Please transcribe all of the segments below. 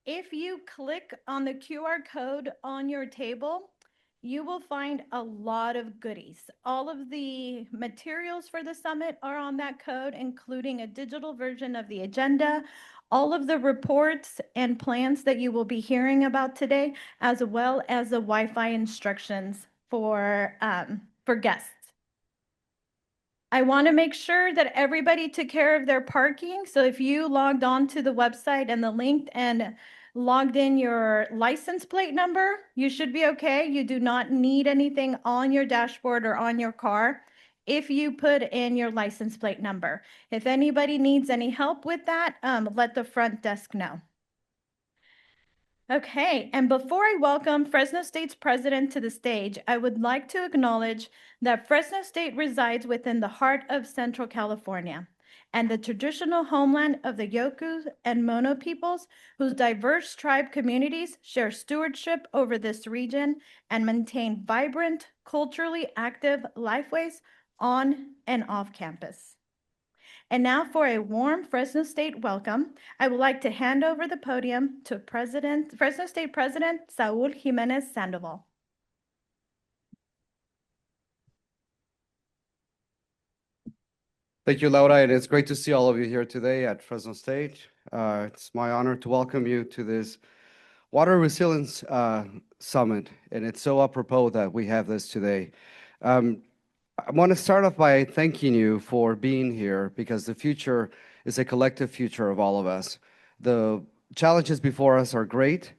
If you click on the QR code on your table, you will find a lot of goodies. All of the materials for the summit are on that code, including a digital version of the agenda, all of the reports and plans that you will be hearing about today, as well as the Wi-Fi instructions for guests. I want to make sure that everybody took care of their parking. So if you logged on to the website and the link and logged in your license plate number, you should be okay. You do not need anything on your dashboard or on your car if you put in your license plate number. If anybody needs any help with that, let the front desk know. Okay, and before I welcome Fresno State's president to the stage, I would like to acknowledge that Fresno State resides within the heart of Central California and the traditional homeland of the Yoku and Mono peoples, whose diverse tribe communities share stewardship over this region and maintain vibrant, culturally active lifeways on and off campus. And now for a warm Fresno State welcome, I would like to hand over the podium to Fresno State President Saúl Jiménez-Sandoval. Thank you, Laura, and it's great to see all of you here today at Fresno State. It's my honor to welcome you to this Water Resilience Summit, and it's so apropos that we have this today. I want to start off by thanking you for being here because the future is a collective future of all of us. The challenges before us are great.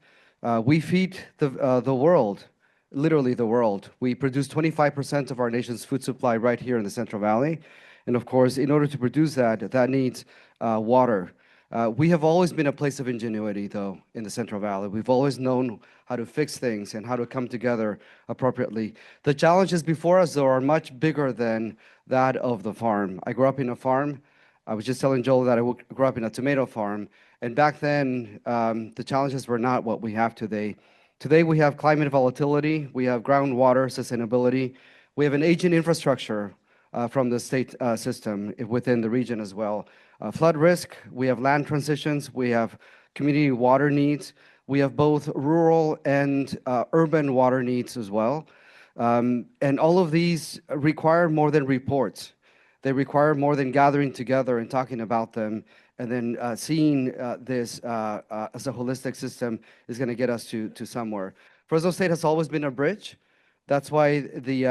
We feed the world, literally the world. We produce 25% of our nation's food supply right here in the Central Valley. And of course, in order to produce that, that needs water. We have always been a place of ingenuity, though, in the Central Valley. We've always known how to fix things and how to come together appropriately. The challenges before us, though, are much bigger than that of the farm. I grew up in a farm. I was just telling Joel that I grew up in a tomato farm. And back then, the challenges were not what we have today. Today, we have climate volatility. We have groundwater sustainability. We have an aging infrastructure from the state system within the region as well. Flood risk, we have land transitions, we have community water needs, we have both rural and urban water needs as well. And all of these require more than reports. They require more than gathering together and talking about them and then seeing this as a holistic system is going to get us to somewhere. Fresno State has always been a bridge. That's why the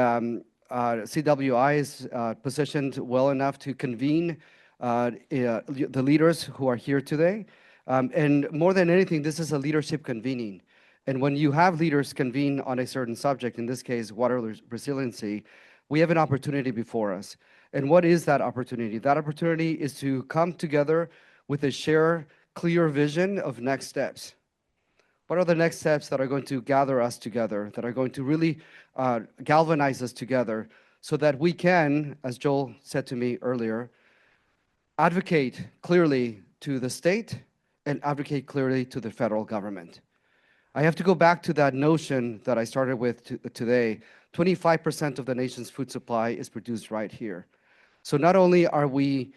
CWI is positioned well enough to convene the leaders who are here today. And more than anything, this is a leadership convening. And when you have leaders convene on a certain subject, in this case, water resiliency, we have an opportunity before us. And what is that opportunity? That opportunity is to come together with a shared, clear vision of next steps. What are the next steps that are going to gather us together, that are going to really galvanize us together so that we can, as Joel said to me earlier, advocate clearly to the state and advocate clearly to the federal government. I have to go back to that notion that I started with today. 25% of the nation's food supply is produced right here. So not only are we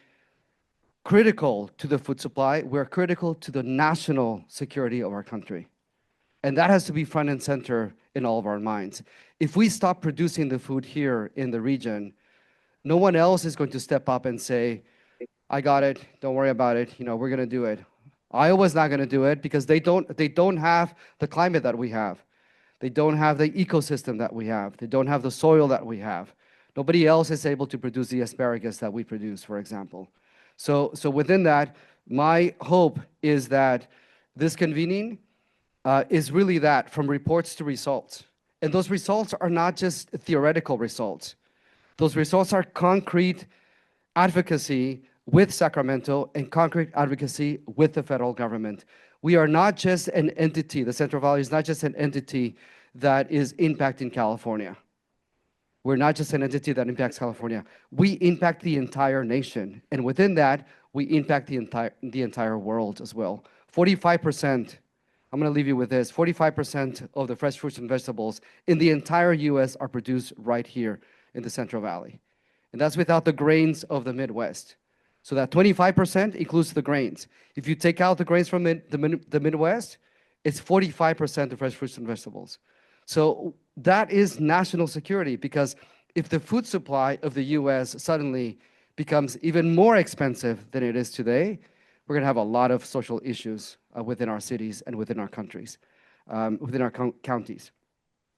critical to the food supply, we're critical to the national security of our country. And that has to be front and center in all of our minds. If we stop producing the food here in the region, no one else is going to step up and say, I got it, don't worry about it, we're gonna do it. Iowa's not gonna do it because they don't have the climate that we have. They don't have the ecosystem that we have. They don't have the soil that we have. Nobody else is able to produce the asparagus that we produce, for example. So within that, my hope is that this convening is really that, from reports to results. And those results are not just theoretical results. Those results are concrete advocacy with Sacramento and concrete advocacy with the federal government. We are not just an entity, the Central Valley is not just an entity that is impacting California. We're not just an entity that impacts California. We impact the entire nation. And within that, we impact the entire world as well. 45%, I'm going to leave you with this, 45% of the fresh fruits and vegetables in the entire US are produced right here in the Central Valley. And that's without the grains of the Midwest. So that 25% includes the grains. If you take out the grains from the Midwest, it's 45% of fresh fruits and vegetables. So that is national security, because if the food supply of the US suddenly becomes even more expensive than it is today, we're going to have a lot of social issues within our cities and within our countries, within our counties.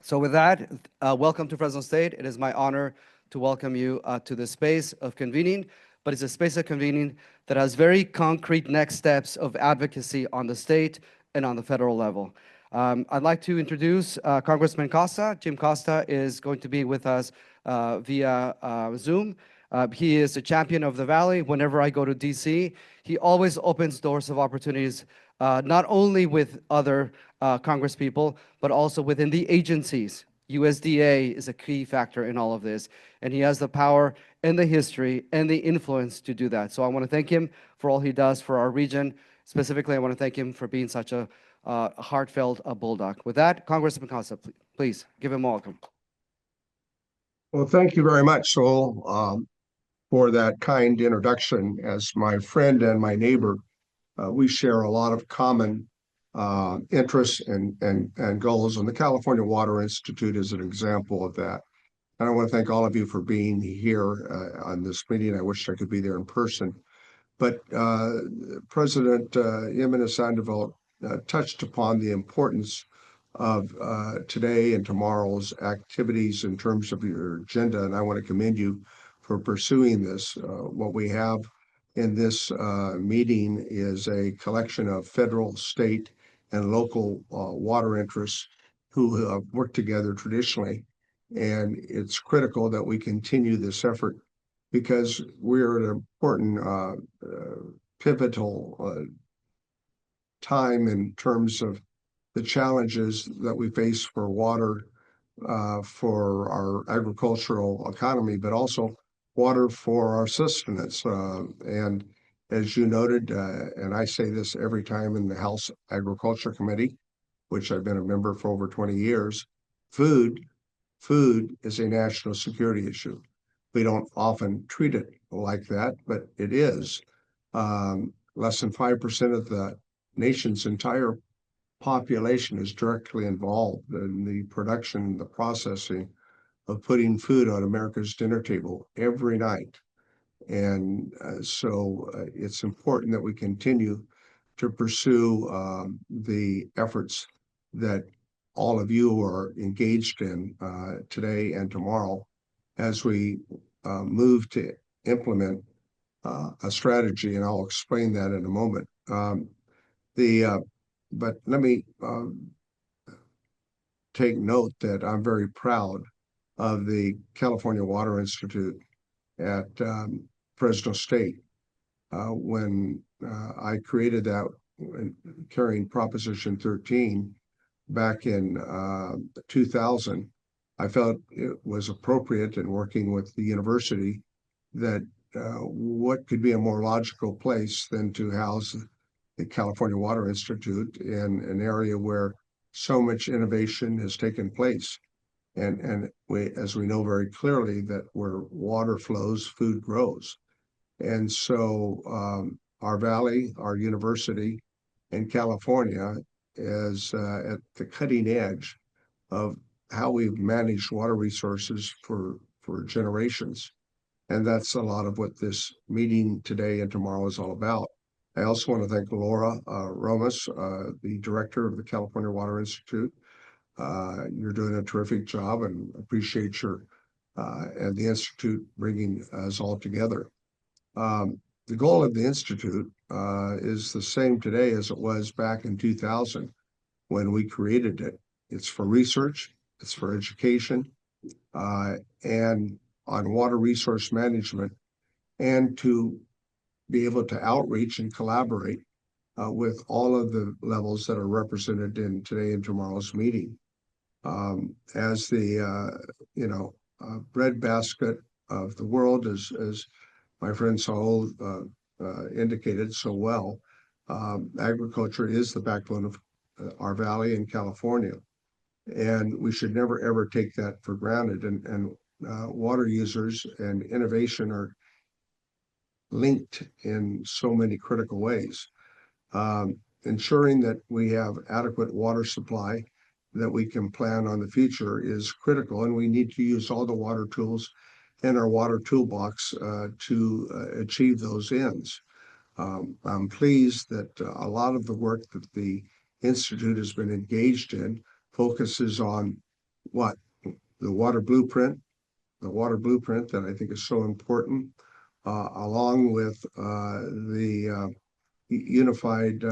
So with that, welcome to Fresno State. It is my honor to welcome you to the space of convening, but it's a space of convening that has very concrete next steps of advocacy on the state and on the federal level. I'd like to introduce Congressman Costa. Jim Costa is going to be with us via Zoom. He is a champion of the Valley. Whenever I go to DC, he always opens doors of opportunities, not only with other congresspeople, but also within the agencies. USDA is a key factor in all of this, and he has the power and the history and the influence to do that. So I want to thank him for all he does for our region. Specifically, I want to thank him for being such a heartfelt bulldog. With that, Congressman Costa, please give him a welcome. Well, thank you very much, Saúl, for that kind introduction. As my friend and my neighbor, we share a lot of common interests and goals, and the California Water Institute is an example of that. And I want to thank all of you for being here on this meeting. I wish I could be there in person. But President Jiménez-Sandoval touched upon the importance of today and tomorrow's activities in terms of your agenda, and I want to commend you for pursuing this. What we have in this meeting is a collection of federal, state, and local water interests who have worked together traditionally, and it's critical that we continue this effort because we're at an important pivotal time in terms of the challenges that we face for water, for our agricultural economy, but also water for our sustenance. And as you noted, and I say this every time in the House Agriculture Committee, which I've been a member for over 20 years, food is a national security issue. We don't often treat it like that, but it is. Less than 5% of the nation's entire population is directly involved in the production, the processing of putting food on America's dinner table every night. And so it's important that we continue to pursue the efforts that all of you are engaged in today and tomorrow as we move to implement a strategy, and I'll explain that in a moment. But let me take note that I'm very proud of the California Water Institute at Fresno State. When I created that, carrying Proposition 13 back in 2000, I felt it was appropriate in working with the university that what could be a more logical place than to house the California Water Institute in an area where so much innovation has taken place. And we, as we know very clearly, that where water flows, food grows. And so our valley, our university in California is at the cutting edge of how we've managed water resources for generations. And that's a lot of what this meeting today and tomorrow is all about. I also want to thank Laura Ramos, the director of the California Water Institute. You're doing a terrific job, and appreciate your and the Institute bringing us all together. The goal of the Institute is the same today as it was back in 2000 when we created it. It's for research, it's for education, and on water resource management, and to be able to outreach and collaborate with all of the levels that are represented in today and tomorrow's meeting. As the breadbasket of the world, as my friend Saúl indicated so well, agriculture is the backbone of our valley in California, and we should never ever take that for granted. And water users and innovation are linked in so many critical ways. ensuring that we have adequate water supply that we can plan on the future is critical, and we need to use all the water tools in our water toolbox to achieve those ends. I'm pleased that a lot of the work that the Institute has been engaged in focuses on what? The water blueprint that I think is so important, along with the unified,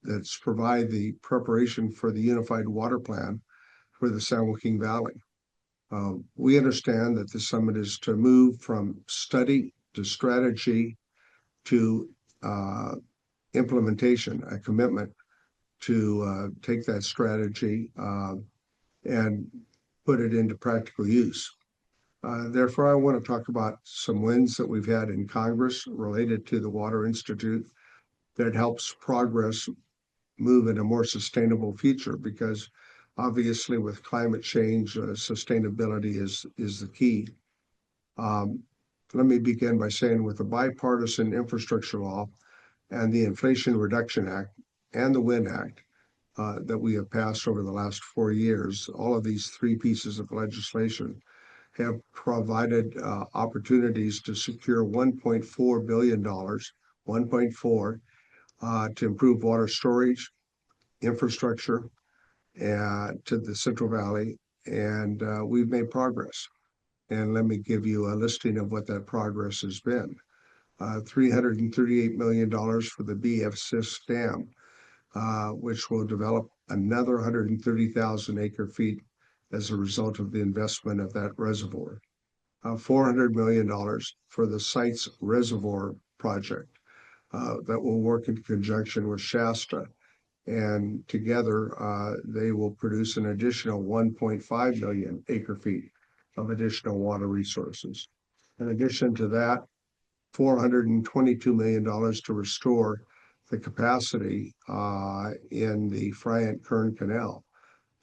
that's provide the preparation for the unified water plan for the San Joaquin Valley. We understand that the summit is to move from study to strategy to implementation, a commitment to take that strategy and put it into practical use. Therefore, I want to talk about some wins that we've had in Congress related to the Water Institute that helps progress move in a more sustainable future, because obviously with climate change, sustainability is the key. Let me begin by saying with the bipartisan infrastructure law and the Inflation Reduction Act and the WIN Act that we have passed over the last 4 years, all of these three pieces of legislation have provided opportunities to secure $1.4 billion, 1.4, to improve water storage, infrastructure, to the Central Valley, and we've made progress. And let me give you a listing of what that progress has been. $338 million for the BF6 Dam, which will develop another 130,000 acre-feet as a result of the investment of that reservoir. $400 million for the Sites Reservoir project that will work in conjunction with Shasta. And together, they will produce an additional 1.5 million acre-feet of additional water resources. In addition to that, $422 million to restore the capacity in the Friant-Kern Canal.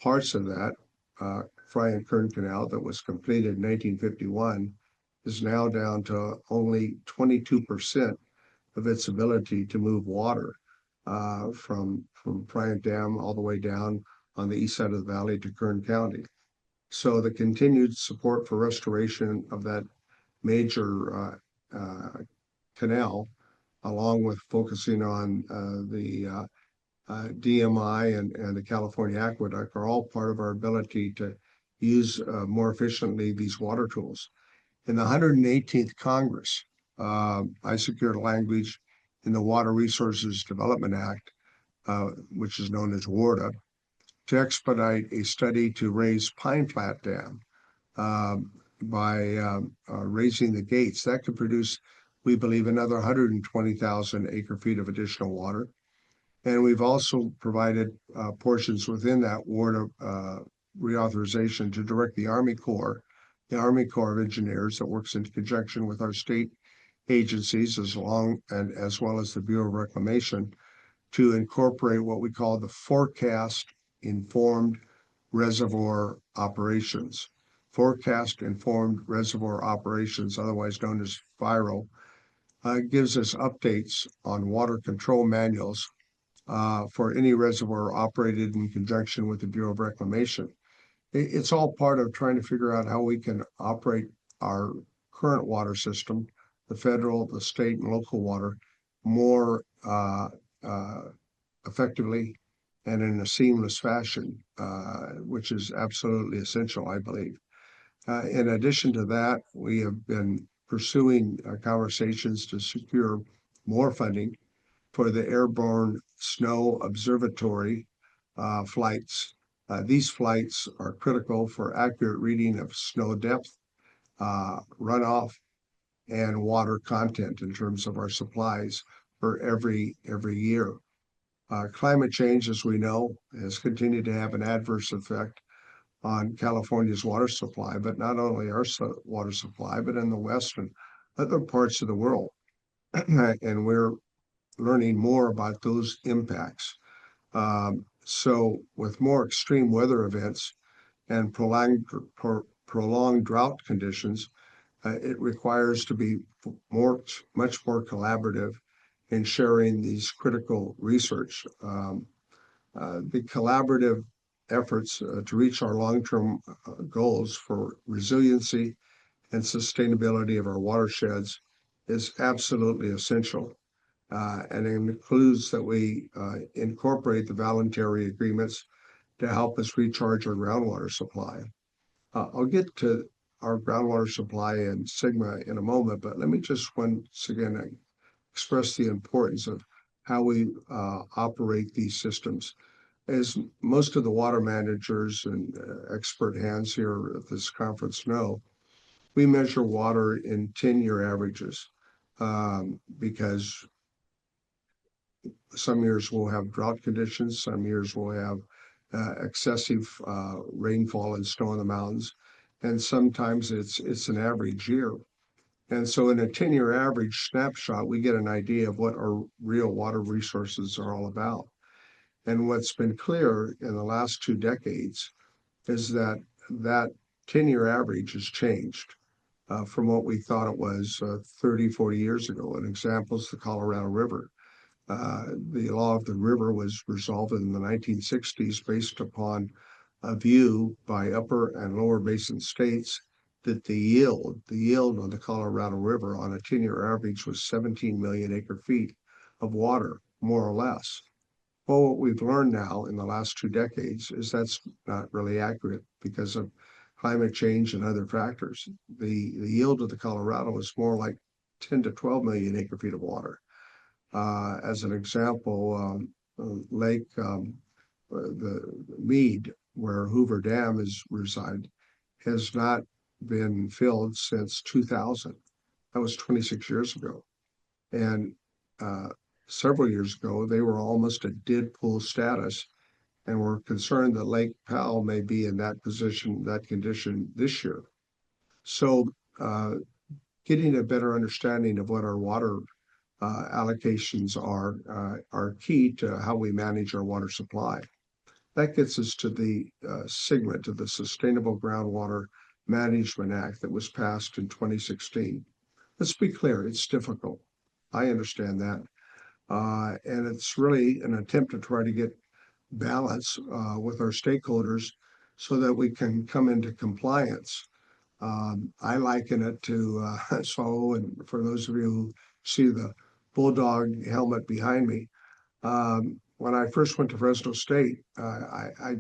Parts of that Friant-Kern Canal that was completed in 1951 is now down to only 22% of its ability to move water from Friant Dam all the way down on the east side of the valley to Kern County. So the continued support for restoration of that major canal, along with focusing on the DMI and the California Aqueduct, are all part of our ability to use more efficiently these water tools. In the 118th Congress, I secured language in the Water Resources Development Act, which is known as WARDA, to expedite a study to raise Pine Flat Dam by raising the gates. That could produce, we believe, another 120,000 acre-feet of additional water. And we've also provided portions within that WARDA reauthorization to direct the Army Corps of Engineers that works in conjunction with our state agencies as well as the Bureau of Reclamation to incorporate what we call the Forecast Informed Reservoir Operations. Forecast Informed Reservoir Operations, otherwise known as FIRO, gives us updates on water control manuals for any reservoir operated in conjunction with the Bureau of Reclamation. It's all part of trying to figure out how we can operate our current water system, the federal, the state, and local water, more effectively and in a seamless fashion, which is absolutely essential, I believe. In addition to that, we have been pursuing conversations to secure more funding for the Airborne Snow Observatory flights. These flights are critical for accurate reading of snow depth, runoff, and water content in terms of our supplies for every year. Climate change, as we know, has continued to have an adverse effect on California's water supply, but not only our water supply, but in the West and other parts of the world. And we're learning more about those impacts. So with more extreme weather events and prolonged drought conditions, it requires to be much more collaborative in sharing these critical research. The collaborative efforts to reach our long-term goals for resiliency and sustainability of our watersheds is absolutely essential. And it includes that we incorporate the voluntary agreements to help us recharge our groundwater supply. I'll get to our groundwater supply and Sigma in a moment, but let me just once again express the importance of how we operate these systems. As most of the water managers and expert hands here at this conference know, we measure water in 10-year averages because some years we'll have drought conditions, some years we'll have excessive rainfall and snow in the mountains, and sometimes it's an average year. And so in a 10-year average snapshot, we get an idea of what our real water resources are all about. And what's been clear in the last 2 decades is that that 10-year average has changed from what we thought it was 30, 40 years ago. An example is the Colorado River. The law of the river was resolved in the 1960s based upon a view by upper and lower basin states that the yield on the Colorado River on a 10-year average was 17 million acre feet of water, more or less. Well, what we've learned now in the last 2 decades is that's not really accurate because of climate change and other factors. The yield of the Colorado is more like 10 to 12 million acre feet of water. As an example, Lake the Mead, where Hoover Dam is reside, has not been filled since 2000. That was 26 years ago. And several years ago, they were almost at dead pool status, and we're concerned that Lake Powell may be in that position, that condition this year. So getting a better understanding of what our water allocations are key to how we manage our water supply. That gets us to the SGMA, to the Sustainable Groundwater Management Act that was passed in 2016. Let's be clear, it's difficult. I understand that. And it's really an attempt to try to get balance with our stakeholders so that we can come into compliance. I liken it to Saúl, and for those of you who see the bulldog helmet behind me, when I first went to Fresno State, I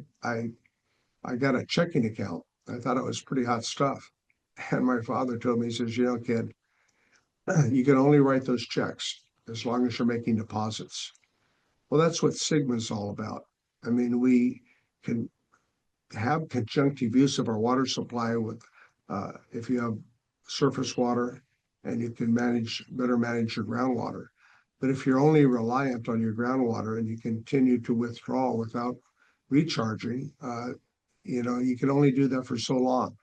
got a checking account. I thought it was pretty hot stuff. And my father told me, he says, you know, kid, you can only write those checks as long as you're making deposits. Well, that's what SGMA is all about. I mean, we can have conjunctive use of our water supply with, if you have surface water, and you can better manage your groundwater. But if you're only reliant on your groundwater and you continue to withdraw without recharging, you know, you can only do that for so long.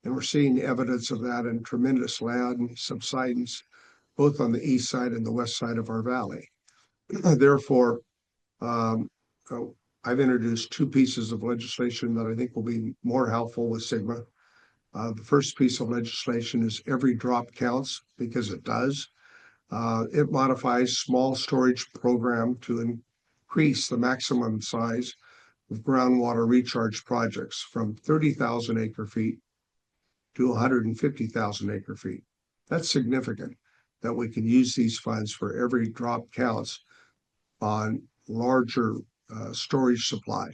And we're seeing evidence of that in tremendous land subsidence, both on the east side and the west side of our valley. Therefore, I've introduced 2 pieces of legislation that I think will be more helpful with SGMA. The first piece of legislation is every drop counts, because it does. It modifies small storage program to increase the maximum size of groundwater recharge projects from 30,000 acre feet to 150,000 acre feet. That's significant that we can use these funds for every drop counts on larger storage supply.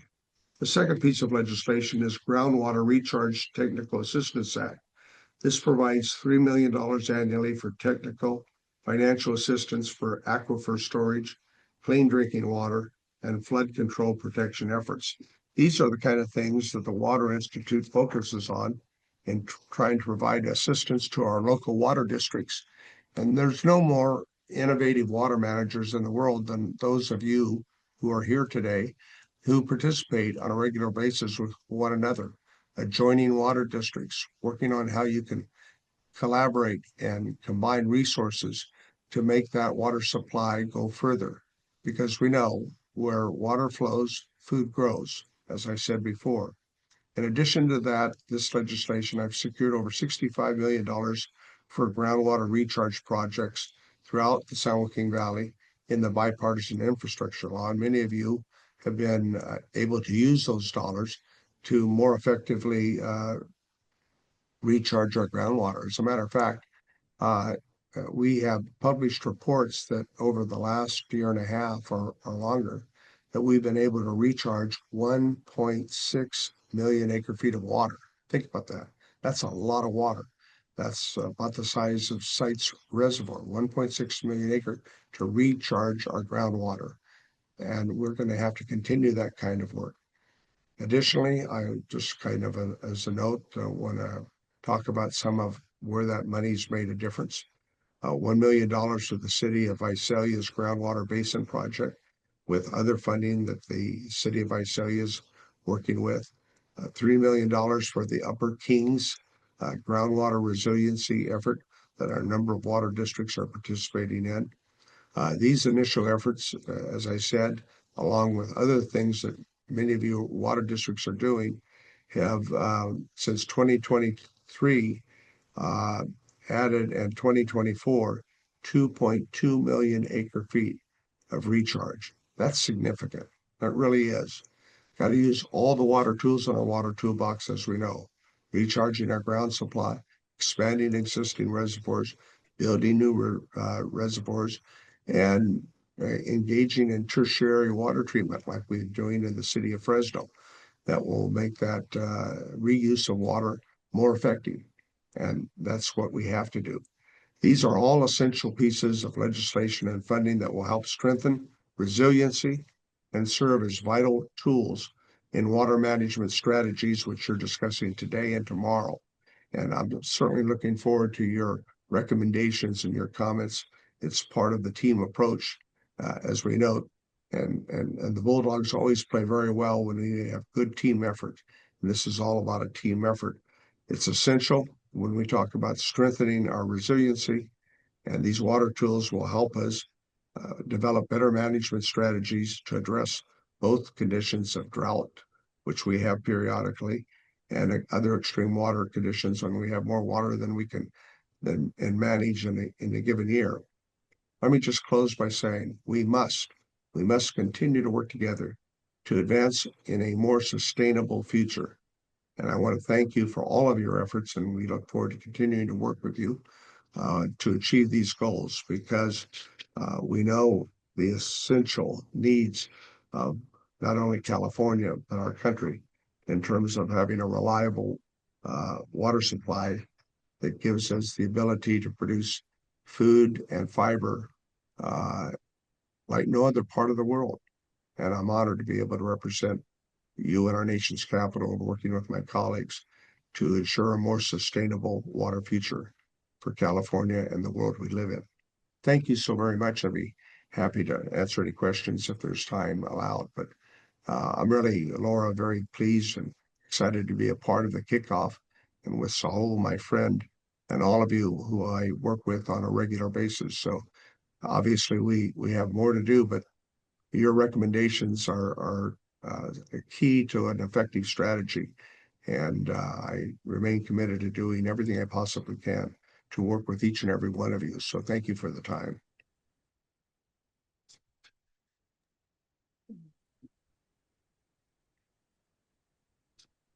The second piece of legislation is Groundwater Recharge Technical Assistance Act. This provides $3 million annually for technical financial assistance for aquifer storage, clean drinking water, and flood control protection efforts. These are the kind of things that the Water Institute focuses on in trying to provide assistance to our local water districts. And there's no more innovative water managers in the world than those of you who are here today, who participate on a regular basis with one another, adjoining water districts, working on how you can collaborate and combine resources to make that water supply go further. Because we know where water flows, food grows, as I said before. In addition to that, this legislation, I've secured over $65 million for groundwater recharge projects throughout the San Joaquin Valley, in the bipartisan infrastructure law. And many of you have been able to use those dollars to more effectively recharge our groundwater. As a matter of fact, we have published reports that over the last year and a half or longer, that we've been able to recharge 1.6 million acre feet of water. Think about that. That's a lot of water. That's about the size of Site's reservoir, 1.6 million acre to recharge our groundwater. And we're going to have to continue that kind of work. Additionally, I just kind of as a note, want to talk about some of where that money's made a difference. $1 million to the city of Visalia's groundwater basin project with other funding that the city of Visalia is working with. $3 million for the Upper Kings groundwater resiliency effort that our number of water districts are participating in. These initial efforts, as I said, along with other things that many of you water districts are doing, have since 2023 added in 2024 2.2 million acre feet of recharge. That's significant. That really is. Got to use all the water tools in our water toolbox, as we know. Recharging our ground supply, expanding existing reservoirs, building new reservoirs, and engaging in tertiary water treatment like we're doing in the city of Fresno that will make that reuse of water more effective. And that's what we have to do. These are all essential pieces of legislation and funding that will help strengthen resiliency and serve as vital tools in water management strategies, which you're discussing today and tomorrow. And I'm certainly looking forward to your recommendations and your comments. It's part of the team approach, as we note. And the Bulldogs always play very well when we have good team effort. And this is all about a team effort. It's essential when we talk about strengthening our resiliency, and these water tools will help us develop better management strategies to address both conditions of drought, which we have periodically, and other extreme water conditions when we have more water than we can manage in a given year. Let me just close by saying we must continue to work together to advance in a more sustainable future. And I want to thank you for all of your efforts, and we look forward to continuing to work with you to achieve these goals, because we know the essential needs of not only California, but our country in terms of having a reliable water supply that gives us the ability to produce food and fiber like no other part of the world. And I'm honored to be able to represent you in our nation's capital and working with my colleagues to ensure a more sustainable water future for California and the world we live in. Thank you so very much. I'd be happy to answer any questions if there's time allowed. But I'm really, Laura, very pleased and excited to be a part of the kickoff, and with Saúl, my friend, and all of you who I work with on a regular basis. So obviously we have more to do, but your recommendations are key to an effective strategy. And I remain committed to doing everything I possibly can to work with each and every one of you. So thank you for the time.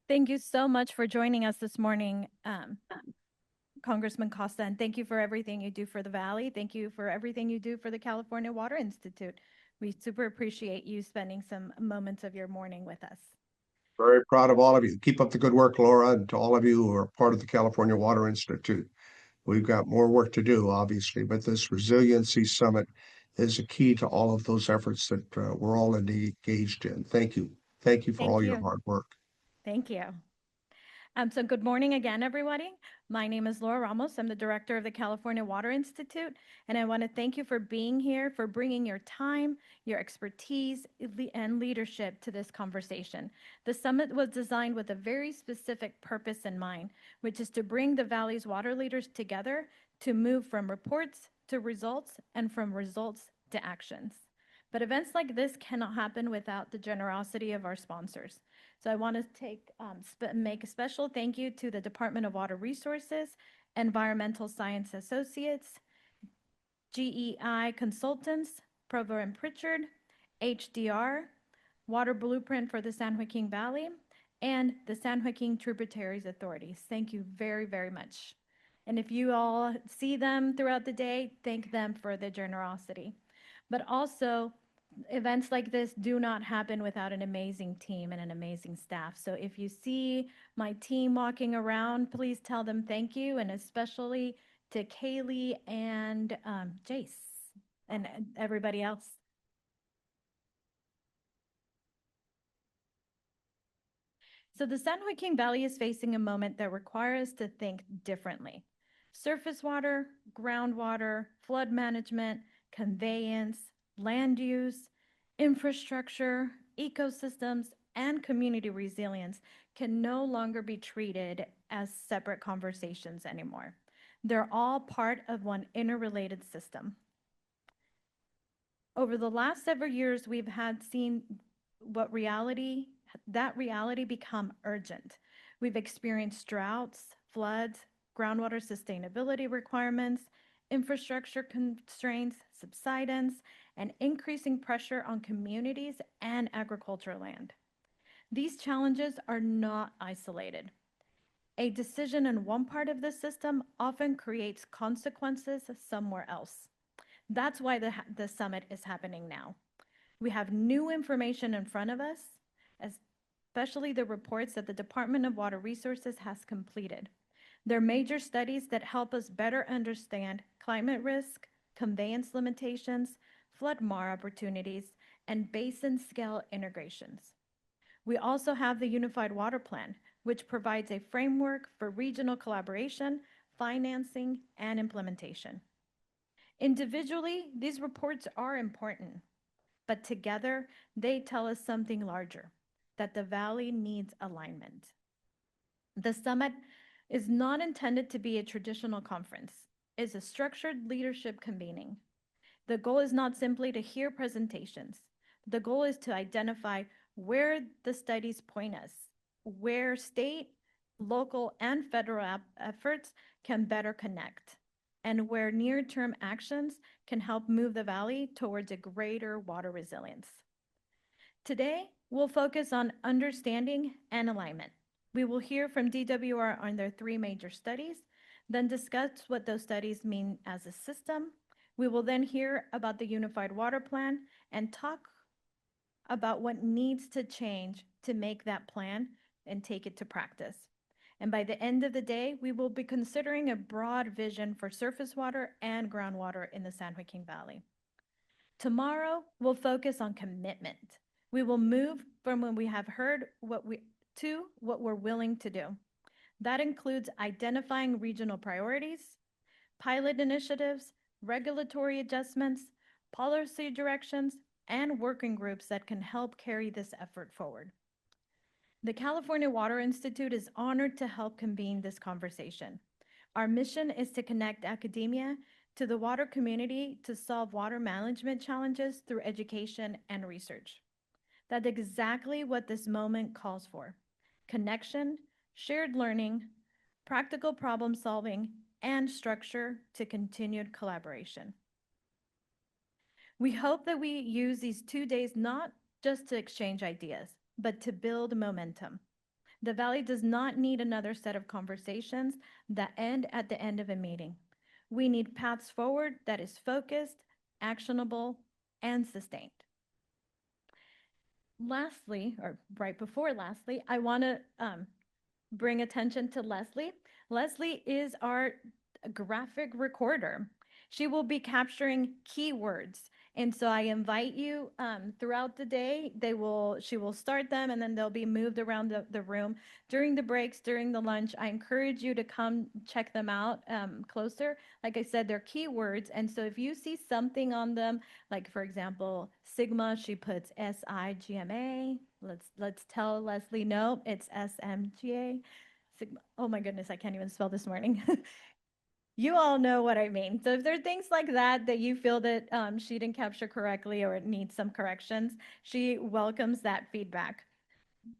Thank you so much for joining us this morning, Congressman Costa, and thank you for everything you do for the Valley. Thank you for everything you do for the California Water Institute. We super appreciate you spending some moments of your morning with us. Very proud of all of you. Keep up the good work, Laura, and to all of you who are part of the California Water Institute. We've got more work to do, obviously, but this Resiliency Summit is a key to all of those efforts that we're all engaged in. Thank you. Thank you for all your hard work. Thank you. So good morning again, everybody. My name is Laura Ramos. I'm the director of the California Water Institute, and I want to thank you for being here, for bringing your time, your expertise, and leadership to this conversation. The summit was designed with a very specific purpose in mind, which is to bring the Valley's water leaders together to move from reports to results and from results to actions. But events like this cannot happen without the generosity of our sponsors. So I want to make a special thank you to the Department of Water Resources, Environmental Science Associates, GEI Consultants, Provo and Pritchard, HDR, Water Blueprint for the San Joaquin Valley, and the San Joaquin Tributaries Authority. Thank you very, very much. And if you all see them throughout the day, thank them for the generosity. But also, events like this do not happen without an amazing team and an amazing staff. So if you see my team walking around, please tell them thank you, and especially to Kaylee and Jace and everybody else. So the San Joaquin Valley is facing a moment that requires us to think differently. Surface water, groundwater, flood management, conveyance, land use, infrastructure, ecosystems, and community resilience can no longer be treated as separate conversations anymore. They're all part of one interrelated system. Over the last several years, we've seen that reality become urgent. We've experienced droughts, floods, groundwater sustainability requirements, infrastructure constraints, subsidence, and increasing pressure on communities and agricultural land. These challenges are not isolated. A decision in one part of the system often creates consequences somewhere else. That's why the summit is happening now. We have new information in front of us, especially the reports that the Department of Water Resources has completed. They're major studies that help us better understand climate risk, conveyance limitations, flood mar opportunities, and basin scale integrations. We also have the Unified Water Plan, which provides a framework for regional collaboration, financing, and implementation. Individually, these reports are important, but together they tell us something larger, that the Valley needs alignment. The summit is not intended to be a traditional conference. It's a structured leadership convening. The goal is not simply to hear presentations. The goal is to identify where the studies point us, where state, local, and federal efforts can better connect, and where near-term actions can help move the Valley towards a greater water resilience. Today, we'll focus on understanding and alignment. We will hear from DWR on their 3 major studies, then discuss what those studies mean as a system. We will then hear about the Unified Water Plan and talk about what needs to change to make that plan and take it to practice. And by the end of the day, we will be considering a broad vision for surface water and groundwater in the San Joaquin Valley. Tomorrow, we'll focus on commitment. We will move from what we have heard to what we're willing to do. That includes identifying regional priorities, pilot initiatives, regulatory adjustments, policy directions, and working groups that can help carry this effort forward. The California Water Institute is honored to help convene this conversation. Our mission is to connect academia to the water community to solve water management challenges through education and research. That's exactly what this moment calls for: connection, shared learning, practical problem solving, and structure to continued collaboration. We hope that we use these 2 days not just to exchange ideas, but to build momentum. The Valley does not need another set of conversations that end at the end of a meeting. We need paths forward that is focused, actionable, and sustained. Lastly, or right before lastly, I want to bring attention to Leslie. Leslie is our graphic recorder. She will be capturing keywords. And so I invite you throughout the day, she will start them and then they'll be moved around the room. During the breaks, during the lunch, I encourage you to come check them out closer. Like I said, they're keywords. And so if you see something on them, like for example, Sigma, she puts SIGMA. Let's tell Leslie, no, it's SMGA. Sigma. Oh my goodness, I can't even spell this morning. You all know what I mean. So if there are things like that you feel that she didn't capture correctly or it needs some corrections, she welcomes that feedback.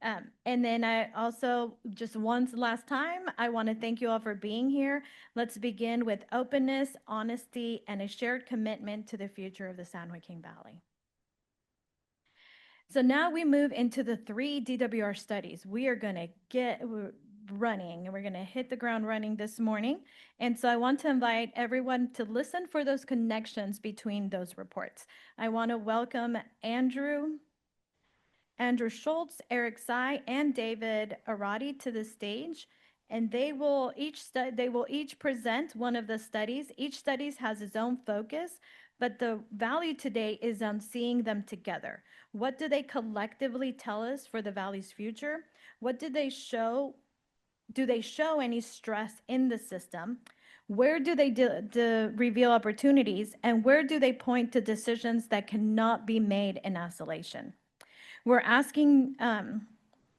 And then I also, just once last time, I want to thank you all for being here. Let's begin with openness, honesty, and a shared commitment to the future of the San Joaquin Valley. So now we move into the 3 DWR studies. We are going to get running, and we're going to hit the ground running this morning. And so I want to invite everyone to listen for those connections between those reports. I want to welcome Andrew Schultz, Eric Tsai, and David Arati to the stage. And they will each present one of the studies. Each study has its own focus, but the value today is on seeing them together. What do they collectively tell us for the Valley's future? What do they show? Do they show any stress in the system? Where do they reveal opportunities? And where do they point to decisions that cannot be made in isolation? We're asking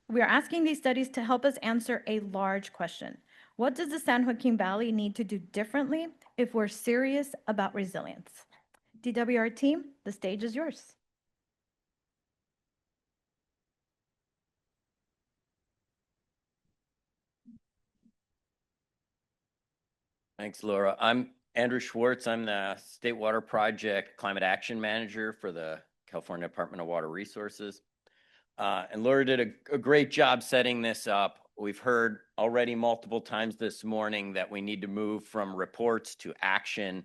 these studies to help us answer a large question. What does the San Joaquin Valley need to do differently if we're serious about resilience? DWR team, the stage is yours. Thanks, Laura. I'm Andrew Schwartz. I'm the State Water Project Climate Action Manager for the California Department of Water Resources. And Laura did a great job setting this up. We've heard already multiple times this morning that we need to move from reports to action.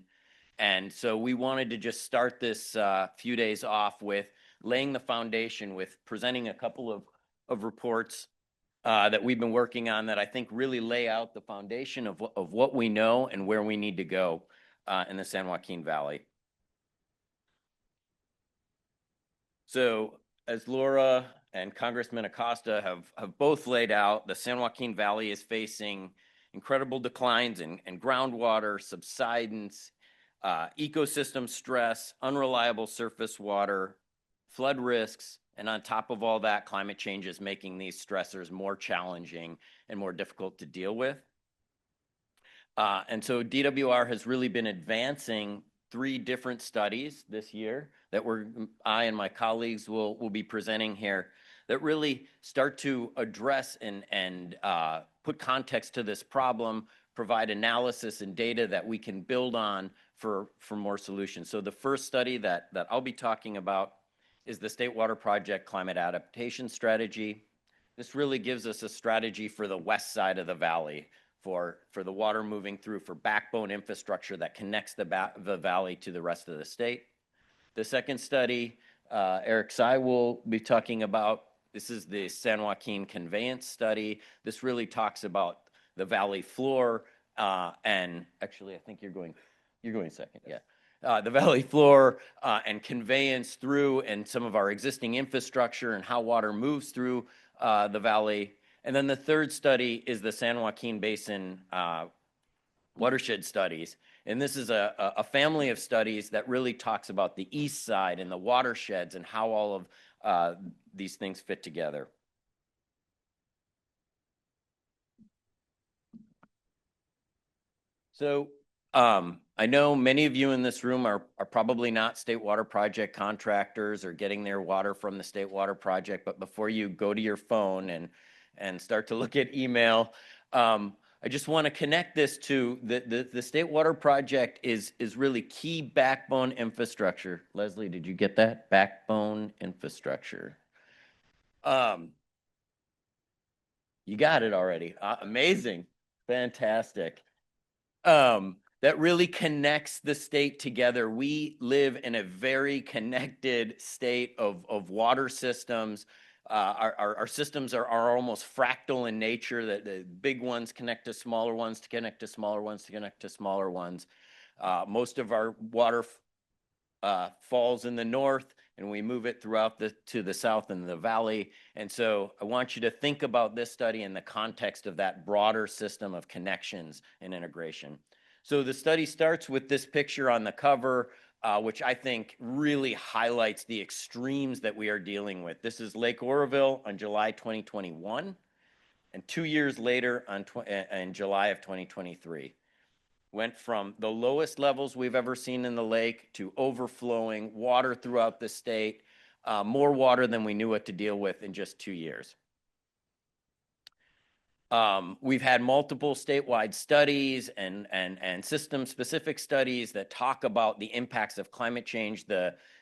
And so we wanted to just start this few days off with laying the foundation, with presenting a couple of reports that we've been working on that I think really lay out the foundation of what we know and where we need to go in the San Joaquin Valley. So as Laura and Congressman Costa have both laid out, the San Joaquin Valley is facing incredible declines in groundwater, subsidence, ecosystem stress, unreliable surface water, flood risks, and on top of all that, climate change is making these stressors more challenging and more difficult to deal with. And so DWR has really been advancing 3 different studies this year that I and my colleagues will be presenting here that really start to address and put context to this problem, provide analysis and data that we can build on for more solutions. So the first study that I'll be talking about is the State Water Project Climate Adaptation Strategy. This really gives us a strategy for the west side of the valley, for the water moving through, for backbone infrastructure that connects the valley to the rest of the state. The second study, Eric Tsai will be talking about. This is the San Joaquin Conveyance Study. This really talks about the valley floor, and actually I think you're going second, yeah. The valley floor and conveyance through, and some of our existing infrastructure and how water moves through the valley. And then the third study is the San Joaquin Basin watershed studies. And this is a family of studies that really talks about the east side and the watersheds and how all of these things fit together. So I know many of you in this room are probably not State Water Project contractors or getting their water from the State Water Project, but before you go to your phone and start to look at email, I just want to connect this to the State Water Project is really key backbone infrastructure. Leslie, did you get that? Backbone infrastructure. You got it already. Amazing. Fantastic. That really connects the state together. We live in a very connected state of water systems. Our systems are almost fractal in nature, that the big ones connect to smaller ones, to connect to smaller ones, to connect to smaller ones. Most of our water falls in the north, and we move it throughout to the south and the valley. And so I want you to think about this study in the context of that broader system of connections and integration. So the study starts with this picture on the cover, which I think really highlights the extremes that we are dealing with. This is Lake Oroville on July 2021, and 2 years later in July of 2023. Went from the lowest levels we've ever seen in the lake to overflowing water throughout the state, more water than we knew what to deal with in just 2 years. We've had multiple statewide studies and system-specific studies that talk about the impacts of climate change.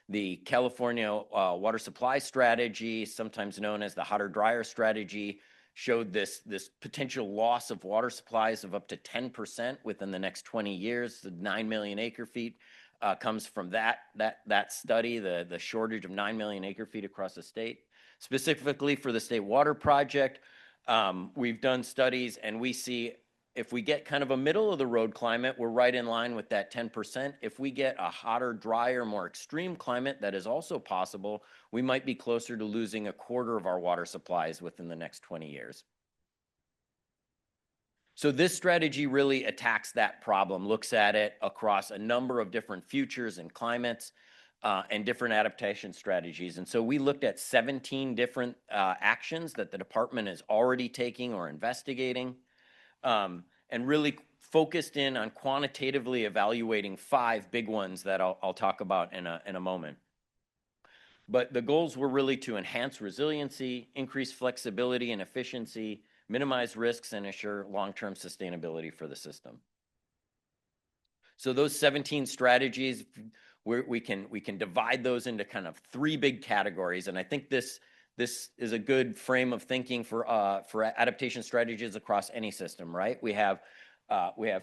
The California water supply strategy, sometimes known as the hotter drier strategy, showed this potential loss of water supplies of up to 10% within the next 20 years. The 9 million acre feet comes from that study, the shortage of 9 million acre feet across the state. Specifically for the State Water Project, we've done studies and we see if we get kind of a middle of the road climate, we're right in line with that 10%. If we get a hotter, drier, more extreme climate, that is also possible, we might be closer to losing a quarter of our water supplies within the next 20 years. So this strategy really attacks that problem, looks at it across a number of different futures and climates and different adaptation strategies. And so we looked at 17 different actions that the department is already taking or investigating, and really focused in on quantitatively evaluating 5 big ones that I'll talk about in a moment. But the goals were really to enhance resiliency, increase flexibility and efficiency, minimize risks, and assure long-term sustainability for the system. So those 17 strategies, we can divide those into kind of 3 big categories, and I think this is a good frame of thinking for adaptation strategies across any system, right? We have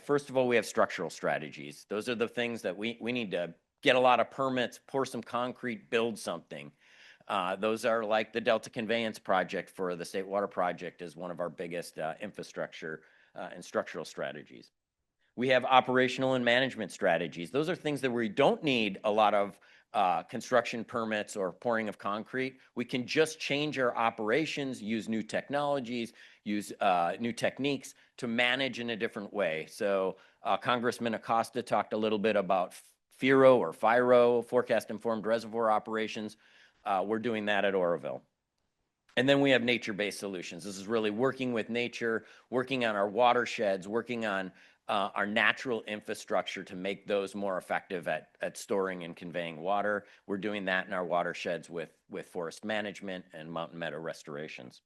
first of all, we have structural strategies. Those are the things that we need to get a lot of permits, pour some concrete, build something. Those are like the Delta Conveyance Project for the State Water Project is one of our biggest infrastructure and structural strategies. We have operational and management strategies. Those are things that we don't need a lot of construction permits or pouring of concrete. We can just change our operations, use new technologies, use new techniques to manage in a different way. So Congressman Costa talked a little bit about FIRO or FIRO, Forecast Informed Reservoir Operations. We're doing that at Oroville. And then we have nature-based solutions. This is really working with nature, working on our watersheds, working on our natural infrastructure to make those more effective at storing and conveying water. We're doing that in our watersheds with forest management and mountain meadow restorations.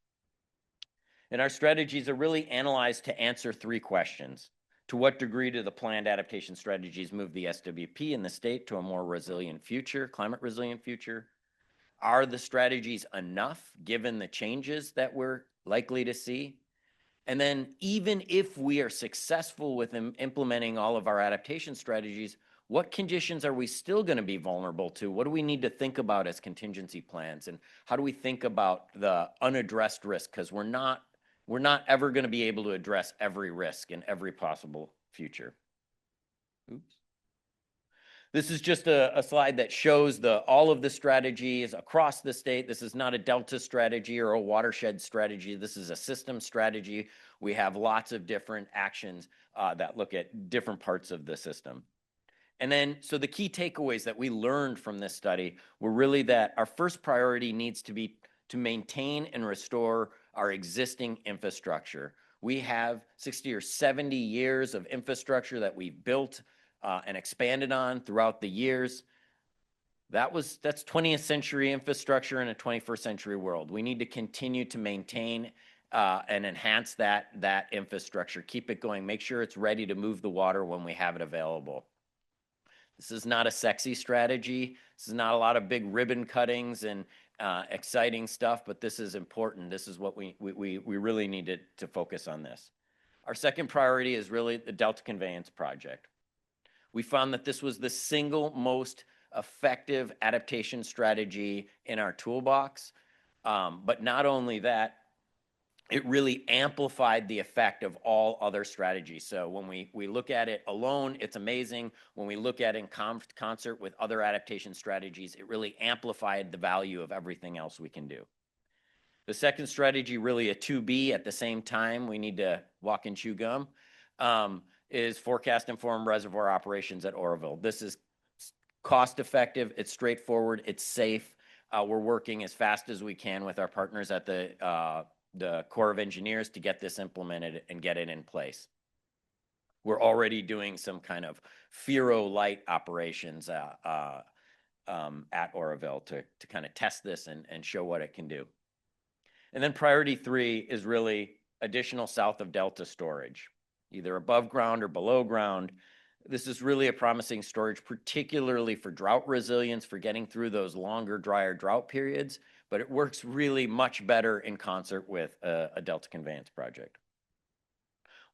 And our strategies are really analyzed to answer 3 questions. To what degree do the planned adaptation strategies move the SWP in the state to a more resilient future, climate resilient future? Are the strategies enough given the changes that we're likely to see? And then even if we are successful with implementing all of our adaptation strategies, what conditions are we still going to be vulnerable to? What do we need to think about as contingency plans? And how do we think about the unaddressed risk? Because we're not ever going to be able to address every risk in every possible future. Oops. This is just a slide that shows all of the strategies across the state. This is not a Delta strategy or a watershed strategy. This is a system strategy. We have lots of different actions that look at different parts of the system. And then, so the key takeaways that we learned from this study were really that our first priority needs to be to maintain and restore our existing infrastructure. We have 60 or 70 years of infrastructure that we've built and expanded on throughout the years. That's 20th century infrastructure in a 21st century world. We need to continue to maintain and enhance that infrastructure, keep it going, make sure it's ready to move the water when we have it available. This is not a sexy strategy. This is not a lot of big ribbon cuttings and exciting stuff, but this is important. This is what we really need to focus on this. Our second priority is really the Delta Conveyance Project. We found that this was the single most effective adaptation strategy in our toolbox. But not only that, it really amplified the effect of all other strategies. So when we look at it alone, it's amazing. When we look at it in concert with other adaptation strategies, it really amplified the value of everything else we can do. The second strategy, really a 2B at the same time, we need to walk and chew gum, is Forecast Informed Reservoir Operations at Oroville. This is cost effective, it's straightforward, it's safe. We're working as fast as we can with our partners at the Corps of Engineers to get this implemented and get it in place. We're already doing some kind of FIRO-light operations at Oroville to kind of test this and show what it can do. And then priority 3 is really additional south of Delta storage, either above ground or below ground. This is really a promising storage, particularly for drought resilience, for getting through those longer, drier drought periods, but it works really much better in concert with a Delta conveyance project.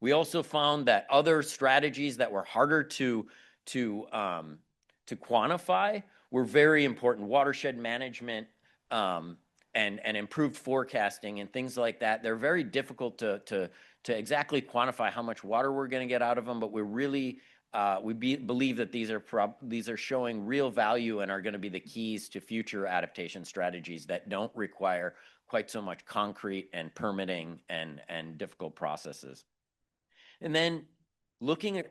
We also found that other strategies that were harder to quantify were very important. Watershed management and improved forecasting and things like that. They're very difficult to exactly quantify how much water we're going to get out of them, but we're really believe that these are showing real value and are going to be the keys to future adaptation strategies that don't require quite so much concrete and permitting and difficult processes. And then looking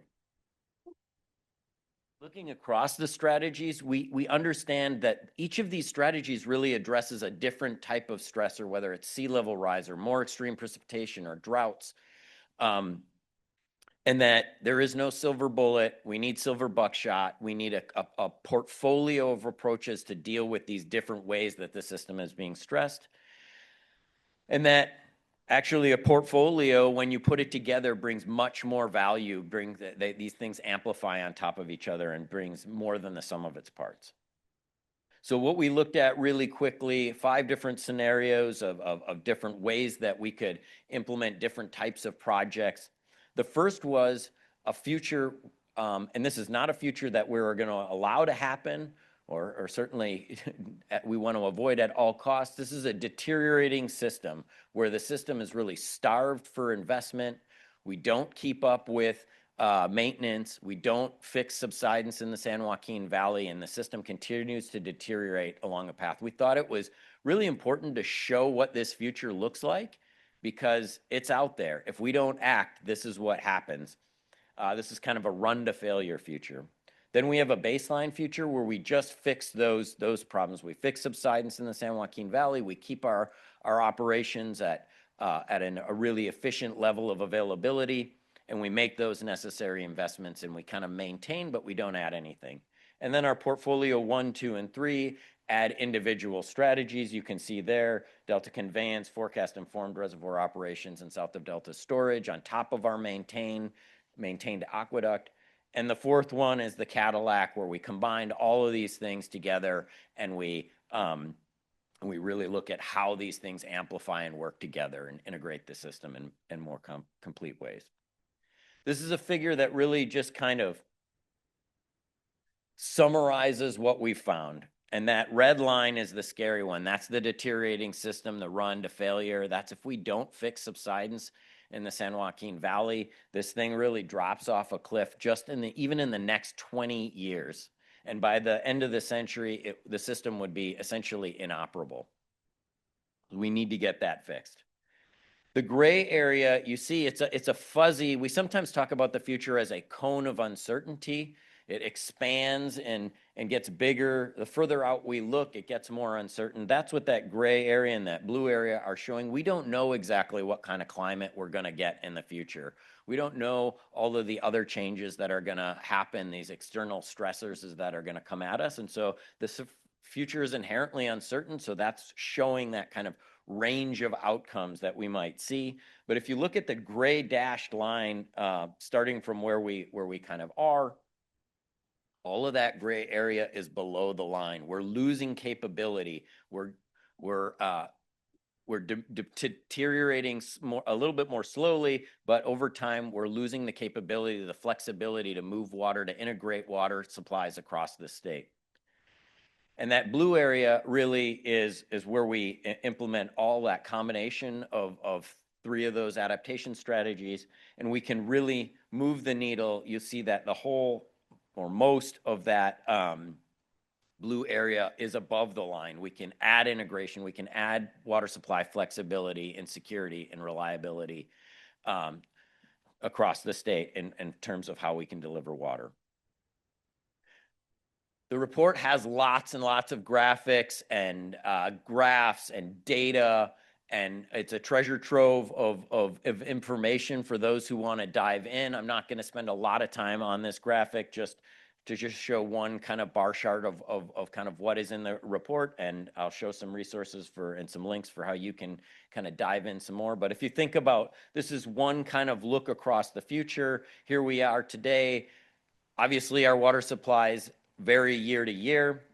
across the strategies, we understand that each of these strategies really addresses a different type of stressor, whether it's sea level rise or more extreme precipitation or droughts. And that there is no silver bullet. We need silver buckshot. We need a portfolio of approaches to deal with these different ways that the system is being stressed. And that actually a portfolio, when you put it together, brings much more value, these things amplify on top of each other and brings more than the sum of its parts. So what we looked at really quickly, 5 different scenarios of different ways that we could implement different types of projects. The first was a future, and this is not a future that we're going to allow to happen, or certainly we want to avoid at all costs. This is a deteriorating system where the system is really starved for investment. We don't keep up with maintenance. We don't fix subsidence in the San Joaquin Valley, and the system continues to deteriorate along a path. We thought it was really important to show what this future looks like, because it's out there. If we don't act, this is what happens. This is kind of a run to failure future. Then we have a baseline future where we just fix those problems. We fix subsidence in the San Joaquin Valley. We keep our operations at a really efficient level of availability, and we make those necessary investments, and we kind of maintain, but we don't add anything. And then our portfolio 1, 2, and 3 add individual strategies. You can see there, Delta conveyance, forecast-informed reservoir operations, and south of Delta storage on top of our maintained aqueduct. And the fourth one is the Cadillac, where we combined all of these things together, and we really look at how these things amplify and work together and integrate the system in more complete ways. This is a figure that really just kind of summarizes what we found. And that red line is the scary one. That's the deteriorating system, the run to failure. That's if we don't fix subsidence in the San Joaquin Valley, this thing really drops off a cliff just even in the next 20 years. And by the end of the century, the system would be essentially inoperable. We need to get that fixed. The gray area, you see, it's a fuzzy, we sometimes talk about the future as a cone of uncertainty. It expands and gets bigger. The further out we look, it gets more uncertain. That's what that gray area and that blue area are showing. We don't know exactly what kind of climate we're going to get in the future. We don't know all of the other changes that are going to happen, these external stressors that are going to come at us. And so the future is inherently uncertain. So that's showing that kind of range of outcomes that we might see. But if you look at the gray dashed line, starting from where we kind of are, all of that gray area is below the line. We're losing capability. We're deteriorating a little bit more slowly, but over time, we're losing the capability, the flexibility to move water, to integrate water supplies across the state. And that blue area really is where we implement all that combination of 3 of those adaptation strategies, and we can really move the needle. You see that the whole or most of that blue area is above the line. We can add integration, we can add water supply flexibility and security and reliability across the state in terms of how we can deliver water. The report has lots and lots of graphics and graphs and data, and it's a treasure trove of information for those who want to dive in. I'm not going to spend a lot of time on this graphic, just to just show one kind of bar chart of kind of what is in the report, and I'll show some resources and some links for how you can kind of dive in some more. But if you think about, this is one kind of look across the future. Here we are today. Obviously, our water supplies vary year to year,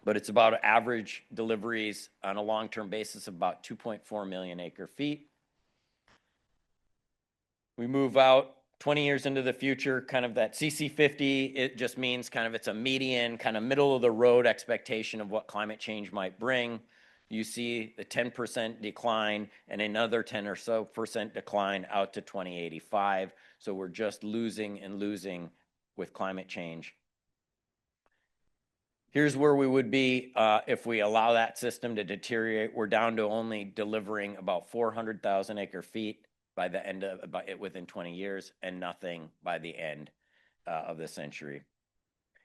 but it's about average deliveries on a long-term basis of about 2.4 million acre feet. We move out 20 years into the future, kind of that CC50, it just means kind of it's a median, kind of middle of the road expectation of what climate change might bring. You see the 10% decline and another 10 or so % decline out to 2085. So we're just losing and losing with climate change. Here's where we would be if we allow that system to deteriorate. We're down to only delivering about 400,000 acre feet by the end of within 20 years, and nothing by the end of the century.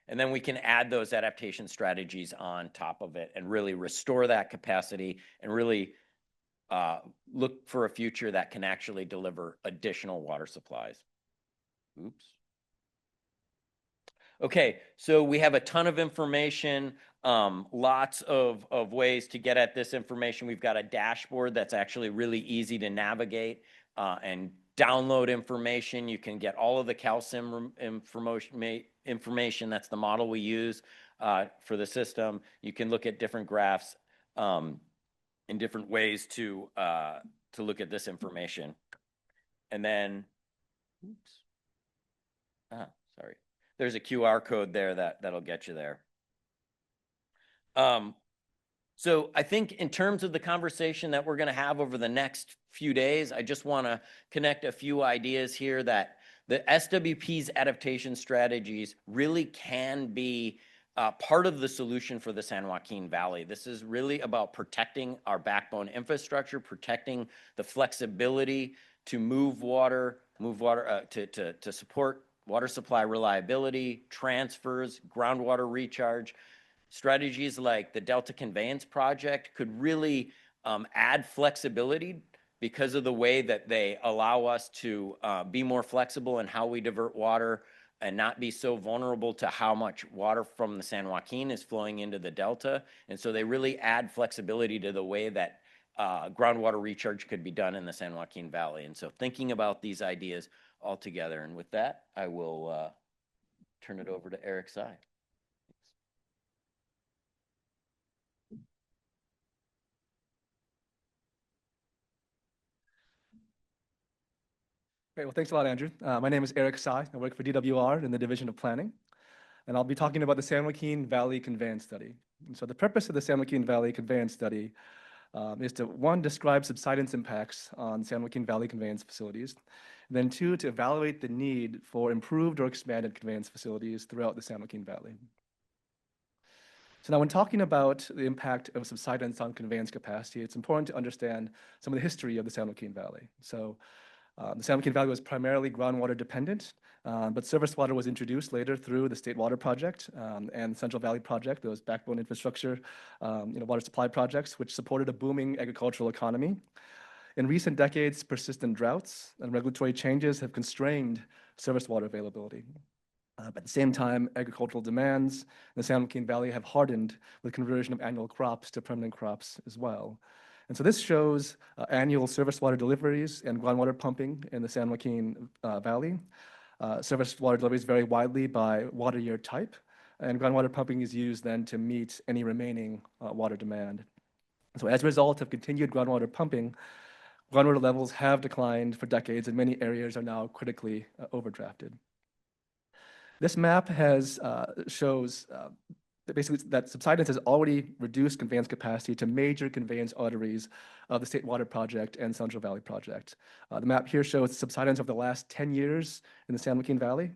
And then we can add those adaptation strategies on top of it and really restore that capacity and really look for a future that can actually deliver additional water supplies. Oops. Okay, so we have a ton of information, lots of ways to get at this information. We've got a dashboard that's actually really easy to navigate and download information. You can get all of the CalSim information. That's the model we use for the system. You can look at different graphs in different ways to look at this information. And then, oops, sorry. There's a QR code there that'll get you there. So I think in terms of the conversation that we're going to have over the next few days, I just want to connect a few ideas here that the SWP's adaptation strategies really can be part of the solution for the San Joaquin Valley. This is really about protecting our backbone infrastructure, protecting the flexibility to move water to support water supply reliability, transfers, groundwater recharge. Strategies like the Delta Conveyance Project could really add flexibility because of the way that they allow us to be more flexible in how we divert water and not be so vulnerable to how much water from the San Joaquin is flowing into the Delta. And so they really add flexibility to the way that groundwater recharge could be done in the San Joaquin Valley. And so thinking about these ideas all together. And with that, I will turn it over to Eric Sy. Great. Well, thanks a lot, Andrew. My name is Eric Sy. I work for DWR in the Division of Planning, and I'll be talking about the San Joaquin Valley Conveyance Study. And so the purpose of the San Joaquin Valley Conveyance Study is to, one, describe subsidence impacts on San Joaquin Valley conveyance facilities, and then two, to evaluate the need for improved or expanded conveyance facilities throughout the San Joaquin Valley. So now when talking about the impact of subsidence on conveyance capacity, it's important to understand some of the history of the San Joaquin Valley. So the San Joaquin Valley was primarily groundwater dependent, but surface water was introduced later through the State Water Project and Central Valley Project, those backbone infrastructure, water supply projects, which supported a booming agricultural economy. In recent decades, persistent droughts and regulatory changes have constrained surface water availability. At the same time, agricultural demands in the San Joaquin Valley have hardened with conversion of annual crops to permanent crops as well. And so this shows annual surface water deliveries and groundwater pumping in the San Joaquin Valley. Surface water deliveries vary widely by water year type, and groundwater pumping is used then to meet any remaining water demand. So as a result of continued groundwater pumping, groundwater levels have declined for decades, and many areas are now critically overdrafted. This map shows basically that subsidence has already reduced conveyance capacity to major conveyance arteries of the State Water Project and Central Valley Project. The map here shows subsidence over the last 10 years in the San Joaquin Valley.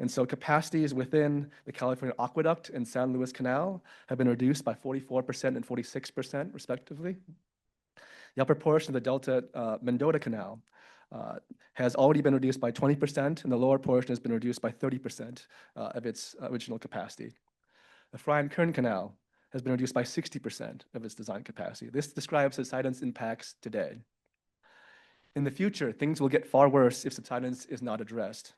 And so capacities within the California Aqueduct and San Luis Canal have been reduced by 44% and 46% respectively. The upper portion of the Delta Mendota Canal has already been reduced by 20%, and the lower portion has been reduced by 30% of its original capacity. The Fryan-Kern Canal has been reduced by 60% of its design capacity. This describes subsidence impacts today. In the future, things will get far worse if subsidence is not addressed.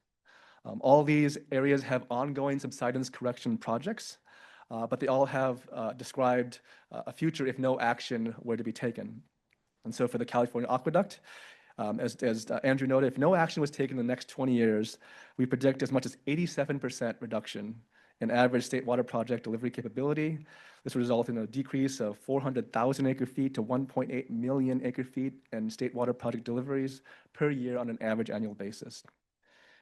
All these areas have ongoing subsidence correction projects, but they all have described a future if no action were to be taken. And so for the California Aqueduct, as Andrew noted, if no action was taken in the next 20 years, we predict as much as 87% reduction in average state water project delivery capability. This would result in a decrease of 400,000 acre-feet to 1.8 million acre-feet in state water project deliveries per year on an average annual basis.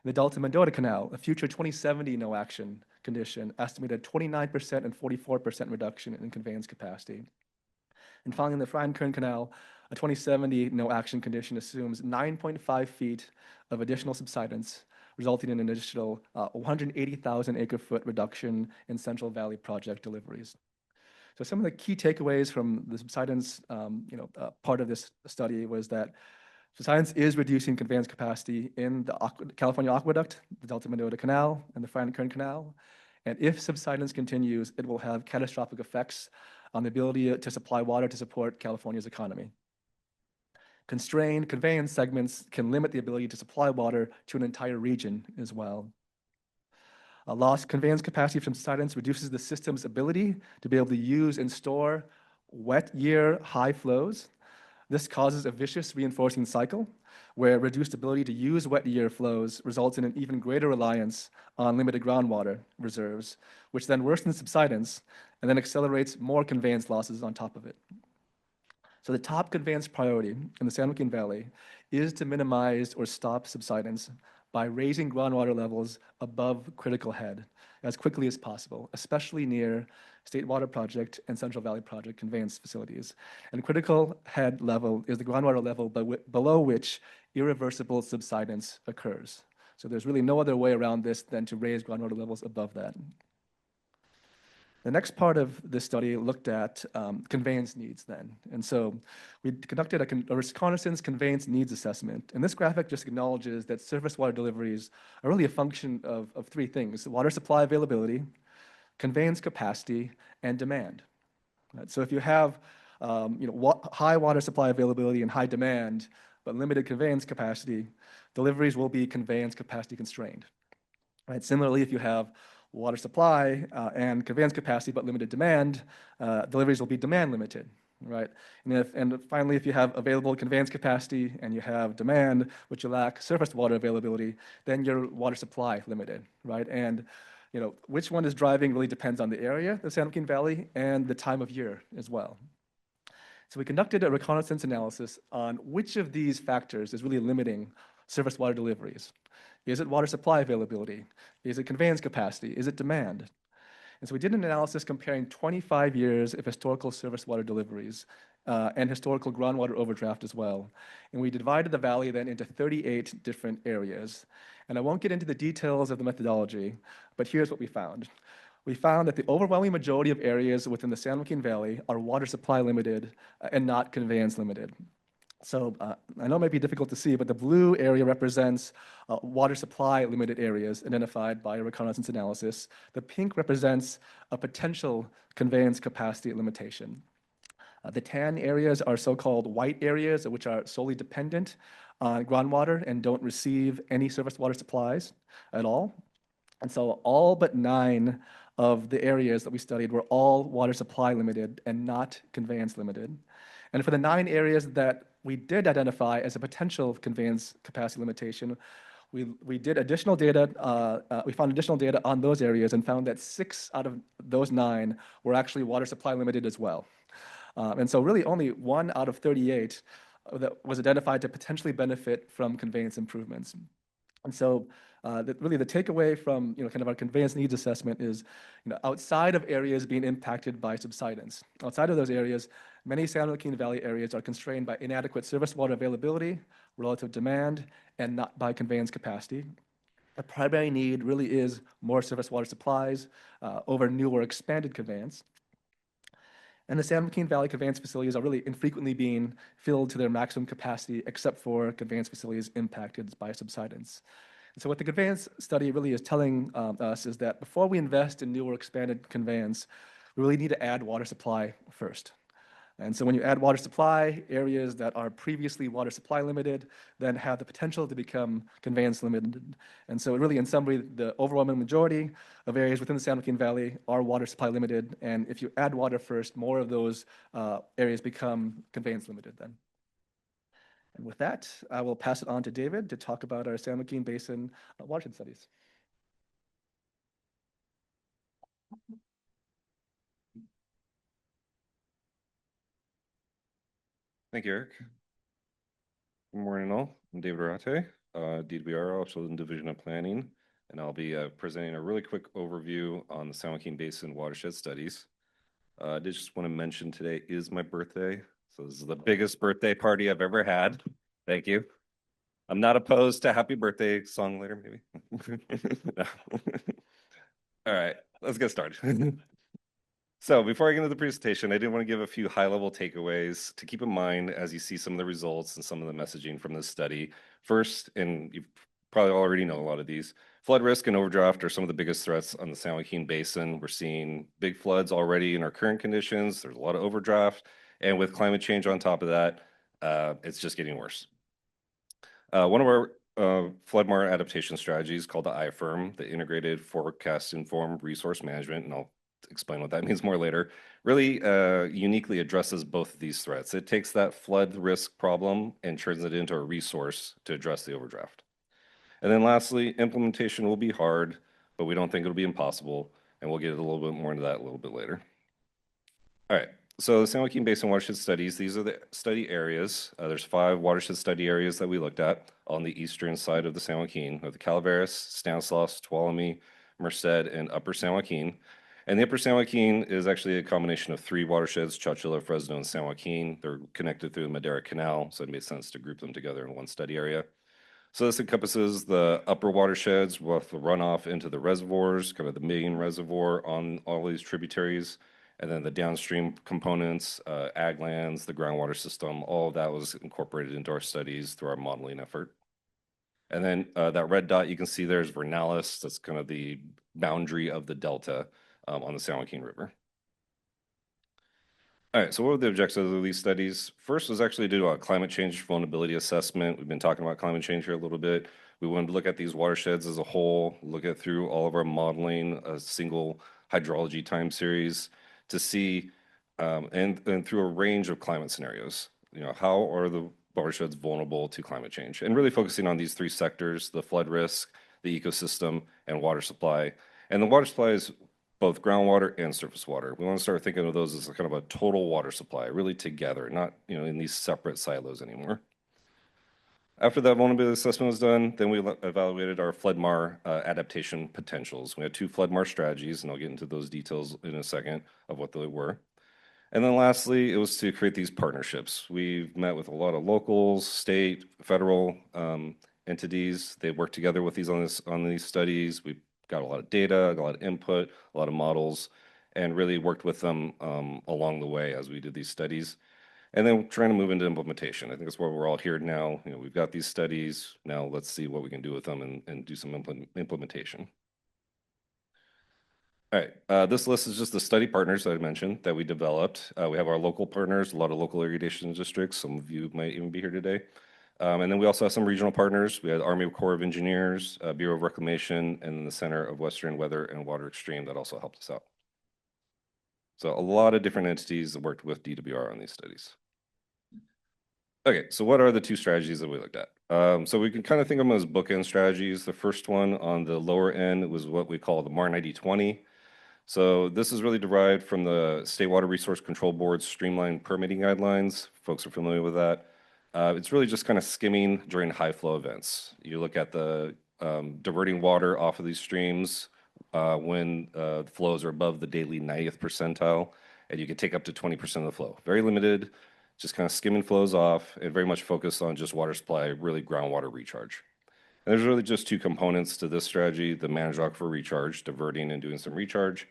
The Delta-Mendota Canal, a future 2070 no action condition, estimated 29% and 44% reduction in conveyance capacity. And finally, in the Fryan-Kern Canal, a 2070 no action condition assumes 9.5 feet of additional subsidence, resulting in an additional 180,000 acre-foot reduction in Central Valley project deliveries. So some of the key takeaways from the subsidence part of this study was that subsidence is reducing conveyance capacity in the California Aqueduct, the Delta-Mendota Canal, and the Fryan-Kern Canal. And if subsidence continues, it will have catastrophic effects on the ability to supply water to support California's economy. Constrained conveyance segments can limit the ability to supply water to an entire region as well. A lost conveyance capacity from subsidence reduces the system's ability to be able to use and store wet year high flows. This causes a vicious reinforcing cycle where reduced ability to use wet year flows results in an even greater reliance on limited groundwater reserves, which then worsens subsidence and then accelerates more conveyance losses on top of it. So the top conveyance priority in the San Joaquin Valley is to minimize or stop subsidence by raising groundwater levels above critical head as quickly as possible, especially near State Water Project and Central Valley Project conveyance facilities. And critical head level is the groundwater level below which irreversible subsidence occurs. So there's really no other way around this than to raise groundwater levels above that. The next part of this study looked at conveyance needs then. And so we conducted a reconnaissance conveyance needs assessment. And this graphic just acknowledges that surface water deliveries are really a function of three things: water supply availability, conveyance capacity, and demand. Right? So if you have high water supply availability and high demand, but limited conveyance capacity, deliveries will be conveyance capacity constrained. Right? Similarly, if you have water supply and conveyance capacity but limited demand, deliveries will be demand limited, right? And finally, if you have available conveyance capacity and you have demand, but you lack surface water availability, then your water supply limited, right? And which one is driving really depends on the area, the San Joaquin Valley, and the time of year as well. So we conducted a reconnaissance analysis on which of these factors is really limiting surface water deliveries. Is it water supply availability? Is it conveyance capacity? Is it demand? And so we did an analysis comparing 25 years of historical surface water deliveries and historical groundwater overdraft as well. And we divided the valley then into 38 different areas. And I won't get into the details of the methodology, but here's what we found. We found that the overwhelming majority of areas within the San Joaquin Valley are water supply limited and not conveyance limited. So I know it might be difficult to see, but the blue area represents water supply limited areas identified by a reconnaissance analysis. The pink represents a potential conveyance capacity limitation. The tan areas are so-called white areas, which are solely dependent on groundwater and don't receive any surface water supplies at all. And so all but 9 of the areas that we studied were all water supply limited and not conveyance limited. And for the 9 areas that we did identify as a potential conveyance capacity limitation, we did additional data, we found additional data on those areas and found that 6 out of those 9 were actually water supply limited as well. And so really only 1 out of 38 that was identified to potentially benefit from conveyance improvements. And so really the takeaway from kind of our conveyance needs assessment is outside of areas being impacted by subsidence, outside of those areas, many San Joaquin Valley areas are constrained by inadequate surface water availability, relative demand, and not by conveyance capacity. The primary need really is more surface water supplies over new or expanded conveyance. And the San Joaquin Valley conveyance facilities are really infrequently being filled to their maximum capacity except for conveyance facilities impacted by subsidence. And so what the conveyance study really is telling us is that before we invest in new or expanded conveyance, we really need to add water supply first. And so when you add water supply, areas that are previously water supply limited then have the potential to become conveyance limited. And so really, in summary, the overwhelming majority of areas within the San Joaquin Valley are water supply limited. And if you add water first, more of those areas become conveyance limited then. And with that, I will pass it on to David to talk about our San Joaquin Basin watershed studies. Thank you, Eric. Good morning, all. I'm David Arate, DWR, also in Division of Planning, and I'll be presenting a really quick overview on the San Joaquin Basin watershed studies. I did just want to mention today is my birthday, so this is the biggest birthday party I've ever had. Thank you. I'm not opposed to happy birthday song later, maybe. No. All right, let's get started. So before I get into the presentation, I did want to give a few high-level takeaways to keep in mind as you see some of the results and some of the messaging from this study. First, and you probably already know a lot of these, flood risk and overdraft are some of the biggest threats on the San Joaquin Basin. We're seeing big floods already in our current conditions. There's a lot of overdraft. And with climate change on top of that, it's just getting worse. One of our flood mar adaptation strategies called the IFIRM, the Integrated Forecast Informed Resource Management, and I'll explain what that means more later, really uniquely addresses both of these threats. It takes that flood risk problem and turns it into a resource to address the overdraft. And then lastly, implementation will be hard, but we don't think it'll be impossible, and we'll get a little bit more into that a little bit later. All right, so the San Joaquin Basin watershed studies, these are the study areas. There's 5 watershed study areas that we looked at on the eastern side of the San Joaquin, of the Calaveras, Stanislaus, Tuolumne, Merced, and Upper San Joaquin. And the Upper San Joaquin is actually a combination of 3 watersheds, Chowchilla, Fresno, and San Joaquin. They're connected through the Madera Canal, so it made sense to group them together in one study area. So this encompasses the upper watersheds with the runoff into the reservoirs, kind of the main reservoir on all these tributaries, and then the downstream components, ag lands, the groundwater system, all of that was incorporated into our studies through our modeling effort. And then that red dot you can see there is Vernalis. That's kind of the boundary of the delta on the San Joaquin River. All right, so what were the objectives of these studies? First was actually to do a climate change vulnerability assessment. We've been talking about climate change here a little bit. We wanted to look at these watersheds as a whole, look at through all of our modeling, a single hydrology time series to see, and through a range of climate scenarios. You know, how are the watersheds vulnerable to climate change? And really focusing on these 3 sectors, the flood risk, the ecosystem, and water supply. And the water supply is both groundwater and surface water. We want to start thinking of those as kind of a total water supply, really together, not in these separate silos anymore. After that vulnerability assessment was done, then we evaluated our flood mar adaptation potentials. We had 2 flood mar strategies, and I'll get into those details in a second of what they were. And then lastly, it was to create these partnerships. We've met with a lot of locals, state, federal entities. They work together with these on these studies. We got a lot of data, got a lot of input, a lot of models, and really worked with them along the way as we did these studies. And then trying to move into implementation. I think that's why we're all here now. We've got these studies. Now let's see what we can do with them and do some implementation. All right, this list is just the study partners that I mentioned that we developed. We have our local partners, a lot of local irrigation districts. Some of you might even be here today. And then we also have some regional partners. We had Army Corps of Engineers, Bureau of Reclamation, and the Center of Western Weather and Water Extreme that also helped us out. So a lot of different entities that worked with DWR on these studies. Okay, so what are the 2 strategies that we looked at? So we can kind of think of them as bookend strategies. The first one on the lower end was what we call the MAR 9020. So this is really derived from the State Water Resource Control Board's streamlined permitting guidelines. Folks are familiar with that. It's really just kind of skimming during high flow events. You look at the diverting water off of these streams when the flows are above the daily 90th percentile, and you can take up to 20% of the flow. Very limited, just kind of skimming flows off and very much focused on just water supply, really groundwater recharge. And there's really just 2 components to this strategy, the managed aquifer recharge, diverting and doing some recharge,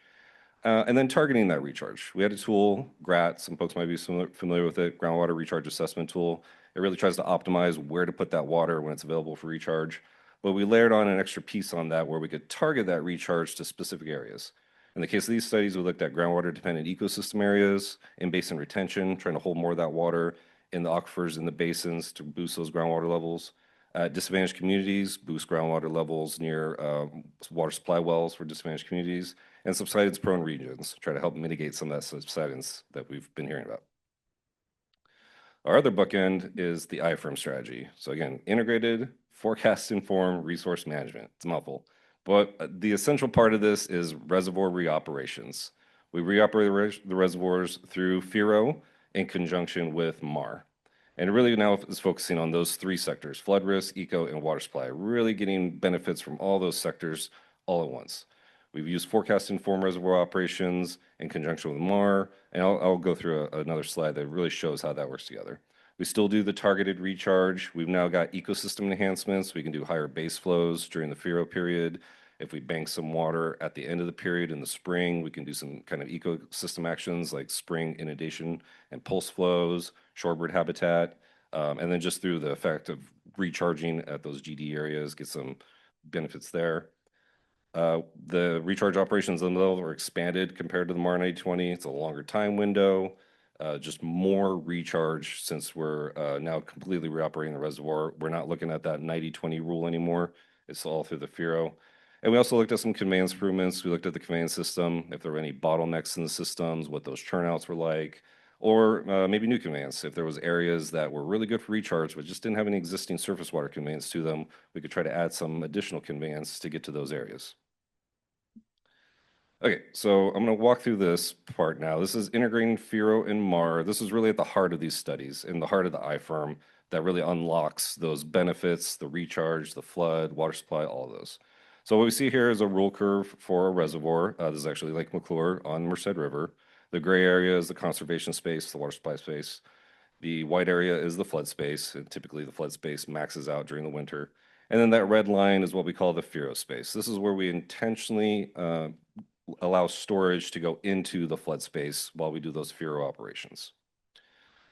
and then targeting that recharge. We had a tool, GRAT, some folks might be familiar with it, Groundwater Recharge Assessment Tool. It really tries to optimize where to put that water when it's available for recharge. But we layered on an extra piece on that where we could target that recharge to specific areas. In the case of these studies, we looked at groundwater-dependent ecosystem areas, in-basin retention, trying to hold more of that water in the aquifers in the basins to boost those groundwater levels. Disadvantaged communities, boost groundwater levels near water supply wells for disadvantaged communities, and subsidence-prone regions, try to help mitigate some of that subsidence that we've been hearing about. Our other bookend is the IFRM strategy. So again, integrated, forecast-informed resource management. It's a mouthful. But the essential part of this is reservoir reoperations. We reoperate the reservoirs through FIRO in conjunction with MAR. And really now is focusing on those three sectors, flood risk, eco, and water supply, really getting benefits from all those sectors all at once. We've used forecast-informed reservoir operations in conjunction with MAR, and I'll go through another slide that really shows how that works together. We still do the targeted recharge. We've now got ecosystem enhancements. We can do higher base flows during the FIRO period. If we bank some water at the end of the period in the spring, we can do some kind of ecosystem actions like spring inundation and pulse flows, shorebird habitat, and then just through the effect of recharging at those GD areas, get some benefits there. The recharge operations themselves are expanded compared to the MAR 9020. It's a longer time window, just more recharge since we're now completely reoperating the reservoir. We're not looking at that 90-20 rule anymore. It's all through the FIRO. And we also looked at some conveyance improvements. We looked at the conveyance system, if there were any bottlenecks in the systems, what those turnouts were like, or maybe new conveyance. If there was areas that were really good for recharge, but just didn't have any existing surface water conveyance to them, we could try to add some additional conveyance to get to those areas. Okay, so I'm going to walk through this part now. This is integrating FIRO and MAR. This is really at the heart of these studies, in the heart of the IFRM, that really unlocks those benefits, the recharge, the flood, water supply, all of those. So what we see here is a rule curve for a reservoir. This is actually Lake McClure on Merced River. The gray area is the conservation space, the water supply space. The white area is the flood space, and typically the flood space maxes out during the winter. And then that red line is what we call the FIRO space. This is where we intentionally allow storage to go into the flood space while we do those FIRO operations.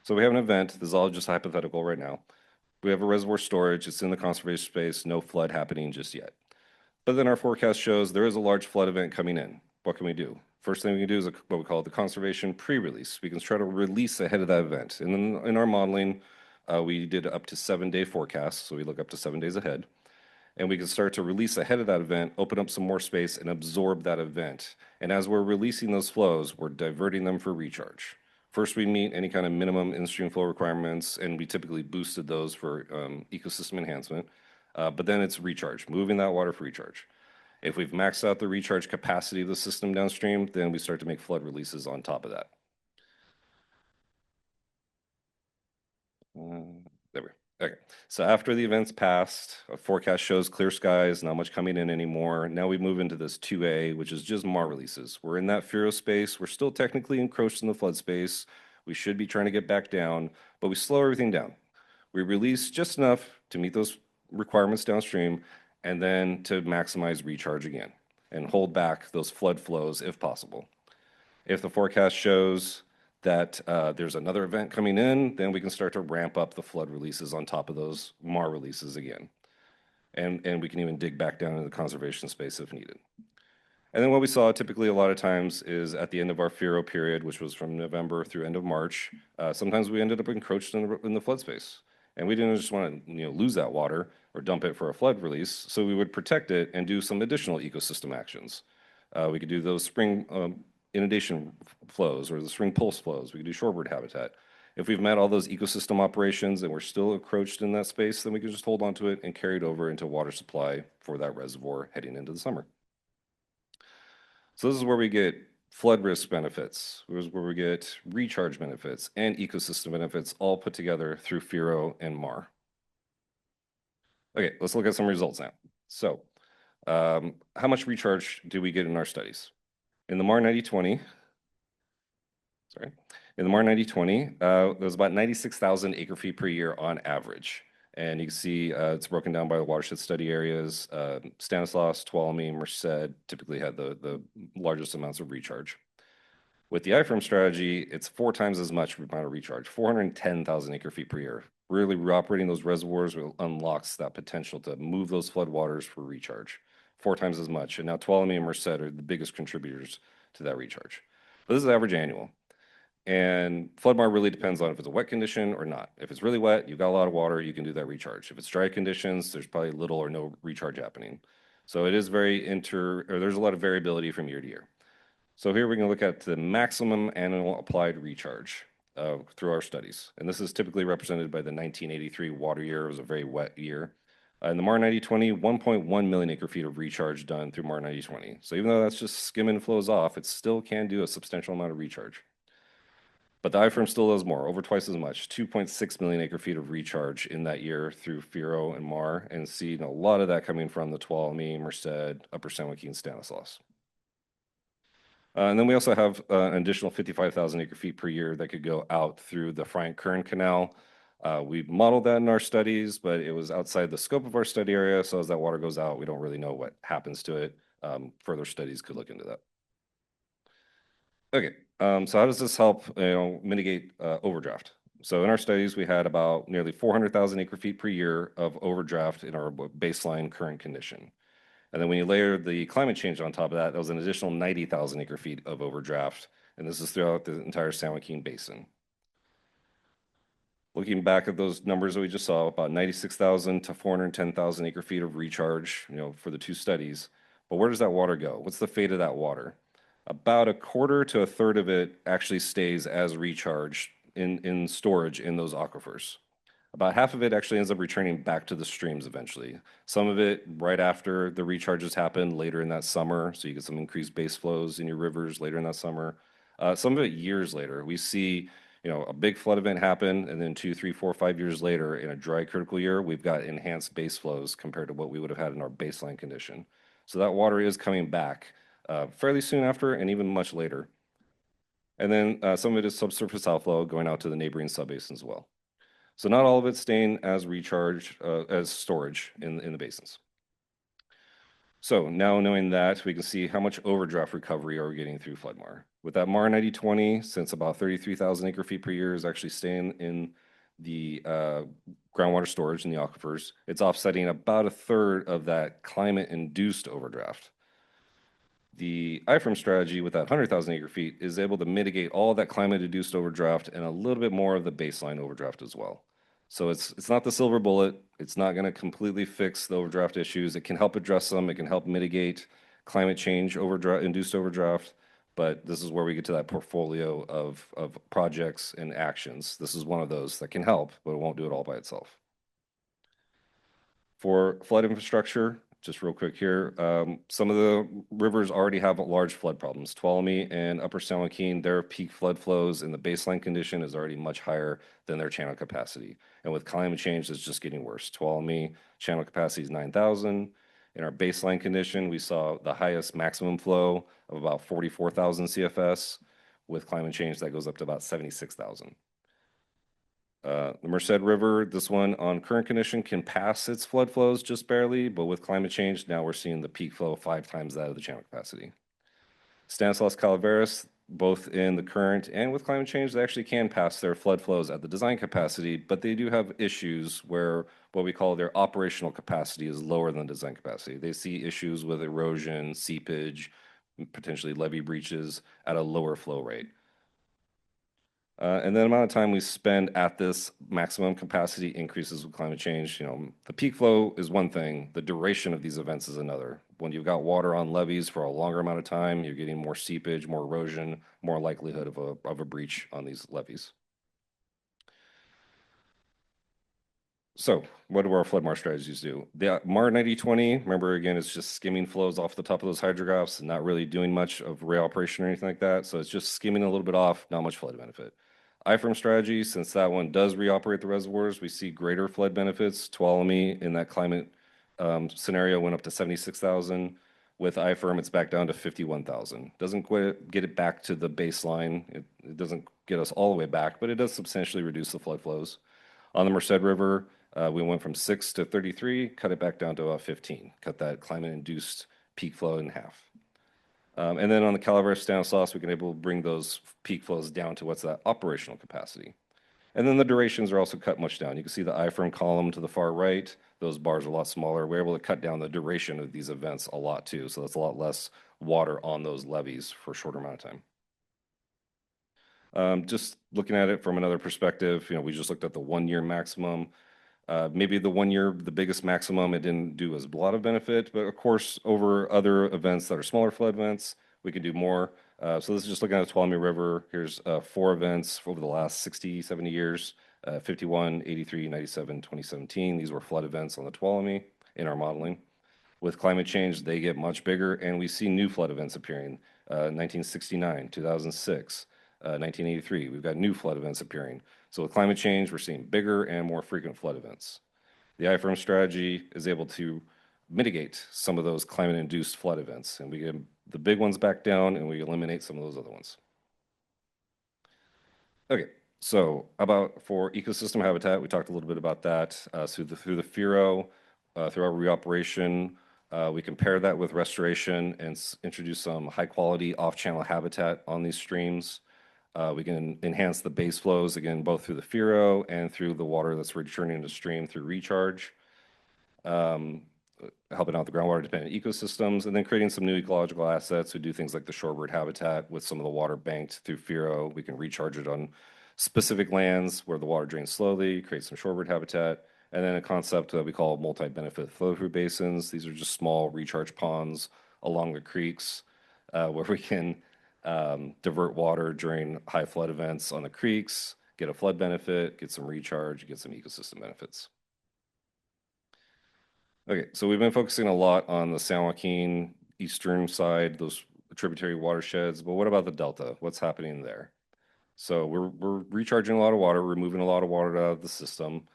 So we have an event. This is all just hypothetical right now. We have a reservoir storage. It's in the conservation space. No flood happening just yet. But then our forecast shows there is a large flood event coming in. What can we do? First thing we can do is what we call the conservation pre-release. We can try to release ahead of that event. And then in our modeling, we did up to 7-day forecasts. So we look up to 7 days ahead. And we can start to release ahead of that event, open up some more space, and absorb that event. And as we're releasing those flows, we're diverting them for recharge. First, we meet any kind of minimum in-stream flow requirements, and we typically boosted those for ecosystem enhancement. But then it's recharge, moving that water for recharge. If we've maxed out the recharge capacity of the system downstream, then we start to make flood releases on top of that. There we go. Okay, so after the event's passed, a forecast shows clear skies, not much coming in anymore. Now we move into this 2A, which is just MAR releases. We're in that FIRO space. We're still technically encroached in the flood space. We should be trying to get back down, but we slow everything down. We release just enough to meet those requirements downstream, and then to maximize recharge again and hold back those flood flows if possible. If the forecast shows that there's another event coming in, then we can start to ramp up the flood releases on top of those MAR releases again. And we can even dig back down into the conservation space if needed. And then what we saw typically a lot of times is at the end of our FIRO period, which was from November through end of March, sometimes we ended up encroached in the flood space. And we didn't just want to lose that water or dump it for a flood release, so we would protect it and do some additional ecosystem actions. We could do those spring inundation flows or the spring pulse flows. We could do shorebird habitat. If we've met all those ecosystem operations and we're still encroached in that space, then we can just hold on to it and carry it over into water supply for that reservoir heading into the summer. So this is where we get flood risk benefits. This is where we get recharge benefits and ecosystem benefits all put together through FIRO and MAR. Okay, let's look at some results now. So how much recharge do we get in our studies? In the MAR 9020, there's about 96,000 acre feet per year on average. And you can see it's broken down by the watershed study areas. Stanislaus, Tuolumne, Merced typically had the largest amounts of recharge. With the IFRM strategy, it's 4 times as much amount of recharge, 410,000 acre feet per year. Really reoperating those reservoirs unlocks that potential to move those flood waters for recharge. 4 times as much. And now Tuolumne and Merced are the biggest contributors to that recharge. But this is average annual. And floodmar really depends on if it's a wet condition or not. If it's really wet, you've got a lot of water, you can do that recharge. If it's dry conditions, there's probably little or no recharge happening. So it is there's a lot of variability from year to year. So here we can look at the maximum annual applied recharge through our studies. And this is typically represented by the 1983 water year. It was a very wet year. In the MAR 9020, 1.1 million acre feet of recharge done through MAR 9020. So even though that's just skimming flows off, it still can do a substantial amount of recharge. But the IFRM still does more, over twice as much, 2.6 million acre feet of recharge in that year through FIRO and MAR, and see a lot of that coming from the Tuolumne, Merced, Upper San Joaquin, Stanislaus. And then we also have an additional 55,000 acre feet per year that could go out through the Bryant-Kern Canal. We modeled that in our studies, but it was outside the scope of our study area. So as that water goes out, we don't really know what happens to it. Further studies could look into that. Okay, so how does this help mitigate overdraft? So in our studies, we had about nearly 400,000 acre feet per year of overdraft in our baseline current condition. And then when you layer the climate change on top of that, that was an additional 90,000 acre feet of overdraft. And this is throughout the entire San Joaquin Basin. Looking back at those numbers that we just saw, about 96,000 to 410,000 acre feet of recharge, for the two studies. But where does that water go? What's the fate of that water? About a quarter to a third of it actually stays as recharge in storage in those aquifers. About half of it actually ends up returning back to the streams eventually. Some of it right after the recharges happen later in that summer, so you get some increased base flows in your rivers later in that summer. Some of it years later. We see a big flood event happen, and then 2, 3, 4, 5 years later, in a dry critical year, we've got enhanced base flows compared to what we would have had in our baseline condition. So that water is coming back fairly soon after, and even much later. And then some of it is subsurface outflow going out to the neighboring subbasins as well. So not all of it's staying as recharge, as storage in the basins. So now knowing that, we can see how much overdraft recovery are we getting through floodmar. With that MAR 9020, since about 33,000 acre feet per year is actually staying in the groundwater storage in the aquifers, it's offsetting about a third of that climate-induced overdraft. The IFRM strategy with that 100,000 acre feet is able to mitigate all that climate-induced overdraft and a little bit more of the baseline overdraft as well. So it's not the silver bullet. It's not going to completely fix the overdraft issues. It can help address them. It can help mitigate climate change induced overdraft. But this is where we get to that portfolio of projects and actions. This is one of those that can help, but it won't do it all by itself. For flood infrastructure, just real quick here, some of the rivers already have large flood problems. Tuolumne and Upper San Joaquin, their peak flood flows in the baseline condition is already much higher than their channel capacity. And with climate change, it's just getting worse. Tuolumne channel capacity is 9,000. In our baseline condition, we saw the highest maximum flow of about 44,000 CFS. With climate change, that goes up to about 76,000. The Merced River, this one on current condition can pass its flood flows just barely, but with climate change, now we're seeing the peak flow 5 times that of the channel capacity. Stanislaus, Calaveras, both in the current and with climate change, they actually can pass their flood flows at the design capacity, but they do have issues where what we call their operational capacity is lower than design capacity. They see issues with erosion, seepage, potentially levee breaches at a lower flow rate. And the amount of time we spend at this maximum capacity increases with climate change. The peak flow is one thing, the duration of these events is another. When you've got water on levees for a longer amount of time, you're getting more seepage, more erosion, more likelihood of a breach on these levees. So what do our floodmar strategies do? The MAR 9020, remember again, it's just skimming flows off the top of those hydrographs, not really doing much of rail operation or anything like that. So it's just skimming a little bit off, not much flood benefit. IFRM strategy, since that one does reoperate the reservoirs, we see greater flood benefits. Tuolumne in that climate scenario went up to 76,000. With IFRM, it's back down to 51,000. Doesn't quite get it back to the baseline. It doesn't get us all the way back, but it does substantially reduce the flood flows. On the Merced River, we went from 6 to 33, cut it back down to about 15, cut that climate-induced peak flow in half. And then on the Calaveras Stanislaus, we can able to bring those peak flows down to what's that operational capacity. And then the durations are also cut much down. You can see the IFRM column to the far right. those bars are a lot smaller. We're able to cut down the duration of these events a lot too. So that's a lot less water on those levees for a shorter amount of time. Just looking at it from another perspective, we just looked at the 1 year maximum. Maybe the 1 year, the biggest maximum, it didn't do as a lot of benefit, but of course, over other events that are smaller flood events, we can do more. So this is just looking at the Tuolumne River. Here's 4 events over the last 60, 70 years, 51, 83, 97, 2017. These were flood events on the Tuolumne in our modeling. With climate change, they get much bigger, and we see new flood events appearing. 1969, 2006, 1983, we've got new flood events appearing. So with climate change, we're seeing bigger and more frequent flood events. The I-firm strategy is able to mitigate some of those climate-induced flood events, and we get the big ones back down, and we eliminate some of those other ones. Okay, so about for ecosystem habitat, we talked a little bit about that. Through the FIRO, through our reoperation, we compare that with restoration and introduce some high-quality off-channel habitat on these streams. We can enhance the base flows, again, both through the FIRO and through the water that's returning to stream through recharge, helping out the groundwater-dependent ecosystems, and then creating some new ecological assets. We do things like the shorebird habitat with some of the water banked through FIRO. We can recharge it on specific lands where the water drains slowly, create some shorebird habitat, and then a concept that we call multi-benefit flow-through basins. These are just small recharge ponds along the creeks where we can divert water during high flood events on the creeks, get a flood benefit, get some recharge, get some ecosystem benefits. Okay, so we've been focusing a lot on the San Joaquin eastern side, those tributary watersheds, but what about the Delta? What's happening there? So we're recharging a lot of water, removing a lot of water out of the system.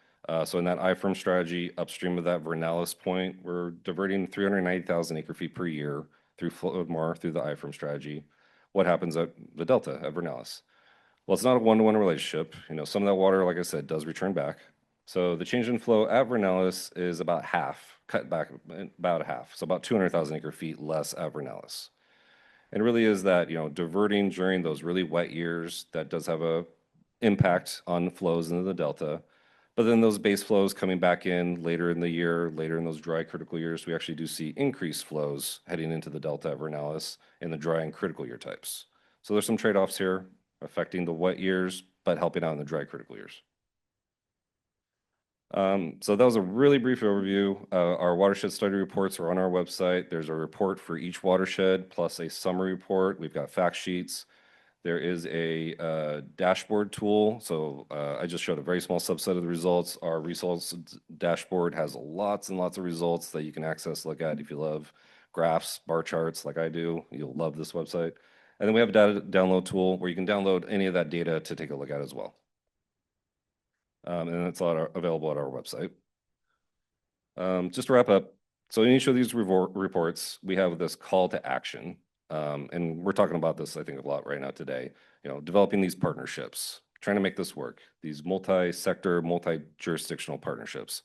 So in that I-firm strategy, upstream of that Vernalis point, we're diverting 390,000 acre-feet per year through Floodmar through the I-firm strategy. What happens at the Delta at Vernalis? Well, it's not a one-to-one relationship. Some of that water, like I said, does return back. So the change in flow at Vernalis is about half, cut back about half. So about 200,000 acre-feet less at Vernalis. And really is that, diverting during those really wet years, that does have a impact on flows into the Delta. But then those base flows coming back in later in the year, later in those dry critical years, we actually do see increased flows heading into the Delta at Vernalis in the dry and critical year types. So there's some trade-offs here affecting the wet years, but helping out in the dry critical years. So that was a really brief overview. Our watershed study reports are on our website. There's a report for each watershed plus a summary report. We've got fact sheets. There is a dashboard tool. So I just showed a very small subset of the results. Our results dashboard has lots and lots of results that you can access, look at if you love graphs, bar charts like I do. You'll love this website. And then we have a data download tool where you can download any of that data to take a look at as well. And it's available at our website. Just to wrap up, so in each of these reports, we have this call to action. And we're talking about this, I think, a lot right now today. Developing these partnerships, trying to make this work, these multi-sector, multi-jurisdictional partnerships.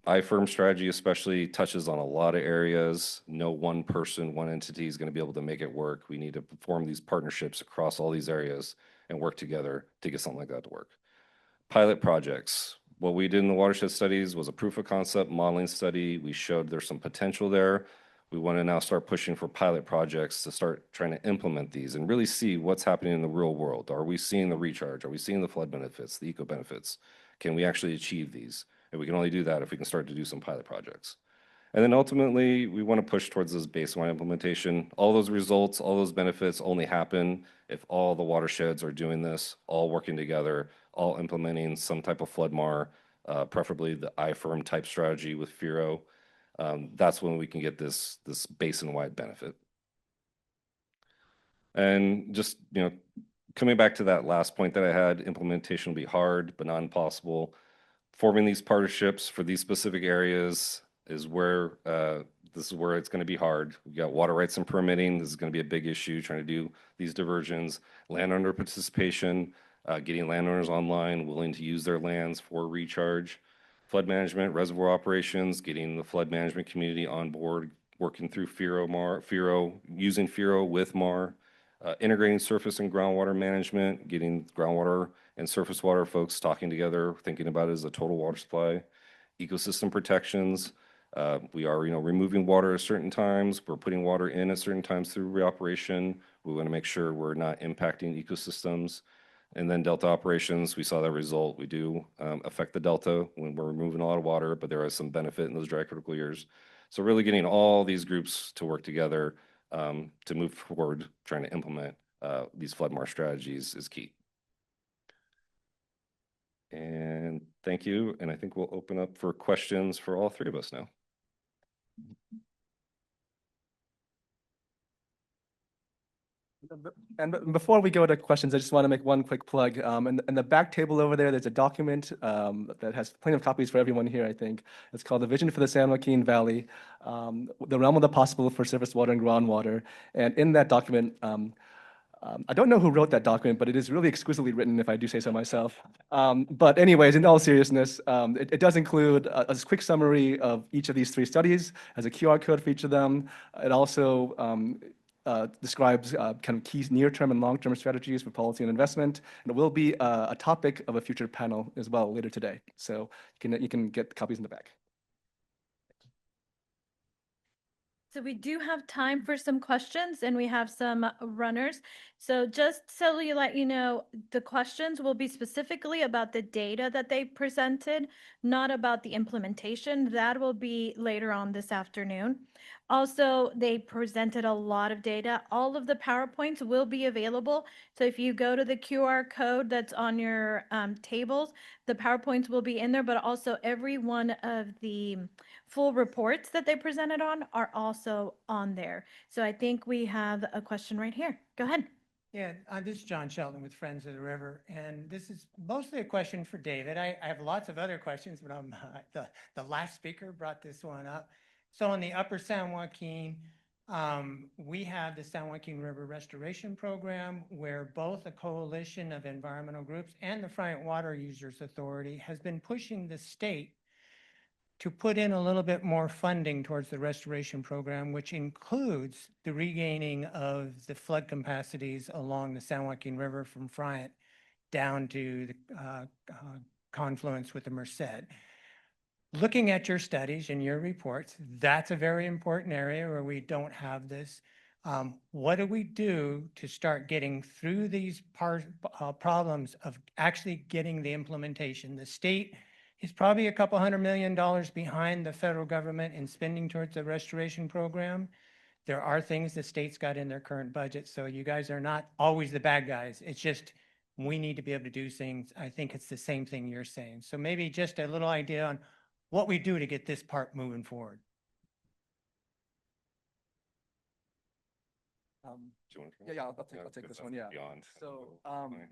I-firm strategy especially touches on a lot of areas. No one person, one entity is going to be able to make it work. We need to form these partnerships across all these areas and work together to get something like that to work. Pilot projects. What we did in the watershed studies was a proof of concept modeling study. We showed there's some potential there. We want to now start pushing for pilot projects to start trying to implement these and really see what's happening in the real world. Are we seeing the recharge? Are we seeing the flood benefits, the eco benefits? Can we actually achieve these? And we can only do that if we can start to do some pilot projects. And then ultimately, we want to push towards this baseline implementation. All those results, all those benefits only happen if all the watersheds are doing this, all working together, all implementing some type of floodmar, preferably the I-firm type strategy with FIRO. That's when we can get this basin-wide benefit. And just, coming back to that last point that I had, implementation will be hard, but not impossible. Forming these partnerships for these specific areas is where this is where it's going to be hard. We've got water rights and permitting. This is going to be a big issue, trying to do these diversions. Landowner participation, getting landowners online, willing to use their lands for recharge. Flood management, reservoir operations, getting the flood management community on board, working through FIRO, using FIRO with MAR, integrating surface and groundwater management, getting groundwater and surface water folks talking together, thinking about it as a total water supply. ecosystem protections. We are, removing water at certain times. We're putting water in at certain times through reoperation. We want to make sure we're not impacting ecosystems. And then delta operations, we saw that result. We do affect the delta when we're removing a lot of water, but there is some benefit in those dry critical years. So really getting all these groups to work together to move forward, trying to implement these flood marsh strategies is key. And thank you. And I think we'll open up for questions for all three of us now. And before we go to questions, I just want to make one quick plug. In the back table over there, there's a document that has plenty of copies for everyone here, I think. It's called The Vision for the San Joaquin Valley, the Realm of the Possible for Surface Water and Groundwater. And in that document, I don't know who wrote that document, but it is really exquisitely written, if I do say so myself. But anyways, in all seriousness, it does include a quick summary of each of these three studies, has a QR code for each of them. It also describes kind of key near-term and long-term strategies for policy and investment. And it will be a topic of a future panel as well later today. So you can get copies in the back. So we do have time for some questions and we have some runners. So just so you let you know, the questions will be specifically about the data that they presented, not about the implementation. That will be later on this afternoon. Also, they presented a lot of data. All of the PowerPoints will be available. So if you go to the QR code that's on your tables, the PowerPoints will be in there, but also every one of the full reports that they presented on are also on there. So I think we have a question right here. Go ahead. Yeah, this is John Sheldon with Friends of the River, and this is mostly a question for David. I have lots of other questions, but the last speaker brought this one up. So on the Upper San Joaquin, we have the San Joaquin River Restoration Program, where both a coalition of environmental groups and the Friant Water Users Authority has been pushing the state to put in a little bit more funding towards the restoration program, which includes the regaining of the flood capacities along the San Joaquin River from Friant down to the confluence with the Merced. Looking at your studies and your reports, that's a very important area where we don't have this. What do we do to start getting through these problems of actually getting the implementation? The state is probably a couple $100 million behind the federal government in spending towards the restoration program. There are things the state's got in their current budget, so you guys are not always the bad guys. It's just we need to be able to do things. I think it's the same thing you're saying. So maybe just a little idea on what we do to get this part moving forward. Yeah, I'll take this one. Yeah. Beyond.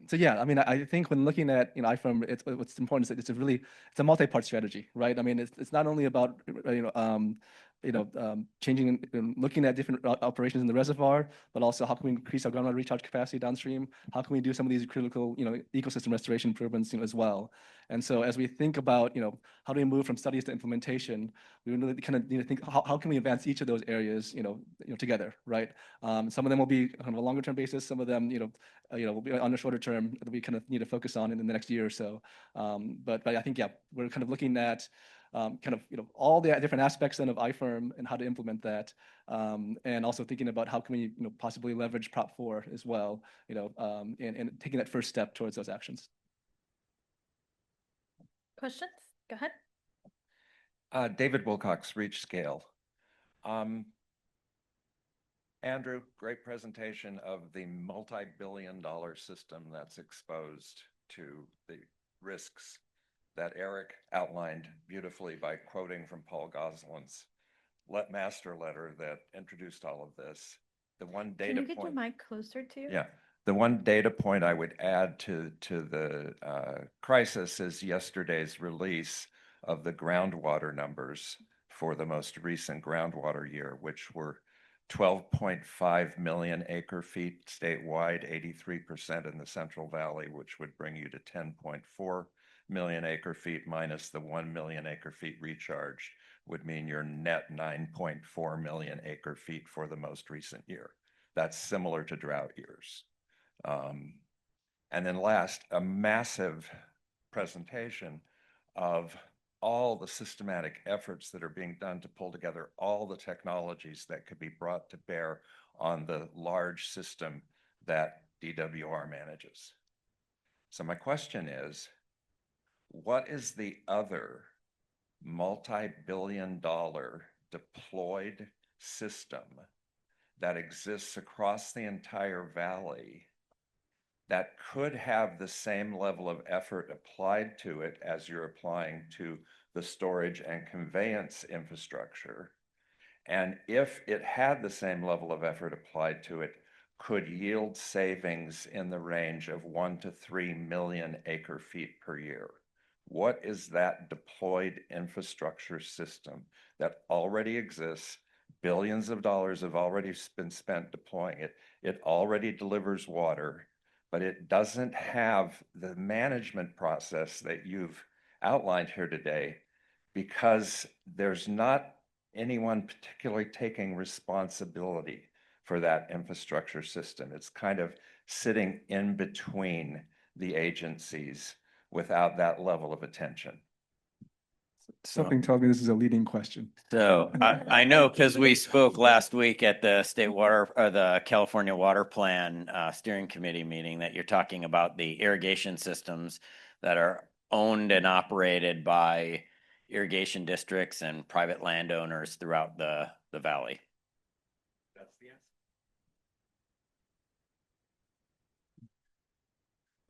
So yeah, I mean, I think when looking at IFRM, what's important is that it's a multi-part strategy, right? I mean, it's not only about changing and looking at different operations in the reservoir, but also how can we increase our groundwater recharge capacity downstream? How can we do some of these critical, ecosystem restoration improvements, as well? And so as we think about, how do we move from studies to implementation, we really kind of need to think how can we advance each of those areas, together, right? Some of them will be on a longer term basis. Some of them, will be on a shorter term that we kind of need to focus on in the next year or so. But I think, yeah, we're kind of looking at all the different aspects then of IFRM and how to implement that, and also thinking about how can we possibly leverage Prop 4 as well, and taking that first step towards those actions. Questions? Go ahead. David Wilcox, Reach Scale. Andrew, great presentation of the multi-billion-dollar system that's exposed to the risks that Eric outlined beautifully by quoting from Paul Goslin's master letter that introduced all of this. The one data Can you get point, your mic closer to you? yeah, the one data point I would add to the crisis is yesterday's release of the groundwater numbers for the most recent groundwater year, which were 12.5 million acre feet statewide, 83% in the Central Valley, which would bring you to 10.4 million acre feet minus the 1 million acre feet recharged would mean your net 9.4 million acre feet for the most recent year. That's similar to drought years. And then last, a massive presentation of all the systematic efforts that are being done to pull together all the technologies that could be brought to bear on the large system that DWR manages. So my question is, what is the other multi-billion-dollar deployed system that exists across the entire valley that could have the same level of effort applied to it as you're applying to the storage and conveyance infrastructure? And if it had the same level of effort applied to it, could yield savings in the range of 1 to 3 million acre-feet per year? What is that deployed infrastructure system that already exists? Billions of dollars have already been spent deploying it. It already delivers water, but it doesn't have the management process that you've outlined here today because there's not anyone particularly taking responsibility for that infrastructure system. It's kind of sitting in between the agencies without that level of attention. Something tells me this is a leading question. So I know because we spoke last week at the state water or the California Water Plan Steering Committee meeting that you're talking about the irrigation systems that are owned and operated by irrigation districts and private landowners throughout the valley. That's the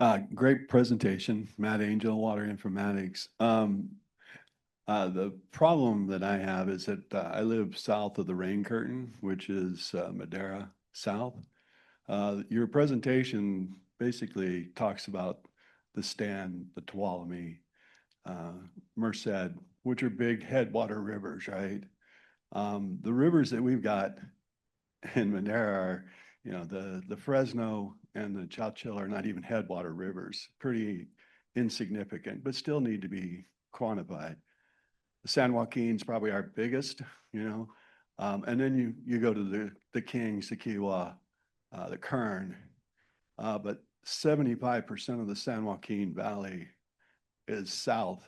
answer. Great presentation, Matt Angel, Water Informatics. The problem that I have is that I live south of the rain curtain, which is Madera South. Your presentation basically talks about the Stan, the Tuolumne, Merced, which are big headwater rivers, right? The rivers that we've got in Madera are, you know, the Fresno and the Chowchilla are not even headwater rivers, pretty insignificant, but still need to be quantified. The San Joaquin's probably our biggest, you know, and then you go to the Kings, the Kiowa, the Kern, but 75% of the San Joaquin Valley is south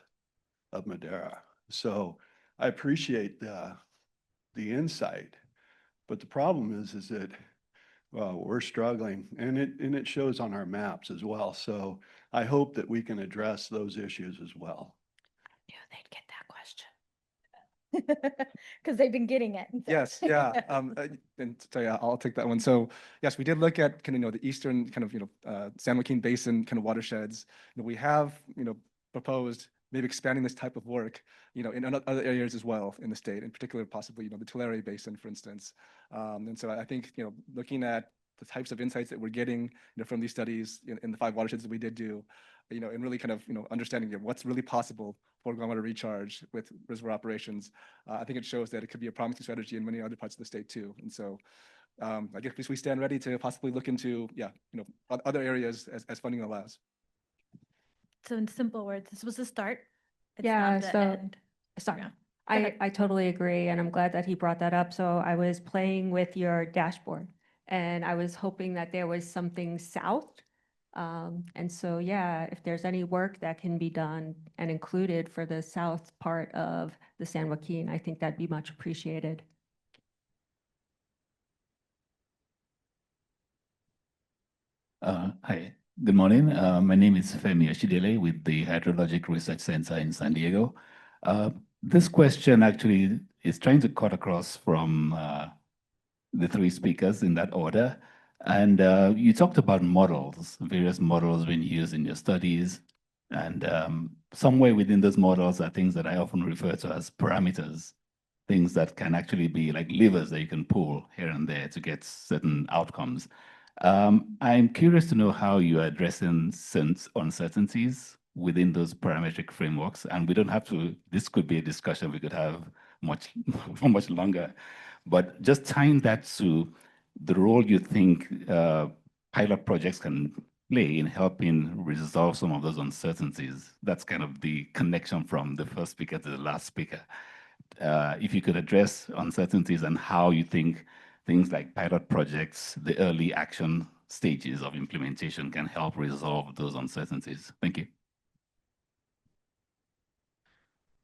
of Madera. So I appreciate the insight, but the problem is that we're struggling, and it shows on our maps as well. So I hope that we can address those issues as well. I knew they'd get that question. Because they've been getting it. Yes, yeah. And so yeah, I'll take that one. So yes, we did look at kind of, you know, the eastern kind of, you know, San Joaquin Basin kind of watersheds. You know, we have, you know, proposed maybe expanding this type of work, you know, in other areas as well in the state, in particular, possibly, you know, the Tulare Basin, for instance. And so I think, you know, looking at the types of insights that we're getting, you know, from these studies in the 5 watersheds that we did do, you know, and really kind of, you know, understanding what's really possible for groundwater recharge with reservoir operations. I think it shows that it could be a promising strategy in many other parts of the state too. And so I guess we stand ready to possibly look into, you know, other areas as funding allows. So in simple words, this was a start. It's Yeah, not the so- end. Sorry. Yeah. Go ahead. I totally agree, and I'm glad that he brought that up. So I was playing with your dashboard, and I was hoping that there was something south. And so, yeah, if there's any work that can be done and included for the south part of the San Joaquin, I think that'd be much appreciated. Hi, good morning. My name is Femi Oshidele with the Hydrologic Research Center in San Diego. This question actually is trying to cut across from the 3 speakers in that order. And you talked about models, various models being used in your studies. And somewhere within those models are things that I often refer to as parameters, things that can actually be like levers that you can pull here and there to get certain outcomes. I'm curious to know how you are addressing sense uncertainties within those parametric frameworks. And we don't have to, this could be a discussion we could have for much longer, but just tying that to the role you think pilot projects can play in helping resolve some of those uncertainties. That's kind of the connection from the first speaker to the last speaker. If you could address uncertainties and how you think things like pilot projects, the early action stages of implementation can help resolve those uncertainties. Thank you.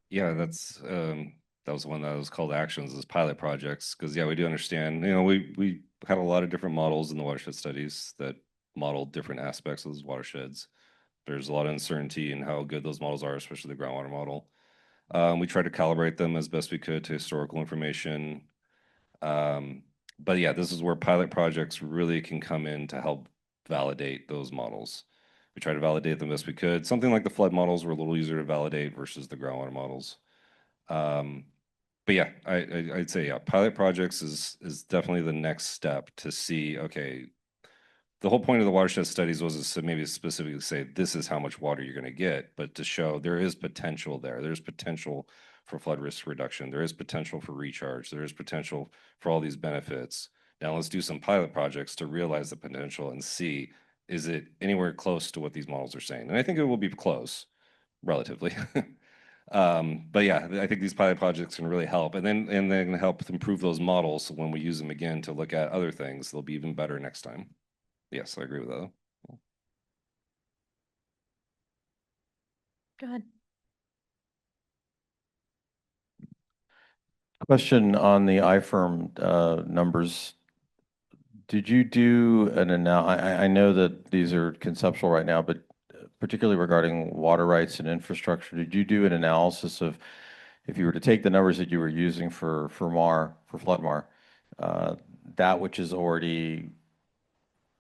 Yeah, that was one that was called actions as pilot projects, because yeah, we do understand, you know, we had a lot of different models in the watershed studies that modeled different aspects of those watersheds. There's a lot of uncertainty in how good those models are, especially the groundwater model. We tried to calibrate them as best we could to historical information. But yeah, this is where pilot projects really can come in to help validate those models. We try to validate them best we could. Something like the flood models were a little easier to validate versus the groundwater models. But yeah, I'd say, yeah, pilot projects is definitely the next step to see, okay, the whole point of the watershed studies was to maybe specifically say, this is how much water you're going to get, but to show there is potential there. There's potential for flood risk reduction. There is potential for recharge. There is potential for all these benefits. Now let's do some pilot projects to realize the potential and see, is it anywhere close to what these models are saying? And I think it will be close, relatively. But yeah, I think these pilot projects can really help, and then help improve those models. So when we use them again to look at other things, they'll be even better next time. Yes, I agree with that. Go ahead. Question on the iFirm numbers. Did you do I know that these are conceptual right now, but particularly regarding water rights and infrastructure, did you do an analysis of if you were to take the numbers that you were using for flood MAR, that which is already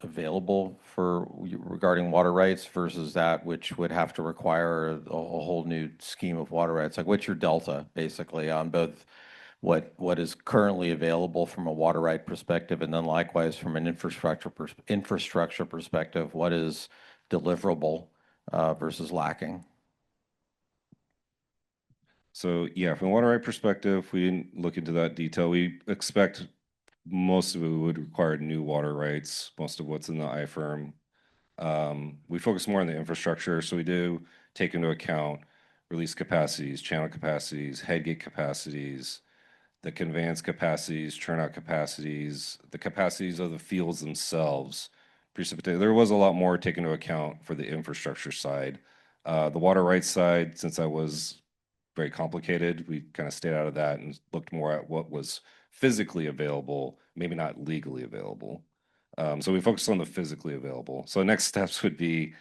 available for regarding water rights versus that which would have to require a whole new scheme of water rights? Like, what's your delta basically on both what is currently available from a water right perspective, and then likewise from an infrastructure perspective, what is deliverable versus lacking? So yeah, from a water right perspective, we didn't look into that detail. We expect most of it would require new water rights, most of what's in the iFirm. We focus more on the infrastructure, so we do take into account release capacities, channel capacities, headgate capacities, the conveyance capacities, turnout capacities, the capacities of the fields themselves. There was a lot more taken into account for the infrastructure side. The water rights side, since that was very complicated, we kind of stayed out of that and looked more at what was physically available, maybe not legally available. So we focused on the physically available. So next steps would be,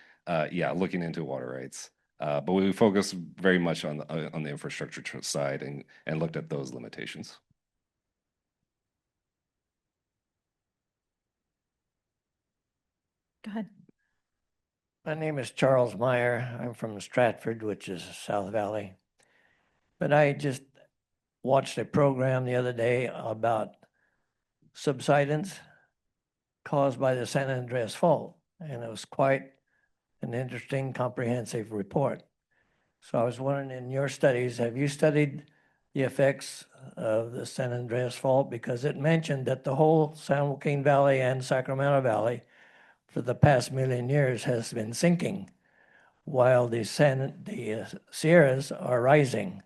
yeah, looking into water rights. But we focused very much on the infrastructure side and looked at those limitations. Go ahead. My name is Charles Meyer. I'm from Stratford, which is South Valley. But I just watched a program the other day about subsidence caused by the San Andreas Fault, and it was quite an interesting, comprehensive report. So I was wondering, in your studies, have you studied the effects of the San Andreas Fault? Because it mentioned that the whole San Joaquin Valley and Sacramento Valley for the past million years has been sinking, while the Sierras are rising.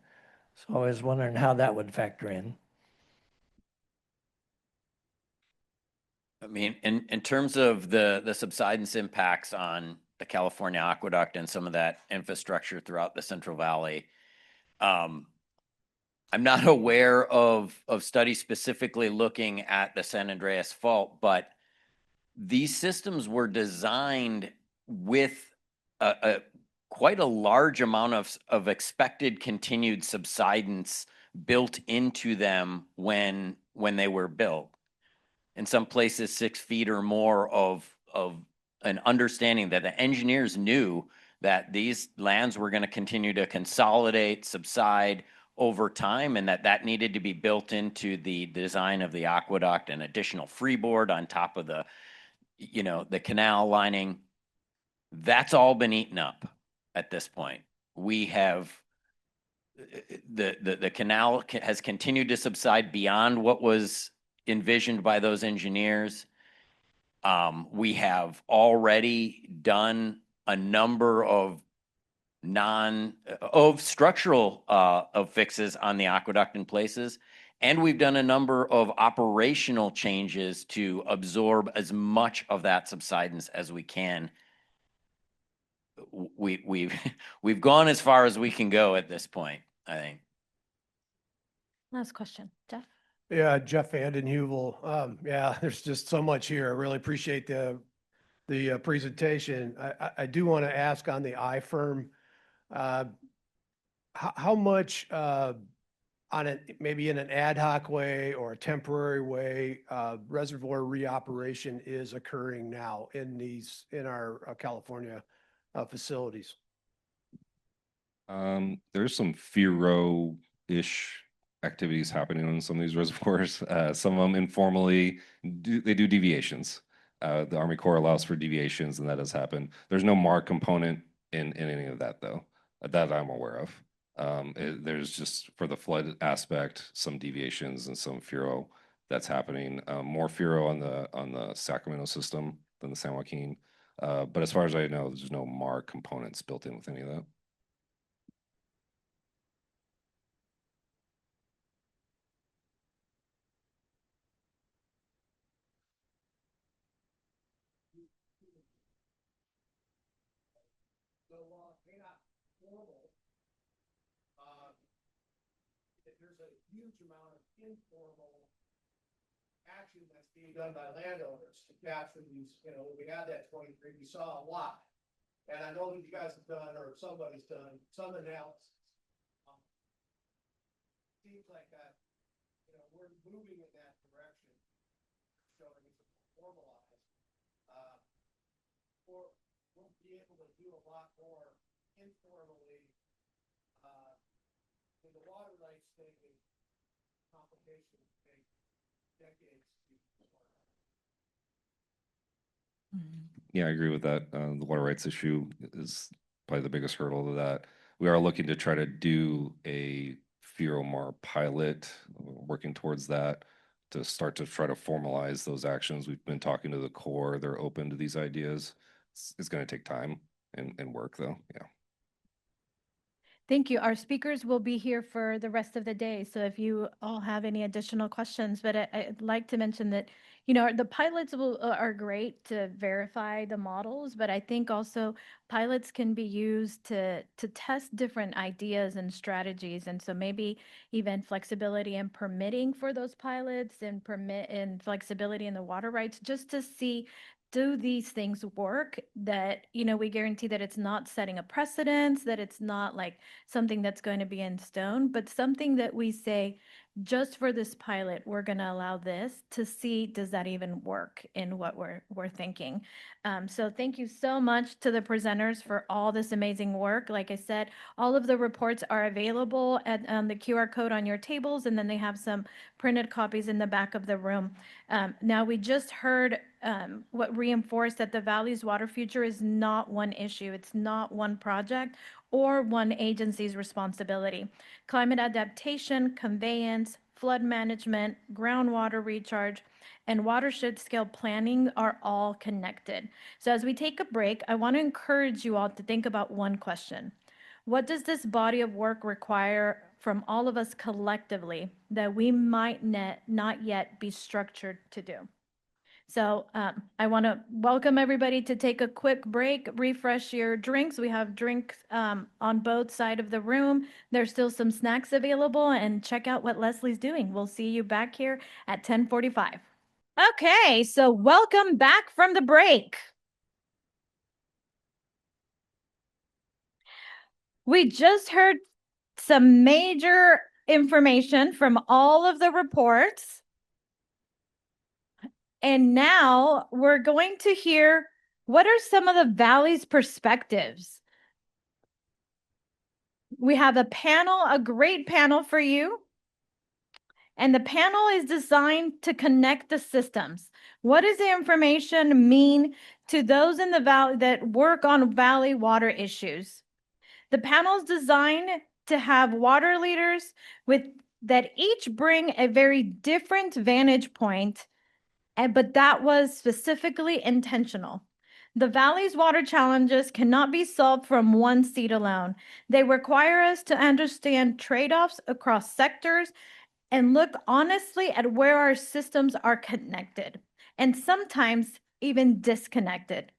So I was wondering how that would factor in. I mean, in terms of the subsidence impacts on the California aqueduct and some of that infrastructure throughout the Central Valley, I'm not aware of studies specifically looking at the San Andreas Fault, but these systems were designed with quite a large amount of expected continued subsidence built into them when they were built. In some places, 6 feet or more of an understanding that the engineers knew that these lands were going to continue to consolidate, subside over time, and that needed to be built into the design of the aqueduct, and additional freeboard on top of the canal lining. That's all been eaten up at this point. We have the canal has continued to subside beyond what was envisioned by those engineers. We have already done a number of structural fixes on the aqueduct in places, and we've done a number of operational changes to absorb as much of that subsidence as we can. We've gone as far as we can go at this point. I think. Last question, Jeff. Yeah, Jeff Vanden Heuvel. Yeah, there's just so much here. I really appreciate the presentation. I do want to ask on the iFirm, how much on it, maybe in an ad hoc way or a temporary way, reservoir reoperation is occurring now in our California facilities? There's some FERO-ish activities happening on some of these reservoirs. Some of them informally they do deviations. The Army Corps allows for deviations, and that has happened. There's no MAR component in any of that, though, that I'm aware of. There's just for the flood aspect, some deviations and some FERO that's happening. More FERO on the Sacramento system than the San Joaquin. But as far as I know, there's no MAR components built in with any of that. There's a huge amount of informal action that's being done by landowners to capture these, when we had that 23, we saw a lot. And I know that you guys have done, or somebody's done, some analysis. Seems like that, we're moving in that direction, showing it's formalized. Or we'll be able to do a lot more informally. In the water rights thing, complications take decades to. Yeah, I agree with that. The water rights issue is probably the biggest hurdle to that. We are looking to try to do a FERO-MAR pilot, working towards that to start to try to formalize those actions. We've been talking to the Corps. They're open to these ideas. It's going to take time and work, though. Yeah. Thank you. Our speakers will be here for the rest of the day. So if you all have any additional questions, but I'd like to mention that, the pilots are great to verify the models, but I think also pilots can be used to test different ideas and strategies. And so maybe even flexibility and permitting for those pilots and flexibility in the water rights, just to see, do these things work, that, we guarantee that it's not setting a precedence, that it's not like something that's going to be in stone, but something that we say, just for this pilot, we're going to allow this to see, does that even work in what we're thinking? So thank you so much to the presenters for all this amazing work. Like I said, all of the reports are available at the QR code on your tables, and then they have some printed copies in the back of the room. Now, we just heard what reinforced that the Valley's water future is not one issue. It's not one project or one agency's responsibility. Climate adaptation, conveyance, flood management, groundwater recharge, and watershed scale planning are all connected. So as we take a break, I want to encourage you all to think about one question. What does this body of work require from all of us collectively that we might not yet be structured to do? So I want to welcome everybody to take a quick break, refresh your drinks. We have drinks on both sides of the room. There's still some snacks available, and check out what Leslie's doing. We'll see you back here at 10:45. Okay, so welcome back from the break. We just heard some major information from all of the reports. And now we're going to hear, what are some of the Valley's perspectives? We have a great panel for you. And the panel is designed to connect the systems. What does the information mean to those in the Valley that work on Valley water issues? The panel is designed to have water leaders that each bring a very different vantage point, but that was specifically intentional. The Valley's water challenges cannot be solved from one seat alone. They require us to understand trade-offs across sectors and look honestly at where our systems are connected and sometimes even disconnected.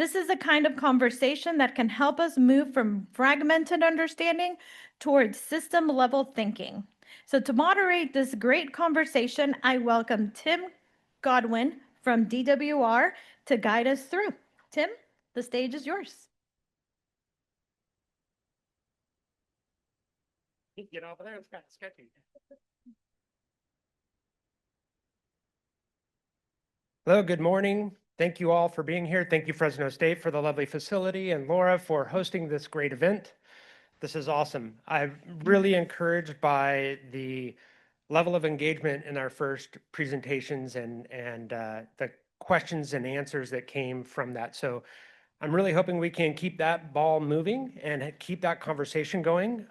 This is the kind of conversation that can help us move from fragmented understanding towards system level thinking. So to moderate this great conversation, I welcome Tim Godwin from DWR to guide us through. Tim, the stage is yours. Get over there, it's kind of sketchy. Hello, good morning. Thank you all for being here. Thank you, Fresno State, for the lovely facility, and Laura for hosting this great event. This is awesome. I'm really encouraged by the level of engagement in our first presentations and the questions and answers that came from that. So I'm really hoping we can keep that ball moving and keep that conversation going.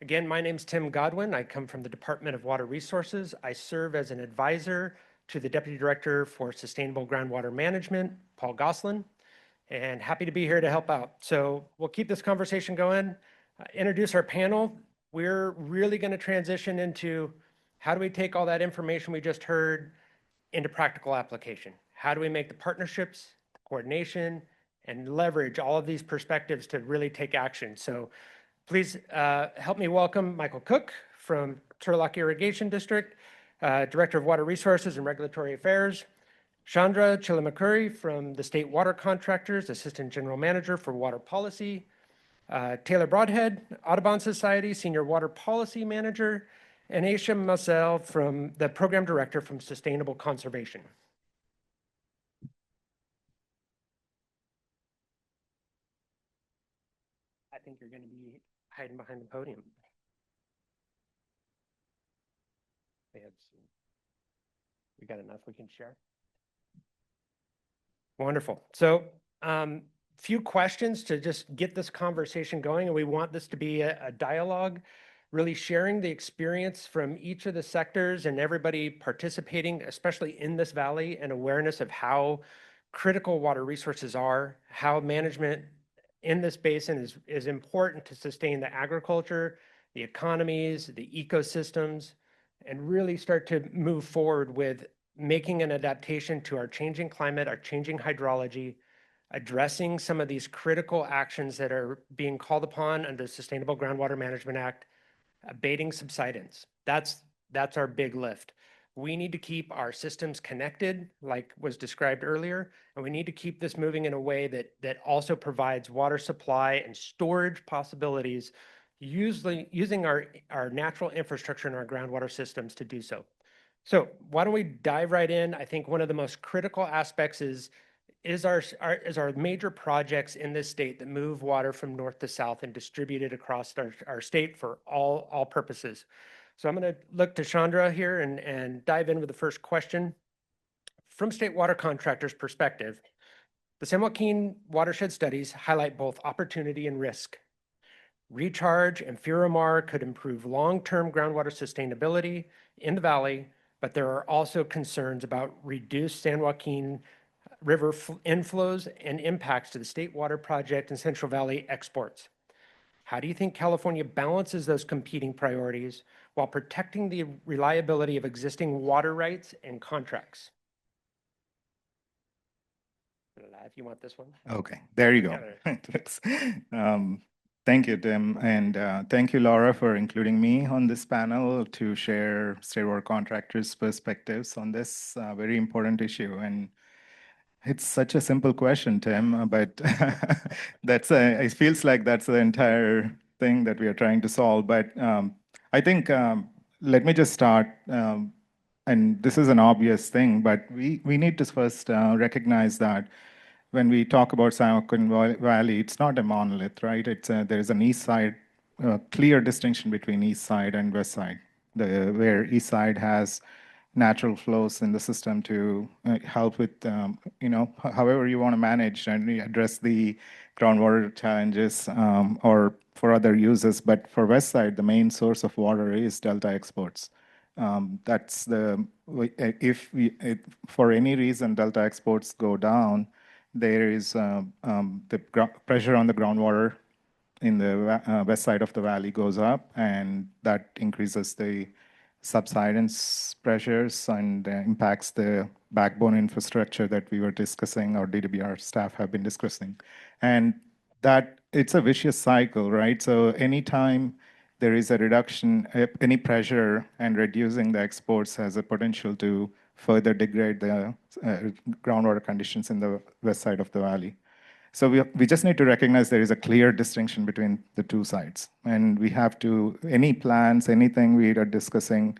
Again, my name's Tim Godwin. I come from the Department of Water Resources. I serve as an advisor to the Deputy Director for Sustainable Groundwater Management, Paul Goslin, and happy to be here to help out. So we'll keep this conversation going. Introduce our panel. We're really going to transition into how do we take all that information we just heard into practical application? How do we make the partnerships, coordination, and leverage all of these perspectives to really take action? So please help me welcome Michael Cook from Turlock Irrigation District, Director of Water Resources and Regulatory Affairs, Chandra Chilamakuri from the State Water Contractors, Assistant General Manager for Water Policy, Taylor Broadhead, Audubon Society, Senior Water Policy Manager, and Aisha Massel from the Program Director from Sustainable Conservation. I think you're going to be hiding behind the podium. We got enough we can share. Wonderful. So few questions to just get this conversation going, and we want this to be a dialogue, really sharing the experience from each of the sectors and everybody participating, especially in this valley, and awareness of how critical water resources are, how management in this basin is important to sustain the agriculture, the economies, the ecosystems, and really start to move forward with making an adaptation to our changing climate, our changing hydrology, addressing some of these critical actions that are being called upon under the Sustainable Groundwater Management Act, abating subsidence. That's our big lift. We need to keep our systems connected, like was described earlier, and we need to keep this moving in a way that also provides water supply and storage possibilities, using our natural infrastructure and our groundwater systems to do so. So why don't we dive right in? I think one of the most critical aspects is our major projects in this state that move water from north to south and distribute it across our state for all purposes. So I'm going to look to Chandra here and dive in with the first question. From state water contractors' perspective, the San Joaquin watershed studies highlight both opportunity and risk. Recharge and Furamar could improve long-term groundwater sustainability in the valley, but there are also concerns about reduced San Joaquin River inflows and impacts to the State Water Project and Central Valley exports. How do you think California balances those competing priorities while protecting the reliability of existing water rights and contracts? If you want this one. Okay, there you go. Thank you, Tim, and thank you, Laura, for including me on this panel to share state water contractors' perspectives on this very important issue. And it's such a simple question, Tim, but it feels like that's the entire thing that we are trying to solve. But I think, let me just start, and this is an obvious thing, but we need to first recognize that when we talk about San Joaquin Valley, it's not a monolith, right? There is an east side, clear distinction between east side and west side, where east side has natural flows in the system to help with, however you want to manage and address the groundwater challenges or for other uses. But for west side, the main source of water is delta exports. If for any reason delta exports go down, there is the pressure on the groundwater in the west side of the valley goes up, and that increases the subsidence pressures and impacts the backbone infrastructure that we were discussing, or DWR staff have been discussing. And that it's a vicious cycle, right? So anytime there is a reduction, any pressure and reducing the exports has a potential to further degrade the groundwater conditions in the west side of the valley. So we just need to recognize there is a clear distinction between the two sides. And we have to, any plans, anything we are discussing,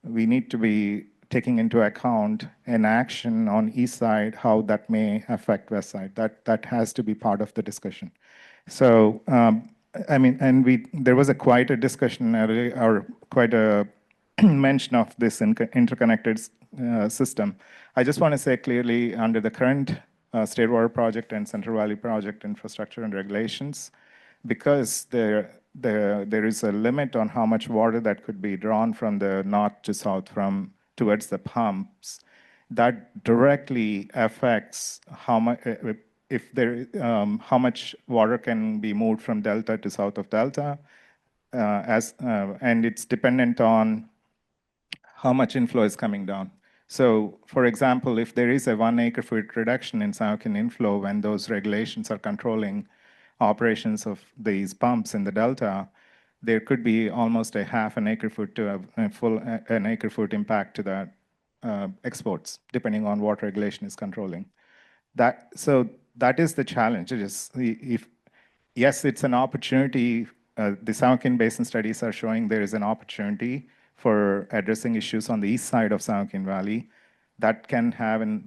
we need to be taking into account an action on east side, how that may affect west side. That has to be part of the discussion. So, I mean, and there was quite a discussion earlier, or quite a mention of this interconnected system. I just want to say clearly, under the current State Water Project and Central Valley Project infrastructure and regulations, because there is a limit on how much water that could be drawn from the north to south towards the pumps, that directly affects how much how much water can be moved from delta to south of delta, and it's dependent on how much inflow is coming down. So, for example, if there is a 1 acre-foot reduction in Saúl inflow when those regulations are controlling operations of these pumps in the delta, there could be almost a half an acre-foot to a full an acre-foot impact to the exports, depending on what regulation is controlling. So that is the challenge. It is, yes, it's an opportunity. The Saúl Basin studies are showing there is an opportunity for addressing issues on the east side of Saúl Valley that can have a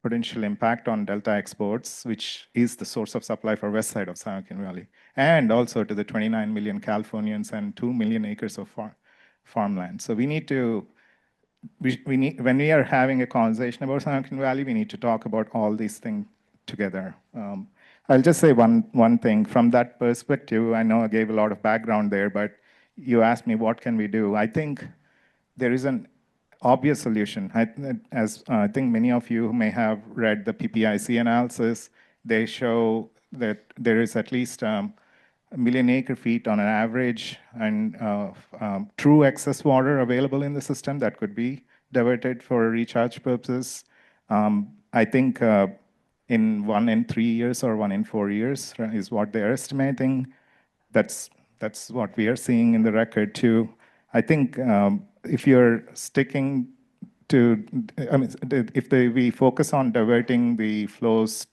potential impact on delta exports, which is the source of supply for west side of Saúl Valley, and also to the 29 million Californians and 2 million acres of farmland. So we need to, when we are having a conversation about Saúl Valley, we need to talk about all these things together. I'll just say one thing. From that perspective, I know I gave a lot of background there, but you asked me what can we do. I think there is an obvious solution. I think many of you may have read the PPIC analysis. They show that there is at least a million acre feet on an average and true excess water available in the system that could be diverted for recharge purposes. I think in 1 in 3 years or 1 in 4 years is what they're estimating. That's what we are seeing in the record too. I think if you're sticking to, I mean, if we focus on diverting the flows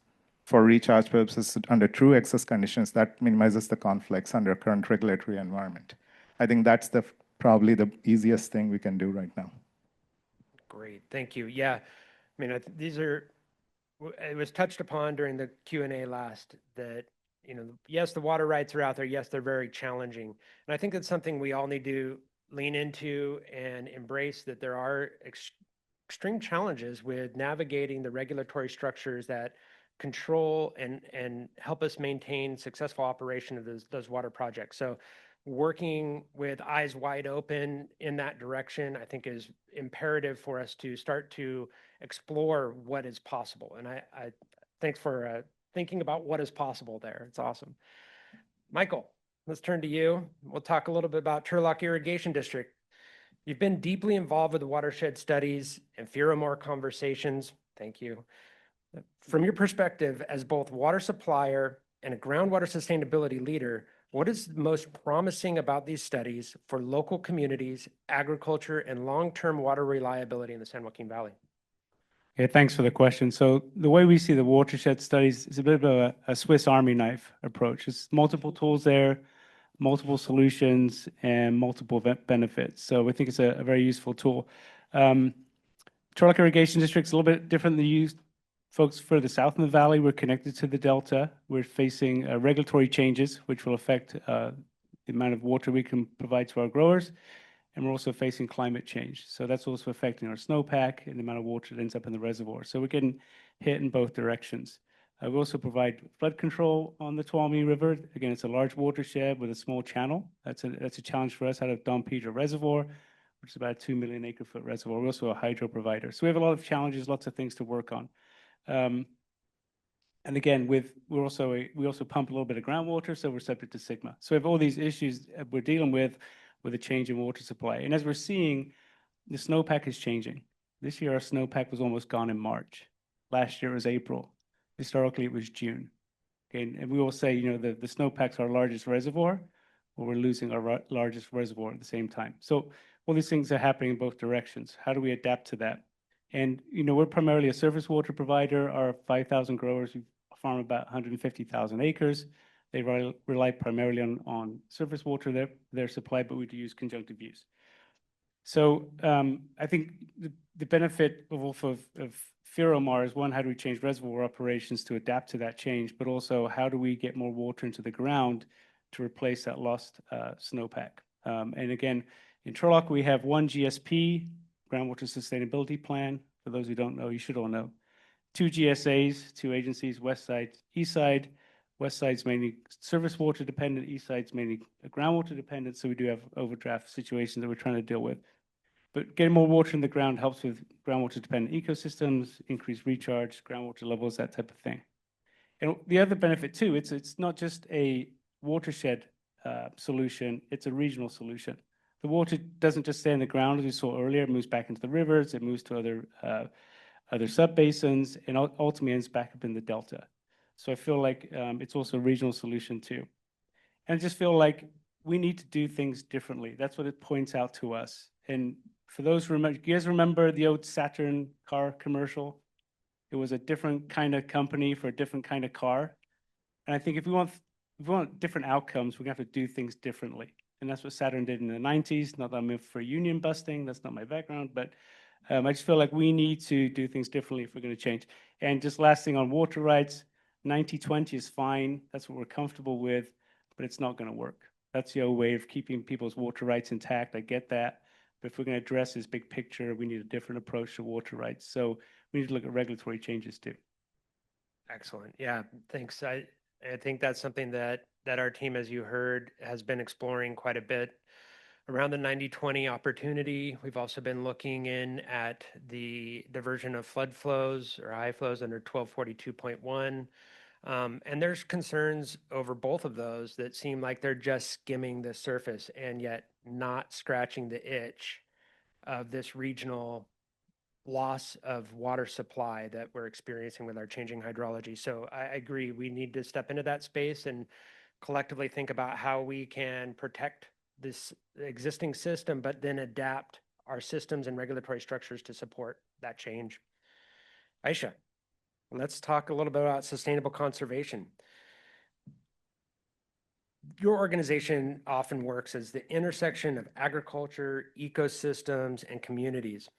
for recharge purposes under true excess conditions, that minimizes the conflicts under current regulatory environment. I think that's probably the easiest thing we can do right now. Great, thank you. Yeah, I mean, these are, it was touched upon during the Q&A last that, you know, yes, the water rights are out there. Yes, they're very challenging. And I think that's something we all need to lean into and embrace, that there are extreme challenges with navigating the regulatory structures that control and help us maintain successful operation of those water projects. So working with eyes wide open in that direction, I think is imperative for us to start to explore what is possible. And I thanks for thinking about what is possible there. It's awesome. Michael, let's turn to you. We'll talk a little bit about Turlock Irrigation District. You've been deeply involved with the watershed studies and Feromore conversations. Thank you. From your perspective as both water supplier and a groundwater sustainability leader, what is most promising about these studies for local communities, agriculture, and long-term water reliability in the San Joaquin Valley? Okay, thanks for the question. So the way we see the watershed studies is a bit of a Swiss Army knife approach. There's multiple tools there, multiple solutions, and multiple benefits. So we think it's a very useful tool. Turlock Irrigation District is a little bit different than you folks further south in the valley. We're connected to the delta. We're facing regulatory changes, which will affect the amount of water we can provide to our growers. And we're also facing climate change. So that's also affecting our snowpack and the amount of water that ends up in the reservoir. So we're getting hit in both directions. We also provide flood control on the Tuolumne River. Again, it's a large watershed with a small channel. That's a challenge for us out of Don Pedro Reservoir, which is about a 2 million acre foot reservoir. We're also a hydro provider. So we have a lot of challenges, lots of things to work on. And again, we also pump a little bit of groundwater, so we're subject to SGMA. So we have all these issues we're dealing with. with a change in water supply. And as we're seeing, the snowpack is changing. This year, our snowpack was almost gone in March. Last year, it was April. Historically, it was June. Okay, and we will say, the snowpack's our largest reservoir, but we're losing our largest reservoir at the same time. So all these things are happening in both directions. How do we adapt to that? And, we're primarily a surface water provider. Our 5,000 growers, we farm about 150,000 acres. They rely primarily on surface water, their supply, but we do use conjunctive use. So I think the benefit of Ferromar is, one, how do we change reservoir operations to adapt to that change, but also how do we get more water into the ground to replace that lost snowpack? And again, in Turlock, we have one GSP, Groundwater Sustainability Plan. For those who don't know, you should all know. 2 GSAs, 2 agencies, west side, east side. West side's mainly surface water dependent, east side's mainly groundwater dependent, so we do have overdraft situations that we're trying to deal with. But getting more water in the ground helps with groundwater dependent ecosystems, increased recharge, groundwater levels, that type of thing. And the other benefit too, it's not just a watershed solution, it's a regional solution. The water doesn't just stay in the ground, as we saw earlier, it moves back into the rivers, it moves to other sub-basins, and ultimately ends back up in the delta. So I feel like it's also a regional solution too. And I just feel like we need to do things differently. That's what it points out to us. And for those who remember, you guys remember the old Saturn car commercial? It was a different kind of company for a different kind of car. And I think if we want different outcomes, we're gonna have to do things differently. And that's what Saturn did in the 90s. Not that I'm for union busting, that's not my background, but I just feel like we need to do things differently if we're gonna change. And just last thing on water rights, 90-20 is fine. That's what we're comfortable with, but it's not gonna work. That's the old way of keeping people's water rights intact. I get that. But if we're gonna address this big picture, we need a different approach to water rights. So we need to look at regulatory changes too. Excellent. Yeah, thanks. I think that's something that our team, as you heard, has been exploring quite a bit around the 90-20 opportunity. We've also been looking in at the diversion of flood flows or high flows under 1242.1. And there's concerns over both of those that seem like they're just skimming the surface and yet not scratching the itch of this regional loss of water supply that we're experiencing with our changing hydrology. So I agree, we need to step into that space and collectively think about how we can protect this existing system, but then adapt our systems and regulatory structures to support that change. Aisha, let's talk a little bit about sustainable conservation. Your organization often works as the intersection of agriculture, ecosystems, and communities.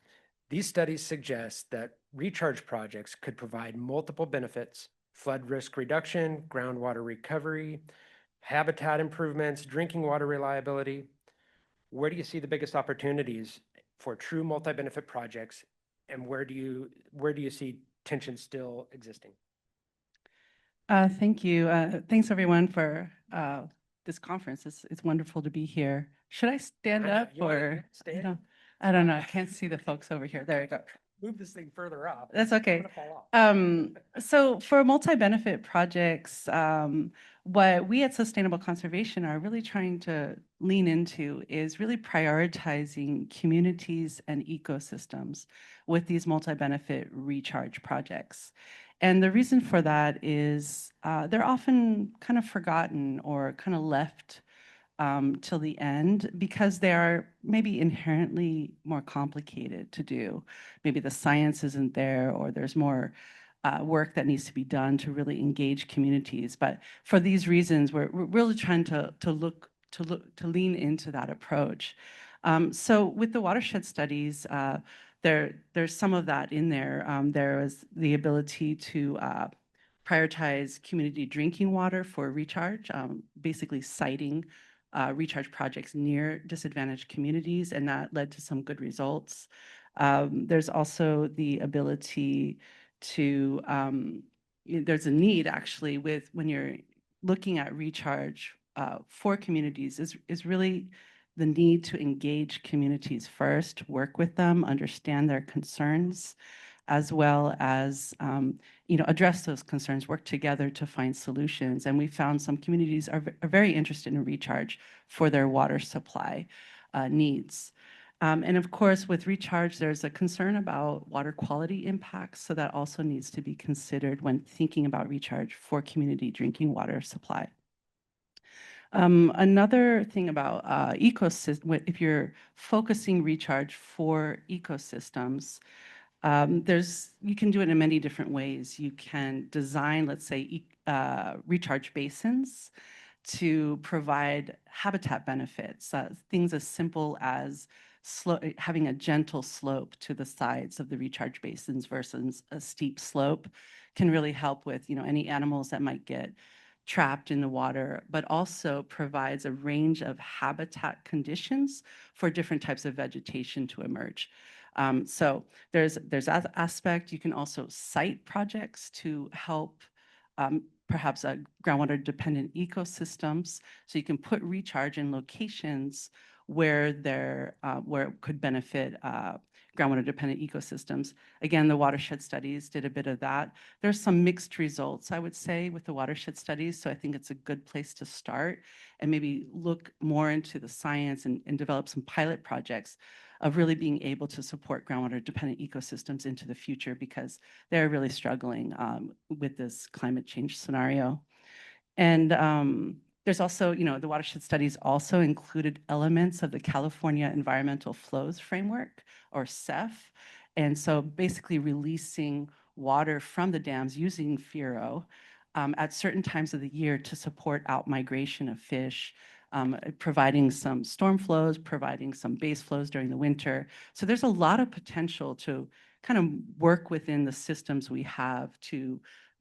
These studies suggest that recharge projects could provide multiple benefits: flood risk reduction, groundwater recovery, habitat improvements, drinking water reliability. Where do you see the biggest opportunities for true multi-benefit projects, and where do you see tension still existing? Thank you. Thanks everyone for this conference. It's wonderful to be here. Should I stand up or I don't know. I can't see the folks over here. There you go. Move this thing further up. That's okay. So for multi-benefit projects, what we at Sustainable Conservation are really trying to lean into is really prioritizing communities and ecosystems with these multi-benefit recharge projects. And the reason for that is they're often kind of forgotten or kind of left till the end because they are maybe inherently more complicated to do. Maybe the science isn't there, or there's more work that needs to be done to really engage communities. But for these reasons, we're really trying to lean into that approach. So with the watershed studies, there's some of that in there. There is the ability to prioritize community drinking water for recharge, basically citing recharge projects near disadvantaged communities, and that led to some good results. There's also the ability to, there's a need actually with when you're looking at recharge for communities is really the need to engage communities first, work with them, understand their concerns. as well as, address those concerns, work together to find solutions. And we found some communities are very interested in recharge for their water supply needs. And of course, with recharge, there's a concern about water quality impacts, so that also needs to be considered when thinking about recharge for community drinking water supply. Another thing about ecosystem, if you're focusing recharge for ecosystems, you can do it in many different ways. You can design, let's say, recharge basins to provide habitat benefits, things as simple as having a gentle slope to the sides of the recharge basins versus a steep slope can really help with, any animals that might get trapped in the water, but also provides a range of habitat conditions for different types of vegetation to emerge. So there's that aspect. You can also site projects to help perhaps groundwater dependent ecosystems. So you can put recharge in locations where it could benefit groundwater dependent ecosystems. Again, the watershed studies did a bit of that. There's some mixed results, I would say, with the watershed studies. So I think it's a good place to start and maybe look more into the science and develop some pilot projects of really being able to support groundwater dependent ecosystems into the future, because they're really struggling with this climate change scenario. And there's also, the watershed studies also included elements of the California Environmental Flows Framework, or CEF. And so basically releasing water from the dams using FERO at certain times of the year to support out-migration of fish, providing some storm flows, providing some base flows during the winter. So there's a lot of potential to kind of work within the systems we have to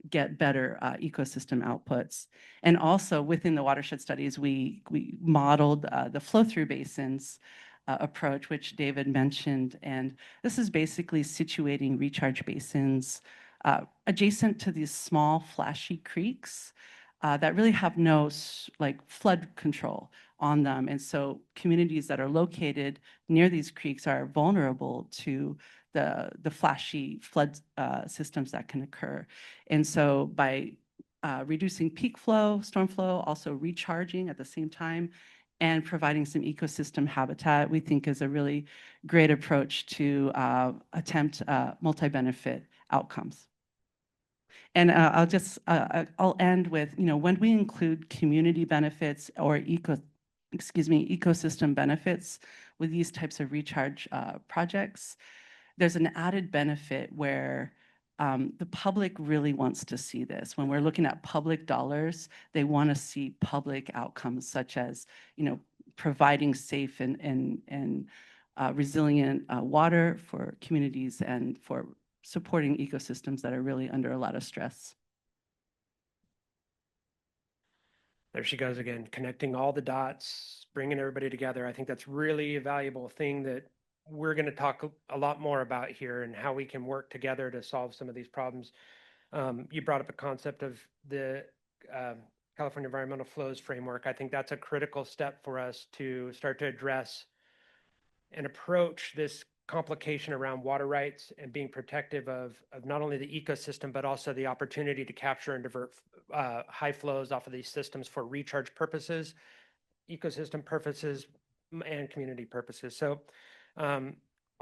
get better ecosystem outputs. And also within the watershed studies, we modeled the flow-through basins approach, which David mentioned. And this is basically situating recharge basins adjacent to these small flashy creeks that really have no flood control on them. And so communities that are located near these creeks are vulnerable to the flashy flood systems that can occur. And so by reducing peak flow, storm flow, also recharging at the same time, and providing some ecosystem habitat, we think is a really great approach to attempt multi-benefit outcomes. And I'll end with, when we include community benefits or ecosystem benefits with these types of recharge projects, there's an added benefit where the public really wants to see this. When we're looking at public dollars, they want to see public outcomes, such as, providing safe and resilient water for communities and for supporting ecosystems that are really under a lot of stress. There she goes again, connecting all the dots, bringing everybody together. I think that's really a valuable thing that we're going to talk a lot more about here, and how we can work together to solve some of these problems. You brought up a concept of the California Environmental Flows Framework. I think that's a critical step for us to start to address and approach this complication around water rights and being protective of not only the ecosystem, but also the opportunity to capture and divert high flows off of these systems for recharge purposes, ecosystem purposes, and community purposes. So I'll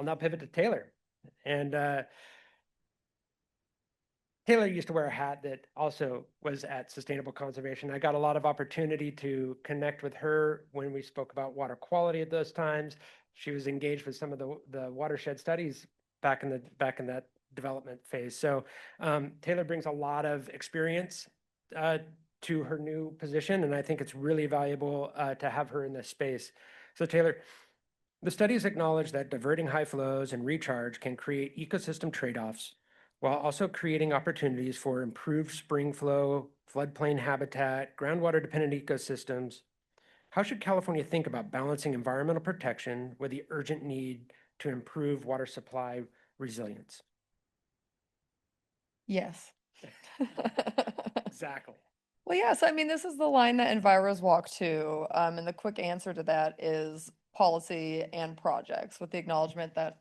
now pivot to Taylor. And Taylor used to wear a hat that also was at Sustainable Conservation. I got a lot of opportunity to connect with her when we spoke about water quality at those times. She was engaged with some of the watershed studies back in that development phase. So Taylor brings a lot of experience to her new position, and I think it's really valuable to have her in this space. So Taylor, the studies acknowledge that diverting high flows and recharge can create ecosystem trade-offs, while also creating opportunities for improved spring flow, floodplain habitat, groundwater-dependent ecosystems. How should California think about balancing environmental protection with the urgent need to improve water supply resilience? Yes. Exactly. Well, yes, I mean, this is the line that Enviros walk to, and the quick answer to that is policy and projects, with the acknowledgement that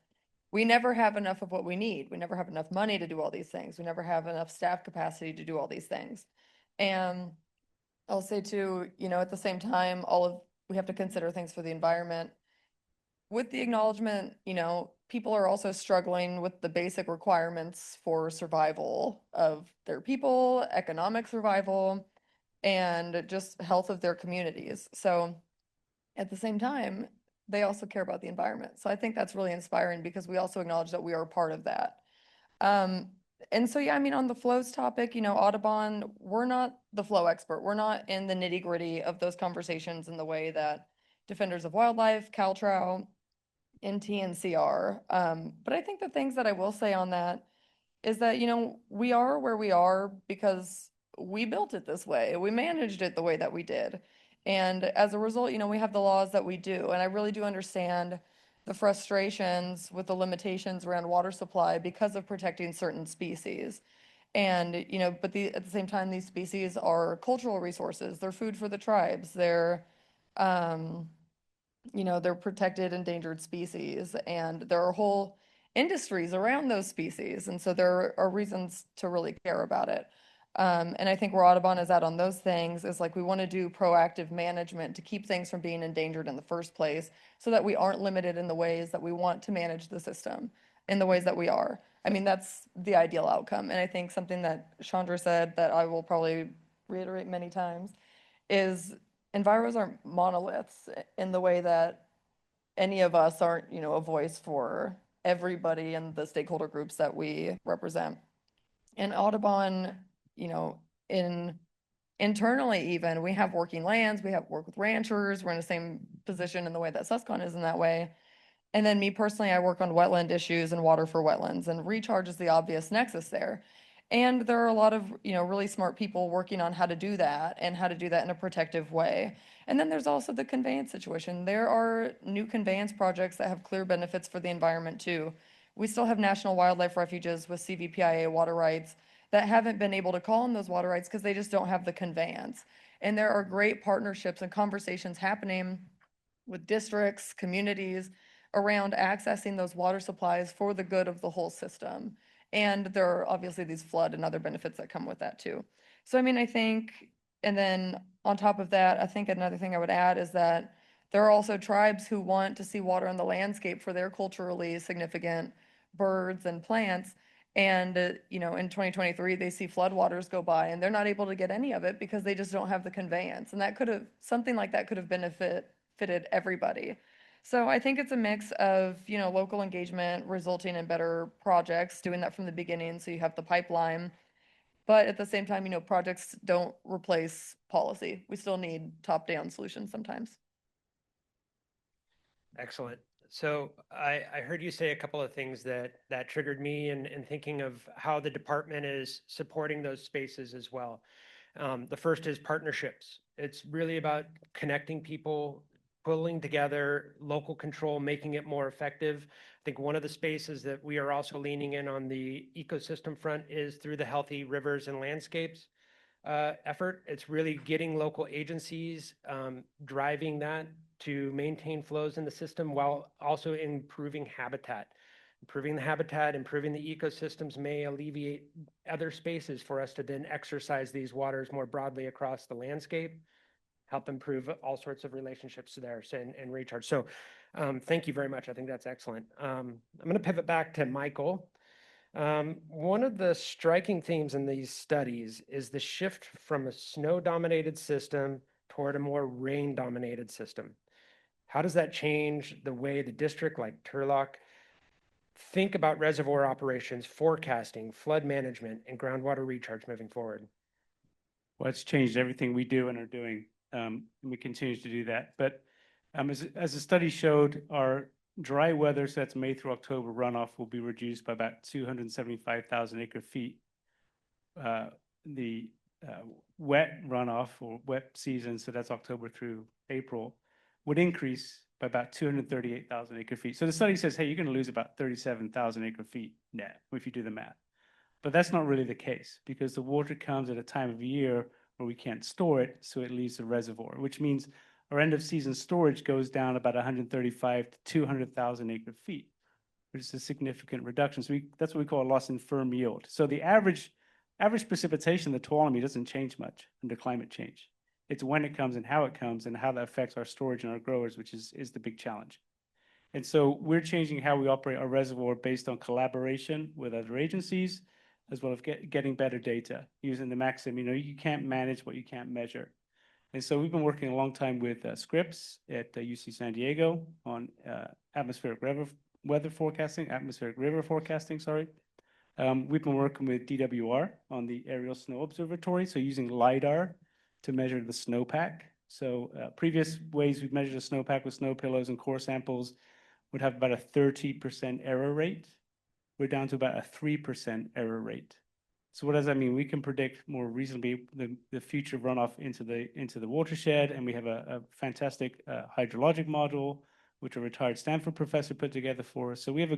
we never have enough of what we need. We never have enough money to do all these things. We never have enough staff capacity to do all these things. And I'll say too, at the same time, we have to consider things for the environment. With the acknowledgement, people are also struggling with the basic requirements for survival of their people, economic survival, and just health of their communities. So at the same time, they also care about the environment. So I think that's really inspiring because we also acknowledge that we are a part of that. And so, yeah, I mean, on the flows topic, Audubon, we're not the flow expert. We're not in the nitty gritty of those conversations in the way that Defenders of Wildlife, Caltrow, NT, and CR. But I think the things that I will say on that is that, we are where we are because we built it this way. We managed it the way that we did. And as a result, we have the laws that we do. And I really do understand the frustrations with the limitations around water supply because of protecting certain species. And, but at the same time, these species are cultural resources. They're food for the tribes. They're protected endangered species, and there are whole industries around those species. And so there are reasons to really care about it. And I think where Audubon is at on those things is like we want to do proactive management to keep things from being endangered in the first place so that we aren't limited in the ways that we want to manage the system in the ways that we are. I mean, that's the ideal outcome. And I think something that Chandra said that I will probably reiterate many times is enviros aren't monoliths in the way that any of us aren't, a voice for everybody and the stakeholder groups that we represent. And Audubon, internally even, we have working lands, we have work with ranchers, we're in the same position in the way that Susquehanna is in that way. And then me personally, I work on wetland issues and water for wetlands, and recharge is the obvious nexus there. And there are a lot of, really smart people working on how to do that and how to do that in a protective way. And then there's also the conveyance situation. There are new conveyance projects that have clear benefits for the environment too. We still have national wildlife refuges with CVPIA water rights that haven't been able to call on those water rights because they just don't have the conveyance. And there are great partnerships and conversations happening with districts, communities around accessing those water supplies for the good of the whole system. And there are obviously these flood and other benefits that come with that too. So, I mean, I think, and then on top of that, I think another thing I would add is that there are also tribes who want to see water in the landscape for their culturally significant birds and plants. And, in 2023, they see floodwaters go by and they're not able to get any of it because they just don't have the conveyance. And something like that could have benefited everybody. So I think it's a mix of, local engagement resulting in better projects, doing that from the beginning so you have the pipeline. But at the same time, projects don't replace policy. We still need top-down solutions sometimes. Excellent. So I heard you say a couple of things that triggered me in thinking of how the department is supporting those spaces as well. The first is partnerships. It's really about connecting people, pulling together local control, making it more effective. I think one of the spaces that we are also leaning in on the ecosystem front is through the Healthy Rivers and Landscapes effort. It's really getting local agencies driving that to maintain flows in the system while also improving habitat. Improving the habitat, improving the ecosystems may alleviate other spaces for us to then exercise these waters more broadly across the landscape, help improve all sorts of relationships there and recharge. So thank you very much. I think that's excellent. I'm going to pivot back to Michael. One of the striking themes in these studies is the shift from a snow-dominated system toward a more rain-dominated system. How does that change the way the district, like Turlock, think about reservoir operations, forecasting, flood management, and groundwater recharge moving forward? Well, it's changed everything we do and are doing. And we continue to do that. But as the study showed, our dry weather, so that's May through October runoff, will be reduced by about 275,000 acre feet. The wet runoff or wet season, so that's October through April, would increase by about 238,000 acre feet. So the study says, hey, you're going to lose about 37,000 acre feet net if you do the math. But that's not really the case because the water comes at a time of year where we can't store it, so it leaves the reservoir, which means our end of season storage goes down about 135 to 200,000 acre feet, which is a significant reduction. So that's what we call a loss in firm yield. So the average precipitation, the tuolumne, doesn't change much under climate change. It's when it comes and how that affects our storage and our growers, which is the big challenge. And so we're changing how we operate our reservoir based on collaboration with other agencies, as well as getting better data using the maxim. You can't manage what you can't measure. And so we've been working a long time with Scripps at UC San Diego on atmospheric river forecasting, sorry. We've been working with DWR on the aerial snow observatory, so using LiDAR to measure the snowpack. So previous ways we've measured a snowpack with snow pillows and core samples would have about a 30% error rate. We're down to about a 3% error rate. So what does that mean? We can predict more reasonably the future runoff into the watershed, and we have a fantastic hydrologic model, which a retired Stanford professor put together for us. So we have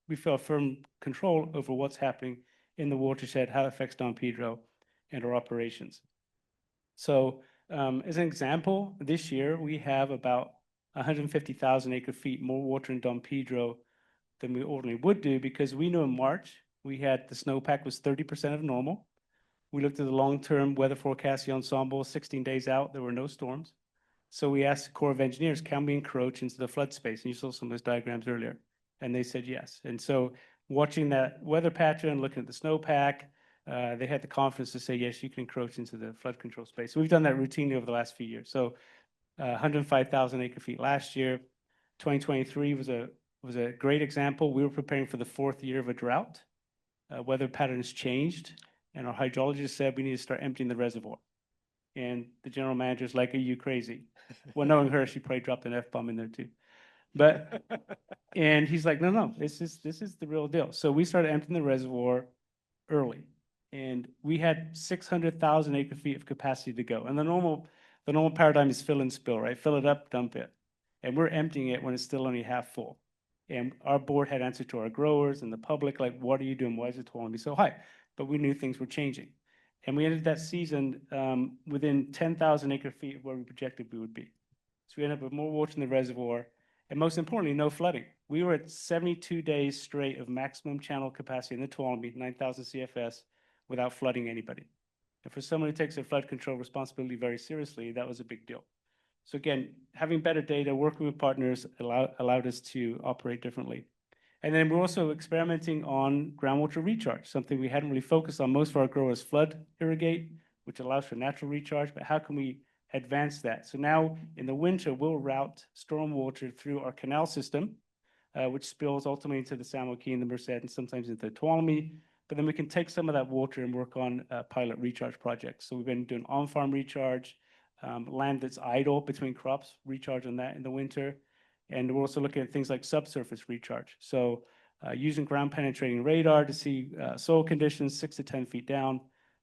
we feel a firm control over what's happening in the watershed, how it affects Don Pedro and our operations. So as an example, this year we have about 150,000 acre-feet more water in Don Pedro than we ordinarily would do, because we knew in March we had the snowpack was 30% of normal. We looked at the long-term weather forecast, the ensemble, 16 days out, there were no storms. So we asked the Corps of Engineers, can we encroach into the flood space? And you saw some of those diagrams earlier. And they said yes. And so watching that weather pattern, looking at the snowpack, they had the confidence to say, yes, you can encroach into the flood control space. So we've done that routinely over the last few years. So 105,000 acre-feet last year. 2023 was a great example. We were preparing for the 4th year of a drought. Weather patterns changed, and our hydrologist said we need to start emptying the reservoir. And the general manager's like, are you crazy? Well, knowing her, she probably dropped an F-bomb in there too. But, and he's like, no, this is the real deal. So we started emptying the reservoir early, and we had 600,000 acre-feet of capacity to go. And the normal paradigm is fill and spill, right? Fill it up, dump it. And we're emptying it when it's still only half full. And our board had answered to our growers and the public, like, what are you doing? Why is the tuolumne so high? But we knew things were changing. And we ended that season within 10,000 acre-feet of where we projected we would be. So we ended up with more water in the reservoir, and most importantly, no flooding. We were at 72 days straight of maximum channel capacity in the tuolumne, 9,000 CFS, without flooding anybody. And for someone who takes their flood control responsibility very seriously, that was a big deal. So again, having better data, working with partners allowed us to operate differently. And then we're also experimenting on groundwater recharge, something we hadn't really focused on. Most of our growers flood irrigate, which allows for natural recharge, but how can we advance that? So now in the winter, we'll route storm water through our canal system, which spills ultimately into the San Joaquin, the Merced, and sometimes into the tuolumne. But then we can take some of that water and work on pilot recharge projects. So we've been doing on-farm recharge, land that's idle between crops, recharge on that in the winter. And we're also looking at things like subsurface recharge. So using ground penetrating radar to see soil conditions 6 to 10 feet down,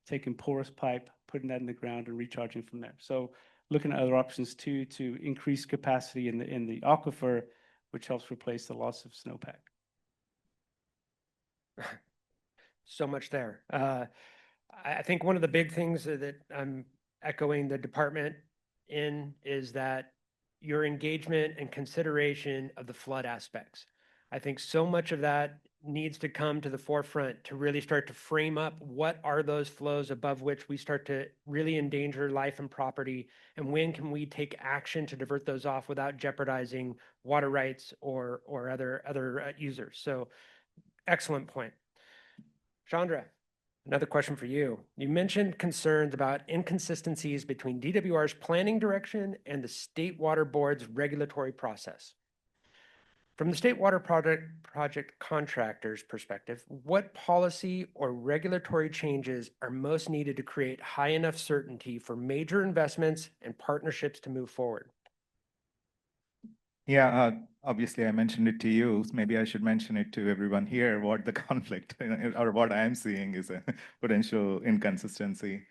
taking porous pipe, putting that in the ground and recharging from there. So looking at other options too, to increase capacity in the aquifer, which helps replace the loss of snowpack. So much there. I think one of the big things that I'm echoing the department in is that your engagement and consideration of the flood aspects. I think so much of that needs to come to the forefront to really start to frame up what are those flows above which we start to really endanger life and property, and when can we take action to divert those off without jeopardizing water rights or other users. So excellent point. Chandra, another question for you. You mentioned concerns about inconsistencies between DWR's planning direction and the State Water Board's regulatory process. From the State Water Project contractor's perspective, what policy or regulatory changes are most needed to create high enough certainty for major investments and partnerships to move forward? Yeah, obviously I mentioned it to you. Maybe I should mention it to everyone here, what the conflict or what I'm seeing is a potential inconsistency.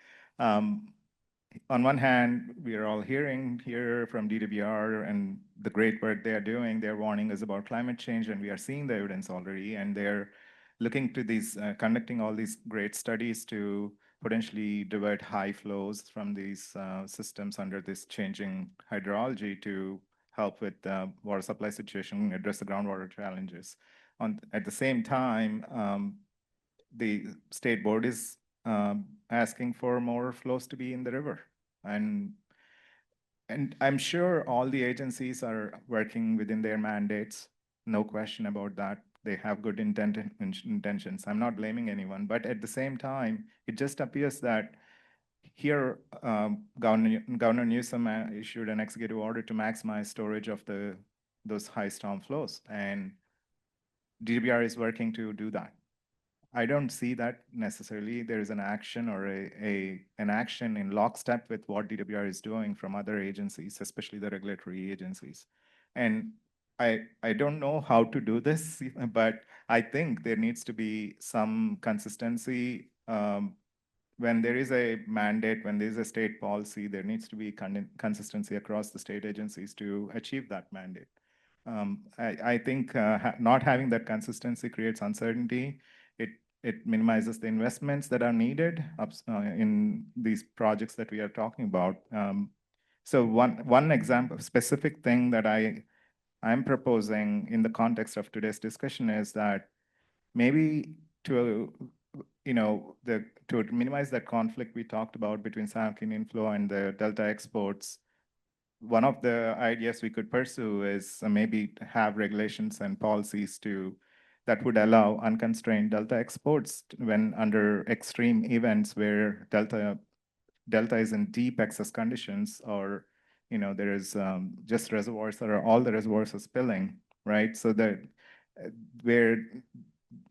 On one hand, we are all hearing here from DWR and the great work they are doing. They're warning us about climate change, and we are seeing the evidence already. And they're looking to these, conducting all these great studies to potentially divert high flows from these systems under this changing hydrology to help with the water supply situation, address the groundwater challenges. At the same time, the state board is asking for more flows to be in the river. And I'm sure all the agencies are working within their mandates. No question about that. They have good intentions. I'm not blaming anyone. But at the same time, it just appears that here, Governor Newsom issued an executive order to maximize storage of those high storm flows. And DWR is working to do that. I don't see that necessarily there is an action or an action in lockstep with what DWR is doing from other agencies, especially the regulatory agencies. And I don't know how to do this, but I think there needs to be some consistency. When there is a mandate, when there is a state policy, there needs to be consistency across the state agencies to achieve that mandate. I think not having that consistency creates uncertainty. It minimizes the investments that are needed in these projects that we are talking about. So one example, specific thing that I'm proposing in the context of today's discussion is that maybe to minimize that conflict we talked about between San Joaquin inflow and the Delta exports, one of the ideas we could pursue is maybe have regulations and policies that would allow unconstrained Delta exports when under extreme events where Delta is in deep excess conditions, or there is just reservoirs or all the reservoirs are spilling, right? So that where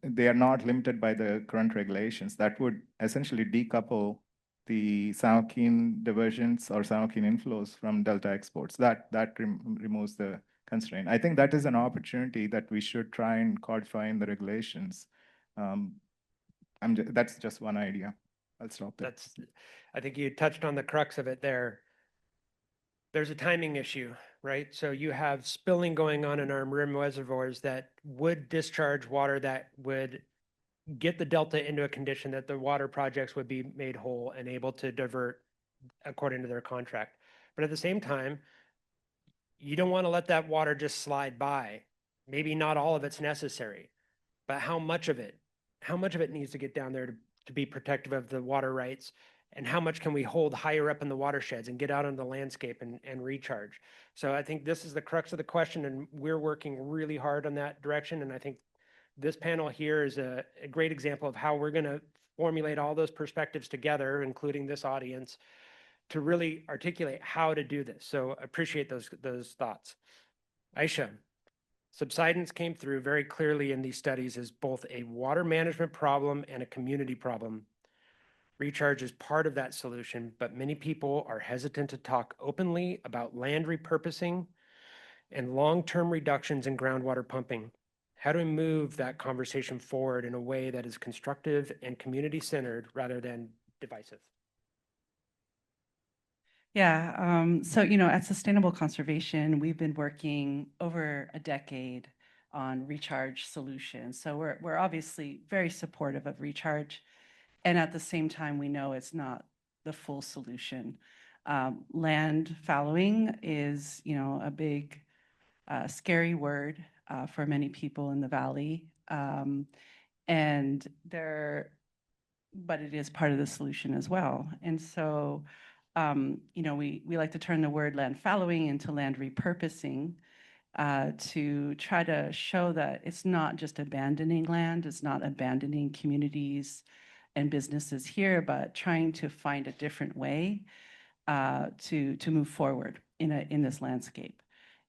they are not limited by the current regulations, that would essentially decouple the San Joaquin diversions or San Joaquin inflows from Delta exports. That removes the constraint. I think that is an opportunity that we should try and codify in the regulations. That's just one idea. I'll stop there. I think you touched on the crux of it there. There's a timing issue, right? So you have spilling going on in our rim reservoirs that would discharge water that would get the Delta into a condition that the water projects would be made whole and able to divert according to their contract. But at the same time, you don't want to let that water just slide by. Maybe not all of it's necessary, but how much of it needs to get down there to be protective of the water rights, and how much can we hold higher up in the watersheds and get out on the landscape and recharge? So I think this is the crux of the question, and we're working really hard on that direction. And I think this panel here is a great example of how we're going to formulate all those perspectives together, including this audience, to really articulate how to do this. So I appreciate those thoughts. Aisha, subsidence came through very clearly in these studies as both a water management problem and a community problem. Recharge is part of that solution, but many people are hesitant to talk openly about land repurposing and long-term reductions in groundwater pumping. How do we move that conversation forward in a way that is constructive and community-centered rather than divisive? Yeah, so at Sustainable Conservation, we've been working over a decade on recharge solutions. So we're obviously very supportive of recharge, and at the same time, we know it's not the full solution. Land fallowing is, a big, scary word for many people in the valley, but it is part of the solution as well. And so, we like to turn the word land fallowing into land repurposing to try to show that it's not just abandoning land, it's not abandoning communities and businesses here, but trying to find a different way to move forward in this landscape.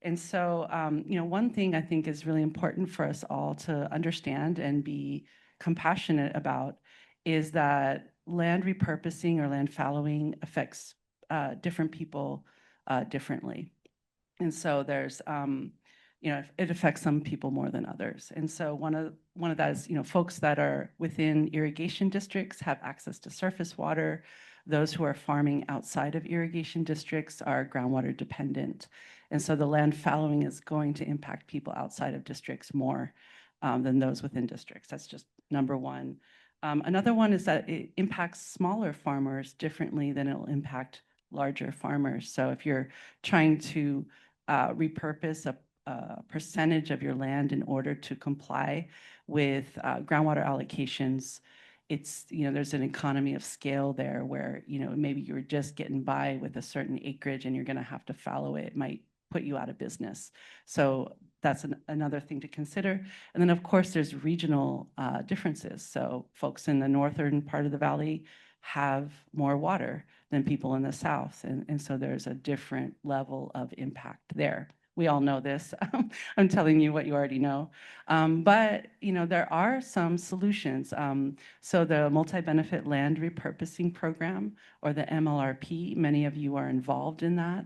And so, one thing I think is really important for us all to understand and be compassionate about is that land repurposing or land fallowing affects different people differently. And so there's, it affects some people more than others. And so one of that is, folks that are within irrigation districts have access to surface water. Those who are farming outside of irrigation districts are groundwater dependent. And so the land fallowing is going to impact people outside of districts more than those within districts. That's just number one. Another one is that it impacts smaller farmers differently than it'll impact larger farmers. So if you're trying to repurpose percentage of your land in order to comply with groundwater allocations. It's, there's an economy of scale there where, maybe you're just getting by with a certain acreage and you're going to have to fallow it. It might put you out of business. So that's another thing to consider. And then, of course, there's regional differences. So folks in the northern part of the valley have more water than people in the south. And so there's a different level of impact there. We all know this. I'm telling you what you already know. But, there are some solutions. So the Multi-Benefit Land Repurposing Program, or the MLRP, many of you are involved in that.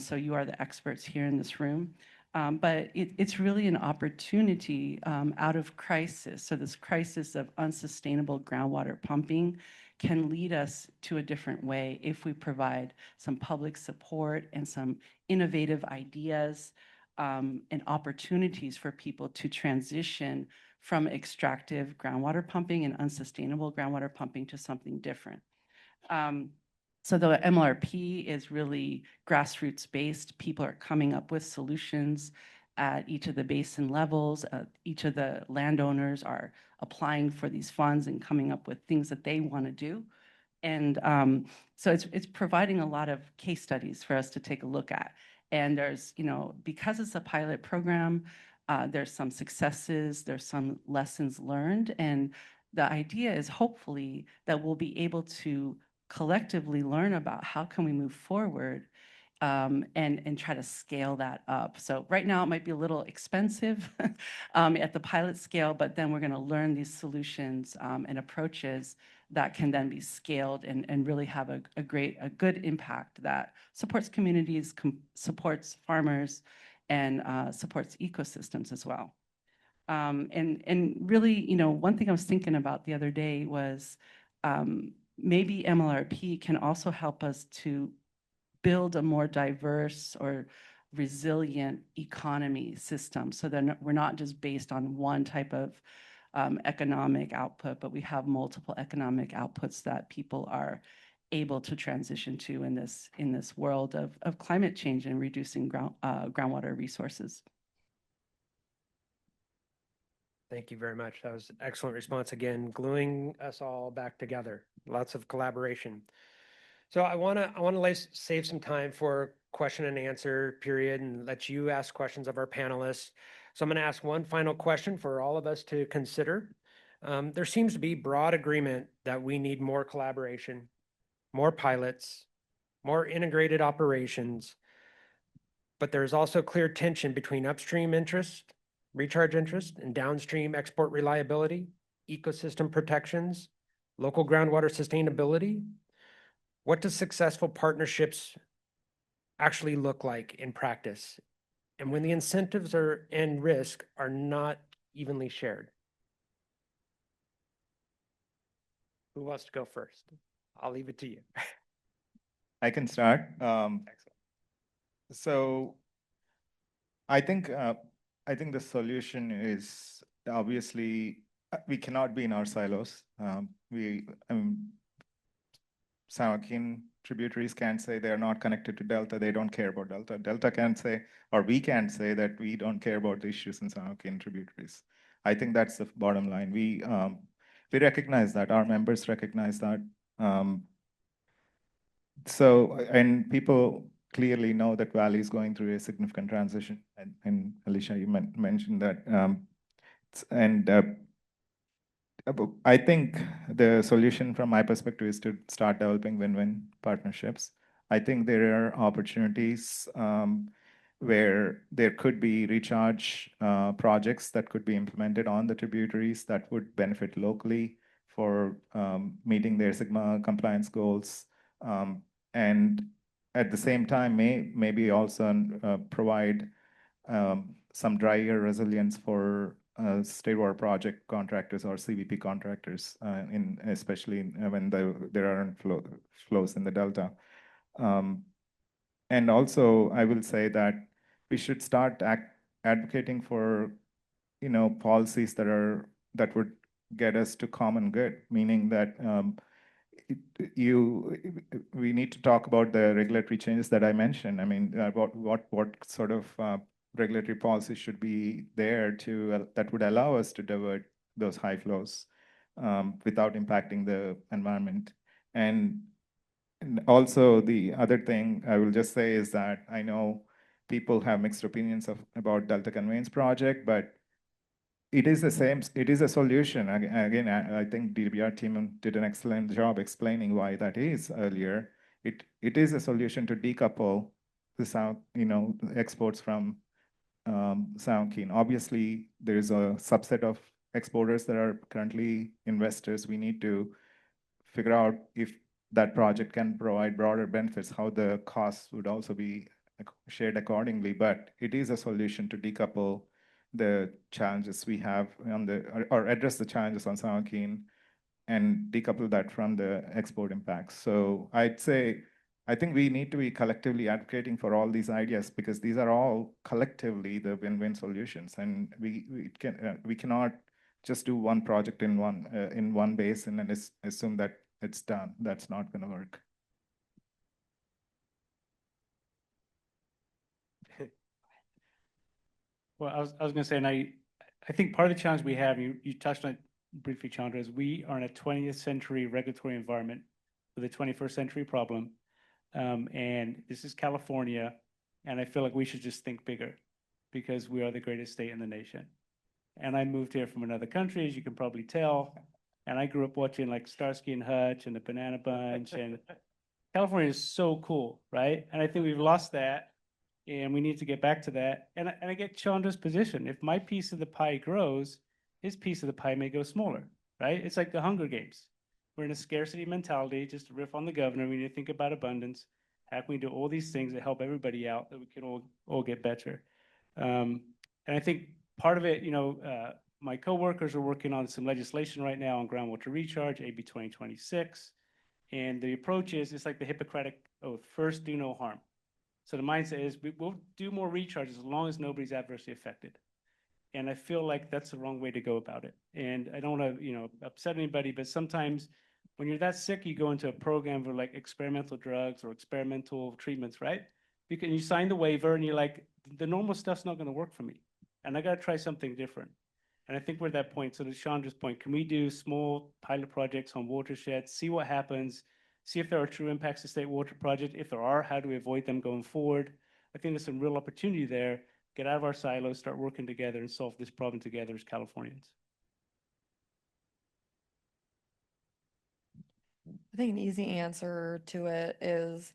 So you are the experts here in this room. But it's really an opportunity out of crisis. So this crisis of unsustainable groundwater pumping can lead us to a different way if we provide some public support and some innovative ideas and opportunities for people to transition from extractive groundwater pumping and unsustainable groundwater pumping to something different. So the MLRP is really grassroots based. People are coming up with solutions at each of the basin levels. Each of the landowners are applying for these funds and coming up with things that they want to do. And so it's providing a lot of case studies for us to take a look at. And there's, because it's a pilot program, there's some successes, there's some lessons learned. And the idea is hopefully that we'll be able to collectively learn about how can we move forward and try to scale that up. So right now it might be a little expensive at the pilot scale, but then we're going to learn these solutions and approaches that can then be scaled and really have a good impact that supports communities, supports farmers, and supports ecosystems as well. And really, one thing I was thinking about the other day was maybe MLRP can also help us to build a more diverse or resilient economy system so that we're not just based on one type of economic output, but we have multiple economic outputs that people are able to transition to in this world of climate change and reducing groundwater resources. Thank you very much. That was an excellent response. Again, gluing us all back together. Lots of collaboration. So I want to save some time for question and answer period and let you ask questions of our panelists. So I'm going to ask one final question for all of us to consider. There seems to be broad agreement that we need more collaboration, more pilots, more integrated operations, but there's also clear tension between upstream interest, recharge interest, and downstream export reliability, ecosystem protections, local groundwater sustainability. What do successful partnerships actually look like in practice? And when the incentives and risk are not evenly shared? Who wants to go first? I'll leave it to you. I can start. So I think the solution is obviously we cannot be in our silos. San Joaquin tributaries can't say they're not connected to Delta, they don't care about Delta. Delta can't say, or we can't say that we don't care about the issues in San Joaquin tributaries. I think that's the bottom line. We recognize that, our members recognize that. And people clearly know that Valley is going through a significant transition. And Alicia, you mentioned that. I think the solution from my perspective is to start developing win-win partnerships. I think there are opportunities where there could be recharge projects that could be implemented on the tributaries that would benefit locally for meeting their Sigma compliance goals. And at the same time, maybe also provide some dry year resilience for state water project contractors or CVP contractors, especially when there aren't flows in the Delta. And also, I will say that we should start advocating for, policies that would get us to common good, meaning that we need to talk about the regulatory changes that I mentioned. I mean, what sort of regulatory policy should be there to, that would allow us to divert those high flows without impacting the environment. And also the other thing I will just say is that I know people have mixed opinions about Delta Conveyance project, but it is the same, it is a solution. Again, I think DBR team did an excellent job explaining why that is earlier. It is a solution to decouple the South, exports from Sound Keen. Obviously, there is a subset of exporters that are currently investors. We need to figure out if that project can provide broader benefits, how the costs would also be shared accordingly. But it is a solution to decouple the challenges we have on or address the challenges on Sound Keen and decouple that from the export impacts. So I'd say, I think we need to be collectively advocating for all these ideas because these are all collectively the win-win solutions, and we cannot just do one project in one basin and assume that it's done. That's not going to work. Well, I was going to say, and I think part of the challenge we have, you touched on it briefly, Chandra, is we are in a 20th century regulatory environment with a 21st century problem. And this is California, and I feel like we should just think bigger because we are the greatest state in the nation. And I moved here from another country, as you can probably tell. And I grew up watching like Starsky and Hutch and the Banana Bunch, and California is so cool, right? And I think we've lost that, and we need to get back to that. And I get Chandra's position. If my piece of the pie grows, his piece of the pie may go smaller, right? It's like the Hunger Games. We're in a scarcity mentality, just to riff on the governor. We need to think about abundance. How can we do all these things that help everybody out, that we can all get better? And I think part of it, my coworkers are working on some legislation right now on groundwater recharge, AB 2026. And the approach is, it's like the Hippocratic oath, first do no harm. So the mindset is we'll do more recharge as long as nobody's adversely affected. And I feel like that's the wrong way to go about it. And I don't want to, upset anybody, but sometimes when you're that sick, you go into a program for like experimental drugs or experimental treatments, right? Because you sign the waiver and you're like, the normal stuff's not going to work for me. And I got to try something different. And I think we're at that point. So to Chandra's point, can we do small pilot projects on watersheds, see what happens, see if there are true impacts to state water project? If there are, how do we avoid them going forward? I think there's some real opportunity there. Get out of our silos, start working together and solve this problem together as Californians. I think an easy answer to it is,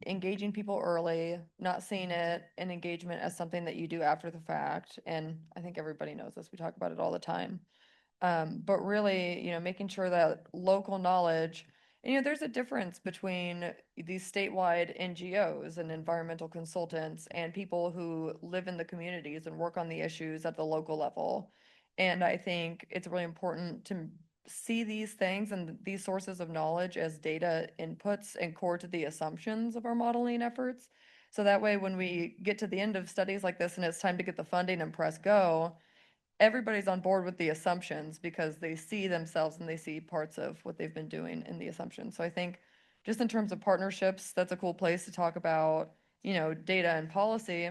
engaging people early, not seeing it in engagement as something that you do after the fact. And I think everybody knows this. We talk about it all the time. But really, making sure that local knowledge, there's a difference between these statewide NGOs and environmental consultants and people who live in the communities and work on the issues at the local level. And I think it's really important to see these things and these sources of knowledge as data inputs and core to the assumptions of our modeling efforts. So that way, when we get to the end of studies like this and it's time to get the funding and press go, everybody's on board with the assumptions because they see themselves and they see parts of what they've been doing in the assumptions. So I think just in terms of partnerships, that's a cool place to talk about, data and policy.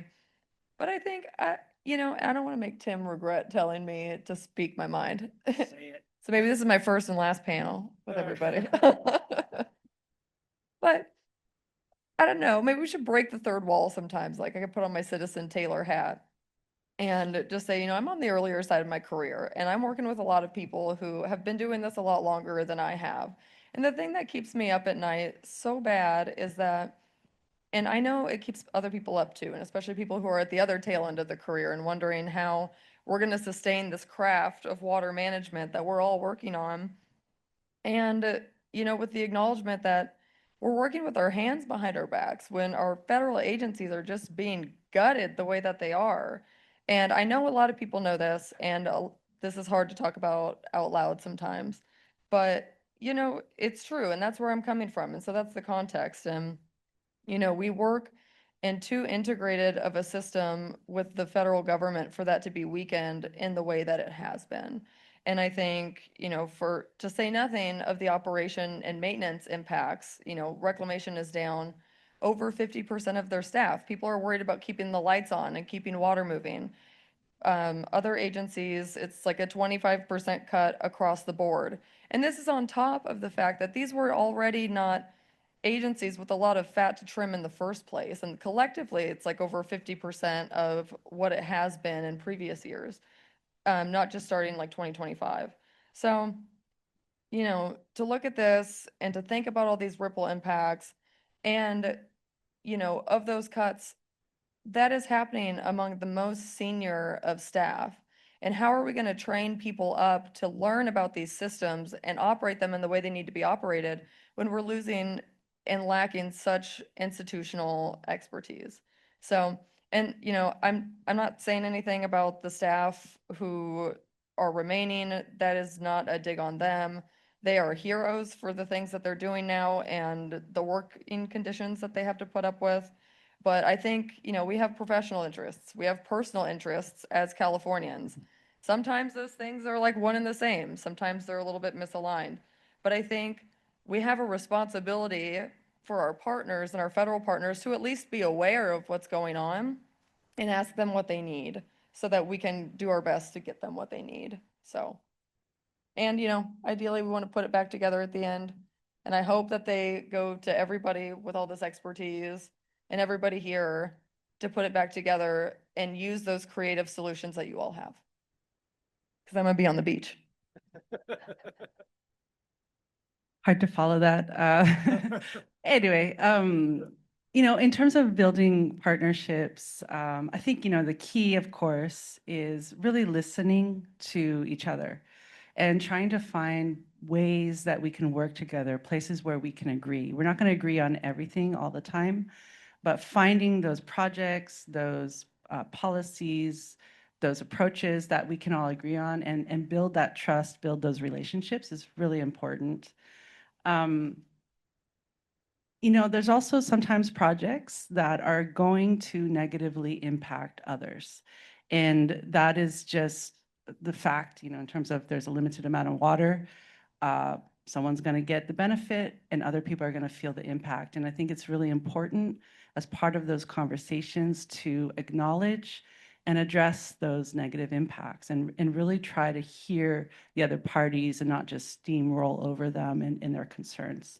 But I think, I don't want to make Tim regret telling me to speak my mind. Say it. So maybe this is my first and last panel with everybody. But I don't know, maybe we should break the third wall sometimes. Like I could put on my Citizen Taylor hat and just say, I'm on the earlier side of my career and I'm working with a lot of people who have been doing this a lot longer than I have. And the thing that keeps me up at night so bad is that, and I know it keeps other people up too, and especially people who are at the other tail end of the career and wondering how we're going to sustain this craft of water management that we're all working on. And, with the acknowledgement that we're working with our hands behind our backs when our federal agencies are just being gutted the way that they are. And I know a lot of people know this, and this is hard to talk about out loud sometimes, but, it's true, and that's where I'm coming from. And so that's the context. And, we work in too integrated of a system with the federal government for that to be weakened in the way that it has been. And I think, to say nothing of the operation and maintenance impacts, reclamation is down over 50% of their staff. People are worried about keeping the lights on and keeping water moving. Other agencies, it's like a 25% cut across the board. And this is on top of the fact that these were already not agencies with a lot of fat to trim in the first place. And collectively, it's like over 50% of what it has been in previous years, not just starting like 2025. So, you know, to look at this and to think about all these ripple impacts and, you know, of those cuts, that is happening among the most senior of staff. And how are we going to train people up to learn about these systems and operate them in the way they need to be operated when we're losing and lacking such institutional expertise? So, and you know, I'm not saying anything about the staff who are remaining. That is not a dig on them. They are heroes for the things that they're doing now and the working conditions that they have to put up with. But I think, you know, we have professional interests. We have personal interests as Californians. Sometimes those things are like one and the same. Sometimes they're a little bit misaligned. But I think we have a responsibility for our partners and our federal partners to at least be aware of what's going on and ask them what they need so that we can do our best to get them what they need. So, and, you know, ideally we want to put it back together at the end. And I hope that they go to everybody with all this expertise and everybody here to put it back together and use those creative solutions that you all have. Because I'm gonna be on the beach. Hard to follow that. Anyway, you know, in terms of building partnerships, I think, you know, the key, of course, is really listening to each other and trying to find ways that we can work together, places where we can agree. We're not going to agree on everything all the time, but finding those projects, those policies, those approaches that we can all agree on and build that trust, build those relationships is really important. You know, there's also sometimes projects that are going to negatively impact others. And that is just the fact, you know, in terms of there's a limited amount of water, someone's going to get the benefit and other people are going to feel the impact. And I think it's really important as part of those conversations to acknowledge and address those negative impacts and really try to hear the other parties and not just steamroll over them and their concerns.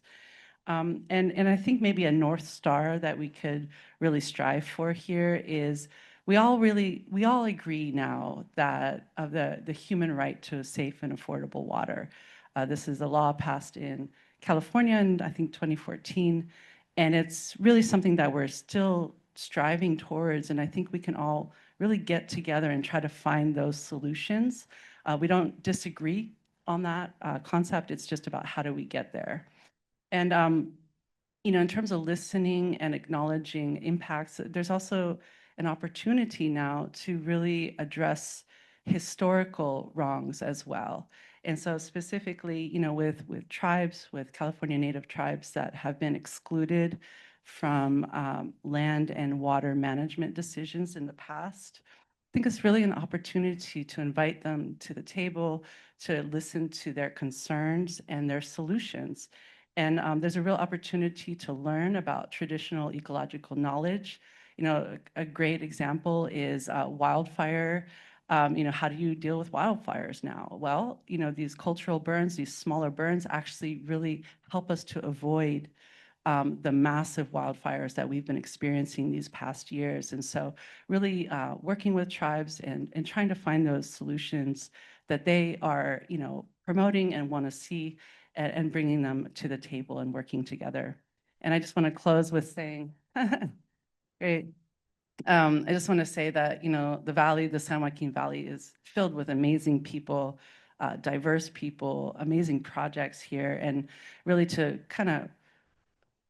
And I think maybe a North Star that we could really strive for here is we all agree now that of the human right to safe and affordable water. This is a law passed in California in, I think, 2014. And it's really something that we're still striving towards. And I think we can all really get together and try to find those solutions. We don't disagree on that concept. It's just about how do we get there. And, you know, in terms of listening and acknowledging impacts, there's also an opportunity now to really address historical wrongs as well. And so specifically, you know, with tribes, with California Native tribes that have been excluded from land and water management decisions in the past, I think it's really an opportunity to invite them to the table, to listen to their concerns and their solutions. And there's a real opportunity to learn about traditional ecological knowledge. You know, a great example is wildfire. You know, how do you deal with wildfires now? Well, you know, these cultural burns, these smaller burns actually really help us to avoid the massive wildfires that we've been experiencing these past years. And so really working with tribes and trying to find those solutions that they are, you know, promoting and want to see and bringing them to the table and working together. And I just want to close with saying, great. I just want to say that, you know, the valley, the San Joaquin Valley is filled with amazing people, diverse people, amazing projects here, and really to kind of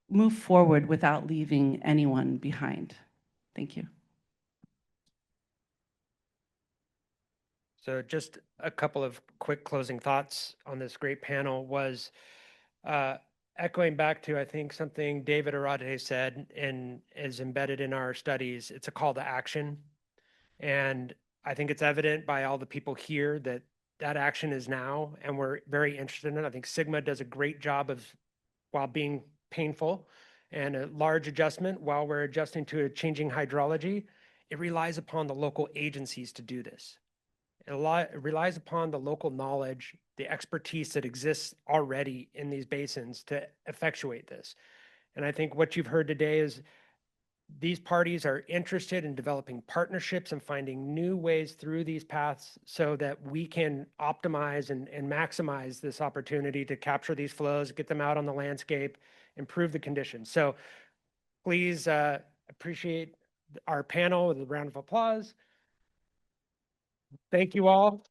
move forward without leaving anyone behind. Thank you. So just a couple of quick closing thoughts on this great panel was echoing back to, I think, something David Arate said and is embedded in our studies. It's a call to action. And I think it's evident by all the people here that that action is now, and we're very interested in it. I think Sigma does a great job of, while being painful, and a large adjustment while we're adjusting to a changing hydrology, it relies upon the local agencies to do this. It relies upon the local knowledge, the expertise that exists already in these basins to effectuate this. And I think what you've heard today is these parties are interested in developing partnerships and finding new ways through these paths so that we can optimize and maximize this opportunity to capture these flows, get them out on the landscape, improve the conditions. So please appreciate our panel with a round of applause. Thank you all.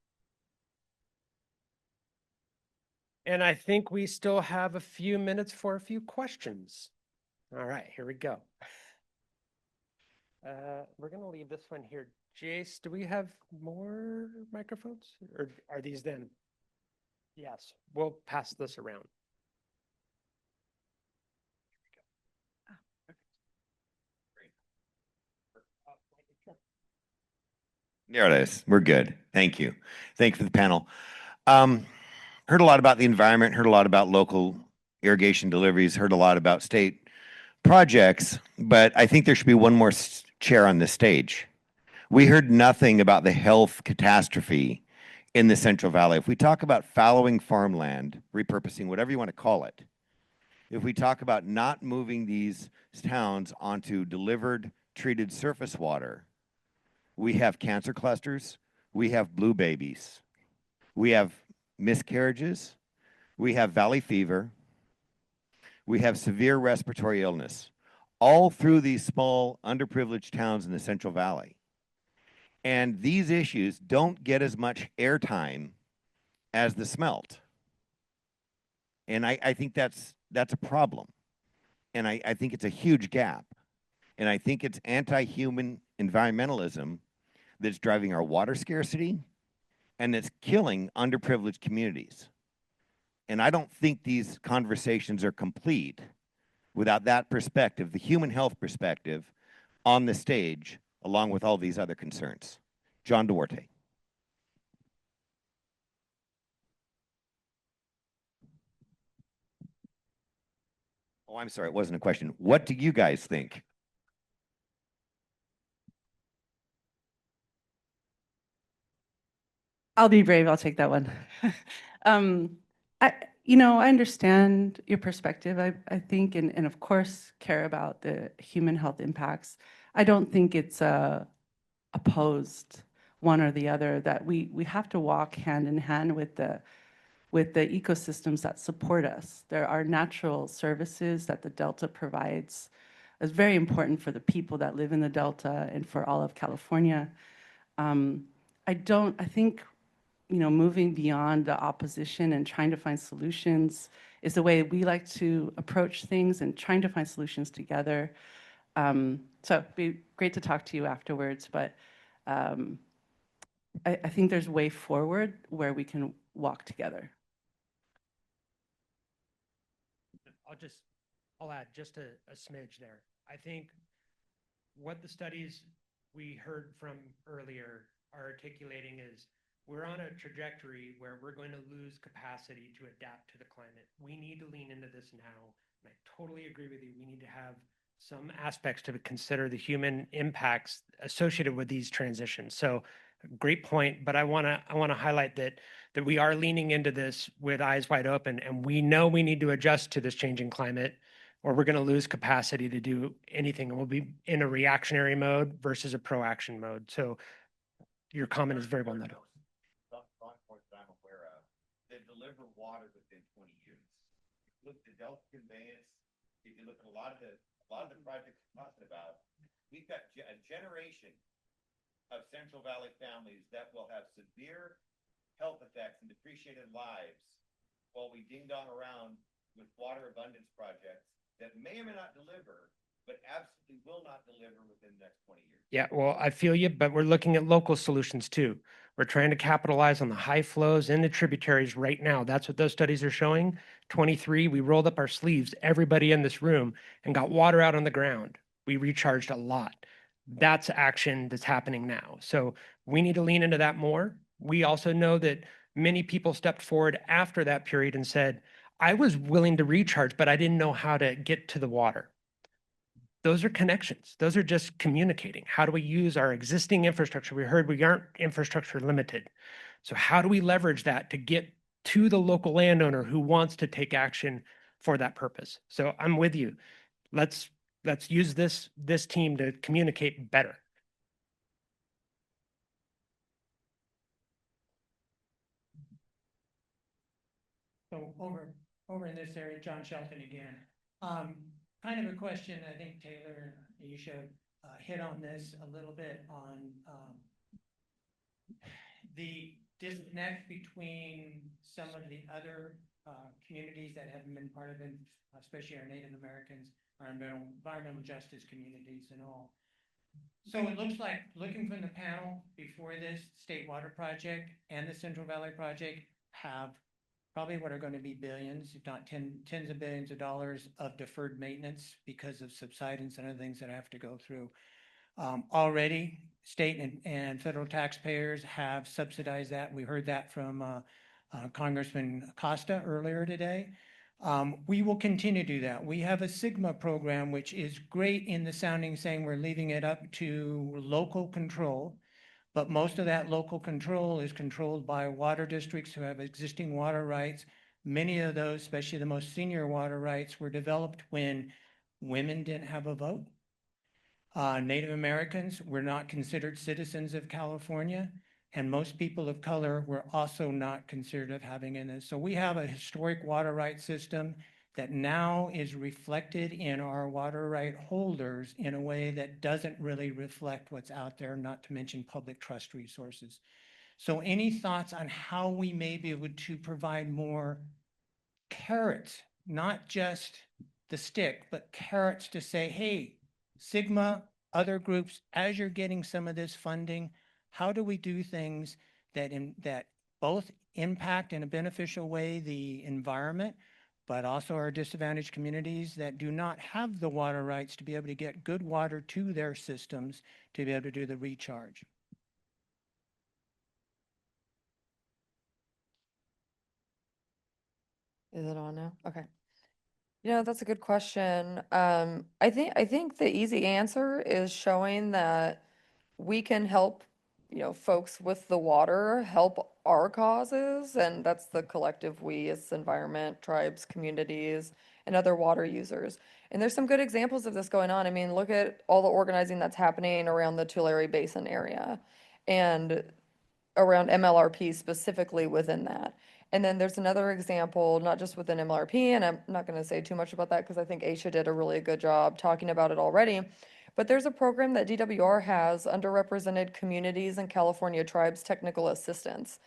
And I think we still have a few minutes for a few questions. All right, here we go. We're going to leave this one here. Jace, do we have more microphones or are these them? Yes, we'll pass this around. There it is. We're good. Thank you. Thank you for the panel. Heard a lot about the environment, heard a lot about local irrigation deliveries, heard a lot about state projects, but I think there should be one more chair on this stage. We heard nothing about the health catastrophe in the Central Valley. If we talk about fallowing farmland, repurposing, whatever you want to call it, if we talk about not moving these towns onto delivered treated surface water, we have cancer clusters, we have blue babies, we have miscarriages, we have valley fever, we have severe respiratory illness, all through these small underprivileged towns in the Central Valley. And these issues don't get as much airtime as the smelt. And I think that's a problem. And I think it's a huge gap. And I think it's anti-human environmentalism that's driving our water scarcity and that's killing underprivileged communities. And I don't think these conversations are complete without that perspective, the human health perspective, on the stage, along with all these other concerns. John Duarte. Oh, I'm sorry, it wasn't a question. What do you guys think? I'll be brave. I'll take that one. I understand your perspective. I think, and of course, care about the human health impacts. I don't think it's opposed one or the other, that we have to walk hand in hand with the ecosystems that support us. There are natural services that the Delta provides. It's very important for the people that live in the Delta and for all of California. I think, moving beyond the opposition and trying to find solutions is the way we like to approach things, and trying to find solutions together. So it'd be great to talk to you afterwards, but I think there's a way forward where we can walk together. I'll add just a smidge there. I think what the studies we heard from earlier are articulating is we're on a trajectory where we're going to lose capacity to adapt to the climate. We need to lean into this now. And I totally agree with you. We need to have some aspects to consider the human impacts associated with these transitions. So great point, but I want to highlight that we are leaning into this with eyes wide open, and we know we need to adjust to this changing climate, or we're going to lose capacity to do anything, and we'll be in a reactionary mode versus a pro-action mode. So your comment is very well noted. I'm aware of that deliver water within 20 years. Look at the Delta conveyance. If you look at a lot of the projects we're talking about, we've got a generation of Central Valley families that will have severe health effects and depreciated lives while we ding dong around with water abundance projects that may or may not deliver, but absolutely will not deliver within the next 20 years. Yeah, well, I feel you, but we're looking at local solutions too. We're trying to capitalize on the high flows in the tributaries right now. That's what those studies are showing. 23, we rolled up our sleeves, everybody in this room, and got water out on the ground. We recharged a lot. That's action that's happening now. So we need to lean into that more. We also know that many people stepped forward after that period and said, I was willing to recharge, but I didn't know how to get to the water. those are connections. Those are just communicating. How do we use our existing infrastructure? We heard we aren't infrastructure limited. So how do we leverage that to get to the local landowner who wants to take action for that purpose? So I'm with you. Let's use this team to communicate better. So over in this area, John Shelton again. Kind of a question, I think Taylor, you should hit on this a little bit on the disconnect between some of the other communities that haven't been part of it, especially our Native Americans, our environmental justice communities and all. So it looks like, looking from the panel before this, State Water Project and the Central Valley Project have probably what are going to be billions, if not tens of billions of dollars of deferred maintenance because of subsidence and other things that I have to go through. Already, state and federal taxpayers have subsidized that. We heard that from Congressman Costa earlier today. We will continue to do that. We have a Sigma program, which is great in the sounding, saying we're leaving it up to local control. But most of that local control is controlled by water districts who have existing water rights. Many of those, especially the most senior water rights, were developed when women didn't have a vote. Native Americans were not considered citizens of California, and most people of color were also not considered of having in this. So we have a historic water rights system that now is reflected in our water right holders in a way that doesn't really reflect what's out there, not to mention public trust resources. So any thoughts on how we may be able to provide more carrots, not just the stick, but carrots to say, hey, Sigma, other groups, as you're getting some of this funding, how do we do things that both impact in a beneficial way the environment, but also our disadvantaged communities that do not have the water rights to be able to get good water to their systems to be able to do the recharge? Is it on now? Okay. That's a good question. I think the easy answer is showing that we can help, folks with the water help our causes, and that's the collective we as environment, tribes, communities, and other water users. And there's some good examples of this going on. I mean, look at all the organizing that's happening around the Tulare Basin area and around MLRP specifically within that. And then there's another example, not just within MLRP, and I'm not going to say too much about that because I think Aisha did a really good job talking about it already. But there's a program that DWR has, Underrepresented Communities and California Tribes Technical Assistance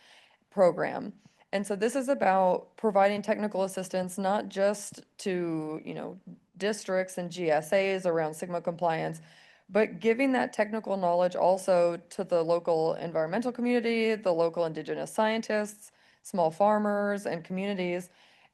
Program. And so this is about providing technical assistance, not just to, districts and GSAs around Sigma compliance, but giving that technical knowledge also to the local environmental community, the local indigenous scientists, small farmers and communities,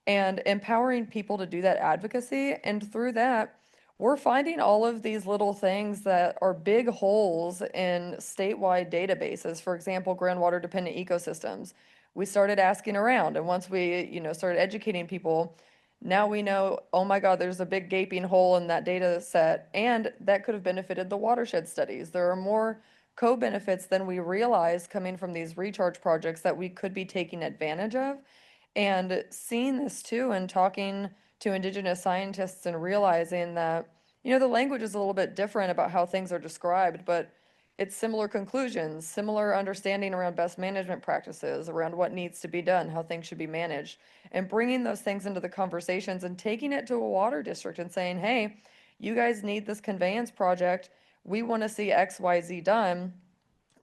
and empowering people to do that advocacy. And through that, we're finding all of these little things that are big holes in statewide databases. For example, groundwater dependent ecosystems. We started asking around, and once we, started educating people, now we know, oh my God, there's a big gaping hole in that data set, and that could have benefited the watershed studies. There are more co-benefits than we realize coming from these recharge projects that we could be taking advantage of. And seeing this too and talking to indigenous scientists and realizing that, the language is a little bit different about how things are described, but it's similar conclusions, similar understanding around best management practices, around what needs to be done, how things should be managed, and bringing those things into the conversations and taking it to a water district and saying, hey, you guys need this conveyance project. We want to see X, Y, Z done.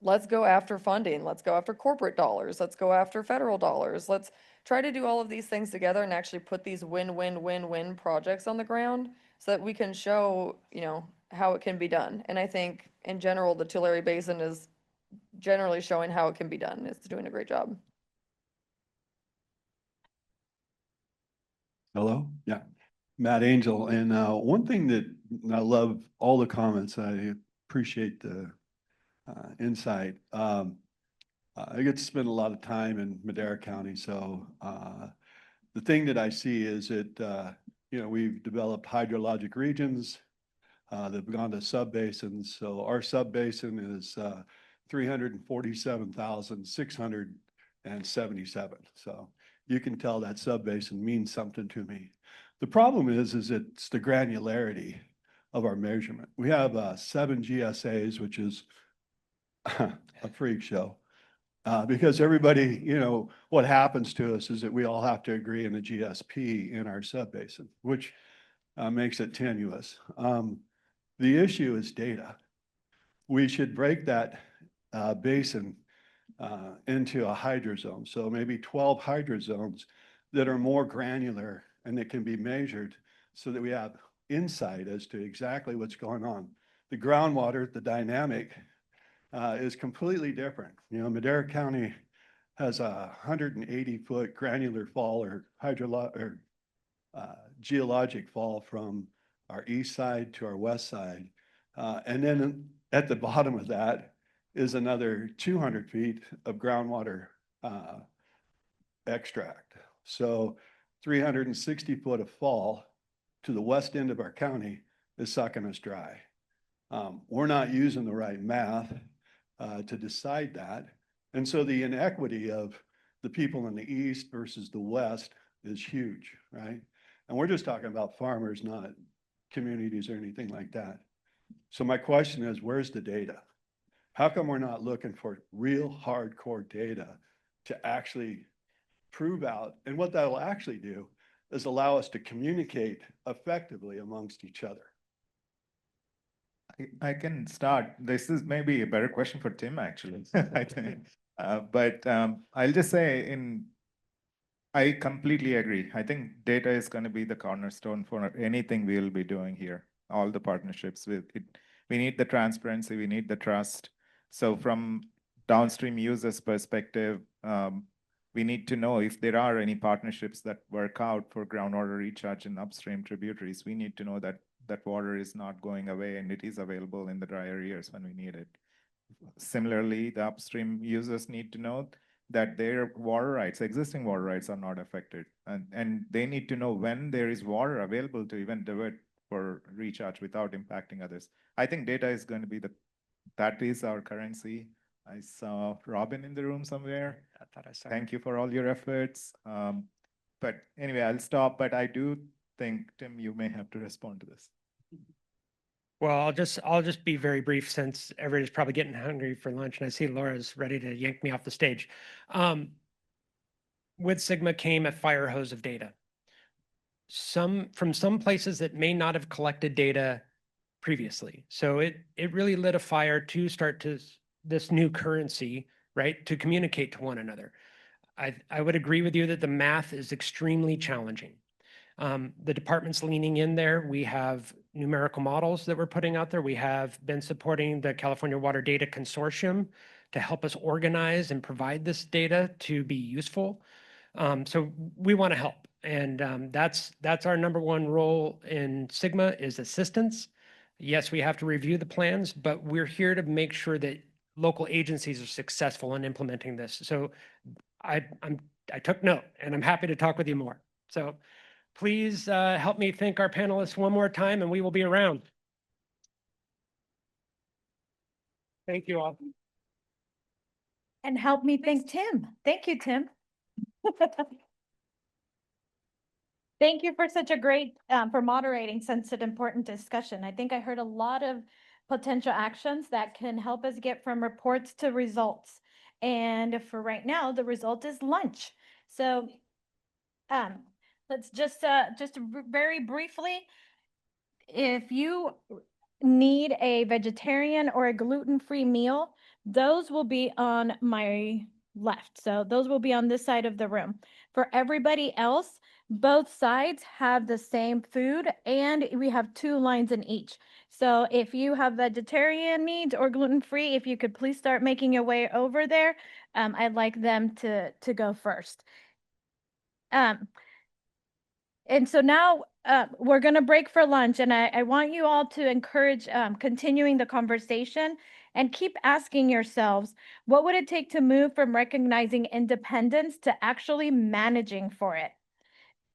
Let's go after funding. Let's go after corporate dollars. Let's go after federal dollars. Let's try to do all of these things together and actually put these win-win-win-win projects on the ground so that we can show, how it can be done. And I think in general, the Tulare Basin is generally showing how it can be done. It's doing a great job. Hello? Yeah. Matt Angel. And one thing that I love all the comments, I appreciate the insight. I get to spend a lot of time in Madera County. So the thing that I see is that, we've developed hydrologic regions. They've gone to subbasins. So our subbasin is 347,677. So you can tell that subbasin means something to me. The problem is it's the granularity of our measurement. We have 7 GSAs, which is a freak show. Because everybody, what happens to us is that we all have to agree in a GSP in our subbasin, which makes it tenuous. The issue is data. We should break that basin into a hydrozone. So maybe 12 hydrozones that are more granular and that can be measured so that we have insight as to exactly what's going on. The groundwater, the dynamic is completely different. Madera County has a 180-foot granular fall or geologic fall from our east side to our west side. And then at the bottom of that is another 200 feet of groundwater extract. So 360 foot of fall to the west end of our county is sucking us dry. We're not using the right math to decide that. And so the inequity of the people in the east versus the west is huge, right? And we're just talking about farmers, not communities or anything like that. So my question is, where's the data? How come we're not looking for real hardcore data to actually prove out? And what that'll actually do is allow us to communicate effectively amongst each other. I can start. This is maybe a better question for Tim, actually. I think. But I'll just say I completely agree. I think data is going to be the cornerstone for anything we'll be doing here. All the partnerships with it. We need the transparency. We need the trust. So from downstream users' perspective, we need to know if there are any partnerships that work out for groundwater recharge in upstream tributaries. We need to know that that water is not going away and it is available in the drier years when we need it. Similarly, the upstream users need to know that their water rights, existing water rights, are not affected. And they need to know when there is water available to even divert for recharge without impacting others. I think data is going to be that is our currency. I saw Robin in the room somewhere. I thought I saw. Thank you for all your efforts. But anyway, I'll stop. But I do think, Tim, you may have to respond to this. Well, I'll just be very brief since everybody's probably getting hungry for lunch, and I see Laura's ready to yank me off the stage. With Sigma came a fire hose of data. From some places that may not have collected data previously. So it really lit a fire to start to this new currency, right, to communicate to one another. I would agree with you that the math is extremely challenging. The department's leaning in there. We have numerical models that we're putting out there. We have been supporting the California Water Data Consortium to help us organize and provide this data to be useful. So we want to help. And that's our number one role in Sigma is assistance. Yes, we have to review the plans, but we're here to make sure that local agencies are successful in implementing this. So I took note, and I'm happy to talk with you more. So please help me thank our panelists one more time, and we will be around. Thank you all. And help me thank Tim. Thank you, Tim. Thank you for such a great, for moderating such an important discussion. I think I heard a lot of potential actions that can help us get from reports to results. And for right now, the result is lunch. So let's just very briefly, if you need a vegetarian or a gluten-free meal, those will be on my left. So those will be on this side of the room. For everybody else, both sides have the same food, and we have 2 lines in each. So if you have vegetarian needs or gluten-free, if you could please start making your way over there, I'd like them to go first. And so now we're going to break for lunch, and I want you all to encourage continuing the conversation and keep asking yourselves, what would it take to move from recognizing independence to actually managing for it?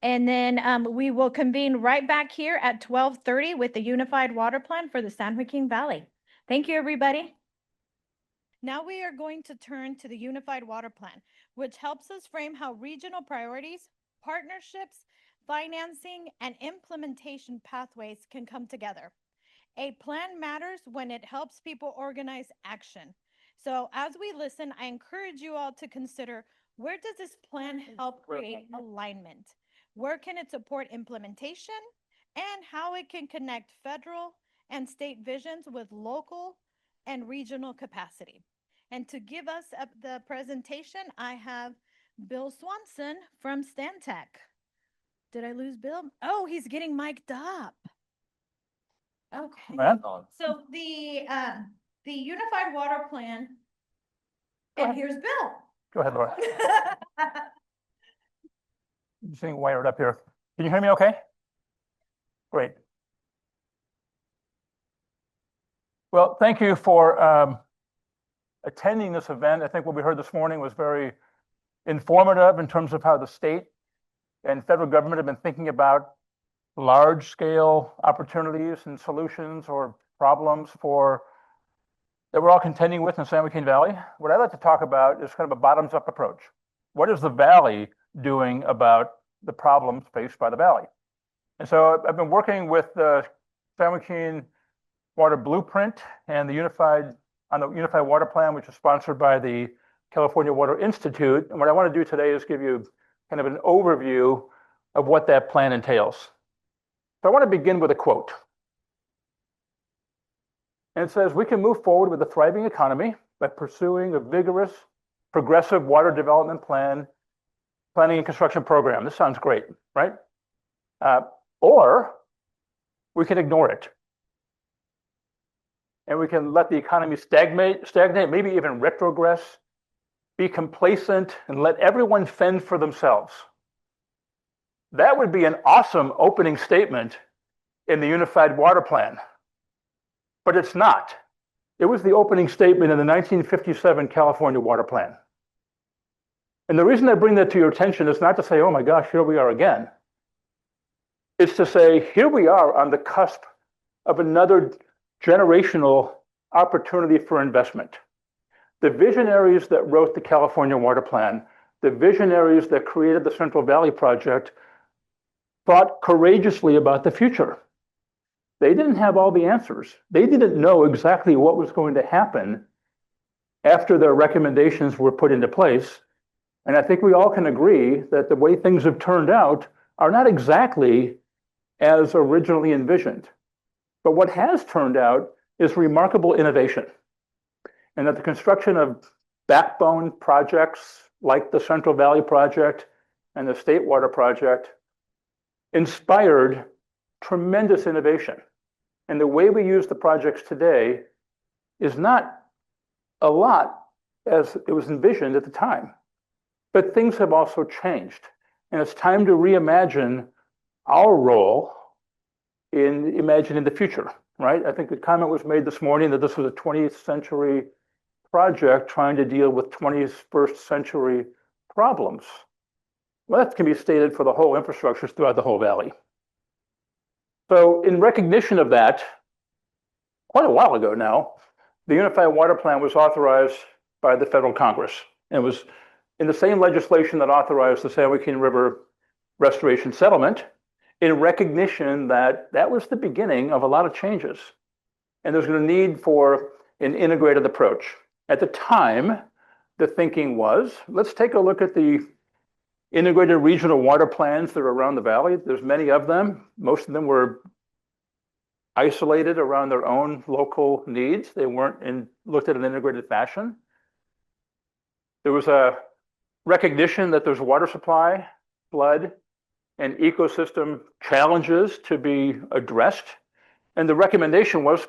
And then we will convene right back here at 12:30 with the Unified Water Plan for the San Joaquin Valley. Thank you, everybody. Now we are going to turn to the Unified Water Plan, which helps us frame how regional priorities, partnerships, financing, and implementation pathways can come together. A plan matters when it helps people organize action. So as we listen, I encourage you all to consider, where does this plan help create alignment? Where can it support implementation? And how it can connect federal and state visions with local and regional capacity. And to give us the presentation, I have Bill Swanson from Stantec. Did I lose Bill? Oh, he's getting mic'd up. Okay. So the Unified Water Plan, and here's Bill. Go ahead, Laura. I'm sitting wired up here. Can you hear me okay? Great. Well, thank you for attending this event. I think what we heard this morning was very informative in terms of how the state and federal government have been thinking about large-scale opportunities and solutions or problems that we're all contending with in San Joaquin Valley. What I'd like to talk about is kind of a bottoms-up approach. What is the Valley doing about the problems faced by the Valley? And so I've been working with the San Joaquin Water Blueprint and the Unified Water Plan, which is sponsored by the California Water Institute. And what I want to do today is give you kind of an overview of what that plan entails. So I want to begin with a quote. And it says, "We can move forward with a thriving economy by pursuing a vigorous, progressive water development planning and construction program." This sounds great, right? Or we can ignore it. And we can let the economy stagnate, maybe even retrogress, be complacent, and let everyone fend for themselves. That would be an awesome opening statement in the Unified Water Plan. But it's not. It was the opening statement in the 1957 California Water Plan. And the reason I bring that to your attention is not to say, oh my gosh, here we are again. It's to say, here we are on the cusp of another generational opportunity for investment. The visionaries that wrote the California Water Plan, the visionaries that created the Central Valley Project, thought courageously about the future. They didn't have all the answers. They didn't know exactly what was going to happen after their recommendations were put into place. And I think we all can agree that the way things have turned out are not exactly as originally envisioned. But what has turned out is remarkable innovation. And that the construction of backbone projects like the Central Valley Project and the State Water Project inspired tremendous innovation. And the way we use the projects today is not a lot as it was envisioned at the time. But things have also changed. And it's time to reimagine our role in imagining the future, right? I think the comment was made this morning that this was a 20th century project trying to deal with 21st century problems. Well, that can be stated for the whole infrastructure throughout the whole valley. So in recognition of that, quite a while ago now, the Unified Water Plan was authorized by the federal Congress. And it was in the same legislation that authorized the San Joaquin River Restoration Settlement, in recognition that that was the beginning of a lot of changes. And there's going to need for an integrated approach. At the time, the thinking was, let's take a look at the integrated regional water plans that are around the valley. There's many of them. Most of them were isolated around their own local needs. They weren't looked at in an integrated fashion. There was a recognition that there's water supply, flood, and ecosystem challenges to be addressed. And the recommendation was,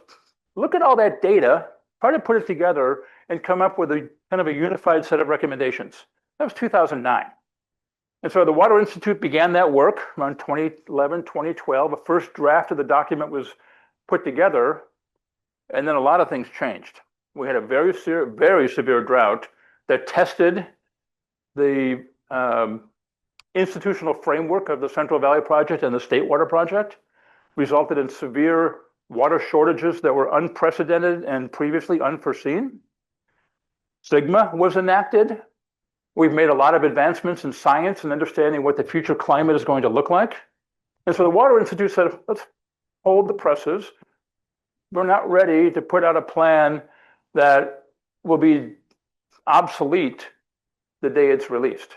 look at all that data, try to put it together and come up with a kind of a unified set of recommendations. That was 2009. And so the Water Institute began that work around 2011, 2012. A first draft of the document was put together, and then a lot of things changed. We had a very severe drought that tested the institutional framework of the Central Valley Project and the State Water Project resulted in severe water shortages that were unprecedented and previously unforeseen. Sigma was enacted. We've made a lot of advancements in science and understanding what the future climate is going to look like. And so the Water Institute said, let's hold the presses. We're not ready to put out a plan that will be obsolete the day it's released.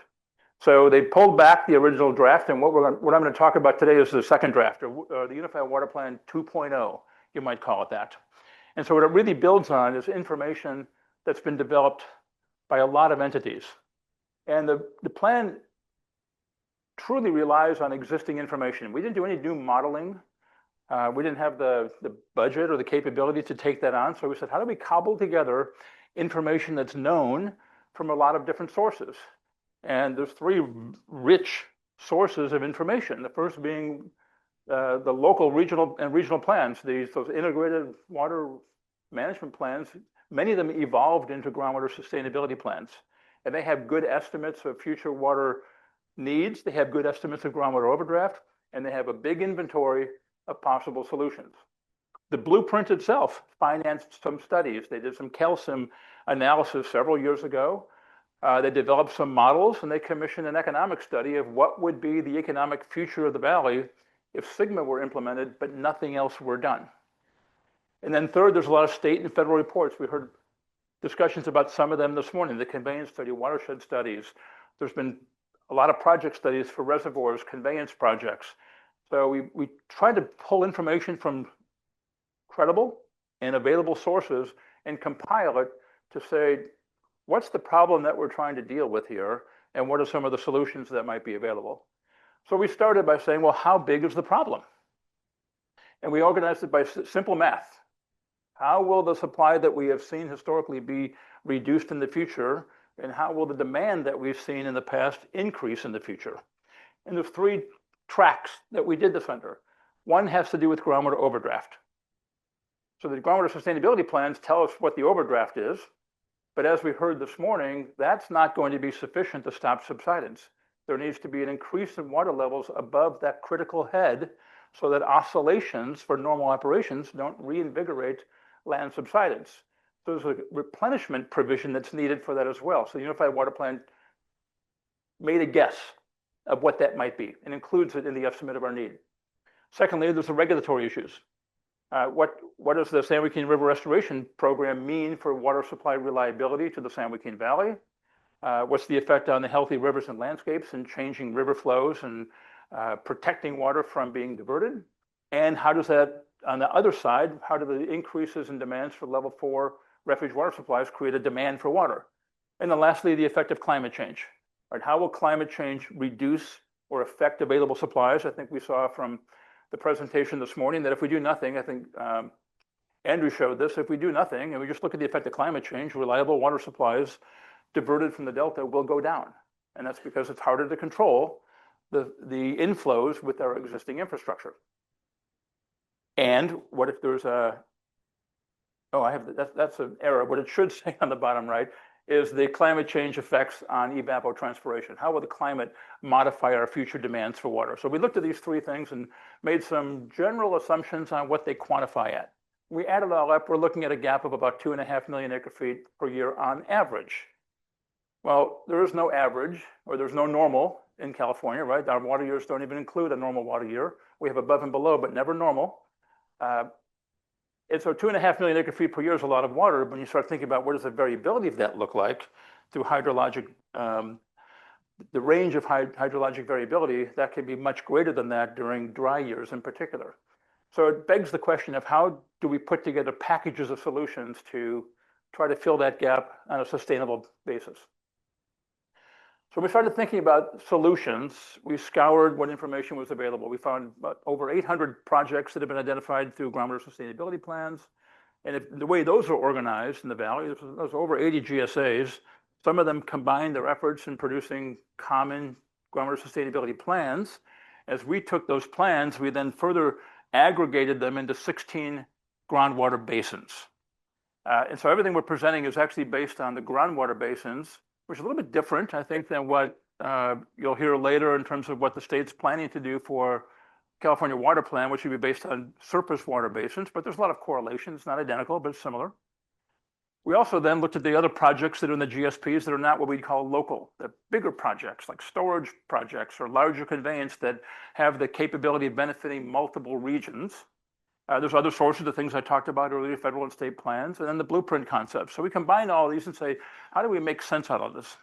So they pulled back the original draft, and what I'm going to talk about today is the second draft, or the Unified Water Plan 2.0, you might call it that. And so what it really builds on is information that's been developed by a lot of entities. And the plan truly relies on existing information. We didn't do any new modeling. We didn't have the budget or the capability to take that on. So we said, how do we cobble together information that's known from a lot of different sources? And there's three rich sources of information. The first being the local, regional plans, those integrated water management plans. Many of them evolved into groundwater sustainability plans. And they have good estimates of future water needs. They have good estimates of groundwater overdraft, and they have a big inventory of possible solutions. The blueprint itself financed some studies. They did some calcium analysis several years ago. They developed some models, and they commissioned an economic study of what would be the economic future of the valley if Sigma were implemented, but nothing else were done. And then third, there's a lot of state and federal reports. We heard discussions about some of them this morning, the conveyance study, watershed studies. There's been a lot of project studies for reservoirs, conveyance projects. So we tried to pull information from credible and available sources and compile it to say, what's the problem that we're trying to deal with here? And what are some of the solutions that might be available? So we started by saying, well, how big is the problem? And we organized it by simple math. How will the supply that we have seen historically be reduced in the future? And how will the demand that we've seen in the past increase in the future? And there's three tracks that we did this under. One has to do with groundwater overdraft. So the groundwater sustainability plans tell us what the overdraft is. But as we heard this morning, that's not going to be sufficient to stop subsidence. There needs to be an increase in water levels above that critical head so that oscillations for normal operations don't reinvigorate land subsidence. So there's a replenishment provision that's needed for that as well. So the Unified Water Plan made a guess of what that might be and includes it in the estimate of our need. Secondly, there's the regulatory issues. What does the San Joaquin River Restoration Program mean for water supply reliability to the San Joaquin Valley? What's the effect on the healthy rivers and landscapes and changing river flows and protecting water from being diverted? And how does that, on the other side, how do the increases in demands for level 4 refuge water supplies create a demand for water? And then lastly, the effect of climate change. Right? How will climate change reduce or affect available supplies? I think we saw from the presentation this morning that if we do nothing, I think Andrew showed this, if we do nothing and we just look at the effect of climate change, reliable water supplies diverted from the Delta will go down. And that's because it's harder to control the inflows with our existing infrastructure. And what if there's that's an error. What it should say on the bottom right is the climate change effects on evapotranspiration. How will the climate modify our future demands for water? So we looked at these three things and made some general assumptions on what they quantify at. We added it all up, we're looking at a gap of about 2.5 million acre feet per year on average. Well, there is no average, or there's no normal in California, right? Our water years don't even include a normal water year. We have above and below, but never normal. And so 2.5 million acre feet per year is a lot of water. But when you start thinking about what does the variability of that look like through hydrologic, the range of hydrologic variability, that can be much greater than that during dry years in particular. So it begs the question of how do we put together packages of solutions to try to fill that gap on a sustainable basis. So we started thinking about solutions. We scoured what information was available. We found about over 800 projects that have been identified through groundwater sustainability plans. And the way those are organized in the valley, there's over 80 GSAs. Some of them combined their efforts in producing common groundwater sustainability plans. As we took those plans, we then further aggregated them into 16 groundwater basins. And so everything we're presenting is actually based on the groundwater basins, which is a little bit different, I think, than what you'll hear later in terms of what the state's planning to do for California Water Plan, which would be based on surface water basins, but there's a lot of correlations, not identical, but similar. We also then looked at the other projects that are in the GSPs that are not what we'd call local, the bigger projects like storage projects or larger conveyance that have the capability of benefiting multiple regions. There's other sources of things I talked about earlier, federal and state plans, and then the blueprint concepts. So we combine all of these and say, how do we make sense out of this?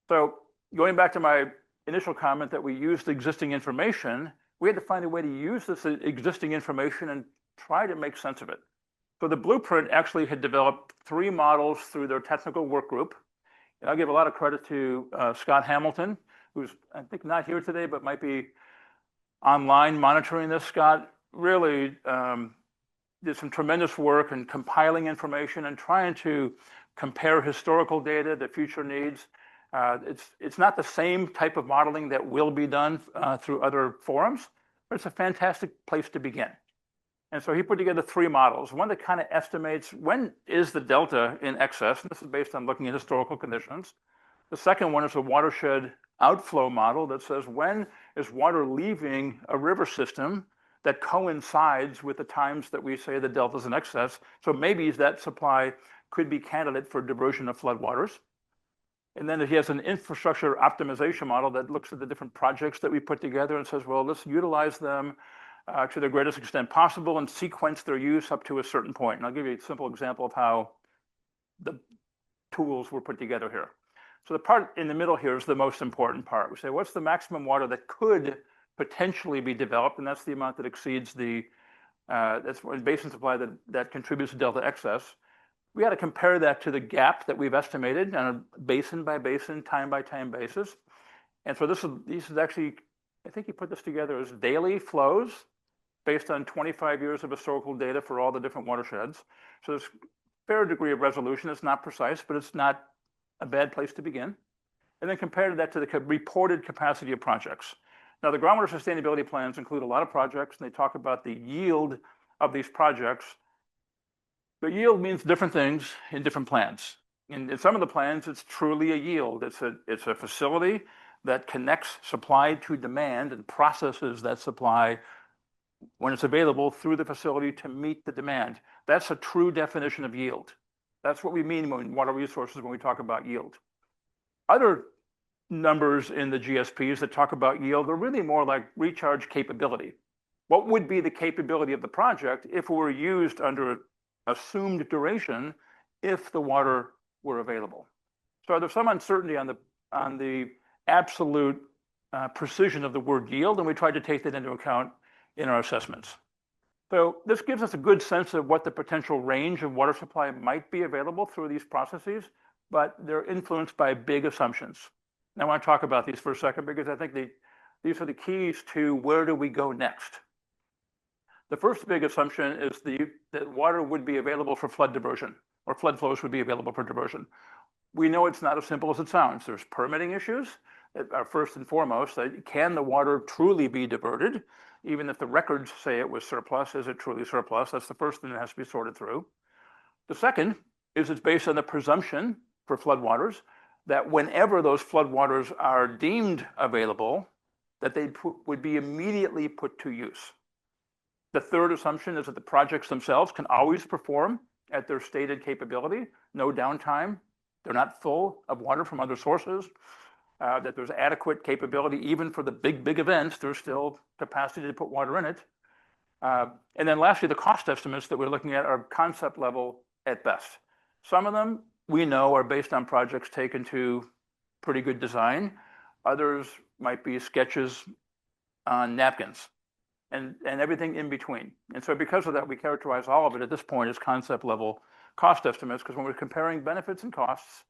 So going back to my initial comment that we used existing information, we had to find a way to use this existing information and try to make sense of it. So the blueprint actually had developed 3 models through their technical work group. And I'll give a lot of credit to Scott Hamilton, who's I think not here today, but might be online monitoring this. Scott really did some tremendous work in compiling information and trying to compare historical data to future needs. It's not the same type of modeling that will be done through other forums, but it's a fantastic place to begin. And so he put together 3 models, one that kind of estimates when is the delta in excess, and this is based on looking at historical conditions. The second one is a watershed outflow model that says when is water leaving a river system that coincides with the times that we say the delta is in excess. So maybe that supply could be candidate for diversion of floodwaters. And then he has an infrastructure optimization model that looks at the different projects that we put together and says, well, let's utilize them to the greatest extent possible and sequence their use up to a certain point. And I'll give you a simple example of how the tools were put together here. So the part in the middle here is the most important part. We say, what's the maximum water that could potentially be developed? And that's the amount that exceeds the, that's basin supply that contributes to delta excess. We got to compare that to the gap that we've estimated on a basin by basin, time by time basis. And so this is actually, I think he put this together as daily flows based on 25 years of historical data for all the different watersheds. So there's a fair degree of resolution. It's not precise, but it's not a bad place to begin. And then compare that to the reported capacity of projects. Now, the groundwater sustainability plans include a lot of projects, and they talk about the yield of these projects. The yield means different things in different plans. In some of the plans, it's truly a yield. It's a facility that connects supply to demand and processes that supply when it's available through the facility to meet the demand. That's a true definition of yield. That's what we mean when water resources when we talk about yield. Other numbers in the GSPs that talk about yield are really more like recharge capability. What would be the capability of the project if it were used under assumed duration if the water were available? So there's some uncertainty on the absolute precision of the word yield, and we tried to take that into account in our assessments. So this gives us a good sense of what the potential range of water supply might be available through these processes, but they're influenced by big assumptions. And I want to talk about these for a second because I think these are the keys to where do we go next. The first big assumption is that water would be available for flood diversion, or flood flows would be available for diversion. We know it's not as simple as it sounds. There's permitting issues that are first and foremost. Can the water truly be diverted? Even if the records say it was surplus, is it truly surplus? That's the first thing that has to be sorted through. The second is it's based on the presumption for floodwaters that whenever those floodwaters are deemed available, that they would be immediately put to use. The third assumption is that the projects themselves can always perform at their stated capability, no downtime. They're not full of water from other sources, that there's adequate capability even for the big events. There's still capacity to put water in it. And then lastly, the cost estimates that we're looking at are concept level at best. Some of them we know are based on projects taken to pretty good design. Others might be sketches on napkins and everything in between. And so because of that, we characterize all of it at this point as concept level cost estimates, because when we're comparing benefits and costs,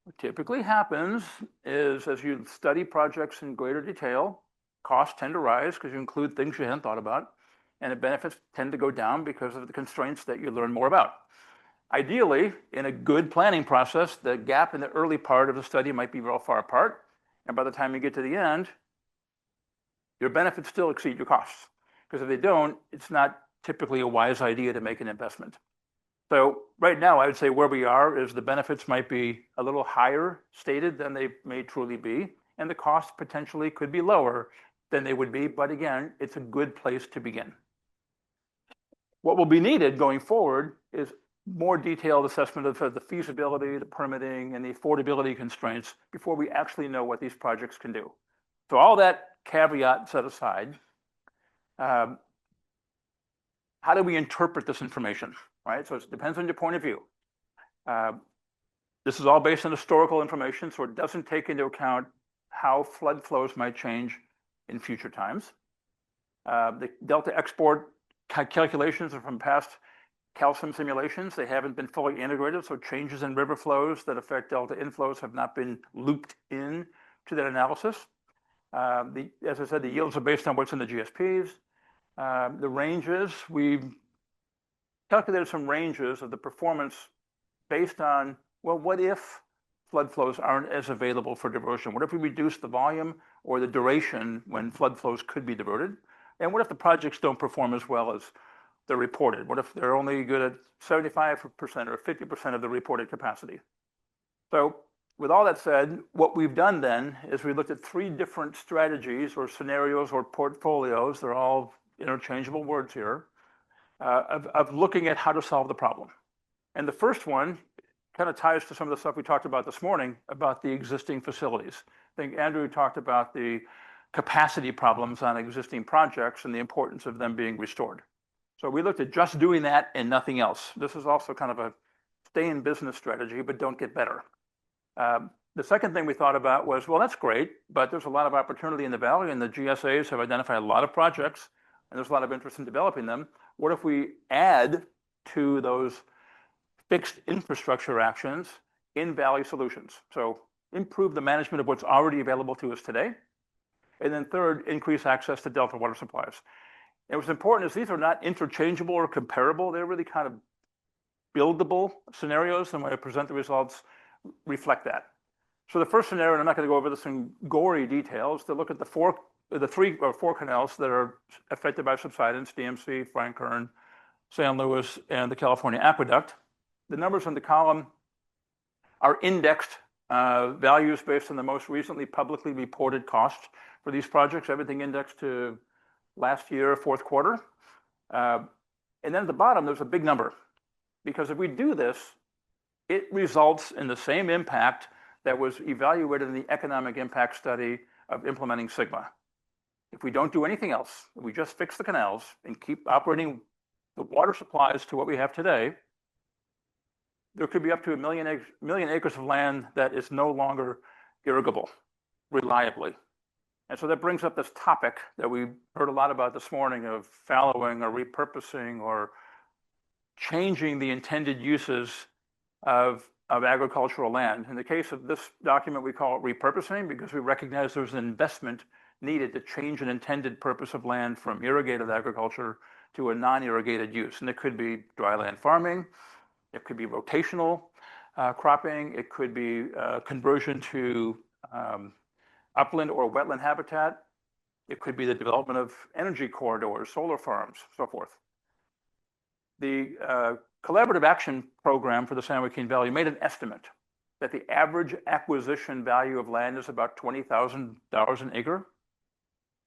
what typically happens is as you study projects in greater detail, costs tend to rise because you include things you hadn't thought about, and the benefits tend to go down because of the constraints that you learn more about. Ideally, in a good planning process, the gap in the early part of the study might be real far apart, and by the time you get to the end, your benefits still exceed your costs. Because if they don't, it's not typically a wise idea to make an investment. So right now, I would say where we are is the benefits might be a little higher stated than they may truly be, and the cost potentially could be lower than they would be, but again, it's a good place to begin. What will be needed going forward is more detailed assessment of the feasibility, the permitting, and the affordability constraints before we actually know what these projects can do. So all that caveat set aside, how do we interpret this information, right? So it depends on your point of view. This is all based on historical information, so it doesn't take into account how flood flows might change in future times. The delta export calculations are from past calcium simulations. They haven't been fully integrated, so changes in river flows that affect delta inflows have not been looped in to that analysis. As I said, the yields are based on what's in the GSPs. The ranges, we've calculated some ranges of the performance based on, well, what if flood flows aren't as available for diversion? What if we reduce the volume or the duration when flood flows could be diverted? And what if the projects don't perform as well as they're reported? What if they're only good at 75% or 50% of the reported capacity? So with all that said, what we've done then is we looked at 3 different strategies or scenarios or portfolios, they're all interchangeable words here, of looking at how to solve the problem. And the first one kind of ties to some of the stuff we talked about this morning about the existing facilities. I think Andrew talked about the capacity problems on existing projects and the importance of them being restored. So we looked at just doing that and nothing else. This is also kind of a stay in business strategy, but don't get better. The second thing we thought about was, well, that's great, but there's a lot of opportunity in the valley, and the GSAs have identified a lot of projects, and there's a lot of interest in developing them. What if we add to those fixed infrastructure actions in valley solutions? So improve the management of what's already available to us today. And then third, increase access to delta water supplies. And what's important is these are not interchangeable or comparable. They're really kind of buildable scenarios, and when I present the results, reflect that. So the first scenario, and I'm not going to go over this in gory details, to look at the 3 or 4 canals that are affected by subsidence: DMC, Frank Kern, San Luis, and the California Aqueduct. The numbers in the column are indexed values based on the most recently publicly reported costs for these projects, everything indexed to last year, fourth quarter. And then at the bottom, there's a big number, because if we do this, it results in the same impact that was evaluated in the economic impact study of implementing Sigma. If we don't do anything else, if we just fix the canals and keep operating the water supplies to what we have today, there could be up to 1 million acres of land that is no longer irrigable reliably. And so that brings up this topic that we heard a lot about this morning of fallowing or repurposing or changing the intended uses of agricultural land. In the case of this document, we call it repurposing because we recognize there's an investment needed to change an intended purpose of land from irrigated agriculture to a non-irrigated use. And it could be dry land farming, it could be rotational cropping, it could be conversion to upland or wetland habitat, it could be the development of energy corridors, solar farms, so forth. The Collaborative Action Program for the San Joaquin Valley made an estimate that the average acquisition value of land is about $20,000 an acre.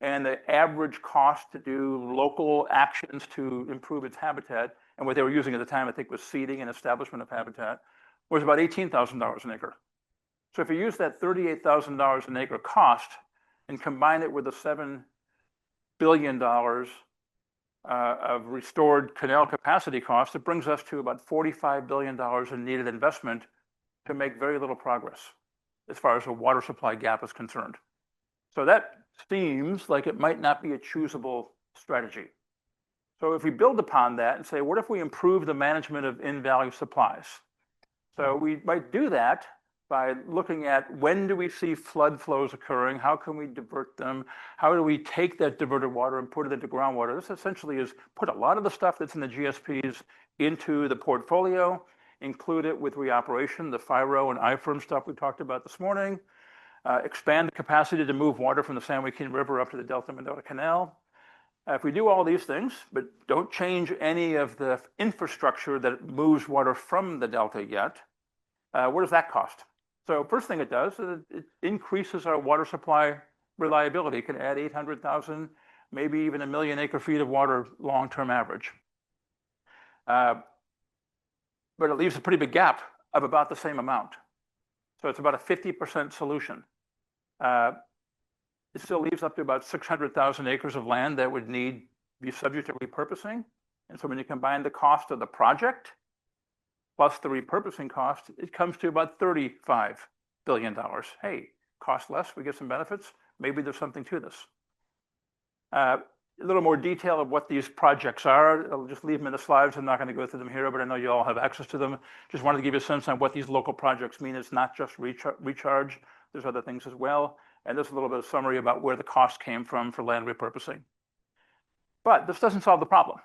And the average cost to do local actions to improve its habitat, and what they were using at the time, I think, was seeding and establishment of habitat, was about $18,000 an acre. So if you use that $38,000 an acre cost and combine it with the $7 billion of restored canal capacity costs, it brings us to about $45 billion in needed investment to make very little progress as far as the water supply gap is concerned. So that seems like it might not be a choosable strategy. So if we build upon that and say, what if we improve the management of in-valley supplies? So we might do that by looking at when do we see flood flows occurring, how can we divert them, how do we take that diverted water and put it into groundwater. This essentially is put a lot of the stuff that's in the GSPs into the portfolio, include it with reoperation, the FIRO and IFERM stuff we talked about this morning, expand the capacity to move water from the San Joaquin River up to the Delta Mendota Canal. If we do all these things, but don't change any of the infrastructure that moves water from the Delta yet, what does that cost? So first thing it does is it increases our water supply reliability. It can add 800,000, maybe even 1 million acre feet of water long-term average. But it leaves a pretty big gap of about the same amount. So it's about a 50% solution. It still leaves up to about 600,000 acres of land that would be subject to repurposing. And so when you combine the cost of the project plus the repurposing cost, it comes to about $35 billion. Hey, cost less, we get some benefits. Maybe there's something to this. A little more detail of what these projects are. I'll just leave them in the slides. I'm not going to go through them here, but I know you all have access to them. Just wanted to give you a sense on what these local projects mean. It's not just recharge. There's other things as well. And there's a little bit of summary about where the cost came from for land repurposing. But this doesn't solve the problem.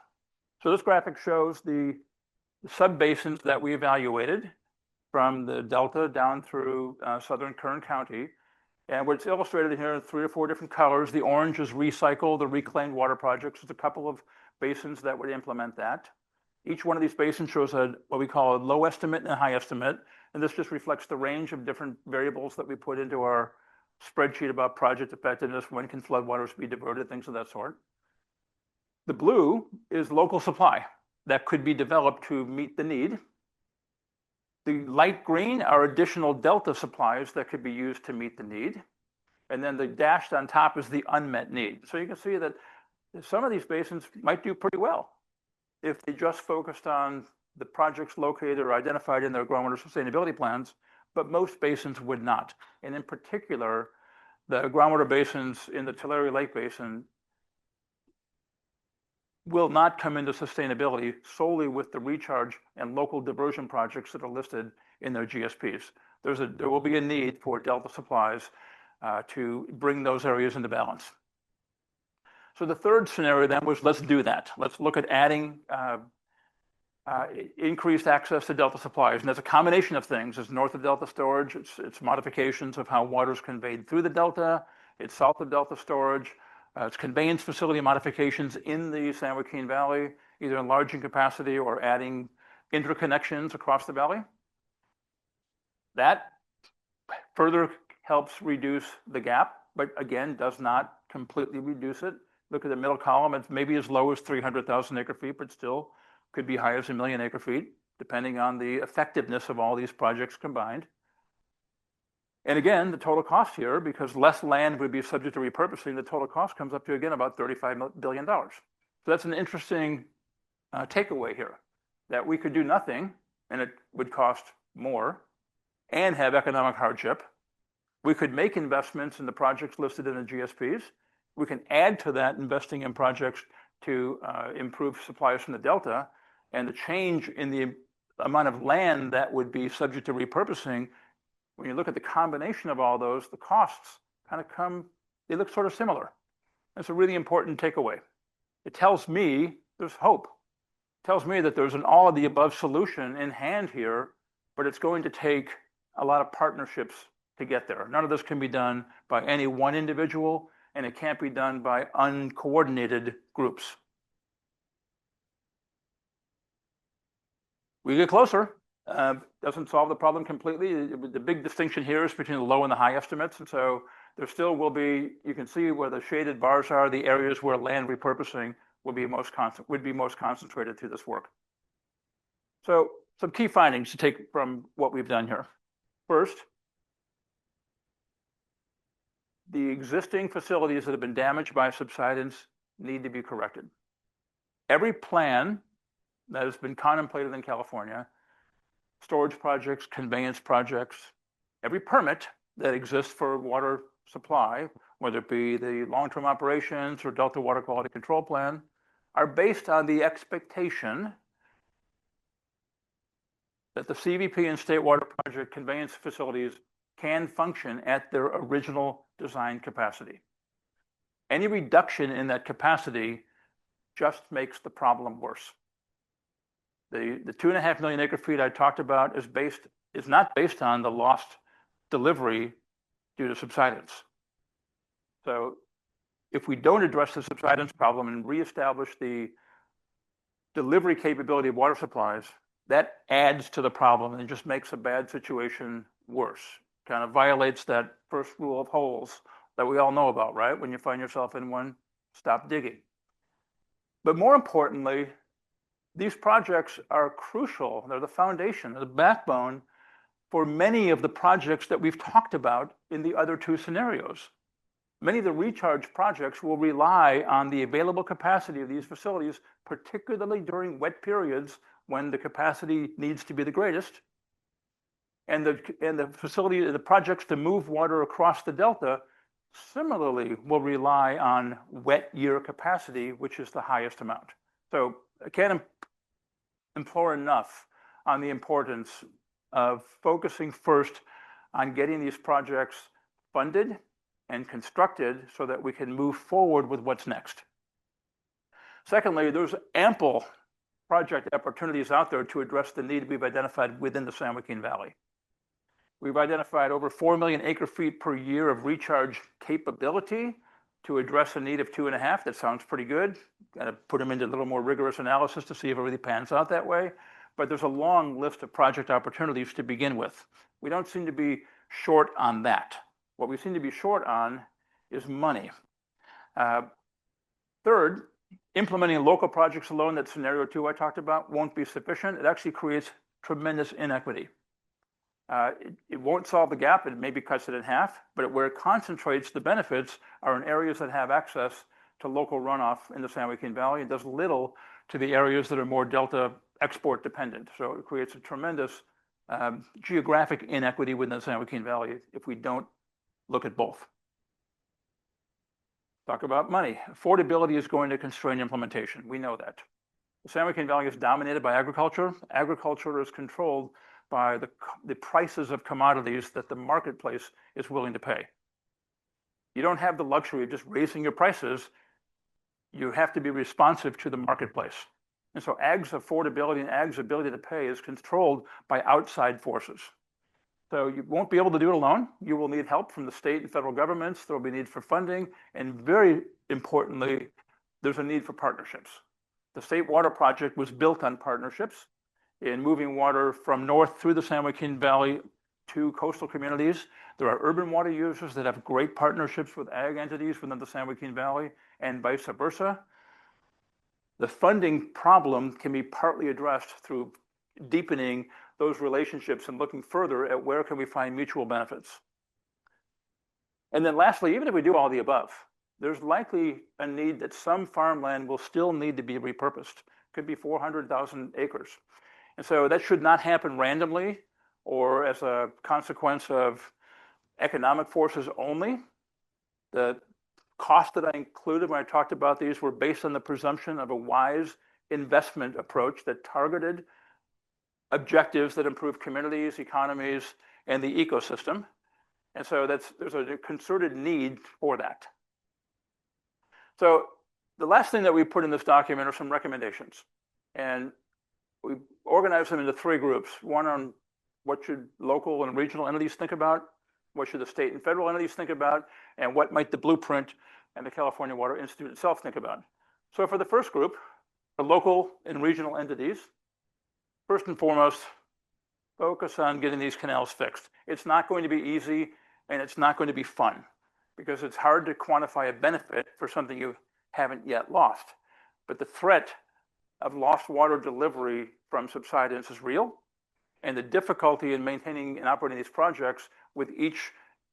So this graphic shows the sub-basins that we evaluated from the Delta down through southern Kern County. And what's illustrated here in 3 or 4 different colors. The orange is recycle, the reclaimed water projects. There's a couple of basins that would implement that. Each one of these basins shows what we call a low estimate and a high estimate. And this just reflects the range of different variables that we put into our spreadsheet about project effectiveness, when can floodwaters be diverted, things of that sort. The blue is local supply that could be developed to meet the need. The light green are additional delta supplies that could be used to meet the need. And then the dashed on top is the unmet need. So you can see that some of these basins might do pretty well if they just focused on the projects located or identified in their groundwater sustainability plans, but most basins would not. And in particular, the groundwater basins in the Tulare Lake Basin will not come into sustainability solely with the recharge and local diversion projects that are listed in their GSPs. There will be a need for delta supplies to bring those areas into balance. So the third scenario then was, let's do that. Let's look at adding increased access to delta supplies. And that's a combination of things. It's north of delta storage. It's modifications of how water is conveyed through the delta. It's south of delta storage. It's conveyance facility modifications in the San Joaquin Valley, either enlarging capacity or adding interconnections across the valley. That further helps reduce the gap, but again, does not completely reduce it. Look at the middle column. It's maybe as low as 300,000 acre feet, but still could be high as 1 million acre feet, depending on the effectiveness of all these projects combined. And again, the total cost here, because less land would be subject to repurposing, the total cost comes up to, again, about $35 billion. So that's an interesting takeaway here, that we could do nothing and it would cost more and have economic hardship. We could make investments in the projects listed in the GSPs. We can add to that investing in projects to improve supplies from the Delta, and the change in the amount of land that would be subject to repurposing. When you look at the combination of all those, the costs kind of they look sort of similar. That's a really important takeaway. It tells me there's hope. It tells me that there's an all of the above solution in hand here, but it's going to take a lot of partnerships to get there. None of this can be done by any one individual, and it can't be done by uncoordinated groups. We get closer. Doesn't solve the problem completely. The big distinction here is between the low and the high estimates. And so there still will be, you can see where the shaded bars are, the areas where land repurposing would be most concentrated through this work. So some key findings to take from what we've done here. First, the existing facilities that have been damaged by subsidence need to be corrected. Every plan that has been contemplated in California, storage projects, conveyance projects, every permit that exists for water supply, whether it be the long-term operations or Delta Water Quality Control Plan, are based on the expectation that the CVP and State Water Project conveyance facilities can function at their original design capacity. Any reduction in that capacity just makes the problem worse. The 2.5 million acre feet I talked about is not based on the lost delivery due to subsidence. So if we don't address the subsidence problem and reestablish the delivery capability of water supplies, that adds to the problem and just makes a bad situation worse. Kind of violates that first rule of holes that we all know about, right? When you find yourself in one, stop digging. But more importantly, these projects are crucial. They're the foundation, the backbone for many of the projects that we've talked about in the other two scenarios. Many of the recharge projects will rely on the available capacity of these facilities, particularly during wet periods when the capacity needs to be the greatest. And the projects to move water across the delta similarly will rely on wet year capacity, which is the highest amount. So I can't implore enough on the importance of focusing first on getting these projects funded and constructed so that we can move forward with what's next. Secondly, there's ample project opportunities out there to address the need we've identified within the San Joaquin Valley. We've identified over 4 million acre-feet per year of recharge capability to address a need of 2.5. That sounds pretty good. Got to put them into a little more rigorous analysis to see if it really pans out that way. But there's a long list of project opportunities to begin with. We don't seem to be short on that. What we seem to be short on is money. Third, implementing local projects alone, that scenario 2 I talked about, won't be sufficient. It actually creates tremendous inequity. It won't solve the gap. It maybe cuts it in half, but where it concentrates the benefits are in areas that have access to local runoff in the San Joaquin Valley. It does little to the areas that are more delta export dependent. So it creates a tremendous geographic inequity within the San Joaquin Valley if we don't look at both. Talk about money. Affordability is going to constrain implementation. We know that. The San Joaquin Valley is dominated by agriculture. Agriculture is controlled by the prices of commodities that the marketplace is willing to pay. You don't have the luxury of just raising your prices. You have to be responsive to the marketplace. And so ag's affordability and ag's ability to pay is controlled by outside forces. So you won't be able to do it alone. You will need help from the state and federal governments. There will be need for funding. And very importantly, there's a need for partnerships. The State Water Project was built on partnerships in moving water from north through the San Joaquin Valley to coastal communities. There are urban water users that have great partnerships with ag entities within the San Joaquin Valley and vice versa. The funding problem can be partly addressed through deepening those relationships and looking further at where can we find mutual benefits. And then lastly, even if we do all the above, there's likely a need that some farmland will still need to be repurposed. Could be 400,000 acres. And so that should not happen randomly or as a consequence of economic forces only. The costs that I included when I talked about these were based on the presumption of a wise investment approach that targeted objectives that improve communities, economies, and the ecosystem. And so there's a concerted need for that. So the last thing that we put in this document are some recommendations. And we organized them into 3 groups. One on what should local and regional entities think about, what should the state and federal entities think about, and what might the blueprint and the California Water Institute itself think about. So for the first group, the local and regional entities, first and foremost, focus on getting these canals fixed. It's not going to be easy and it's not going to be fun because it's hard to quantify a benefit for something you haven't yet lost. But the threat of lost water delivery from subsidence is real, and the difficulty in maintaining and operating these projects with each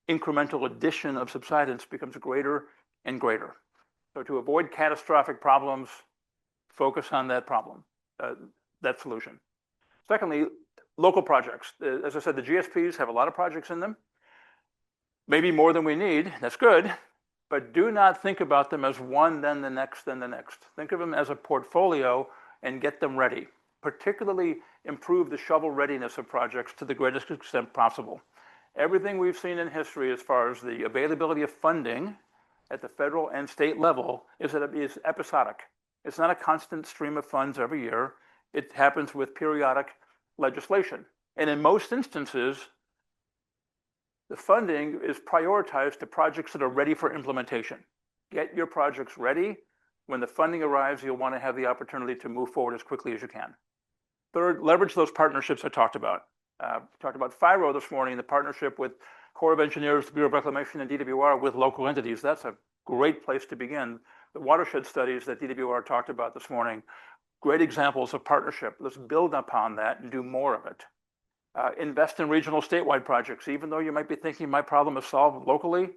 incremental addition of subsidence becomes greater and greater. So to avoid catastrophic problems, focus on that problem, that solution. Secondly, local projects. As I said, the GSPs have a lot of projects in them, maybe more than we need. That's good. But do not think about them as one, then the next, then the next. Think of them as a portfolio and get them ready. Particularly improve the shovel readiness of projects to the greatest extent possible. Everything we've seen in history as far as the availability of funding at the federal and state level is episodic. It's not a constant stream of funds every year. It happens with periodic legislation. And in most instances, the funding is prioritized to projects that are ready for implementation. Get your projects ready. When the funding arrives, you'll want to have the opportunity to move forward as quickly as you can. Third, leverage those partnerships I talked about. Talked about FIRO this morning, the partnership with Corps of Engineers, the Bureau of Reclamation, and DWR with local entities. That's a great place to begin. The watershed studies that DWR talked about this morning, great examples of partnership. Let's build upon that and do more of it. Invest in regional statewide projects. Even though you might be thinking my problem is solved locally,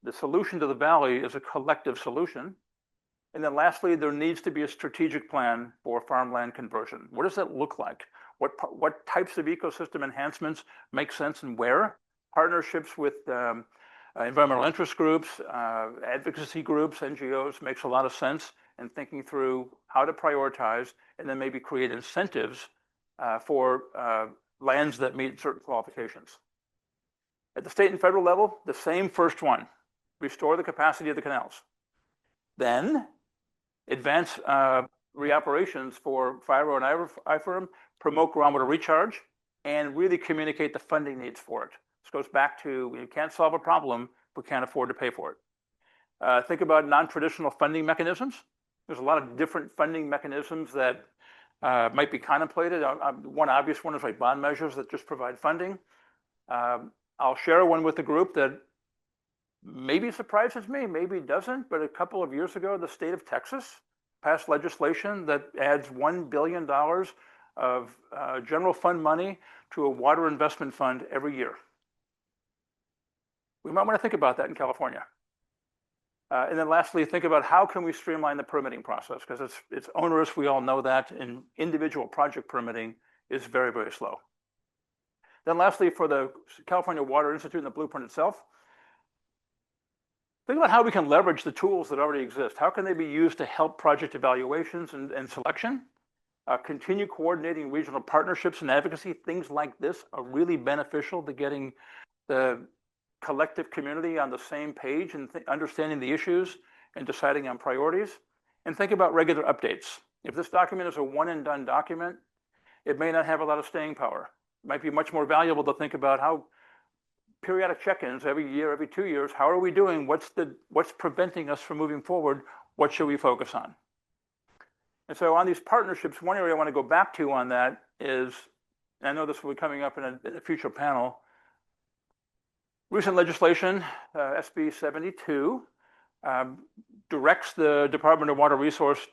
the solution to the valley is a collective solution. And then lastly, there needs to be a strategic plan for farmland conversion. What does that look like? What types of ecosystem enhancements make sense and where? Partnerships with environmental interest groups, advocacy groups, NGOs makes a lot of sense, and thinking through how to prioritize and then maybe create incentives for lands that meet certain qualifications. At the state and federal level, the same first one, restore the capacity of the canals. Then advance reoperations for FIRO and IFRM, promote groundwater recharge, and really communicate the funding needs for it. This goes back to, you can't solve a problem, we can't afford to pay for it. Think about non-traditional funding mechanisms. There's a lot of different funding mechanisms that might be contemplated. One obvious one is like bond measures that just provide funding. I'll share one with the group that maybe surprises me, maybe doesn't, but a couple of years ago, the state of Texas passed legislation that adds $1 billion of general fund money to a water investment fund every year. We might want to think about that in California. And then lastly, think about how can we streamline the permitting process, because it's onerous, we all know that, and individual project permitting is very, very slow. Then lastly, for the California Water Institute and the blueprint itself, think about how we can leverage the tools that already exist. How can they be used to help project evaluations and selection? Continue coordinating regional partnerships and advocacy. Things like this are really beneficial to getting the collective community on the same page and understanding the issues and deciding on priorities. And think about regular updates. If this document is a one and done document, it may not have a lot of staying power. It might be much more valuable to think about how periodic check-ins every year, every 2 years, how are we doing? What's preventing us from moving forward? What should we focus on? And so on these partnerships, one area I want to go back to on that is, and I know this will be coming up in a future panel, recent legislation, SB 72, directs the Department of Water Resources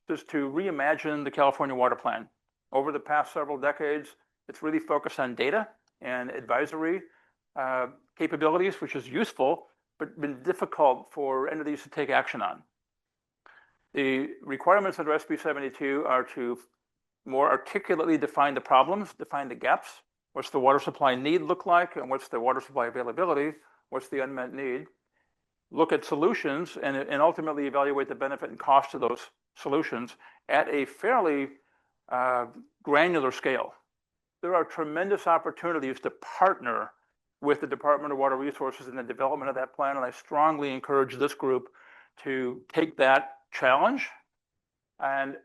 to reimagine the California Water Plan. Over the past several decades, it's really focused on data and advisory capabilities, which is useful, but been difficult for entities to take action on. The requirements under SB 72 are to more articulately define the problems, define the gaps. What's the water supply need look like, and what's the water supply availability? What's the unmet need? Look at solutions and ultimately evaluate the benefit and cost of those solutions at a fairly granular scale. There are tremendous opportunities to partner with the Department of Water Resources in the development of that plan, and I strongly encourage this group to take that challenge and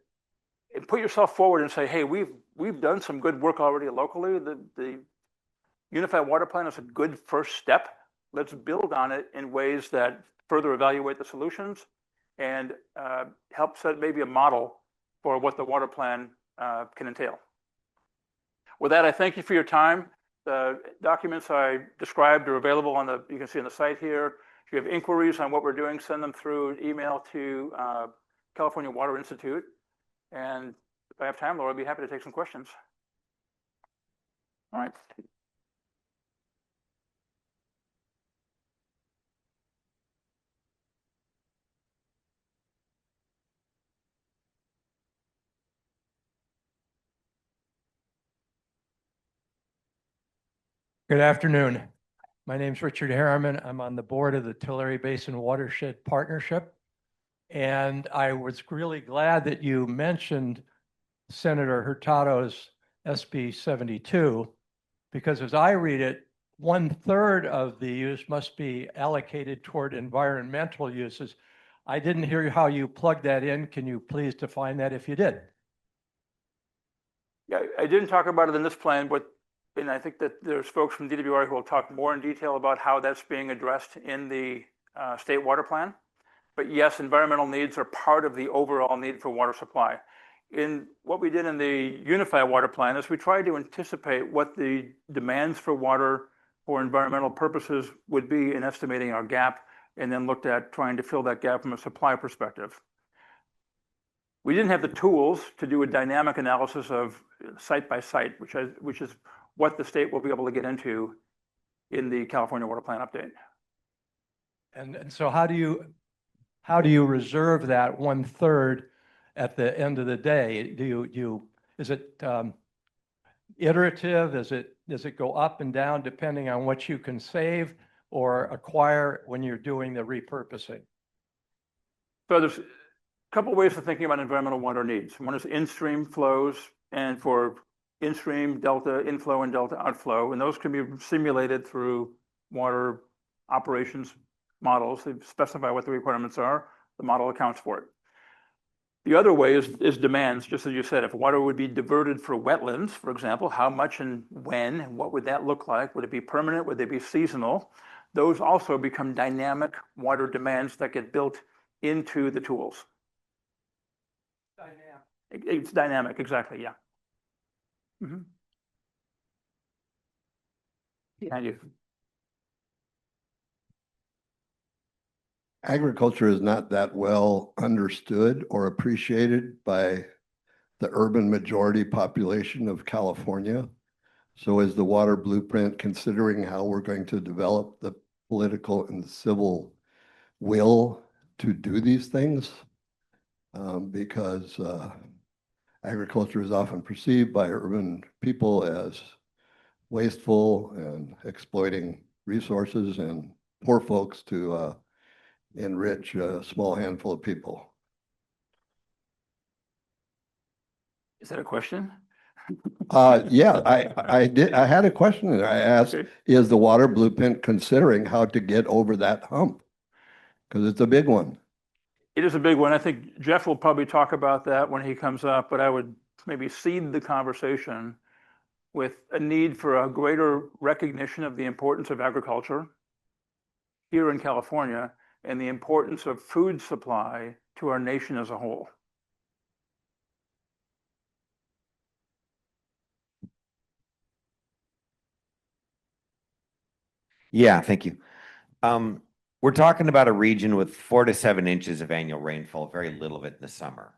put yourself forward and say, hey, we've done some good work already locally. The Unified Water Plan is a good first step. Let's build on it in ways that further evaluate the solutions and help set maybe a model for what the water plan can entail. With that, I thank you for your time. The documents I described are available on you can see on the site here. If you have inquiries on what we're doing, send them through email to California Water Institute. And if I have time, Laura, I'd be happy to take some questions. All right. Good afternoon. My name's Richard Harriman. I'm on the board of the Tulare Basin Watershed Partnership. And I was really glad that you mentioned Senator Hurtado's SB 72, because as I read it, 1/3 of the use must be allocated toward environmental uses. I didn't hear how you plugged that in. Can you please define that if you did? Yeah, I didn't talk about it in this plan, and I think that there's folks from DWR who will talk more in detail about how that's being addressed in the state water plan. But yes, environmental needs are part of the overall need for water supply. In what we did in the Unified Water Plan is we tried to anticipate what the demands for water for environmental purposes would be in estimating our gap and then looked at trying to fill that gap from a supply perspective. We didn't have the tools to do a dynamic analysis of site by site, which is what the state will be able to get into in the California Water Plan update. And so how do you reserve that 1/3 at the end of the day? Is it iterative? Does it go up and down depending on what you can save or acquire when you're doing the repurposing? So there's a couple of ways of thinking about environmental water needs. One is in-stream flows, and for in-stream delta inflow and delta outflow, and those can be simulated through water operations models. They specify what the requirements are. The model accounts for it. The other way is demands, just as you said. If water would be diverted for wetlands, for example, how much and when, and what would that look like? Would it be permanent? Would they be seasonal? Those also become dynamic water demands that get built into the tools. Dynamic. It's dynamic, exactly, yeah. Mm-hmm. Behind you. Agriculture is not that well understood or appreciated by the urban majority population of California. So is the water blueprint considering how we're going to develop the political and civil will to do these things? Because agriculture is often perceived by urban people as wasteful and exploiting resources and poor folks to enrich a small handful of people. Is that a question? Yeah, I had a question there. I asked, Okay. is the water blueprint considering how to get over that hump? Because it's a big one. It is a big one. I think Jeff will probably talk about that when he comes up, but I would maybe seed the conversation with a need for a greater recognition of the importance of agriculture here in California and the importance of food supply to our nation as a whole. Yeah, thank you. We're talking about a region with 4 to 7 inches of annual rainfall, very little of it in the summer,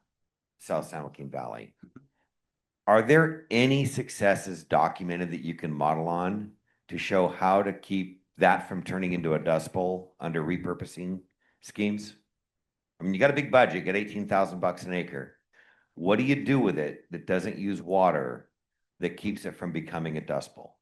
South San Joaquin Valley. Are there any successes documented that you can model on to show how to keep that from turning into a dust bowl under repurposing schemes? I mean, you got a big budget, you got $18,000 an acre. What do you do with it that doesn't use water that keeps it from becoming a dust bowl?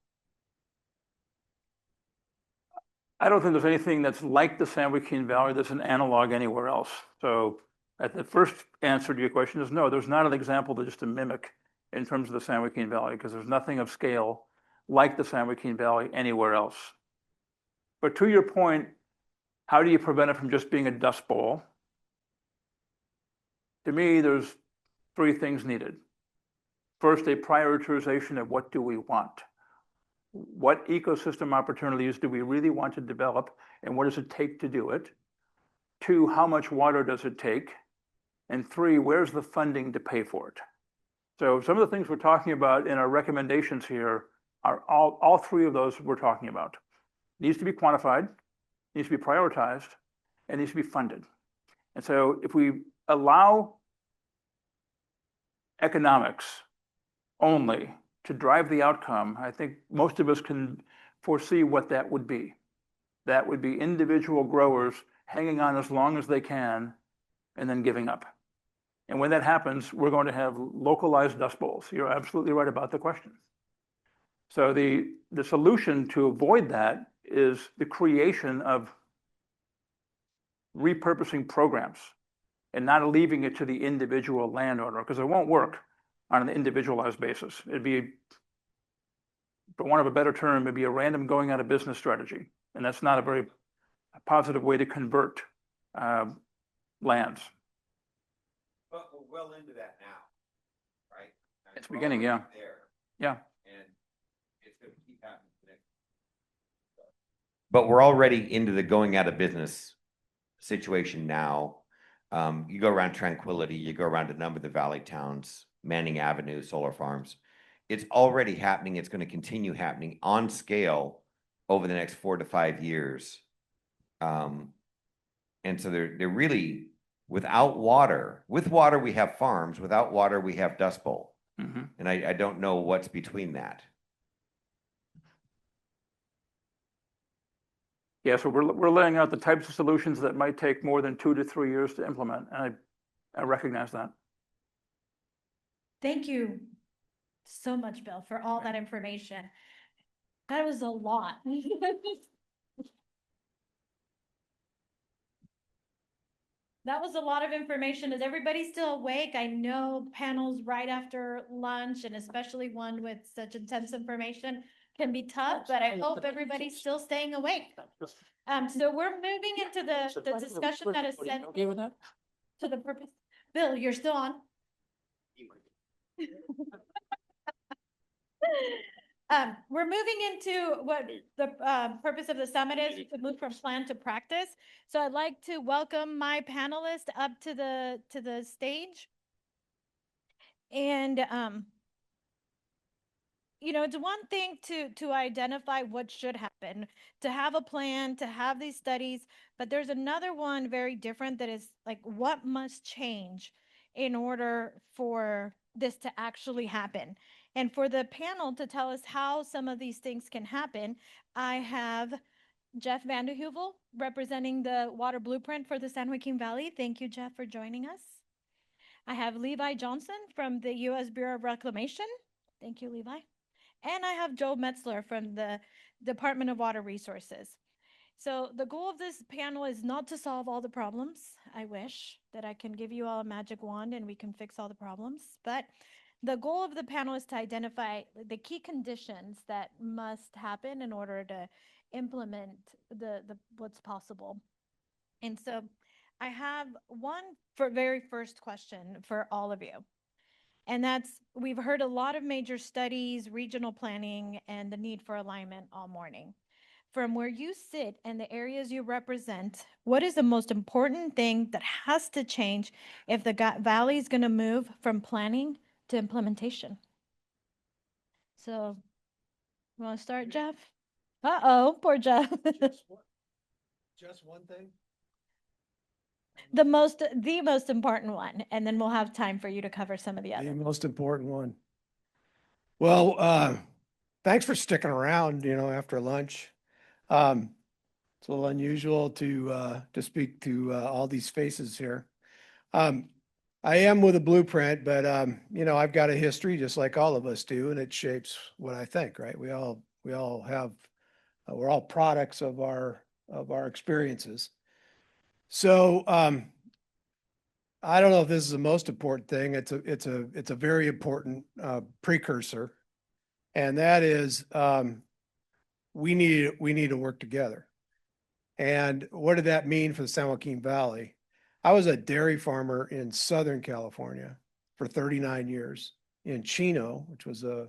I don't think there's anything that's like the San Joaquin Valley that's an analog anywhere else. So at the first answer to your question is no, there's not an example that's just a mimic in terms of the San Joaquin Valley, because there's nothing of scale like the San Joaquin Valley anywhere else. But to your point, how do you prevent it from just being a dust bowl? To me, there's 3 things needed. First, a prioritization of what do we want? What ecosystem opportunities do we really want to develop, and what does it take to do it? 2, how much water does it take? And 3, where's the funding to pay for it? So some of the things we're talking about in our recommendations here are all 3 of those we're talking about. Needs to be quantified, needs to be prioritized, and needs to be funded. And so if we allow economics only to drive the outcome, I think most of us can foresee what that would be. That would be individual growers hanging on as long as they can and then giving up. And when that happens, we're going to have localized dust bowls. You're absolutely right about the question. So the solution to avoid that is the creation of repurposing programs and not leaving it to the individual landowner, because it won't work on an individualized basis. It'd be, for want of a better term, it'd be a random going out of business strategy. And that's not a very positive way to convert lands. But we're well into that now, right? It's beginning, yeah. Yeah. And it's going to keep happening. But we're already into the going out of business situation now. You go around Tranquility, you go around a number of the valley towns, Manning Avenue, solar farms. It's already happening. It's going to continue happening on scale over the next 4 to 5 years. And so they're really, without water, with water we have farms, without water we have Dust Bowl. And I don't know what's between that. Yeah, so we're laying out the types of solutions that might take more than 2 to 3 years to implement, and I recognize that. Thank you so much, Bill, for all that information. That was a lot. That was a lot of information. Is everybody still awake? I know panels right after lunch, and especially one with such intense information, can be tough, but I hope everybody's still staying awake. So we're moving into the discussion that is set Okay with that? to the purpose. Bill, you're still on. We're moving into what the purpose of the summit is, to move from plan to practice. So I'd like to welcome my panelists up to the stage. And you know, it's one thing to identify what should happen, to have a plan, to have these studies, but there's another one very different that is like, what must change in order for this to actually happen? And for the panel to tell us how some of these things can happen, I have Jeff Vanderheuvel representing the Water Blueprint for the San Joaquin Valley. Thank you, Jeff, for joining us. I have Levi Johnson from the U.S. Bureau of Reclamation. Thank you, Levi. And I have Joe Metzler from the Department of Water Resources. So the goal of this panel is not to solve all the problems. I wish that I can give you all a magic wand and we can fix all the problems. But the goal of the panel is to identify the key conditions that must happen in order to implement the what's possible. And so I have one very first question for all of you. And that's, we've heard a lot of major studies, regional planning, and the need for alignment all morning. From where you sit and the areas you represent, what is the most important thing that has to change if the valley is going to move from planning to implementation? So, you want to start, Jeff? Uh-oh, poor Jeff. Just one thing? The most important one, and then we'll have time for you to cover some of the The others. most important one. Well, thanks for sticking around, after lunch. It's a little unusual to speak to all these faces here. I am with a blueprint, but I've got a history just like all of us do, and it shapes what I think, right? We all have, we're all products of our experiences. So I don't know if this is the most important thing. It's a very important precursor, and that is we need to work together. And what did that mean for the San Joaquin Valley? I was a dairy farmer in Southern California for 39 years in Chino, which was the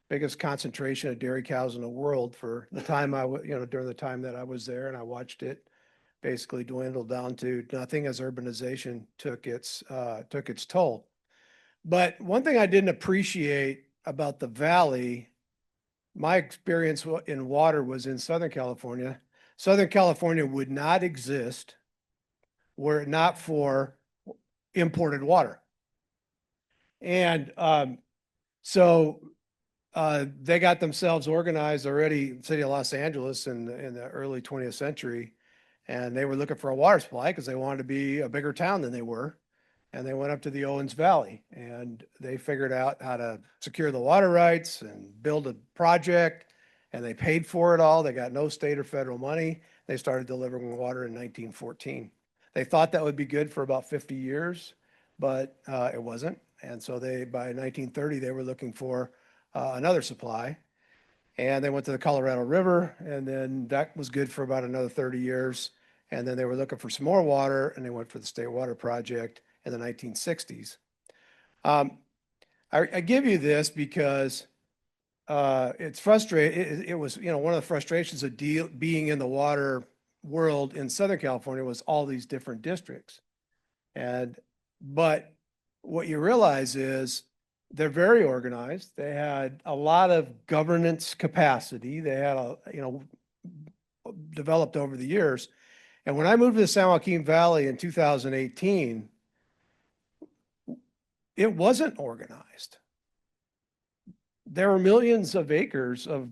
biggest concentration of dairy cows in the world for the time during the time that I was there, and I watched it basically dwindle down to nothing as urbanization took its toll. But one thing I didn't appreciate about the valley, my experience in water was in Southern California. Southern California would not exist were it not for imported water. And so they got themselves organized already, city of Los Angeles in the early 20th century. And they were looking for a water supply because they wanted to be a bigger town than they were. And they went up to the Owens Valley and they figured out how to secure the water rights and build a project. And they paid for it all. They got no state or federal money. They started delivering water in 1914. They thought that would be good for about 50 years, but it wasn't. And so by 1930, they were looking for another supply. And they went to the Colorado River, and then that was good for about another 30 years. And then they were looking for some more water, and they went for the State Water Project in the 1960s. I give you this because it's frustrating. It was, one of the frustrations of being in the water world in Southern California was all these different districts. But what you realize is they're very organized. They had a lot of governance capacity. They had developed over the years. And when I moved to the San Joaquin Valley in 2018, it wasn't organized. There were millions of acres of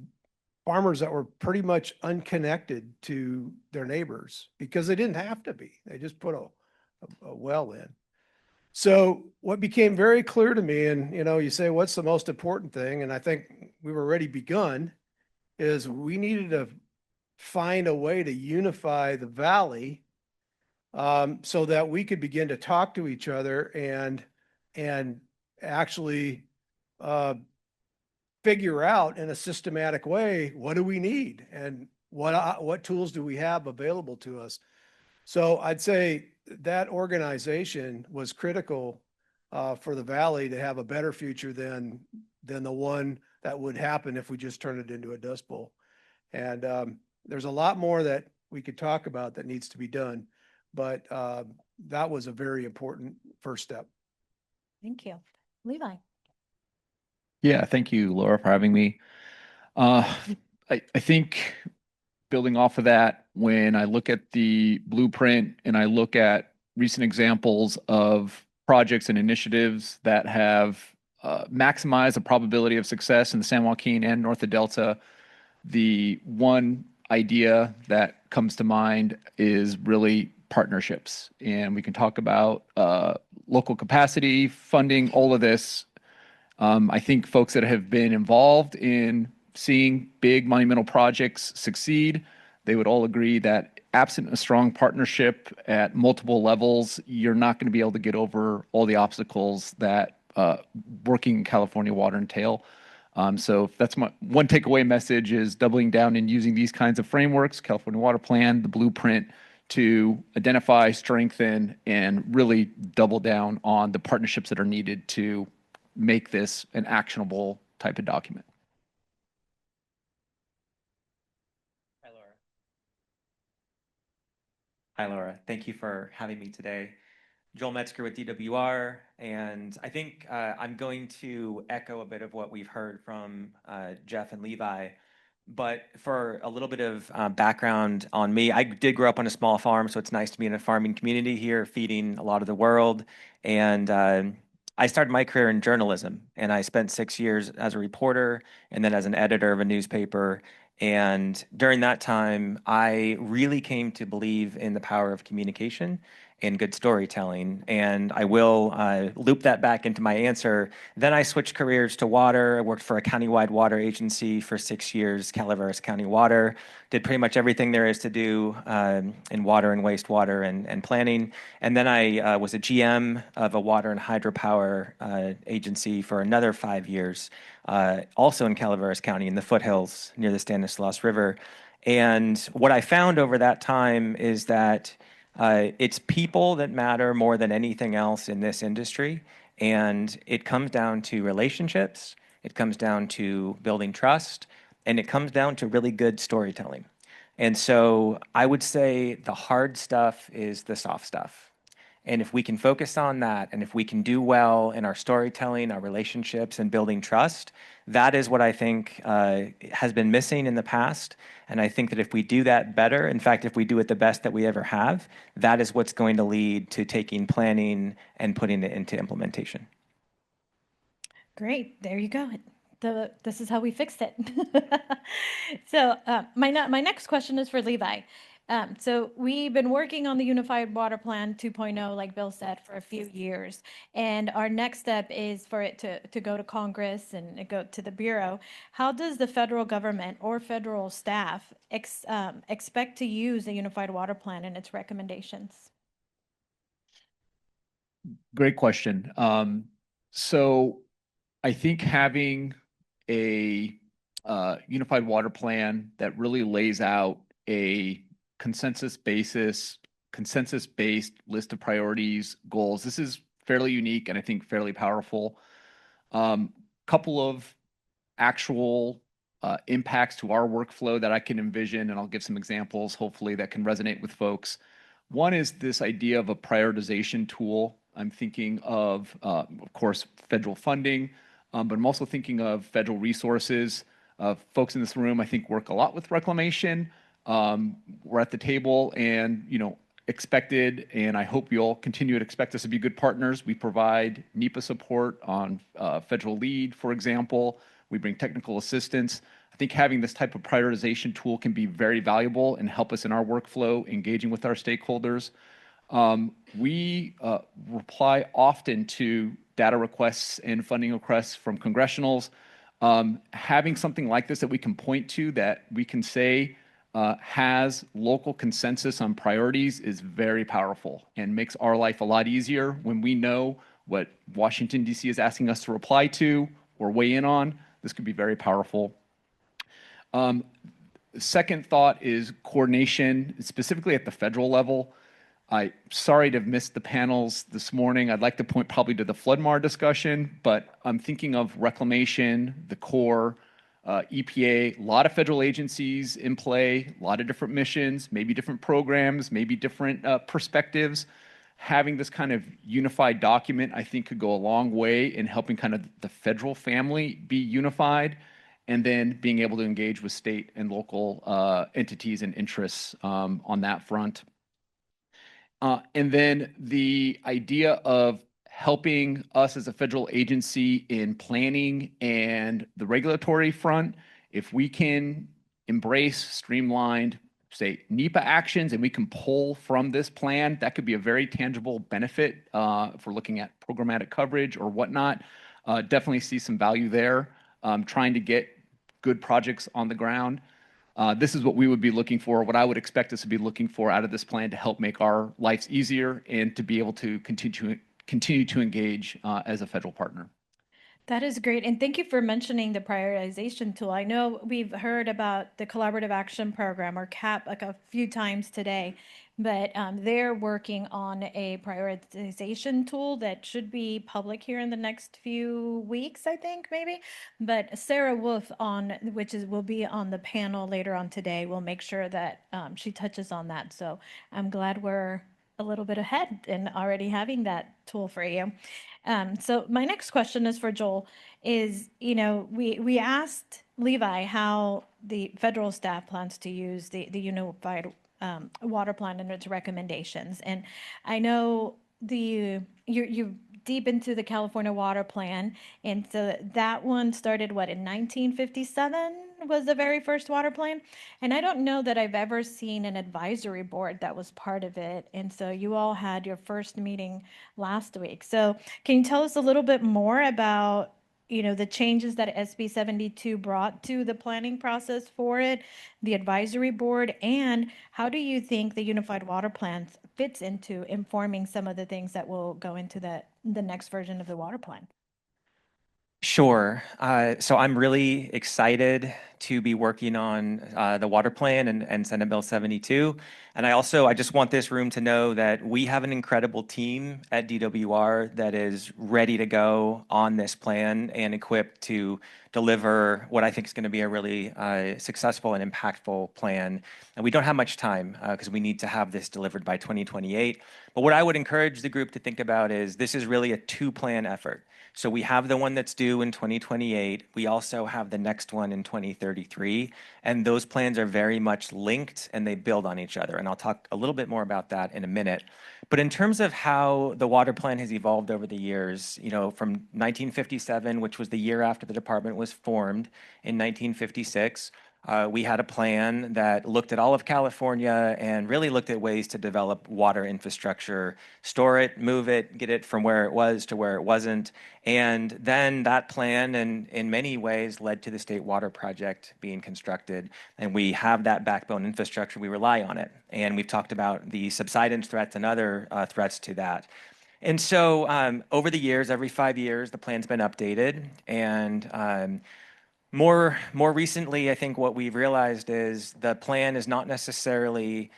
farmers that were pretty much unconnected to their neighbors because they didn't have to be. They just put a well in. So what became very clear to me, and you say, what's the most important thing? And I think we've already begun, is we needed to find a way to unify the valley so that we could begin to talk to each other and actually figure out in a systematic way, what do we need and what tools do we have available to us? So I'd say that organization was critical for the valley to have a better future than the one that would happen if we just turn it into a dust bowl. And there's a lot more that we could talk about that needs to be done, but that was a very important first step. Thank you. Levi. Yeah, thank you, Laura, for having me. I think building off of that, when I look at the blueprint and I look at recent examples of projects and initiatives that have maximized the probability of success in the San Joaquin and north of Delta, the one idea that comes to mind is really partnerships. And we can talk about local capacity, funding, all of this. I think folks that have been involved in seeing big monumental projects succeed, they would all agree that absent a strong partnership at multiple levels, you're not going to be able to get over all the obstacles that working in California water entail. So that's my one takeaway message, is doubling down and using these kinds of frameworks, California Water Plan, the blueprint, to identify, strengthen, and really double down on the partnerships that are needed to make this an actionable type of document. Hi, Laura. Thank you for having me today. Joel Metzger with DWR, and I think I'm going to echo a bit of what we've heard from Jeff and Levi. But for a little bit of background on me, I did grow up on a small farm, so it's nice to be in a farming community here, feeding a lot of the world. And I started my career in journalism, and I spent 6 years as a reporter and then as an editor of a newspaper. And during that time, I really came to believe in the power of communication and good storytelling. And I will loop that back into my answer. Then I switched careers to water. I worked for a countywide water agency for 6 years, Calaveras County Water. Did pretty much everything there is to do in water and wastewater and planning. And then I was a GM of a water and hydropower agency for another 5 years, also in Calaveras County in the foothills near the Stanislaus River. And what I found over that time is that it's people that matter more than anything else in this industry. And it comes down to relationships, it comes down to building trust, and it comes down to really good storytelling. And so I would say the hard stuff is the soft stuff. And if we can focus on that, and if we can do well in our storytelling, our relationships, and building trust, that is what I think has been missing in the past. And I think that if we do that better, in fact, if we do it the best that we ever have, that is what's going to lead to taking planning and putting it into implementation. Great. There you go. This is how we fixed it. So my next question is for Levi. So we've been working on the Unified Water Plan 2.0, like Bill said, for a few years. And our next step is for it to go to Congress and go to the Bureau. How does the federal government or federal staff expect to use the Unified Water Plan and its recommendations? Great question. So I think having a unified water plan that really lays out a consensus-based list of priorities, goals. This is fairly unique and I think fairly powerful. Couple of actual impacts to our workflow that I can envision, and I'll give some examples, hopefully, that can resonate with folks. One is this idea of a prioritization tool. I'm thinking of course, federal funding, but I'm also thinking of federal resources. Folks in this room, I think, work a lot with reclamation. We're at the table and, expected, and I hope you'll continue to expect us to be good partners. We provide NEPA support on federal lead, for example. We bring technical assistance. I think having this type of prioritization tool can be very valuable and help us in our workflow, engaging with our stakeholders. We reply often to data requests and funding requests from congressionals. Having something like this that we can point to, that we can say has local consensus on priorities, is very powerful and makes our life a lot easier when we know what Washington, D.C. is asking us to reply to or weigh in on. This could be very powerful. The second thought is coordination, specifically at the federal level. I'm sorry to have missed the panels this morning. I'd like to point probably to the Floodmar discussion, but I'm thinking of Reclamation, the Corps, EPA, a lot of federal agencies in play, a lot of different missions, maybe different programs, maybe different perspectives. Having this kind of unified document, I think, could go a long way in helping kind of the federal family be unified, and then being able to engage with state and local entities and interests on that front. And then the idea of helping us as a federal agency in planning and the regulatory front, if we can embrace streamlined, say, NEPA actions, and we can pull from this plan, that could be a very tangible benefit if we're looking at programmatic coverage or whatnot. Definitely see some value there, trying to get good projects on the ground. This is what we would be looking for, what I would expect us to be looking for out of this plan to help make our lives easier and to be able to continue to engage as a federal partner. That is great. And thank you for mentioning the prioritization tool. I know we've heard about the Collaborative Action Program, or CAP, like a few times today, but they're working on a prioritization tool that should be public here in the next few weeks, I think, maybe. But Sarah Wolf, will be on the panel later on today, will make sure that she touches on that. So I'm glad we're a little bit ahead and already having that tool for you. So my next question is for Joel. We asked Levi how the federal staff plans to use the Unified Water Plan and its recommendations. And I know you're deep into the California Water Plan, and so that one started in 1957 was the very first water plan. And I don't know that I've ever seen an advisory board that was part of it. And so you all had your first meeting last week. So can you tell us a little bit more about the changes that SB 72 brought to the planning process for it, the advisory board, and how do you think the Unified Water Plan fits into informing some of the things that will go into the next version of the water plan? Sure. So I'm really excited to be working on the water plan and Senate Bill 72. And I just want this room to know that we have an incredible team at DWR that is ready to go on this plan and equipped to deliver what I think is going to be a really successful and impactful plan. And we don't have much time because we need to have this delivered by 2028. But what I would encourage the group to think about is this is really a two-plan effort. So we have the one that's due in 2028. We also have the next one in 2033. And those plans are very much linked and they build on each other. And I'll talk a little bit more about that in a minute. But in terms of how the water plan has evolved over the years, from 1957, which was the year after the department was formed, in 1956, we had a plan that looked at all of California and really looked at ways to develop water infrastructure, store it, move it, get it from where it was to where it wasn't. And then that plan, in many ways, led to the State Water Project being constructed. And we have that backbone infrastructure. We rely on it. And we've talked about the subsidence threats and other threats to that. And so over the years, every 5 years, the plan's been updated. And more recently, I think what we've realized is the plan is not necessarily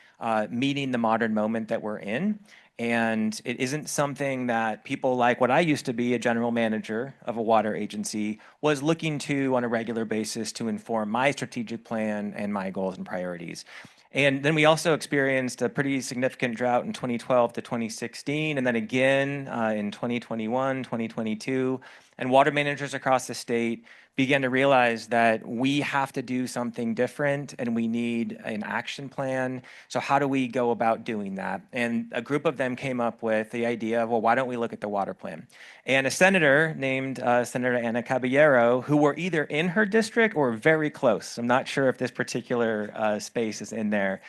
meeting the modern moment that we're in. And it isn't something that people like what I used to be, a general manager of a water agency, was looking to on a regular basis to inform my strategic plan and my goals and priorities. And then we also experienced a pretty significant drought in 2012 to 2016, and then again in 2021, 2022. And water managers across the state began to realize that we have to do something different and we need an action plan. So how do we go about doing that? And a group of them came up with the idea of, well, why don't we look at the water plan? And a senator named Senator Ana Caballero, who were either in her district or very close. I'm not sure if this particular space is in there.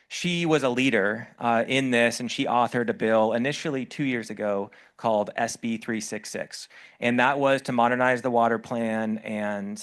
She was a leader in this, and she authored a bill initially 2 years ago called SB 366. And that was to modernize the water plan. And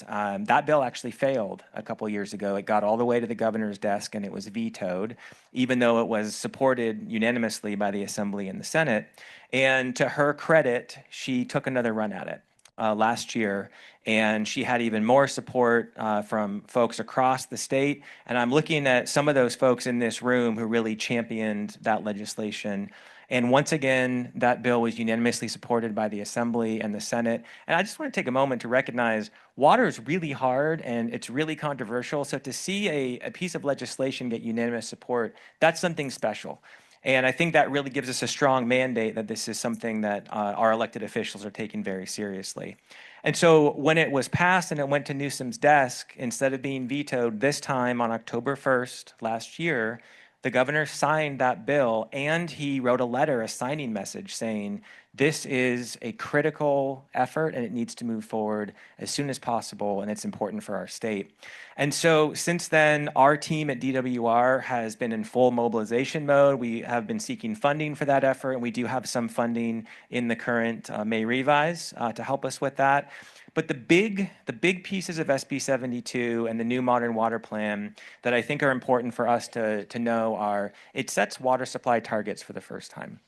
that bill actually failed a couple years ago. It got all the way to the governor's desk and it was vetoed, even though it was supported unanimously by the Assembly and the Senate. And to her credit, she took another run at it last year, and she had even more support from folks across the state. And I'm looking at some of those folks in this room who really championed that legislation. And once again, that bill was unanimously supported by the Assembly and the Senate. And I just want to take a moment to recognize water is really hard and it's really controversial. So to see a piece of legislation get unanimous support, that's something special. And I think that really gives us a strong mandate that this is something that our elected officials are taking very seriously. And so when it was passed and it went to Newsom's desk, instead of being vetoed this time on October 1st last year, the governor signed that bill and he wrote a letter, a signing message saying, this is a critical effort and it needs to move forward as soon as possible and it's important for our state. And so since then, our team at DWR has been in full mobilization mode. We have been seeking funding for that effort, and we do have some funding in the current May revise to help us with that. But the big pieces of SB 72 and the new modern water plan that I think are important for us to know are, it sets water supply targets for the first time.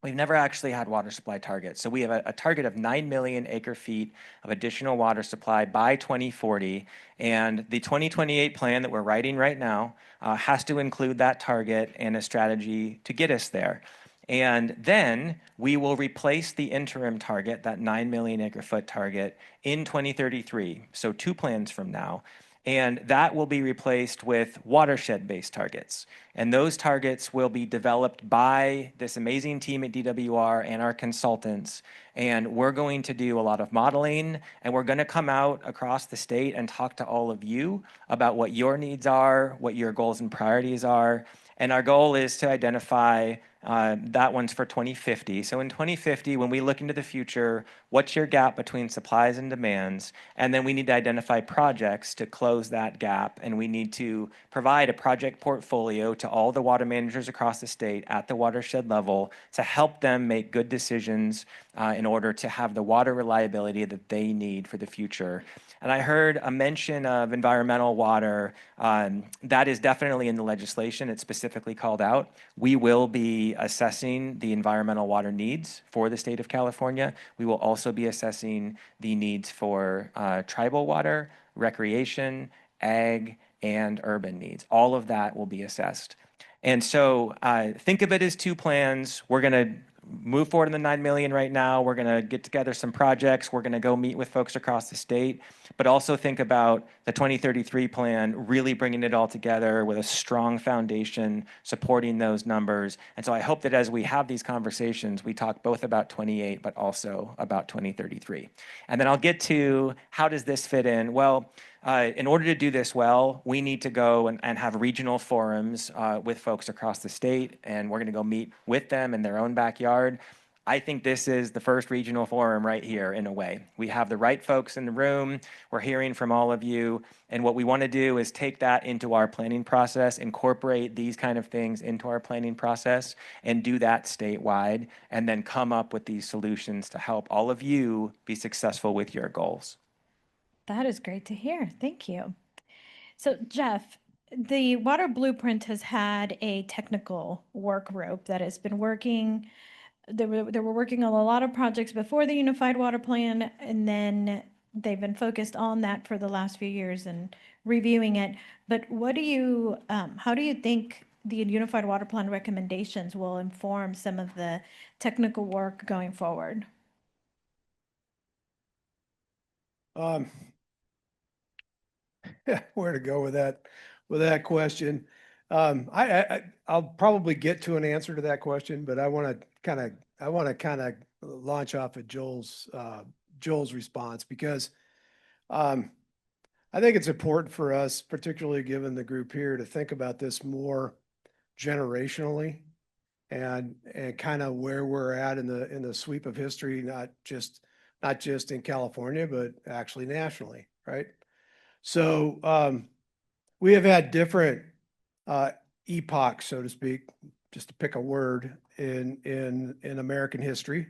We've never actually had water supply targets. So we have a target of 9 million acre feet of additional water supply by 2040. And the 2028 plan that we're writing right now has to include that target and a strategy to get us there. And then we will replace the interim target, that 9 million acre foot target, in 2033. So 2 plans from now. And that will be replaced with watershed-based targets. And those targets will be developed by this amazing team at DWR and our consultants. And we're going to do a lot of modeling, and we're going to come out across the state and talk to all of you about what your needs are, what your goals and priorities are. And our goal is to identify that one's for 2050. So in 2050, when we look into the future, what's your gap between supplies and demands? And then we need to identify projects to close that gap. And we need to provide a project portfolio to all the water managers across the state at the watershed level to help them make good decisions in order to have the water reliability that they need for the future. And I heard a mention of environmental water. That is definitely in the legislation. It's specifically called out. We will be assessing the environmental water needs for the state of California. We will also be assessing the needs for tribal water, recreation, ag, and urban needs. All of that will be assessed. And so think of it as 2 plans. We're going to move forward in the 9 million right now. We're going to get together some projects. We're going to go meet with folks across the state, but also think about the 2033 plan, really bringing it all together with a strong foundation, supporting those numbers. And so I hope that as we have these conversations, we talk both about 28, but also about 2033. And then I'll get to how does this fit in? Well, in order to do this well, we need to go and have regional forums with folks across the state, and we're going to go meet with them in their own backyard. I think this is the first regional forum right here in a way. We have the right folks in the room. We're hearing from all of you. And what we want to do is take that into our planning process, incorporate these kind of things into our planning process, and do that statewide, and then come up with these solutions to help all of you be successful with your goals. That is great to hear. Thank you. So Jeff, the water blueprint has had a technical work group that has been working. They were working on a lot of projects before the Unified Water Plan, and then they've been focused on that for the last few years and reviewing it. But what do you, how do you think the Unified Water Plan recommendations will inform some of the technical work going forward? Where to go with that question? I'll probably get to an answer to that question, but I want to kind of launch off of Joel's Joel's response because I think it's important for us, particularly given the group here, to think about this more generationally and kind of where we're at in the sweep of history, not just in California, but actually nationally, right? So we have had different epochs, so to speak, just to pick a word in American history.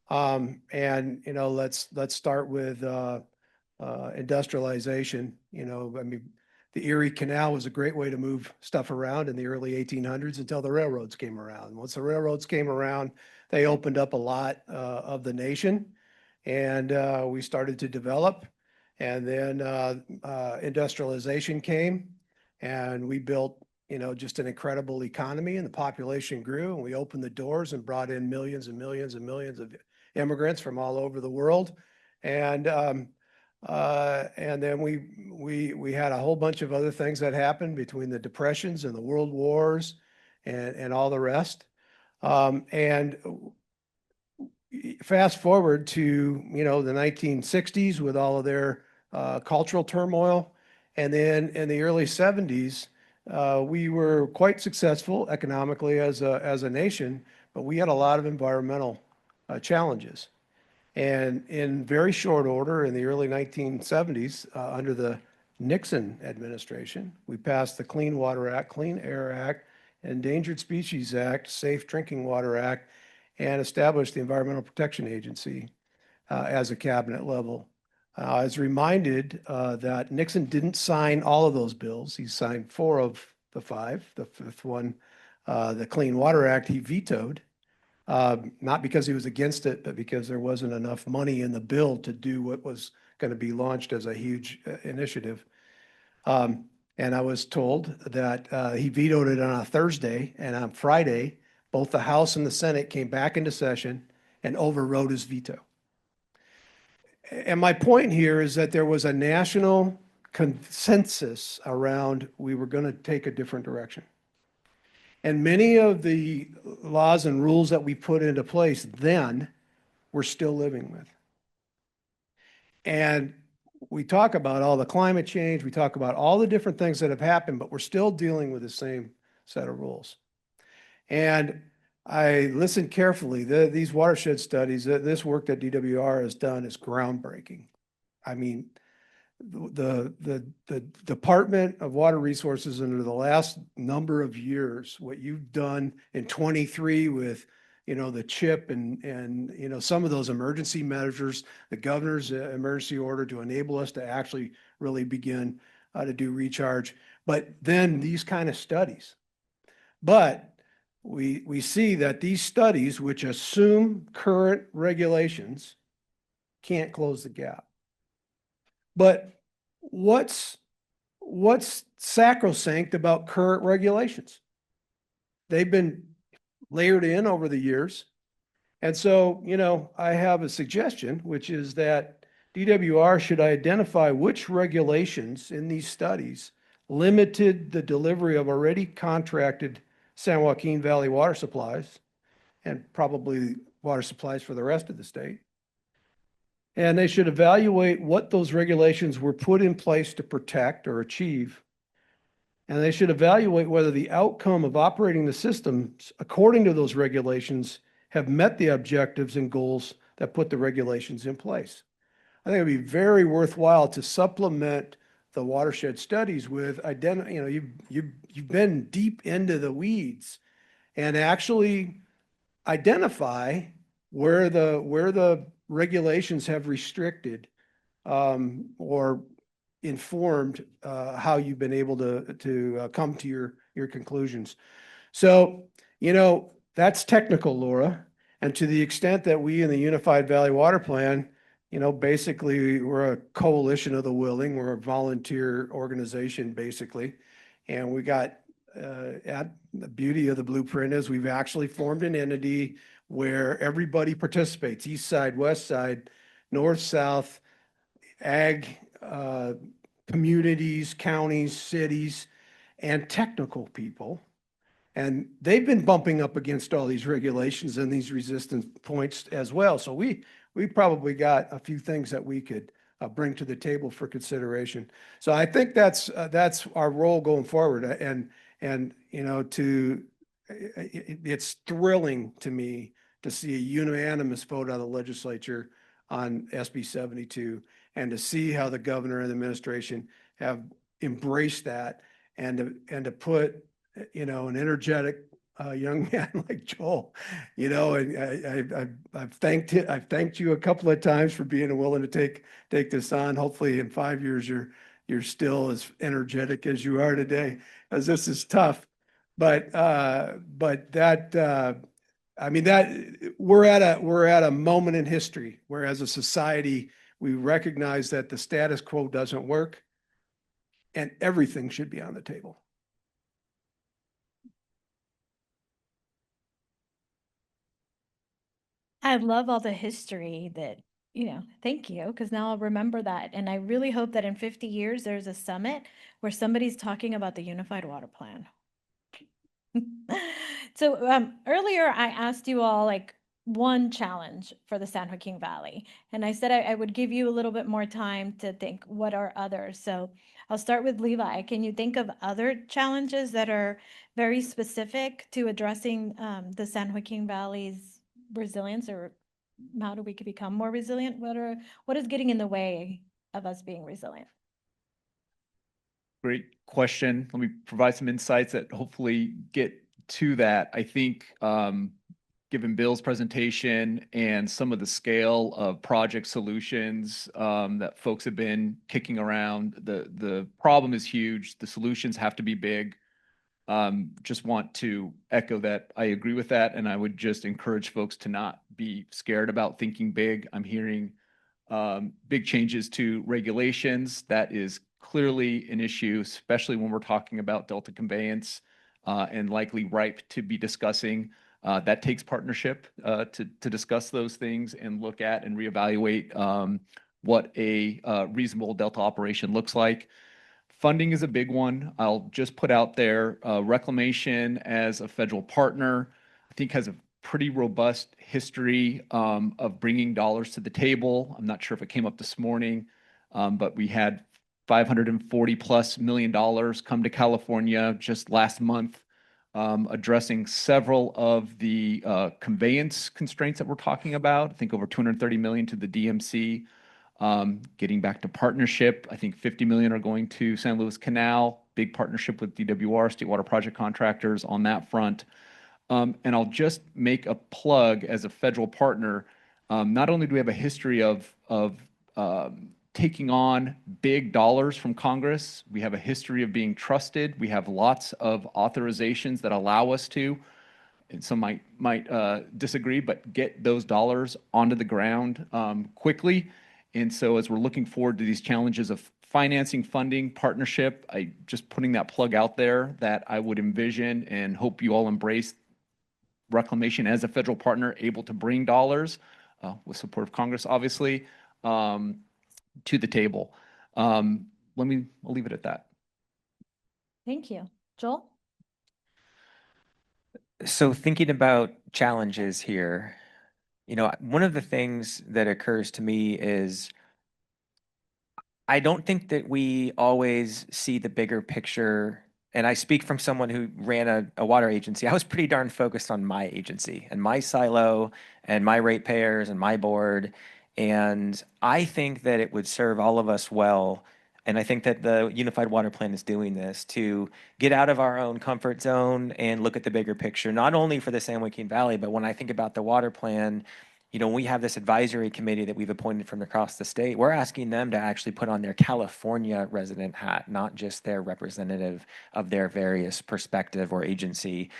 And you know, let's start with industrialization. You know, I mean, the Erie Canal was a great way to move stuff around in the early 1800s until the railroads came around. Once the railroads came around, they opened up a lot of the nation, and we started to develop. And then industrialization came, and we built, you know, just an incredible economy, and the population grew, and we opened the doors and brought in millions and millions and millions of immigrants from all over the world. And then we had a whole bunch of other things that happened between the depressions and the world wars and all the rest. And fast forward to, you know, the 1960s with all of their cultural turmoil. And then in the early 70s, we were quite successful economically as a nation, but we had a lot of environmental challenges. And in very short order, in the early 1970s, under the Nixon administration, we passed the Clean Water Act, Clean Air Act, Endangered Species Act, Safe Drinking Water Act, and established the Environmental Protection Agency as a cabinet level. I was reminded that Nixon didn't sign all of those bills. He signed 4 of the 5. The 5th one, the Clean Water Act, he vetoed. Not because he was against it, but because there wasn't enough money in the bill to do what was going to be launched as a huge initiative. And I was told that he vetoed it on a Thursday, and on Friday, both the House and the Senate came back into session and overrode his veto. And my point here is that there was a national consensus around we were going to take a different direction. And many of the laws and rules that we put into place then, we're still living with. And we talk about all the climate change, we talk about all the different things that have happened, but we're still dealing with the same set of rules. And I listened carefully. These watershed studies, this work that DWR has done is groundbreaking. I mean, the Department of Water Resources under the last number of years, what you've done in 23 with, you know, the CHIP and you know, some of those emergency measures, the governor's emergency order to enable us to actually really begin to do recharge, but then these kind of studies. But we see that these studies, which assume current regulations, can't close the gap. But what's sacrosanct about current regulations? They've been layered in over the years. And so, you know, I have a suggestion, which is that DWR should identify which regulations in these studies limited the delivery of already contracted San Joaquin Valley water supplies and probably water supplies for the rest of the state. And they should evaluate what those regulations were put in place to protect or achieve. And they should evaluate whether the outcome of operating the systems according to those regulations have met the objectives and goals that put the regulations in place. I think it'd be very worthwhile to supplement the watershed studies with you know, you've been deep into the weeds and actually identify where the regulations have restricted or informed how you've been able to come to your conclusions. So, you know, that's technical, Laura. And to the extent that we in the Unified Valley Water Plan, you know, basically we're a coalition of the willing, we're a volunteer organization basically. And we got, the beauty of the blueprint is we've actually formed an entity where everybody participates, east side, west side, north, south, ag, communities, counties, cities, and technical people. And they've been bumping up against all these regulations and these resistance points as well. So we we probably got a few things that we could bring to the table for consideration. So I think that's our role going forward. And you know, it's thrilling to me to see a unanimous vote out of the legislature on SB 72, and to see how the governor and the administration have embraced that, and to put, you know, an energetic young man like Joel, you know, and I've thanked you a couple of times for being willing to take this on. Hopefully in 5 years you're still as energetic as you are today, as this is tough. But that I mean, that we're at a moment in history where, as a society, we recognize that the status quo doesn't work, and everything should be on the table. I love all the history that, thank you, because now I'll remember that. And I really hope that in 50 years, there's a summit where somebody's talking about the unified water plan. So earlier I asked you all like one challenge for the San Joaquin Valley, and I said I would give you a little bit more time to think what are others. So I'll start with Levi. Can you think of other challenges that are very specific to addressing the San Joaquin Valley's resilience, or how do we become more resilient? What is getting in the way of us being resilient? Great question. Let me provide some insights that hopefully get to that. I think given Bill's presentation and some of the scale of project solutions that folks have been kicking around, the problem is huge. The solutions have to be big. Just want to echo that. I agree with that. And I would just encourage folks to not be scared about thinking big. I'm hearing big changes to regulations. That is clearly an issue, especially when we're talking about Delta conveyance and likely ripe to be discussing. That takes partnership to discuss those things and look at and reevaluate what a reasonable Delta operation looks like. Funding is a big one. I'll just put out there, Reclamation as a federal partner, I think has a pretty robust history of bringing dollars to the table. I'm not sure if it came up this morning, but we had $540+ million come to California just last month, addressing several of the conveyance constraints that we're talking about. I think over $230 million to the DMC. Getting back to partnership, I think $50 million are going to San Luis Canal, big partnership with DWR, State Water Project Contractors on that front. And I'll just make a plug as a federal partner. Not only do we have a history of taking on big dollars from Congress, we have a history of being trusted. We have lots of authorizations that allow us to, and some might disagree, but get those dollars onto the ground quickly. And so as we're looking forward to these challenges of financing, funding, partnership, I just putting that plug out there that I would envision and hope you all embrace Reclamation as a federal partner, able to bring dollars with support of Congress, obviously, to the table. I'll leave it at that. Thank you. Joel? So thinking about challenges here, one of the things that occurs to me is I don't think that we always see the bigger picture. And I speak from someone who ran a water agency. I was pretty darn focused on my agency and my silo and my ratepayers and my board. And I think that it would serve all of us well. And I think that the Unified Water Plan is doing this to get out of our own comfort zone and look at the bigger picture, not only for the San Joaquin Valley, but when I think about the water plan, we have this advisory committee that we've appointed from across the state. We're asking them to actually put on their California resident hat, not just their representative of their various perspective or agency.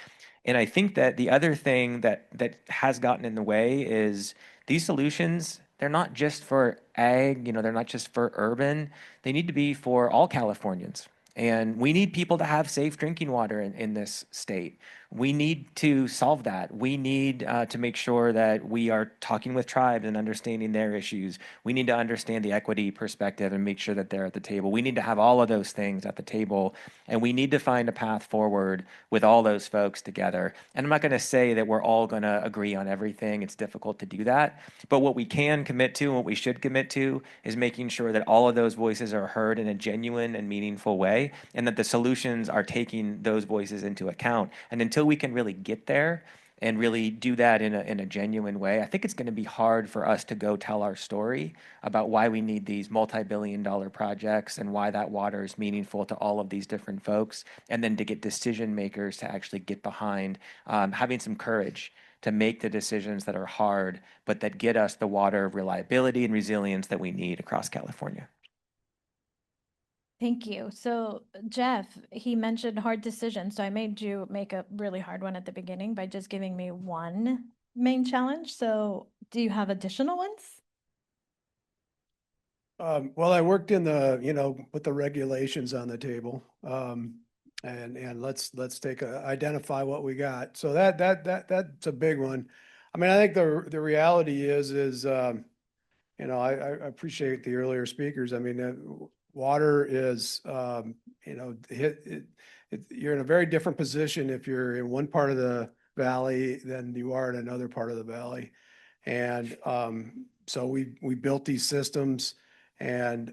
And I think that the other thing that has gotten in the way is these solutions, they're not just for ag, they're not just for urban. They need to be for all Californians. And we need people to have safe drinking water in this state. We need to solve that. We need to make sure that we are talking with tribes and understanding their issues. We need to understand the equity perspective and make sure that they're at the table. We need to have all of those things at the table, and we need to find a path forward with all those folks together. And I'm not going to say that we're all going to agree on everything. It's difficult to do that. But what we can commit to and what we should commit to is making sure that all of those voices are heard in a genuine and meaningful way, and that the solutions are taking those voices into account. And until we can really get there and really do that in a genuine way, I think it's going to be hard for us to go tell our story about why we need these multi-billion-dollar projects and why that water is meaningful to all of these different folks, and then to get decision makers to actually get behind having some courage to make the decisions that are hard, but that get us the water reliability and resilience that we need across California. Thank you. So Jeff, he mentioned hard decisions. So I made you make a really hard one at the beginning by just giving me one main challenge. So do you have additional ones? Well, I worked in the, put the regulations on the table. And let's identify what we got. So that's a big one. I mean, I think the reality is, I appreciate the earlier speakers. I mean, water is, you're in a very different position if you're in one part of the valley than you are in another part of the valley. And so we built these systems, and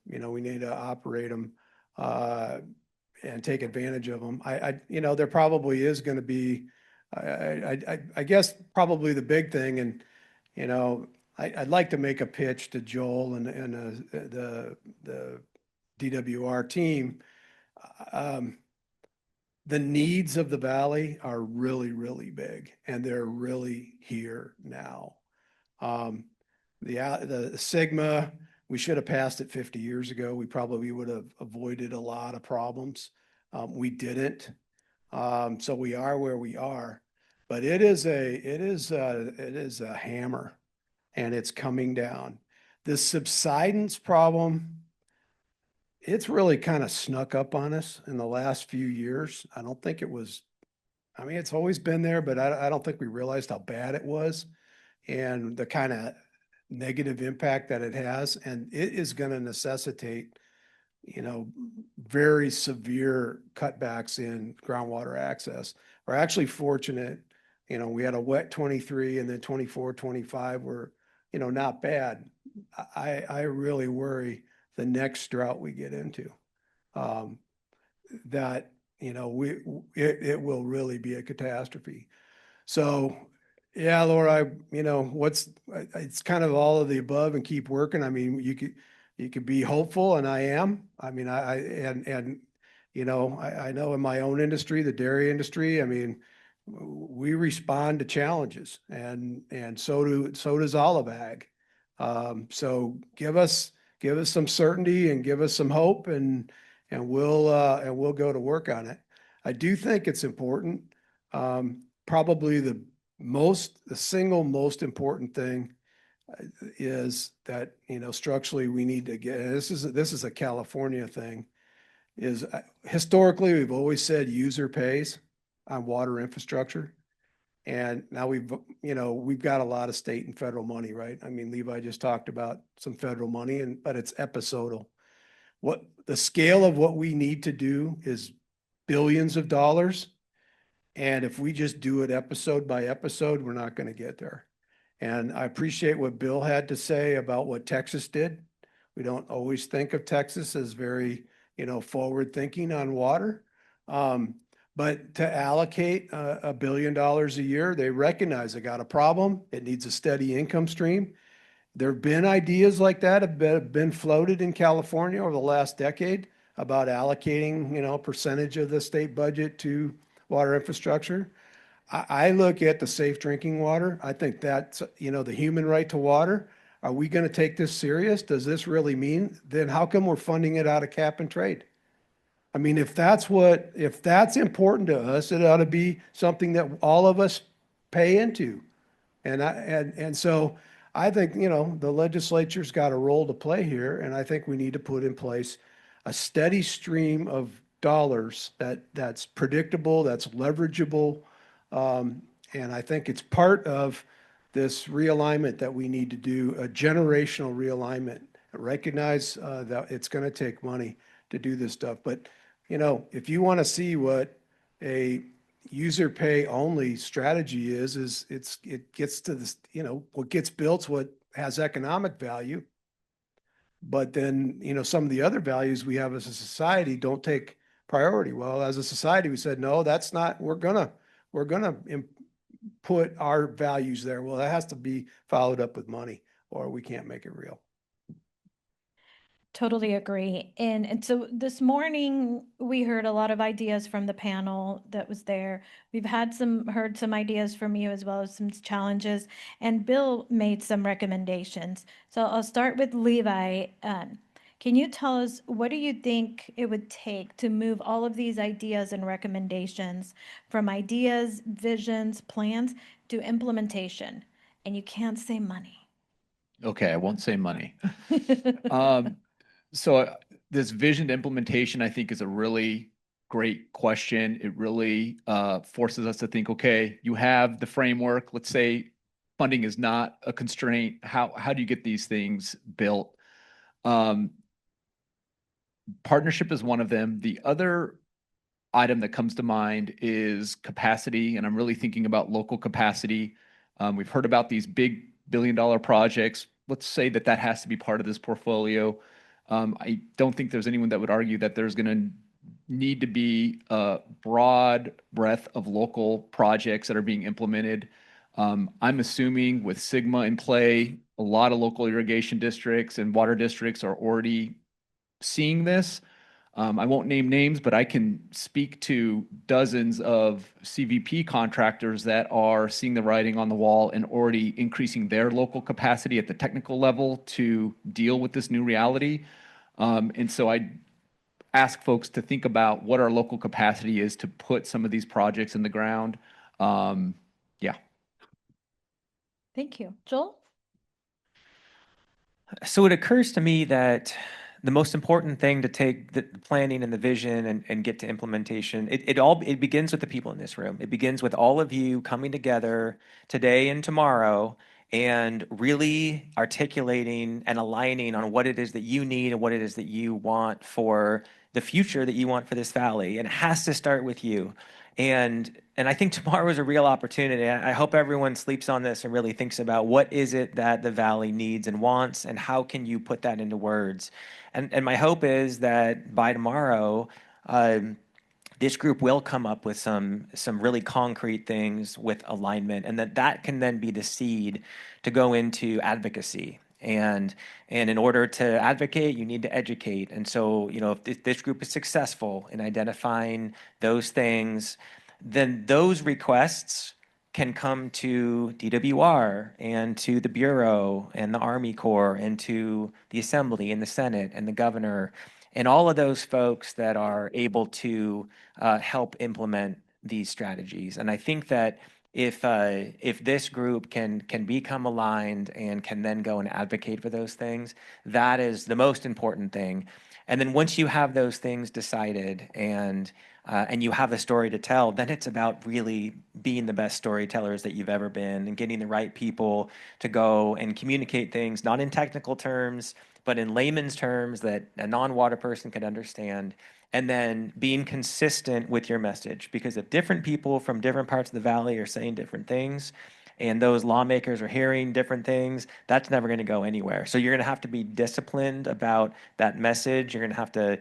we need to operate them and take advantage of them. There probably is going to be, I guess probably the big thing, and I'd like to make a pitch to Joel and the DWR team. The needs of the valley are really, really big, and they're really here now. The Sigma, we should have passed it 50 years ago. We probably would have avoided a lot of problems. We didn't. So we are where we are, but it is a hammer, and it's coming down. The subsidence problem, it's really kind of snuck up on us in the last few years. I don't think it was, I mean, it's always been there, but I don't think we realized how bad it was and the kind of negative impact that it has. And it is going to necessitate, very severe cutbacks in groundwater access. We're actually fortunate, we had a wet 23, and then 24, 25 were, not bad. I really worry the next drought we get into, that, it will really be a catastrophe. So yeah, Laura, it's kind of all of the above and keep working. I mean, you could be hopeful, and I am. I mean, I know in my own industry, the dairy industry, I mean, we respond to challenges, and so does Olive Ag. So give us some certainty and give us some hope, and we'll go to work on it. I do think it's important. Probably the single most important thing is that, structurally we need to get, this is a California thing, is historically we've always said user pays on water infrastructure. And now we've got a lot of state and federal money, right? I mean, Levi just talked about some federal money, but it's episodal. What the scale of what we need to do is billions of dollars. And if we just do it episode by episode, we're not going to get there. And I appreciate what Bill had to say about what Texas did. We don't always think of Texas as very, forward thinking on water. But to allocate $1 billion a year, they recognize they got a problem. It needs a steady income stream. There have been ideas like that have been floated in California over the last decade about allocating, a percentage of the state budget to water infrastructure. I look at the safe drinking water. I think that's, the human right to water. Are we going to take this serious? Does this really mean? Then how come we're funding it out of cap and trade? I mean, if that's important to us, it ought to be something that all of us pay into. And so I think, the legislature's got a role to play here, and I think we need to put in place a steady stream of dollars that's predictable, that's leverageable. And I think it's part of this realignment that we need to do, a generational realignment. Recognize that it's going to take money to do this stuff. But, you know, if you want to see what a user pay only strategy is it gets to this, you know, what gets built's what has economic value. But then, you know, some of the other values we have as a society don't take priority. Well, as a society, we said, no, that's not, we're gonna put our values there. Well, that has to be followed up with money or we can't make it real. Totally agree. And so this morning, we heard a lot of ideas from the panel that was there. We've heard some ideas from you as well as some challenges, and Bill made some recommendations. So I'll start with Levi. Can you tell us, what do you think it would take to move all of these ideas and recommendations from ideas, visions, plans to implementation? And you can't say money. Okay, I won't say money. So this vision to implementation, I think, is a really great question. It really forces us to think, okay, you have the framework. Let's say funding is not a constraint. How do you get these things built? Partnership is one of them. The other item that comes to mind is capacity, and I'm really thinking about local capacity. We've heard about these big billion-dollar projects. Let's say that has to be part of this portfolio. I don't think there's anyone that would argue that there's going to need to be a broad breadth of local projects that are being implemented. I'm assuming with Sigma in play, a lot of local irrigation districts and water districts are already seeing this. I won't name names, but I can speak to dozens of CVP contractors that are seeing the writing on the wall and already increasing their local capacity at the technical level to deal with this new reality. And so I ask folks to think about what our local capacity is to put some of these projects in the ground. Yeah. Thank you. Joel? So it occurs to me that the most important thing to take the planning and the vision and get to implementation, it begins with the people in this room. It begins with all of you coming together today and tomorrow and really articulating and aligning on what it is that you need and what it is that you want for the future that you want for this valley. And it has to start with you. And I think tomorrow is a real opportunity. I hope everyone sleeps on this and really thinks about what is it that the valley needs and wants, and how can you put that into words. And my hope is that by tomorrow, this group will come up with some really concrete things with alignment, and that can then be the seed to go into advocacy. And in order to advocate, you need to educate. And so, you know, if this group is successful in identifying those things, then those requests can come to DWR and to the Bureau and the Army Corps and to the Assembly and the Senate and the governor and all of those folks that are able to help implement these strategies. And I think that if this group can become aligned and can then go and advocate for those things, that is the most important thing. And then once you have those things decided and you have a story to tell, then it's about really being the best storytellers that you've ever been and getting the right people to go and communicate things, not in technical terms, but in layman's terms that a non-water person could understand. And then being consistent with your message, because if different people from different parts of the valley are saying different things, and those lawmakers are hearing different things, that's never going to go anywhere. So you're going to have to be disciplined about that message. You're going to have to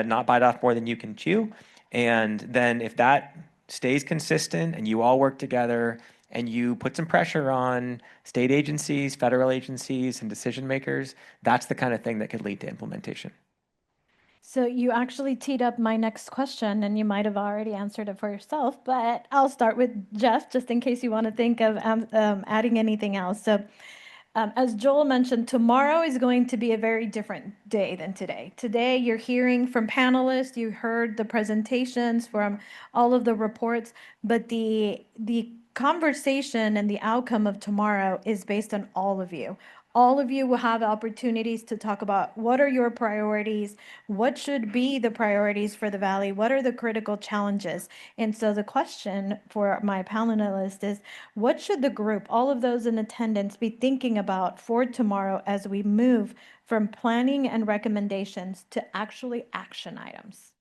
not bite off more than you can chew. And then if that stays consistent and you all work together and you put some pressure on state agencies, federal agencies, and decision makers, that's the kind of thing that could lead to implementation. So you actually teed up my next question, and you might have already answered it for yourself, but I'll start with Jeff, just in case you want to think of adding anything else. So as Joel mentioned, tomorrow is going to be a very different day than today. Today, you're hearing from panelists, you heard the presentations from all of the reports, but the conversation and the outcome of tomorrow is based on all of you. All of you will have opportunities to talk about what are your priorities, what should be the priorities for the valley, what are the critical challenges. And so the question for my panelists is, what should the group, all of those in attendance, be thinking about for tomorrow as we move from planning and recommendations to actually action items?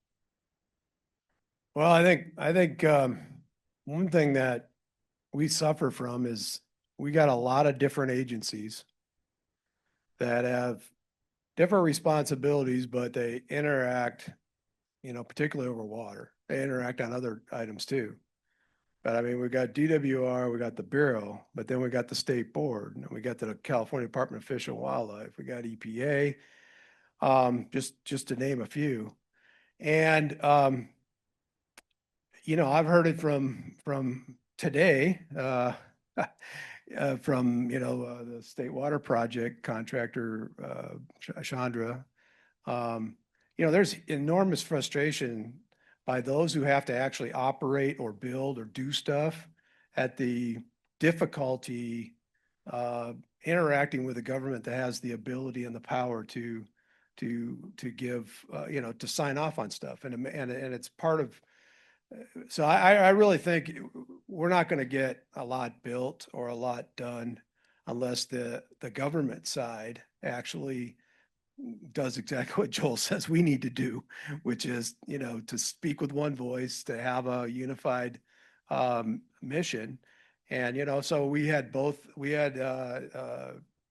Well, I think one thing that we suffer from is we got a lot of different agencies that have different responsibilities, but they interact, particularly over water. They interact on other items too. But I mean, we got DWR, we got the Bureau, but then we got the State Board, and we got the California Department of Fish and Wildlife, we got EPA, just to name a few. And I've heard it from today, from the State Water Project contractor, Chandra. There's enormous frustration by those who have to actually operate or build or do stuff at the difficulty interacting with a government that has the ability and the power to give, to sign off on stuff. And it's part of, so I really think we're not going to get a lot built or a lot done unless the government side actually does exactly what Joel says we need to do, which is, to speak with one voice, to have a unified mission. And, so we had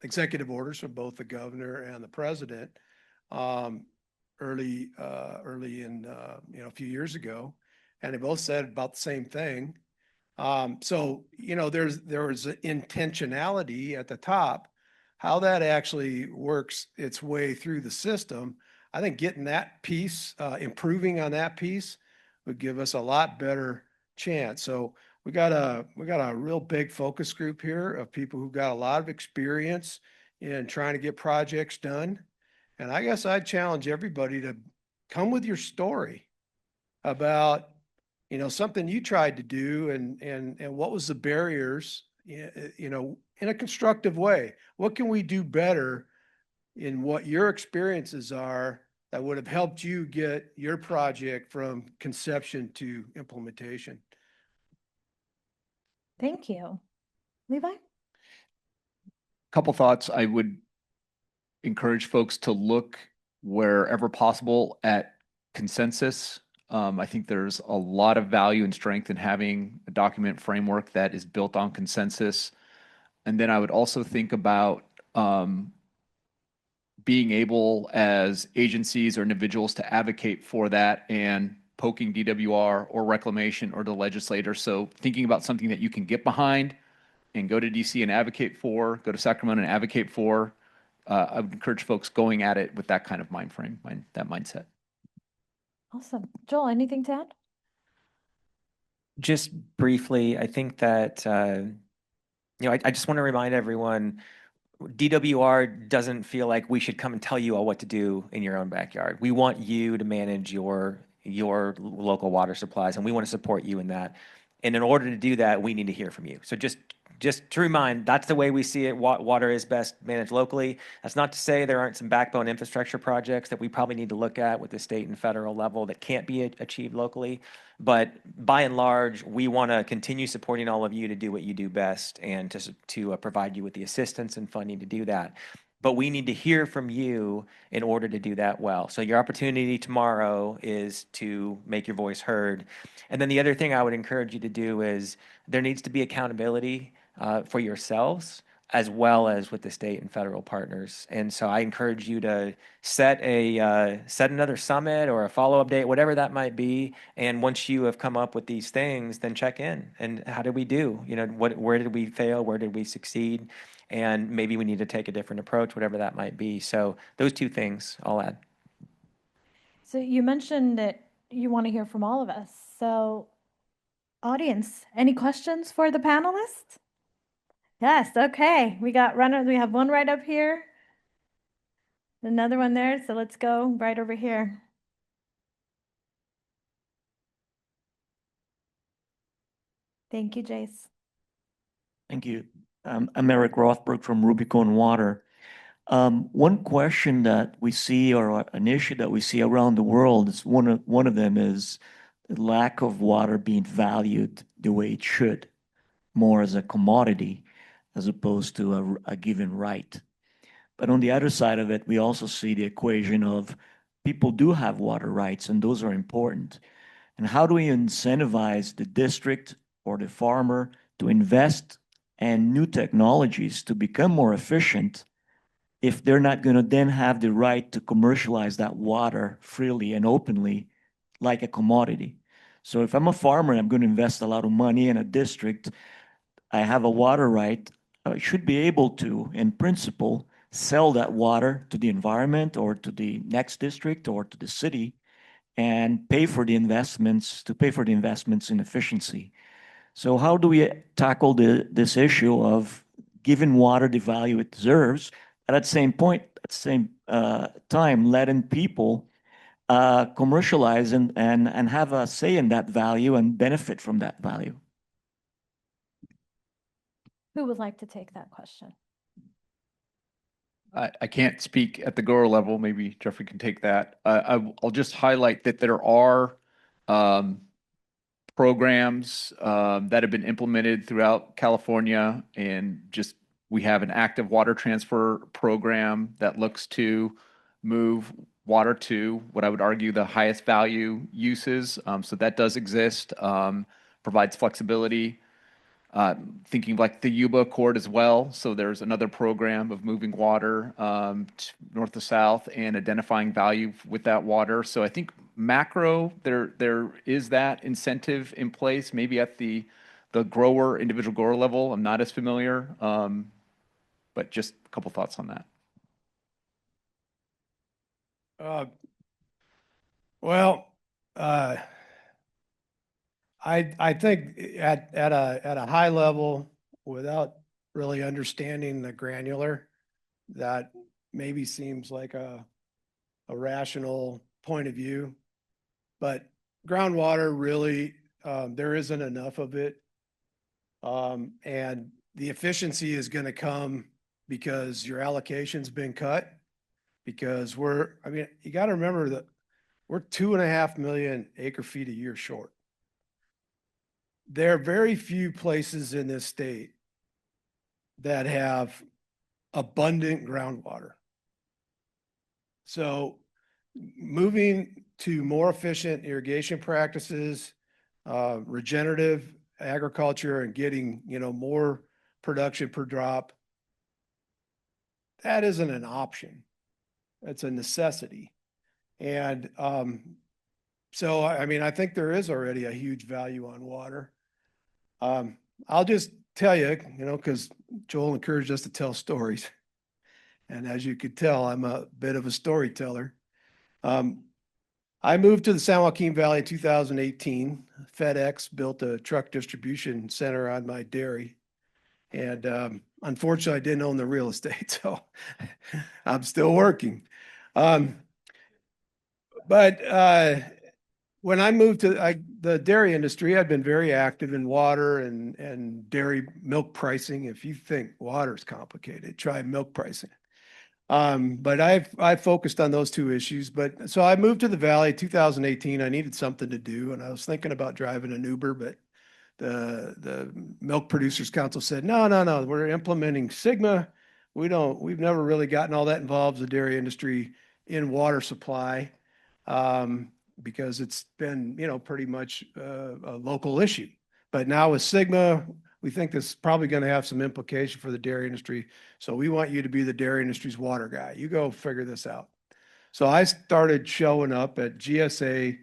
executive orders from both the governor and the president early in, a few years ago. And they both said about the same thing. So, there was intentionality at the top. How that actually works its way through the system, I think getting that piece, improving on that piece would give us a lot better chance. So we got a real big focus group here of people who've got a lot of experience in trying to get projects done. And I guess I'd challenge everybody to come with your story about, something you tried to do and what was the barriers, in a constructive way. What can we do better in what your experiences are that would have helped you get your project from conception to implementation? Thank you. Levi? Couple thoughts. I would encourage folks to look wherever possible at consensus. I think there's a lot of value and strength in having a document framework that is built on consensus. And then I would also think about being able as agencies or individuals to advocate for that and poking DWR or reclamation or the legislator. So thinking about something that you can get behind and go to DC and advocate for, go to Sacramento and advocate for. I would encourage folks going at it with that kind of mind frame, that mindset. Awesome. Joel, anything to add? Just briefly, I think that, I just want to remind everyone, DWR doesn't feel like we should come and tell you all what to do in your own backyard. We want you to manage your local water supplies, and we want to support you in that. And in order to do that, we need to hear from you. So just to remind, that's the way we see it. Water is best managed locally. That's not to say there aren't some backbone infrastructure projects that we probably need to look at with the state and federal level that can't be achieved locally. But by and large, we want to continue supporting all of you to do what you do best and to provide you with the assistance and funding to do that. But we need to hear from you in order to do that well. So your opportunity tomorrow is to make your voice heard. And then the other thing I would encourage you to do is there needs to be accountability for yourselves as well as with the state and federal partners. And so I encourage you to set another summit or a follow-up date, whatever that might be. And once you have come up with these things, then check in. And how did we do? Where did we fail? Where did we succeed? And maybe we need to take a different approach, whatever that might be. So those two things I'll add. So you mentioned that you want to hear from all of us. So audience, any questions for the panelists? Yes, okay. We have one right up here. Another one there, so let's go right over here. Thank you, Jace. Thank you. I'm Eric Rothberg from Rubicon Water. One question that we see, or an issue that we see around the world, is one of them is the lack of water being valued the way it should, more as a commodity as opposed to a given right. But on the other side of it, we also see the equation of people do have water rights, and those are important. And how do we incentivize the district or the farmer to invest in new technologies to become more efficient if they're not going to then have the right to commercialize that water freely and openly like a commodity? So if I'm a farmer and I'm going to invest a lot of money in a district, I have a water right, I should be able to, in principle, sell that water to the environment or to the next district or to the city and pay for the investments, in efficiency. So how do we tackle this issue of giving water the value it deserves, and at the same time, letting people commercialize and have a say in that value and benefit from that value? Who would like to take that question? I can't speak at the grower level. Maybe Jeffrey can take that. I'll just highlight that there are programs that have been implemented throughout California, and just we have an active water transfer program that looks to move water to what I would argue the highest value uses. So that does exist, provides flexibility. Thinking like the Yuba Accord as well. So there's another program of moving water north to south and identifying value with that water. So I think macro, there is that incentive in place, maybe at the individual grower level. I'm not as familiar, but just a couple thoughts on that. I think at a high level, without really understanding the granular, that maybe seems like a rational point of view. But groundwater really, there isn't enough of it. And the efficiency is going to come because your allocation's been cut. Because you got to remember that we're 2.5 million acre feet a year short. There are very few places in this state that have abundant groundwater. So moving to more efficient irrigation practices, regenerative agriculture, and getting, more production per drop, that isn't an option. It's a necessity. And so, I think there is already a huge value on water. I'll just tell you, because Joel encouraged us to tell stories. And as you could tell, I'm a bit of a storyteller. I moved to the San Joaquin Valley in 2018. FedEx built a truck distribution center on my dairy. And unfortunately, I didn't own the real estate, so I'm still working. But when I moved to the dairy industry, I'd been very active in water and dairy milk pricing. If you think water is complicated, try milk pricing. But I focused on those two issues. But so I moved to the Valley in 2018. I needed something to do, and I was thinking about driving an Uber, but the Milk Producers Council said, no, we're implementing Sigma. We've never really gotten all that involved, the dairy industry, in water supply. Because it's been, pretty much a local issue. But now with Sigma, we think this is probably going to have some implication for the dairy industry. So we want you to be the dairy industry's water guy. You go figure this out. So I started showing up at GSA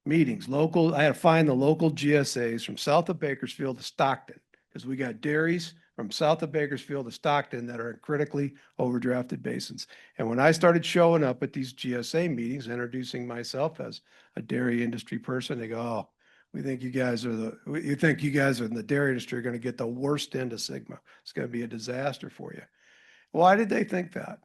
meetings. I had to find the local GSAs from south of Bakersfield to Stockton, because we got dairies from south of Bakersfield to Stockton that are in critically overdrafted basins. And when I started showing up at these GSA meetings, introducing myself as a dairy industry person, they go, oh, you think you guys in the dairy industry are going to get the worst end of Sigma. It's going to be a disaster for you. Why did they think that?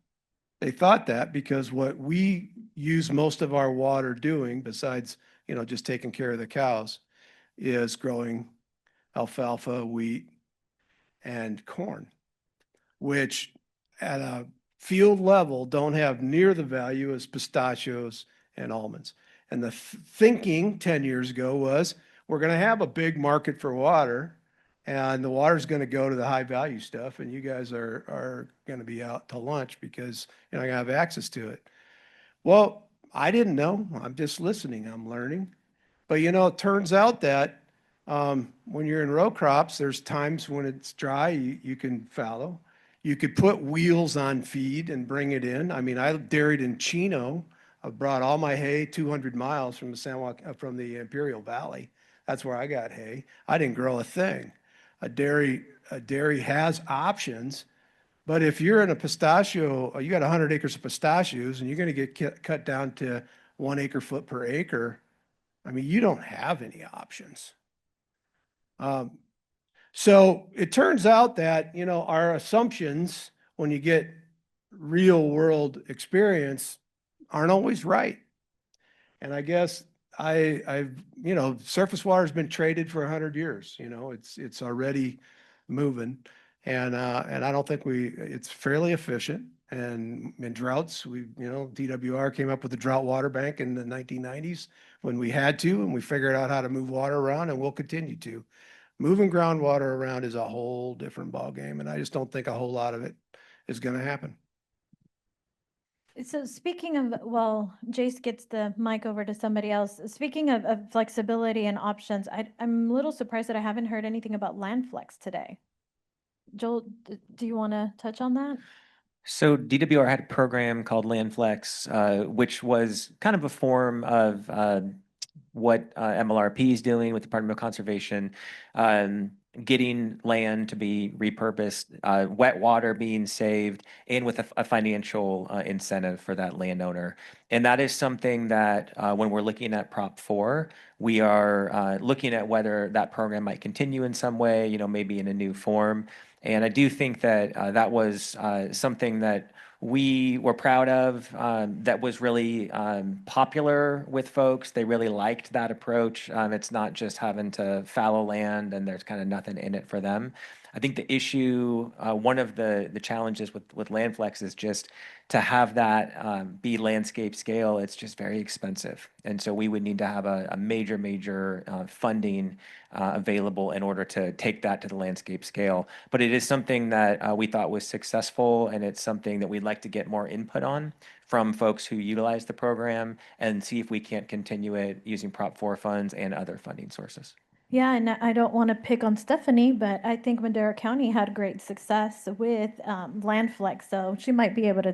They thought that because what we use most of our water doing, besides, just taking care of the cows, is growing alfalfa, wheat, and corn, which at a field level don't have near the value as pistachios and almonds. And the thinking 10 years ago was, we're going to have a big market for water, and the water's going to go to the high value stuff, and you guys are going to be out to lunch because you're not going to have access to it. Well, I didn't know. I'm just listening. I'm learning. But it turns out that when you're in row crops, there's times when it's dry, you can fallow. You could put wheels on feed and bring it in. I mean, I dairied in Chino. I brought all my hay 200 miles from from the Imperial Valley. That's where I got hay. I didn't grow a thing. A dairy has options, but if you're in a pistachio, you got 100 acres of pistachios, and you're going to get cut down to 1 acre foot per acre. I mean, you don't have any options. So it turns out that, our assumptions, when you get real world experience, aren't always right. And I guess surface water has been traded for 100 years. It's already moving. And I don't think it's fairly efficient. And in droughts, DWR came up with the drought water bank in the 1990s when we had to, and we figured out how to move water around, and we'll continue to. Moving groundwater around is a whole different ballgame, and I just don't think a whole lot of it is going to happen. So speaking of, well, Jace gets the mic over to somebody else. Speaking of flexibility and options, I'm a little surprised that I haven't heard anything about land flex today. Joel, do you want to touch on that? So DWR had a program called LandFlex, which was kind of a form of what MLRP is doing with the Department of Conservation, getting land to be repurposed, wet water being saved, and with a financial incentive for that landowner. And that is something that when we're looking at Prop 4, we are looking at whether that program might continue in some way, maybe in a new form. And I do think that that was something that we were proud of, that was really popular with folks. They really liked that approach. It's not just having to fallow land and there's kind of nothing in it for them. I think the issue, one of the challenges with LandFlex is just to have that be landscape scale. It's just very expensive. And so we would need to have a major funding available in order to take that to the landscape scale. But it is something that we thought was successful, and it's something that we'd like to get more input on from folks who utilize the program and see if we can't continue it using Prop 4 funds and other funding sources. Yeah, and I don't want to pick on Stephanie, but I think Madera County had great success with land flex, so she might be able to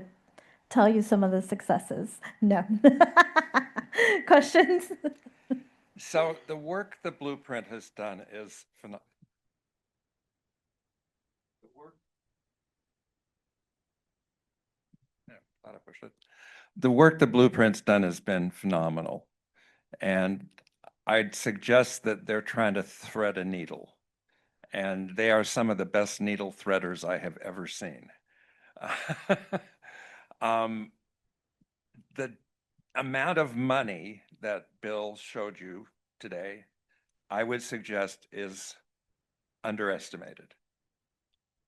tell you some of the successes. No. Questions? So the work the Blueprint has done is phenomenal. The work the Blueprint's done has been phenomenal. And I'd suggest that they're trying to thread a needle. And they are some of the best needle threaders I have ever seen. The amount of money that Bill showed you today, I would suggest is underestimated.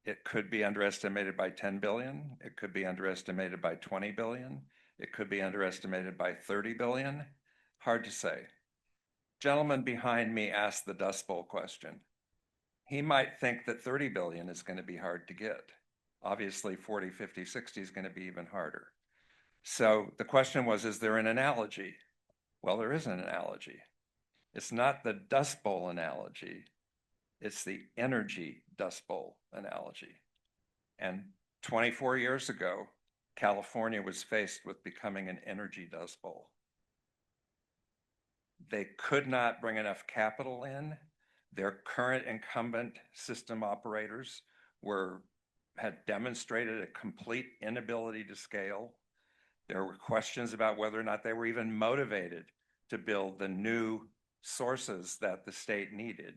It could be underestimated by 10 billion. It could be underestimated by 20 billion. It could be underestimated by 30 billion. Hard to say. Gentleman behind me asked the Dust Bowl question. He might think that 30 billion is going to be hard to get. Obviously, 40, 50, 60 is going to be even harder. So the question was, is there an analogy? Well, there is an analogy. It's not the Dust Bowl analogy. It's the energy Dust Bowl analogy. And 24 years ago, California was faced with becoming an energy Dust Bowl. They could not bring enough capital in. Their current incumbent system operators had demonstrated a complete inability to scale. There were questions about whether or not they were even motivated to build the new sources that the state needed.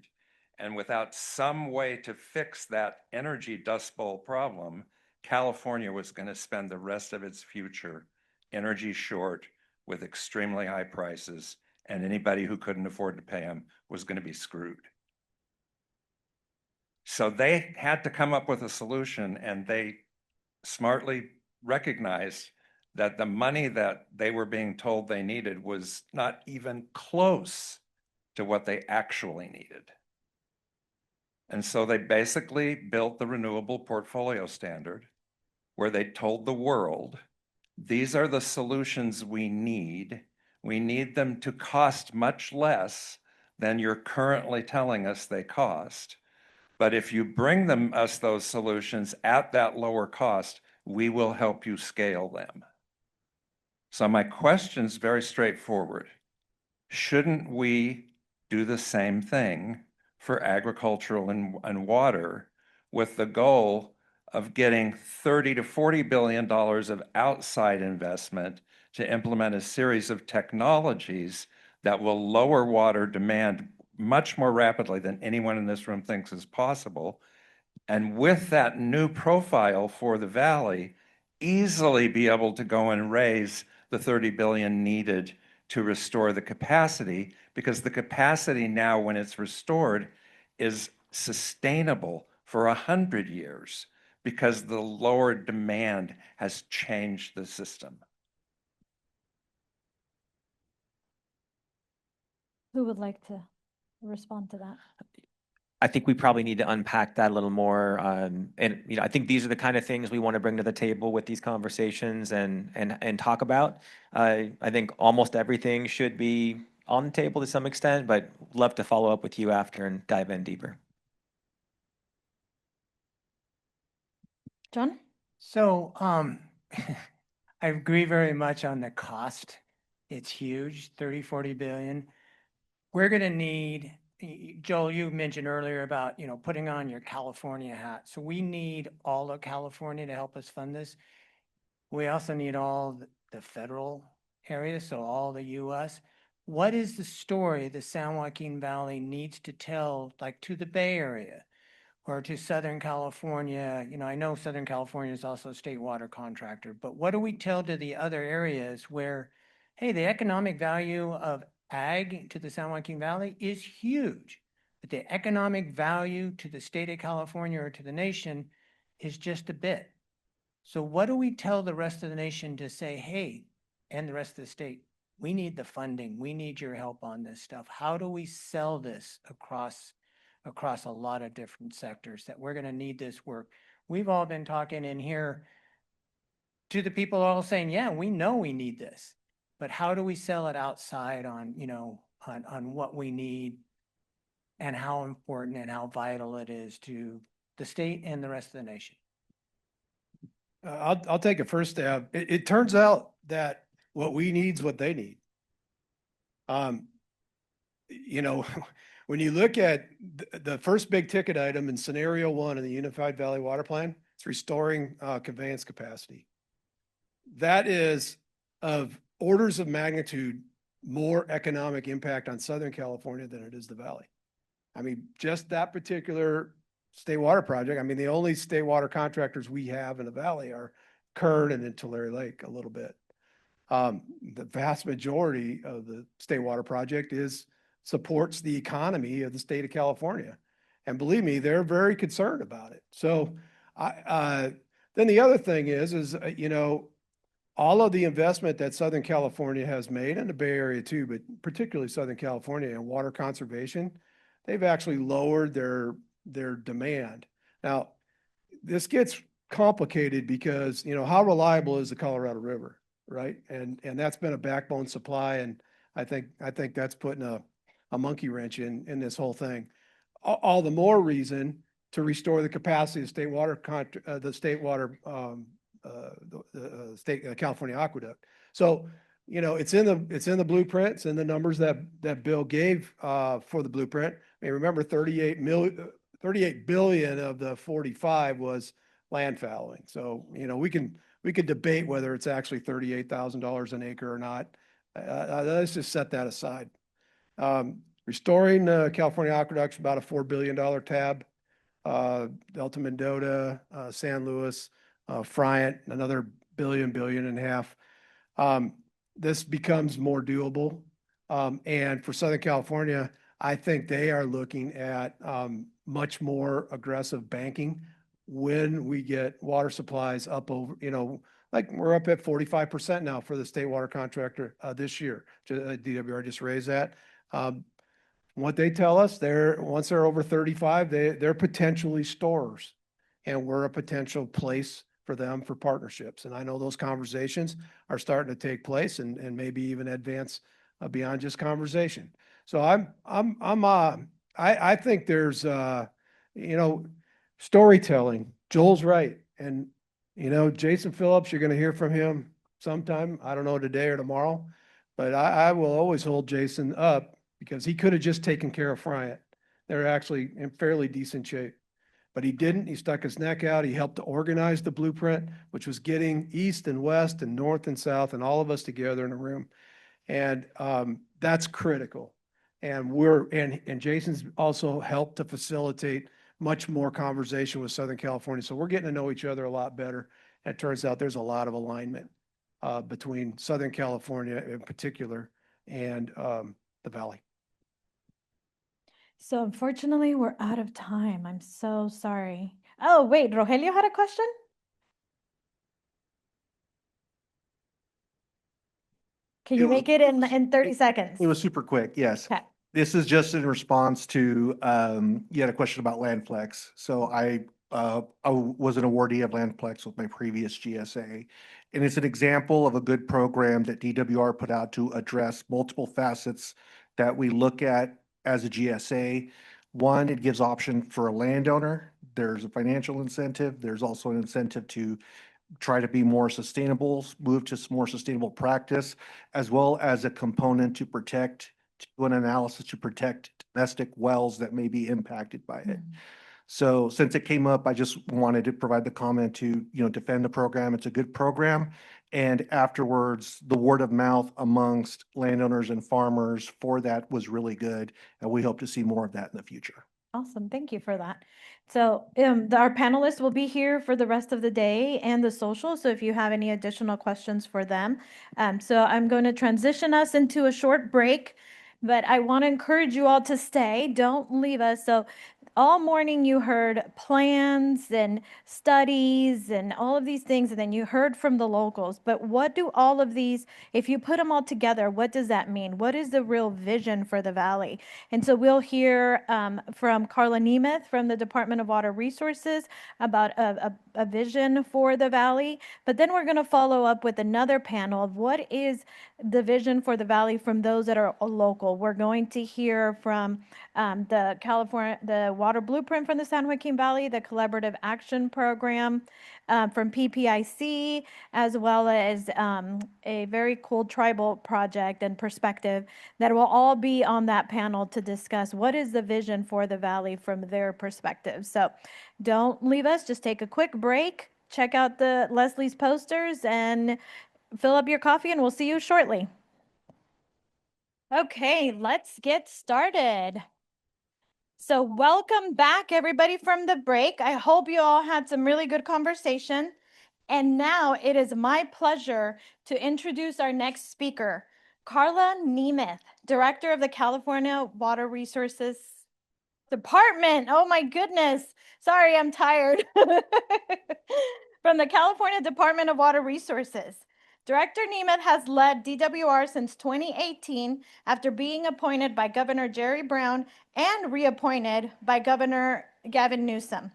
And without some way to fix that energy Dust Bowl problem, California was going to spend the rest of its future energy short with extremely high prices, and anybody who couldn't afford to pay them was going to be screwed. So they had to come up with a solution, and they smartly recognized that the money that they were being told they needed was not even close to what they actually needed. And so they basically built the renewable portfolio standard where they told the world, these are the solutions we need. We need them to cost much less than you're currently telling us they cost. But if you bring us those solutions at that lower cost, we will help you scale them. So my question is very straightforward. Shouldn't we do the same thing for agricultural and water with the goal of getting $30 to $40 billion of outside investment to implement a series of technologies that will lower water demand much more rapidly than anyone in this room thinks is possible? And with that new profile for the valley, easily be able to go and raise the 30 billion needed to restore the capacity, because the capacity now, when it's restored, is sustainable for 100 years because the lower demand has changed the system. Who would like to respond to that? I think we probably need to unpack that a little more. And I think these are the kind of things we want to bring to the table with these conversations and talk about. I think almost everything should be on the table to some extent, but love to follow up with you after and dive in deeper. John? So, I agree very much on the cost. It's huge, 30, 40 billion. We're going to need, Joel, you mentioned earlier about, putting on your California hat. So we need all of California to help us fund this. We also need all the federal areas, so all the US. What is the story the San Joaquin Valley needs to tell, like to the Bay Area or to Southern California? I know Southern California is also a state water contractor, but what do we tell to the other areas where, hey, the economic value of ag to the San Joaquin Valley is huge, but the economic value to the state of California or to the nation is just a bit. So what do we tell the rest of the nation to say, hey, and the rest of the state, we need the funding, we need your help on this stuff. How do we sell this across a lot of different sectors that we're going to need this work? We've all been talking in here to the people all saying, yeah, we know we need this, but how do we sell it outside on, on what we need and how important and how vital it is to the state and the rest of the nation? I'll take a first stab. It turns out that what we need is what they need. When you look at the first big ticket item in scenario 1 in the Unified Valley Water Plan, it's restoring conveyance capacity. That is of orders of magnitude more economic impact on Southern California than it is the Valley. I mean, just that particular state water project, the only state water contractors we have in the Valley are Kern and then Tulare Lake a little bit. The vast majority of the state water project supports the economy of the state of California. And believe me, they're very concerned about it. So then the other thing is all of the investment that Southern California has made, and the Bay Area too, but particularly Southern California in water conservation, they've actually lowered their demand. Now, this gets complicated because, how reliable is the Colorado River, right? And that's been a backbone supply. And I think that's putting a monkey wrench in this whole thing. All the more reason to restore the capacity of the state California aqueduct. So, it's in the blueprint, it's in the numbers that Bill gave for the blueprint. Remember 38 billion of the 45 was land fallowing. So, we could debate whether it's actually $38,000 an acre or not. Let's just set that aside. Restoring California aqueducts, about a $4 billion tab. Delta Mendota, San Luis, Friant, another billion and a half. This becomes more doable. And for Southern California, I think they are looking at much more aggressive banking when we get water supplies up over, like we're up at 45% now for the state water contractor this year. DWR just raised that. What they tell us, once they're over 35, they're potentially stores, and we're a potential place for them for partnerships. And I know those conversations are starting to take place and maybe even advance beyond just conversation. So I think there's storytelling. Joel's right. And Jason Phillips, you're going to hear from him sometime. I don't know, today or tomorrow, but I will always hold Jason up because he could have just taken care of Friant. They're actually in fairly decent shape, but he didn't. He stuck his neck out. He helped to organize the blueprint, which was getting east and west and north and south and all of us together in a room. And that's critical. And and Jason's also helped to facilitate much more conversation with Southern California. So we're getting to know each other a lot better. And it turns out there's a lot of alignment between Southern California in particular and the Valley. So unfortunately, we're out of time. I'm so sorry. Oh, wait, Rogelio had a question? Can you make it in 30 seconds? It was super quick, yes. Okay. This is just in response to, you had a question about Landflex. So I was an awardee of Landflex with my previous GSA. And it's an example of a good program that DWR put out to address multiple facets that we look at as a GSA. One, it gives option for a landowner. There's a financial incentive. There's also an incentive to try to be more sustainable, move to more sustainable practice, as well as a component to do an analysis to protect domestic wells that may be impacted by it. So since it came up, I just wanted to provide the comment to, defend the program. It's a good program. And afterwards, the word of mouth amongst landowners and farmers for that was really good. And we hope to see more of that in the future. Awesome. Thank you for that. So our panelists will be here for the rest of the day and the social. So if you have any additional questions for them. So I'm going to transition us into a short break, but I want to encourage you all to stay. Don't leave us. So all morning you heard plans and studies and all of these things, and then you heard from the locals. But what do all of these, if you put them all together, what does that mean? What is the real vision for the Valley? And so we'll hear from Karla Nemeth from the Department of Water Resources about a vision for the Valley. But then we're going to follow up with another panel of what is the vision for the Valley from those that are local. We're going to hear from the Water Blueprint from the San Joaquin Valley, the Collaborative Action Program from PPIC, as well as a very cool tribal project and perspective that will all be on that panel to discuss what is the vision for the Valley from their perspective. So don't leave us, just take a quick break, check out the Leslie's posters and fill up your coffee, and we'll see you shortly. Okay, let's get started. So welcome back, everybody, from the break. I hope you all had some really good conversation. And now it is my pleasure to introduce our next speaker, Karla Nemeth, Director of the California Water Resources Department. Oh my goodness. Sorry, I'm tired. From the California Department of Water Resources. Director Nemeth has led DWR since 2018 after being appointed by Governor Jerry Brown and reappointed by Governor Gavin Newsom.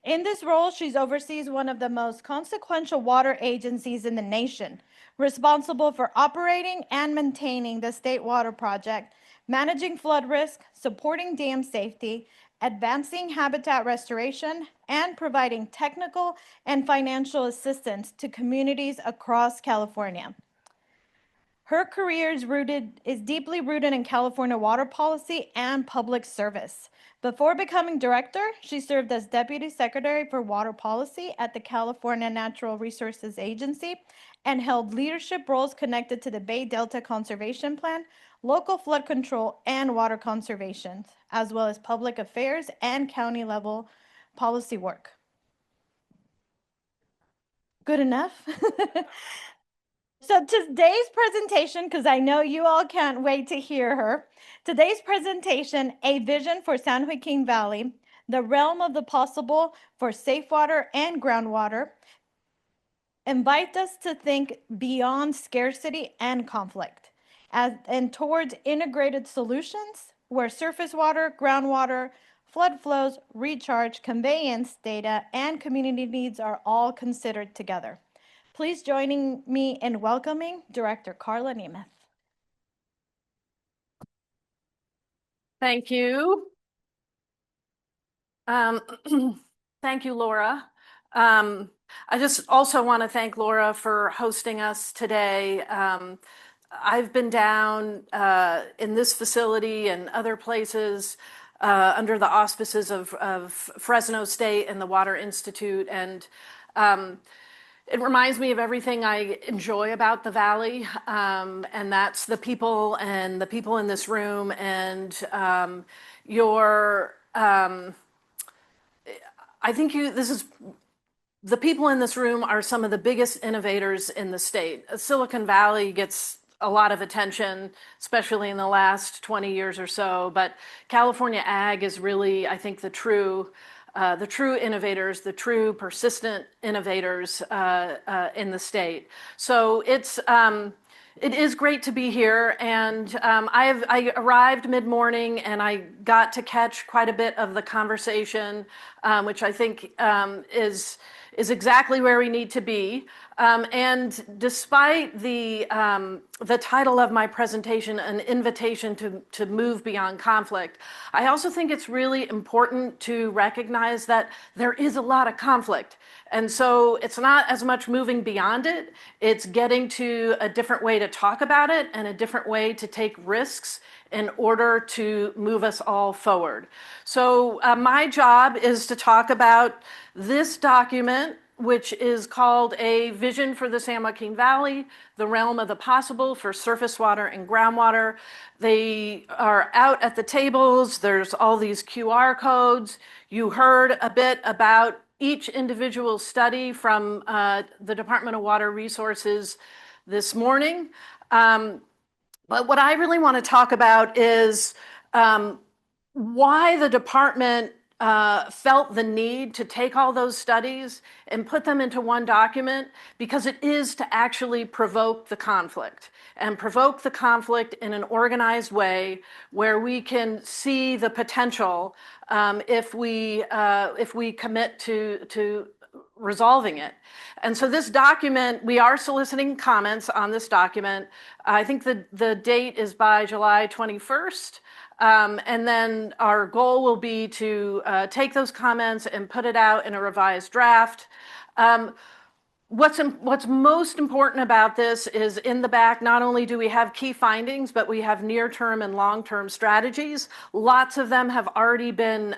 In this role, she oversees one of the most consequential water agencies in the nation, responsible for operating and maintaining the State Water Project, managing flood risk, supporting dam safety, advancing habitat restoration, and providing technical and financial assistance to communities across California. Her career is deeply rooted in California water policy and public service. Before becoming director, she served as Deputy Secretary for Water Policy at the California Natural Resources Agency and held leadership roles connected to the Bay Delta Conservation Plan, local flood control, and water conservation, as well as public affairs and county level policy work. Good enough? So today's presentation, because I know you all can't wait to hear her, today's presentation, A Vision for San Joaquin Valley, the Realm of the Possible for Safe Water and Groundwater, invite us to think beyond scarcity and conflict and towards integrated solutions where surface water, groundwater, flood flows, recharge, conveyance data, and community needs are all considered together. Please join me in welcoming Director Karla Nemeth. Thank you. Thank you, Laura. I just also want to thank Laura for hosting us today. I've been down in this facility and other places under the auspices of Fresno State and the Water Institute, and it reminds me of everything I enjoy about the Valley, and that's the people and the people in this room and your. I think the people in this room are some of the biggest innovators in the state. Silicon Valley gets a lot of attention, especially in the last 20 years or so, but California Ag is really, I think, the true innovators, the true persistent innovators in the state. So it is great to be here, and I arrived mid-morning, and I got to catch quite a bit of the conversation, which I think is exactly where we need to be. And despite the title of my presentation, an invitation to move beyond conflict, I also think it's really important to recognize that there is a lot of conflict. And so it's not as much moving beyond it, it's getting to a different way to talk about it and a different way to take risks in order to move us all forward. So my job is to talk about this document, which is called A Vision for the San Joaquin Valley, the Realm of the Possible for Surface Water and Groundwater. They are out at the tables. There's all these QR codes. You heard a bit about each individual study from the Department of Water Resources this morning. But what I really want to talk about is why the department felt the need to take all those studies and put them into one document, because it is to actually provoke the conflict and provoke the conflict in an organized way where we can see the potential if we commit to resolving it. And so this document, we are soliciting comments on this document. I think the date is by July 21st. And then our goal will be to take those comments and put it out in a revised draft. What's most important about this is in the back, not only do we have key findings, but we have near-term and long-term strategies. Lots of them have already been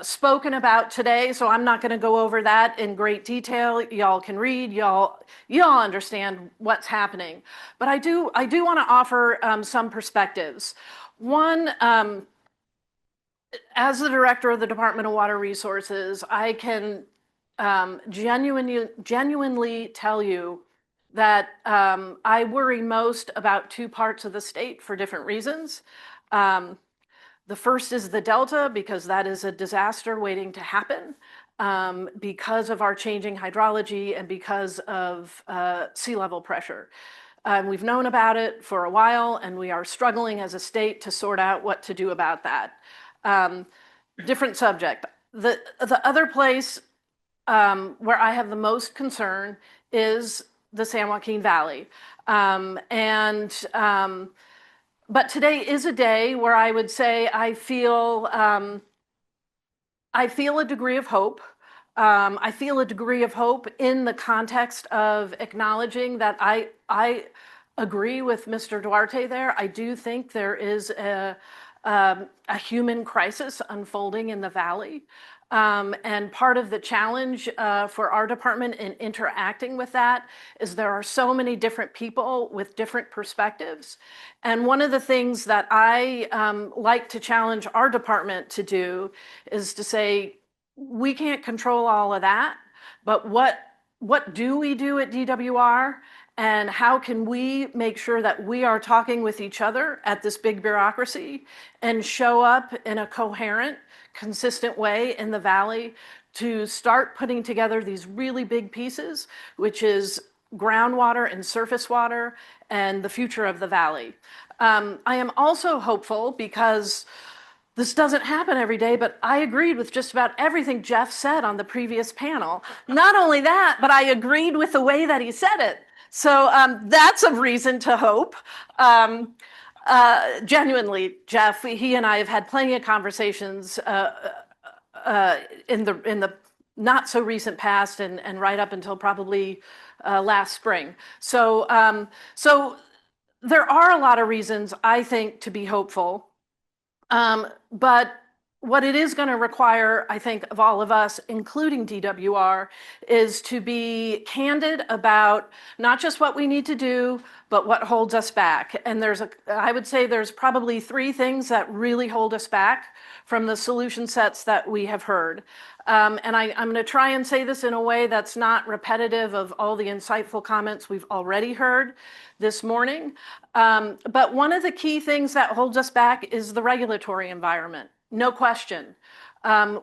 spoken about today, so I'm not going to go over that in great detail. Y'all can read, y'all understand what's happening. But I do want to offer some perspectives. One, as the director of the Department of Water Resources, I can genuinely tell you that I worry most about two parts of the state for different reasons. The first is the Delta, because that is a disaster waiting to happen because of our changing hydrology and because of sea level pressure. We've known about it for a while, and we are struggling as a state to sort out what to do about that. Different subject. The other place where I have the most concern is the San Joaquin Valley. But today is a day where I would say I feel a degree of hope. I feel a degree of hope in the context of acknowledging that I agree with Mr. Duarte there. I do think there is a human crisis unfolding in the Valley. And part of the challenge for our department in interacting with that is there are so many different people with different perspectives. And one of the things that I like to challenge our department to do is to say, we can't control all of that, but what do we do at DWR? And how can we make sure that we are talking with each other at this big bureaucracy and show up in a coherent, consistent way in the Valley to start putting together these really big pieces, which is groundwater and surface water and the future of the valley. I am also hopeful because this doesn't happen every day, but I agreed with just about everything Jeff said on the previous panel. Not only that, but I agreed with the way that he said it. So that's a reason to hope. Genuinely, Jeff, he and I have had plenty of conversations in the not so recent past and right up until probably last spring. So there are a lot of reasons, I think, to be hopeful. But what it is going to require, I think, of all of us, including DWR, is to be candid about not just what we need to do, but what holds us back. And I would say there's probably 3 things that really hold us back from the solution sets that we have heard. And I'm going to try and say this in a way that's not repetitive of all the insightful comments we've already heard this morning. But one of the key things that holds us back is the regulatory environment. No question.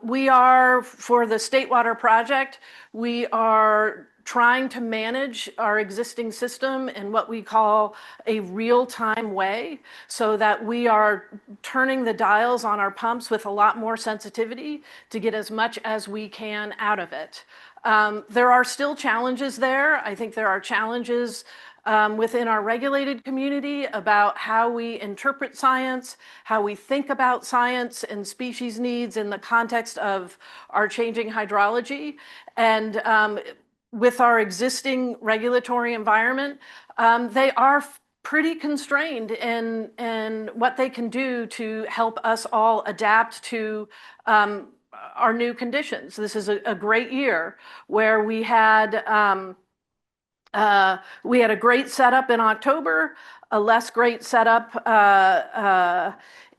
We are, for the State Water Project, we are trying to manage our existing system in what we call a real-time way so that we are turning the dials on our pumps with a lot more sensitivity to get as much as we can out of it. There are still challenges there. I think there are challenges within our regulated community about how we interpret science, how we think about science and species needs in the context of our changing hydrology. And with our existing regulatory environment, they are pretty constrained in what they can do to help us all adapt to our new conditions. This is a great year where we had a great setup in October, a less great setup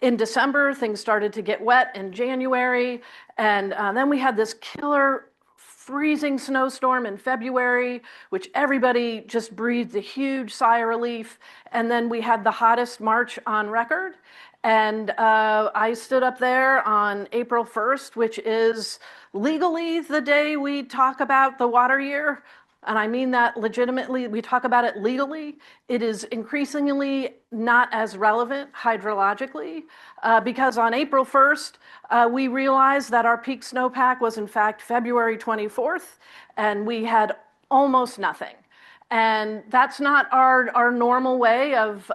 in December. Things started to get wet in January. And then we had this killer freezing snowstorm in February, which everybody just breathed a huge sigh of relief. And then we had the hottest March on record. And I stood up there on April 1st, which is legally the day we talk about the water year. And I mean that legitimately. We talk about it legally. It is increasingly not as relevant hydrologically because on April 1st, we realized that our peak snowpack was in fact February 24th, and we had almost nothing. And that's not our normal way of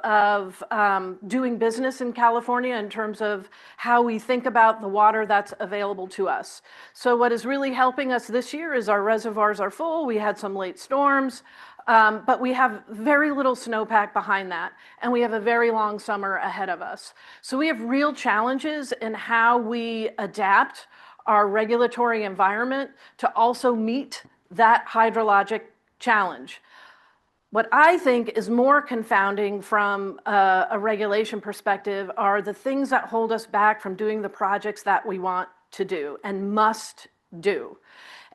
doing business in California in terms of how we think about the water that's available to us. So what is really helping us this year is our reservoirs are full. We had some late storms, but we have very little snowpack behind that. And we have a very long summer ahead of us. So we have real challenges in how we adapt our regulatory environment to also meet that hydrologic challenge. What I think is more confounding from a regulation perspective are the things that hold us back from doing the projects that we want to do and must do.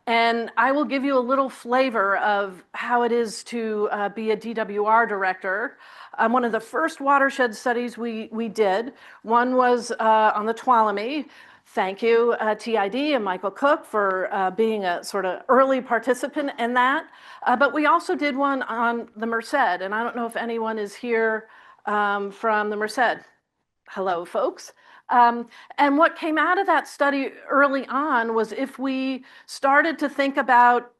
And I will give you a little flavor of how it is to be a DWR director. One of the first watershed studies we did, one was on the Tuolumne. Thank you, TID and Michael Cook, for being a sort of early participant in that. But we also did one on the Merced, and I don't know if anyone is here from the Merced. Hello, folks. And what came out of that study early on was if we started to think about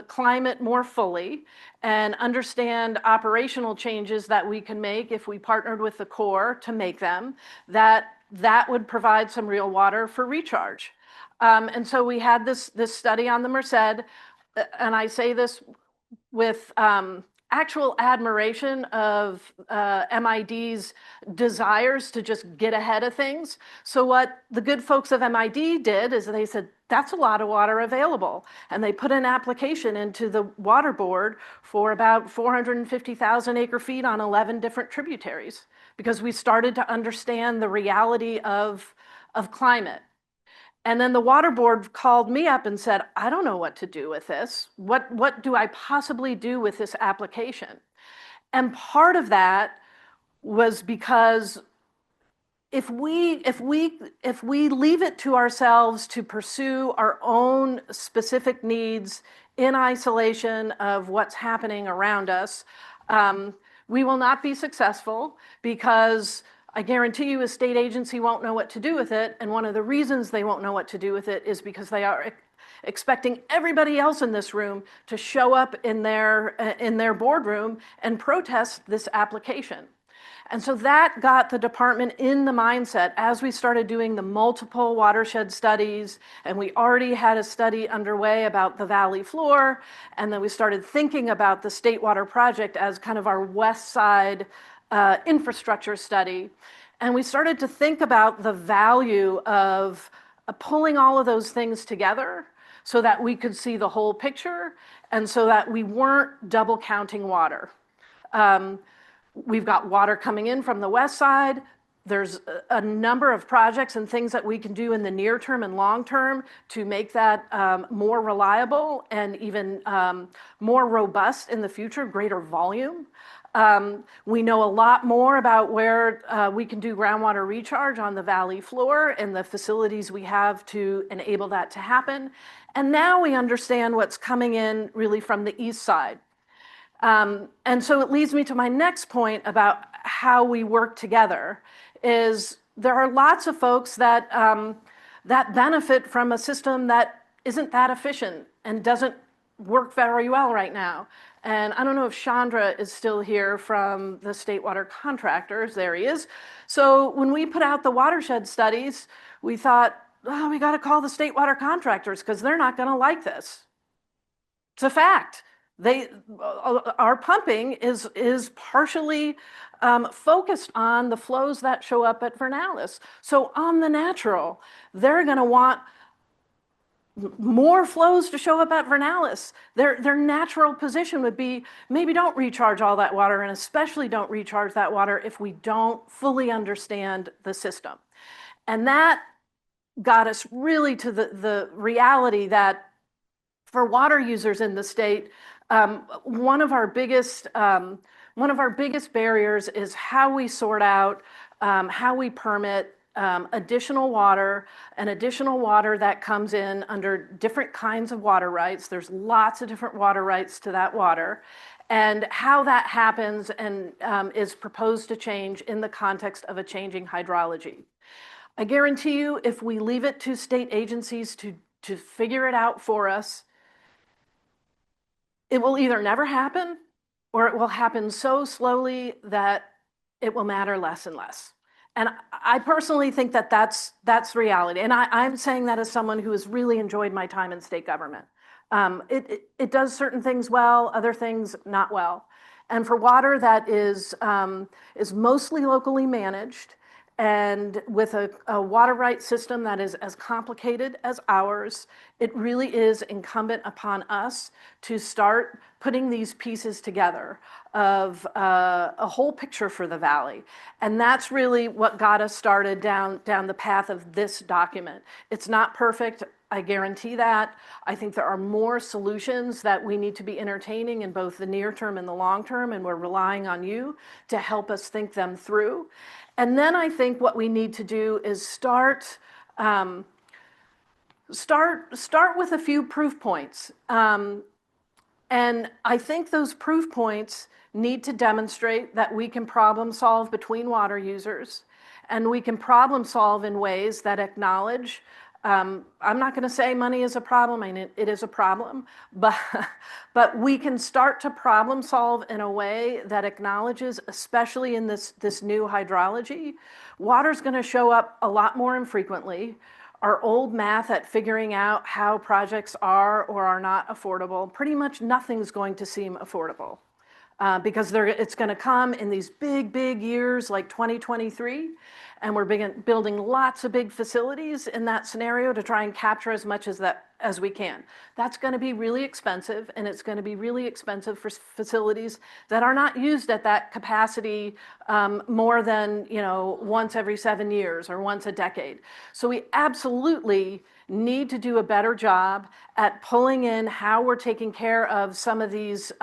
climate more fully and understand operational changes that we can make if we partnered with the Corps to make them, that would provide some real water for recharge. And so we had this study on the Merced, and I say this with actual admiration of MID's desires to just get ahead of things. So what the good folks of MID did is they said, that's a lot of water available. And they put an application into the water board for about 450,000 acre feet on 11 different tributaries, because we started to understand the reality of climate. And then the water board called me up and said, I don't know what to do with this. What do I possibly do with this application? And part of that was because if we leave it to ourselves to pursue our own specific needs in isolation of what's happening around us, we will not be successful, because I guarantee you a state agency won't know what to do with it. And one of the reasons they won't know what to do with it is because they are expecting everybody else in this room to show up in their boardroom and protest this application. And so that got the department in the mindset as we started doing the multiple watershed studies, and we already had a study underway about the valley floor, and then we started thinking about the State Water Project as kind of our west side infrastructure study. And we started to think about the value of pulling all of those things together so that we could see the whole picture and so that we weren't double counting water. We've got water coming in from the west side. There's a number of projects and things that we can do in the near term and long term to make that more reliable and even more robust in the future, greater volume. We know a lot more about where we can do groundwater recharge on the valley floor and the facilities we have to enable that to happen. And now we understand what's coming in really from the east side. And so it leads me to my next point about how we work together. Is there are lots of folks that that benefit from a system that isn't that efficient and doesn't work very well right now. And I don't know if Chandra is still here from the State Water Contractors. There he is. So when we put out the watershed studies, we thought, oh, we got to call the State Water Contractors because they're not going to like this. It's a fact. Our pumping is partially focused on the flows that show up at Vernalis. So on the natural, they're going to want more flows to show up at Vernalis. Their natural position would be maybe don't recharge all that water, and especially don't recharge that water if we don't fully understand the system. And that got us really to the reality that for water users in the state, one of our biggest barriers is how we sort out, how we permit additional water that comes in under different kinds of water rights. There's lots of different water rights to that water, and how that happens and is proposed to change in the context of a changing hydrology. I guarantee you, if we leave it to state agencies to figure it out for us, it will either never happen or it will happen so slowly that it will matter less and less. And I personally think that that's reality. And I'm saying that as someone who has really enjoyed my time in state government. It does certain things well, other things not well. And for water that is mostly locally managed, and with a water right system that is as complicated as ours, it really is incumbent upon us to start putting these pieces together of a whole picture for the valley. And that's really what got us started down the path of this document. It's not perfect, I guarantee that. I think there are more solutions that we need to be entertaining in both the near term and the long term, and we're relying on you to help us think them through. And then I think what we need to do is start with a few proof points. And I think those proof points need to demonstrate that we can problem solve between water users, and we can problem solve in ways that acknowledge, I'm not going to say money is a problem. I mean, it is a problem, but we can start to problem solve in a way that acknowledges, especially in this new hydrology, water's going to show up a lot more infrequently. Our old math at figuring out how projects are or are not affordable, pretty much nothing's going to seem affordable. Because it's going to come in these big years like 2023, and we're building lots of big facilities in that scenario to try and capture as much as we can. That's going to be really expensive, and it's going to be really expensive for facilities that are not used at that capacity more than once every 7 years or once a decade. So we absolutely need to do a better job at pulling in how we're taking care of some of these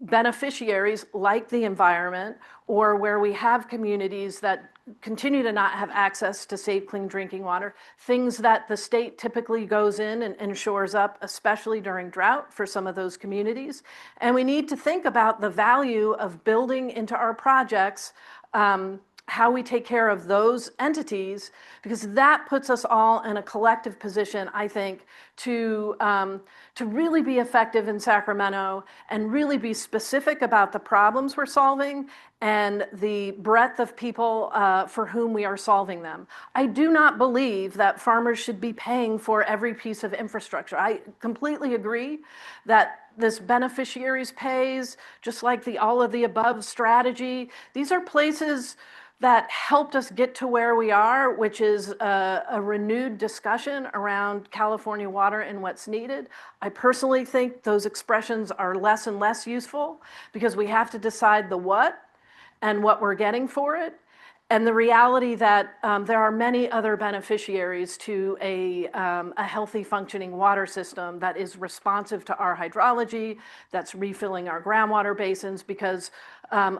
beneficiaries like the environment, or where we have communities that continue to not have access to safe, clean drinking water, things that the state typically goes in and shores up, especially during drought for some of those communities. And we need to think about the value of building into our projects how we take care of those entities, because that puts us all in a collective position, I think, to really be effective in Sacramento and really be specific about the problems we're solving and the breadth of people for whom we are solving them. I do not believe that farmers should be paying for every piece of infrastructure. I completely agree that this beneficiaries pays, just like the all of the above strategy. These are places that helped us get to where we are, which is a renewed discussion around California water and what's needed. I personally think those expressions are less and less useful because we have to decide the what and what we're getting for it, and the reality that there are many other beneficiaries to a healthy functioning water system that is responsive to our hydrology, that's refilling our groundwater basins, because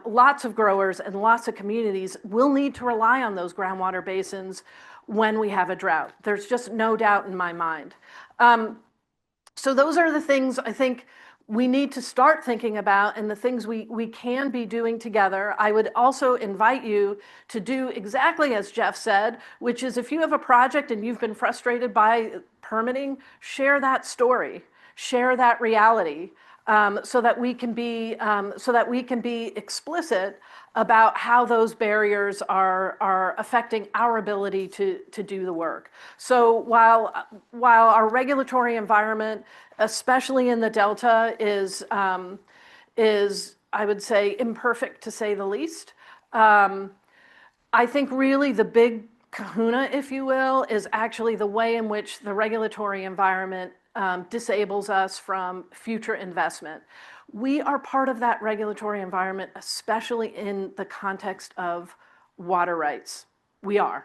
lots of growers and lots of communities will need to rely on those groundwater basins when we have a drought. There's just no doubt in my mind. So those are the things I think we need to start thinking about, and the things we can be doing together. I would also invite you to do exactly as Jeff said, which is if you have a project and you've been frustrated by permitting, share that story, share that reality, so that we can be explicit about how those barriers are affecting our ability to do the work. So while our regulatory environment, especially in the Delta, is I would say imperfect to say the least, I think really the big kahuna, if you will, is actually the way in which the regulatory environment disables us from future investment. We are part of that regulatory environment, especially in the context of water rights. We are.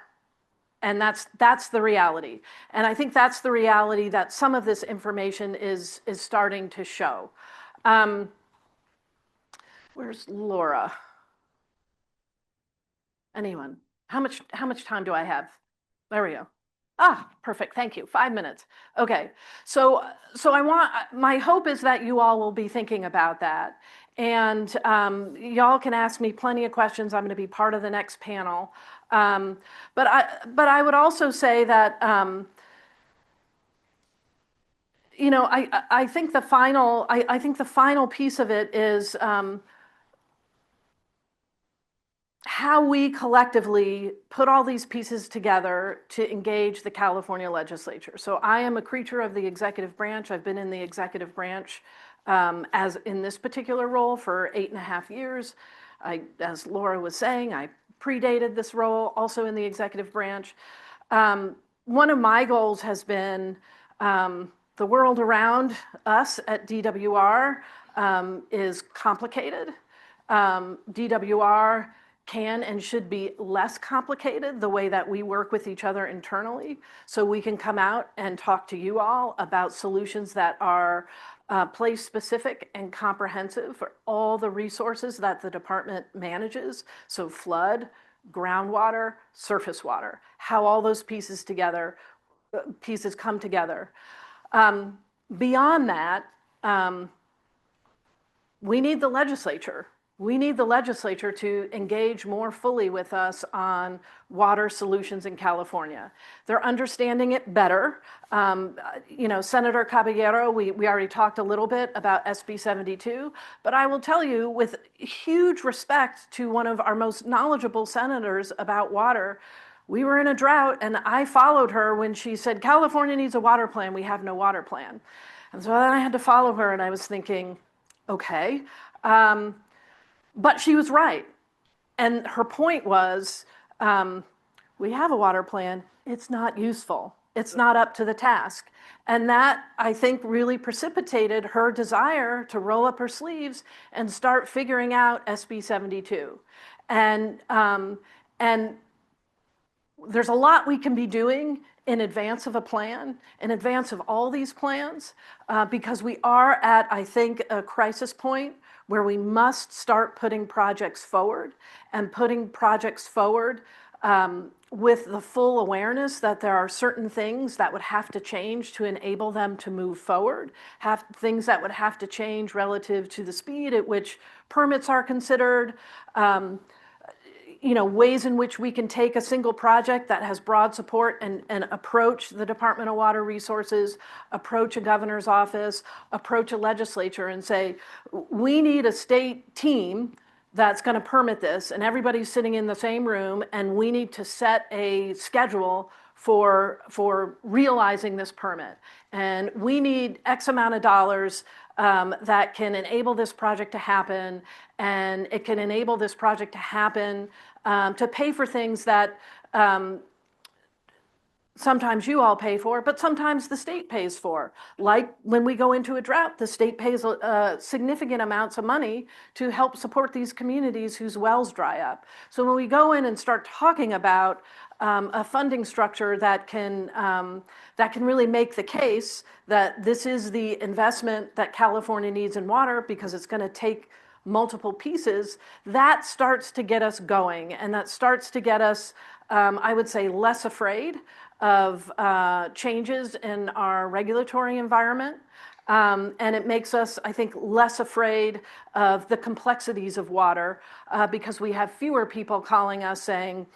And that's the reality. And I think that's the reality that some of this information is starting to show. Where's Laura? Anyone? How much time do I have? There we go. Ah, perfect. Thank you. 5 minutes. Okay. So my hope is that you all will be thinking about that. And y'all can ask me plenty of questions. I'm going to be part of the next panel. But I would also say that, you know, I think the final piece of it is how we collectively put all these pieces together to engage the California legislature. So I am a creature of the executive branch. I've been in the executive branch as in this particular role for 8.5 years. As Laura was saying, I predated this role also in the executive branch. One of my goals has been the world around us at DWR is complicated. DWR can and should be less complicated the way that we work with each other internally, so we can come out and talk to you all about solutions that are place-specific and comprehensive for all the resources that the department manages. So flood, groundwater, surface water, how all those pieces come together. Beyond that, we need the legislature. We need the legislature to engage more fully with us on water solutions in California. They're understanding it better. You know, Senator Caballero, we already talked a little bit about SB 72, but I will tell you with huge respect to one of our most knowledgeable senators about water, we were in a drought and I followed her when she said, California needs a water plan, we have no water plan. And so then I had to follow her and I was thinking, okay. But she was right. And her point was, we have a water plan, it's not useful. It's not up to the task. And that, I think, really precipitated her desire to roll up her sleeves and start figuring out SB 72. And there's a lot we can be doing in advance of a plan, in advance of all these plans, because we are at, I think, a crisis point where we must start putting projects forward and putting projects forward with the full awareness that there are certain things that would have to change to enable them to move forward, things that would have to change relative to the speed at which permits are considered, ways in which we can take a single project that has broad support and approach the Department of Water Resources, approach a governor's office, approach a legislature and say, we need a state team that's going to permit this, and everybody's sitting in the same room, and we need to set a schedule for realizing this permit. And we need X amount of dollars that can enable this project to happen, and it can enable this project to happen to pay for things that sometimes you all pay for, but sometimes the state pays for. Like when we go into a drought, the state pays significant amounts of money to help support these communities whose wells dry up. So when we go in and start talking about a funding structure that can really make the case that this is the investment that California needs in water because it's going to take multiple pieces, that starts to get us going, and that starts to get us, I would say, less afraid of changes in our regulatory environment. And it makes us, I think, less afraid of the complexities of water because we have fewer people calling us saying,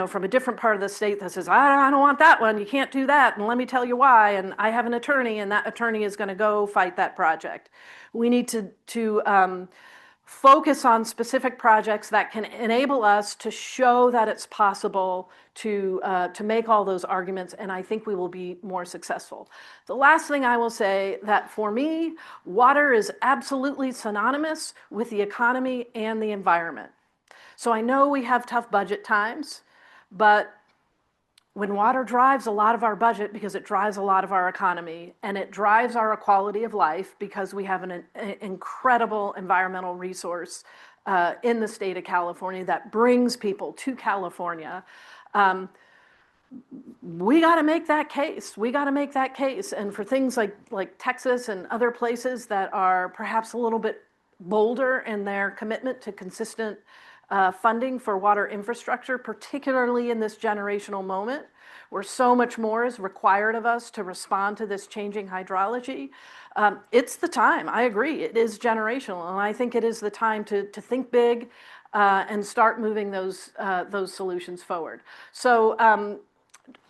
from a different part of the state that says, I don't want that one, you can't do that, and let me tell you why, and I have an attorney, and that attorney is going to go fight that project. We need to focus on specific projects that can enable us to show that it's possible to make all those arguments, and I think we will be more successful. The last thing I will say, that for me, water is absolutely synonymous with the economy and the environment. So I know we have tough budget times, but when water drives a lot of our budget because it drives a lot of our economy, and it drives our quality of life because we have an incredible environmental resource in the state of California that brings people to California, we got to make that case. We got to make that case. And for things like Texas and other places that are perhaps a little bit bolder in their commitment to consistent funding for water infrastructure, particularly in this generational moment, where so much more is required of us to respond to this changing hydrology. It's the time. I agree. It is generational, and I think it is the time to think big and start moving those solutions forward. So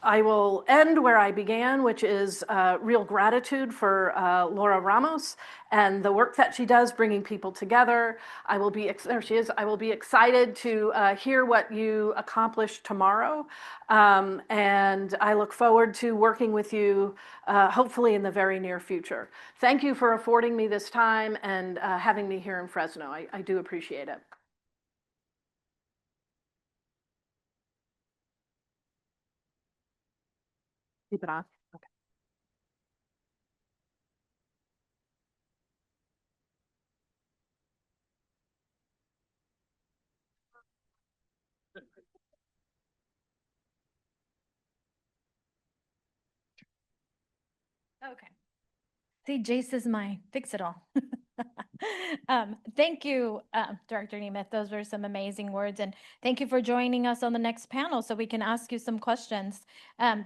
I will end where I began, which is real gratitude for Laura Ramos and the work that she does bringing people together. There she is. I will be excited to hear what you accomplish tomorrow. And I look forward to working with you, hopefully in the very near future. Thank you for affording me this time and having me here in Fresno. I do appreciate it. Keep it on. Okay. Okay. See, Jace is my fix-it-all. Thank you, Director Nemeth. Those were some amazing words. And thank you for joining us on the next panel so we can ask you some questions.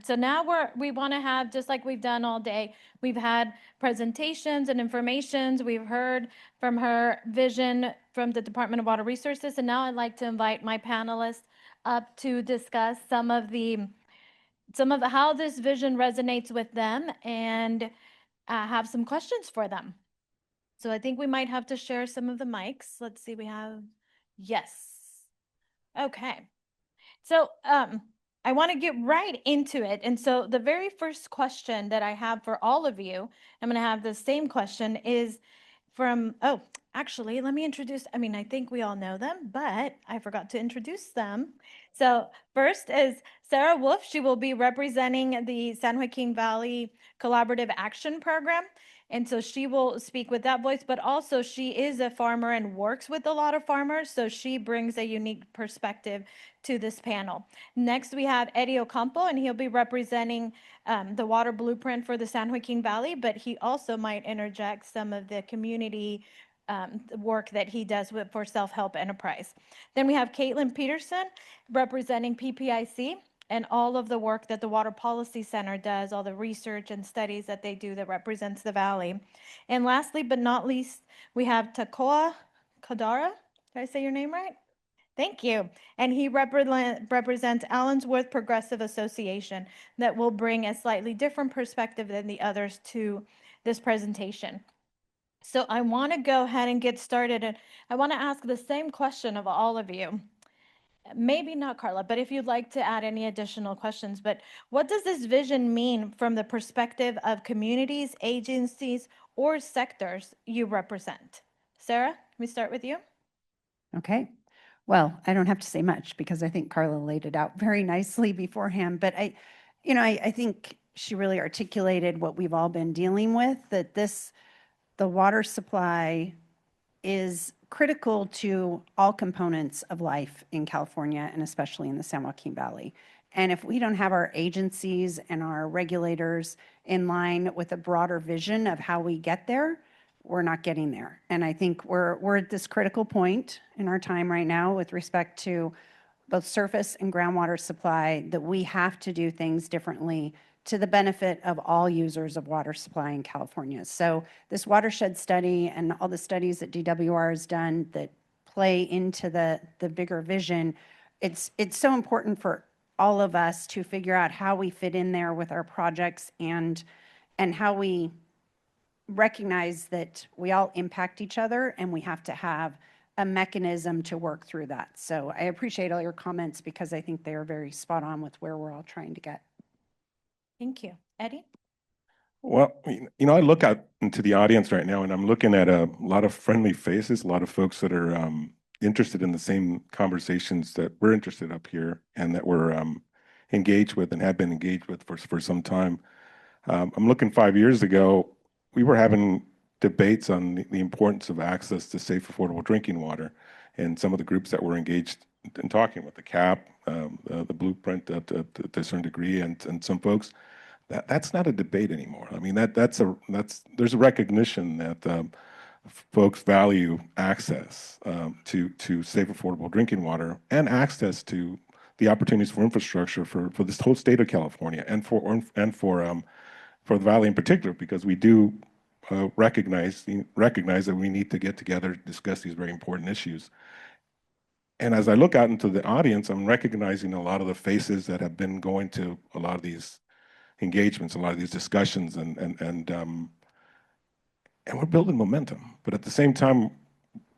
So now we want to have, just like we've done all day, we've had presentations and informations. We've heard from her vision from the Department of Water Resources. And now I'd like to invite my panelists up to discuss some of how this vision resonates with them and have some questions for them. So I think we might have to share some of the mics. Let's see, yes. Okay. So I want to get right into it. And so the very first question that I have for all of you, I'm going to have the same question, is from, actually, let me introduce, I think we all know them, but I forgot to introduce them. So first is Sarah Wolf. She will be representing the San Joaquin Valley Collaborative Action Program. And so she will speak with that voice, but also she is a farmer and works with a lot of farmers. So she brings a unique perspective to this panel. Next, we have Eddie Ocampo, and he'll be representing the water blueprint for the San Joaquin Valley, but he also might interject some of the community the work that he does for Self-Help Enterprise. Then we have Caitlin Peterson representing PPIC and all of the work that the Water Policy Center does, all the research and studies that they do that represents the Valley. And lastly, but not least, we have Takoa Kadara. Did I say your name right? Thank you. And he represents Allensworth Progressive Association that will bring a slightly different perspective than the others to this presentation. So I want to go ahead and get started, and I want to ask the same question of all of you. Maybe not Karla, but if you'd like to add any additional questions, but what does this vision mean from the perspective of communities, agencies, or sectors you represent? Sarah, can we start with you? Okay. Well, I don't have to say much because I think Karla laid it out very nicely beforehand, but I think she really articulated what we've all been dealing with, that the water supply is critical to all components of life in California and especially in the San Joaquin Valley. And if we don't have our agencies and our regulators in line with a broader vision of how we get there, we're not getting there. And I think we're at this critical point in our time right now with respect to both surface and groundwater supply that we have to do things differently to the benefit of all users of water supply in California. So this watershed study and all the studies that DWR has done that play into the bigger vision, it's so important for all of us to figure out how we fit in there with our projects and how we recognize that we all impact each other and we have to have a mechanism to work through that. So I appreciate all your comments because I think they are very spot on with where we're all trying to get. Thank you. Eddie? Well, I look out into the audience right now and I'm looking at a lot of friendly faces, a lot of folks that are interested in the same conversations that we're interested up here and that we're engaged with and have been engaged with for some time. I'm looking 5 years ago, we were having debates on the importance of access to safe, affordable drinking water. And some of the groups that were engaged in talking with the CAP, the blueprint to a certain degree, and some folks, that's not a debate anymore. I mean, there's a recognition that folks value access to safe, affordable drinking water and access to the opportunities for infrastructure for this whole state of California and for the Valley in particular, because we do recognize that we need to get together to discuss these very important issues. And as I look out into the audience, I'm recognizing a lot of the faces that have been going to a lot of these engagements, a lot of these discussions, and we're building momentum. But at the same time,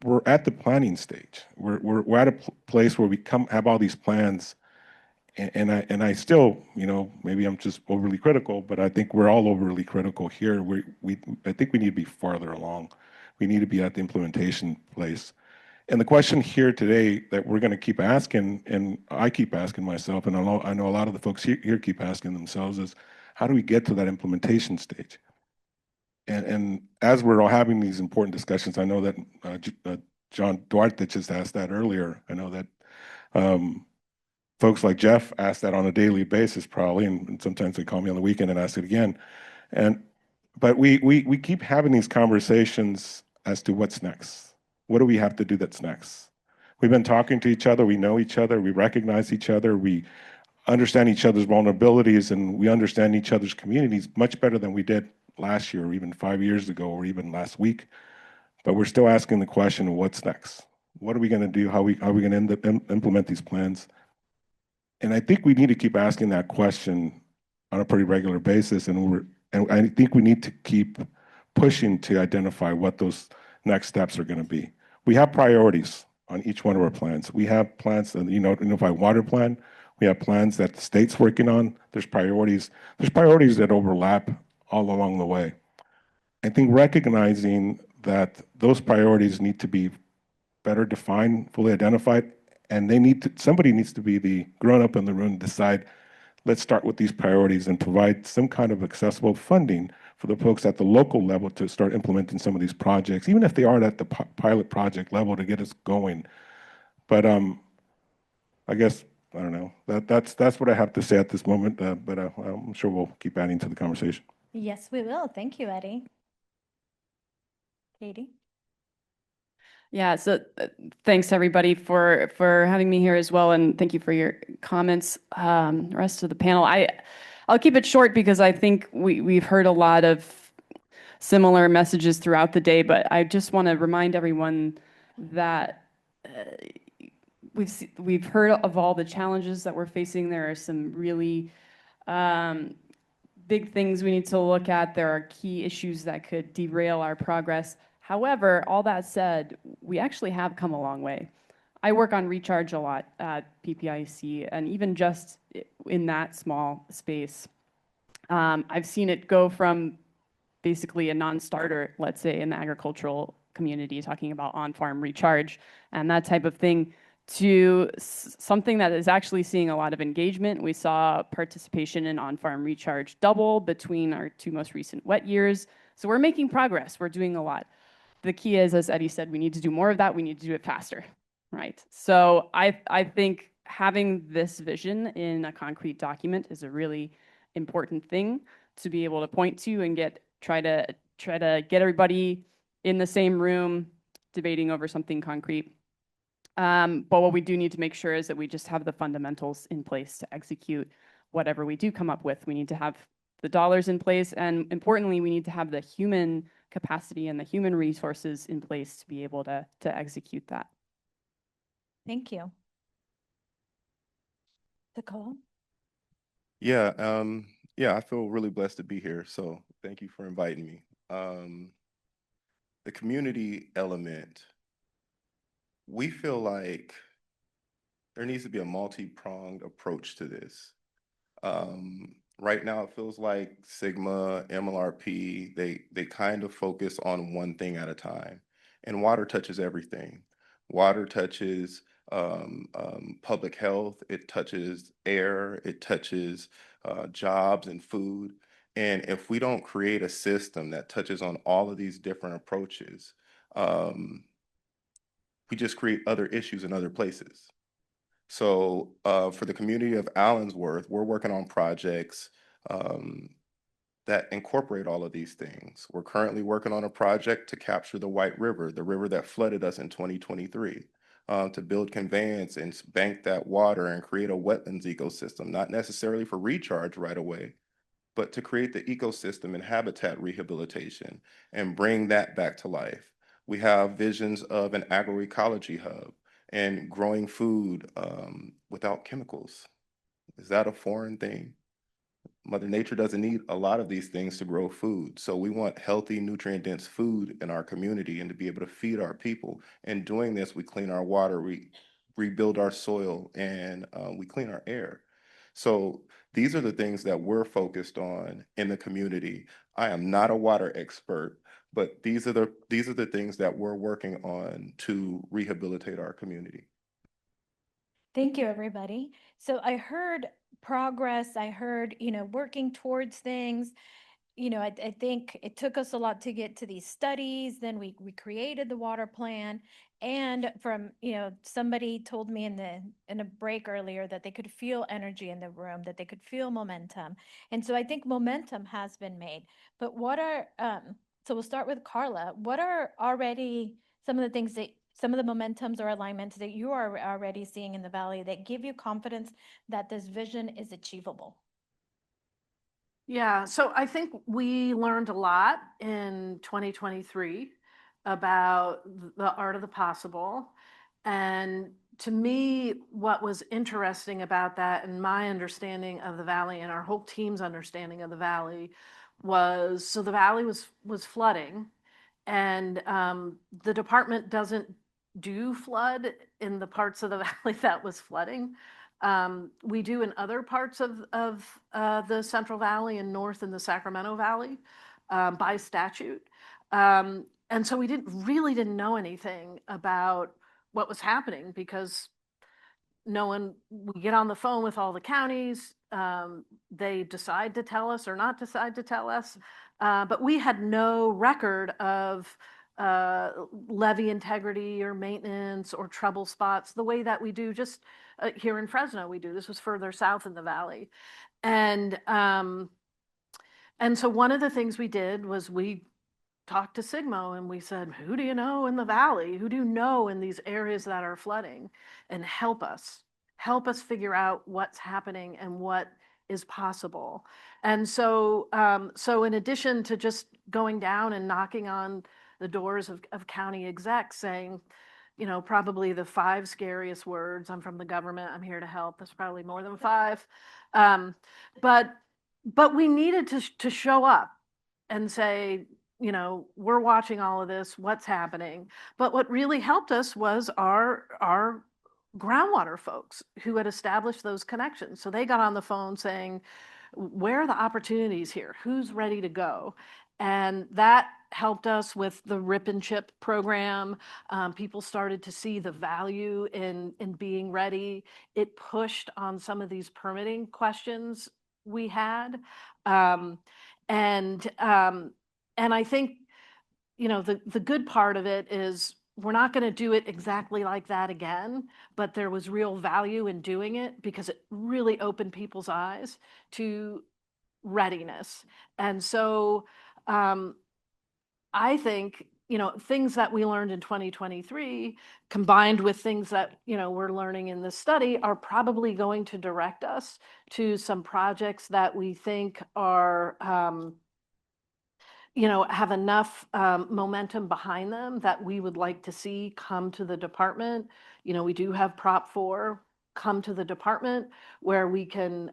we're at the planning stage. We're at a place where we have all these plans, and I still, maybe I'm just overly critical, but I think we're all overly critical here. I think we need to be farther along. We need to be at the implementation place. And the question here today that we're going to keep asking, and I keep asking myself, and I know a lot of the folks here keep asking themselves, is how do we get to that implementation stage? And as we're all having these important discussions, I know that John Duarte just asked that earlier. I know that folks like Jeff ask that on a daily basis probably, and sometimes they call me on the weekend and ask it again. But we keep having these conversations as to what's next. What do we have to do that's next? We've been talking to each other, we know each other, we recognize each other, we understand each other's vulnerabilities, and we understand each other's communities much better than we did last year, or even 5 years ago, or even last week. But we're still asking the question, what's next? What are we going to do? How are we going to implement these plans? And I think we need to keep asking that question on a pretty regular basis, and I think we need to keep pushing to identify what those next steps are going to be. We have priorities on each one of our plans. We have plans, Unified Water Plan. We have plans that the state's working on. There's priorities that overlap all along the way. I think recognizing that those priorities need to be better defined, fully identified, and somebody needs to be the grown-up in the room and decide, let's start with these priorities and provide some kind of accessible funding for the folks at the local level to start implementing some of these projects, even if they aren't at the pilot project level, to get us going. But I guess, I don't know, that's what I have to say at this moment, but I'm sure we'll keep adding to the conversation. Yes, we will. Thank you, Eddie. Katie? Yeah, so thanks everybody for having me here as well, and thank you for your comments. The rest of the panel, I'll keep it short because I think we've heard a lot of similar messages throughout the day, but I just want to remind everyone that we've heard of all the challenges that we're facing. There are some really big things we need to look at. There are key issues that could derail our progress. However, all that said, we actually have come a long way. I work on recharge a lot at PPIC, and even just in that small space, I've seen it go from basically a non-starter, let's say in the agricultural community, talking about on-farm recharge and that type of thing, to something that is actually seeing a lot of engagement. We saw participation in on-farm recharge double between our 2 most recent wet years. So we're making progress. We're doing a lot. The key is, as Eddie said, we need to do more of that. We need to do it faster, right? So I think having this vision in a concrete document is a really important thing to be able to point to and try to get everybody in the same room debating over something concrete. But what we do need to make sure is that we just have the fundamentals in place to execute whatever we do come up with. We need to have the dollars in place, and importantly, we need to have the human capacity and the human resources in place to be able to execute that. Thank you. Nicole? Yeah, yeah, I feel really blessed to be here. So thank you for inviting me. The community element, we feel like there needs to be a multi-pronged approach to this. Right now, it feels like Sigma, MLRP, they kind of focus on one thing at a time. And water touches everything. Water touches public health, it touches air, it touches jobs and food. And if we don't create a system that touches on all of these different approaches, we just create other issues in other places. So for the community of Allensworth, we're working on projects that incorporate all of these things. We're currently working on a project to capture the White River, the river that flooded us in 2023, to build conveyance and bank that water and create a wetlands ecosystem, not necessarily for recharge right away, but to create the ecosystem and habitat rehabilitation and bring that back to life. We have visions of an agroecology hub and growing food without chemicals. Is that a foreign thing? Mother Nature doesn't need a lot of these things to grow food. So we want healthy, nutrient-dense food in our community and to be able to feed our people. And doing this, we clean our water, we rebuild our soil, and we clean our air. So these are the things that we're focused on in the community. I am not a water expert, but these are the things that we're working on to rehabilitate our community. Thank you, everybody. So I heard progress. I heard, working towards things. I think it took us a lot to get to these studies. Then we created the water plan. And from, somebody told me in a break earlier that they could feel energy in the room, that they could feel momentum. And so I think momentum has been made. But so we'll start with Karla. What are already some of the momentums or alignments that you are already seeing in the Valley that give you confidence that this vision is achievable? Yeah, so I think we learned a lot in 2023 about the art of the possible. And to me, what was interesting about that and my understanding of the Valley and our whole team's understanding of the Valley was, so the Valley was flooding, and the department doesn't do flood in the parts of the Valley that was flooding. We do in other parts of the Central Valley and north in the Sacramento Valley by statute. And so we really didn't know anything about what was happening because we get on the phone with all the counties, they decide to tell us or not decide to tell us, but we had no record of levee integrity or maintenance or trouble spots the way that we do just here in Fresno. We do. This was further south in the Valley. And so one of the things we did was we talked to Sigmo and we said, who do you know in the valley? Who do you know in these areas that are flooding? And help us figure out what's happening and what is possible. And so, so in addition to just going down and knocking on the doors of county execs saying, you know, probably the 5 scariest words, I'm from the government, I'm here to help. There's probably more than 5. But we needed to show up and say, you know, we're watching all of this, what's happening. But what really helped us was our groundwater folks who had established those connections. So they got on the phone saying, where are the opportunities here? Who's ready to go? And that helped us with the Rip and Chip program. People started to see the value in being ready. It pushed on some of these permitting questions we had. And I think, you know, the good part of it is we're not going to do it exactly like that again, but there was real value in doing it because it really opened people's eyes to readiness. And so I think, you know, things that we learned in 2023 combined with things that, you know, we're learning in this study are probably going to direct us to some projects that we think are, you know, have enough momentum behind them that we would like to see come to the department. You know, we do have Prop 4 come to the department where we can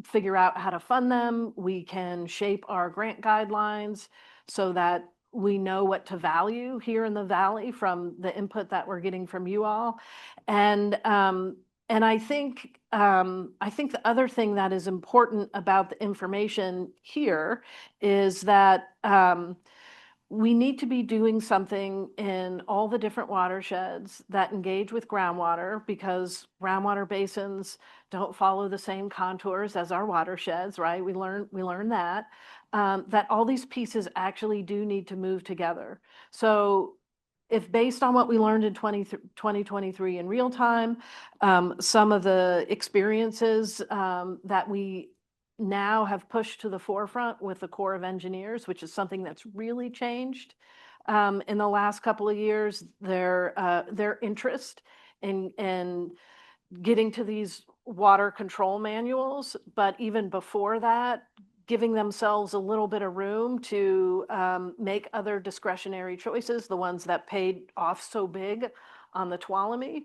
figure out how to fund them. We can shape our grant guidelines so that we know what to value here in the Valley from the input that we're getting from you all. And I think the other thing that is important about the information here is that we need to be doing something in all the different watersheds that engage with groundwater because groundwater basins don't follow the same contours as our watersheds, right? We learn that, that all these pieces actually do need to move together. So if based on what we learned in 2023 in real time, some of the experiences that we now have pushed to the forefront with the Corps of Engineers, which is something that's really changed in the last couple of years, their interest in getting to these water control manuals, but even before that, giving themselves a little bit of room to make other discretionary choices, the ones that paid off so big on the Tuolumne.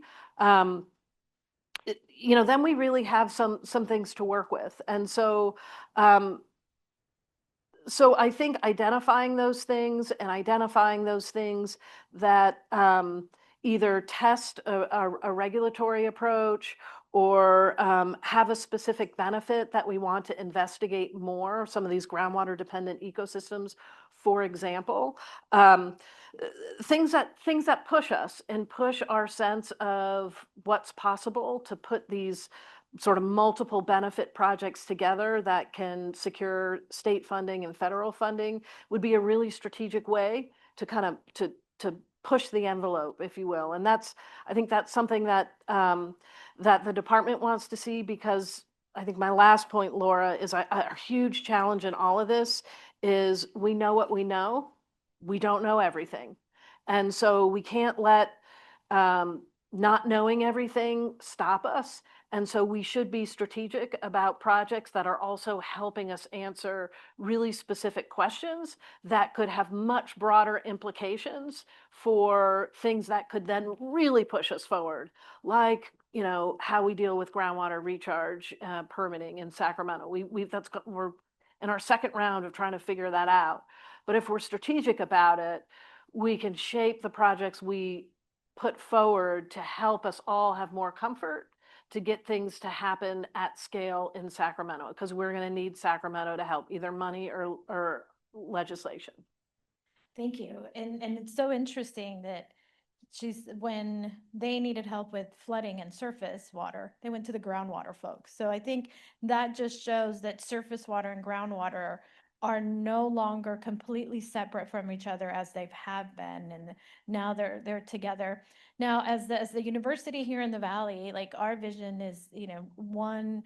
You know, then we really have some things to work with. And so, so I think identifying those things that either test a regulatory approach or have a specific benefit that we want to investigate more, some of these groundwater dependent ecosystems, for example, things that push us and push our sense of what's possible to put these sort of multiple benefit projects together that can secure state funding and federal funding would be a really strategic way to kind of to push the envelope, if you will. And I think that's something that that the department wants to see, because I think my last point, Laura, is a huge challenge in all of this is we know what we know. We don't know everything. And so we can't let not knowing everything stop us. And so we should be strategic about projects that are also helping us answer really specific questions that could have much broader implications for things that could then really push us forward, like, you know, how we deal with groundwater recharge permitting in Sacramento. We're in our second round of trying to figure that out. But if we're strategic about it, we can shape the projects we put forward to help us all have more comfort to get things to happen at scale in Sacramento, because we're going to need Sacramento to help, either money or legislation. Thank you. And it's so interesting that when they needed help with flooding and surface water, they went to the groundwater folks. So I think that just shows that surface water and groundwater are no longer completely separate from each other as they have been, and now they're together. Now, as the university here in the Valley, like our vision is, you know, one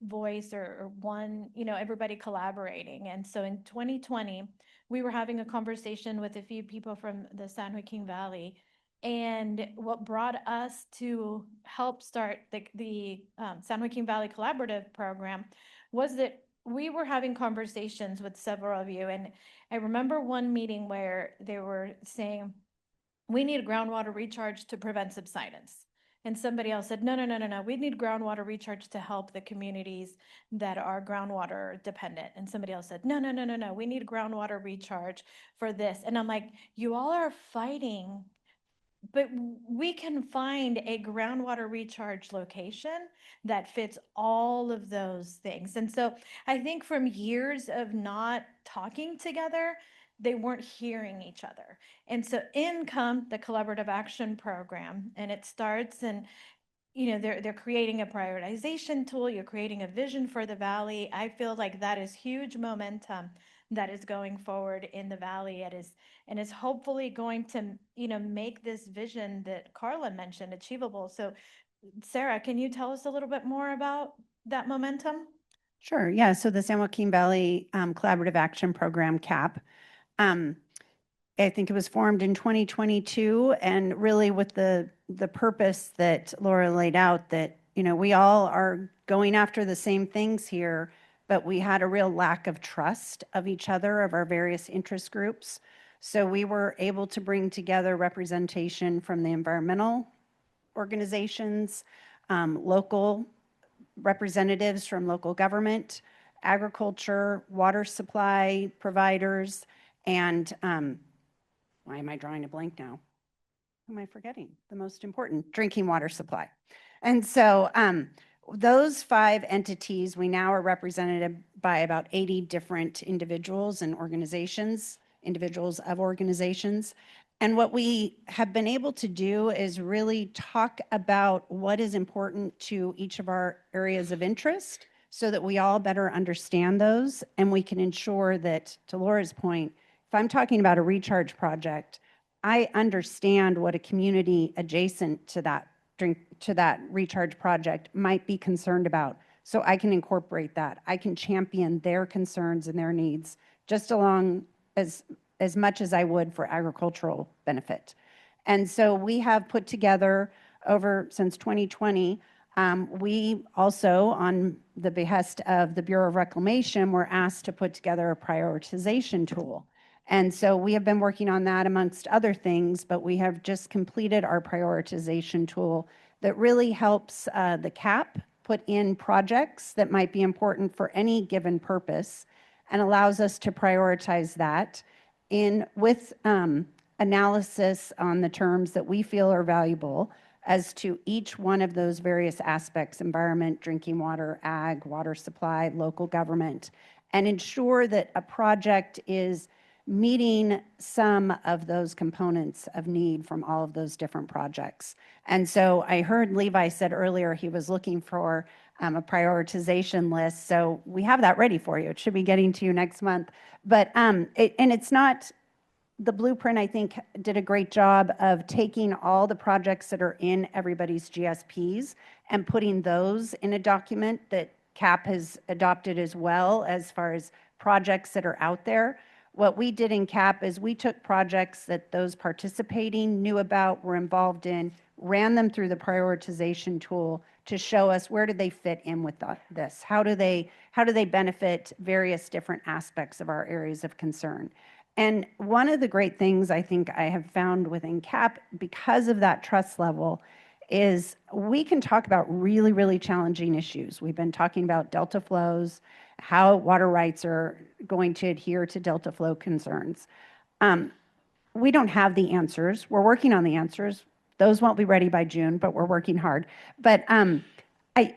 voice or one, everybody collaborating. And so in 2020, we were having a conversation with a few people from the San Joaquin Valley. And what brought us to help start the San Joaquin Valley Collaborative Program was that we were having conversations with several of you. And I remember one meeting where they were saying, we need groundwater recharge to prevent subsidence. And somebody else said, no, we need groundwater recharge to help the communities that are groundwater dependent. And somebody else said, no, we need groundwater recharge for this. And I'm like, you all are fighting, but we can find a groundwater recharge location that fits all of those things. And so I think from years of not talking together, they weren't hearing each other. And so in come the Collaborative Action Program, and it starts and they're creating a prioritization tool, you're creating a vision for the valley. I feel like that is huge momentum that is going forward in the valley. It is hopefully going to make this vision that Karla mentioned achievable. So Sarah, can you tell us a little bit more about that momentum? Sure. Yeah. So the San Joaquin Valley Collaborative Action Program, CAP, I think it was formed in 2022, and really with the purpose that Laura laid out, that we all are going after the same things here, but we had a real lack of trust of each other, of our various interest groups. So we were able to bring together representation from the environmental organizations, local representatives from local government, agriculture, water supply providers, and why am I drawing a blank now? Who am I forgetting? The most important, drinking water supply. And so those 5 entities, we now are represented by about 80 different individuals and organizations, individuals of organizations. And what we have been able to do is really talk about what is important to each of our areas of interest so that we all better understand those, and we can ensure that, to Laura's point, if I'm talking about a recharge project, I understand what a community adjacent to that recharge project might be concerned about. So I can incorporate that. I can champion their concerns and their needs just along as much as I would for agricultural benefit. And so we have put together since 2020, we also, on the behest of the Bureau of Reclamation, were asked to put together a prioritization tool. And so we have been working on that amongst other things, but we have just completed our prioritization tool that really helps the CAP put in projects that might be important for any given purpose and allows us to prioritize that with analysis on the terms that we feel are valuable as to each one of those various aspects: environment, drinking water, ag, water supply, local government, and ensure that a project is meeting some of those components of need from all of those different projects. And so I heard Levi said earlier he was looking for a prioritization list. So we have that ready for you. It should be getting to you next month. But it's not, the blueprint, I think, did a great job of taking all the projects that are in everybody's GSPs and putting those in a document that CAP has adopted as well, as far as projects that are out there. What we did in CAP is we took projects that those participating knew about, were involved in, ran them through the prioritization tool to show us where do they fit in with this? How do they benefit various different aspects of our areas of concern? And one of the great things I think I have found within CAP, because of that trust level, is we can talk about really, really challenging issues. We've been talking about delta flows, how water rights are going to adhere to delta flow concerns. We don't have the answers. We're working on the answers. Those won't be ready by June, but we're working hard. But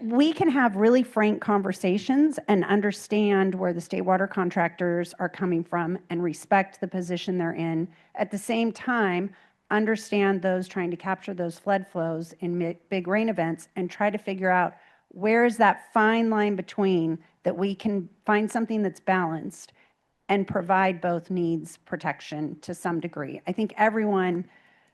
we can have really frank conversations and understand where the state water contractors are coming from and respect the position they're in. At the same time, understand those trying to capture those flood flows in big rain events and try to figure out where is that fine line between that we can find something that's balanced and provide both needs protection to some degree. I think everyone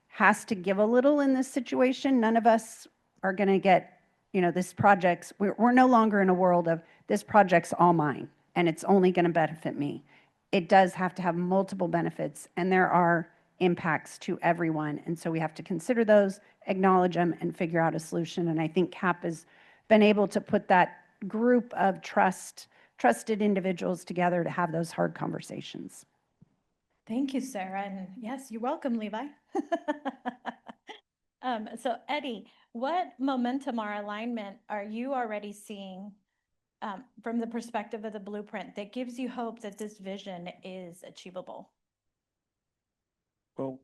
has to give a little in this situation. None of us are going to get this project's, we're no longer in a world of this project's all mine and it's only going to benefit me. It does have to have multiple benefits, and there are impacts to everyone. And so we have to consider those, acknowledge them, and figure out a solution. And I think CAP has been able to put that group of trusted individuals together to have those hard conversations. Thank you, Sarah. And yes, you're welcome, Levi. So Eddie, what momentum or alignment are you already seeing from the perspective of the blueprint that gives you hope that this vision is achievable? Well,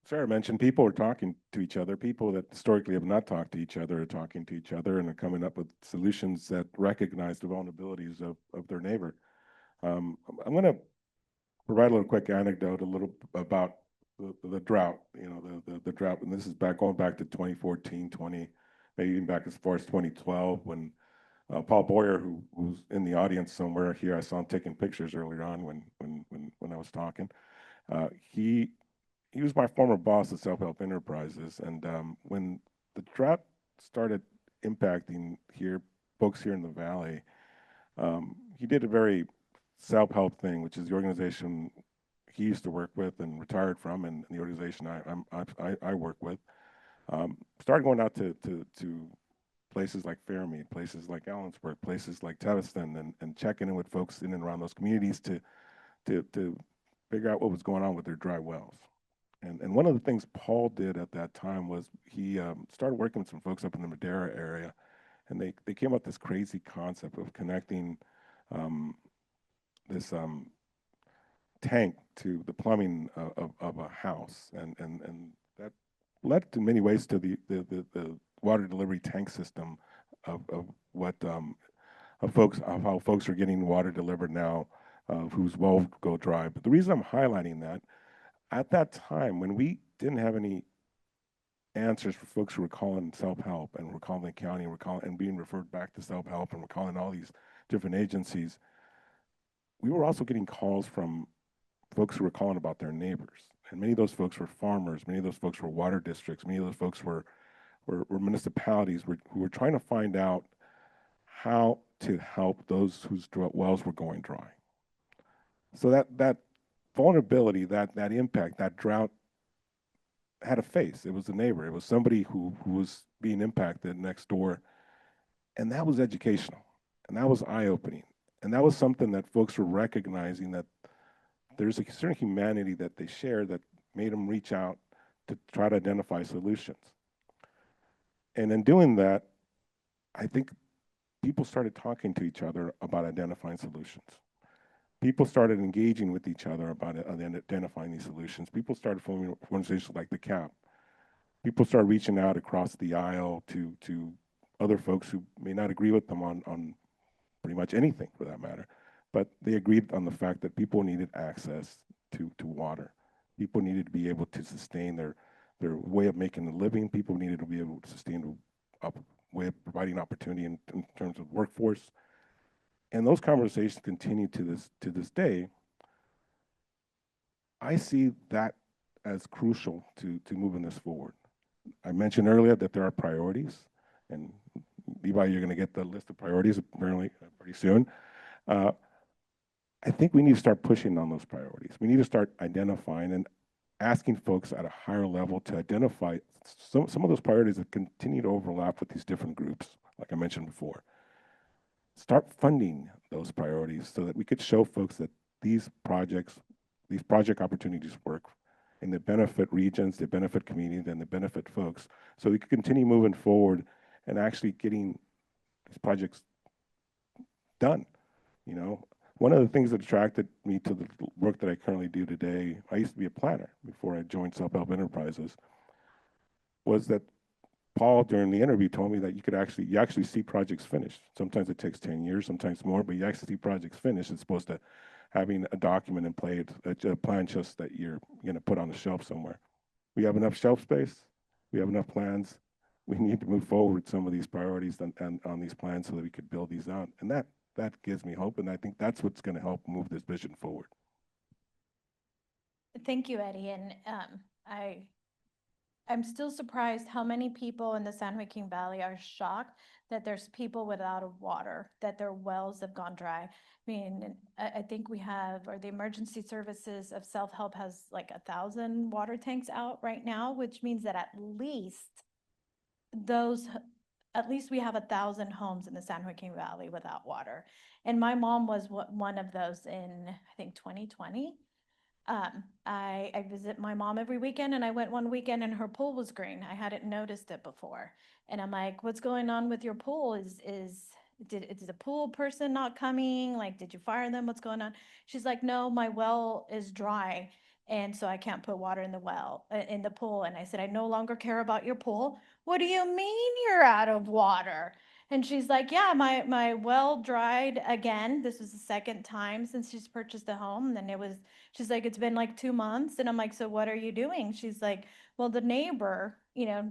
Sarah mentioned people are talking to each other. People that historically have not talked to each other are talking to each other and are coming up with solutions that recognize the vulnerabilities of their neighbor. I'm going to provide a little quick anecdote, a little about the drought. The drought, and this is going back to 2014, maybe even back as far as 2012, when Paul Boyer, who's in the audience somewhere here, I saw him taking pictures earlier on when I was talking. He was my former boss at Self-Help Enterprises, and when the drought started impacting folks here in the valley, he did a very self-help thing, which is the organization he used to work with and retired from, and the organization I work with. Started going out to places like Fairmead, places like Allensburg, places like Teviston, and checking in with folks in and around those communities to figure out what was going on with their dry wells. And one of the things Paul did at that time was he started working with some folks up in the Madera area, and they came up with this crazy concept of connecting this tank to the plumbing of a house, and that led in many ways to the water delivery tank system of how folks are getting water delivered now, whose wells go dry. But the reason I'm highlighting that, at that time, when we didn't have any answers for folks who were calling self-help and were calling the county and being referred back to self-help and were calling all these different agencies, we were also getting calls from folks who were calling about their neighbors. And many of those folks were farmers, many of those folks were water districts, many of those folks were municipalities who were trying to find out how to help those whose wells were going dry. So that vulnerability, that impact, that drought had a face. It was a neighbor. It was somebody who was being impacted next door. And that was educational. And that was eye-opening. And that was something that folks were recognizing, that there's a certain humanity that they share that made them reach out to try to identify solutions. And in doing that, I think people started talking to each other about identifying solutions. People started engaging with each other about identifying these solutions. People started forming organizations like the CAP. People started reaching out across the aisle to other folks who may not agree with them on pretty much anything, for that matter. But they agreed on the fact that people needed access to water. People needed to be able to sustain their way of making a living. People needed to be able to sustain a way of providing opportunity in terms of workforce. And those conversations continue to this day. I see that as crucial to moving this forward. I mentioned earlier that there are priorities, and Levi, you're going to get the list of priorities apparently pretty soon. I think we need to start pushing on those priorities. We need to start identifying and asking folks at a higher level to identify some of those priorities that continue to overlap with these different groups, like I mentioned before. Start funding those priorities so that we could show folks that these project opportunities work, and they benefit regions, they benefit communities, and they benefit folks. So we could continue moving forward and actually getting these projects done. One of the things that attracted me to the work that I currently do today, I used to be a planner before I joined Self-Help Enterprises, was that Paul, during the interview, told me that you actually see projects finished. Sometimes it takes 10 years, sometimes more, but you actually see projects finished as opposed to having a document in place, a plan just that you're going to put on the shelf somewhere. We have enough shelf space. We have enough plans. We need to move forward with some of these priorities and on these plans so that we could build these out. And that gives me hope, and I think that's what's going to help move this vision forward. Thank you, Eddie. And I I'm still surprised how many people in the San Joaquin Valley are shocked that there's people without water, that their wells have gone dry. I mean, I think we have, or the emergency services of self-help has like 1,000 water tanks out right now, which means that at least we have 1,000 homes in the San Joaquin Valley without water. And my mom was one of those in, I think, 2020. I visit my mom every weekend, and I went one weekend and her pool was green. I hadn't noticed it before. And I'm like, what's going on with your pool? Is the pool person not coming? Like, did you fire them? What's going on? She's like, no, my well is dry. And so I can't put water in the well, in the pool. And I said, I no longer care about your pool. What do you mean you're out of water? And she's like, yeah, my well dried again. This was the second time since she's purchased the home. And she's like, it's been like 2 months. And I'm like, so what are you doing? She's like, well, the neighbor,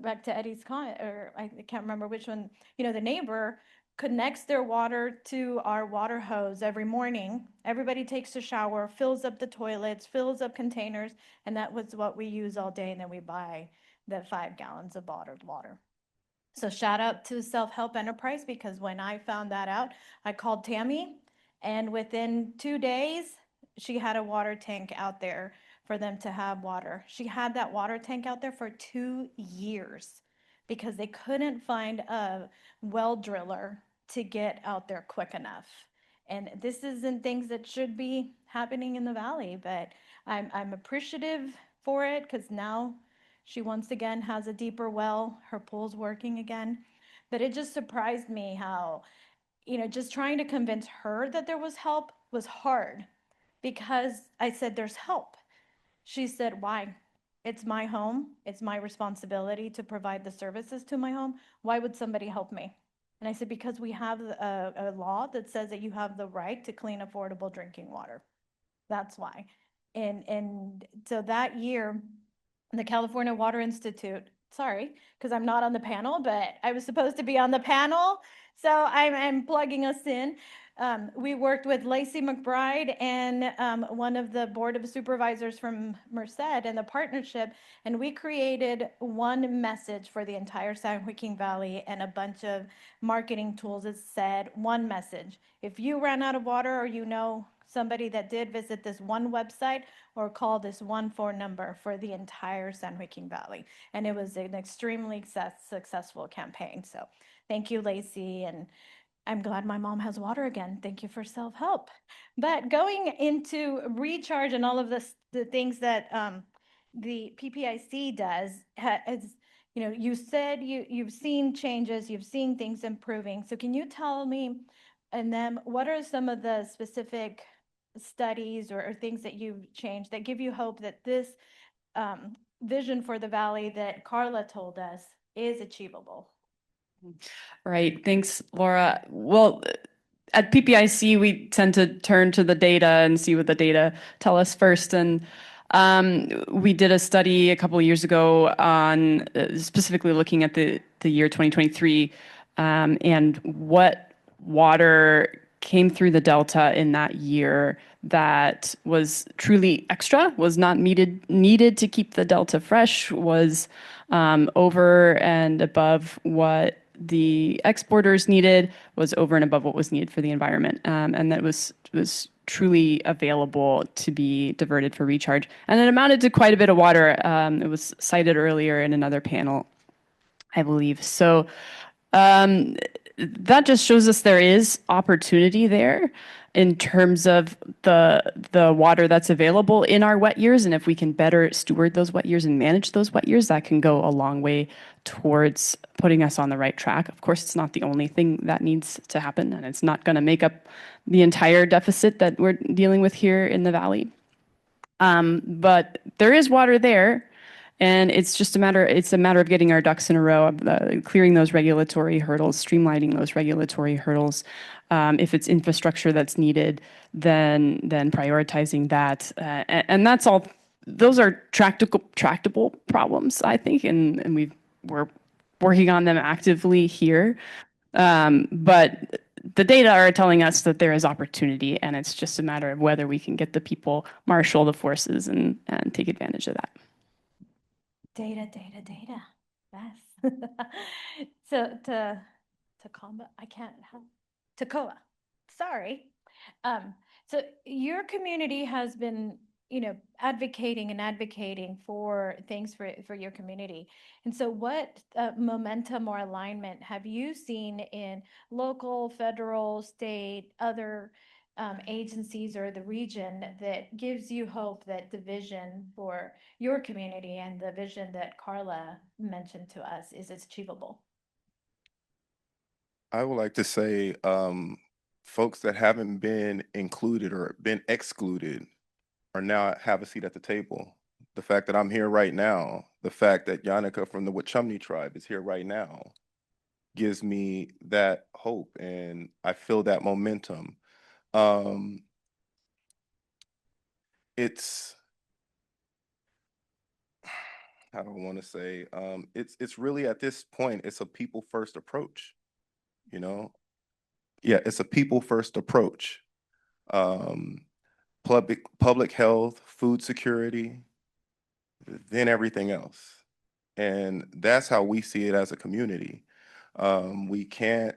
back to Eddie's comment, or I can't remember which one, the neighbor connects their water to our water hose every morning. Everybody takes a shower, fills up the toilets, fills up containers, and that was what we use all day. And then we buy the 5 gallons of bottled water. So shout out to Self-Help Enterprise, because when I found that out, I called Tammy, and within 2 days, she had a water tank out there for them to have water. She had that water tank out there for 2 years because they couldn't find a well driller to get out there quick enough. And this isn't things that should be happening in the valley, but I'm appreciative for it, because now she once again has a deeper well. Her pool's working again. But it just surprised me how, just trying to convince her that there was help was hard, because I said, there's help. She said, why? It's my home. It's my responsibility to provide the services to my home. Why would somebody help me? And I said, because we have a law that says that you have the right to clean, affordable drinking water. That's why. And so that year, the California Water Institute, sorry, because I'm not on the panel, but I was supposed to be on the panel. So I'm plugging us in. We worked with Lacey McBride and one of the board of supervisors from Merced and the partnership, and we created one message for the entire San Joaquin Valley and a bunch of marketing tools that said one message. If you ran out of water, or somebody that did, visit this one website or call this one phone number for the entire San Joaquin Valley. And it was an extremely successful campaign. So thank you, Lacey. And I'm glad my mom has water again. Thank you for self-help. But going into recharge and all of the things that the PPIC does, you said you've seen changes, you've seen things improving. So can you tell me, and then what are some of the specific studies or things that you've changed that give you hope that this vision for the valley that Karla told us is achievable? Right. Thanks, Laura. Well, at PPIC, we tend to turn to the data and see what the data tell us first. And we did a study a couple of years ago on specifically looking at the year 2023 and what water came through the Delta in that year that was truly extra, was not needed to keep the Delta fresh, was over and above what the exporters needed, was over and above what was needed for the environment. And that was truly available to be diverted for recharge. And it amounted to quite a bit of water. It was cited earlier in another panel, I believe. So that just shows us there is opportunity there in terms of the water that's available in our wet years. And if we can better steward those wet years and manage those wet years, that can go a long way towards putting us on the right track. Of course, it's not the only thing that needs to happen, and it's not going to make up the entire deficit that we're dealing with here in the valley. But there is water there. And it's just a matter of getting our ducks in a row, clearing those regulatory hurdles, streamlining those regulatory hurdles. If it's infrastructure that's needed, then prioritizing that. And that's all. Those are tractable problems, I think, and we're working on them actively here. But the data are telling us that there is opportunity, and it's just a matter of whether we can get the people, marshal the forces, and take advantage of that. Data. Yes. So Tacoma, I can't have Tacoma. Sorry. So your community has been, advocating for things for your community. And so what momentum or alignment have you seen in local, federal, state, other agencies or the region that gives you hope that the vision for your community and the vision that Karla mentioned to us is achievable? I would like to say, folks that haven't been included or been excluded are now have a seat at the table. The fact that I'm here right now, the fact that Yannicka from the Wachumni tribe is here right now, gives me that hope, and I feel that momentum. It's, how do I want to say, it's really at this point, it's a people first approach, you know? Yeah, it's a people first approach. Public health, food security, then everything else. And that's how we see it as a community. We can't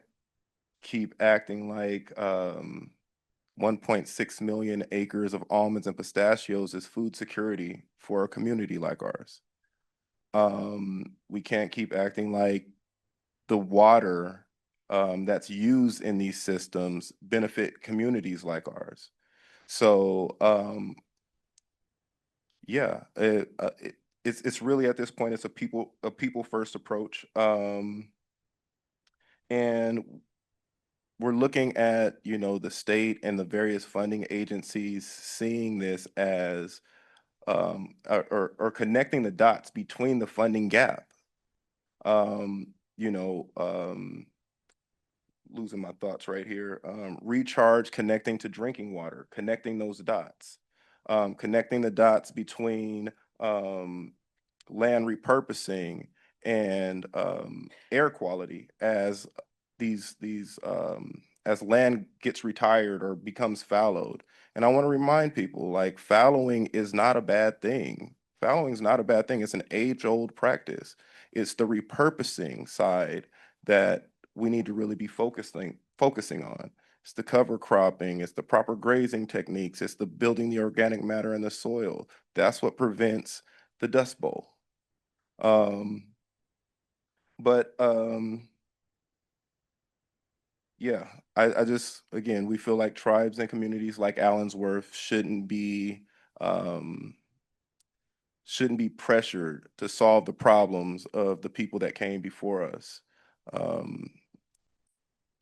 keep acting like 1.6 million acres of almonds and pistachios is food security for a community like ours. We can't keep acting like the water that's used in these systems benefit communities like ours. So yeah, it's really at this point, it's a people first approach. And we're looking at, the state and the various funding agencies seeing this as or connecting the dots between the funding gap. Losing my thoughts right here. Recharge, connecting to drinking water, connecting those dots, connecting the dots between land repurposing and air quality as as land gets retired or becomes fallowed. And I want to remind people, like, fallowing is not a bad thing. Fallowing is not a bad thing. It's an age-old practice. It's the repurposing side that we need to really be focusing on. It's the cover cropping, it's the proper grazing techniques, it's the building the organic matter in the soil. That's what prevents the Dust Bowl. Yeah, I just, again, we feel like tribes and communities like Allensworth shouldn't be pressured to solve the problems of the people that came before us.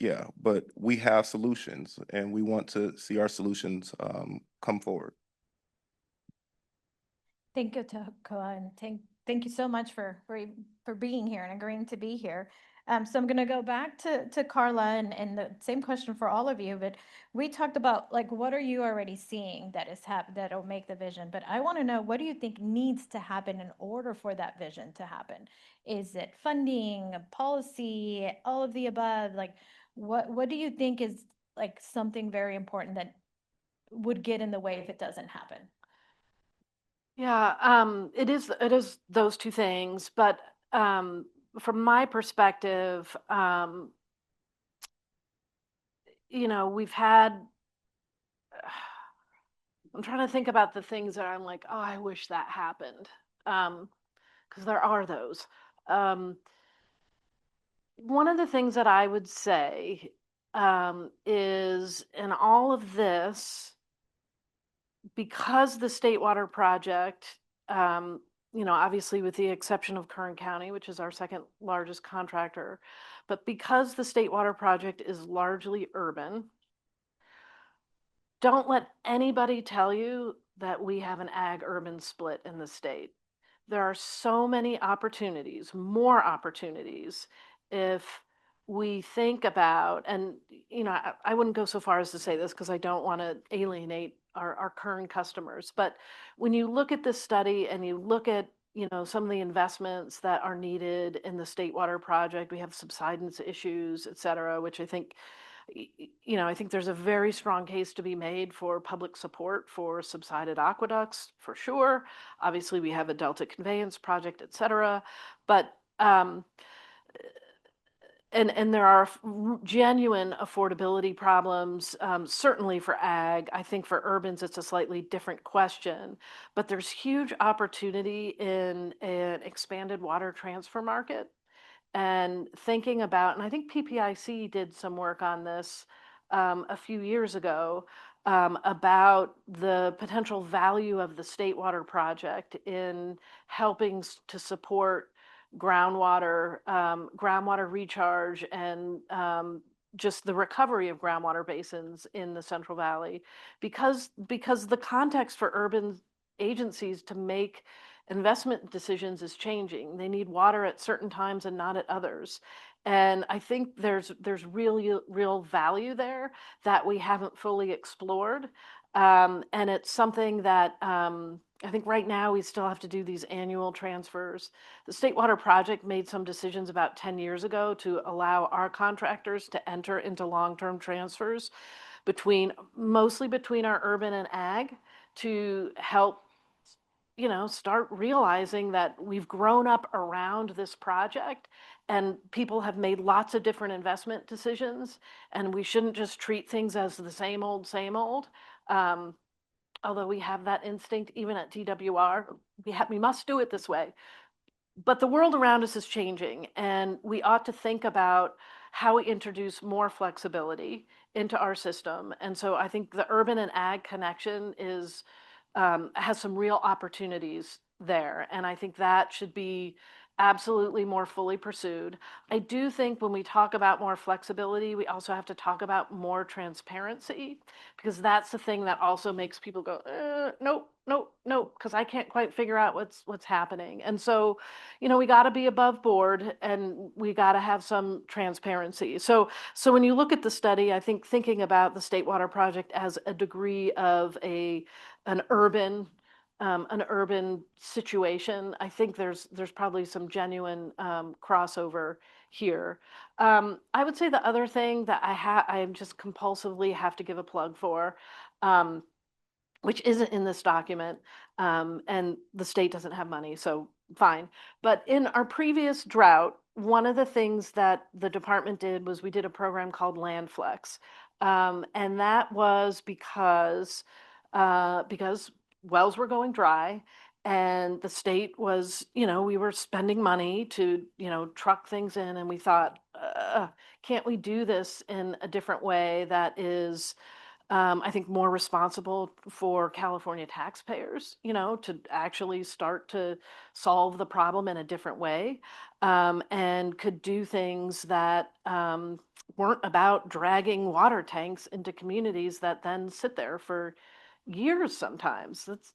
Yeah, but we have solutions, and we want to see our solutions come forward. Thank you, Tokoa, and thank you so much for being here and agreeing to be here. So I'm going to go back to Karla and the same question for all of you, but we talked about, like, what are you already seeing that is that'll make the vision? But I want to know, what do you think needs to happen in order for that vision to happen? Is it funding, policy, all of the above? Like, what do you think is, like, something very important that would get in the way if it doesn't happen? Yeah, it is those two things, but from my perspective, we've had, I'm trying to think about the things that I'm like, oh, I wish that happened, because there are those. One of the things that I would say is, in all of this, because the State Water Project, obviously with the exception of Kern County, which is our second largest contractor, but because the State Water Project is largely urban, don't let anybody tell you that we have an ag-urban split in the state. There are so many opportunities, more opportunities, if we think about, and I wouldn't go so far as to say this because I don't want to alienate our current customers, but when you look at this study and you look at some of the investments that are needed in the State Water Project, we have subsidence issues, et cetera, which I think you know, I think there's a very strong case to be made for public support for subsided aqueducts, for sure. Obviously, we have a Delta conveyance project, et cetera. But and there are genuine affordability problems, certainly for ag. I think for urbans, it's a slightly different question, but there's huge opportunity in an expanded water transfer market. And thinking about, and I think PPIC did some work on this a few years ago, about the potential value of the State Water Project in helping to support groundwater recharge, and just the recovery of groundwater basins in the Central Valley, because the context for urban agencies to make investment decisions is changing. They need water at certain times and not at others. And I think there's real value there that we haven't fully explored. And it's something that I think right now we still have to do these annual transfers. The State Water Project made some decisions about 10 years ago to allow our contractors to enter into long-term transfers mostly between our urban and ag, to help, you know, start realizing that we've grown up around this project and people have made lots of different investment decisions, and we shouldn't just treat things as the same old, same old. Although we have that instinct, even at DWR, we must do it this way. But the world around us is changing, and we ought to think about how we introduce more flexibility into our system. And so I think the urban and ag connection has some real opportunities there. And I think that should be absolutely more fully pursued. I do think when we talk about more flexibility, we also have to talk about more transparency, because that's the thing that also makes people go, nope, nope, nope, because I can't quite figure out what's happening. And so, you know, we got to be above board and we got to have some transparency. So when you look at the study, I think thinking about the State Water Project as a degree of an urban situation, I think there's probably some genuine crossover here. I would say the other thing that I just compulsively have to give a plug for, which isn't in this document, and the state doesn't have money, so fine. But in our previous drought, one of the things that the department did was we did a program called Land Flex, and that was because wells were going dry, and the state was, you know, we were spending money to, you know, truck things in, and we thought, can't we do this in a different way that is, I think, more responsible for California taxpayers, you know, to actually start to solve the problem in a different way, and could do things that weren't about dragging water tanks into communities that then sit there for years sometimes. That's,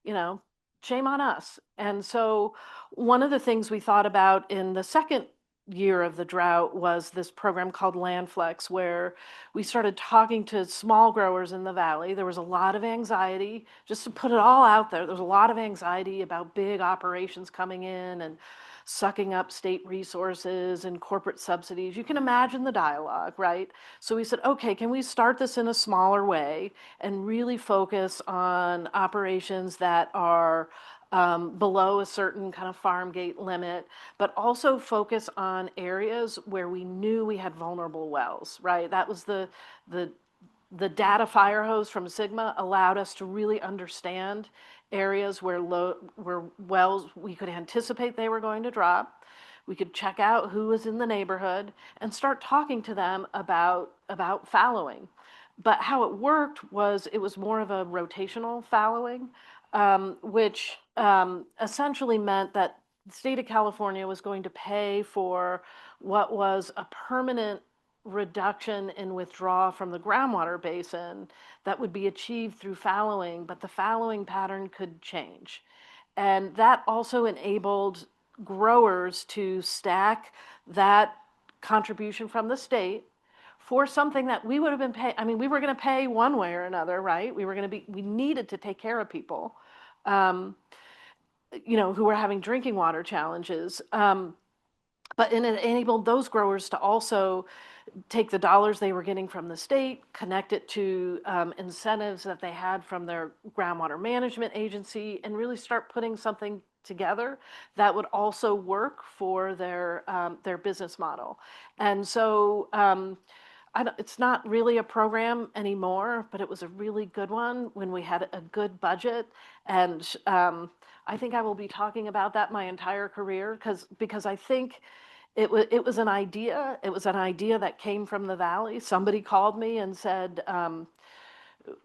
you know, shame on us. And so one of the things we thought about in the second year of the drought was this program called Land Flex, where we started talking to small growers in the valley. There was a lot of anxiety, just to put it all out there. There was a lot of anxiety about big operations coming in and sucking up state resources and corporate subsidies. You can imagine the dialogue, right? So we said, okay, can we start this in a smaller way and really focus on operations that are below a certain kind of farm gate limit, but also focus on areas where we knew we had vulnerable wells, right? That was the data fire hose from Sigma allowed us to really understand areas where wells we could anticipate they were going to drop. We could check out who was in the neighborhood and start talking to them about fallowing. But how it worked was it was more of a rotational fallowing, which essentially meant that the state of California was going to pay for what was a permanent reduction in withdrawal from the groundwater basin that would be achieved through fallowing, but the fallowing pattern could change. And that also enabled growers to stack that contribution from the state for something that we would have been paying. I mean, we were going to pay one way or another, right? We needed to take care of people, you know, who were having drinking water challenges. But it enabled those growers to also take the dollars they were getting from the state, connect it to incentives that they had from their groundwater management agency, and really start putting something together that would also work for their business model. And so it's not really a program anymore, but it was a really good one when we had a good budget. And I think I will be talking about that my entire career because I think it was an idea. It was an idea that came from the Valley. Somebody called me and said,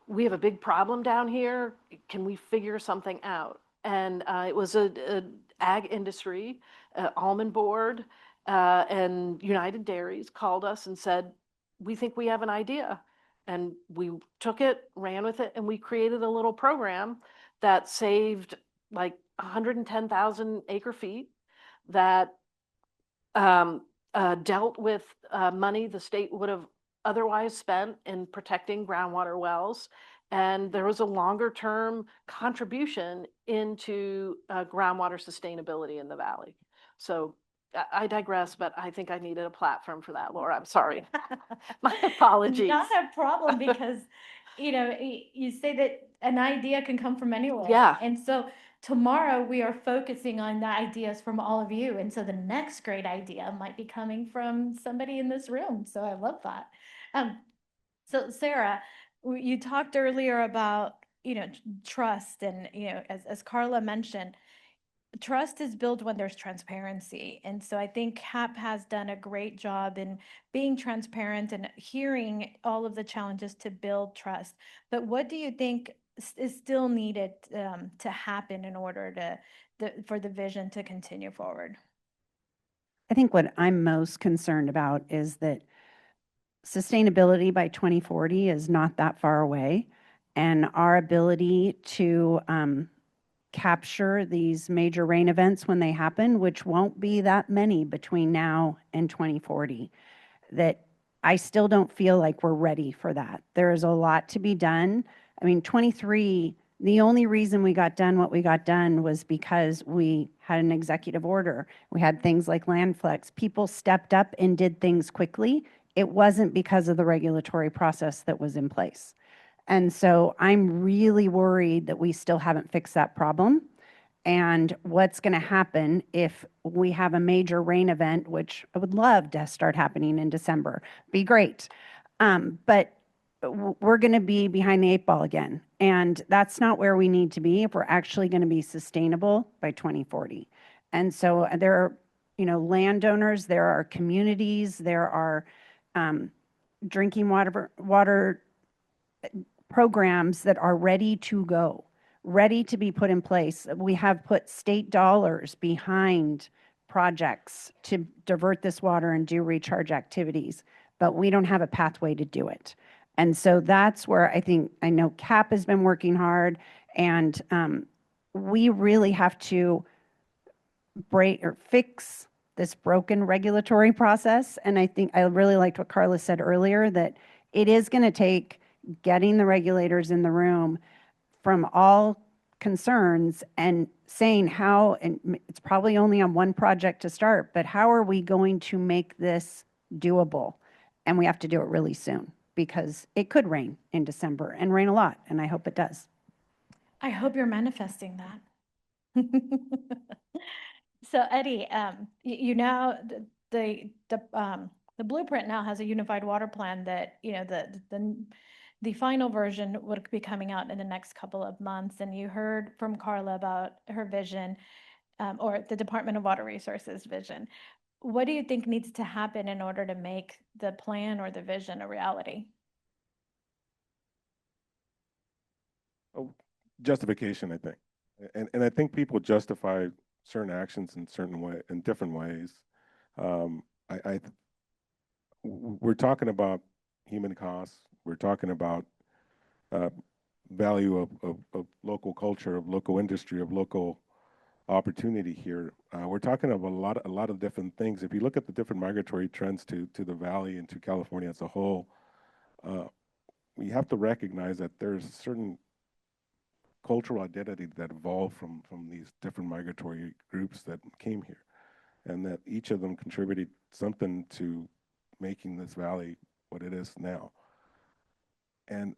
we have a big problem down here. Can we figure something out? And it was a ag industry, Almond Board, and United Dairies called us and said, we think we have an idea. And we took it, ran with it, and we created a little program that saved like 110,000 acre feet that dealt with money the state would have otherwise spent in protecting groundwater wells. And there was a longer term contribution into groundwater sustainability in the Valley. So I digress, but I think I needed a platform for that, Laura. I'm sorry. My apologies. Not a problem, because, you say that an idea can come from anywhere. Yeah. And so tomorrow we are focusing on the ideas from all of you. And so the next great idea might be coming from somebody in this room. So I love that. So Sarah, you talked earlier about, trust, and, as Karla mentioned, trust is built when there's transparency. And so I think CAP has done a great job in being transparent and hearing all of the challenges to build trust. But what do you think is still needed to happen in order for the vision to continue forward? I think what I'm most concerned about is that sustainability by 2040 is not that far away, and our ability to capture these major rain events when they happen, which won't be that many between now and 2040, that I still don't feel like we're ready for that. There is a lot to be done. I mean, 23, the only reason we got done what we got done was because we had an executive order. We had things like land flex. People stepped up and did things quickly. It wasn't because of the regulatory process that was in place. And so I'm really worried that we still haven't fixed that problem. And what's going to happen if we have a major rain event, which I would love to start happening in December, be great. But we're going to be behind the 8 ball again. And that's not where we need to be if we're actually going to be sustainable by 2040. And so there are, landowners, there are communities, there are drinking water programs that are ready to go, ready to be put in place. We have put state dollars behind projects to divert this water and do recharge activities, but we don't have a pathway to do it. And so that's where I know CAP has been working hard, and we really have to fix this broken regulatory process. And I think I really liked what Karla said earlier, that it is going to take getting the regulators in the room from all concerns and saying how, and it's probably only on one project to start, but how are we going to make this doable? And we have to do it really soon, because it could rain in December, and rain a lot, and I hope it does. I hope you're manifesting that. So Eddie, the blueprint now has a unified water plan that, the final version would be coming out in the next couple of months. And you heard from Karla about her vision, or the Department of Water Resources vision. What do you think needs to happen in order to make the plan or the vision a reality? Justification, I think. And I think people justify certain actions in different ways. We're talking about human costs. We're talking about value of local culture, of local industry, of local opportunity here. We're talking about a lot of different things. If you look at the different migratory trends to the Valley and to California as a whole, we have to recognize that there's a certain cultural identity that evolved from these different migratory groups that came here, and that each of them contributed something to making this valley what it is now. And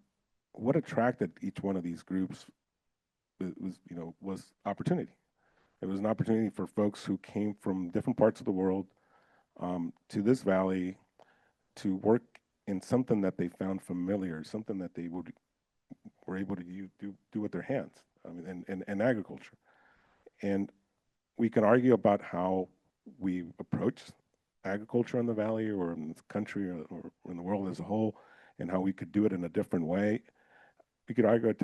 what attracted each one of these groups was opportunity. It was an opportunity for folks who came from different parts of the world to this valley to work in something that they found familiar, something that they were able to do with their hands, and agriculture. And we can argue about how we approach agriculture in the valley or in the country or in the world as a whole, and how we could do it in a different way. We could argue it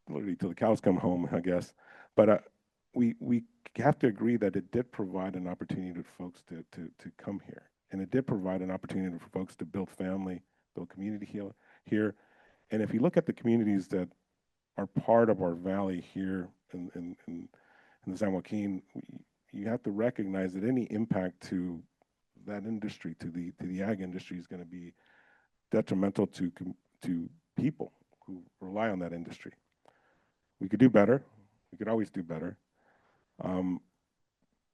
literally till the cows come home, I guess. But we have to agree that it did provide an opportunity for folks to come here. And it did provide an opportunity for folks to build family, build community here. And if you look at the communities that are part of our valley here in the San Joaquin, you have to recognize that any impact to that industry, to the ag industry, is going to be detrimental to people who rely on that industry. We could do better. We could always do better.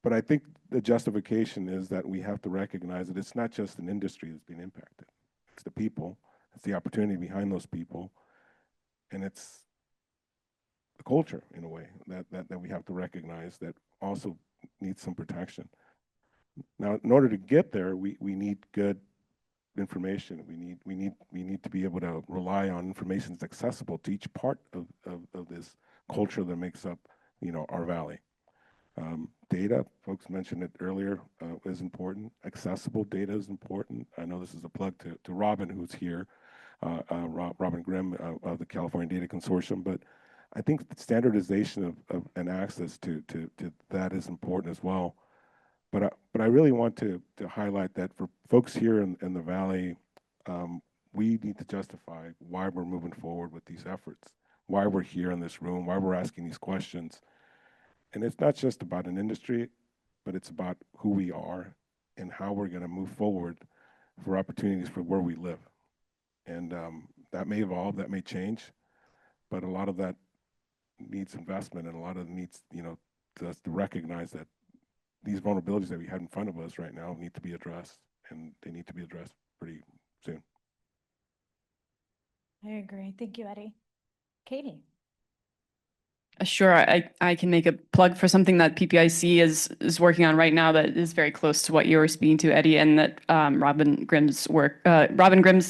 But I think the justification is that we have to recognize that it's not just an industry that's being impacted. It's the people. It's the opportunity behind those people. And it's the culture, in a way, that we have to recognize that also needs some protection. Now, in order to get there, we need good information. We need to be able to rely on information that's accessible to each part of this culture that makes up, our valley. Data, folks mentioned it earlier, is important. Accessible data is important. I know this is a plug to Robin, who's here, Robin Grimm of the California Data Consortium, but I think standardization of and access to that is important as well. But I really want to highlight that for folks here in the Valley, we need to justify why we're moving forward with these efforts, why we're here in this room, why we're asking these questions. And it's not just about an industry, but it's about who we are and how we're going to move forward for opportunities for where we live. And that may evolve, that may change, but a lot of that needs investment, and a lot of it needs, to recognize that these vulnerabilities that we have in front of us right now need to be addressed, and they need to be addressed pretty soon. I agree. Thank you, Eddie. Katie. Sure, I can make a plug for something that PPIC is working on right now that is very close to what you were speaking to, Eddie, and that Robin Grimm's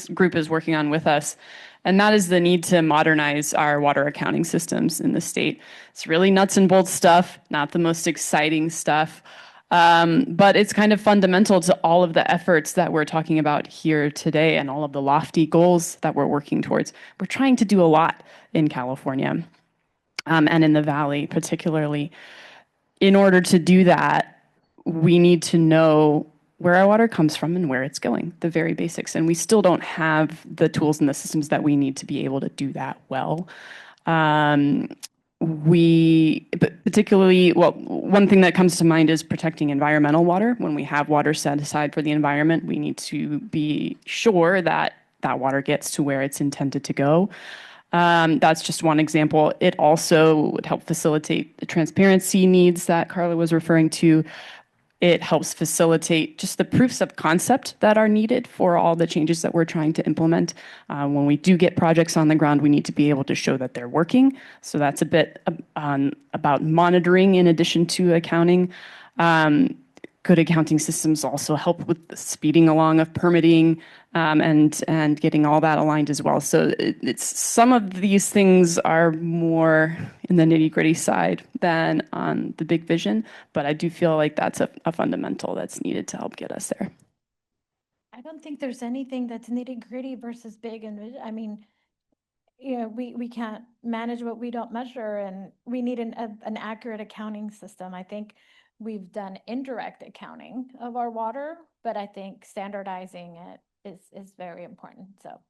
group is working on with us. And that is the need to modernize our water accounting systems in the state. It's really nuts and bolts stuff, not the most exciting stuff, but it's kind of fundamental to all of the efforts that we're talking about here today and all of the lofty goals that we're working towards. We're trying to do a lot in California. And in the Valley particularly. In order to do that, we need to know where our water comes from and where it's going, the very basics. And we still don't have the tools and the systems that we need to be able to do that well. Particularly, one thing that comes to mind is protecting environmental water. When we have water set aside for the environment, we need to be sure that that water gets to where it's intended to go. That's just one example. It also would help facilitate the transparency needs that Karla was referring to. It helps facilitate just the proofs of concept that are needed for all the changes that we're trying to implement. When we do get projects on the ground, we need to be able to show that they're working. So that's a bit about monitoring in addition to accounting. Good accounting systems also help with the speeding along of permitting and getting all that aligned as well. So it's some of these things are more in the nitty-gritty side than on the big vision, but I do feel like that's a fundamental that's needed to help get us there. I don't think there's anything that's nitty-gritty versus big, and I mean, we can't manage what we don't measure, and we need an accurate accounting system. I think we've done indirect accounting of our water, but I think standardizing it is very important. So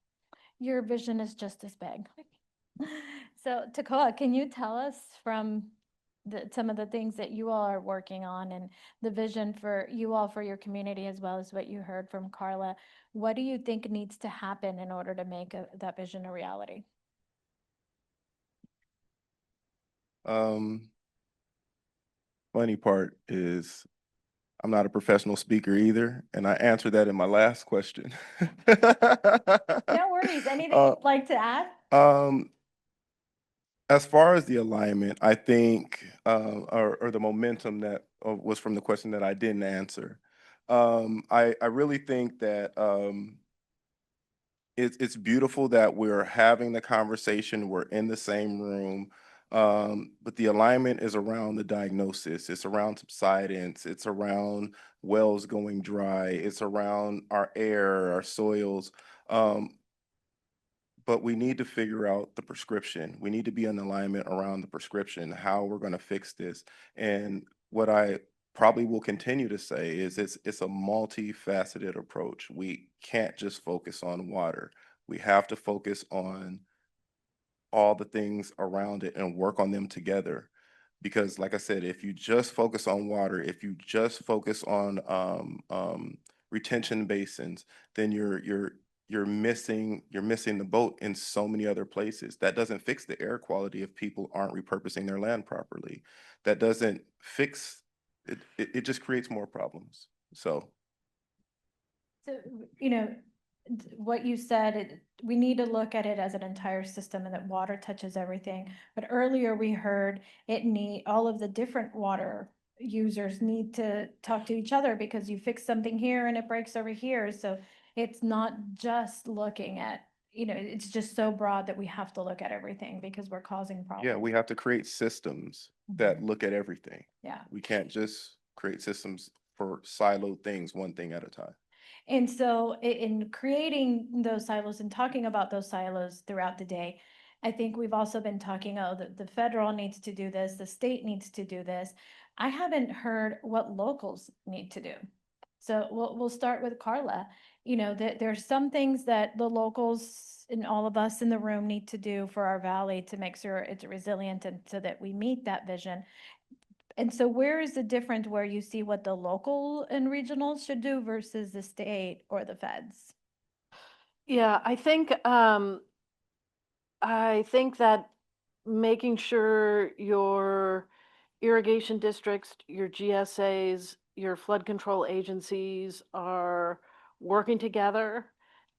your vision is just as big. So Tekoa, can you tell us from some of the things that you all are working on and the vision for you all for your community, as well as what you heard from Karla? What do you think needs to happen in order to make that vision a reality? Funny part is I'm not a professional speaker either, and I answered that in my last question. No worries. Anything you'd like to add? As far as the alignment, I think, or the momentum that was from the question that I didn't answer, I really think that it's beautiful that we're having the conversation, we're in the same room, but the alignment is around the diagnosis, it's around subsidence, it's around wells going dry, it's around our air, our soils. But we need to figure out the prescription. We need to be in alignment around the prescription, how we're going to fix this. And what I probably will continue to say is it's a multifaceted approach. We can't just focus on water. We have to focus on all the things around it and work on them together. Because like I said, if you just focus on water, if you just focus on retention basins, then you're missing the boat in so many other places. That doesn't fix the air quality if people aren't repurposing their land properly. That doesn't fix it. It just creates more problems. So you know, what you said, we need to look at it as an entire system and that water touches everything. But earlier we heard all of the different water users need to talk to each other because you fix something here and it breaks over here. So it's not just looking at, it's just so broad that we have to look at everything because we're causing problems. yeah, we have to create systems that look at everything. Yeah. We can't just create systems for siloed things, one thing at a time. And so in creating those silos and talking about those silos throughout the day, I think we've also been talking, the federal needs to do this, the state needs to do this. I haven't heard what locals need to do. So we'll start with Karla. There's some things that the locals and all of us in the room need to do for our valley to make sure it's resilient and so that we meet that vision. And so where is the difference where you see what the local and regionals should do versus the state or the feds? Yeah, I think that making sure your irrigation districts, your GSAs, your flood control agencies are working together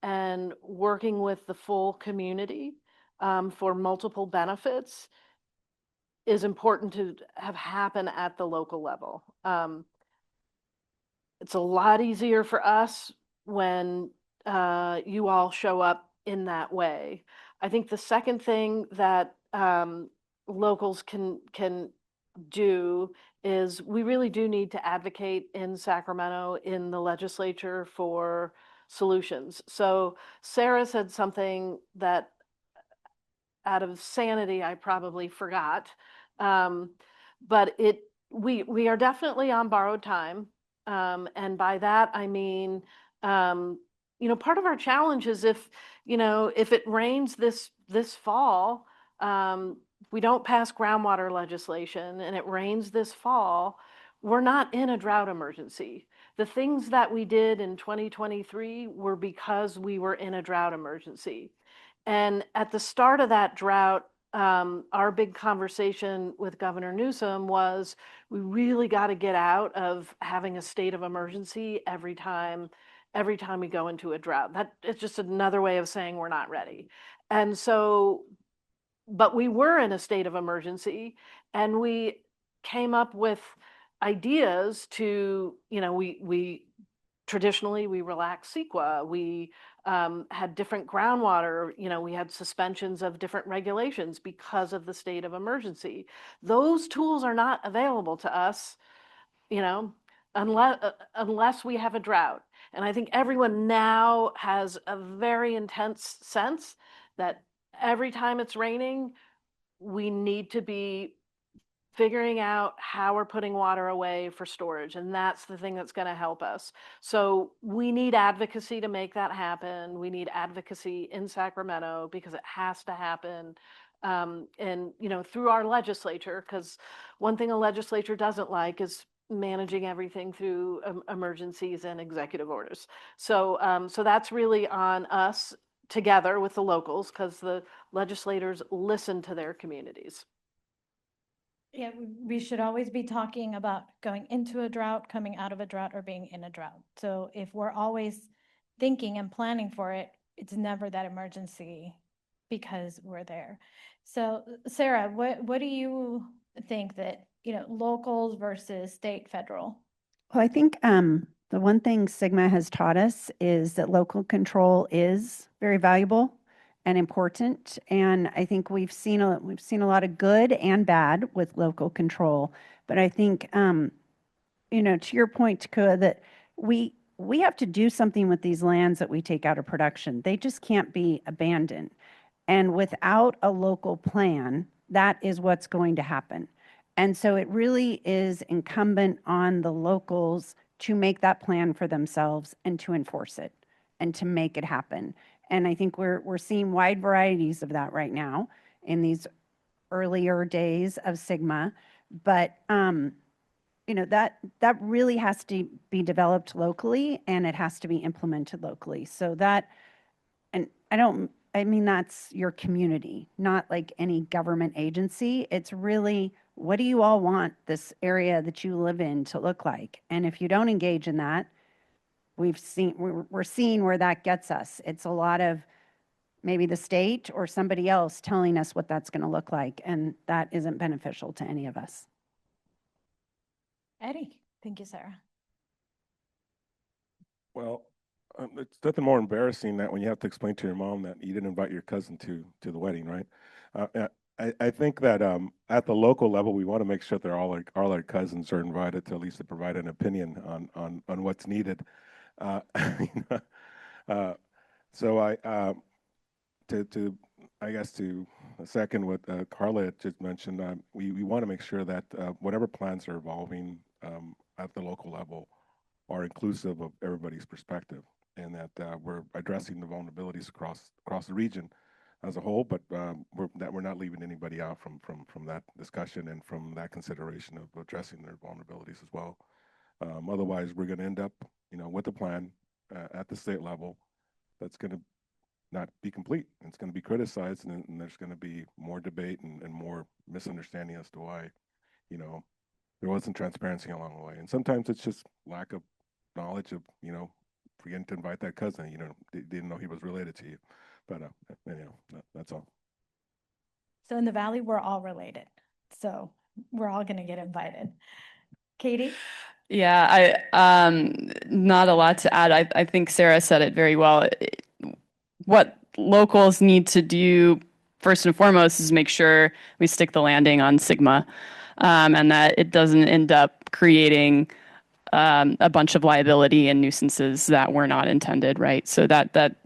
and working with the full community for multiple benefits is important to have happen at the local level. It's a lot easier for us when you all show up in that way. I think the second thing that locals can do is we really do need to advocate in Sacramento in the legislature for solutions. So Sarah said something that out of sanity I probably forgot, but we are definitely on borrowed time, and by that I mean part of our challenge is if it rains this fall, we don't pass groundwater legislation and it rains this fall, we're not in a drought emergency. The things that we did in 2023 were because we were in a drought emergency. And at the start of that drought, our big conversation with Governor Newsom was we really got to get out of having a state of emergency every time we go into a drought. That it's just another way of saying we're not ready. And so, but we were in a state of emergency and we came up with ideas to, we traditionally we relaxed CEQA. We had different groundwater, we had suspensions of different regulations because of the state of emergency. Those tools are not available to us, unless we have a drought. And I think everyone now has a very intense sense that every time it's raining, we need to be figuring out how we're putting water away for storage. And that's the thing that's going to help us. So we need advocacy to make that happen. We need advocacy in Sacramento because it has to happen. And, through our legislature, because one thing a legislature doesn't like is managing everything through emergencies and executive orders. So that's really on us together with the locals because the legislators listen to their communities. Yeah, we should always be talking about going into a drought, coming out of a drought, or being in a drought. So if we're always thinking and planning for it, it's never that emergency because we're there. So Sarah, what do you think that, locals versus state, federal? Well, I think the one thing Sigma has taught us is that local control is very valuable and important. And I think we've seen a lot of good and bad with local control. But I think to your point, Takua, that we have to do something with these lands that we take out of production. They just can't be abandoned. And without a local plan, that is what's going to happen. And so it really is incumbent on the locals to make that plan for themselves and to enforce it and to make it happen. And I think we're seeing wide varieties of that right now in these earlier days of Sigma. But that really has to be developed locally and it has to be implemented locally. So that, and I mean, that's your community, not like any government agency. It's really, what do you all want this area that you live in to look like? And if you don't engage in that, we're seeing where that gets us. It's a lot of maybe the state or somebody else telling us what that's going to look like. And that isn't beneficial to any of us. Eddie, thank you, Sarah. Well, it's nothing more embarrassing that when you have to explain to your mom that you didn't invite your cousin to the wedding, right? I think that at the local level, we want to make sure that all our cousins are invited to at least to provide an opinion on what's needed. So I guess to second what Karla had just mentioned, we want to make sure that whatever plans are evolving at the local level are inclusive of everybody's perspective, and that we're addressing the vulnerabilities across the region as a whole, but we're not leaving anybody out from that discussion and from that consideration of addressing their vulnerabilities as well. Otherwise, we're going to end up, with a plan at the state level that's going to not be complete. It's going to be criticized, and there's going to be more debate and more misunderstanding as to why, there wasn't transparency along the way. And sometimes it's just lack of knowledge of, forgetting to invite that cousin, didn't know he was related to you. But anyhow, that's all. So in the Valley, we're all related. So we're all going to get invited. Katie? Yeah, not a lot to add. I think Sarah said it very well. What locals need to do first and foremost is make sure we stick the landing on Sigma, and that it doesn't end up creating a bunch of liability and nuisances that were not intended, right? So that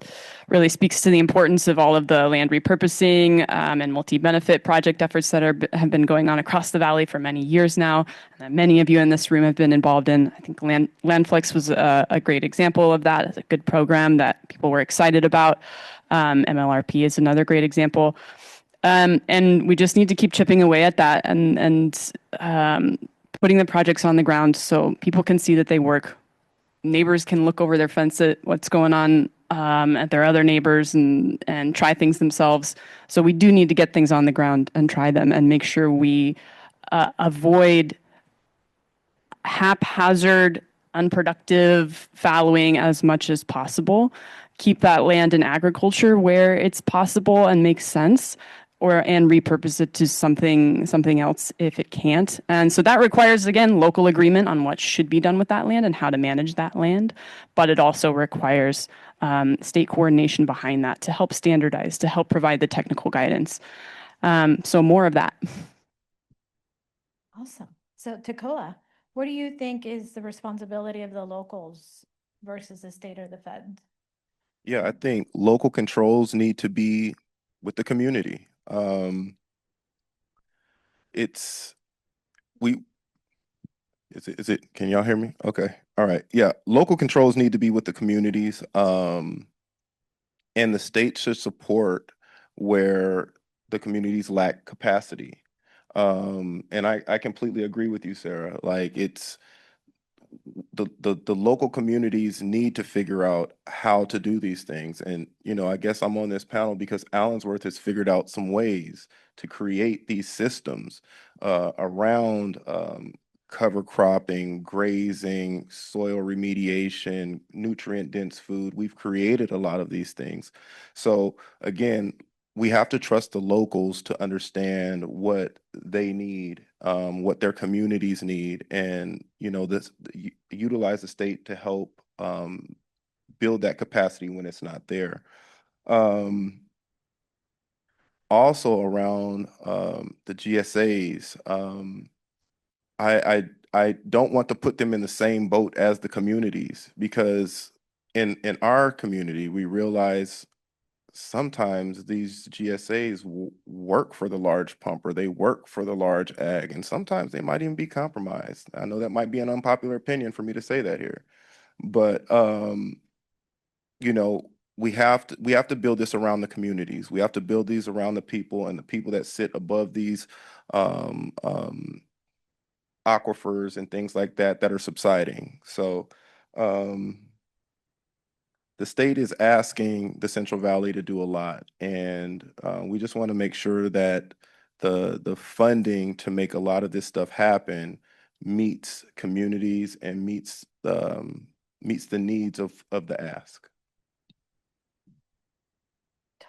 really speaks to the importance of all of the land repurposing and multi-benefit project efforts that have been going on across the Valley for many years now, and that many of you in this room have been involved in. I think Landflex was a great example of that. It's a good program that people were excited about. MLRP is another great example. And we just need to keep chipping away at that and putting the projects on the ground so people can see that they work. Neighbors can look over their fence at what's going on at their other neighbors and try things themselves. So we do need to get things on the ground and try them and make sure we avoid haphazard, unproductive fallowing as much as possible. Keep that land in agriculture where it's possible and makes sense, and repurpose it to something else if it can't. And so that requires, again, local agreement on what should be done with that land and how to manage that land. But it also requires state coordination behind that to help standardize, to help provide the technical guidance. So more of that. Awesome. So Takua, what do you think is the responsibility of the locals versus the state or the feds? Yeah, I think local controls need to be with the community. Can y'all hear me? Okay. All right. Yeah. Local controls need to be with the communities. And the state should support where the communities lack capacity. And I completely agree with you, Sarah. Like the local communities need to figure out how to do these things. And, you know, I guess I'm on this panel because Allensworth has figured out some ways to create these systems around cover cropping, grazing, soil remediation, nutrient dense food. We've created a lot of these things. So again, we have to trust the locals to understand what they need, what their communities need, and you know, utilize the state to help build that capacity when it's not there. Also around the GSAs, I don't want to put them in the same boat as the communities, because in our community we realize sometimes these GSAs work for the large pumper, they work for the large ag, and sometimes they might even be compromised. I know that might be an unpopular opinion for me to say that here, but you know, we have to build this around the communities. We have to build these around the people, and the people that sit above these aquifers and things like that that are subsiding. So the state is asking the Central Valley to do a lot, and we just want to make sure that the funding to make a lot of this stuff happen meets communities and meets the needs of the ask.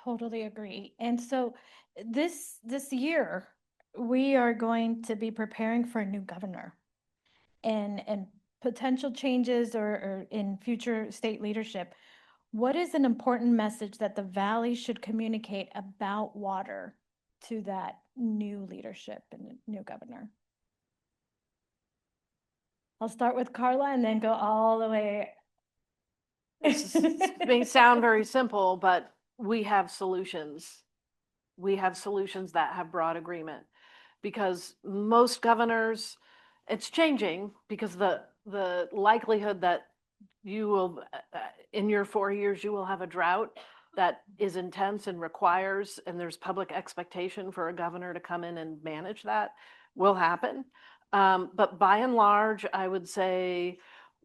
Totally agree. And so this year, we are going to be preparing for a new governor and potential changes or in future state leadership. What is an important message that the Valley should communicate about water to that new leadership and new governor? I'll start with Karla and then go all the way. This may sound very simple, but we have solutions. We have solutions that have broad agreement, because most governors, it's changing because the likelihood that you will, in your 4 years, you will have a drought that is intense and requires, and there's public expectation for a governor to come in and manage that, will happen. But by and large, I would say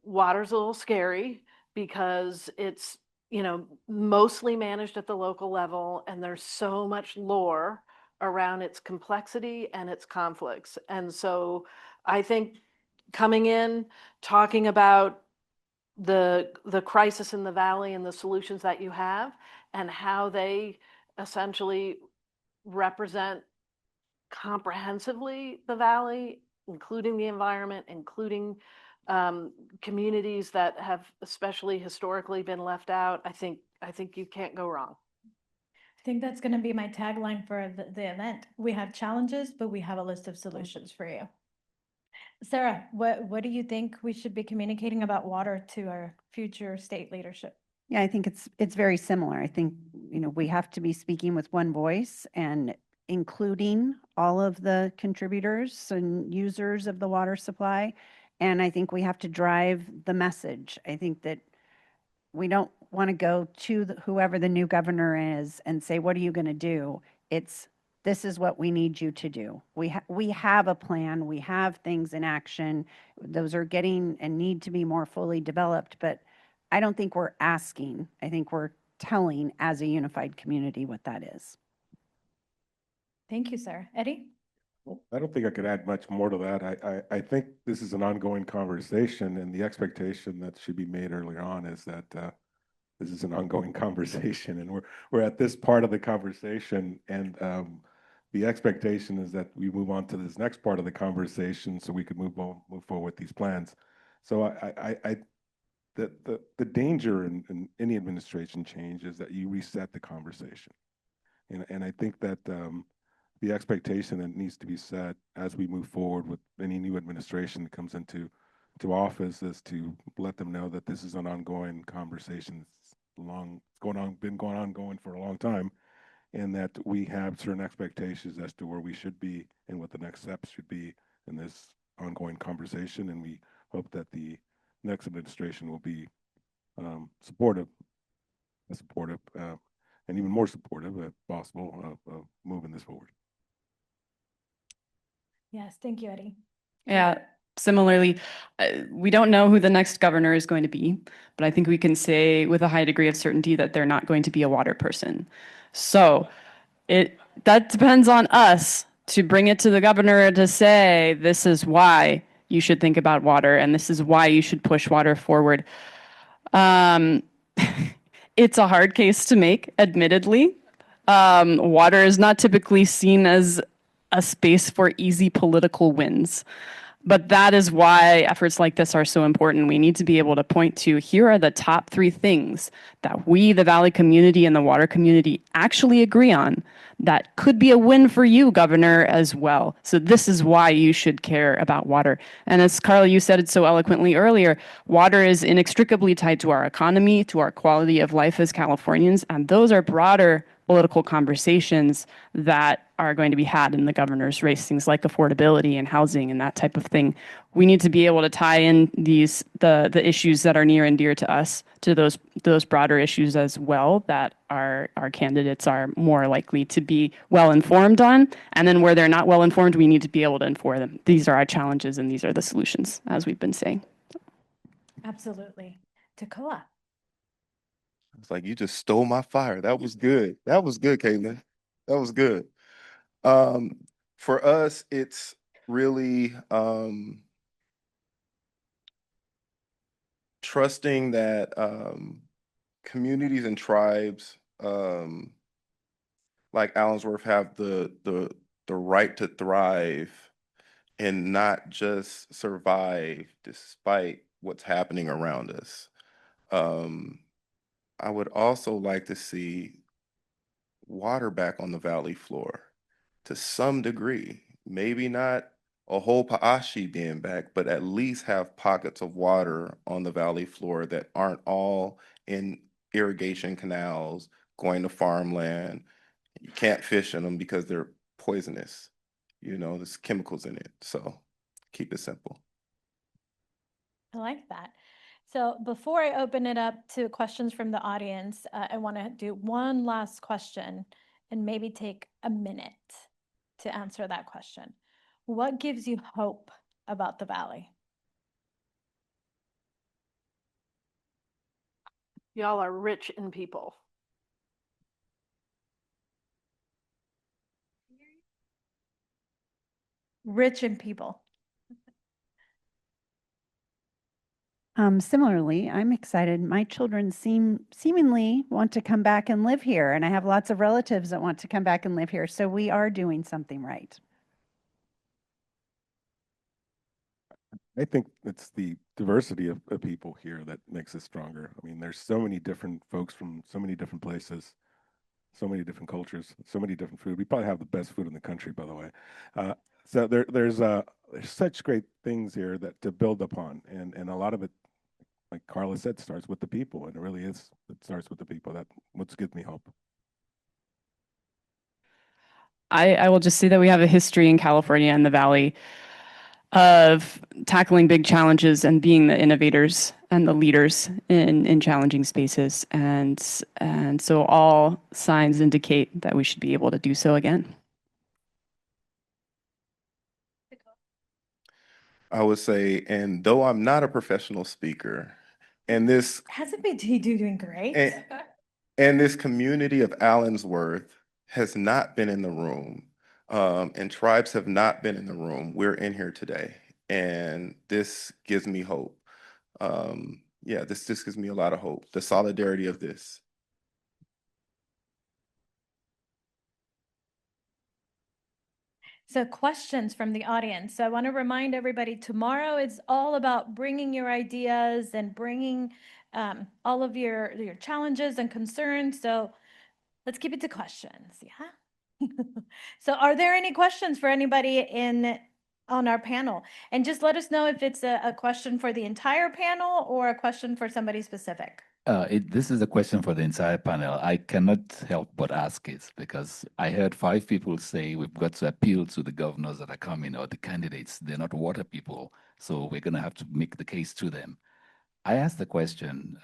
water's a little scary because it's, you know, mostly managed at the local level, and there's so much lore around its complexity and its conflicts. And so I think coming in, talking about the crisis in the Valley and the solutions that you have and how they essentially represent comprehensively the Valley, including the environment, including communities that have especially historically been left out, I think you can't go wrong. I think that's going to be my tagline for the event. We have challenges, but we have a list of solutions for you. Sarah, what do you think we should be communicating about water to our future state leadership? Yeah, I think it's very similar. I think, you know, we have to be speaking with one voice and including all of the contributors and users of the water supply. And I think we have to drive the message. I think that we don't want to go to whoever the new governor is and say, what are you going to do? It's, this is what we need you to do. We have a plan. We have things in action. Those are getting and need to be more fully developed. But I don't think we're asking. I think we're telling as a unified community what that is. Thank you, Sarah. Eddie? I don't think I could add much more to that. I think this is an ongoing conversation, and the expectation that should be made early on is that this is an ongoing conversation, and we're at this part of the conversation, and the expectation is that we move on to this next part of the conversation so we can move forward with these plans. So the danger in any administration change is that you reset the conversation, and I think that the expectation that needs to be set as we move forward with any new administration that comes into office is to let them know that this is an ongoing conversation. It's been going on for a long time, and that we have certain expectations as to where we should be and what the next steps should be in this ongoing conversation. And we hope that the next administration will be supportive, and even more supportive, if possible, of moving this forward. Yes, thank you, Eddie. Yeah, Similarly, we don't know who the next governor is going to be, but I think we can say with a high degree of certainty that they're not going to be a water person. So that depends on us to bring it to the governor to say, this is why you should think about water and this is why you should push water forward. It's a hard case to make, admittedly. Water is not typically seen as a space for easy political wins. But that is why efforts like this are so important. We need to be able to point to, here are the top 3 things that we, the Valley community and the water community, actually agree on that could be a win for you, Governor, as well. So this is why you should care about water. And as Karla, you said it so eloquently earlier, water is inextricably tied to our economy, to our quality of life as Californians, and those are broader political conversations that are going to be had in the governor's race, things like affordability and housing and that type of thing. We need to be able to tie in the issues that are near and dear to us to those broader issues as well that our candidates are more likely to be well informed on. And then where they're not well informed, we need to be able to inform them. These are our challenges and these are the solutions, as we've been saying. Absolutely. Tekoa. It's like you just stole my fire. That was good. That was good, Caitlin. That was good. For us, it's really trusting that communities and tribes like Allensworth have the right to thrive and not just survive despite what's happening around us. I would also like to see water back on the valley floor to some degree. Maybe not a whole Pa'ashi being back, but at least have pockets of water on the valley floor that aren't all in irrigation canals going to farmland. You can't fish in them because they're poisonous. You know, there's chemicals in it. So keep it simple. I like that. So before I open it up to questions from the audience, I want to do one last question and maybe take a minute to answer that question. What gives you hope about the Valley? Y'all are rich in people. Rich in people. Similarly, I'm excited. My children seemingly want to come back and live here, and I have lots of relatives that want to come back and live here. So we are doing something right. I think it's the diversity of people here that makes us stronger. I mean, there's so many different folks from so many different places, so many different cultures, so many different food. We probably have the best food in the country, by the way. So there's such great things here that to build upon, and a lot of it, like Karla said, starts with the people, and it really is. It starts with the people. That's what gives me hope. I will just say that we have a history in California and the Valley of tackling big challenges and being the innovators and the leaders in challenging spaces. And so all signs indicate that we should be able to do so again. I would say, and though I'm not a professional speaker, and this Hasn't been doing great. and this community of Allensworth has not been in the room, and tribes have not been in the room. We're in here today, and this gives me hope. Yeah, this just gives me a lot of hope. The solidarity of this. So questions from the audience. So I want to remind everybody, tomorrow is all about bringing your ideas and bringing all of your challenges and concerns. So let's keep it to questions. Yeah. So are there any questions for anybody on our panel? And just let us know if it's a question for the entire panel or a question for somebody specific. This is a question for the entire panel. I cannot help but ask it because I heard 5 people say we've got to appeal to the governors that are coming or the candidates. They're not water people, so we're going to have to make the case to them. I asked the question,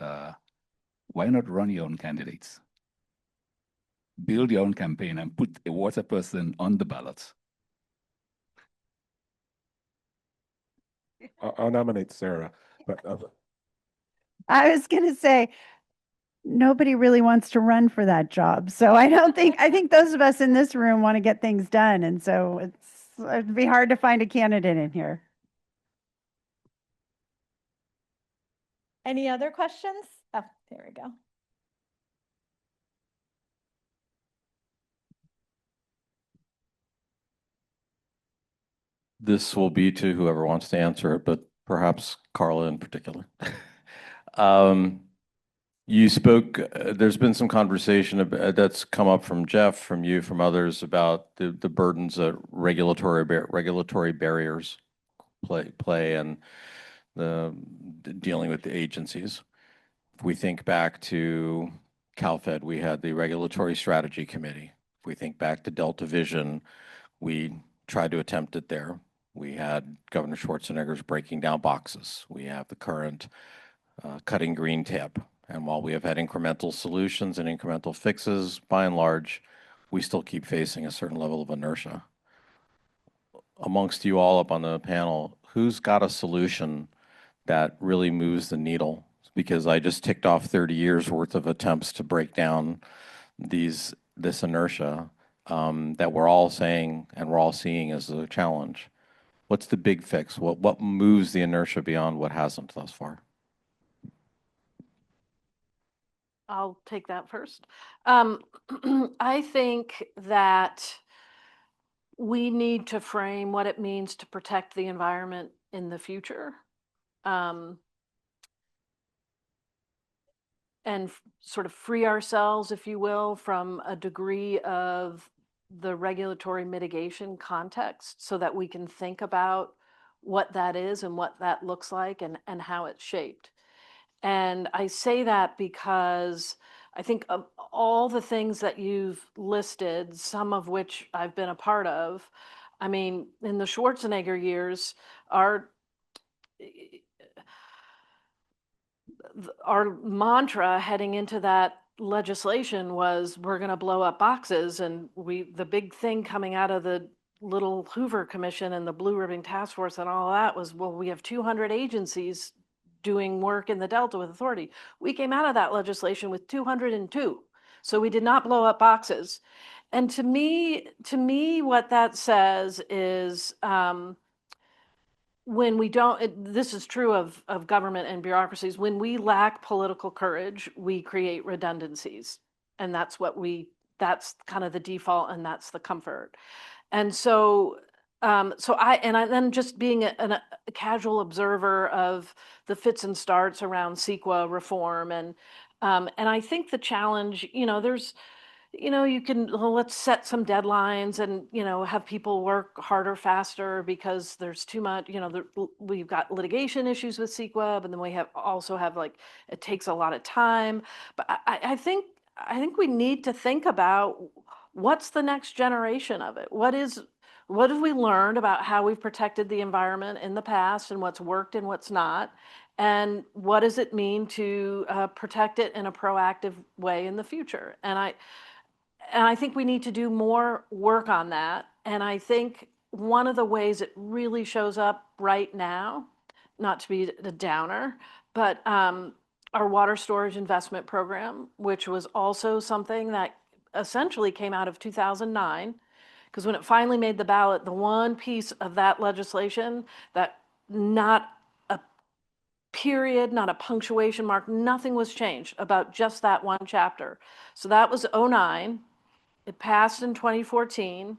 why not run your own candidates? Build your own campaign and put a water person on the ballot. I'll nominate Sarah, but I was going to say, nobody really wants to run for that job. So I think those of us in this room want to get things done. And so it'd be hard to find a candidate in here. Any other questions? Oh, there we go. This will be to whoever wants to answer it, but perhaps Karla in particular. Um, You spoke, there's been some conversation that's come up from Jeff, from you, from others about the burdens that regulatory barriers play and dealing with the agencies. If we think back to CalFed, we had the Regulatory Strategy Committee. If we think back to Delta Vision, we tried to attempt it there. We had Governor Schwarzenegger's breaking down boxes. We have the current cutting green tip. And while we have had incremental solutions and incremental fixes, by and large, we still keep facing a certain level of inertia. Amongst you all up on the panel, who's got a solution that really moves the needle? Because I just ticked off 30 years worth of attempts to break down this inertia that we're all saying and we're all seeing as a challenge. What's the big fix? What moves the inertia beyond what hasn't thus far? I'll take that first. I think that we need to frame what it means to protect the environment in the future. And sort of free ourselves, if you will, from a degree of the regulatory mitigation context so that we can think about what that is and what that looks like and how it's shaped. And I say that because I think of all the things that you've listed, some of which I've been a part of, I mean, in the Schwarzenegger years, our mantra heading into that legislation was we're going to blow up boxes. And the big thing coming out of the little Hoover Commission and the Blue Ribbon Task Force and all that was, well, we have 200 agencies doing work in the Delta with authority. We came out of that legislation with 202. So we did not blow up boxes. And to me, what that says is, when we don't, this is true of government and bureaucracies, when we lack political courage, we create redundancies. And that's kind of the default and that's the comfort. And so, then just being a casual observer of the fits and starts around CEQA reform. And I think the challenge, you can, let's set some deadlines and, have people work harder, faster because there's too much, we've got litigation issues with CEQA, but then we also have it takes a lot of time. But I think we need to think about what's the next generation of it? What have we learned about how we've protected the environment in the past and what's worked and what's not? And what does it mean to protect it in a proactive way in the future? And I think we need to do more work on that. And I think one of the ways it really shows up right now, not to be a downer, but our water storage investment program, which was also something that essentially came out of 2009, because when it finally made the ballot, the one piece of that legislation that not a period, not a punctuation mark, nothing was changed about just that one chapter. So that was 2009. It passed in 2014.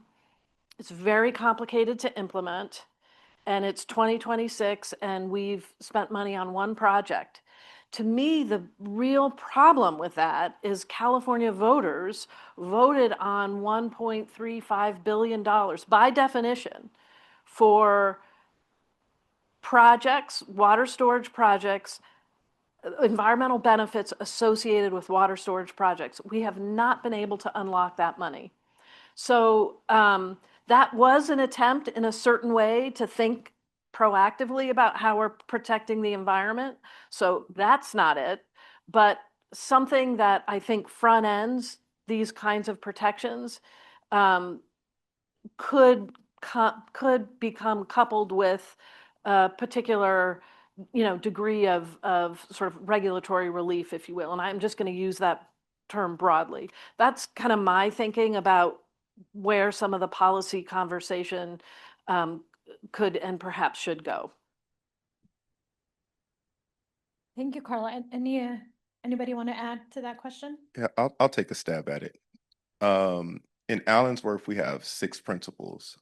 It's very complicated to implement, and it's 2026, and we've spent money on one project. To me, the real problem with that is California voters voted on $1.35 billion by definition for projects, water storage projects, environmental benefits associated with water storage projects. We have not been able to unlock that money. So that was an attempt in a certain way to think proactively about how we're protecting the environment. So that's not it. But something that I think front ends these kinds of protections could become coupled with a particular, degree of sort of regulatory relief, if you will. And I'm just going to use that term broadly. That's kind of my thinking about where some of the policy conversation could and perhaps should go. Thank you, Karla. Anybody want to add to that question? Yeah, I'll take a stab at it. In Allensworth, we have 6 principles.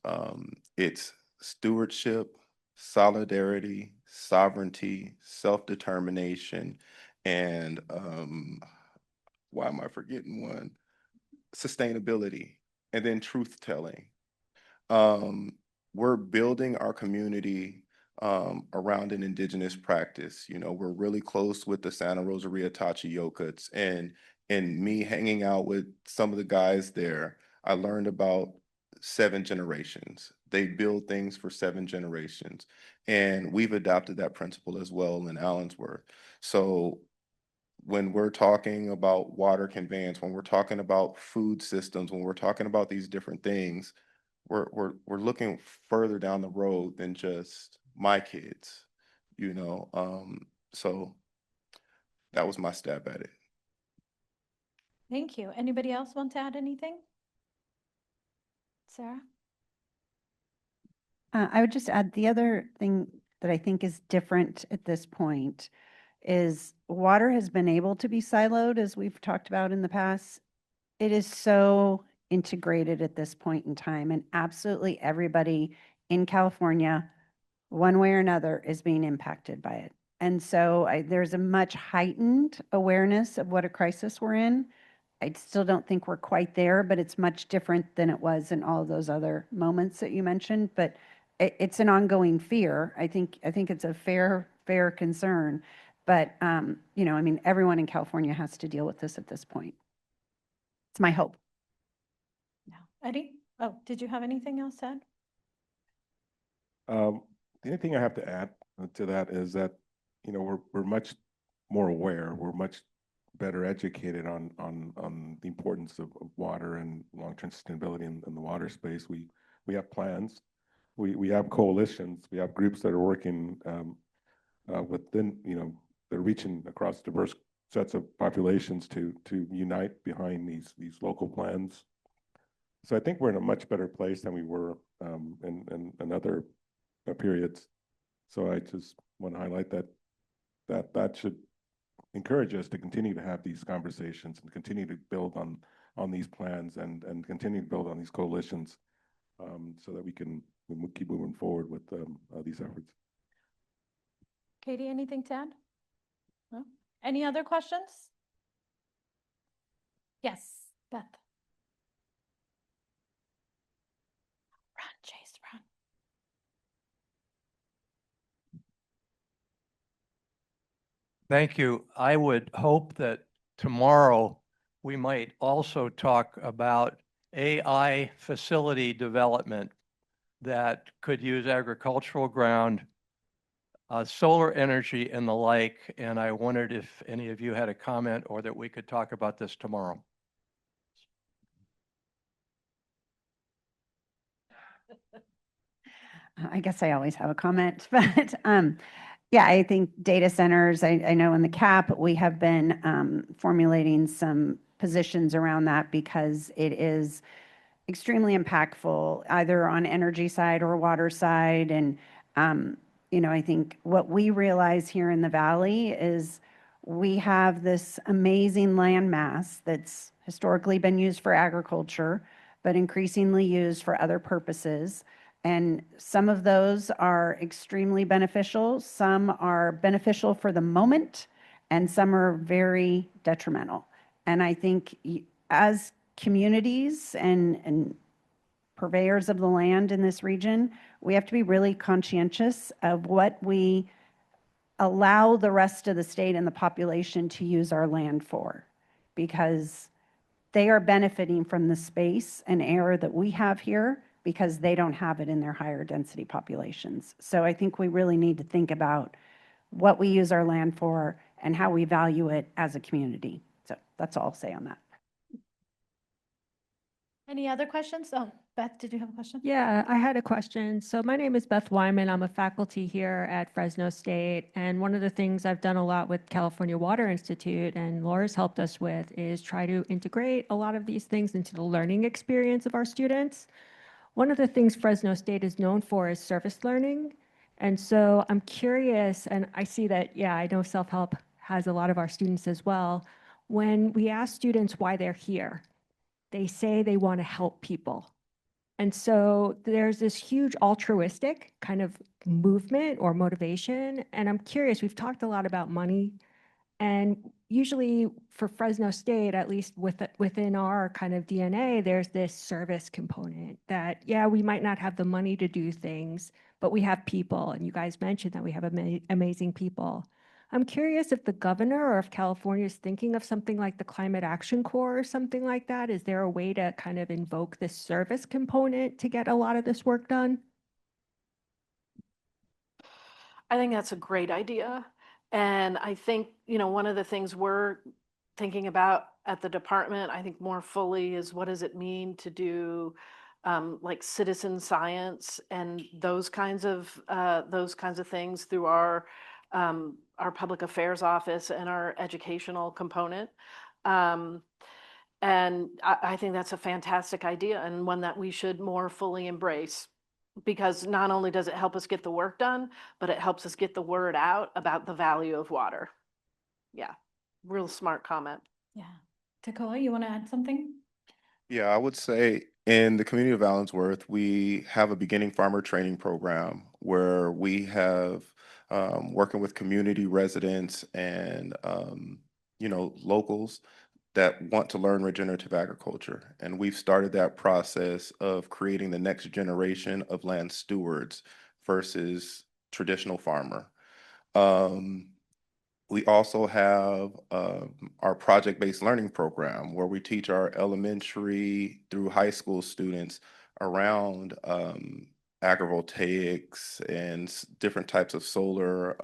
It's stewardship, solidarity, sovereignty, self-determination, and why am I forgetting one? Sustainability, and then truth-telling. We're building our community around an indigenous practice. We're really close with the Santa Rosa Riatachi Yokuts, and me hanging out with some of the guys there, I learned about 7 generations. They build things for 7 generations, and we've adopted that principle as well in Allensworth. So when we're talking about water conveyance, when we're talking about food systems, when we're talking about these different things, we're looking further down the road than just my kids, so that was my stab at it. Thank you. Anybody else want to add anything? Sarah? I would just add the other thing that I think is different at this point is water has been able to be siloed, as we've talked about in the past. It is so integrated at this point in time, and absolutely everybody in California, one way or another, is being impacted by it. And so there's a much heightened awareness of what a crisis we're in. I still don't think we're quite there, but it's much different than it was in all of those other moments that you mentioned. But it's an ongoing fear. I think it's a fair concern. But everyone in California has to deal with this at this point. It's my hope. No. Eddie? Oh, did you have anything else to add? The only thing I have to add to that is that, we're much more aware, we're much better educated on the importance of water and long-term sustainability in the water space. We have plans, we have coalitions, we have groups that are working within, they're reaching across diverse sets of populations to unite behind these local plans. So I think we're in a much better place than we were in other periods. So I just want to highlight that should encourage us to continue to have these conversations and continue to build on these plans and continue to build on these coalitions so that we can keep moving forward with these efforts. Katie, anything to add? No? Any other questions? Yes, Beth. Run, Chase, run. Thank you. I would hope that tomorrow we might also talk about AI facility development that could use agricultural ground, solar energy and the like. And I wondered if any of you had a comment or that we could talk about this tomorrow. I guess I always have a comment, but yeah, I think data centers, I know in the CAP, we have been formulating some positions around that because it is extremely impactful either on energy side or water side. And, I think what we realize here in the Valley is we have this amazing land mass that's historically been used for agriculture, but increasingly used for other purposes. And some of those are extremely beneficial. Some are beneficial for the moment, and some are very detrimental. And I think as communities and purveyors of the land in this region, we have to be really conscientious of what we allow the rest of the state and the population to use our land for, because they are benefiting from the space and air that we have here because they don't have it in their higher density populations. So I think we really need to think about what we use our land for and how we value it as a community. So that's all I'll say on that. Any other questions? Oh, Beth, did you have a question? Yeah, I had a question. So my name is Beth Wyman. I'm a faculty here at Fresno State. And one of the things I've done a lot with California Water Institute and Laura's helped us with is try to integrate a lot of these things into the learning experience of our students. One of the things Fresno State is known for is service learning. And so I'm curious, and I see that, yeah, I know self-help has a lot of our students as well. When we ask students why they're here, they say they want to help people. And so there's this huge altruistic kind of movement or motivation. And I'm curious, we've talked a lot about money. And usually for Fresno State, at least within our kind of DNA, there's this service component that, yeah, we might not have the money to do things, but we have people. And you guys mentioned that we have amazing people. I'm curious if the governor or if California is thinking of something like the Climate Action Corps or something like that. Is there a way to kind of invoke this service component to get a lot of this work done? I think that's a great idea. And I think, one of the things we're thinking about at the department, I think more fully, is what does it mean to do like citizen science and those kinds of things through our public affairs office and our educational component. And I think that's a fantastic idea and one that we should more fully embrace, because not only does it help us get the work done, but it helps us get the word out about the value of water. Yeah, real smart comment. Yeah. Takoa, you want to add something? Yeah, I would say in the community of Allensworth, we have a beginning farmer training program where we have working with community residents and locals that want to learn regenerative agriculture. And we've started that process of creating the next generation of land stewards versus traditional farmer. We also have our project-based learning program where we teach our elementary through high school students around agrivoltaics and different types of solar,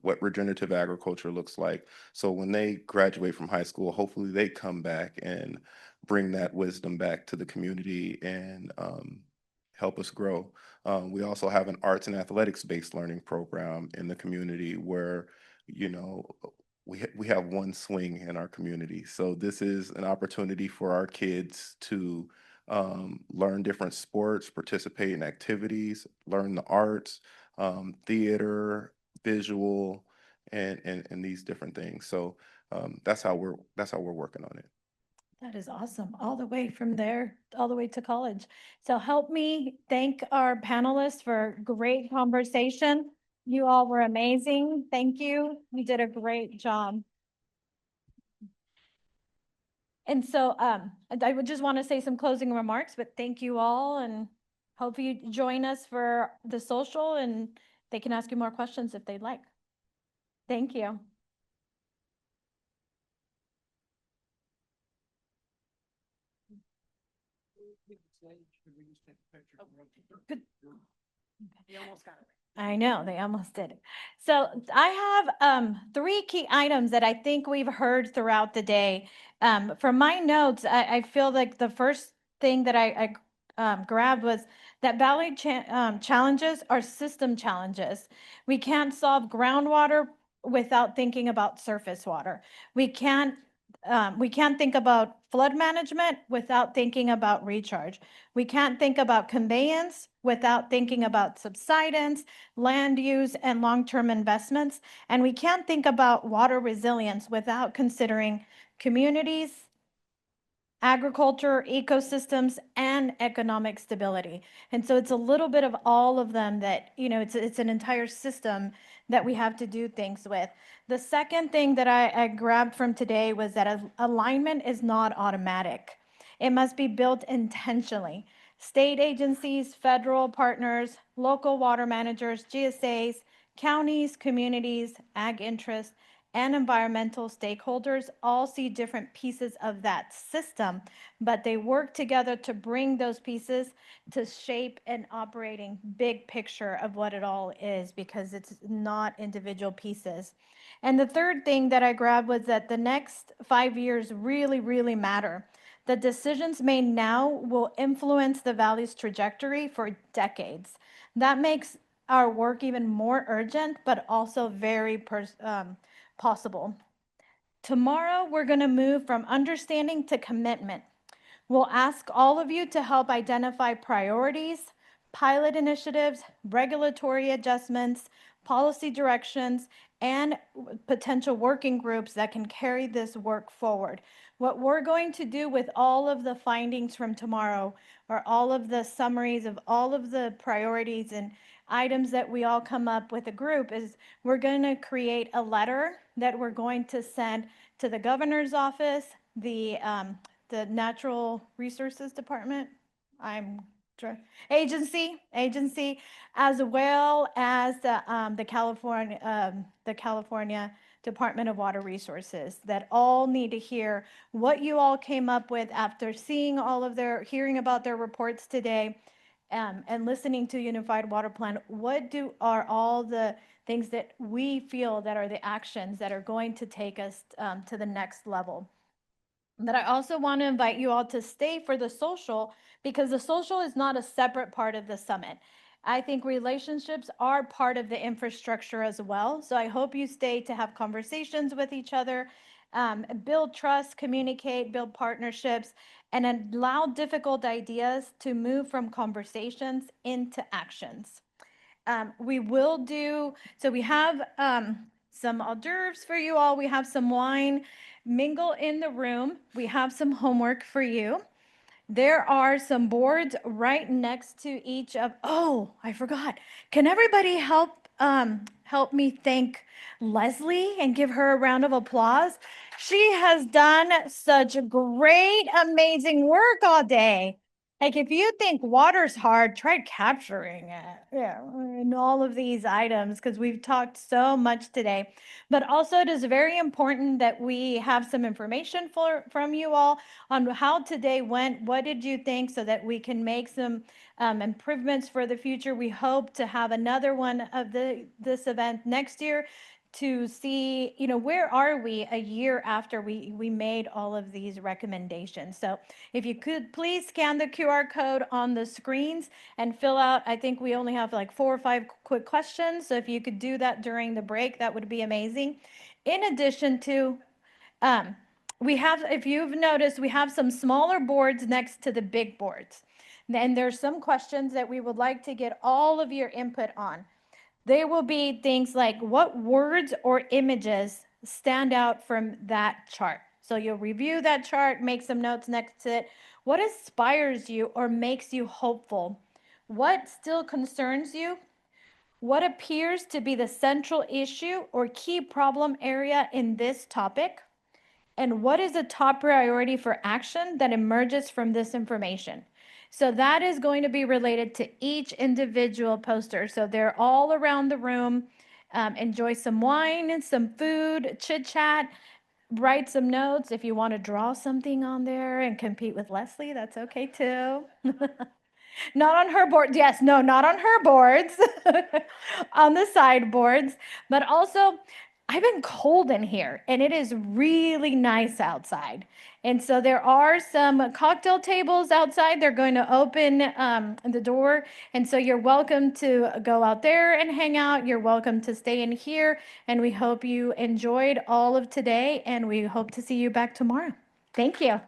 what regenerative agriculture looks like. So when they graduate from high school, hopefully they come back and bring that wisdom back to the community and help us grow. We also have an arts and athletics-based learning program in the community where we have one swing in our community. So this is an opportunity for our kids to learn different sports, participate in activities, learn the arts, theater, visual, and these different things. So that's how we're working on it. That is awesome. All the way from there, all the way to college. So help me thank our panelists for a great conversation. You all were amazing. Thank you. You did a great job. And so I would just want to say some closing remarks, but thank you all and hope you join us for the social and they can ask you more questions if they'd like. Thank you. Good. You almost got it. I know, they almost did it. So I have 3 key items that I think we've heard throughout the day. From my notes, I feel like the first thing that I grabbed was that valley challenges are system challenges. We can't solve groundwater without thinking about surface water. We can't think about flood management without thinking about recharge. We can't think about conveyance without thinking about subsidence, land use, and long-term investments. And we can't think about water resilience without considering communities, agriculture, ecosystems, and economic stability. And so it's a little bit of all of them that, it's an entire system that we have to do things with. The second thing that I grabbed from today was that alignment is not automatic. It must be built intentionally. State agencies, federal partners, local water managers, GSAs, counties, communities, ag interests, and environmental stakeholders all see different pieces of that system, but they work together to bring those pieces to shape an operating big picture of what it all is, because it's not individual pieces. And the third thing that I grabbed was that the next 5 years really, really matter. The decisions made now will influence the valley's trajectory for decades. That makes our work even more urgent, but also very possible. Tomorrow, we're going to move from understanding to commitment. We'll ask all of you to help identify priorities, pilot initiatives, regulatory adjustments, policy directions, and potential working groups that can carry this work forward. What we're going to do with all of the findings from tomorrow, or all of the summaries of all of the priorities and items that we all come up with a group, is we're going to create a letter that we're going to send to the governor's office, the Natural Resources Department, agency, as well as the California Department of Water Resources, that all need to hear what you all came up with after seeing hearing about their reports today, and listening to Unified Water Plan. What are all the things that we feel that are the actions that are going to take us to the next level? But I also want to invite you all to stay for the social, because the social is not a separate part of the summit. I think relationships are part of the infrastructure as well. So I hope you stay to have conversations with each other, build trust, communicate, build partnerships, and allow difficult ideas to move from conversations into actions. We have some hors d'oeuvres for you all. We have some wine. Mingle in the room. We have some homework for you. There are some boards right next to each of, oh, I forgot. Can everybody help me thank Leslie and give her a round of applause? She has done such great, amazing work all day. Like, if you think water's hard, try capturing it. Yeah, in all of these items, because we've talked so much today. But also, it is very important that we have some information from you all on how today went. What did you think, so that we can make some improvements for the future? We hope to have another one of this event next year, to see, where are we a year after we made all of these recommendations. So if you could please scan the QR code on the screens and fill out, I think we only have like 4 or 5 quick questions. So if you could do that during the break, that would be amazing. In addition to, if you've noticed, we have some smaller boards next to the big boards. And there's some questions that we would like to get all of your input on. They will be things like, what words or images stand out from that chart? So you'll review that chart, make some notes next to it. What inspires you or makes you hopeful? What still concerns you? What appears to be the central issue or key problem area in this topic? And what is a top priority for action that emerges from this information? So that is going to be related to each individual poster. So they're all around the room. Enjoy some wine and some food, chit chat, write some notes. If you want to draw something on there and compete with Leslie, that's okay too. Not on her board. Yes, no, not on her boards, on the sideboards. But also, I've been cold in here and it is really nice outside. And so there are some cocktail tables outside. They're going to open the door. And so you're welcome to go out there and hang out. You're welcome to stay in here. And we hope you enjoyed all of today. And we hope to see you back tomorrow. Thank you.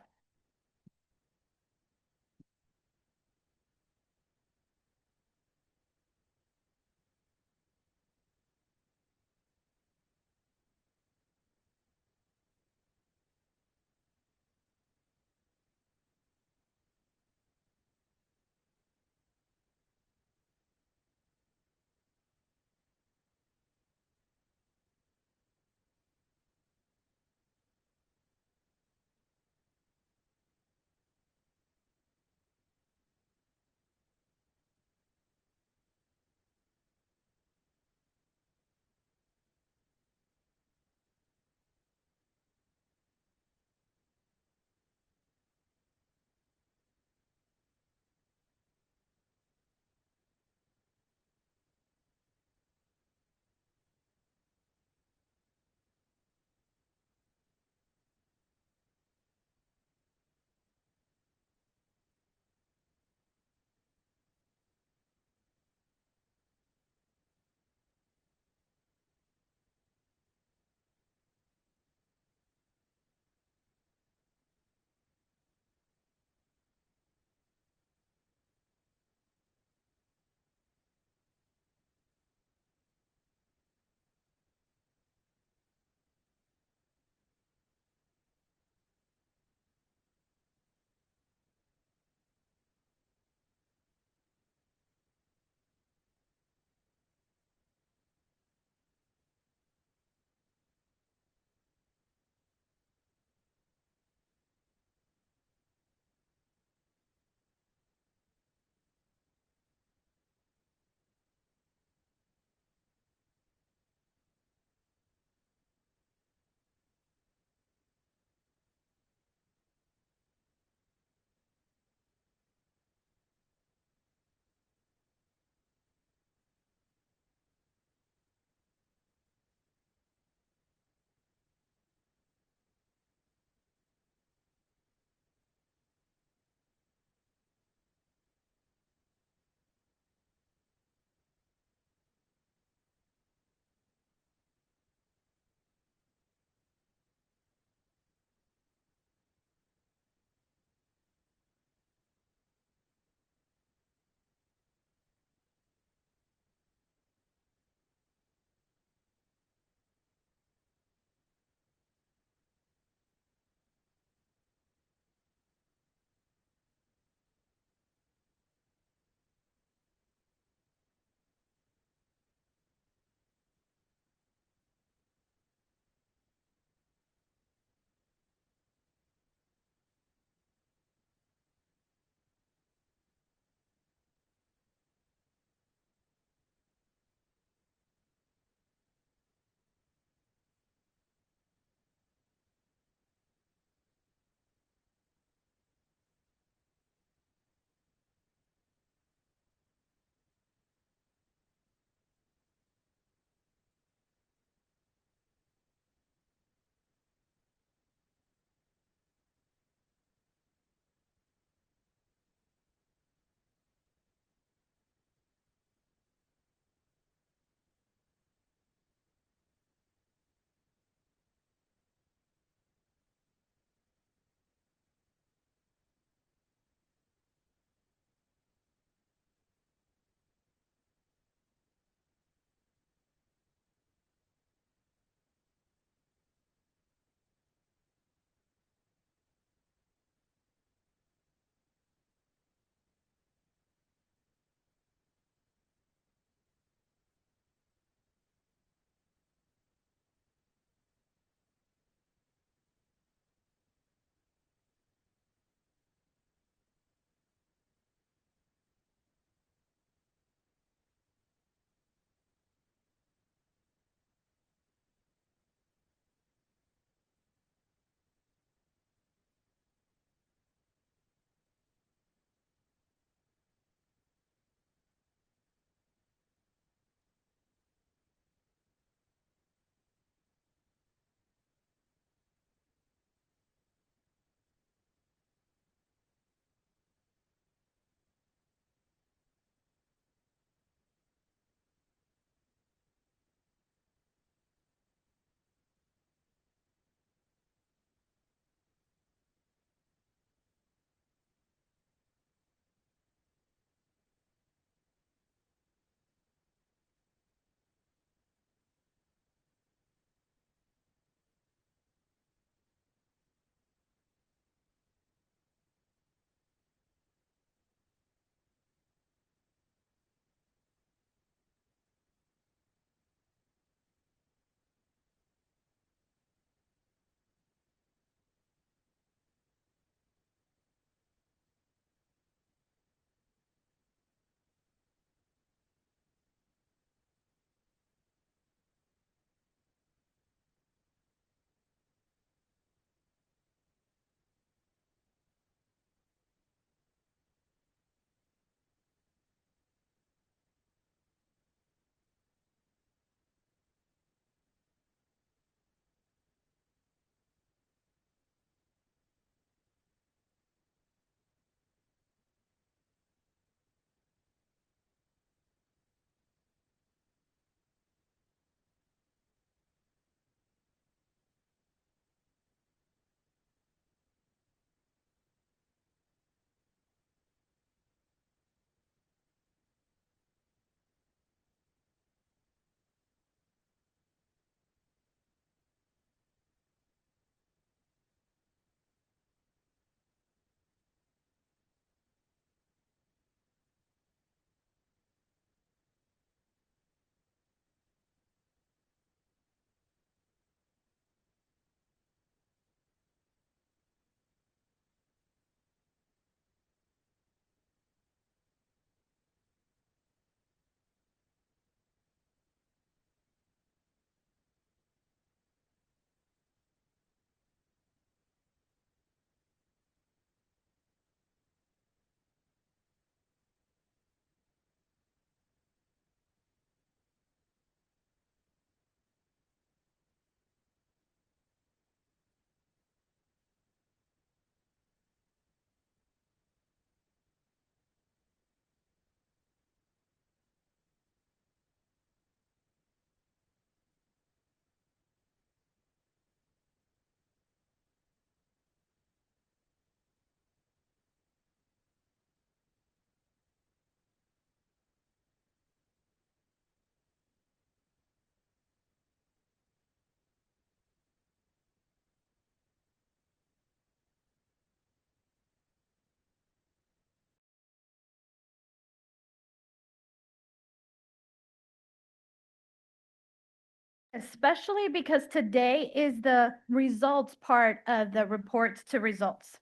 Especially because today is the results part of the reports to results.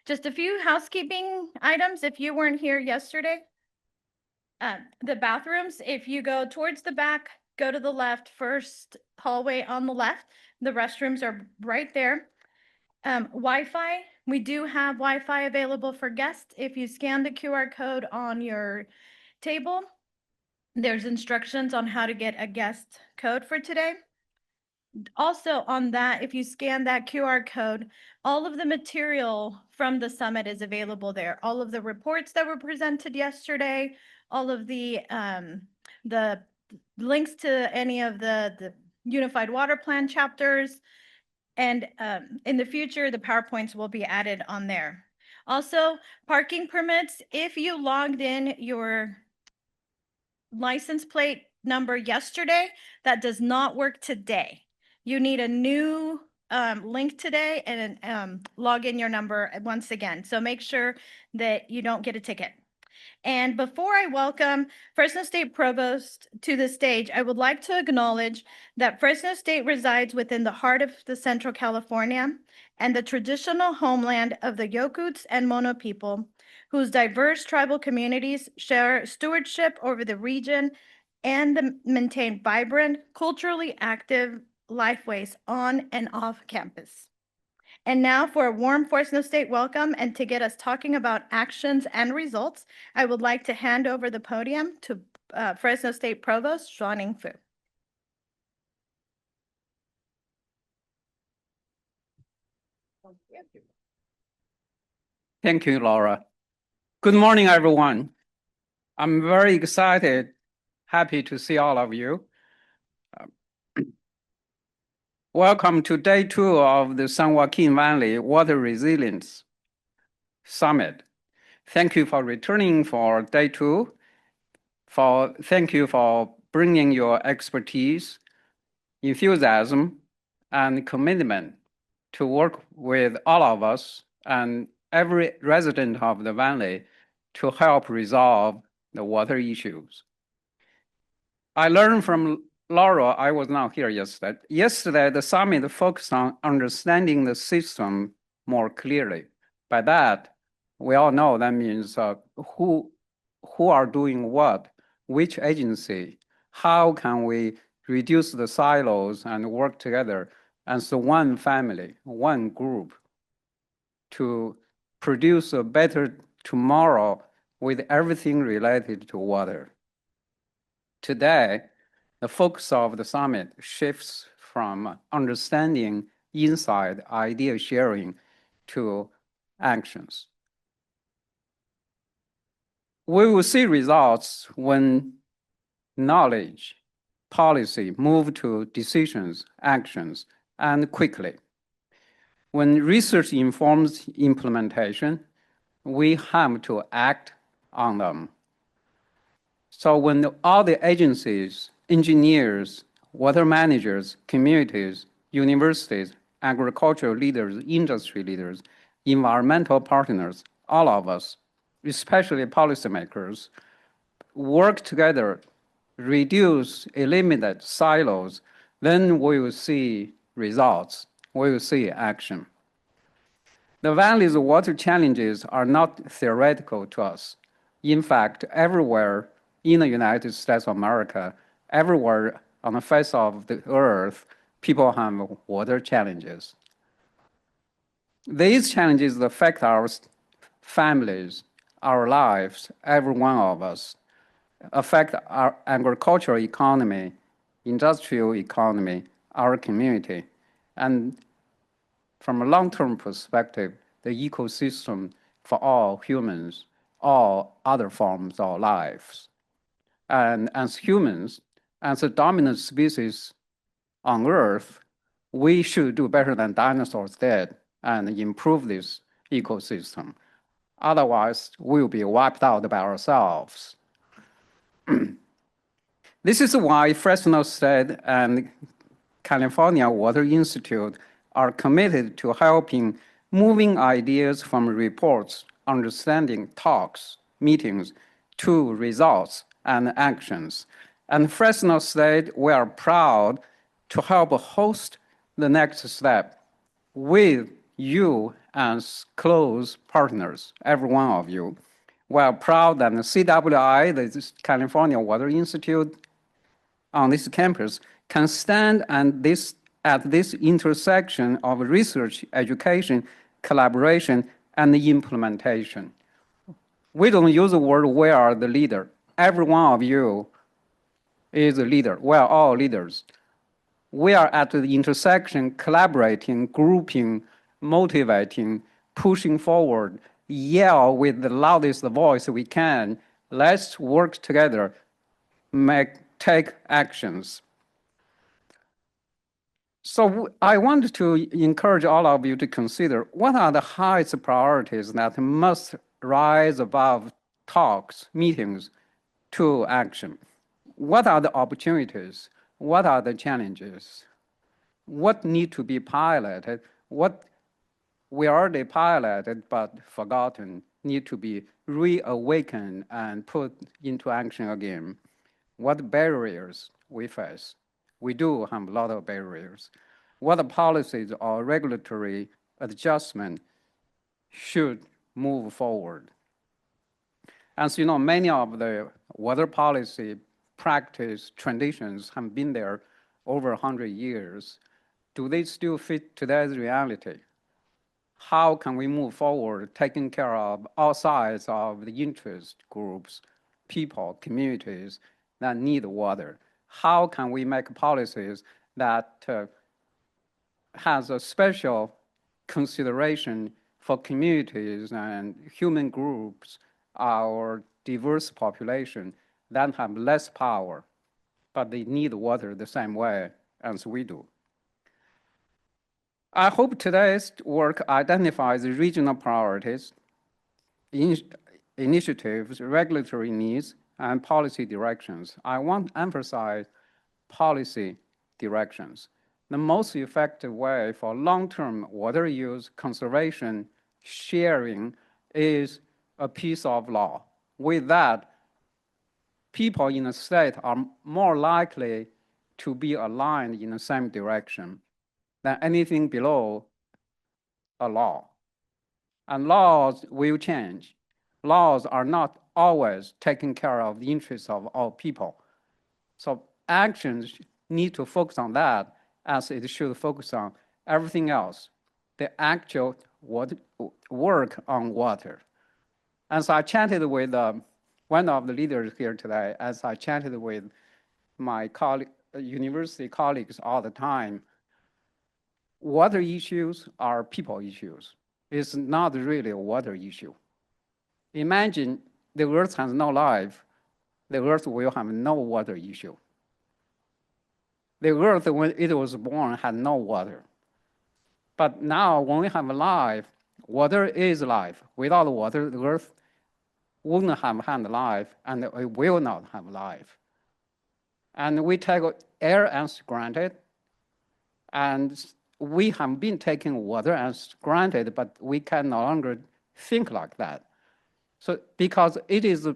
Just a few housekeeping items if you weren't here yesterday. The bathrooms, if you go towards the back, go to the left, first hallway on the left. The restrooms are right there. Wi-Fi, we do have Wi-Fi available for guests. If you scan the QR code on your table, there's instructions on how to get a guest code for today. Also on that, if you scan that QR code, all of the material from the summit is available there. All of the reports that were presented yesterday, all of the links to any of the Unified Water Plan chapters, and in the future, the PowerPoints will be added on there. Also, parking permits, if you logged in your license plate number yesterday, that does not work today. You need a new link today and log in your number once again. So make sure that you don't get a ticket. And before I welcome Fresno State Provost to the stage, I would like to acknowledge that Fresno State resides within the heart of the Central California and the traditional homeland of the Yokuts and Mono people, whose diverse tribal communities share stewardship over the region and maintain vibrant, culturally active lifeways on and off campus. And now for a warm Fresno State welcome and to get us talking about actions and results, I would like to hand over the podium to Fresno State Provost Xuanning Fu. Thank you, Laura. Good morning, everyone. I'm very excited, happy to see all of you. Welcome to day 2 of the San Joaquin Valley Water Resilience Summit. Thank you for returning for day 2. Thank you for bringing your expertise, enthusiasm, and commitment to work with all of us and every resident of the valley to help resolve the water issues. I learned from Laura, I was not here yesterday. Yesterday, the summit focused on understanding the system more clearly. By that, we all know that means who are doing what, which agency, how can we reduce the silos and work together as one family, one group to produce a better tomorrow with everything related to water. Today, the focus of the summit shifts from understanding, insight, idea sharing to actions. We will see results when knowledge, policy move to decisions, actions, and quickly. When research informs implementation, we have to act on them. So when all the agencies, engineers, water managers, communities, universities, agricultural leaders, industry leaders, environmental partners, all of us, especially policymakers, work together, reduce, eliminate silos, then we will see results, we will see action. The valley's water challenges are not theoretical to us. In fact, everywhere in the United States of America, everywhere on the face of the earth, people have water challenges. These challenges affect our families, our lives, every one of us, affect our agricultural economy, industrial economy, our community, and from a long-term perspective, the ecosystem for all humans, all other forms of lives. And as humans, as a dominant species on Earth, we should do better than dinosaurs did and improve this ecosystem. Otherwise, we'll be wiped out by ourselves. This is why Fresno State and California Water Institute are committed to helping moving ideas from reports, understanding, talks, meetings, to results and actions. And Fresno State, we are proud to help host the next step with you as close partners, every one of you. We are proud that the CWI, the California Water Institute, on this campus can stand at this intersection of research, education, collaboration, and implementation. We don't use the word we are the leader. Every one of you is a leader. We are all leaders. We are at the intersection, collaborating, grouping, motivating, pushing forward, yell with the loudest voice we can. Let's work together, take actions. So I want to encourage all of you to consider what are the highest priorities that must rise above talks, meetings, to action. What are the opportunities? What are the challenges? What need to be piloted? What we already piloted but forgotten need to be reawakened and put into action again? What barriers we face? We do have a lot of barriers. What policies or regulatory adjustment should move forward? As you know, many of the water policy practice traditions have been there over 100 years. Do they still fit today's reality? How can we move forward, taking care of all sides of the interest groups, people, communities that need water? How can we make policies that has a special consideration for communities and human groups, our diverse population that have less power, but they need water the same way as we do? I hope today's work identifies regional priorities, initiatives, regulatory needs, and policy directions. I want to emphasize policy directions. The most effective way for long-term water use, conservation, sharing is a piece of law. With that, people in the state are more likely to be aligned in the same direction than anything below a law. And laws will change. Laws are not always taking care of the interests of all people. So actions need to focus on that as it should focus on everything else, the actual work on water. As I chatted with one of the leaders here today, as I chatted with my university colleagues all the time, water issues are people issues. It's not really a water issue. Imagine the earth has no life, the earth will have no water issue. The earth, when it was born, had no water. But now, when we have life, water is life. Without water, the earth wouldn't have had life, and it will not have life. And we take air as granted, and we have been taking water as granted, but we can no longer think like that. So because it is a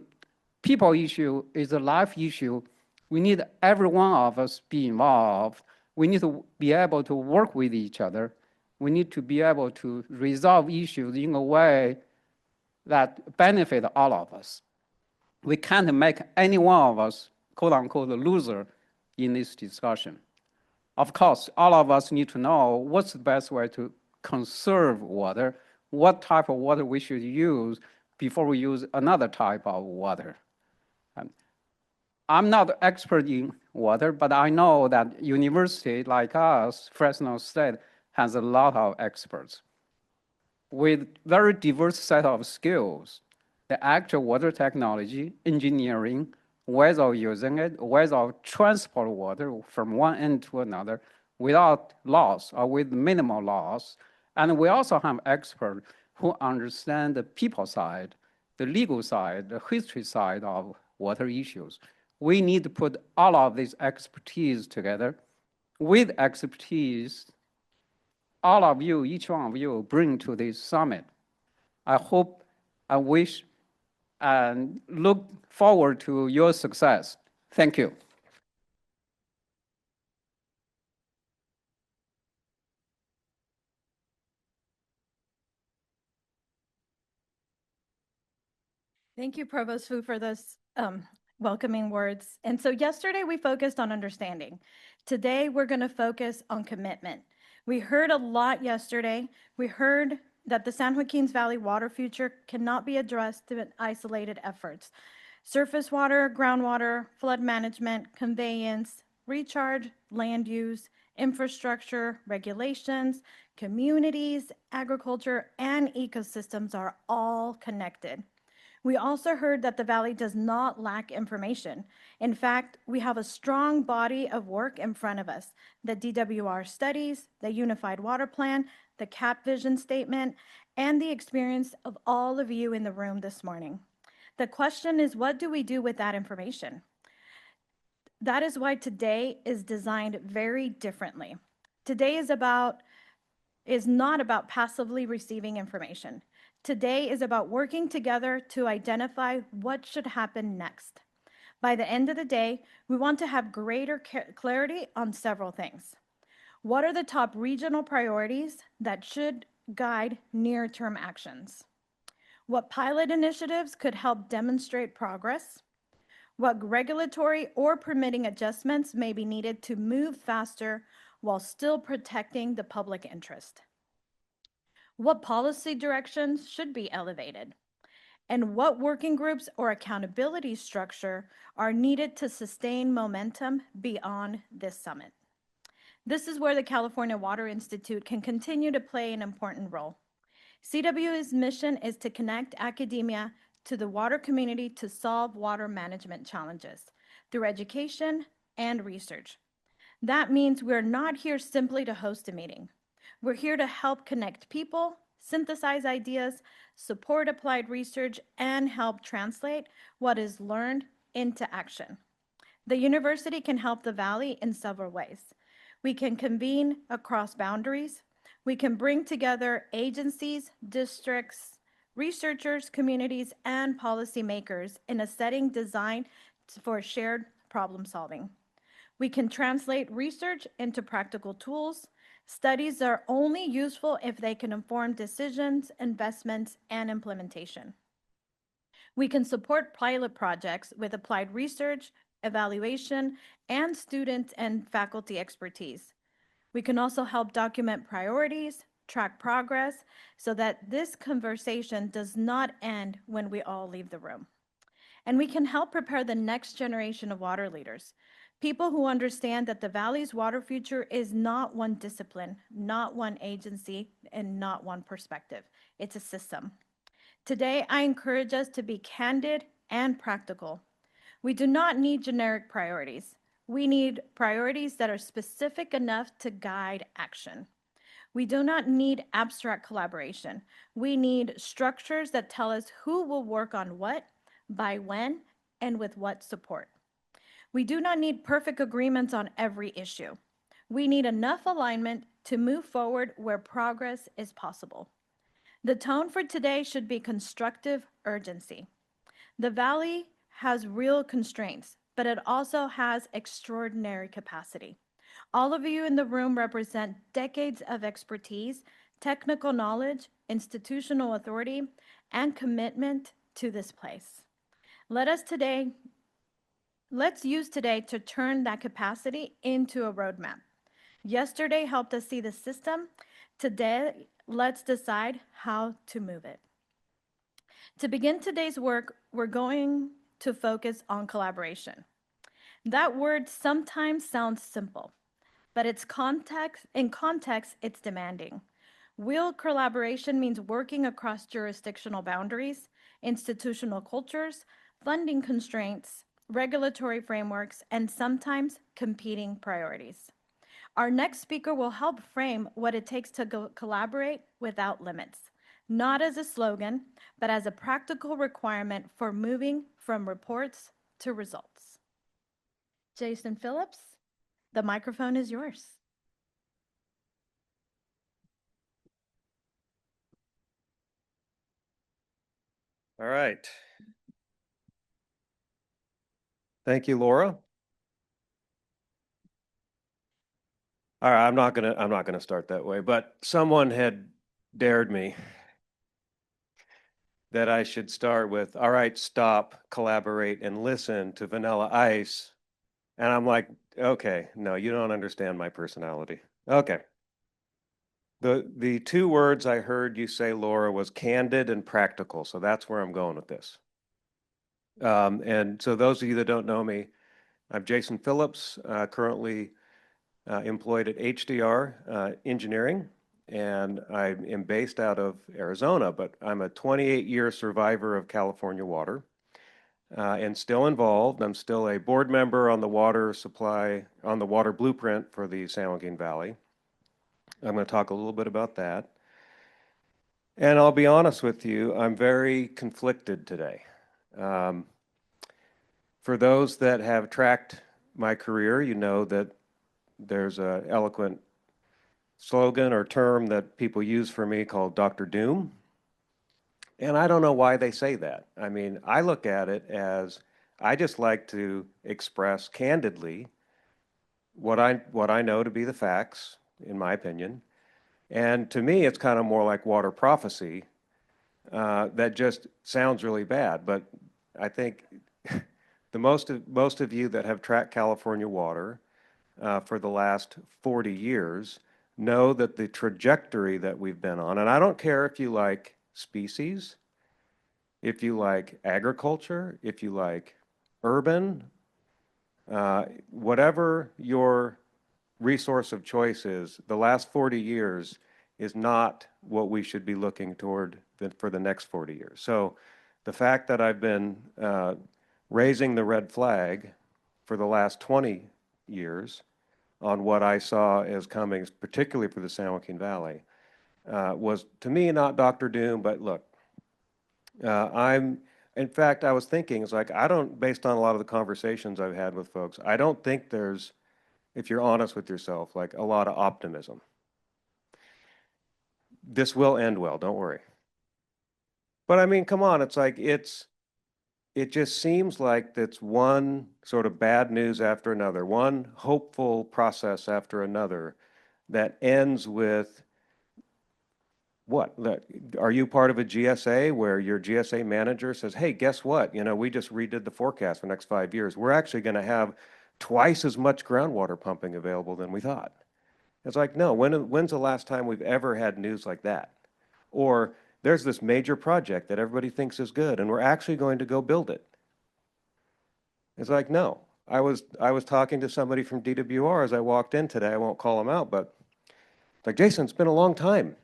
people issue, is a life issue, we need every one of us be involved. We need to be able to work with each other. We need to be able to resolve issues in a way that benefit all of us. We can't make any one of us, quote unquote, a loser in this discussion. Of course, all of us need to know what's the best way to conserve water, what type of water we should use before we use another type of water. I'm not an expert in water, but I know that university like us, Fresno State, has a lot of experts with very diverse set of skills. The actual water technology, engineering, ways of using it, ways of transport water from one end to another without loss or with minimal loss. And we also have experts who understand the people side, the legal side, the history side of water issues. We need to put all of this expertise together. With expertise, all of you, each one of you, bring to this summit. I hope, I wish, and look forward to your success. Thank you. Thank you, Provost Fu, for those welcoming words. And so yesterday we focused on understanding. Today we're going to focus on commitment. We heard a lot yesterday. We heard that the San Joaquin's Valley water future cannot be addressed through isolated efforts. Surface water, groundwater, flood management, conveyance, recharge, land use, infrastructure, regulations, communities, agriculture, and ecosystems are all connected. We also heard that the Valley does not lack information. In fact, we have a strong body of work in front of us. The DWR studies, the Unified Water Plan, the CAP Vision Statement, and the experience of all of you in the room this morning. The question is, what do we do with that information? That is why today is designed very differently. Today is not about passively receiving information. Today is about working together to identify what should happen next. By the end of the day, we want to have greater clarity on several things. What are the top regional priorities that should guide near-term actions? What pilot initiatives could help demonstrate progress? What regulatory or permitting adjustments may be needed to move faster while still protecting the public interest? What policy directions should be elevated? And what working groups or accountability structure are needed to sustain momentum beyond this summit? This is where the California Water Institute can continue to play an important role. CW's mission is to connect academia to the water community to solve water management challenges through education and research. That means we're not here simply to host a meeting. We're here to help connect people, synthesize ideas, support applied research, and help translate what is learned into action. The university can help the Valley in several ways. We can convene across boundaries. We can bring together agencies, districts, researchers, communities, and policymakers in a setting designed for shared problem solving. We can translate research into practical tools. Studies are only useful if they can inform decisions, investments, and implementation. We can support pilot projects with applied research, evaluation, and student and faculty expertise. We can also help document priorities, track progress, so that this conversation does not end when we all leave the room. And we can help prepare the next generation of water leaders, people who understand that the Valley's water future is not one discipline, not one agency, and not one perspective. It's a system. Today, I encourage us to be candid and practical. We do not need generic priorities. We need priorities that are specific enough to guide action. We do not need abstract collaboration. We need structures that tell us who will work on what, by when, and with what support. We do not need perfect agreements on every issue. We need enough alignment to move forward where progress is possible. The tone for today should be constructive urgency. The Valley has real constraints, but it also has extraordinary capacity. All of you in the room represent decades of expertise, technical knowledge, institutional authority, and commitment to this place. Let's use today to turn that capacity into a roadmap. Yesterday helped us see the system. Today, let's decide how to move it. To begin today's work, we're going to focus on collaboration. That word sometimes sounds simple, but in context, it's demanding. Real collaboration means working across jurisdictional boundaries, institutional cultures, funding constraints, regulatory frameworks, and sometimes competing priorities. Our next speaker will help frame what it takes to collaborate without limits, not as a slogan, but as a practical requirement for moving from reports to results. Jason Phillips, the microphone is yours. All right. Thank you, Laura. All right, I'm not gonna start that way, but someone had dared me that I should start with, all right, stop, collaborate, and listen to Vanilla Ice. And I'm like, okay, no, you don't understand my personality. Okay. The two words I heard you say, Laura, was candid and practical. So that's where I'm going with this. And so those of you that don't know me, I'm Jason Phillips, currently employed at HDR Engineering, and I am based out of Arizona, but I'm a 28-year survivor of California water and still involved. I'm still a board member on the water supply, on the water blueprint for the San Joaquin Valley. I'm going to talk a little bit about that. And I'll be honest with you, I'm very conflicted today. For those that have tracked my career, you know that there's an eloquent slogan or term that people use for me called Dr. Doom. And I don't know why they say that. I mean, I look at it as I just like to express candidly what I know to be the facts, in my opinion. And to me, it's kind of more like water prophecy that just sounds really bad. But I think the most of you that have tracked California water for the last 40 years know that the trajectory that we've been on, and I don't care if you like species, if you like agriculture, if you like urban, whatever your resource of choice is, the last 40 years is not what we should be looking toward for the next 40 years. So the fact that I've been raising the red flag for the last 20 years on what I saw as coming, particularly for the San Joaquin Valley, was to me not Dr. Doom, but look, in fact, I was thinking, it's like, based on a lot of the conversations I've had with folks, I don't think there's, if you're honest with yourself, like a lot of optimism. This will end well, don't worry. But I mean, come on, it's like, it just seems like it's one sort of bad news after another, one hopeful process after another that ends with what? Are you part of a GSA where your GSA manager says, hey, guess what? You know, we just redid the forecast for the next 5 years. We're actually going to have twice as much groundwater pumping available than we thought. It's like, no, when's the last time we've ever had news like that? Or there's this major project that everybody thinks is good, and we're actually going to go build it. It's like, no. I was talking to somebody from DWR as I walked in today. I won't call him out, but it's like, Jason, it's been a long time.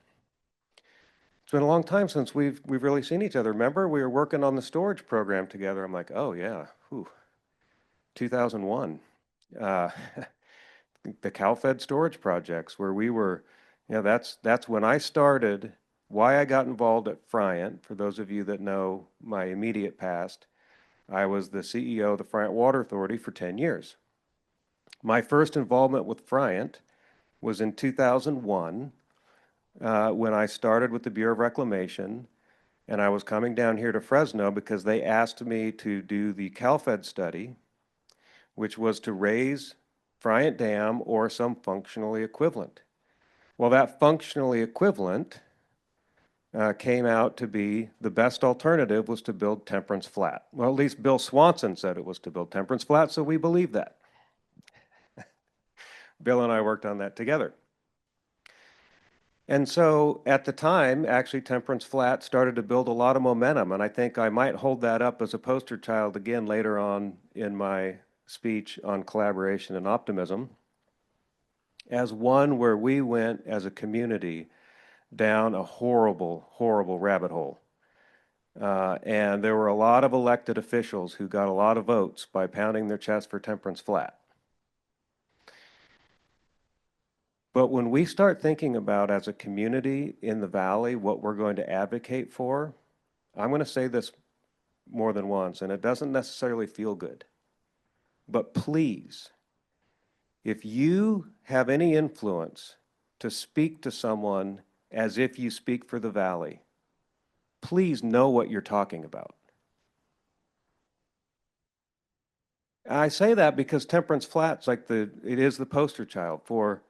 It's been a long time since we've really seen each other. Remember, we were working on the storage program together. I'm like, oh yeah, 2001. The CalFed storage projects where we were, that's when I started, why I got involved at Friant. For those of you that know my immediate past, I was the CEO of the Friant Water Authority for 10 years. My first involvement with Friant was in 2001 when I started with the Bureau of Reclamation, and I was coming down here to Fresno because they asked me to do the CalFed study, which was to raise Friant Dam or some functionally equivalent. Well, that functionally equivalent came out to be the best alternative was to build Temperance Flat. Well, at least Bill Swanson said it was to build Temperance Flat, so we believe that. Bill and I worked on that together. And so at the time, actually, Temperance Flat started to build a lot of momentum, and I think I might hold that up as a poster child again later on in my speech on collaboration and optimism, as one where we went as a community down a horrible, horrible rabbit hole. And there were a lot of elected officials who got a lot of votes by pounding their chest for Temperance Flat. But when we start thinking about as a community in the valley what we're going to advocate for, I'm going to say this more than once, and it doesn't necessarily feel good. But please, if you have any influence to speak to someone as if you speak for the valley, please know what you're talking about. I say that because Temperance Flat's like it is the poster child for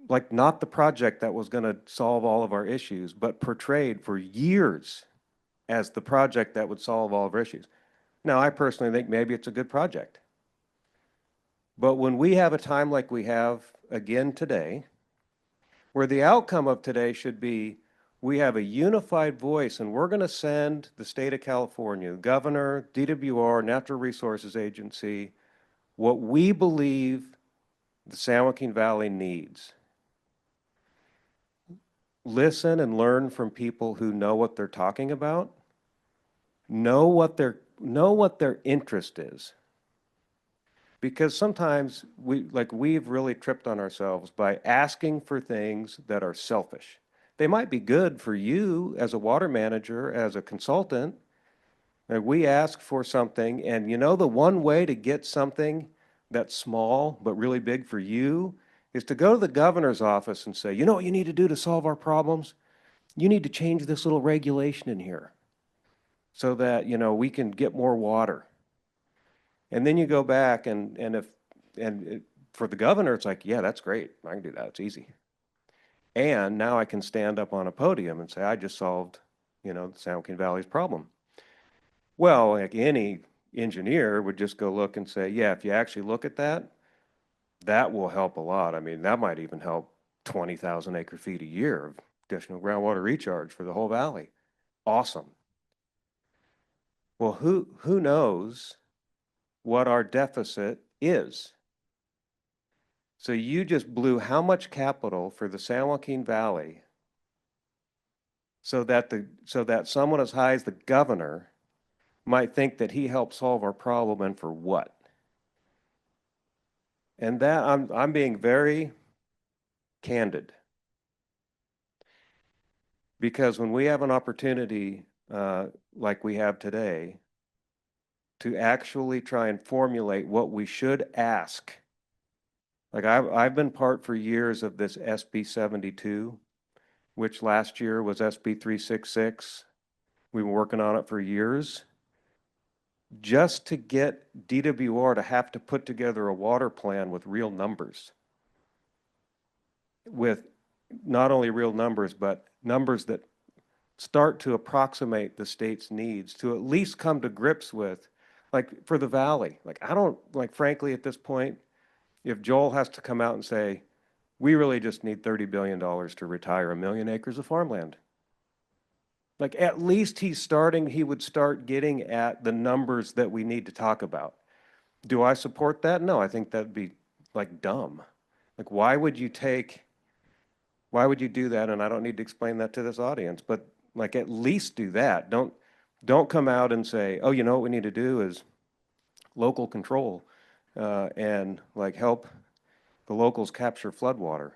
like not the project that was going to solve all of our issues, but portrayed for years as the project that would solve all of our issues. Now, I personally think maybe it's a good project. But when we have a time like we have again today, where the outcome of today should be we have a unified voice and we're going to send the state of California, governor, DWR, Natural Resources Agency, what we believe the San Joaquin Valley needs. Listen and learn from people who know what they're talking about, know what their interest is. Because sometimes we've really tripped on ourselves by asking for things that are selfish. They might be good for you as a water manager, as a consultant. Like we ask for something, and you know the one way to get something that's small but really big for you is to go to the governor's office and say, you know what you need to do to solve our problems? You need to change this little regulation in here so that, you know, we can get more water. And then you go back for the governor, it's like, yeah, that's great. I can do that. It's easy. And now I can stand up on a podium and say, I just solved, you know, the San Joaquin Valley's problem. Well, like any engineer would just go look and say, yeah, if you actually look at that, that will help a lot. I mean, that might even help 20,000 acre feet a year of additional groundwater recharge for the whole valley. Awesome. Well, who knows what our deficit is? So you just blew how much capital for the San Joaquin Valley so that someone as high as the governor might think that he helped solve our problem, and for what? And that I'm being very candid, because when we have an opportunity like we have today to actually try and formulate what we should ask. Like I've been part for years of this SB 72, which last year was SB 366. We've been working on it for years. Just to get DWR to have to put together a water plan with real numbers. With not only real numbers, but numbers that start to approximate the state's needs, to at least come to grips with, like for the valley. Like I don't, like frankly at this point, if Joel has to come out and say, we really just need $30 billion to retire 1 million acres of farmland. Like at least he would start getting at the numbers that we need to talk about. Do I support that? No, I think that'd be like dumb. Like why would you do that? And I don't need to explain that to this audience, but like at least do that. Don't come out and say, oh, you know what we need to do is local control and like help the locals capture floodwater.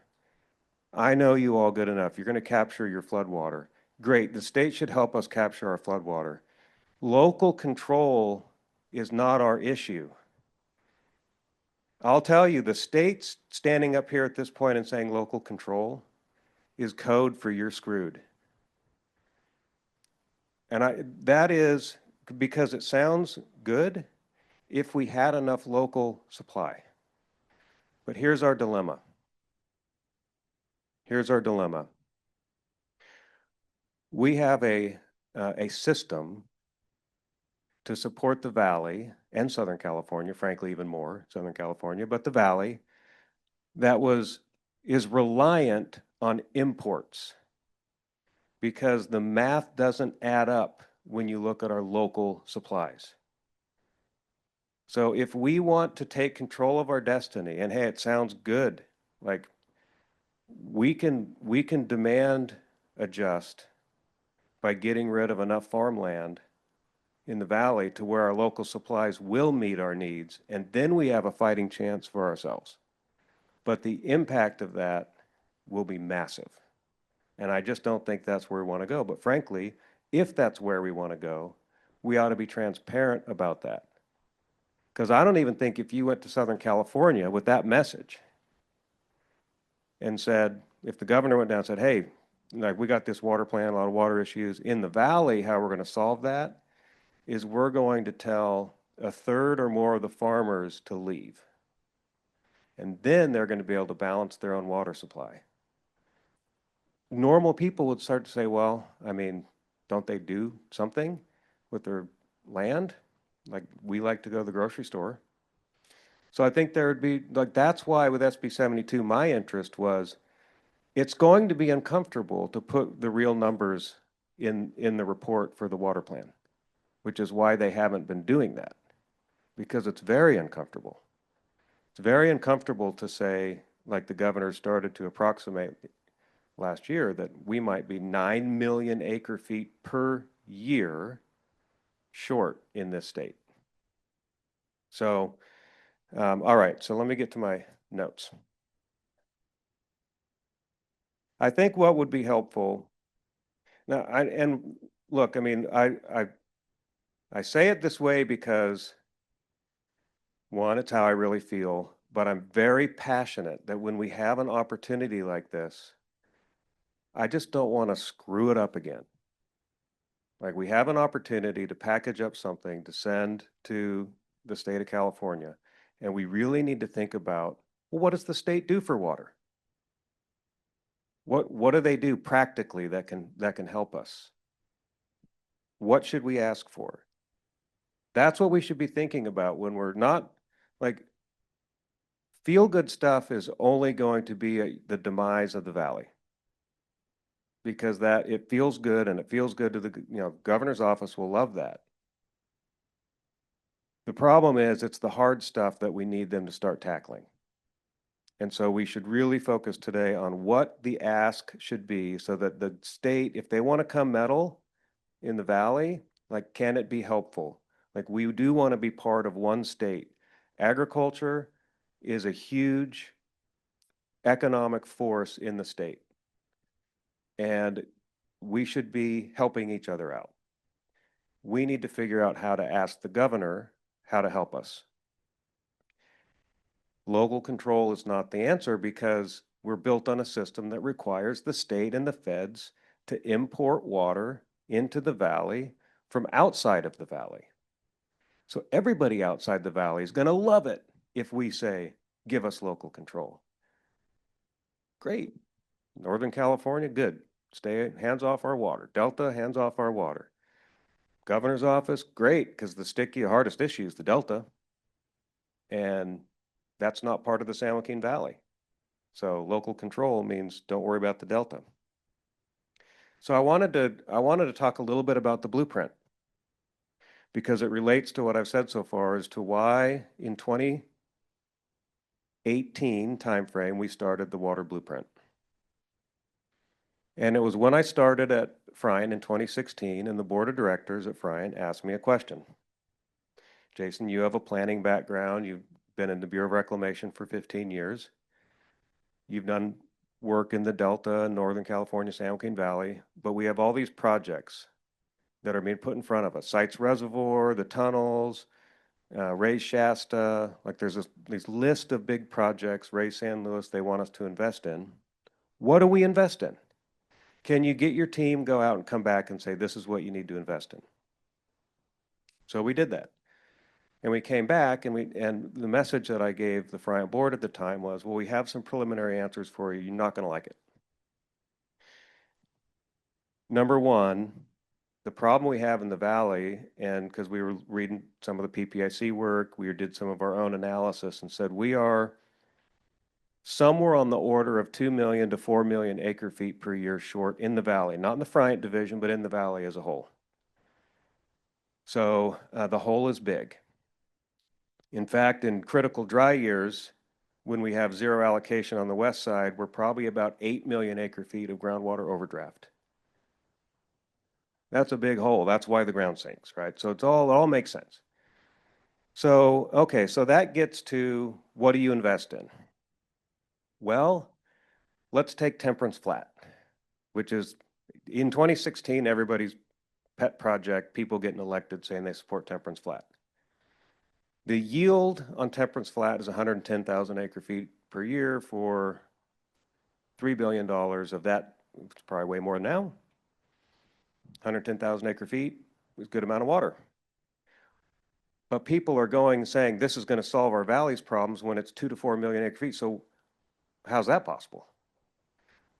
I know you all good enough. You're going to capture your floodwater. Great. The state should help us capture our floodwater. Local control is not our issue. I'll tell you, the state's standing up here at this point and saying local control is code for you're screwed. And that is because it sounds good if we had enough local supply. But here's our dilemma. Here's our dilemma. We have a system to support the valley and Southern California, frankly, even more Southern California, but the valley that is reliant on imports because the math doesn't add up when you look at our local supplies. So if we want to take control of our destiny, and hey, it sounds good, like we can demand adjust by getting rid of enough farmland in the valley to where our local supplies will meet our needs, and then we have a fighting chance for ourselves. But the impact of that will be massive. And I just don't think that's where we want to go. But frankly, if that's where we want to go, we ought to be transparent about that. Because I don't even think if you went to Southern California with that message and said, if the governor went down and said, hey, like we got this water plan, a lot of water issues in the valley, how we're going to solve that is we're going to tell a third or more of the farmers to leave. And then they're going to be able to balance their own water supply. Normal people would start to say, well, I mean, don't they do something with their land? Like we like to go to the grocery store. So I think there would be, like, that's why with SB 72, my interest was it's going to be uncomfortable to put the real numbers in the report for the water plan, which is why they haven't been doing that, because it's very uncomfortable. It's very uncomfortable to say, like the governor started to approximate last year, that we might be 9 million acre feet per year short in this state. So, all right, so let me get to my notes. I think what would be helpful now, and look, I mean, I say it this way because one, it's how I really feel, but I'm very passionate that when we have an opportunity like this, I just don't want to screw it up again. Like we have an opportunity to package up something to send to the state of California, and we really need to think about, well, what does the state do for water? What do they do practically that can help us? What should we ask for? That's what we should be thinking about when we're not, like, feel good stuff is only going to be the demise of the valley, because that it feels good and it feels good to the governor's office will love that. The problem is it's the hard stuff that we need them to start tackling. And so we should really focus today on what the ask should be so that the state, if they want to come meddle in the valley, like, can it be helpful? Like, we do want to be part of one state. Agriculture is a huge economic force in the state, and we should be helping each other out. We need to figure out how to ask the governor how to help us. Local control is not the answer because we're built on a system that requires the state and the feds to import water into the valley from outside of the valley. So everybody outside the valley is going to love it if we say, give us local control. Great. Northern California, good. Stay hands off our water. Delta, hands off our water. Governor's office, great, because the hardest issue is the Delta. And that's not part of the San Joaquin Valley. So local control means don't worry about the Delta. So I wanted to talk a little bit about the blueprint, because it relates to what I've said so far as to why in 2018 timeframe we started the water blueprint. And it was when I started at Frion in 2016, and the board of directors at Frion asked me a question. Jason, you have a planning background. You've been in the Bureau of Reclamation for 15 years. You've done work in the Delta, Northern California, San Joaquin Valley, but we have all these projects that are being put in front of us. Sites Reservoir, the tunnels, Ray Shasta, like there's this list of big projects, Ray San Luis, they want us to invest in. What do we invest in? Can you get your team, go out and come back and say, this is what you need to invest in? So we did that. And we came back, and the message that I gave the Frion board at the time was, well, we have some preliminary answers for you. You're not going to like it. Number one, the problem we have in the valley, and because we were reading some of the PPIC work, we did some of our own analysis and said we are somewhere on the order of 2 million to 4 million acre feet per year short in the valley, not in the Frion division, but in the valley as a whole. So the hole is big. In fact, in critical dry years, when we have zero allocation on the west side, we're probably about 8 million acre feet of groundwater overdraft. That's a big hole. That's why the ground sinks, right? So it all makes sense. So, okay, so that gets to what do you invest in? Well, let's take Temperance Flat, which is in 2016, everybody's pet project, people getting elected saying they support Temperance Flat. The yield on Temperance Flat is 110,000 acre feet per year for $3 billion of that. It's probably way more now. 110,000 acre feet is a good amount of water. But people are going saying this is going to solve our valley's problems when it's 2 to 4 million acre feet. So how's that possible?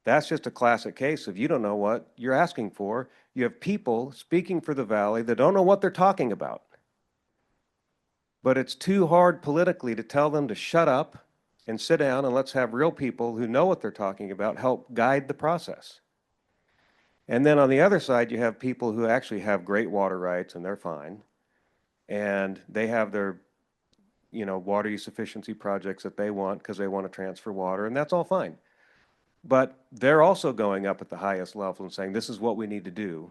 That's just a classic case of you don't know what you're asking for. You have people speaking for the valley that don't know what they're talking about. But it's too hard politically to tell them to shut up and sit down and let's have real people who know what they're talking about help guide the process. And then on the other side, you have people who actually have great water rights and they're fine. And they have their, water use efficiency projects that they want because they want to transfer water, and that's all fine. But they're also going up at the highest level and saying, this is what we need to do,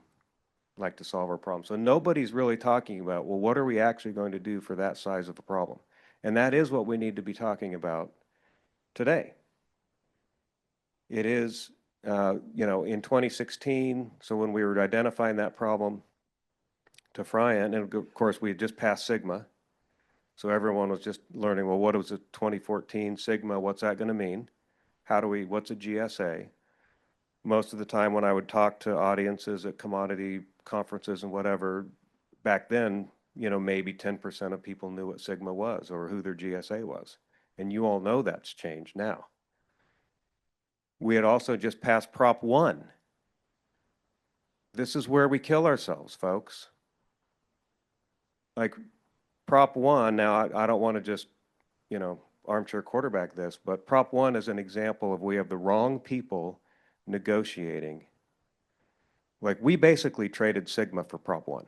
like to solve our problem. So nobody's really talking about, well, what are we actually going to do for that size of a problem? And that is what we need to be talking about today. It is, in 2016, so when we were identifying that problem to Friant, and of course we had just passed Sigma, so everyone was just learning, well, what was a 2014 Sigma? What's that going to mean? What's a GSA? Most of the time when I would talk to audiences at commodity conferences and whatever, back then, maybe 10% of people knew what Sigma was or who their GSA was. And you all know that's changed now. We had also just passed Prop 1. This is where we kill ourselves, folks. Like Prop 1, now I don't want to just, armchair quarterback this, but Prop 1 is an example of we have the wrong people negotiating. Like we basically traded Sigma for Prop 1.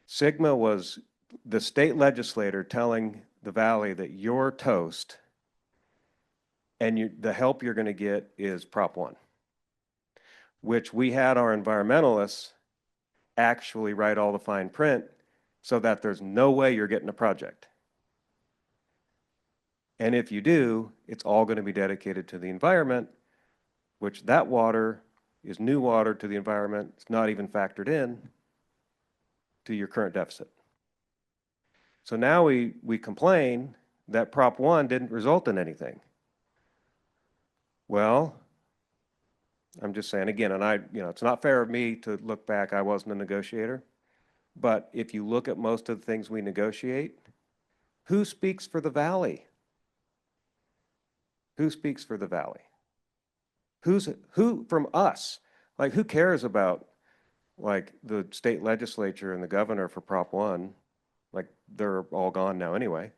Sigma was the state legislator telling the Valley that you're toast and the help you're going to get is Prop 1, which we had our environmentalists actually write all the fine print so that there's no way you're getting a project. And if you do, it's all going to be dedicated to the environment, which that water is new water to the environment. It's not even factored in to your current deficit. So now we complain that Prop 1 didn't result in anything. Well, I'm just saying again, and it's not fair of me to look back. I wasn't a negotiator. But if you look at most of the things we negotiate, who speaks for the Valley? Who speaks for the Valley? Who from us? Like, who cares about, like, the state legislature and the governor for Prop 1? Like, they're all gone now anyway.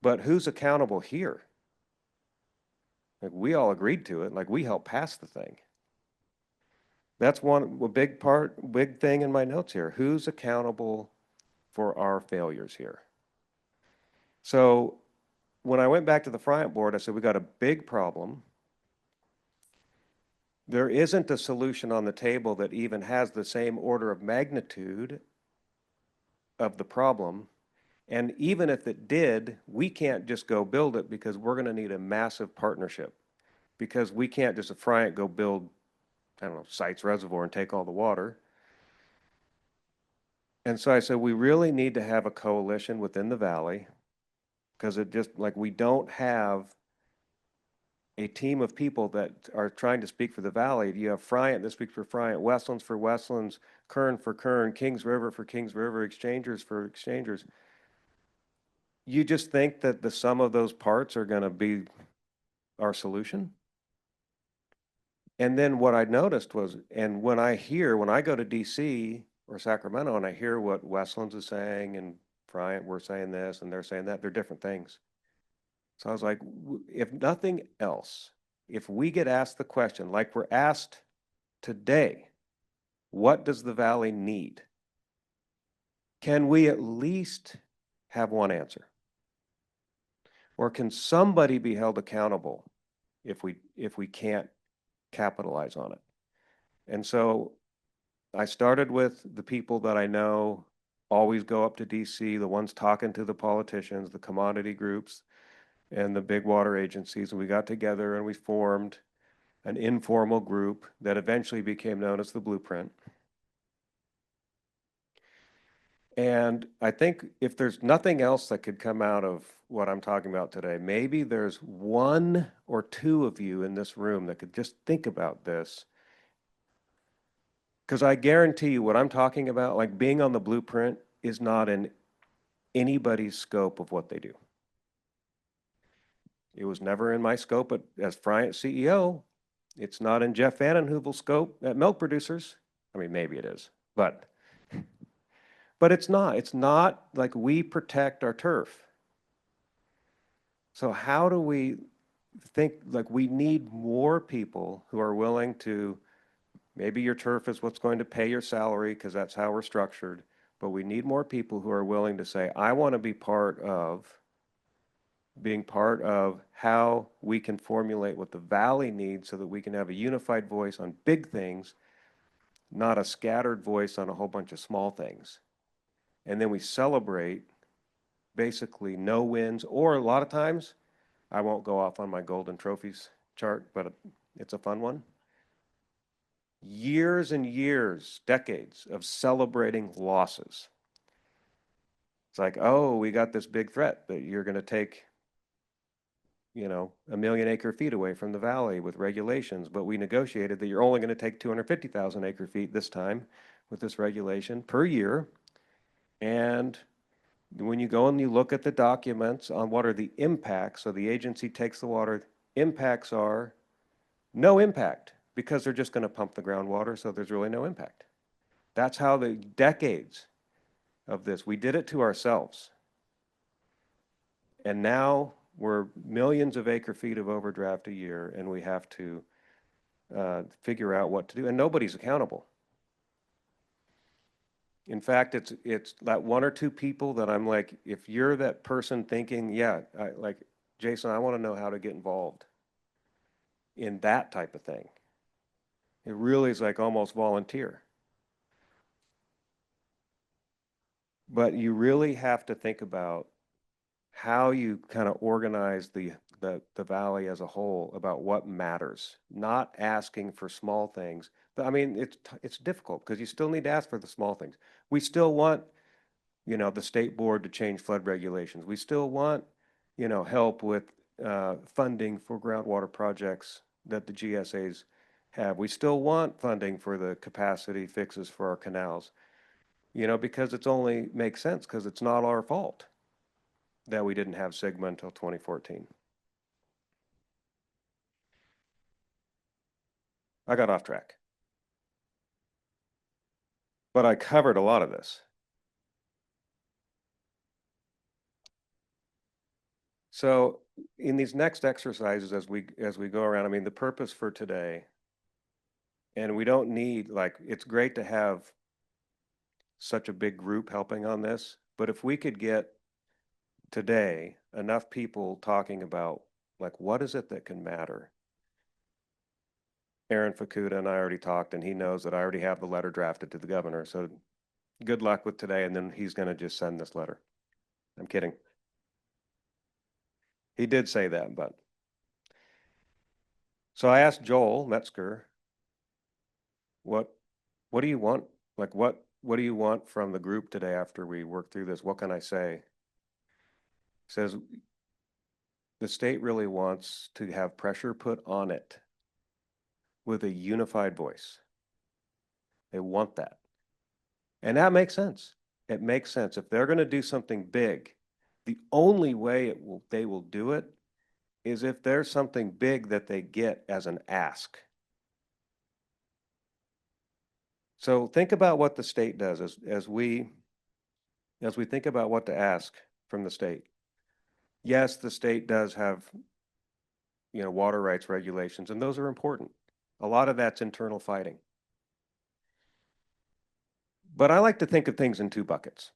But who's accountable here? Like, we all agreed to it. Like, we helped pass the thing. That's a big thing in my notes here. Who's accountable for our failures here? So when I went back to the Friant board, I said, we got a big problem. There isn't a solution on the table that even has the same order of magnitude of the problem. And even if it did, we can't just go build it because we're going to need a massive partnership. Because we can't just, Friant, go build, I don't know, Sites Reservoir and take all the water. And so I said, we really need to have a coalition within the Valley because it just, like, we don't have a team of people that are trying to speak for the Valley. You have Friant that speaks for Friant, Westlands for Westlands, Kern for Kern, Kings River for Kings River, Exchangers for Exchangers. You just think that the sum of those parts are going to be our solution? And then what I noticed was, and when I go to DC or Sacramento and I hear what Westlands is saying and Friant, we're saying this and they're saying that, they're different things. So I was like, if nothing else, if we get asked the question, like we're asked today, what does the Valley need? Can we at least have one answer? Or can somebody be held accountable if we can't capitalize on it? And so I started with the people that I know always go up to DC, the ones talking to the politicians, the commodity groups, and the big water agencies. And we got together and we formed an informal group that eventually became known as the Blueprint. And I think if there's nothing else that could come out of what I'm talking about today, maybe there's one or two of you in this room that could just think about this. Because I guarantee you what I'm talking about, like being on the blueprint, is not in anybody's scope of what they do. It was never in my scope as Friant CEO. It's not in Jeff Van Hoovel's scope at milk producers. I mean, maybe it is, but it's not. It's not like we protect our turf. So how do we think, like, we need more people who are willing to, maybe your turf is what's going to pay your salary because that's how we're structured, but we need more people who are willing to say, I want to be being part of how we can formulate what the valley needs so that we can have a unified voice on big things, not a scattered voice on a whole bunch of small things. And then we celebrate basically no wins, or a lot of times, I won't go off on my golden trophies chart, but it's a fun one. Years and years, decades of celebrating losses. It's like, oh, we got this big threat that you're going to take, you know, 1 million acre feet away from the valley with regulations, but we negotiated that you're only going to take 250,000 acre feet this time with this regulation per year. And when you go and you look at the documents on what are the impacts, so the agency takes the water, impacts are no impact because they're just going to pump the groundwater, so there's really no impact. That's how the decades of this, we did it to ourselves. And now we're millions of acre feet of overdraft a year, and we have to figure out what to do, and nobody's accountable. In fact, it's that one or two people that I'm like, if you're that person thinking, yeah, like, Jason, I want to know how to get involved in that type of thing. It really is like almost volunteer. But you really have to think about how you kind of organize the valley as a whole about what matters, not asking for small things. But I mean, it's difficult because you still need to ask for the small things. We still want, you know, the state board to change flood regulations. We still want, you know, help with funding for groundwater projects that the GSAs have. We still want funding for the capacity fixes for our canals, you know, because it's only makes sense because it's not our fault that we didn't have Sigma until 2014. I got off track. But I covered a lot of this. So in these next exercises, as we go around, I mean, the purpose for today, and we don't need, like, it's great to have such a big group helping on this, but if we could get today enough people talking about, like, what is it that can matter? Aaron Fukuda and I already talked, and he knows that I already have the letter drafted to the governor. So good luck with today, and then he's going to just send this letter. I'm kidding. He did say that, but. So I asked Joel Metzger, what do you want? Like, what do you want from the group today after we work through this? What can I say? He says, the state really wants to have pressure put on it with a unified voice. They want that. And that makes sense. It makes sense. If they're going to do something big, the only way they will do it is if there's something big that they get as an ask. So think about what the state does as we think about what to ask from the state. Yes, the state does have, you know, water rights regulations, and those are important. A lot of that's internal fighting. But I like to think of things in two buckets.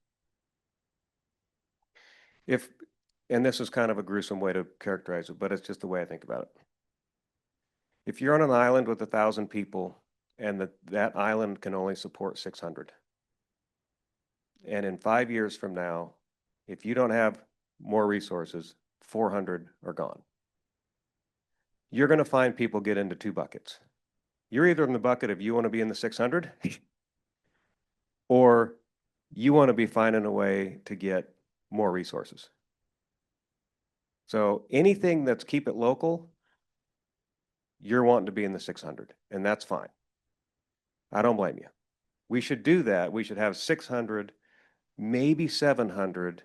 And this is kind of a gruesome way to characterize it, but it's just the way I think about it. If you're on an island with 1,000 people and that island can only support 600, and in 5 years from now, if you don't have more resources, 400 are gone. You're going to find people get into two buckets. You're either in the bucket of you want to be in the 600 or you want to be finding a way to get more resources. So anything that's keep it local, you're wanting to be in the 600, and that's fine. I don't blame you. We should do that. We should have 600, maybe 700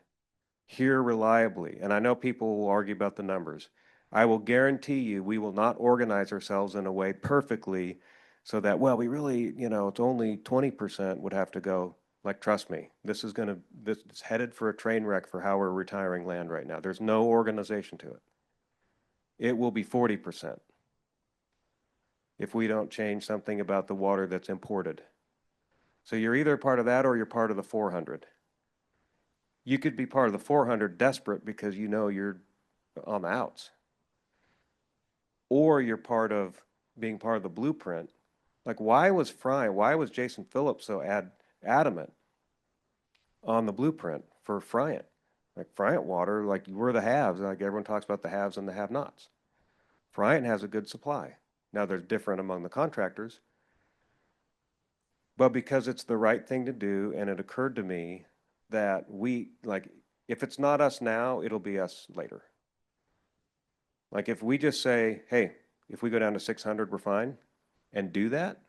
here reliably. And I know people will argue about the numbers. I will guarantee you we will not organize ourselves in a way perfectly so that, well, we really, you know, it's only 20% would have to go. Like, trust me, this is headed for a train wreck for how we're retiring land right now. There's no organization to it. It will be 40% if we don't change something about the water that's imported. So you're either part of that or you're part of the 400. You could be part of the 400 desperate because you know you're on the outs. Or you're part of being part of the blueprint. Like, why was Jason Phillips so adamant on the blueprint for Friant? Like, Friant water, like, we're the haves. Like, everyone talks about the haves and the have-nots. Friant has a good supply. Now, there's different among the contractors. But because it's the right thing to do, and it occurred to me that if it's not us now, it'll be us later. Like, if we just say, hey, if we go down to 600, we're fine, and do that,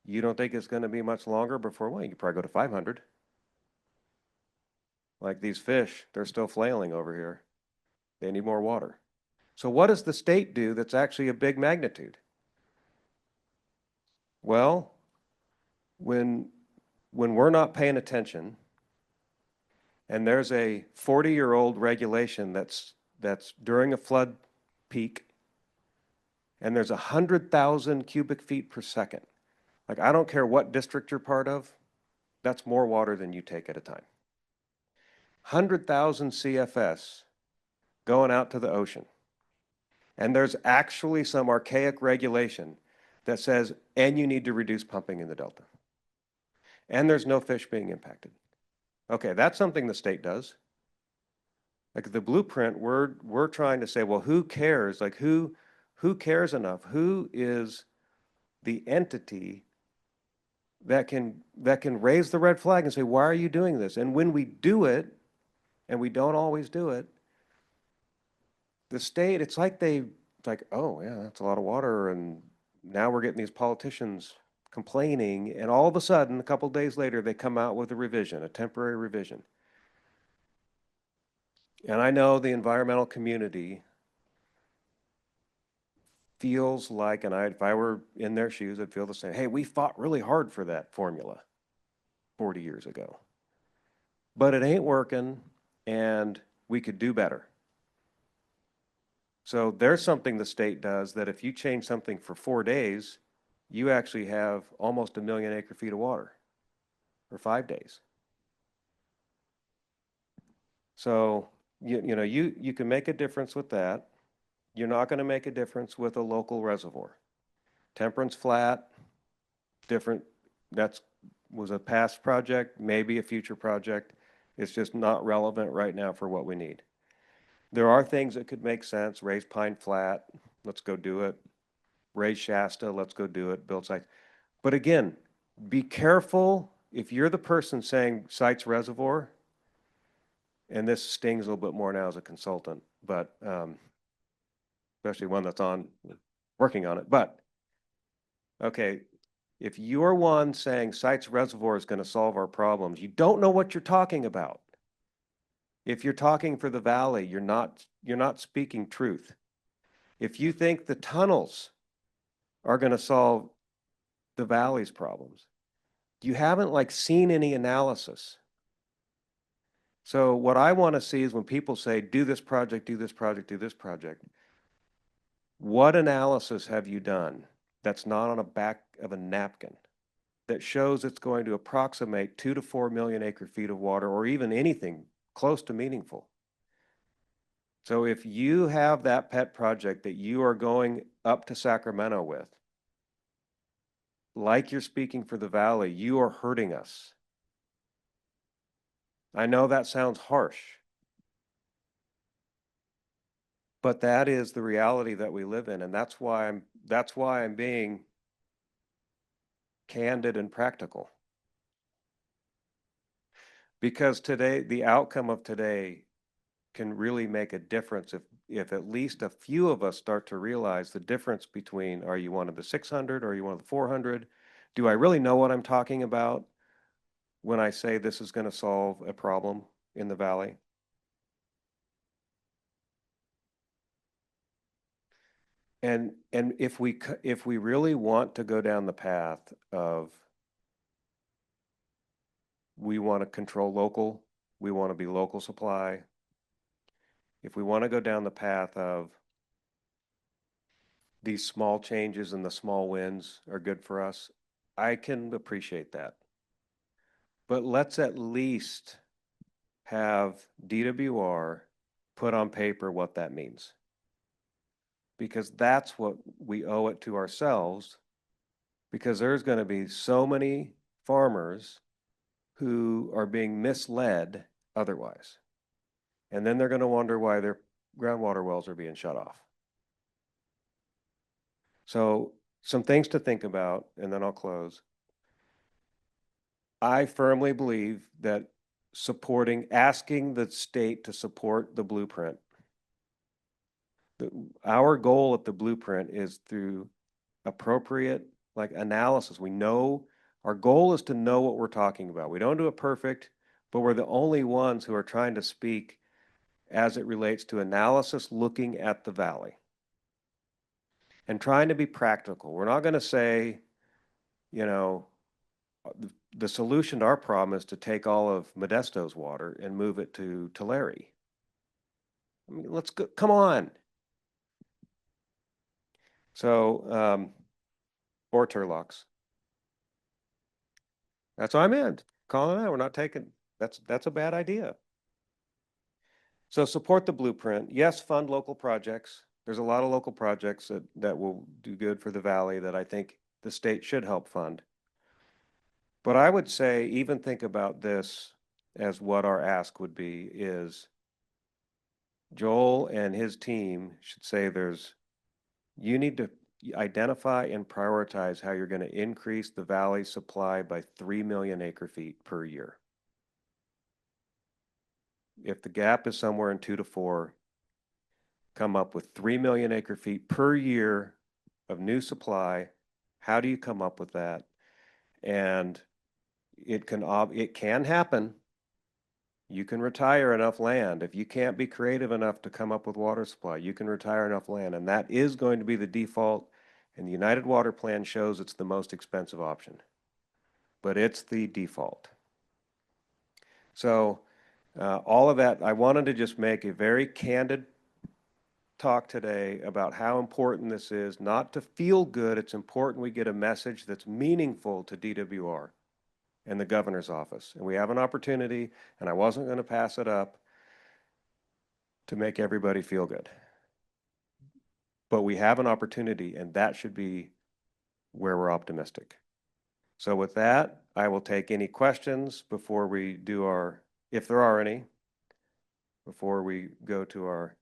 you don't think it's going to be much longer before, well, you could probably go to 500. Like, these fish, they're still flailing over here. They need more water. So what does the state do that's actually a big magnitude? Well, when we're not paying attention, and there's a 40-year-old regulation that's during a flood peak, and there's 100,000 cubic feet per second. Like, I don't care what district you're part of, that's more water than you take at a time. 100,000 CFS going out to the ocean. And there's actually some archaic regulation that says, and you need to reduce pumping in the Delta. And there's no fish being impacted. Okay, that's something the state does. Like, the blueprint, we're trying to say, well, who cares? Like, who cares enough? Who is the entity that can raise the red flag and say, why are you doing this? And when we do it, and we don't always do it, the state, it's like, oh yeah, that's a lot of water, and now we're getting these politicians complaining, and all of a sudden, a couple days later, they come out with a revision, a temporary revision. And I know the environmental community feels like, and if I were in their shoes, I'd feel the same. Hey, we fought really hard for that formula 40 years ago. But it ain't working, and we could do better. So there's something the state does that if you change something for 4 days, you actually have almost 1 million acre feet of water for 5 days. So you can make a difference with that. You're not going to make a difference with a local reservoir. Temperance Flat, different. Was a past project, maybe a future project. It's just not relevant right now for what we need. There are things that could make sense. Raise Pine Flat, let's go do it. Raise Shasta, let's go do it. Build sites. But again, be careful if you're the person saying Sites Reservoir, and this stings a little bit more now as a consultant, but especially one that's working on it. But okay, if you're one saying Sites Reservoir is going to solve our problems, you don't know what you're talking about. If you're talking for the valley, you're not speaking truth. If you think the tunnels are going to solve the valley's problems, you haven't seen any analysis. So what I want to see is when people say, do this project, do this project, do this project, what analysis have you done that's not on the back of a napkin that shows it's going to approximate 2 to 4 million acre feet of water, or even anything close to meaningful? So if you have that pet project that you are going up to Sacramento with, like you're speaking for the valley, you are hurting us. I know that sounds harsh, but that is the reality that we live in, and that's why I'm being candid and practical. Because today, the outcome of today can really make a difference if at least a few of us start to realize the difference between, are you one of the 600, or are you one of the 400? Do I really know what I'm talking about when I say this is going to solve a problem in the valley? And if we really want to go down the path of we want to control local, we want to be local supply, if we want to go down the path of these small changes and the small wins are good for us, I can appreciate that. But let's at least have DWR put on paper what that means. Because that's what we owe it to ourselves, because there's going to be so many farmers who are being misled otherwise. And then they're going to wonder why their groundwater wells are being shut off. So some things to think about, and then I'll close. I firmly believe that asking the state to support the blueprint. Our goal at the blueprint is through appropriate analysis. We know our goal is to know what we're talking about. We don't do it perfect, but we're the only ones who are trying to speak as it relates to analysis looking at the valley and trying to be practical. We're not going to say, the solution to our problem is to take all of Modesto's water and move it to Tulare. I mean, let's go, come on. So, or Turlocks. That's what I meant. Calling it out. We're not taking, that's a bad idea. So support the blueprint. Yes, fund local projects. There's a lot of local projects that will do good for the valley that I think the state should help fund. But I would say even think about this as what our ask would be is Joel and his team should say you need to identify and prioritize how you're going to increase the valley supply by 3 million acre feet per year. If the gap is somewhere in 2 to 4, come up with 3 million acre feet per year of new supply. How do you come up with that? And it can happen. You can retire enough land. If you can't be creative enough to come up with water supply, you can retire enough land. And that is going to be the default. And the United Water Plan shows it's the most expensive option. But it's the default. So all of that, I wanted to just make a very candid talk today about how important this is, not to feel good. It's important we get a message that's meaningful to DWR and the governor's office. And we have an opportunity, and I wasn't going to pass it up, to make everybody feel good. But we have an opportunity, and that should be where we're optimistic. So with that, I will take any questions before we do if there are any, before we go to our,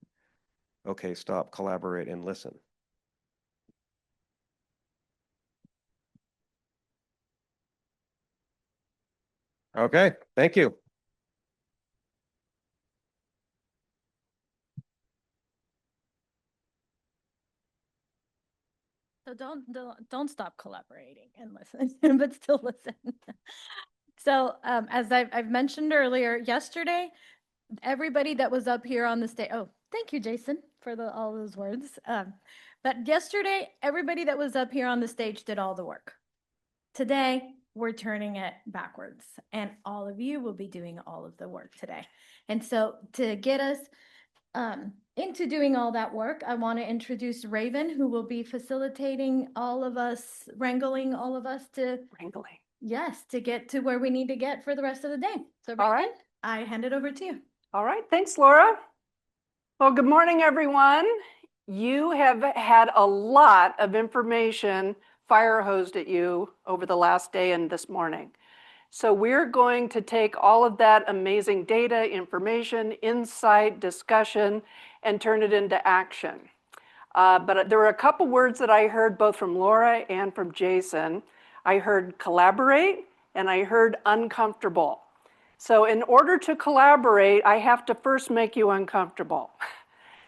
okay, stop, collaborate, and listen. Okay, thank you. So don't stop collaborating and listen, but still listen. So as I've mentioned earlier, yesterday, everybody that was up here on the stage. Oh, thank you, Jason, for all those words. But yesterday, everybody that was up here on the stage did all the work. Today, we're turning it backwards, and all of you will be doing all of the work today. And so to get us into doing all that work, I want to introduce Raven, who will be facilitating all of us, wrangling all of us to yes, to get to where we need to get for the rest of the day. So Raven, all right, I hand it over to you. All right, thanks, Laura. Well, good morning, everyone. You have had a lot of information fire hosed at you over the last day and this morning. So we're going to take all of that amazing data, information, insight, discussion, and turn it into action. But there were a couple words that I heard both from Laura and from Jason. I heard collaborate and I heard uncomfortable. So in order to collaborate, I have to first make you uncomfortable.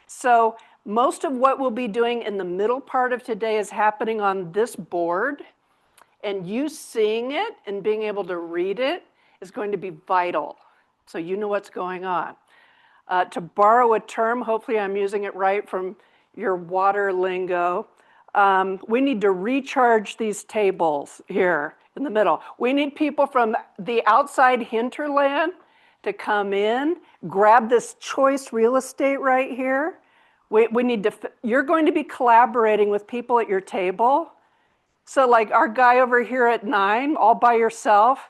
So most of what we'll be doing in the middle part of today is happening on this board. And you seeing it and being able to read it is going to be vital. So you know what's going on. To borrow a term, hopefully I'm using it right from your water lingo, we need to recharge these tables here in the middle. We need people from the outside hinterland to come in, grab this choice real estate right here. We need to, you're going to be collaborating with people at your table. So like our guy over here at 9, all by yourself,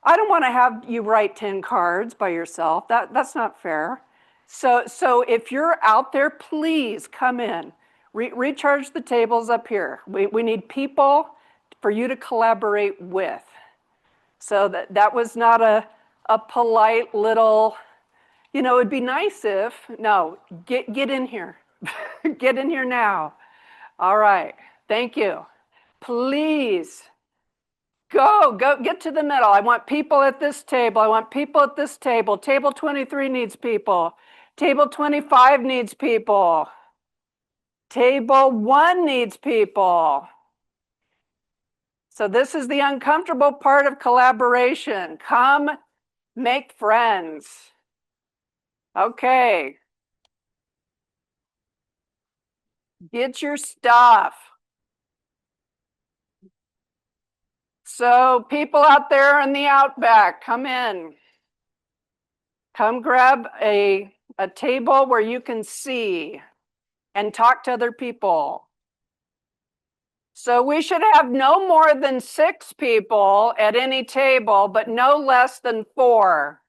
I don't want to have you write 10 cards by yourself. That's not fair. So if you're out there, please come in. Recharge the tables up here. We need people for you to collaborate with. So that was not a polite little, you know, it'd be nice if, no, get in here. Get in here now. All right, thank you. Please, go get to the middle. I want people at this table. I want people at this table. Table 23 needs people. Table 25 needs people. Table 1 needs people. So this is the uncomfortable part of collaboration. Come make friends. Okay. Get your stuff. So people out there in the outback, come in. Come grab a table where you can see and talk to other people. So we should have no more than 6 people at any table, but no less than 4.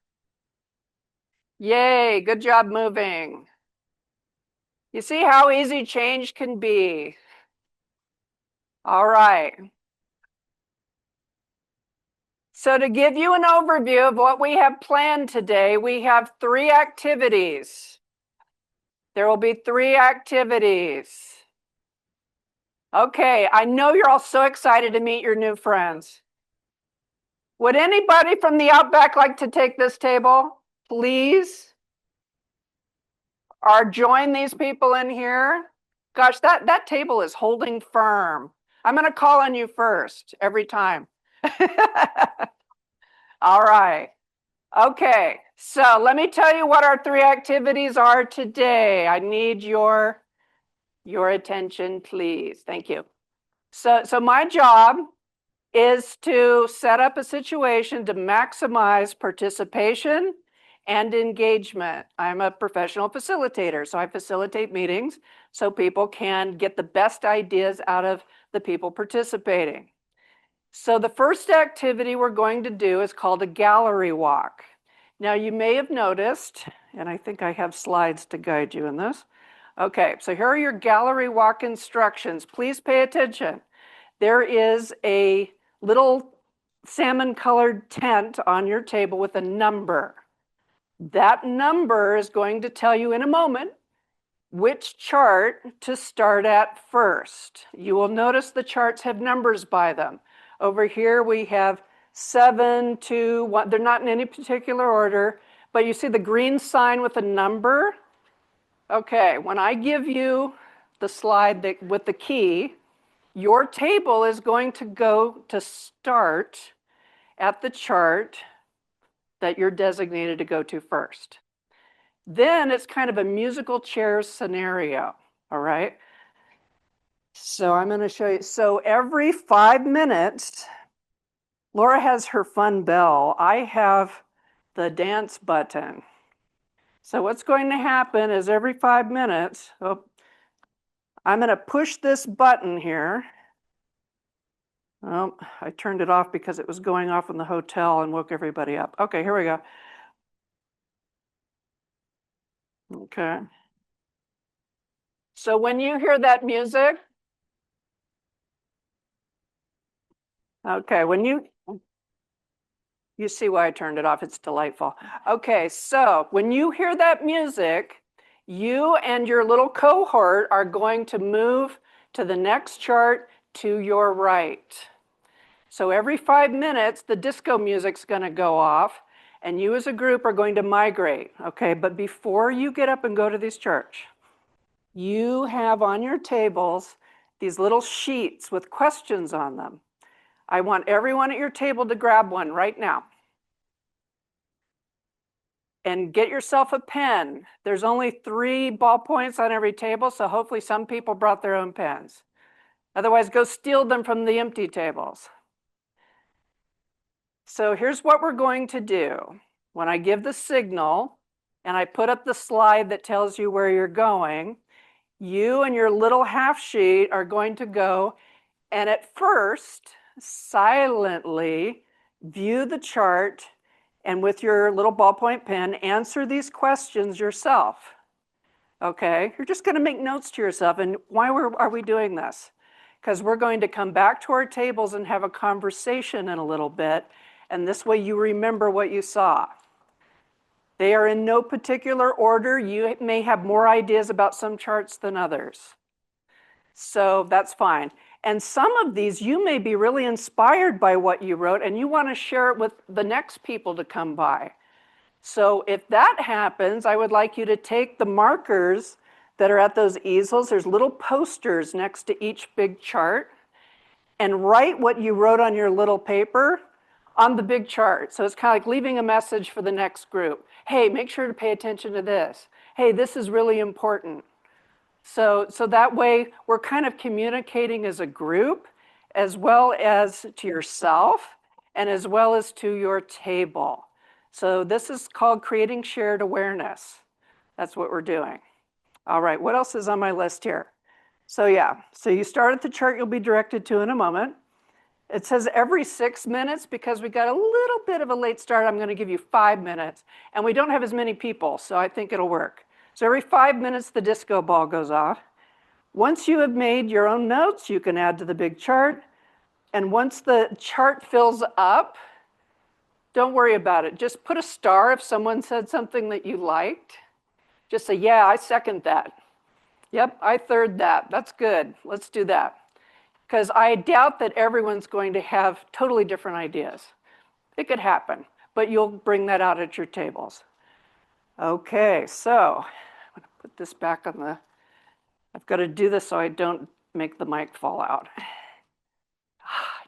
Yay, good job moving. You see how easy change can be. All right. So to give you an overview of what we have planned today, we have 3 activities. There will be 3 activities. Okay, I know you're all so excited to meet your new friends. Would anybody from the outback like to take this table, please? Or join these people in here? Gosh, that table is holding firm. I'm going to call on you first every time. All right. Okay, so let me tell you what our 3 activities are today. I need your attention, please. Thank you. So my job is to set up a situation to maximize participation and engagement. I'm a professional facilitator, so I facilitate meetings so people can get the best ideas out of the people participating. So the first activity we're going to do is called a gallery walk. Now you may have noticed, and I think I have slides to guide you in this. Okay, so here are your gallery walk instructions. Please pay attention. There is a little salmon-colored tent on your table with a number. That number is going to tell you in a moment which chart to start at first. You will notice the charts have numbers by them. Over here we have 7, 2, 1. They're not in any particular order, but you see the green sign with a number? Okay, when I give you the slide with the key, your table is going to go to start at the chart that you're designated to go to first. Then it's kind of a musical chairs scenario, all right? So I'm going to show you. So every 5 minutes, Laura has her fun bell. I have the dance button. So what's going to happen is every 5 minutes, I'm going to push this button here. Oh, I turned it off because it was going off in the hotel and woke everybody up. Okay, here we go. Okay. So when you hear that music, okay, when you see why I turned it off, it's delightful. Okay, so when you hear that music, you and your little cohort are going to move to the next chart to your right. So every 5 minutes, the disco music's going to go off, and you as a group are going to migrate, okay? But before you get up and go to this church, you have on your tables these little sheets with questions on them. I want everyone at your table to grab one right now. And get yourself a pen. There's only 3 ballpoints on every table, so hopefully some people brought their own pens. Otherwise, go steal them from the empty tables. So here's what we're going to do. When I give the signal and I put up the slide that tells you where you're going, you and your little half sheet are going to go and at first silently view the chart and with your little ballpoint pen, answer these questions yourself. Okay, you're just going to make notes to yourself. And why are we doing this? Because we're going to come back to our tables and have a conversation in a little bit. And this way you remember what you saw. They are in no particular order. You may have more ideas about some charts than others. So that's fine. And some of these, you may be really inspired by what you wrote and you want to share it with the next people to come by. So if that happens, I would like you to take the markers that are at those easels. There's little posters next to each big chart and write what you wrote on your little paper on the big chart. So it's kind of like leaving a message for the next group. Hey, make sure to pay attention to this. Hey, this is really important. So that way we're kind of communicating as a group as well as to yourself and as well as to your table. So this is called creating shared awareness. That's what we're doing. All right, what else is on my list here? So yeah, so you start at the chart you'll be directed to in a moment. It says every 6 minutes because we got a little bit of a late start. I'm going to give you 5 minutes and we don't have as many people, so I think it'll work. So every 5 minutes, the disco ball goes off. Once you have made your own notes, you can add to the big chart. And once the chart fills up, don't worry about it. Just put a star if someone said something that you liked. Just say, yeah, I second that. Yep, I third that. That's good. Let's do that. Because I doubt that everyone's going to have totally different ideas. It could happen, but you'll bring that out at your tables. Okay, so I'm going to put this back on the, I've got to do this so I don't make the mic fall out.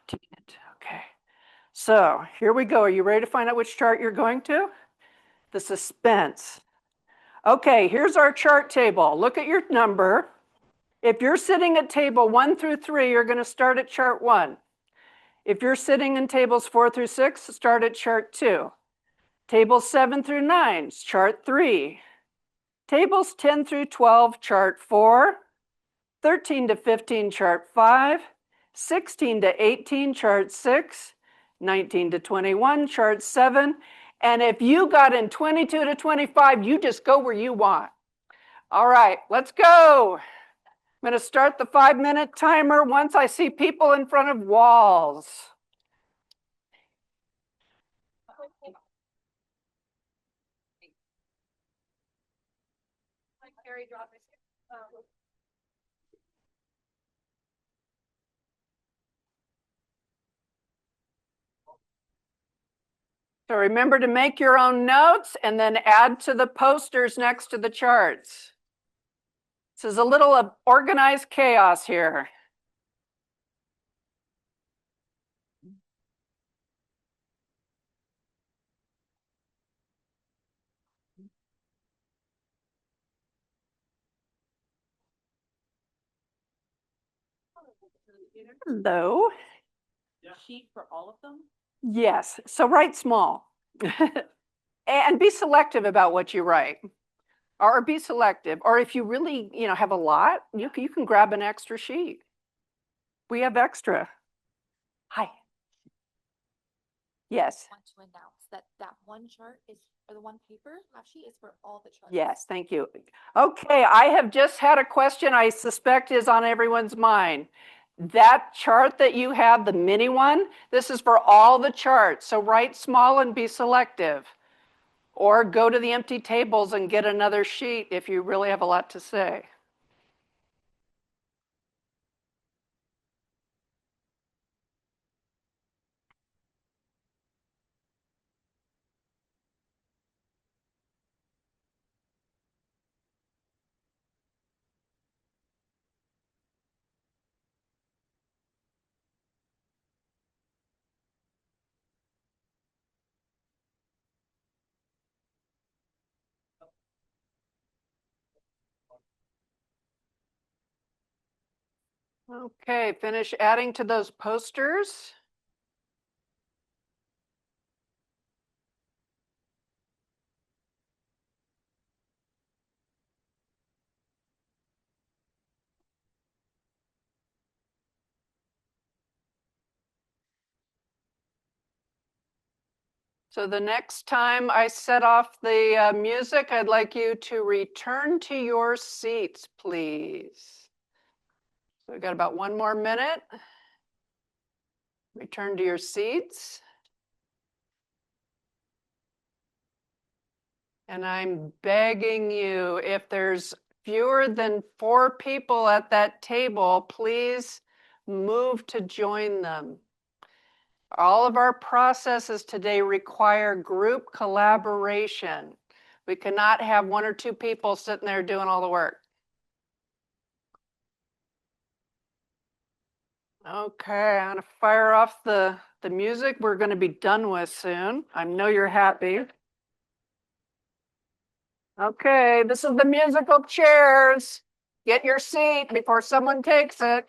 Dang it. Okay, so here we go. Are you ready to find out which chart you're going to? The suspense. Okay, here's our chart table. Look at your number. If you're sitting at table 1 through 3, you're going to start at chart 1. If you're sitting in tables 4 through 6, start at chart 2. Tables 7 through 9, chart 3. Tables 10 through 12, chart 4. 13 to 15, chart 5. 16 to 18, chart 6. 19 to 21, chart 7. And if you got in 22 to 25, you just go where you want. All right, let's go. I'm going to start the 5-minute timer once I see people in front of walls. So remember to make your own notes and then add to the posters next to the charts. This is a little of organized chaos here. Hello. Sheet for all of them? Yes, so write small. And be selective about what you write. Or be selective. Or if you really, have a lot, you can grab an extra sheet. We have extra. Hi. Yes. Want to announce that one chart is, or the one paper half sheet is for all the charts. Yes, thank you. Okay, I have just had a question I suspect is on everyone's mind. That chart that you have, the mini one, this is for all the charts. So write small and be selective. Or go to the empty tables and get another sheet if you really have a lot to say. Okay, finish adding to those posters. So the next time I set off the music, I'd like you to return to your seats, please. So we've got about 1 more minute. Return to your seats. And I'm begging you, if there's fewer than 4 people at that table, please move to join them. All of our processes today require group collaboration. We cannot have 1 or 2 people sitting there doing all the work. Okay, I'm gonna fire off the music we're gonna be done with soon. I know you're happy. Okay, this is the musical chairs. Get your seat before someone takes it.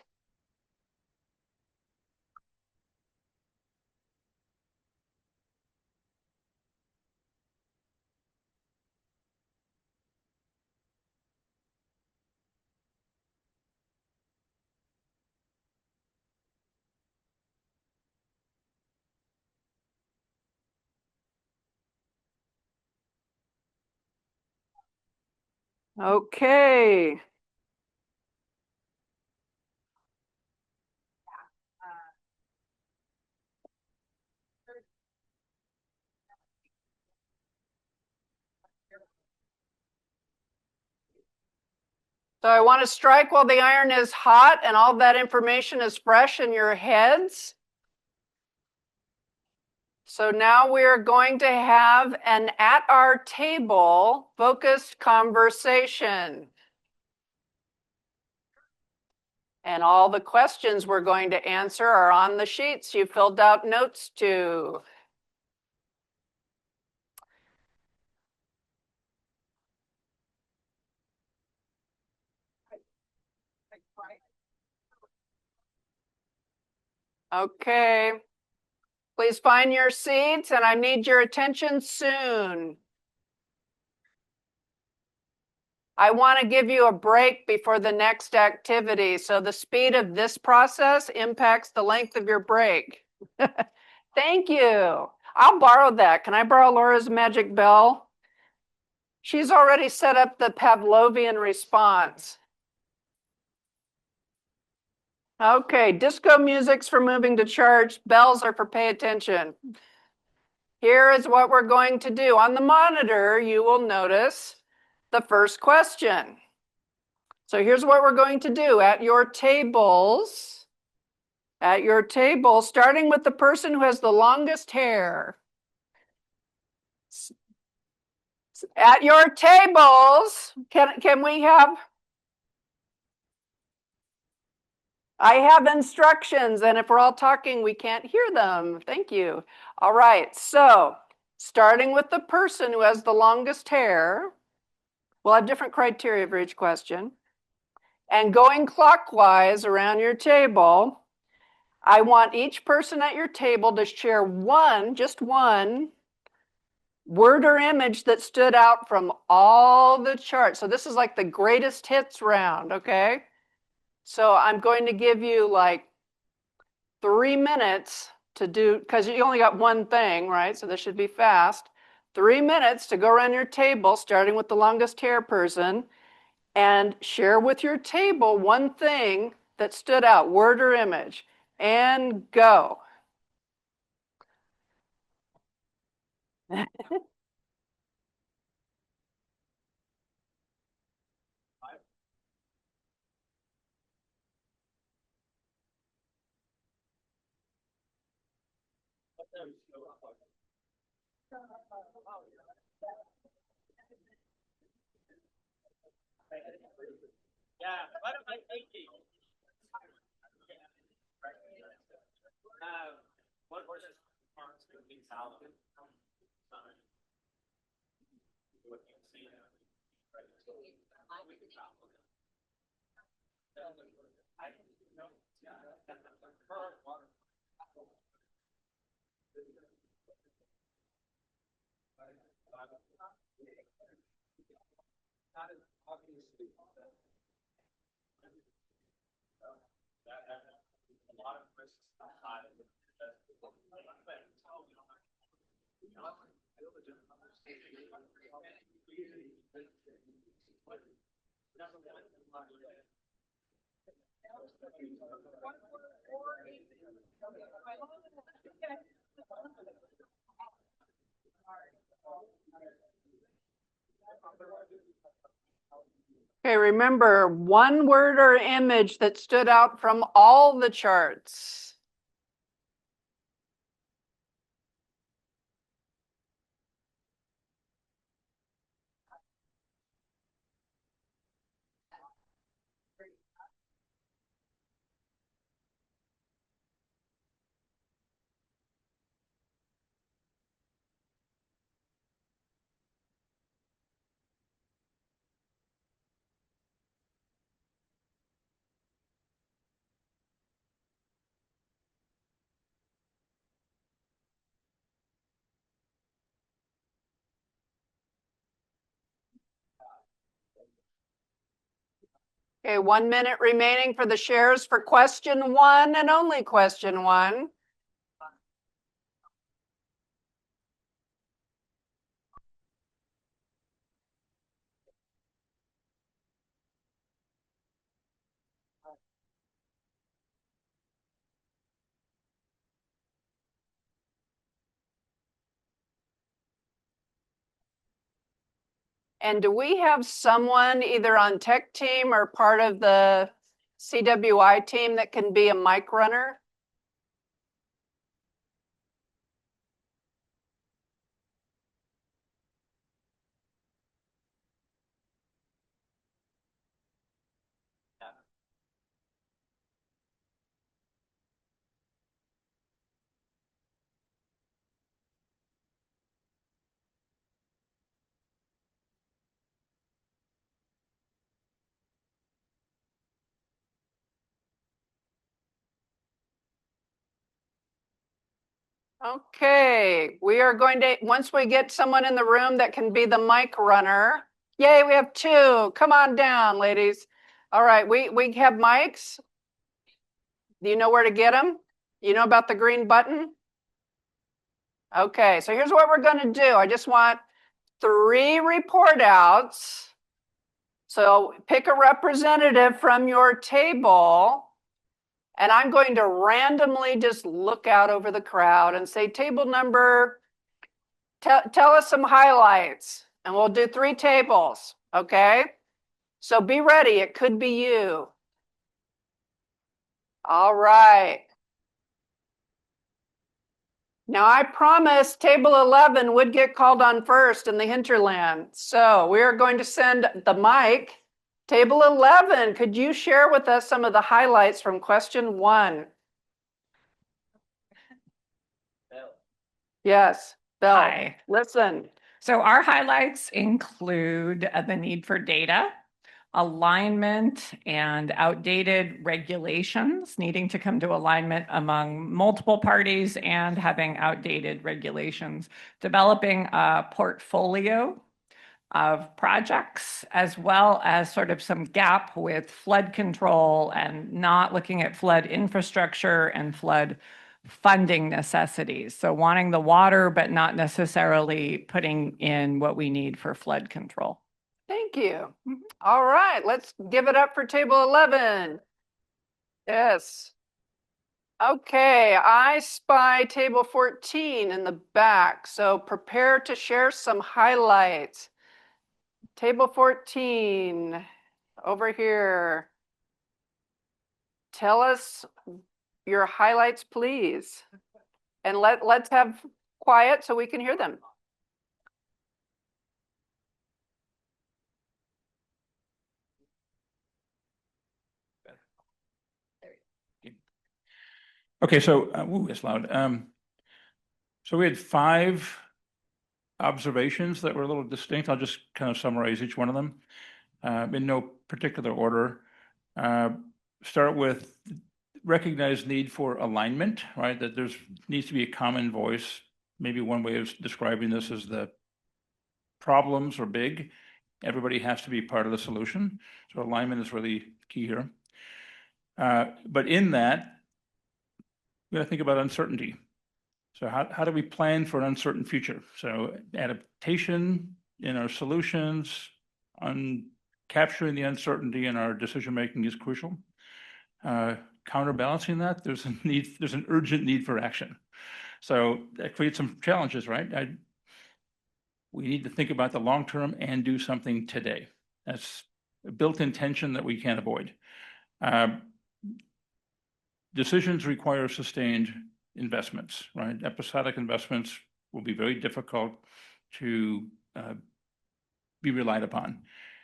Okay. So I want to strike while the iron is hot and all that information is fresh in your heads. So now we're going to have an at our table focused conversation. And all the questions we're going to answer are on the sheets you filled out notes to. Okay. Please find your seats, and I need your attention soon. I want to give you a break before the next activity, so the speed of this process impacts the length of your break. Thank you. I'll borrow that. Can I borrow Laura's magic bell? She's already set up the Pavlovian response. Okay, disco music's for moving to church. Bells are for pay attention. Here is what we're going to do. On the monitor, you will notice the first question. So here's what we're going to do. At your tables, starting with the person who has the longest hair. At your tables, can we have, I have instructions, and if we're all talking, we can't hear them. Thank you. All right, so starting with the person who has the longest hair, we'll have different criteria for each question. And going clockwise around your table, I want each person at your table to share just one word or image that stood out from all the charts. So this is like the greatest hits round, okay? So I'm going to give you like 3 minutes to do, because you only got one thing, right? So this should be fast. 3 minutes to go around your table, starting with the longest hair person, and share with your table one thing that stood out, word or image, and go. Okay, remember, one word or image that stood out from all the charts. Okay, 1 minute remaining for the shares for question one and only question one. And do we have someone either on tech team or part of the CWI team that can be a mic runner? Okay, we are going to, once we get someone in the room that can be the mic runner. Yay, we have two. Come on down, ladies. All right, we have mics. Do you know where to get them? You know about the green button? Okay, so here's what we're going to do. I just want 3 report outs. So pick a representative from your table, and I'm going to randomly just look out over the crowd and say, table number, tell us some highlights, and we'll do 3 tables, okay? So be ready, it could be you. All right. Now I promised table 11 would get called on first in the hinterland. So we are going to send the mic. Table 11, could you share with us some of the highlights from question 1? Yes, Bill. Hi. Listen. So our highlights include the need for data, alignment, and outdated regulations, needing to come to alignment among multiple parties and having outdated regulations, developing a portfolio of projects, as well as sort of some gap with flood control and not looking at flood infrastructure and flood funding necessities. So wanting the water, but not necessarily putting in what we need for flood control. Thank you. All right, let's give it up for table 11. Yes. Okay, I spy table 14 in the back, so prepare to share some highlights. Table 14, over here. Tell us your highlights, please. And let's have quiet so we can hear them. Okay, so, it's loud. So we had 5 observations that were a little distinct. I'll just kind of summarize each one of them in no particular order. start with recognized need for alignment, right? That there's needs to be a common voice. Maybe one way of describing this is the problems are big. Everybody has to be part of the solution. So alignment is really key here. But in that, we got to think about uncertainty. So how do we plan for an uncertain future? So adaptation in our solutions, on capturing the uncertainty in our decision-making is crucial. Counterbalancing that, there's an urgent need for action. So that creates some challenges, right? We need to think about the long term and do something today. That's a built-in tension that we can't avoid. Decisions require sustained investments, right? Episodic investments will be very difficult to be relied upon.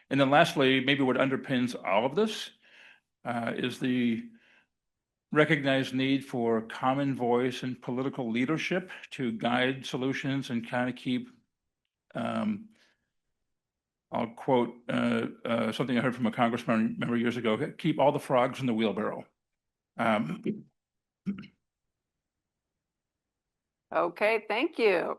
And then lastly, maybe what underpins all of this is the recognized need for common voice and political leadership to guide solutions and kind of keep, I'll quote something I heard from a congressman, remember years ago, keep all the frogs in the wheelbarrow. Okay, thank you.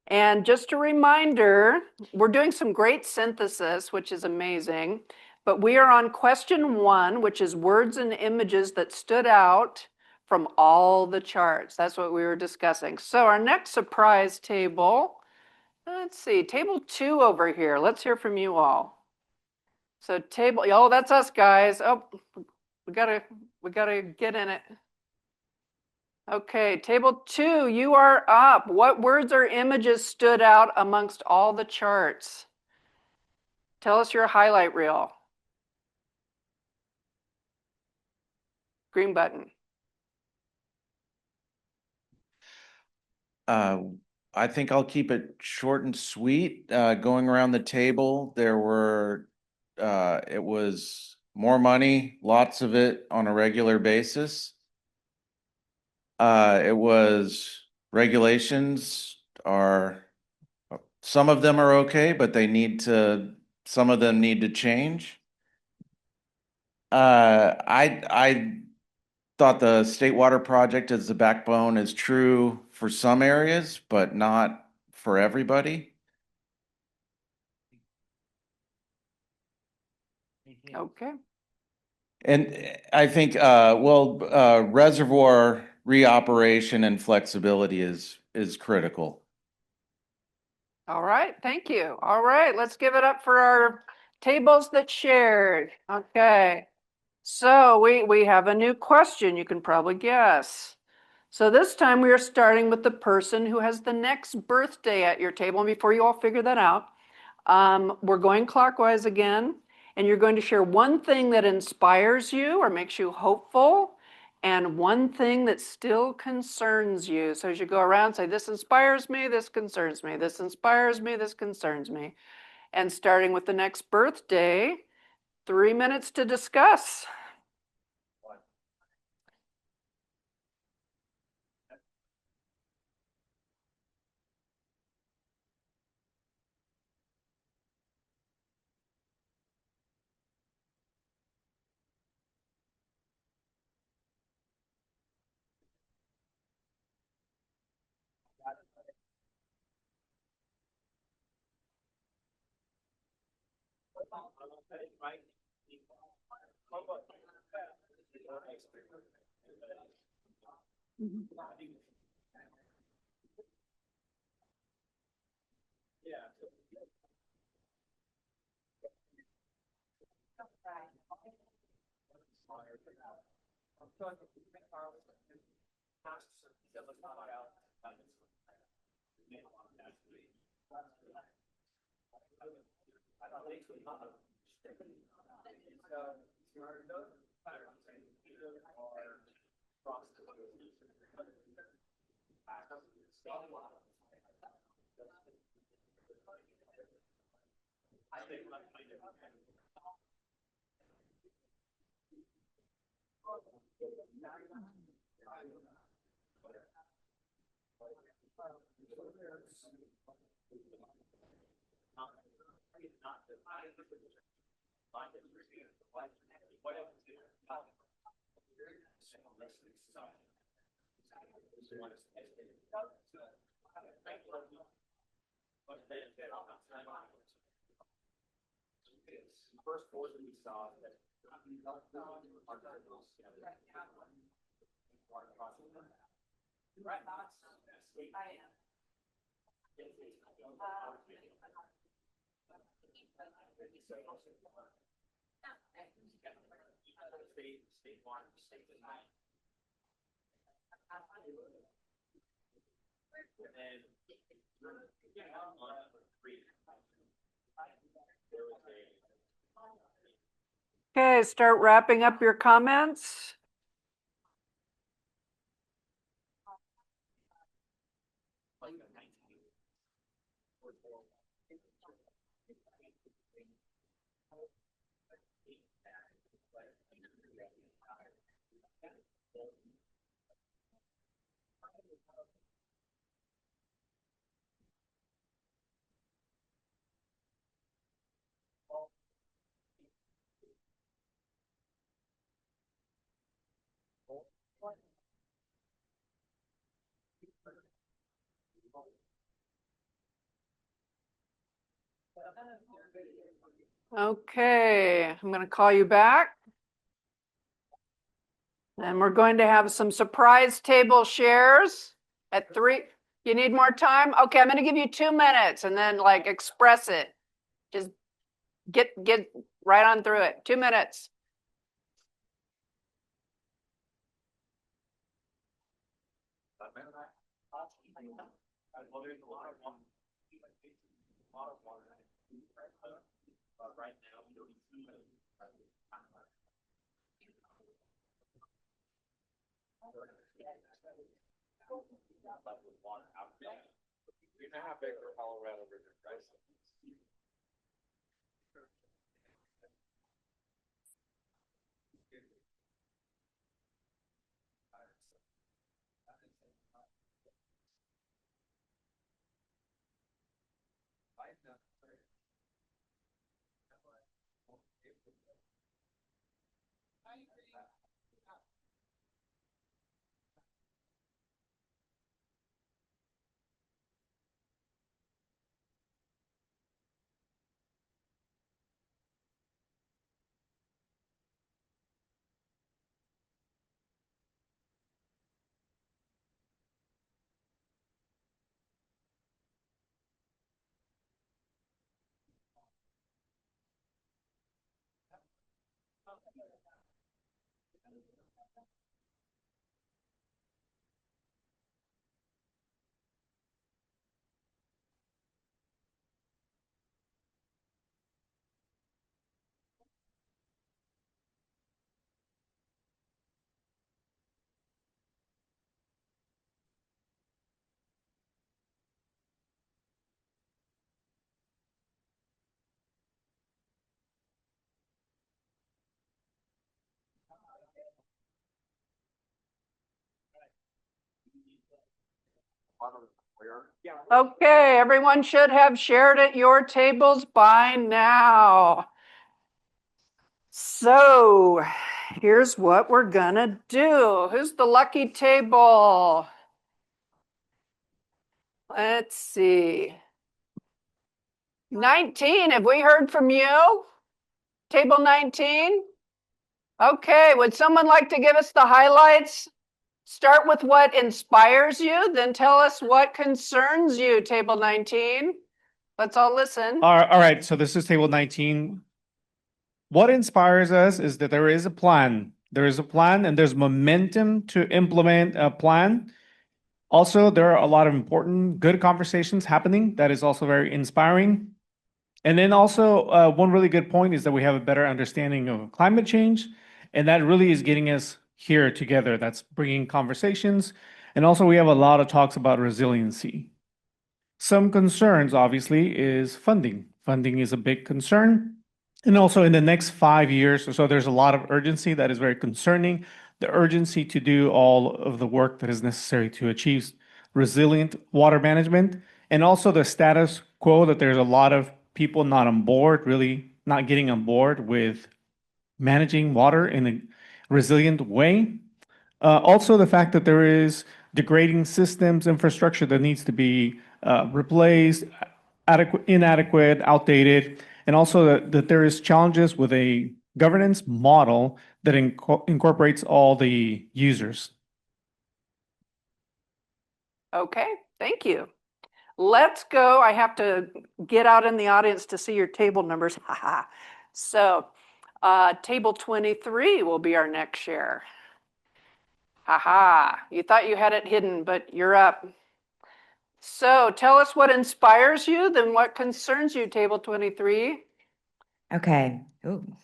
And just a reminder, we're doing some great synthesis, which is amazing, but we are on question 1, which is words and images that stood out from all the charts. That's what we were discussing. So our next surprise table, let's see, table 2 over here. Let's hear from you all. So oh, that's us guys. Oh, we gotta get in it. Okay, table 2, you are up. What words or images stood out amongst all the charts? Tell us your highlight reel. Green button. I think I'll keep it short and sweet. Going around the table, it was more money, lots of it on a regular basis. It was regulations some of them are okay, but some of them need to change. I thought the State Water Project as the backbone is true for some areas, but not for everybody. Okay. And I think, reservoir reoperation and flexibility is critical. All right, thank you. All right, let's give it up for our tables that shared. Okay, so we have a new question, you can probably guess. So this time we are starting with the person who has the next birthday at your table. And before you all figure that out, we're going clockwise again, and you're going to share one thing that inspires you or makes you hopeful, and one thing that still concerns you. So as you go around, say, this inspires me, this concerns me, this inspires me, this concerns me. And starting with the next birthday, 3 minutes to discuss. Okay, start wrapping up your comments. Okay, I'm going to call you back. And we're going to have some surprise table shares at 3. You need more time? Okay, I'm going to give you 2 minutes and then like express it. Just get right on through it. 2 minutes. Okay, everyone should have shared at your tables by now. So here's what we're gonna do. Who's the lucky table? Let's see. 19, have we heard from you? Table 19? Okay, would someone like to give us the highlights? Start with what inspires you, then tell us what concerns you, table 19. Let's all listen. All right, so this is table 19. What inspires us is that there is a plan. There is a plan and there's momentum to implement a plan. Also, there are a lot of important, good conversations happening. That is also very inspiring. And then also, one really good point is that we have a better understanding of climate change. And that really is getting us here together. That's bringing conversations. And also, we have a lot of talks about resiliency. Some concerns, obviously, is funding. Funding is a big concern. And also in the next 5 years or so, there's a lot of urgency that is very concerning. The urgency to do all of the work that is necessary to achieve resilient water management. And also the status quo that there's a lot of people not on board really not getting on board with managing water in a resilient way. Also, the fact that there is degrading systems, infrastructure that needs to be replaced, inadequate, outdated, and also that there is challenges with a governance model that incorporates all the users. Okay, thank you. Let's go. I have to get out in the audience to see your table numbers. So table 23 will be our next share. You thought you had it hidden, but you're up. So tell us what inspires you, then what concerns you, table 23. Okay. Ooh.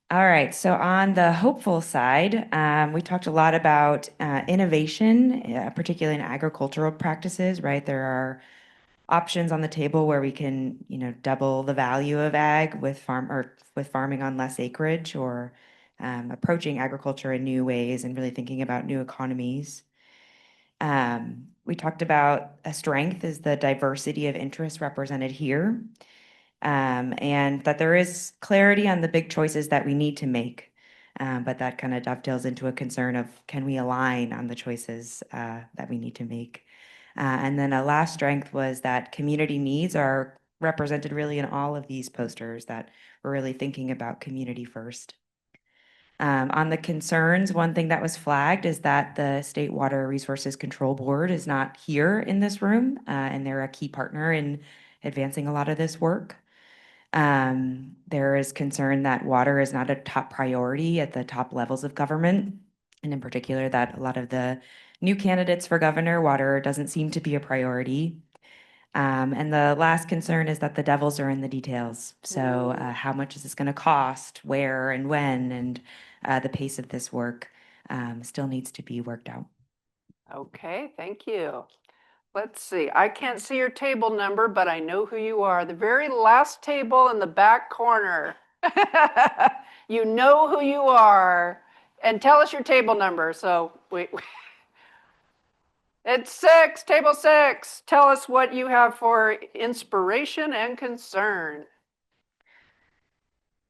All right. So on the hopeful side, we talked a lot about innovation, particularly in agricultural practices, right? There are options on the table where we can, double the value of ag with farming on less acreage, or approaching agriculture in new ways and really thinking about new economies. We talked about a strength is the diversity of interests represented here, and that there is clarity on the big choices that we need to make. But that kind of dovetails into a concern of, can we align on the choices that we need to make? And then a last strength was that community needs are represented really in all of these posters, that we're really thinking about community first. On the concerns, one thing that was flagged is that the State Water Resources Control Board is not here in this room, and they're a key partner in advancing a lot of this work. There is concern that water is not a top priority at the top levels of government, and in particular that a lot of the new candidates for governor, water doesn't seem to be a priority. And the last concern is that the devils are in the details. So how much is this going to cost, where and when, and the pace of this work still needs to be worked out. Okay, thank you. Let's see. I can't see your table number, but I know who you are. The very last table in the back corner. You know who you are. And tell us your table number. So it's 6, table 6. Tell us what you have for inspiration and concern.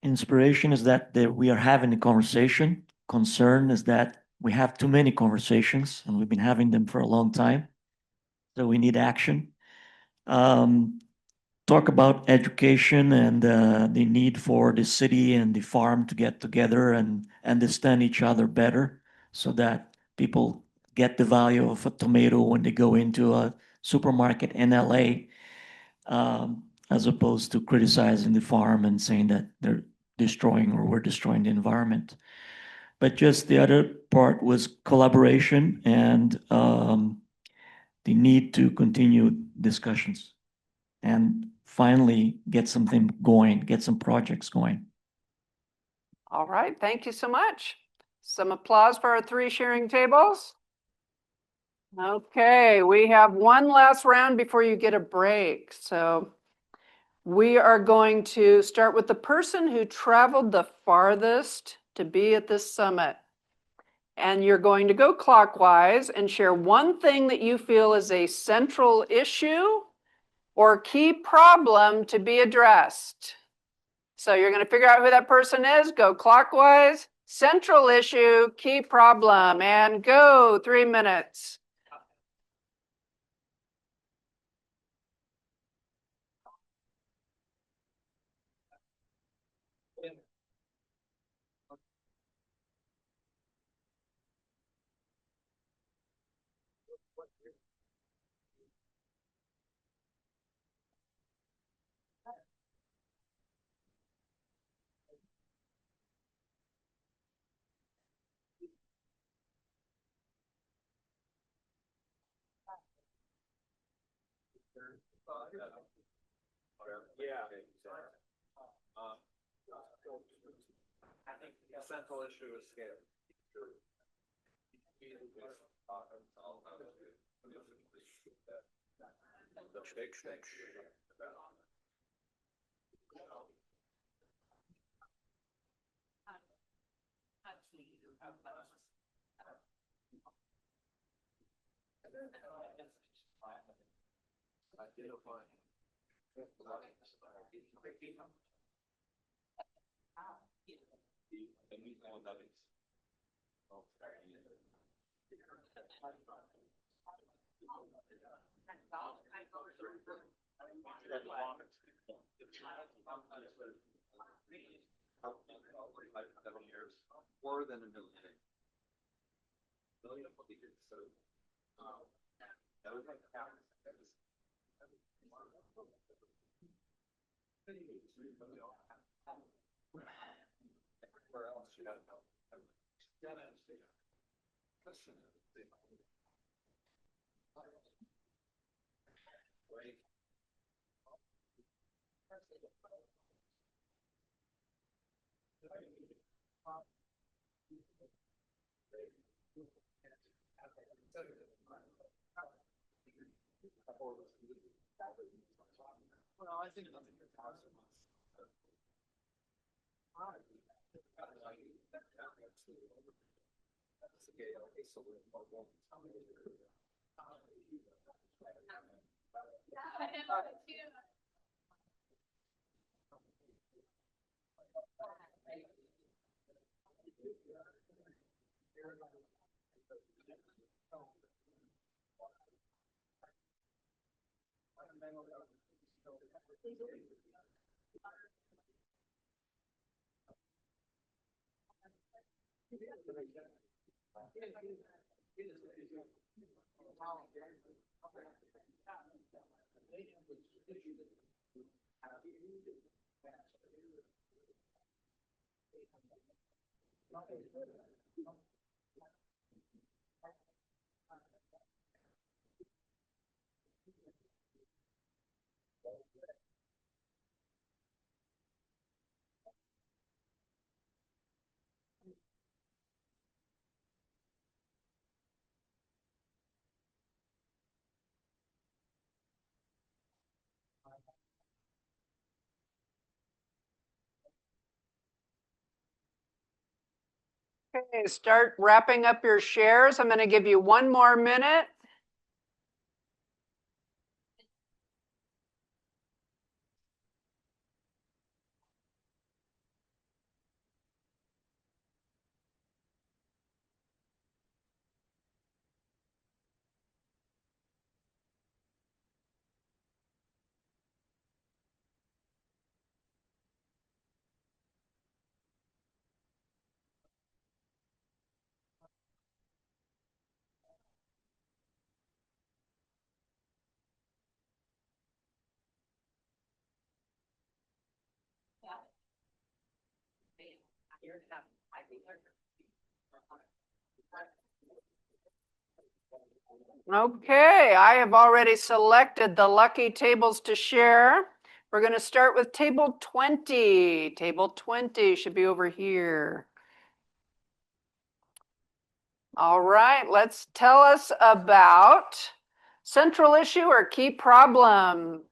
Inspiration is that we are having a conversation. Concern is that we have too many conversations and we've been having them for a long time. So we need action. Talk about education and the need for the city and the farm to get together and understand each other better so that people get the value of a tomato when they go into a supermarket in LA, as opposed to criticizing the farm and saying that they're destroying or we're destroying the environment. But just the other part was collaboration and the need to continue discussions and finally get something going, get some projects going. All right, thank you so much. Some applause for our 3 sharing tables. Okay, we have one last round before you get a break. So we are going to start with the person who traveled the farthest to be at this summit. And you're going to go clockwise and share one thing that you feel is a central issue or key problem to be addressed. So you're going to figure out who that person is, go clockwise, central issue, key problem, and go 3 minutes. I think the central issue is scale. More than a million. Million of years. So, that was like where else you gotta know? Well, I think that's a good concept. Okay, start wrapping up your shares. I'm going to give you 1 more minute. Okay, I have already selected the lucky tables to share. We're going to start with table 20. Table 20 should be over here. All right, let's tell us about central issue or key problem.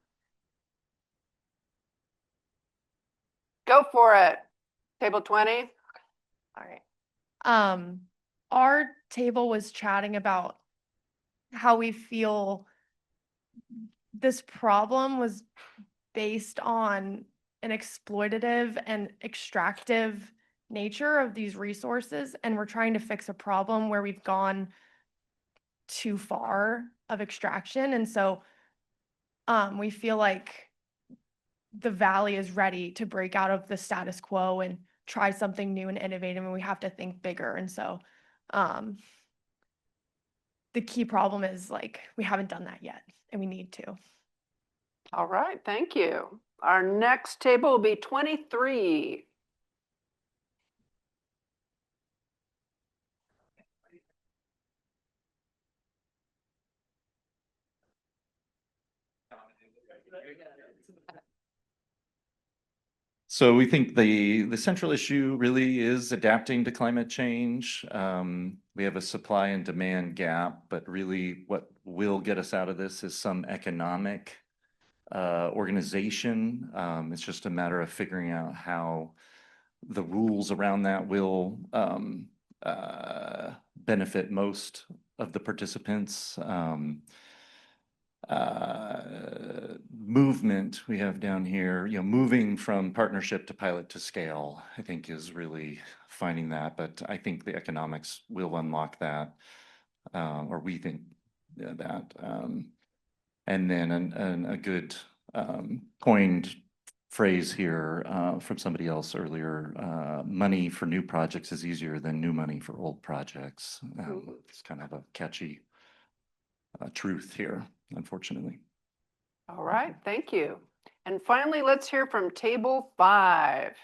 Go for it. Table 20. All right. Our table was chatting about how we feel this problem was based on an exploitative and extractive nature of these resources, and we're trying to fix a problem where we've gone too far of extraction. And so we feel like the valley is ready to break out of the status quo and try something new and innovative, and we have to think bigger. And so the key problem is like we haven't done that yet, and we need to. All right, thank you. Our next table will be 23. So we think the central issue really is adapting to climate change. We have a supply and demand gap, but really what will get us out of this is some economic organization. It's just a matter of figuring out how the rules around that will benefit most of the participants. movement we have down here, moving from partnership to pilot to scale, I think is really finding that, but I think the economics will unlock that, or we think that. And then a good coined phrase here from somebody else earlier, money for new projects is easier than new money for old projects. It's kind of a catchy truth here, unfortunately. All right, thank you. And finally, let's hear from table 5.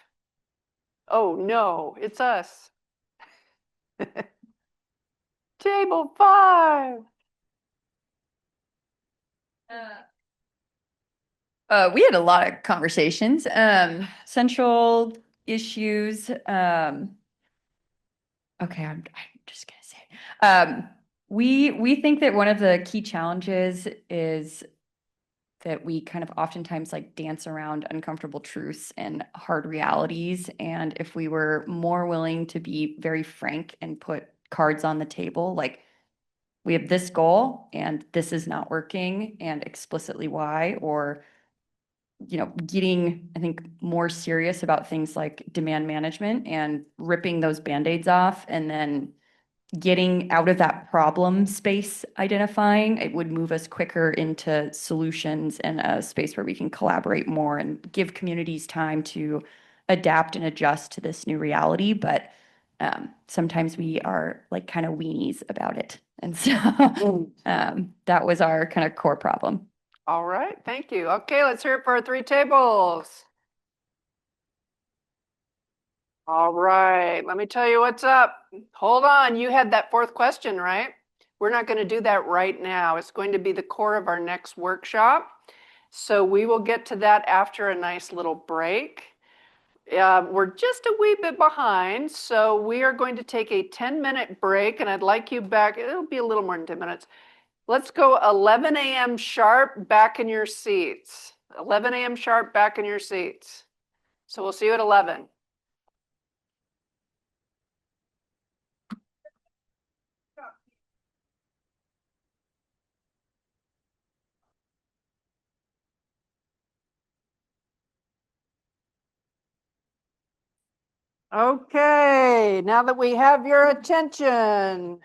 Oh no, it's us. Table 5. We had a lot of conversations, central issues. Okay, I'm just gonna say, we think that one of the key challenges is that we kind of oftentimes like dance around uncomfortable truths and hard realities. And if we were more willing to be very frank and put cards on the table, like we have this goal and this is not working and explicitly why, or getting, I think, more serious about things like demand management and ripping those Band-Aids off and then getting out of that problem space identifying, it would move us quicker into solutions and a space where we can collaborate more and give communities time to adapt and adjust to this new reality. But sometimes we are like kind of weenies about it. And so that was our kind of core problem. All right, thank you. Okay, let's hear it for our 3 tables. All right, let me tell you what's up. Hold on, you had that 4th question, right? We're not going to do that right now. It's going to be the core of our next workshop. So we will get to that after a nice little break. We're just a wee bit behind, so we are going to take a 10-minute break, and I'd like you back. It'll be a little more than 10 minutes. Let's go 11 a.m. sharp back in your seats. 11 a.m. sharp back in your seats. So we'll see you at 11. Okay, now that we have your attention.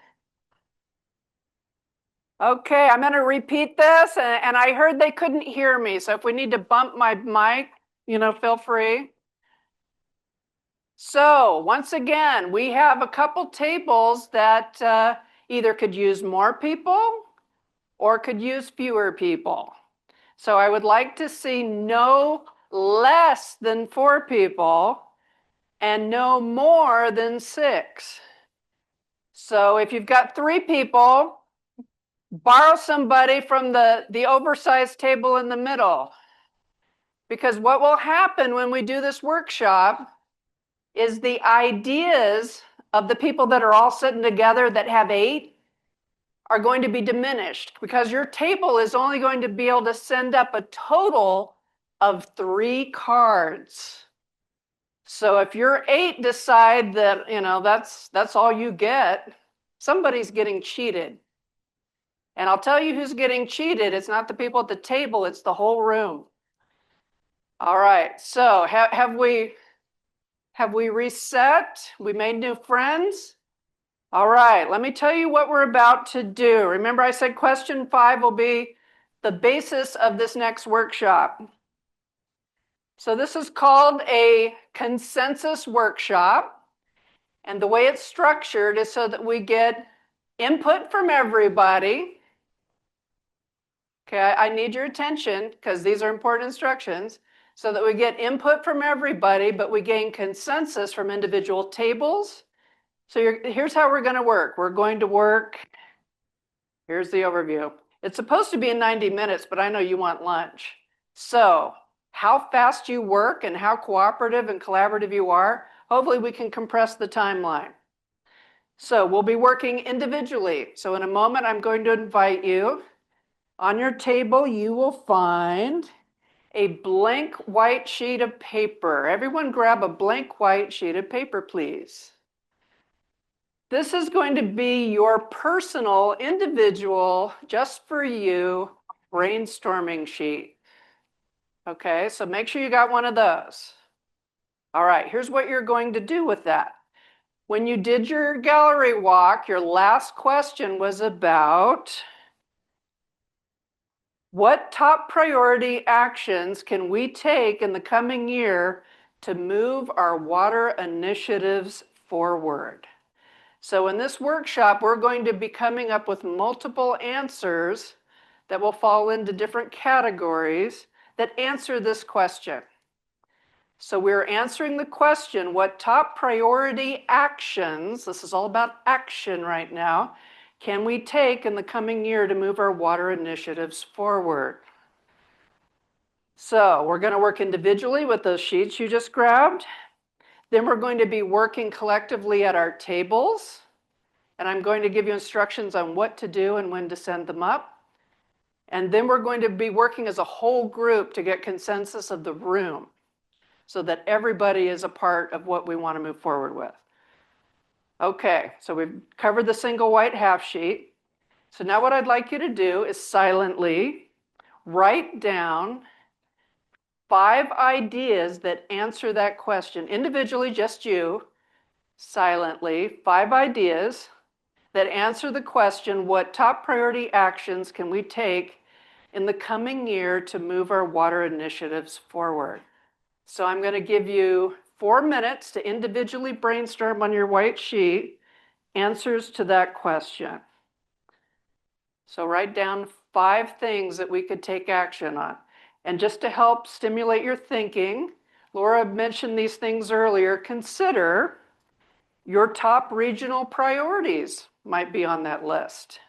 Okay, I'm going to repeat this, and I heard they couldn't hear me, so if we need to bump my mic, feel free. So once again, we have a couple tables that either could use more people or could use fewer people. So I would like to see no less than 4 people and no more than 6. So if you've got 3 people, borrow somebody from the oversized table in the middle. Because what will happen when we do this workshop is the ideas of the people that are all sitting together that have 8 are going to be diminished because your table is only going to be able to send up a total of 3 cards. So if your 8 decide that, that's all you get, somebody's getting cheated. And I'll tell you who's getting cheated. It's not the people at the table, it's the whole room. All right, so have we reset? We made new friends? All right, let me tell you what we're about to do. Remember I said question 5 will be the basis of this next workshop. So this is called a consensus workshop. And the way it's structured is so that we get input from everybody. Okay, I need your attention because these are important instructions. So that we get input from everybody, but we gain consensus from individual tables. So here's how we're going to work. We're going to work, here's the overview. It's supposed to be in 90 minutes, but I know you want lunch. So how fast you work and how cooperative and collaborative you are, hopefully we can compress the timeline. So we'll be working individually. So in a moment, I'm going to invite you. On your table, you will find a blank white sheet of paper. Everyone grab a blank white sheet of paper, please. This is going to be your personal, individual, just for you, brainstorming sheet. Okay, so make sure you got one of those. All right, here's what you're going to do with that. When you did your gallery walk, your last question was about what top priority actions can we take in the coming year to move our water initiatives forward? So in this workshop, we're going to be coming up with multiple answers that will fall into different categories that answer this question. So we're answering the question, what top priority actions, this is all about action right now, can we take in the coming year to move our water initiatives forward? So we're going to work individually with those sheets you just grabbed. Then we're going to be working collectively at our tables. And I'm going to give you instructions on what to do and when to send them up. And then we're going to be working as a whole group to get consensus of the room so that everybody is a part of what we want to move forward with. Okay, so we've covered the single white half sheet. So now what I'd like you to do is silently write down 5 ideas that answer that question. Individually, just you, silently, 5 ideas that answer the question, what top priority actions can we take in the coming year to move our water initiatives forward? So I'm going to give you 4 minutes to individually brainstorm on your white sheet answers to that question. So write down 5 things that we could take action on. And just to help stimulate your thinking, Laura mentioned these things earlier, consider your top regional priorities might be on that list.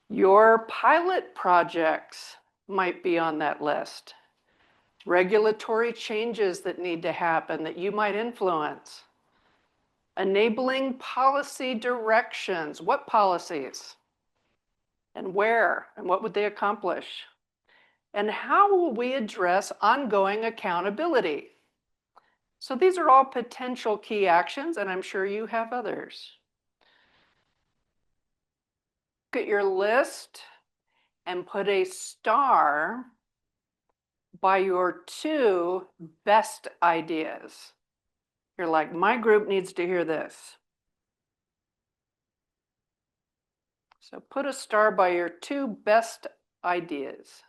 Your pilot projects might be on that list. Regulatory changes that need to happen that you might influence. Enabling policy directions. What policies? And where? And what would they accomplish? And how will we address ongoing accountability? So these are all potential key actions, and I'm sure you have others. Look at your list and put a star by your 2 best ideas. You're like, my group needs to hear this. So put a star by your 2 best ideas.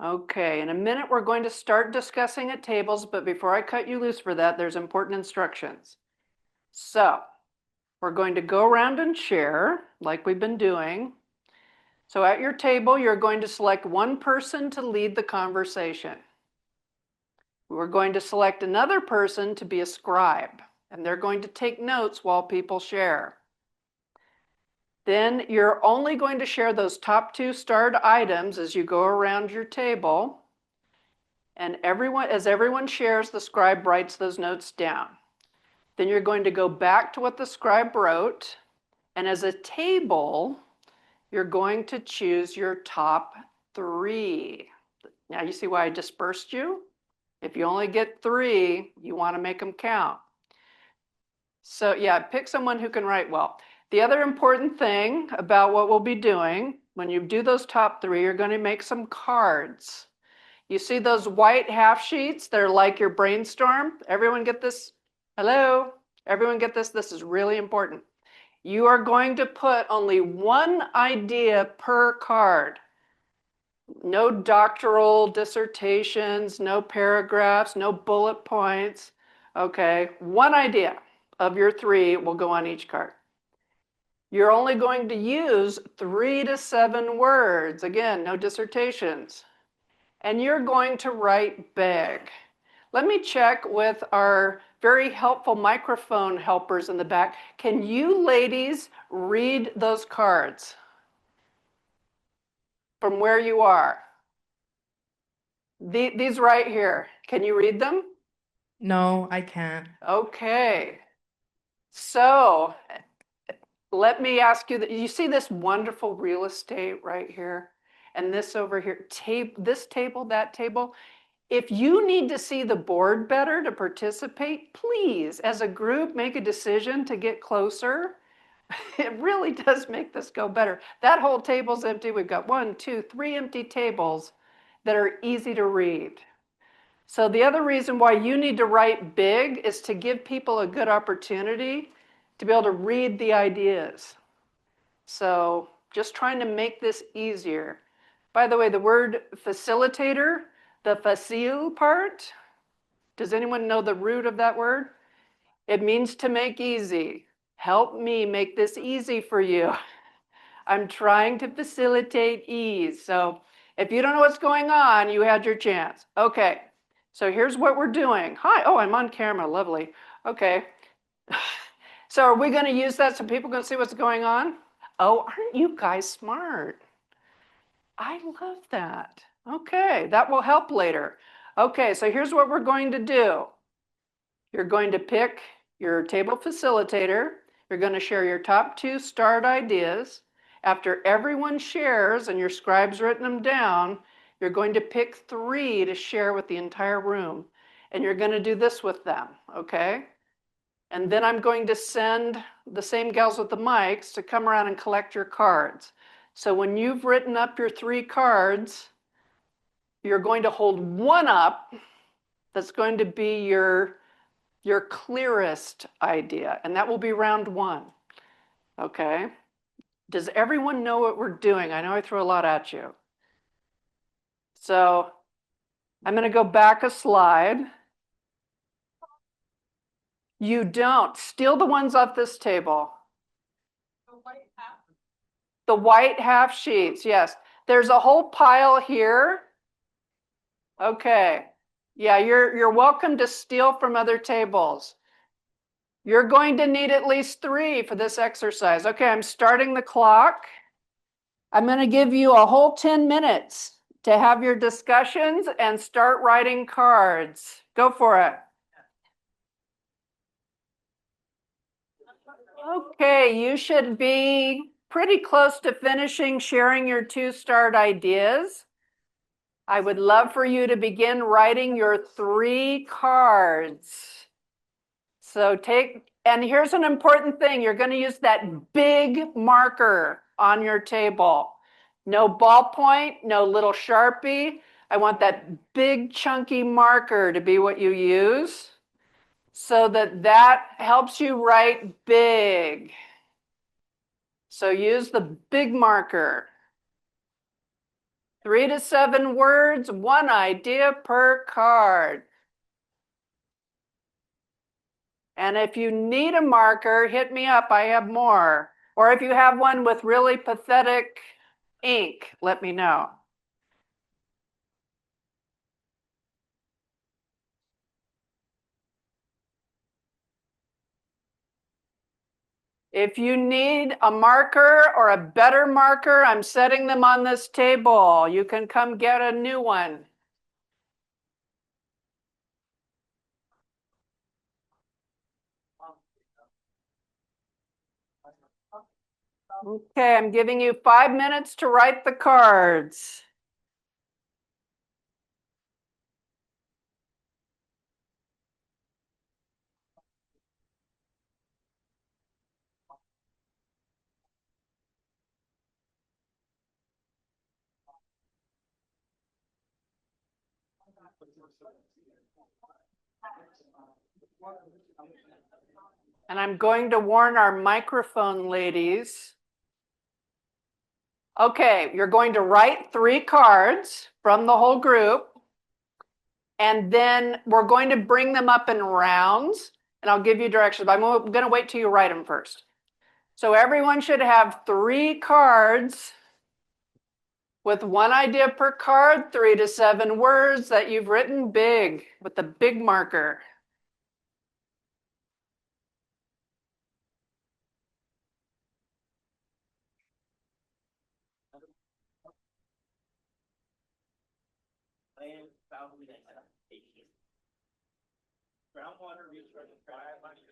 Okay, in a minute we're going to start discussing at tables, but before I cut you loose for that, there's important instructions. So we're going to go around and share like we've been doing. So at your table, you're going to select one person to lead the conversation. We're going to select another person to be a scribe, and they're going to take notes while people share. Then you're only going to share those top 2 starred items as you go around your table. And as everyone shares, the scribe writes those notes down. Then you're going to go back to what the scribe wrote. And as a table, you're going to choose your top 3. Now you see why I dispersed you? If you only get 3, you want to make them count. So yeah, pick someone who can write well. The other important thing about what we'll be doing, when you do those top 3, you're going to make some cards. You see those white half sheets? They're like your brainstorm. Everyone get this? Hello? Everyone get this? This is really important. You are going to put only 1 idea per card. No doctoral dissertations, no paragraphs, no bullet points. Okay, 1 idea of your 3 will go on each card. You're only going to use 3 to 7 words. Again, no dissertations. And you're going to write big. Let me check with our very helpful microphone helpers in the back. Can you ladies read those cards from where you are? These right here. Can you read them? No, I can't. Okay. So let me ask you, you see this wonderful real estate right here? And this over here, this table, that table. If you need to see the board better to participate, please, as a group, make a decision to get closer. It really does make this go better. That whole table's empty. We've got 1, 2, 3 empty tables that are easy to read. So the other reason why you need to write big is to give people a good opportunity to be able to read the ideas. So just trying to make this easier. By the way, the word facilitator, the facile part, does anyone know the root of that word? It means to make easy. Help me make this easy for you. I'm trying to facilitate ease. So if you don't know what's going on, you had your chance. Okay, so here's what we're doing. Hi, oh, I'm on camera, lovely. Okay, so are we gonna use that so people can see what's going on? Oh, aren't you guys smart? I love that. Okay, that will help later. Okay, so here's what we're going to do. You're going to pick your table facilitator. You're going to share your top 2 start ideas. After everyone shares and your scribe's written them down, you're going to pick 3 to share with the entire room. And you're going to do this with them, okay? And then I'm going to send the same gals with the mics to come around and collect your cards. So when you've written up your 3 cards, you're going to hold one up that's going to be your clearest idea, and that will be round 1. Okay? Does everyone know what we're doing? I know I threw a lot at you. So I'm going to go back a slide. You don't. Steal the ones off this table. The white half sheets, yes. There's a whole pile here. Okay. Yeah, you're welcome to steal from other tables. You're going to need at least 3 for this exercise. Okay, I'm starting the clock. I'm going to give you a whole 10 minutes to have your discussions and start writing cards. Go for it. Okay, you should be pretty close to finishing sharing your 2 start ideas. I would love for you to begin writing your 3 cards. So and here's an important thing. You're going to use that big marker on your table. No ballpoint, no little Sharpie. I want that big chunky marker to be what you use so that helps you write big. So use the big marker. 3 to 7 words, 1 idea per card. And if you need a marker, hit me up, I have more. Or if you have one with really pathetic ink, let me know. If you need a marker or a better marker, I'm setting them on this table. You can come get a new one. Okay, I'm giving you 5 minutes to write the cards. And I'm going to warn our microphone ladies. Okay, you're going to write 3 cards from the whole group. And then we're going to bring them up in rounds. And I'll give you directions, but I'm going to wait till you write them first. So everyone should have 3 cards with 1 idea per card, 3 to 7 words that you've written big with the big marker. Groundwater research pilot project.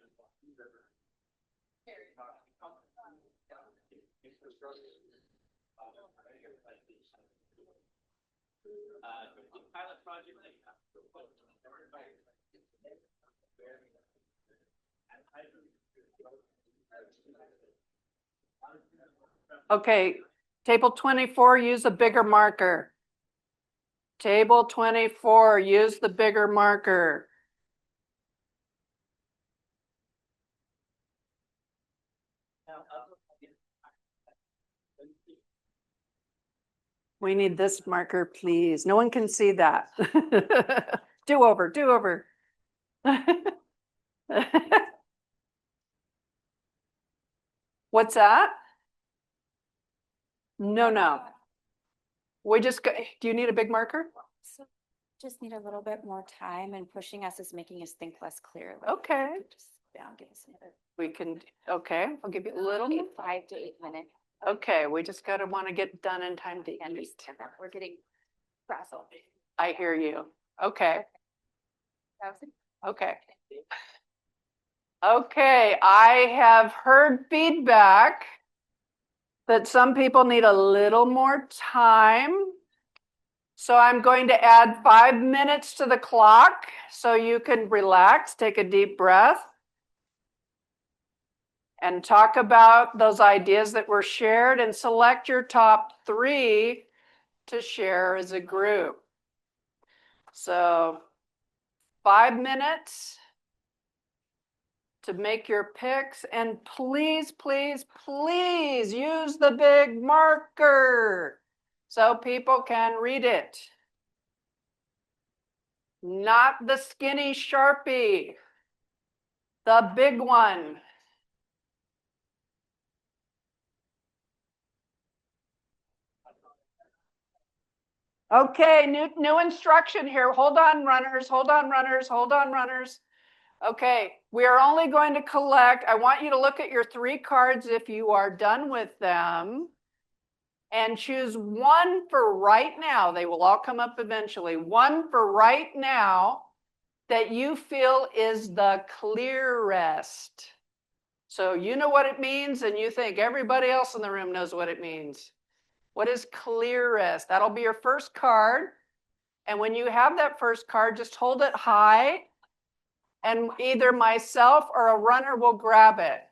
Okay, table 24, use a bigger marker. Table 24, use the bigger marker. We need this marker, please. No one can see that. Do over, do over. What's that? No, no. We just got, do you need a big marker? So just need a little bit more time, and pushing us is making us think less clearly. Okay. Just give us another. We can, okay, I'll give you a little. 5 to 8 minutes. Okay, we just gotta want to get done in time to end. Understand that we're getting frazzled. I hear you. Okay, okay. Okay, I have heard feedback that some people need a little more time. So I'm going to add 5 minutes to the clock so you can relax, take a deep breath, and talk about those ideas that were shared and select your top 3 to share as a group. So 5 minutes to make your picks, and please, please, please use the big marker so people can read it. Not the skinny Sharpie, the big one. Okay, new instruction here. Hold on, runners, hold on, runners, hold on, runners. Okay, we are only going to collect, I want you to look at your 3 cards if you are done with them, and choose one for right now. They will all come up eventually. One for right now that you feel is the clearest. So you know what it means, and you think everybody else in the room knows what it means. What is clearest? That'll be your first card. And when you have that first card, just hold it high, and either myself or a runner will grab it.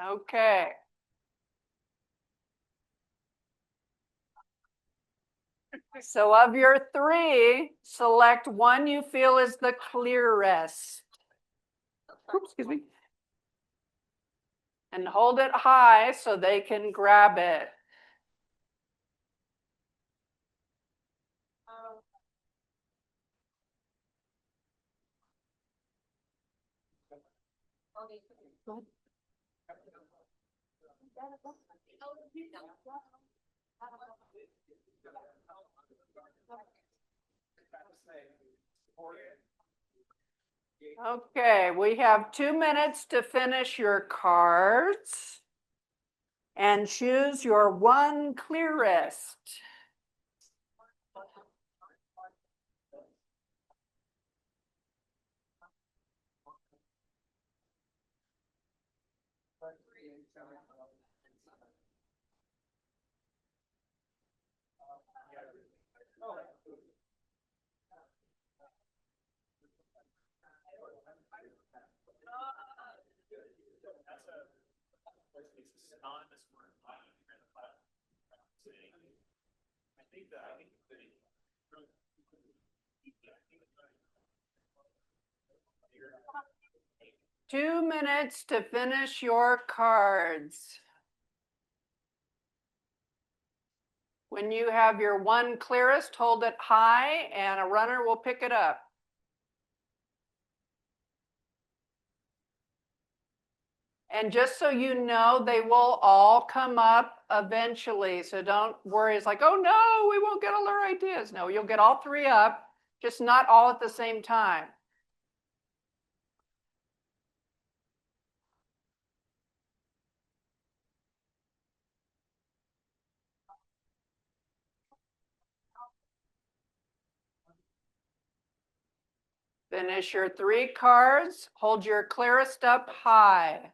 Okay. So of your 3, select one you feel is the clearest. Oops, excuse me. And hold it high so they can grab it. Okay, we have 2 minutes to finish your cards and choose your one clearest. Two minutes to finish your cards. When you have your one clearest, hold it high and a runner will pick it up. And just so you know, they will all come up eventually. So don't worry. It's like, oh no, we won't get all our ideas. No, you'll get all 3 up, just not all at the same time. Finish your 3 cards. Hold your clearest up high.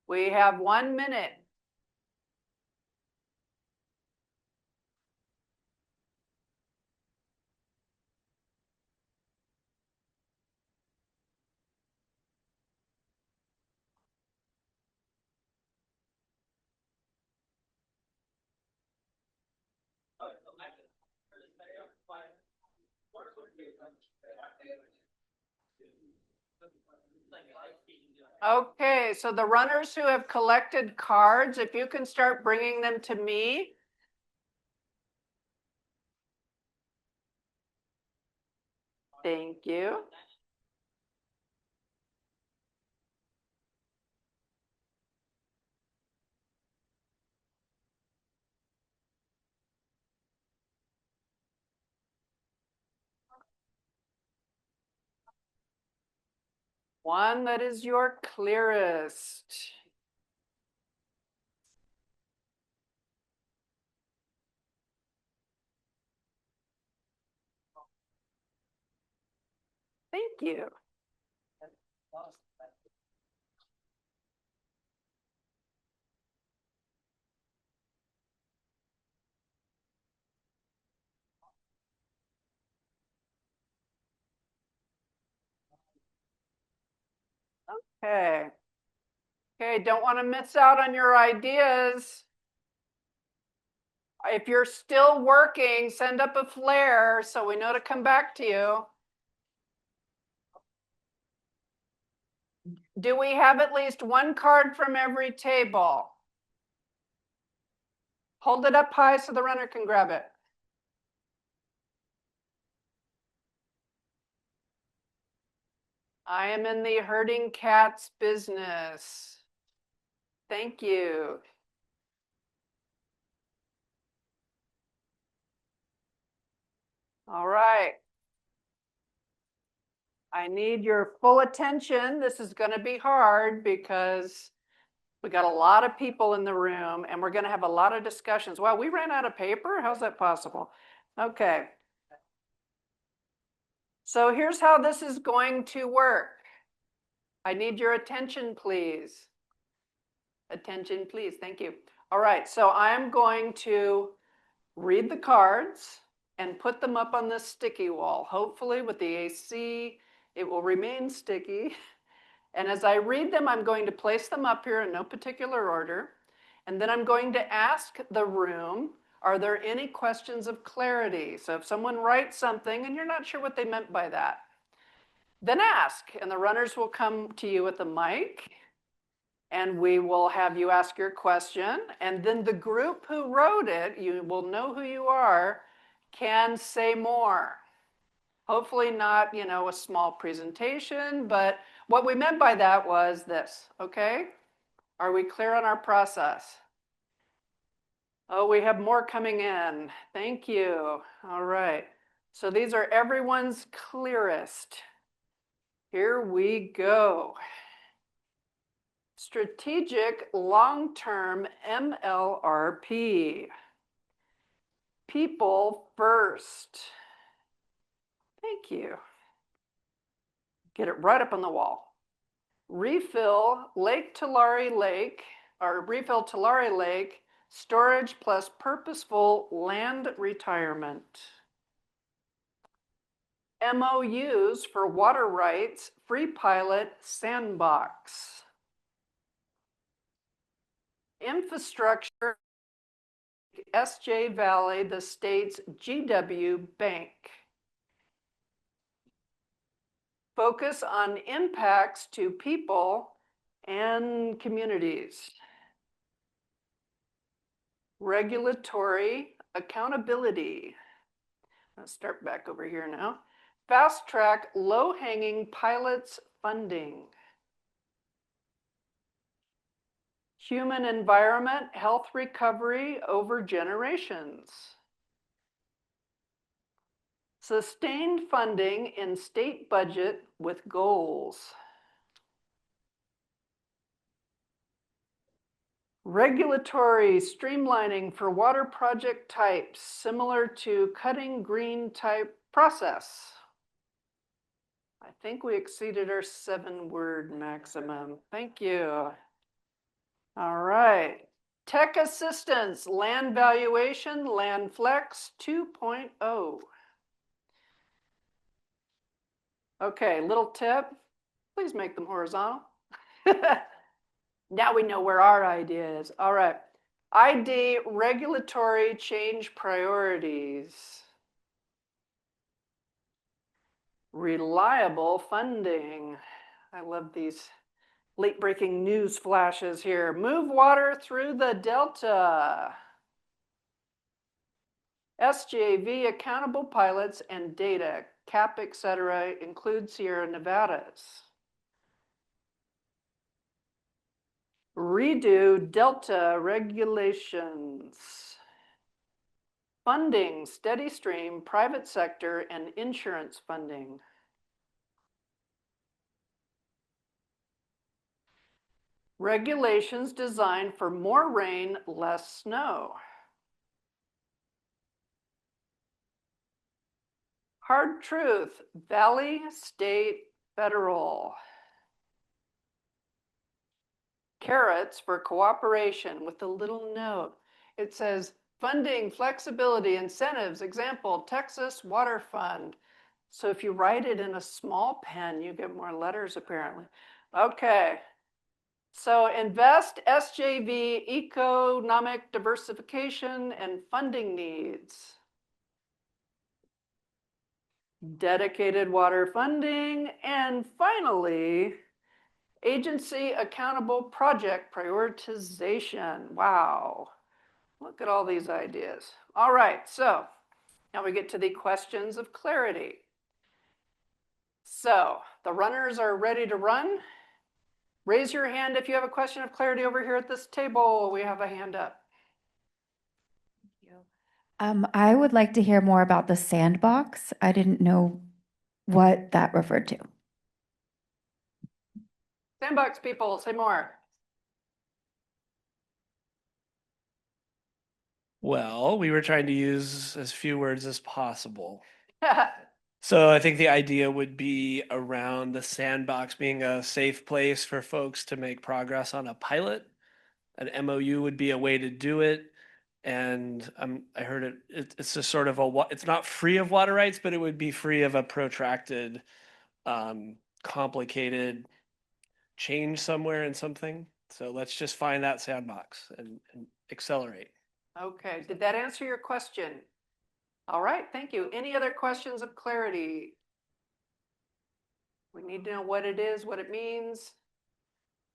We have 1 minute. Okay, so the runners who have collected cards, if you can start bringing them to me. Thank you. One that is your clearest. Thank you. Okay. Okay, don't want to miss out on your ideas. If you're still working, send up a flare so we know to come back to you. Do we have at least one card from every table? Hold it up high so the runner can grab it. I am in the herding cats business. Thank you. All right. I need your full attention. This is going to be hard because we got a lot of people in the room and we're going to have a lot of discussions. Wow, we ran out of paper? How's that possible? Okay. So here's how this is going to work. I need your attention, please. Attention, please. Thank you. All right, so I'm going to read the cards and put them up on this sticky wall. Hopefully with the AC, it will remain sticky. And as I read them, I'm going to place them up here in no particular order. And then I'm going to ask the room, are there any questions of clarity? So if someone writes something and you're not sure what they meant by that, then ask, and the runners will come to you with the mic and we will have you ask your question. And then the group who wrote it, you will know who you are, can say more. Hopefully not, a small presentation, but what we meant by that was this, okay? Are we clear on our process? Oh, we have more coming in. Thank you. All right. So these are everyone's clearest. Here we go. Strategic long-term MLRP. People first. Thank you. Get it right up on the wall. Refill Tulare Lake, storage plus purposeful land retirement. MOUs for water rights, free pilot sandbox. Infrastructure, SJ Valley, the state's GW Bank. Focus on impacts to people and communities. Regulatory accountability. Let's start back over here now. Fast track low-hanging pilots funding. Human environment, health recovery over generations. Sustained funding in state budget with goals. Regulatory streamlining for water project types, similar to cutting green type process. I think we exceeded our 7-word maximum. Thank you. All right. Tech assistance, land valuation, land flex 2.0. Okay, little tip. Please make them horizontal. Now we know where our idea is. All right. ID, regulatory change priorities. Reliable funding. I love these late breaking news flashes here. Move water through the Delta. SJV accountable pilots and data, CAP, etc., include Sierra Nevadas. Redo Delta regulations. Funding, steady stream, private sector, and insurance funding. Regulations designed for more rain, less snow. Hard truth, valley, state, federal. Carrots for cooperation with a little note. It says funding, flexibility, incentives, example, Texas Water Fund. So if you write it in a small pen, you get more letters apparently. Okay. So invest, SJV, economic diversification, and funding needs. Dedicated water funding, and finally, agency accountable project prioritization. Wow, look at all these ideas. All right, so now we get to the questions of clarity. So the runners are ready to run. Raise your hand if you have a question of clarity over here at this table. We have a hand up. I would like to hear more about the sandbox. I didn't know what that referred to. Sandbox people, say more. Well, we were trying to use as few words as possible. So I think the idea would be around the sandbox being a safe place for folks to make progress on a pilot. An MOU would be a way to do it. And I heard it's just sort of it's not free of water rights, but it would be free of a protracted, complicated change somewhere in something. So let's just find that sandbox and accelerate. Okay, did that answer your question? All right, thank you. Any other questions of clarity? We need to know what it is, what it means.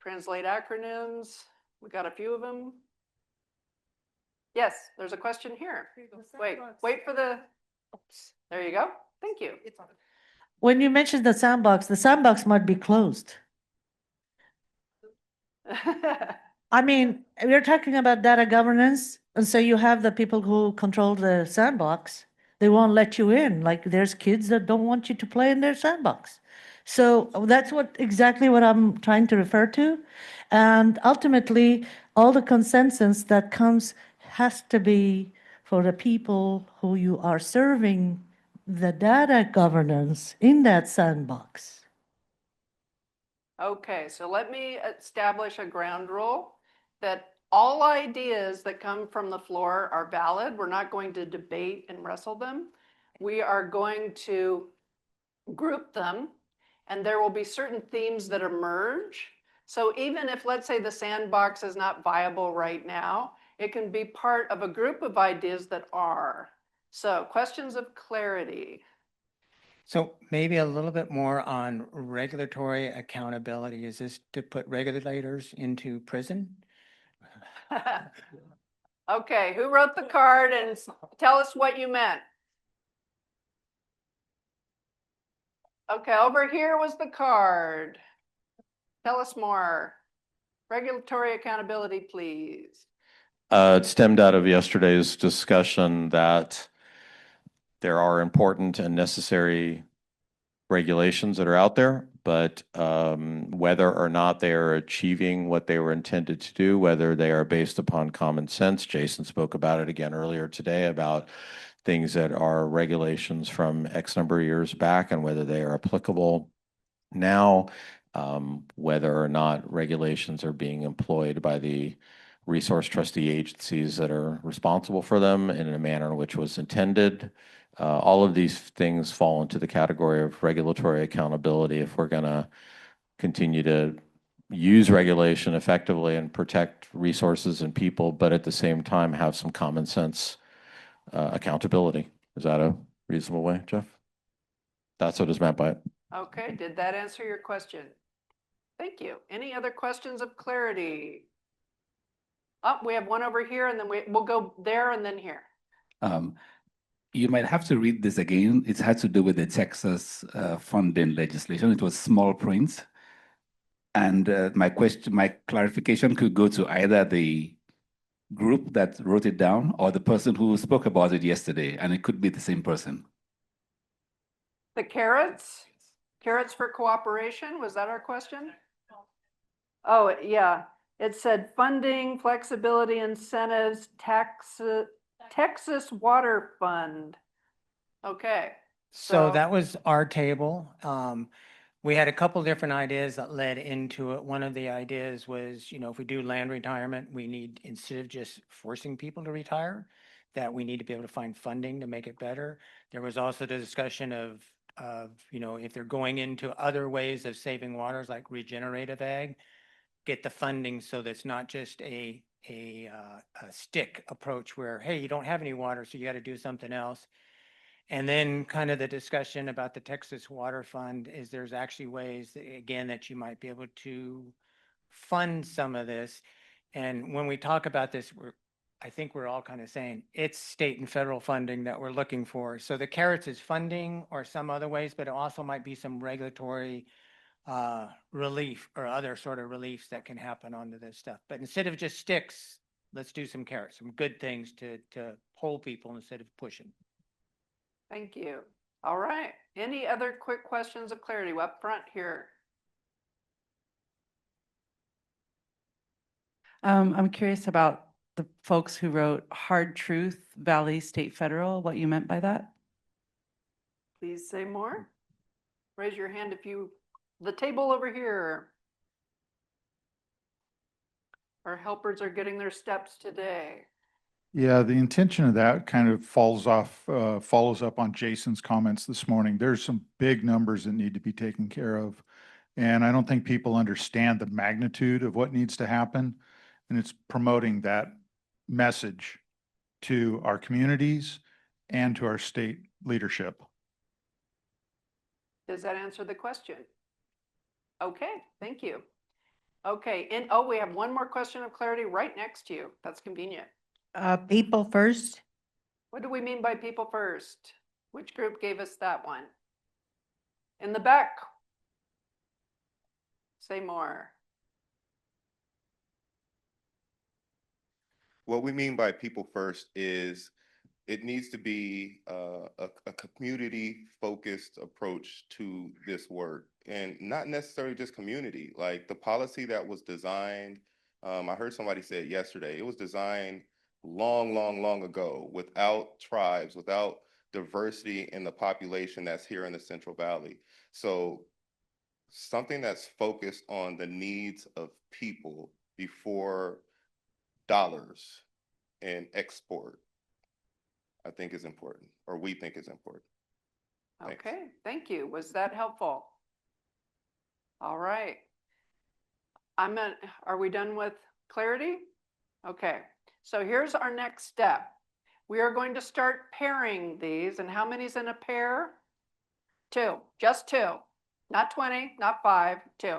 Translate acronyms. We got a few of them. Yes, there's a question here. Wait for the, there you go. Thank you. When you mentioned the sandbox might be closed. I mean, we're talking about data governance, and so you have the people who control the sandbox. They won't let you in. Like there's kids that don't want you to play in their sandbox. So that's exactly what I'm trying to refer to. And ultimately, all the consensus that comes has to be for the people who you are serving the data governance in that sandbox. Okay, so let me establish a ground rule that all ideas that come from the floor are valid. We're not going to debate and wrestle them. We are going to group them, and there will be certain themes that emerge. So even if, let's say, the sandbox is not viable right now, it can be part of a group of ideas that are. So questions of clarity. So maybe a little bit more on regulatory accountability. Is this to put regulators into prison? Okay, who wrote the card and tell us what you meant? Okay, over here was the card. Tell us more. Regulatory accountability, please. It stemmed out of yesterday's discussion that there are important and necessary regulations that are out there, but whether or not they are achieving what they were intended to do, whether they are based upon common sense. Jason spoke about it again earlier today about things that are regulations from X number of years back and whether they are applicable now, whether or not regulations are being employed by the resource trustee agencies that are responsible for them in a manner in which was intended. All of these things fall into the category of regulatory accountability if we're going to continue to use regulation effectively and protect resources and people, but at the same time have some common sense accountability. Is that a reasonable way, Jeff? That's what is meant by it. Okay, did that answer your question? Thank you. Any other questions of clarity? Oh, we have one over here and then we'll go there and then here. You might have to read this again. It had to do with the Texas funding legislation. It was small print. And my clarification could go to either the group that wrote it down or the person who spoke about it yesterday, and it could be the same person. The carrots? Carrots for cooperation? Was that our question? Oh, yeah. It said funding, flexibility, incentives, Texas Water Fund. Okay. So that was our table. We had a couple different ideas that led into it. One of the ideas was, if we do land retirement, we need, instead of just forcing people to retire, that we need to be able to find funding to make it better. There was also the discussion of if they're going into other ways of saving waters like regenerative ag, get the funding so that's not just a stick approach where, hey, you don't have any water, so you got to do something else. And then kind of the discussion about the Texas Water Fund is there's actually ways, again, that you might be able to fund some of this. And when we talk about this, I think we're all kind of saying it's state and federal funding that we're looking for. So the carrots is funding or some other ways, but it also might be some regulatory relief or other sort of reliefs that can happen onto this stuff. But instead of just sticks, let's do some carrots, some good things to pull people instead of pushing. Thank you. All right. Any other quick questions of clarity up front here? I'm curious about the folks who wrote hard truth, Valley, state, federal, what you meant by that? Please say more. Raise your hand if you, the table over here. Our helpers are getting their steps today. Yeah, the intention of that kind of follows up on Jason's comments this morning. There's some big numbers that need to be taken care of. And I don't think people understand the magnitude of what needs to happen. And it's promoting that message to our communities and to our state leadership. Does that answer the question? Okay, thank you. Okay, and we have one more question of clarity right next to you. That's convenient. People first. What do we mean by people first? Which group gave us that one? In the back. Say more. What we mean by people first is it needs to be a community-focused approach to this work, and not necessarily just community. Like the policy that was designed, I heard somebody say it yesterday, it was designed long ago without tribes, without diversity in the population that's here in the Central Valley. So something that's focused on the needs of people before dollars and export, I think is important, or we think is important. Thanks. Okay, thank you. Was that helpful? All right. Are we done with clarity? Okay, so here's our next step. We are going to start pairing these, and how many's in a pair? 2, just 2, not 20, not 5, 2.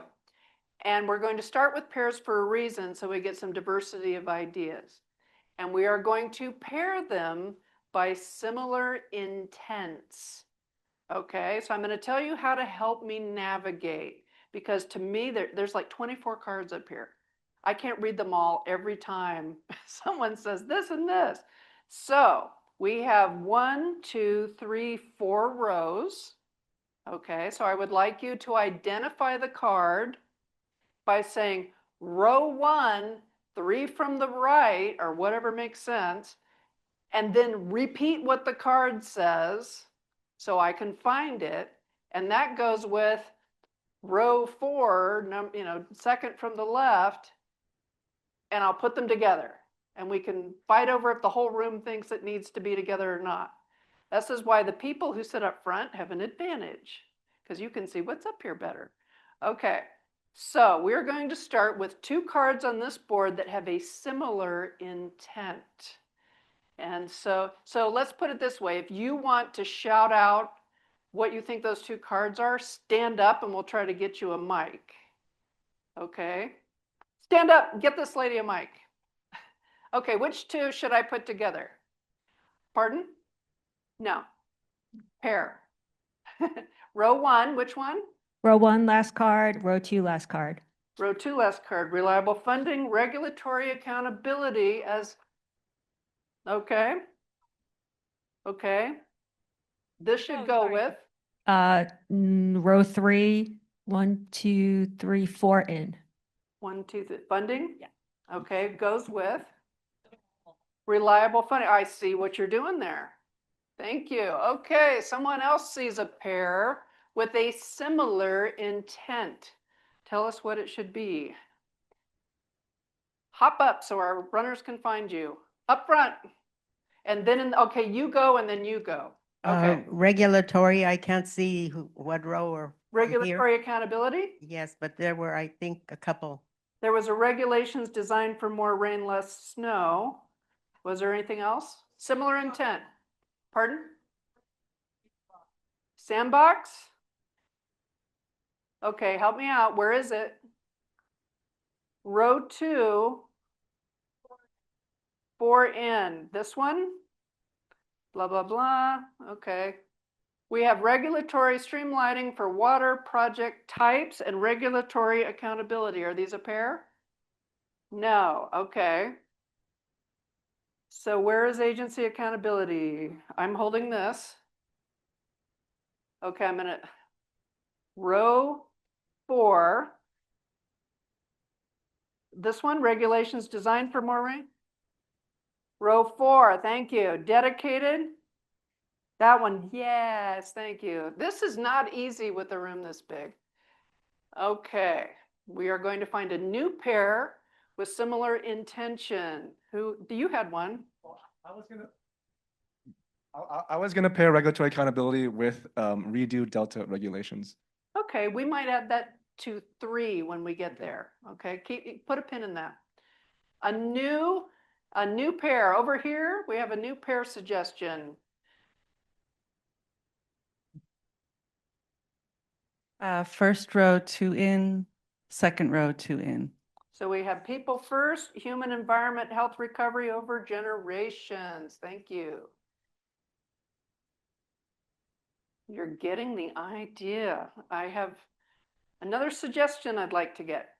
And we're going to start with pairs for a reason, so we get some diversity of ideas. And we are going to pair them by similar intents. Okay, so I'm going to tell you how to help me navigate, because to me, there's like 24 cards up here. I can't read them all every time someone says this and this. So we have 1, 2, 3, 4 rows. Okay, so I would like you to identify the card by saying row 1, 3 from the right, or whatever makes sense, and then repeat what the card says so I can find it. And that goes with row 4, second from the left, and I'll put them together. And we can fight over if the whole room thinks it needs to be together or not. This is why the people who sit up front have an advantage, because you can see what's up here better. Okay, so we're going to start with 2 cards on this board that have a similar intent. And so let's put it this way. If you want to shout out what you think those 2 cards are, stand up and we'll try to get you a mic. Okay. Stand up, get this lady a mic. Okay, which two should I put together? Pardon? No. Pair. Row one, which one? Row 1, last card, row 2, last card. Row 2, last card. Reliable funding, regulatory accountability as, okay. Okay. This should go with, Row 3, 1, 2, 3, 4 in. 1, 2, 3, funding? Yeah. Okay, goes with reliable funding. I see what you're doing there. Thank you. Okay, someone else sees a pair with a similar intent. Tell us what it should be. Hop up so our runners can find you. Up front. And then, okay, you go and then you go. Okay. Regulatory, I can't see what row or. Regulatory accountability? Yes, but there were, I think, a couple. There was a regulations designed for more rain, less snow. Was there anything else? Similar intent. Pardon? Sandbox? Okay, help me out. Where is it? Row 2, 4 in. This one? Blah, blah, blah. Okay. We have regulatory streamlining for water project types and regulatory accountability. Are these a pair? No. Okay. So where is agency accountability? I'm holding this. Okay, I'm gonna, row 4. This one, regulations designed for more rain. Row 4, thank you. Dedicated. That one, yes, thank you. This is not easy with a room this big. Okay, we are going to find a new pair with similar intention. You had one? I was gonna pair regulatory accountability with redo Delta regulations. Okay, we might add that to 3 when we get there. Okay, put a pin in that. A new pair over here. We have a new pair suggestion. First row 2 in, second row 2 in. So we have people first, human environment, health recovery over generations. Thank you. You're getting the idea. I have another suggestion I'd like to get.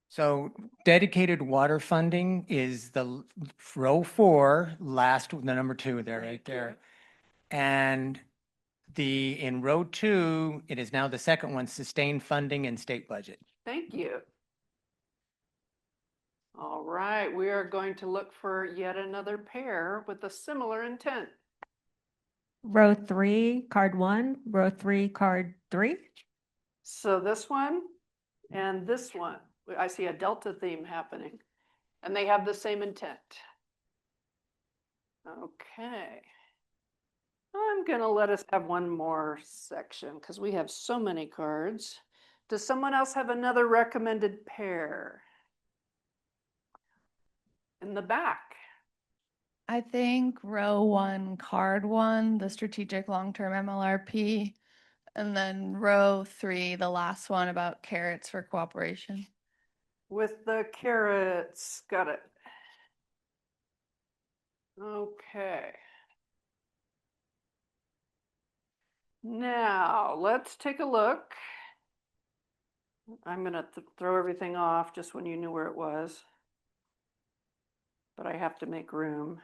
So dedicated water funding is the row 4, last, the number 2 there, right there. And in row 2, it is now the second one, sustained funding and state budget. Thank you. All right, we are going to look for yet another pair with a similar intent. Row 3, card 1, row 3, card 3. So this one and this one, I see a Delta theme happening, and they have the same intent. Okay. I'm going to let us have one more section because we have so many cards. Does someone else have another recommended pair? In the back. I think row 1, card 1, the strategic long-term MLRP, and then row 3, the last one about carrots for cooperation. With the carrots, got it. Okay. Now, let's take a look. I'm going to throw everything off just when you knew where it was. But I have to make room.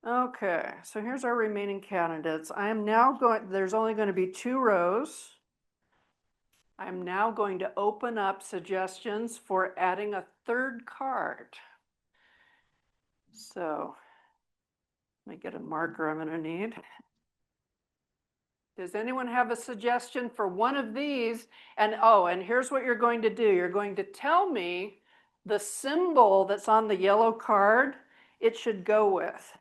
Okay, so here's our remaining candidates. I am now going, there's only going to be 2 rows. I'm now going to open up suggestions for adding a 3rd card. So let me get a marker I'm going to need. Does anyone have a suggestion for one of these? And and here's what you're going to do. You're going to tell me the symbol that's on the yellow card it should go with.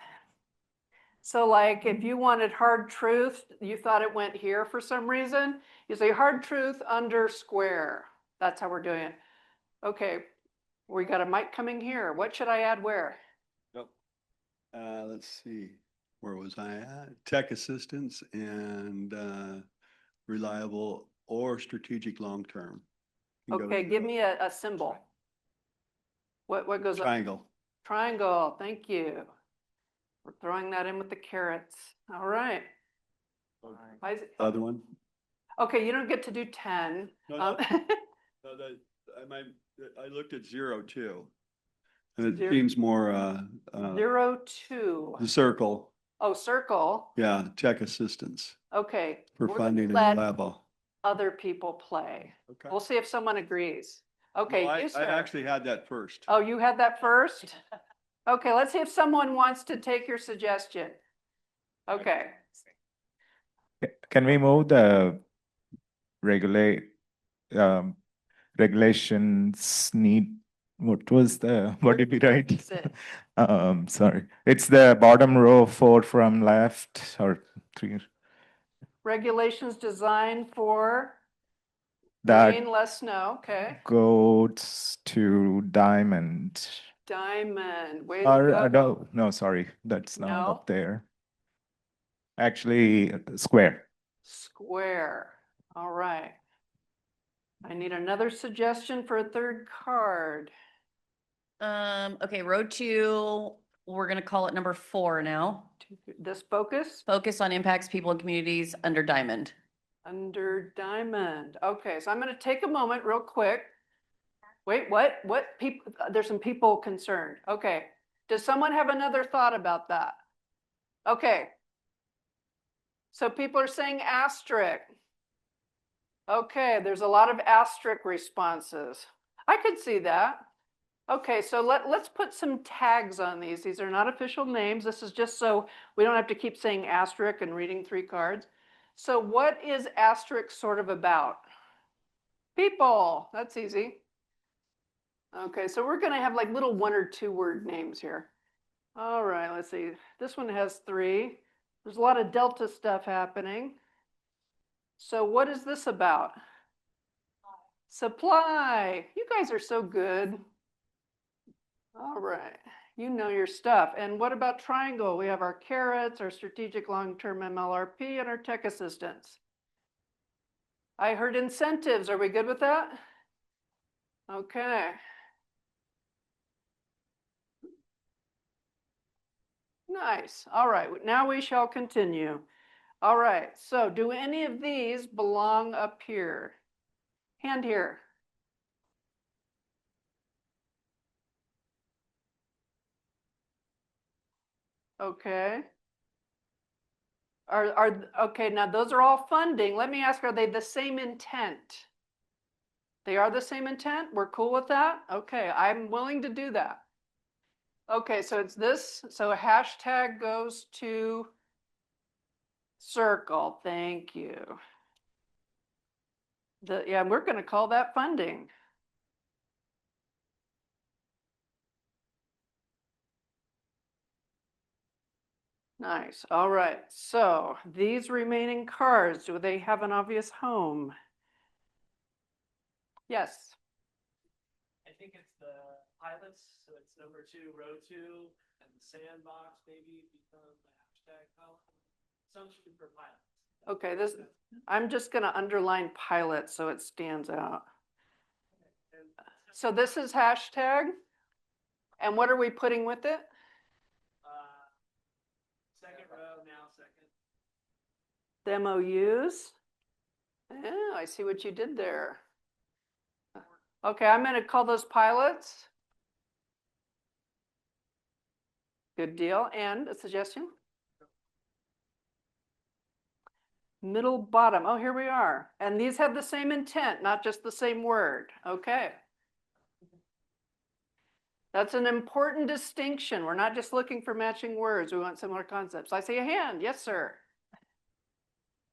So like if you wanted hard truth, you thought it went here for some reason, you say hard truth under square. That's how we're doing it. Okay, we got a mic coming here. What should I add where? Let's see. where was I at? Tech assistance and reliable or strategic long-term. You can go Okay, to give the me a symbol. What goes up? triangle. Triangle, thank you. We're throwing that in with the carrots. All right. Why is it- Other one? Okay, you don't get to do 10. No, Um, I looked at 0 too. And it Zero- seems more, 0, 2. the circle, Oh, circle. yeah, tech assistance Okay. for we're gonna funding and let level. Other people play. Okay. We'll see if someone agrees. Okay, No, you, I sir. actually had that first. Oh, you had that first? Okay, let's see if someone wants to take your suggestion. Okay. Can we move the regulations need, what did we write? Is it? Sorry, it's the bottom row, 4 from left or 3. Regulations designed for That rain, less snow. Okay. goes to diamond. Diamond, way to Or, go. no, sorry, that's not No. up there. Actually, square. Square. All right. I need another suggestion for a third card. Okay, row 2, we're gonna call it number 4 now. This focus? Focus on impacts people and communities under diamond. Under diamond. Okay, so I'm going to take a moment real quick. Wait, what? What people? There's some people concerned. Okay. Does someone have another thought about that? Okay. So people are saying asterisk. Okay, there's a lot of asterisk responses. I could see that. Okay, so let's put some tags on these. These are not official names. This is just so we don't have to keep saying asterisk and reading 3 cards. So what is asterisk sort of about? People, that's easy. Okay, so we're gonna have like little 1 or 2 word names here. All right, let's see. This one has 3. There's a lot of delta stuff happening. So what is this about? Supply. You guys are so good. All right, you know your stuff. And what about triangle? We have our carrots, our strategic long-term MLRP, and our tech assistance. I heard incentives. Are we good with that? Okay. Nice. All right, now we shall continue. All right, so do any of these belong up here? Hand here. Okay. Okay, now those are all funding. Let me ask, are they the same intent? They are the same intent? We're cool with that? Okay, I'm willing to do that. Okay, so it's this. So a hashtag goes to circle. Thank you. Yeah, we're going to call that funding. Nice. All right. So these remaining cards, do they have an obvious home? Yes. I think it's the pilots, so it's number 2, row 2, and the sandbox maybe becomes the hashtag column. Assumption for pilots. Okay, I'm just going to underline pilot so it stands out. So this is hashtag. And what are we putting with it? Second row, now second. The MOUs. Oh, I see what you did there. Okay, I'm going to call those pilots. Good deal. And a suggestion? Middle bottom. Oh, here we are. And these have the same intent, not just the same word. Okay. That's an important distinction. We're not just looking for matching words. We want similar concepts. I see a hand. Yes, sir.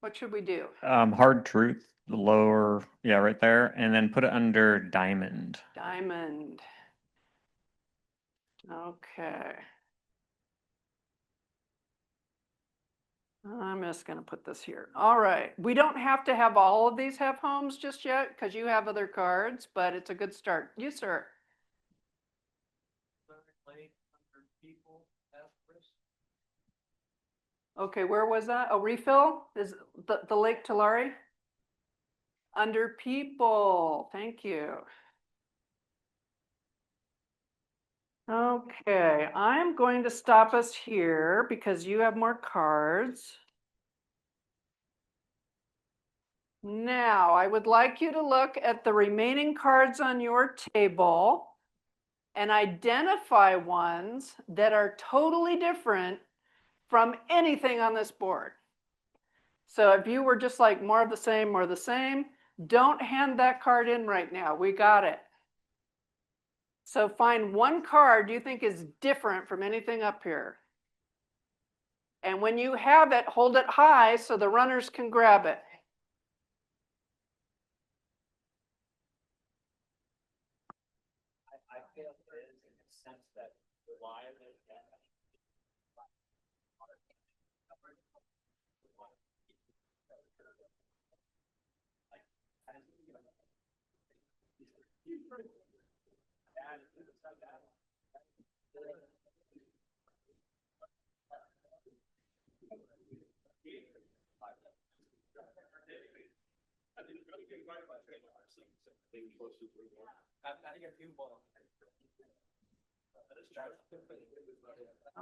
What should we do? Hard truth, the lower, yeah, right there, and then put it under diamond. Diamond. Okay. I'm just going to put this here. All right. We don't have to have all of these have homes just yet because you have other cards, but it's a good start. You, sir. Okay, where was that? A refill? Is the Lake Tulare? Under people, thank you. Okay, I'm going to stop us here because you have more cards. Now, I would like you to look at the remaining cards on your table and identify ones that are totally different from anything on this board. So if you were just like more of the same, don't hand that card in right now. We got it. So find one card you think is different from anything up here. And when you have it, hold it high so the runners can grab it. I feel there is in a sense that reliable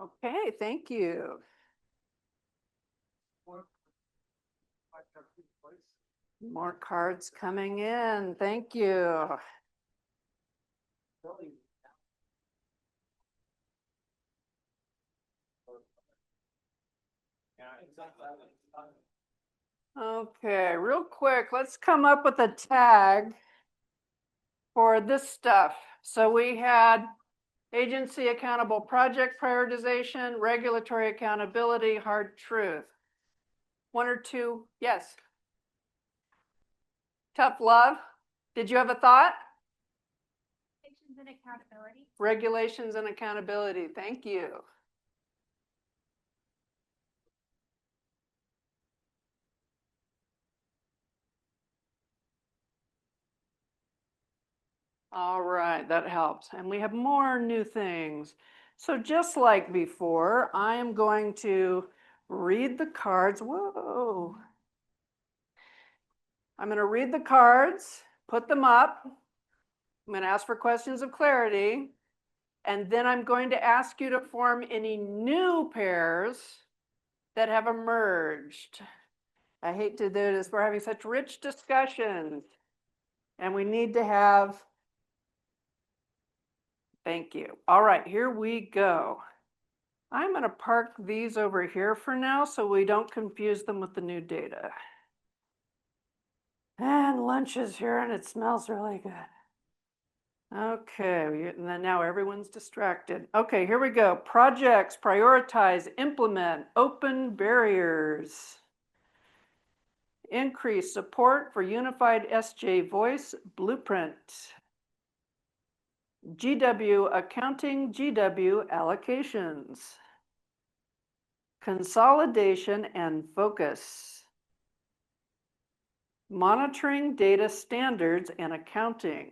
Okay, thank you. More cards coming in. Thank you. Okay, real quick, let's come up with a tag for this stuff. So we had agency accountable project prioritization, regulatory accountability, hard truth. One or two, yes. Tough love. Did you have a thought? Regulations and accountability. Regulations and accountability. Thank you. All right, that helps. And we have more new things. So just like before, I am going to read the cards. Whoa. I'm going to read the cards, put them up. I'm going to ask for questions of clarity. And then I'm going to ask you to form any new pairs that have emerged. I hate to do this. We're having such rich discussions. And we need to have. Thank you. All right, here we go. I'm going to park these over here for now so we don't confuse them with the new data. And lunch is here and it smells really good. Okay, and then now everyone's distracted. Okay, here we go. Projects, prioritize, implement, open barriers. Increase support for unified SJ voice blueprint. GW accounting, GW allocations. Consolidation and focus. Monitoring data standards and accounting.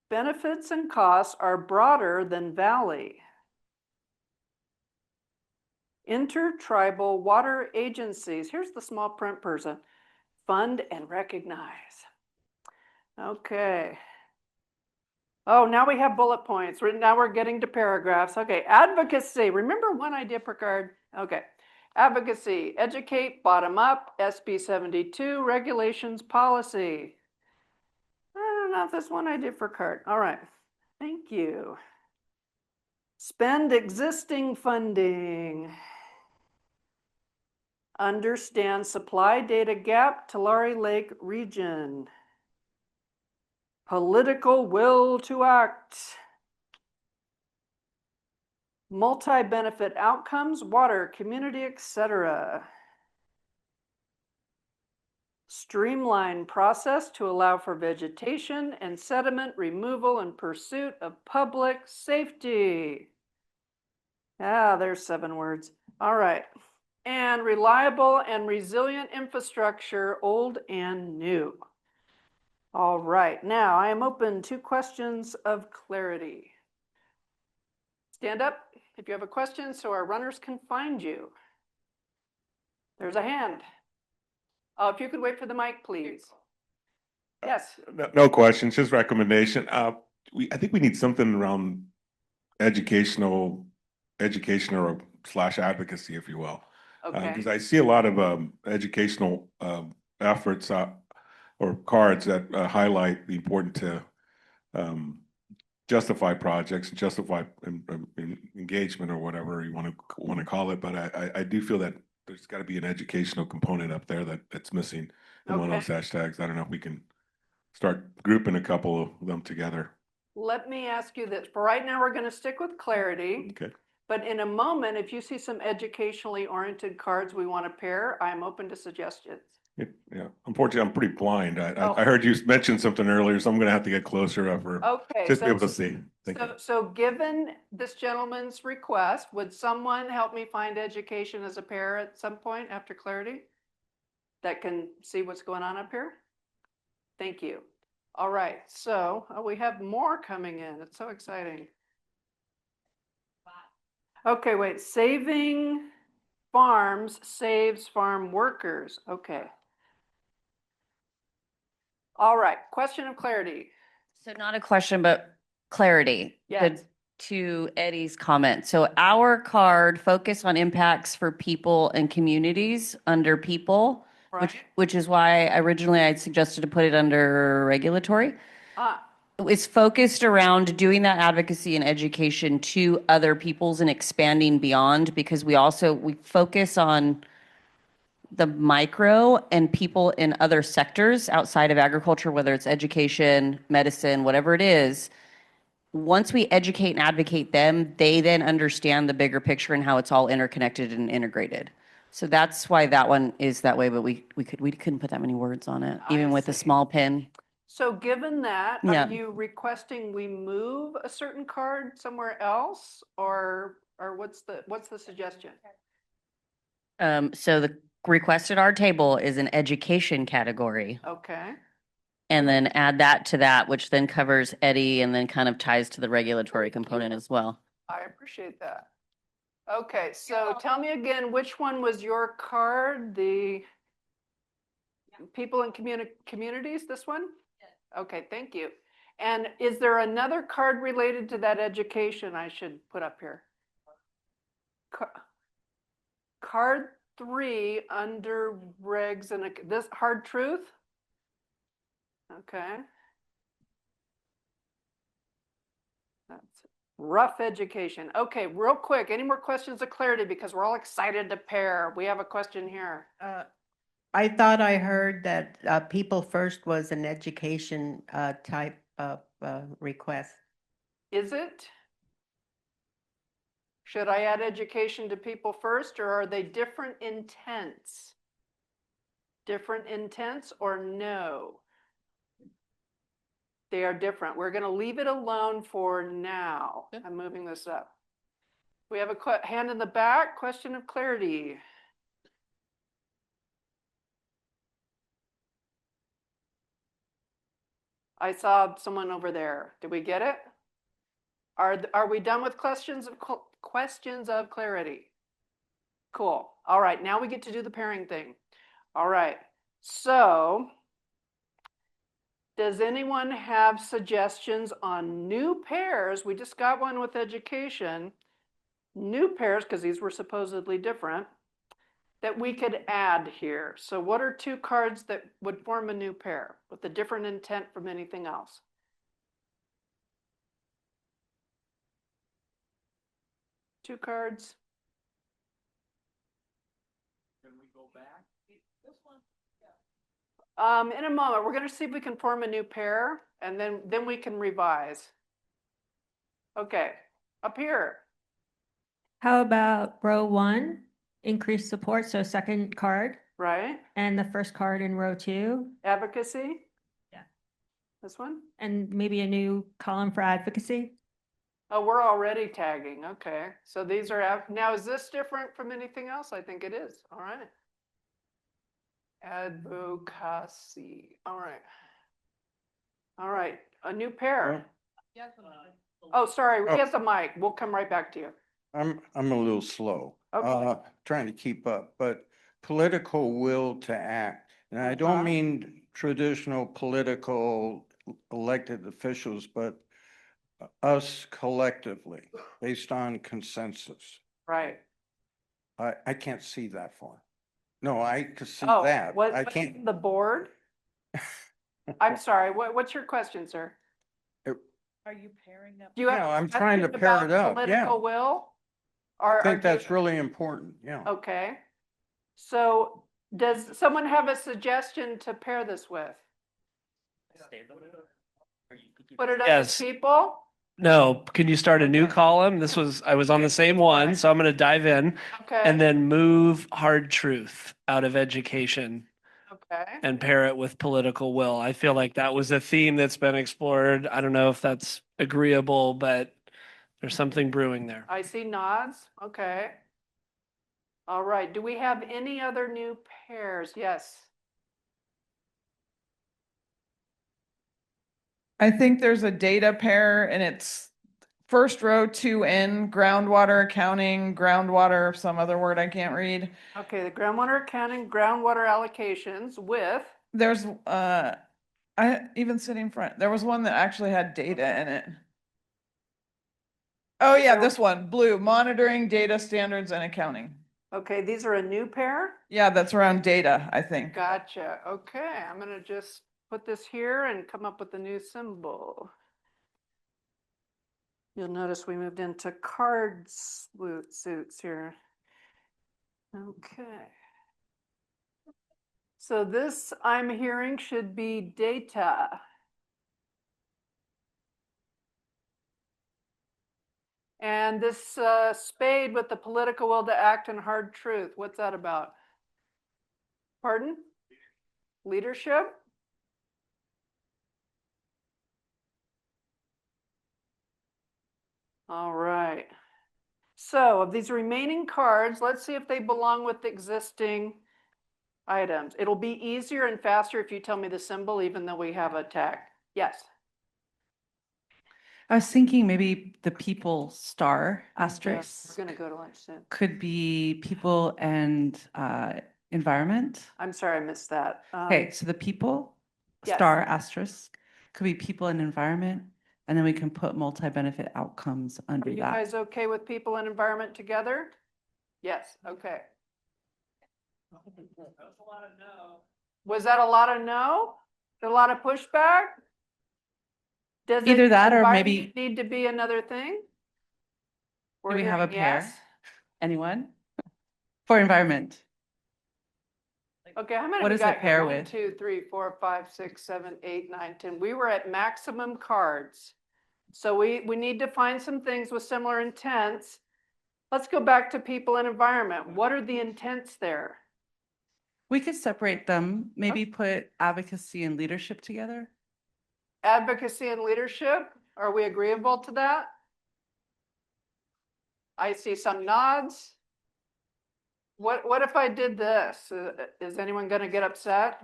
Benefits and costs are broader than Valley. Intertribal water agencies. Here's the small print person. Fund and recognize. Okay. Oh, now we have bullet points. Now we're getting to paragraphs. Okay, advocacy. Remember one idea per card? Okay. Advocacy, educate, bottom up, SB 72, regulations, policy. I don't know if that's one idea per card. All right, thank you. Spend existing funding. Understand supply data gap, Tulare Lake region. Political will to act. Multi-benefit outcomes, water, community, etc. Streamline process to allow for vegetation and sediment removal in pursuit of public safety. Ah, there's 7 words. All right. And reliable and resilient infrastructure, old and new. All right. Now I am open to questions of clarity. Stand up if you have a question so our runners can find you. There's a hand. If you could wait for the mic, please. Yes. No questions, just recommendation. I think we need something around educational slash advocacy, if you will. Okay. Because I see a lot of educational efforts or cards that highlight the importance to justify projects, justify engagement or whatever you want to call it. But I do feel that there's got to be an educational component up there that's missing in one of those hashtags. I don't know if we can start grouping a couple of them together. Let me ask you this. For right now, we're going to stick with clarity. Okay. But in a moment, if you see some educationally oriented cards we want to pair, I'm open to suggestions. Yeah. Unfortunately, I'm pretty blind. Oh. I heard you mention something earlier, so I'm going to have to get closer up for Okay, just to be able to see. Thank you. So given this gentleman's request, would someone help me find education as a pair at some point after clarity that can see what's going on up here? Thank you. All right, so we have more coming in. It's so exciting. Okay, wait, saving farms saves farm workers. Okay. All right, question of clarity. So not a question, but clarity. Yes. To Eddie's comment. So our card focus on impacts for people and communities under people, Right. which is why originally I'd suggested to put it under regulatory. It's focused around doing that advocacy and education to other peoples and expanding beyond, because we focus on the micro and people in other sectors outside of agriculture, whether it's education, medicine, whatever it is. Once we educate and advocate them, they then understand the bigger picture and how it's all interconnected and integrated. So that's why that one is that way, but we couldn't put that many words on it, even with a small pen. So given that, Yeah. are you requesting we move a certain card somewhere else, or what's the suggestion? So the request at our table is an education category. Okay. And then add that to that, which then covers Eddie and then kind of ties to the regulatory component as well. I appreciate that. Okay, so tell me again, which one was your card? The people in communities, this one? Yes. Okay, thank you. And is there another card related to that education I should put up here? Card 3 under regs and this hard truth? Okay. That's rough education. Okay, real quick, any more questions of clarity, because we're all excited to pair. We have a question here. I thought I heard that people first was an education type of request. Is it? Should I add education to people first, or are they different intents? Different intents or no? They are different. We're going to leave it alone for now. I'm moving this up. We have a hand in the back. Question of clarity. I saw someone over there. Did we get it? Are we done with questions of clarity? Cool. All right, now we get to do the pairing thing. All right. So, does anyone have suggestions on new pairs? We just got one with education. New pairs, because these were supposedly different, that we could add here. So what are 2 cards that would form a new pair with a different intent from anything else? Two cards. Can we go back? This one? In a moment, we're going to see if we can form a new pair, and then we can revise. Okay, up here. How about row 1, increase support, so second card, Right. and the first card in row 2, Advocacy. Yeah. This one. and maybe a new column for advocacy? Oh, we're already tagging. Okay, so these are now. Is this different from anything else? I think it is. All right. Advocacy. All right. All right. A new pair. Oh, sorry, Oh. he has a mic. We'll come right back to you. I'm a little slow. Okay. Trying to keep up, but political will to act. And I Uh-huh. don't mean traditional political elected officials, but us collectively, based on consensus. Right. I can't see that far. No, I can see Oh, that. what, I what's can't. the board? I'm sorry, what's your question, sir? Are you pairing up? Do you have Yeah, a I'm trying to question pair about it up, yeah. Political will? I think do that's you- really important, yeah. Okay. So does someone have a suggestion to pair this with? Put it under Yes. people? No, can you start a new column? I was on the same one, so I'm gonna dive in. Okay. And then move hard truth out of education Okay. and pair it with political will. I feel like that was a theme that's been explored. I don't know if that's agreeable, but there's something brewing there. I see nods. Okay. All right. Do we have any other new pairs? Yes. I think there's a data pair and it's first row 2N, groundwater accounting, groundwater, some other word I can't read. Okay, the groundwater accounting, groundwater allocations with, There's, I even sitting front, there was one that actually had data in it. Oh yeah, this one, blue, monitoring, data standards and accounting. okay, these are a new pair? Yeah, that's around data, I think. Gotcha. Okay, I'm gonna just put this here and come up with a new symbol. You'll notice we moved into card suits here. Okay. So this, I'm hearing, should be data. And this spade with the political will to act and hard truth, what's that about? Pardon? Leadership? All right. So of these remaining cards, let's see if they belong with the existing items. It'll be easier and faster if you tell me the symbol, even though we have a tag. Yes. I was thinking maybe the people star We're asterisk gonna go to lunch soon. could be people and environment. I'm sorry, I missed that. Okay, so the people yes. star asterisk could be people and environment, and then we can put multi-benefit outcomes Are under you that. guys okay with people and environment together? Yes, okay. Was that a lot of no? A lot of pushback? Does Either it- that or environment maybe- need to be another thing? Do We're we have a hearing pair? yes. Anyone? For environment. Okay, how many What we does got it here? pair 1, with? 2, 3, 4, 5, 6, 7, 8, 9, 10. We were at maximum cards. So we need to find some things with similar intents. Let's go back to people and environment. What are the intents there? We could separate them, maybe put advocacy and leadership together. Advocacy and leadership, are we agreeable to that? I see some nods. What if I did this? Is anyone going to get upset?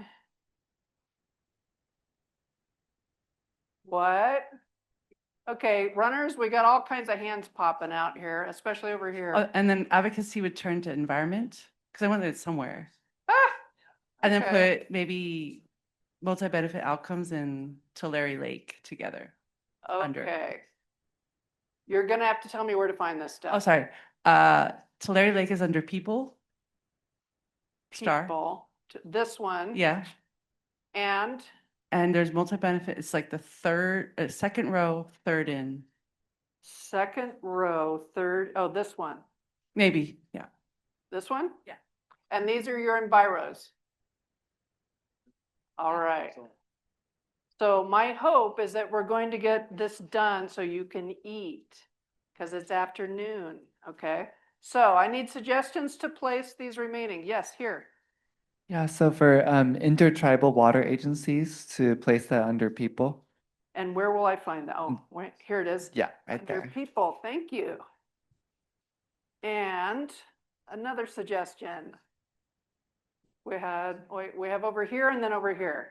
What? Okay, runners, we got all kinds of hands popping out here, especially over here. And then advocacy would turn to environment, because I wanted it somewhere. And then okay. put maybe multi-benefit outcomes and Tulare Lake together. Under it. Okay. You're going to have to tell me where to find this stuff. Oh, sorry. Tulare Lake is under people. Star. People. This one. Yeah. And And there's multi-benefit. It's like the second row, third in. second row, third, oh, this one. Maybe, yeah. This one? Yeah. And these are your enviros. All right. So my hope is that we're going to get this done so you can eat, because it's afternoon, okay? So I need suggestions to place these remaining. Yes, here. Yeah, so for intertribal water agencies to place that under people. And where will I find that? Oh, wait, here it is. Yeah, right Under there. people, thank you. And another suggestion. We have over here and then over here.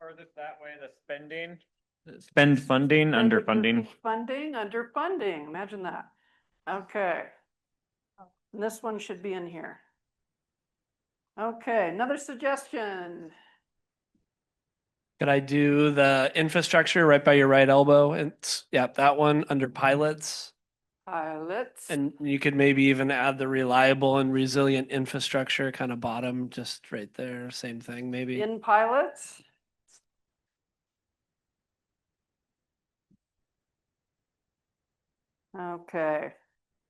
Furthest that way, the spending. Spend funding, under funding. Funding, under funding, imagine that. Okay. And this one should be in here. Okay, another suggestion. Could I do the infrastructure right by your right elbow? It's, yeah, that one under pilots. Pilots. And you could maybe even add the reliable and resilient infrastructure kind of bottom, just right there. Same thing, maybe. In pilots. Okay.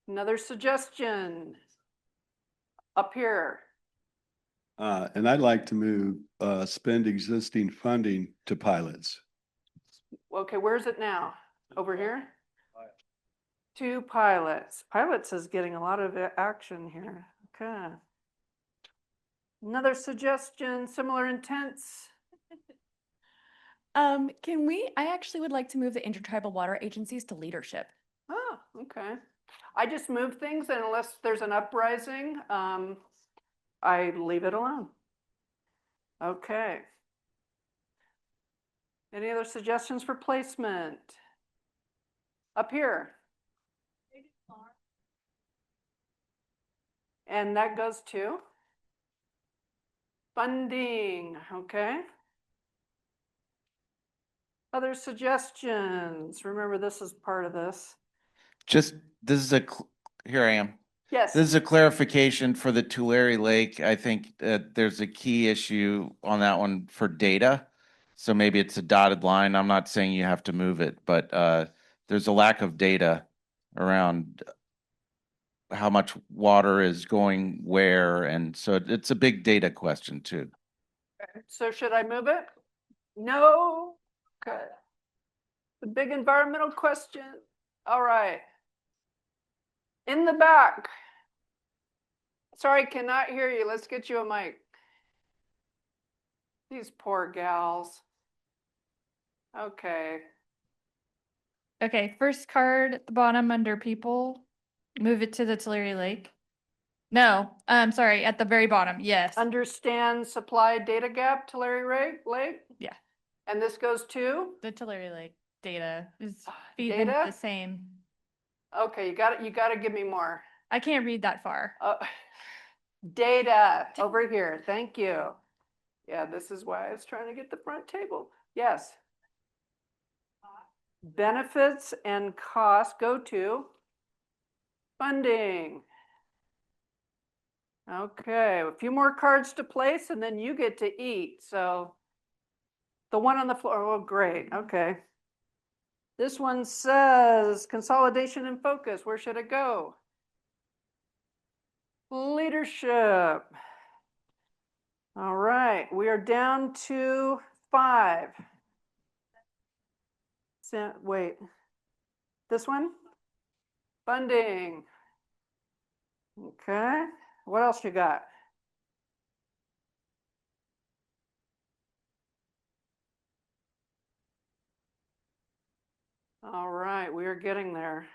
Another suggestion. Up here. And I'd like to move, spend existing funding to pilots. Okay, where's it now? Over here? Two pilots. Pilots is getting a lot of action here. Okay. Another suggestion, similar intents. I actually would like to move the intertribal water agencies to leadership. Oh, okay. I just move things, and unless there's an uprising, I leave it alone. Okay. Any other suggestions for placement? Up here. And that goes to funding, okay? Other suggestions? Remember, this is part of this. Just, this is here I am. Yes. This is a clarification for the Tulare Lake. I think there's a key issue on that one for data. So maybe it's a dotted line. I'm not saying you have to move it, but there's a lack of data around how much water is going where. And so it's a big data question too. Okay. So should I move it? No. Okay. The big environmental question. All right. In the back. Sorry, cannot hear you. Let's get you a mic. These poor gals. Okay. Okay, first card at the bottom under people, move it to the Tulare Lake. No, I'm sorry, at the very bottom, yes. Understand supply data gap, Tulare Lake? Yeah. And this goes to? The Tulare Lake data is feeding Data? the same. Okay, you got to give me more. I can't read that far. Data over here. Thank you. Yeah, this is why I was trying to get the front table. Yes. Benefits and costs go to funding. Okay, a few more cards to place and then you get to eat. So the one on the floor, oh, great. Okay. This one says consolidation and focus. Where should it go? Leadership. All right, we are down to 5. Wait, this one? Funding. Okay, what else you got? All right, we are getting there.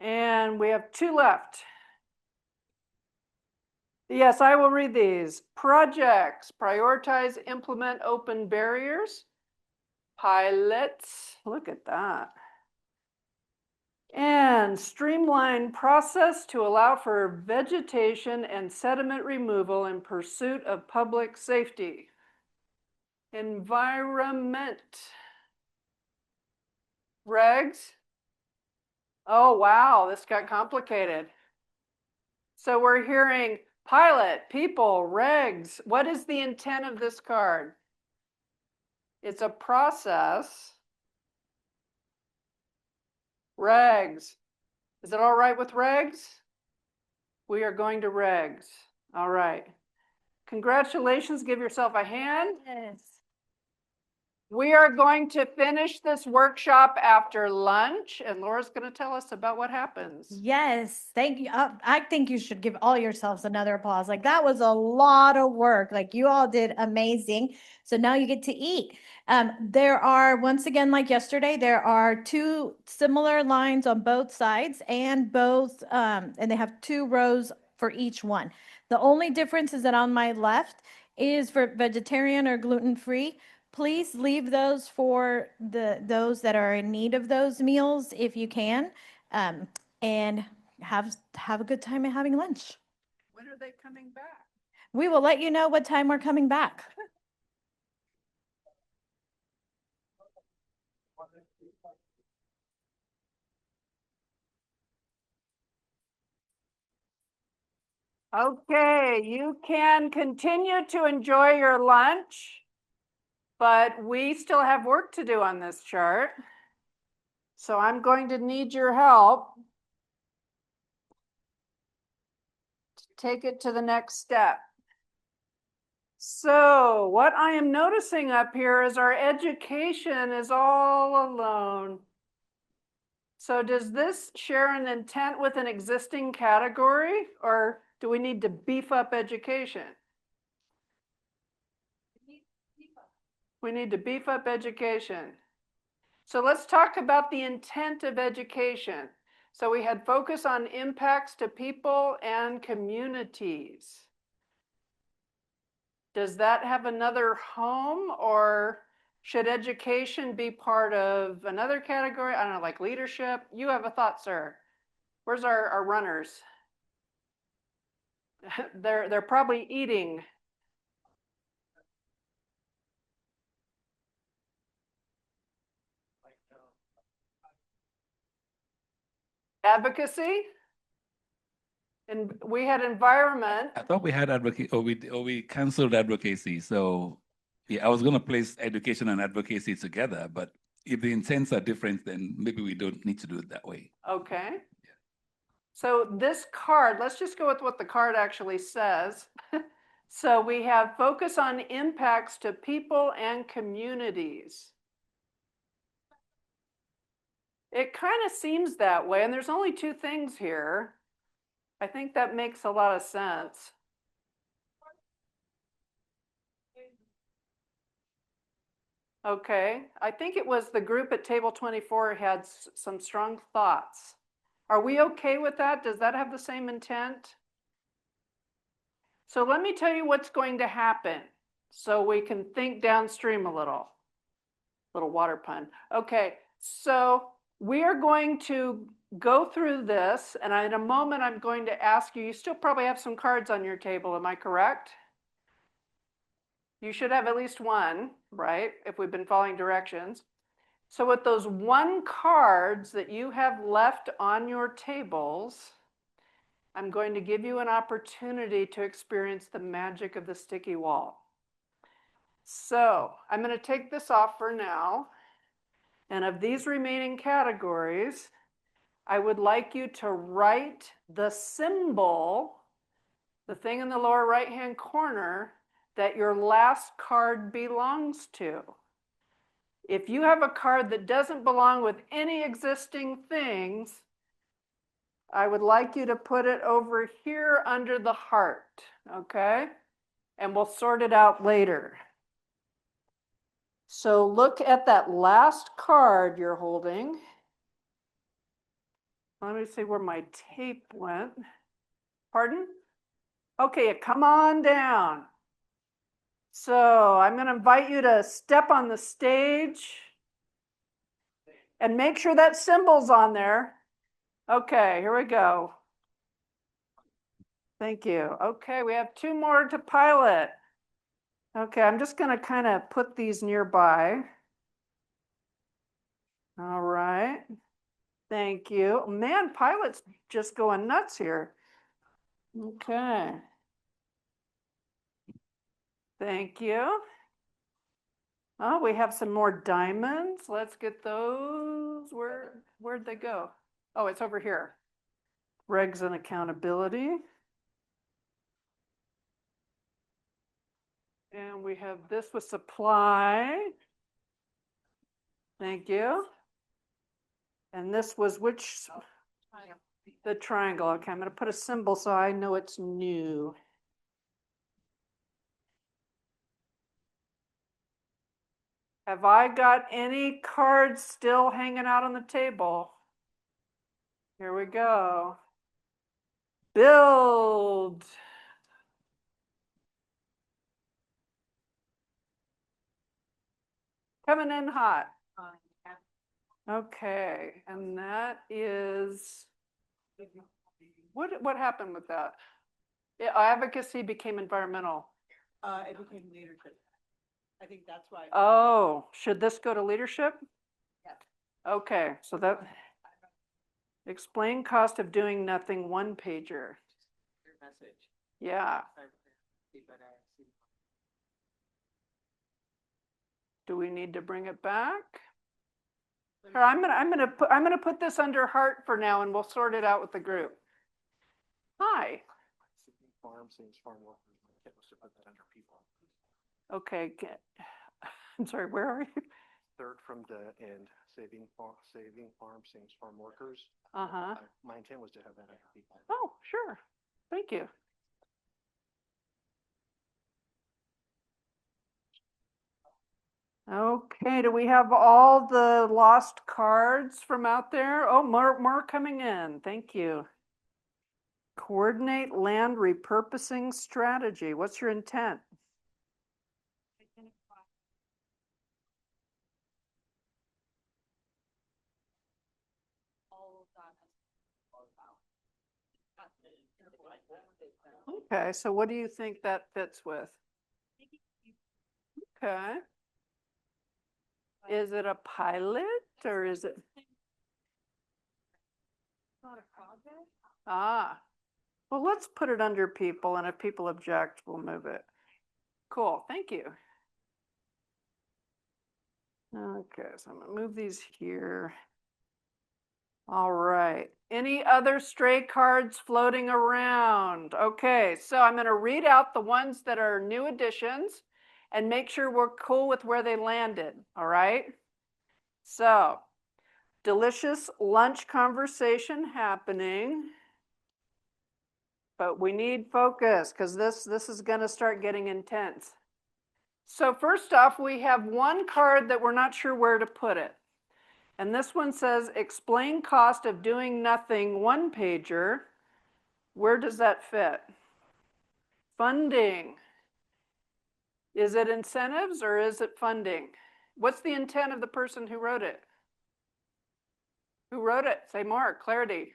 And we have 2 left. Yes, I will read these. Projects, prioritize, implement open barriers. Pilots, look at that. And streamline process to allow for vegetation and sediment removal in pursuit of public safety. Environment. Regs. Oh, wow, this got complicated. So we're hearing pilot, people, regs. What is the intent of this card? It's a process. Regs. Is it all right with regs? We are going to regs. All right. Congratulations. Give yourself a hand. Yes. We are going to finish this workshop after lunch, and Laura's going to tell us about what happens. Yes, thank you. I think you should give all yourselves another applause. Like that was a lot of work. Like you all did amazing. So now you get to eat. There are, once again, like yesterday, there are 2 similar lines on both sides and both, and they have 2 rows for each one. The only difference is that on my left is for vegetarian or gluten-free. please leave those for those that are in need of those meals if you can. And have a good time at having lunch. When are they coming back? We will let you know what time we're coming back. Okay, you can continue to enjoy your lunch, but we still have work to do on this chart. So I'm going to need your help to take it to the next step. So what I am noticing up here is our education is all alone. So does this share an intent with an existing category, or do we need to beef up education? We need to beef up education. So let's talk about the intent of education. So we had focus on impacts to people and communities. Does that have another home, or should education be part of another category? I don't know, like leadership. You have a thought, sir. Where's our runners? They're probably eating. Advocacy? And we had environment. I thought we had advocate, or we canceled advocacy. So yeah, I was going to place education and advocacy together, but if the intents are different, then maybe we don't need to do it that way. Okay. So this card, let's just go with what the card actually says. So we have focus on impacts to people and communities. It kind of seems that way, and there's only two things here. I think that makes a lot of sense. Okay, I think it was the group at table 24 had some strong thoughts. Are we okay with that? Does that have the same intent? So let me tell you what's going to happen so we can think downstream a little. Little water pun. Okay, so we are going to go through this, and in a moment I'm going to ask you, you still probably have some cards on your table, am I correct? You should have at least one, right? If we've been following directions. So with those 1 cards that you have left on your tables, I'm going to give you an opportunity to experience the magic of the sticky wall. So I'm going to take this off for now. And of these remaining categories, I would like you to write the symbol, the thing in the lower right-hand corner, that your last card belongs to. If you have a card that doesn't belong with any existing things, I would like you to put it over here under the heart, okay? And we'll sort it out later. So look at that last card you're holding. Let me see where my tape went. Pardon? Okay, come on down. So I'm going to invite you to step on the stage and make sure that symbol's on there. Okay, here we go. Thank you. Okay, we have 2 more to pilot. Okay, I'm just going to kind of put these nearby. All right. Thank you. Man, pilot's just going nuts here. Okay. Thank you. Oh, we have some more diamonds. Let's get those. Where'd they go? Oh, it's over here. Regs and accountability. And we have this with supply. Thank you. And this was which? The triangle. Okay, I'm going to put a symbol so I know it's new. Have I got any cards still hanging out on the table? Here we go. Build. Coming in hot. Okay, and that is, what happened with that? Yeah, advocacy became environmental. It became leadership. I think that's why. Oh, should this go to leadership? Yes. Okay, so that, explain cost of doing nothing, one pager. Your message. Yeah. Do we need to bring it back? Or I'm gonna put this under heart for now, and we'll sort it out with the group. Hi. Farm seems far more. To put that under people. Okay. I'm sorry. Where are you? Third from the end, saving farm seems farm workers. Uh-huh. My intent was to have that under people. Oh, sure. Thank you. Okay, do we have all the lost cards from out there? Oh, more coming in. Thank you. Coordinate land repurposing strategy. What's your intent? Okay, so what do you think that fits with? Okay. Is it a pilot or is it? Not a project? Ah, well, let's put it under people, and if people object, we'll move it. Cool, thank you. Okay, so I'm gonna move these here. All right, any other stray cards floating around? Okay, so I'm gonna read out the ones that are new additions and make sure we're cool with where they landed, all right? So, delicious lunch conversation happening. But we need focus because this is going to start getting intense. So first off, we have one card that we're not sure where to put it. And this one says, explain cost of doing nothing, one pager. Where does that fit? Funding. Is it incentives or is it funding? What's the intent of the person who wrote it? Who wrote it? Say more, clarity.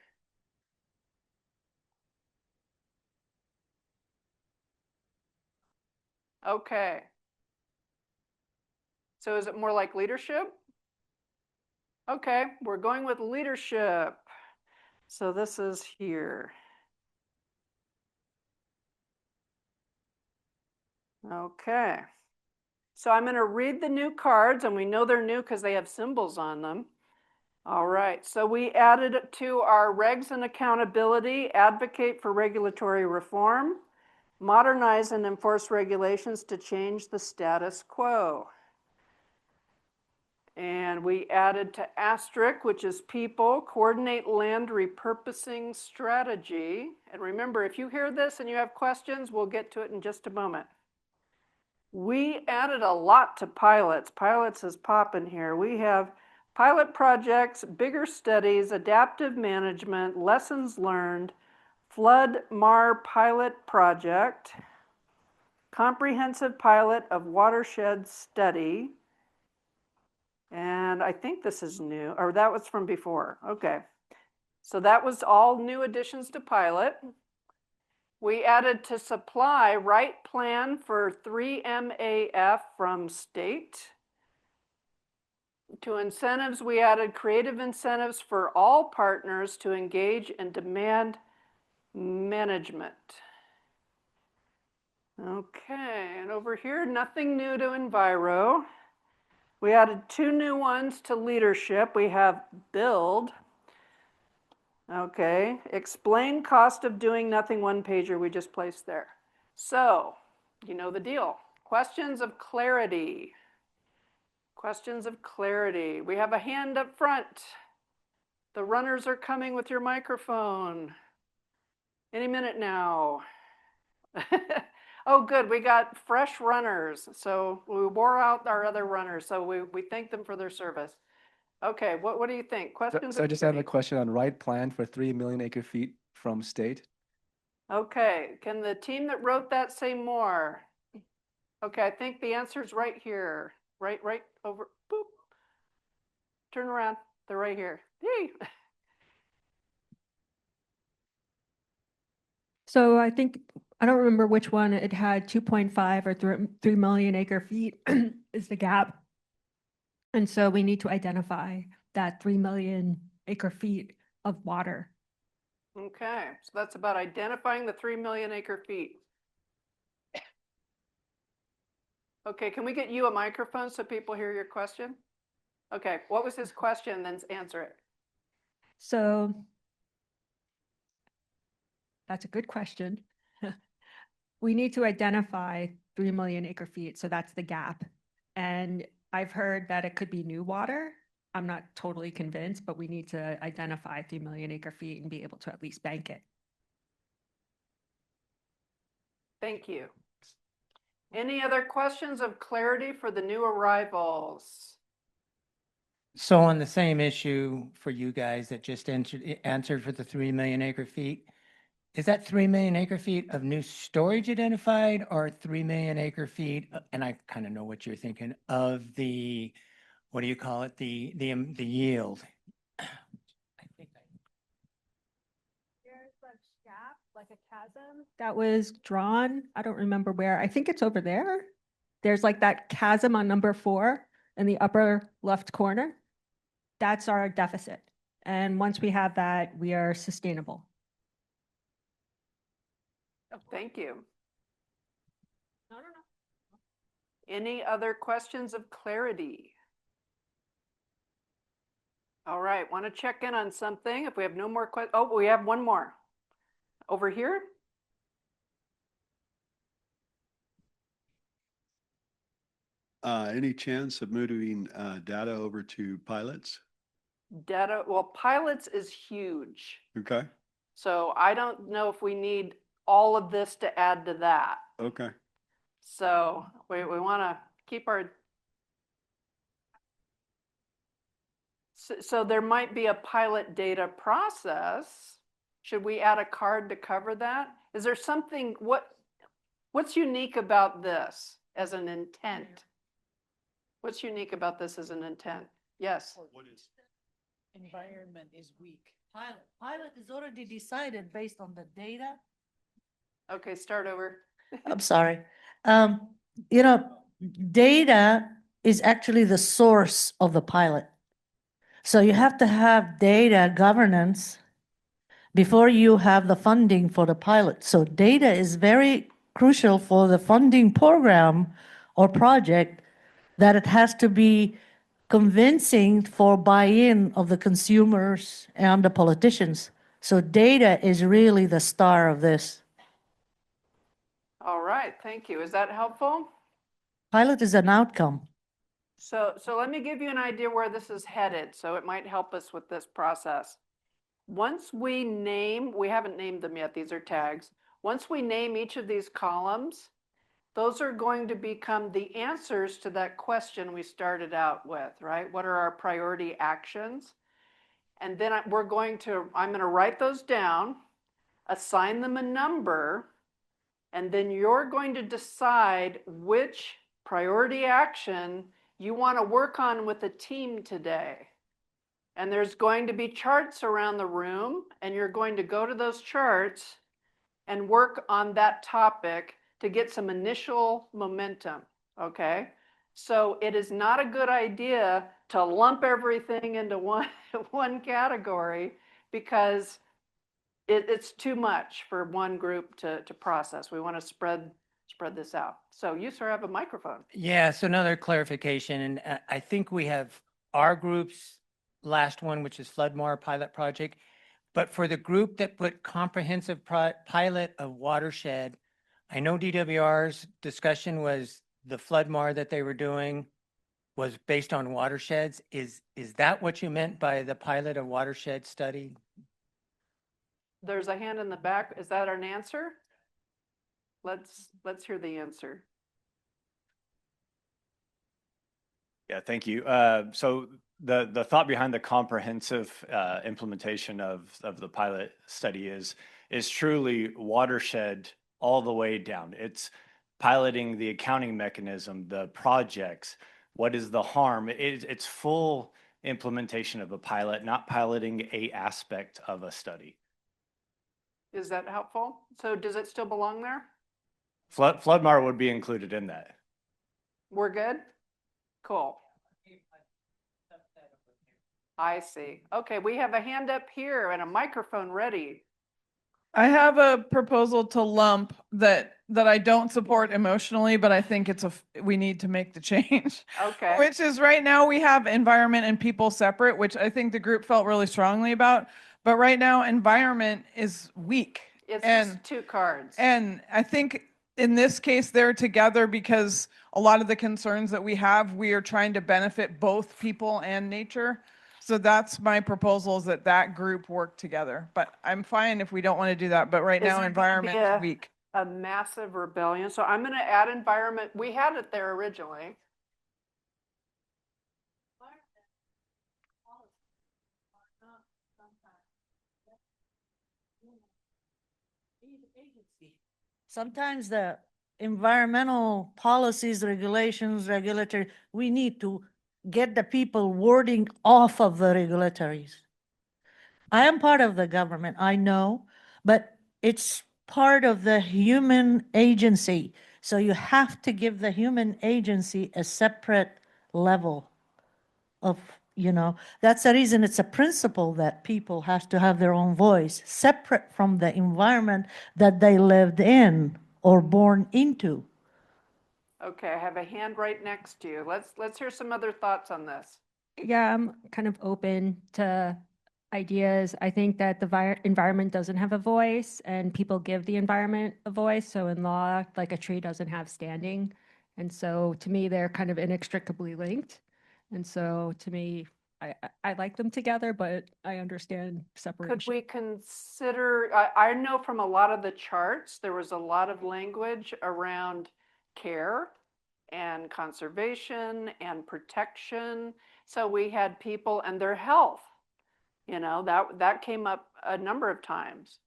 Okay. So is it more like leadership? Okay, we're going with leadership. So this is here. Okay. So I'm going to read the new cards, and we know they're new because they have symbols on them. All right, so we added to our regs and accountability, advocate for regulatory reform, modernize and enforce regulations to change the status quo. And we added to asterisk, which is people, coordinate land repurposing strategy. And remember, if you hear this and you have questions, we'll get to it in just a moment. We added a lot to pilots. Pilots is popping here. We have pilot projects, bigger studies, adaptive management, lessons learned, flood MAR pilot project, comprehensive pilot of watershed study. And I think this is new, or that was from before. Okay. So that was all new additions to pilot. We added to supply right plan for 3MAF from state. To incentives, we added creative incentives for all partners to engage in demand management. Okay, and over here, nothing new to Enviro. We added 2 new ones to leadership. We have build. Okay, explain cost of doing nothing, one pager we just placed there. So, you know the deal. Questions of clarity. Questions of clarity. We have a hand up front. The runners are coming with your microphone. Any minute now. Oh, good. We got fresh runners. So we wore out our other runners. So we thank them for their service. Okay, what do you think? Questions? So I just have a question on right plan for 3 million acre feet from state. Okay, can the team that wrote that say more? Okay, I think the answer is right here. Right over. Turn around. They're right here. Yay. So I think, I don't remember which one, it had 2.5 or 3 million acre feet is the gap. And so we need to identify that 3 million acre feet of water. Okay, so that's about identifying the 3 million acre feet. Okay, can we get you a microphone so people hear your question? Okay, what was his question? Then answer it. So that's a good question. We need to identify 3 million acre feet, so that's the gap. And I've heard that it could be new water. I'm not totally convinced, but we need to identify 3 million acre feet and be able to at least bank it. Thank you. Any other questions of clarity for the new arrivals? So on the same issue for you guys that just answered for the 3 million acre feet, is that 3 million acre feet of new storage identified or 3 million acre feet? And I kind of know what you're thinking of the, what do you call it? The yield. There's a gap, like a chasm that was drawn. I don't remember where. I think it's over there. There's like that chasm on number 4 in the upper left corner. That's our deficit. And once we have that, we are sustainable. Oh, thank you. Any other questions of clarity? All right, want to check in on something? If we have no more questions, oh, we have one more. Over here? Any chance of moving data over to pilots? Data, well, pilots is huge. Okay, So I don't know if we need all of this to add to that. okay. So we want to keep our, so there might be a pilot data process. Should we add a card to cover that? Is there something, what's unique about this as an intent? What's unique about this as an intent? Yes. What is? Environment is weak. Pilot is already decided based on the data. Okay, start over. I'm sorry. You know, data is actually the source of the pilot. So you have to have data governance before you have the funding for the pilot. So data is very crucial for the funding program or project, that it has to be convincing for buy-in of the consumers and the politicians. So data is really the star of this. All right, thank you. Is that helpful? Pilot is an outcome. So let me give you an idea where this is headed, so it might help us with this process. Once we name, we haven't named them yet, these are tags. Once we name each of these columns, those are going to become the answers to that question we started out with, right? What are our priority actions? And then I'm going to write those down, assign them a number, and then you're going to decide which priority action you want to work on with a team today. And there's going to be charts around the room, and you're going to go to those charts and work on that topic to get some initial momentum, okay? So it is not a good idea to lump everything into one category, because it's too much for one group to process. We want to spread this out. So you, sir, have a microphone. Yeah, so another clarification, and I think we have our group's last one, which is Floodmore Pilot Project. But for the group that put comprehensive pilot of watershed, I know DWR's discussion was the Floodmore that they were doing was based on watersheds. Is that what you meant by the pilot of watershed study? There's a hand in the back. Is that an answer? Let's hear the answer. Yeah, thank you. So the thought behind the comprehensive implementation of the pilot study is truly watershed all the way down. It's piloting the accounting mechanism, the projects, what is the harm. It's full implementation of a pilot, not piloting a aspect of a study. Is that helpful? So does it still belong there? Floodmar would be included in that. We're good? Cool. I see. Okay, we have a hand up here and a microphone ready. I have a proposal to lump that I don't support emotionally, but I think we need to make the change. Okay. Which is right now we have environment and people separate, which I think the group felt really strongly about. But right now environment is weak. It's just two cards. And I think in this case, they're together because a lot of the concerns that we have, we are trying to benefit both people and nature. So that's my proposal, is that group work together. But I'm fine if we don't want to do that. But right now, environment is weak. A massive rebellion. So I'm going to add environment. We had it there originally. Sometimes the environmental policies, regulations, regulatory, we need to get the people wording off of the regulatories. I am part of the government, I know, but it's part of the human agency. So you have to give the human agency a separate level of, that's the reason it's a principle that people have to have their own voice, separate from the environment that they lived in or born into. Okay, I have a hand right next to you. Let's hear some other thoughts on this. Yeah, I'm kind of open to ideas. I think that the environment doesn't have a voice and people give the environment a voice. So in law, like a tree doesn't have standing. And so to me, they're kind of inextricably linked. And so to me, I like them together, but I understand separation. Could we consider, I know from a lot of the charts, there was a lot of language around care and conservation and protection. So we had people and their health, that came up a number of times.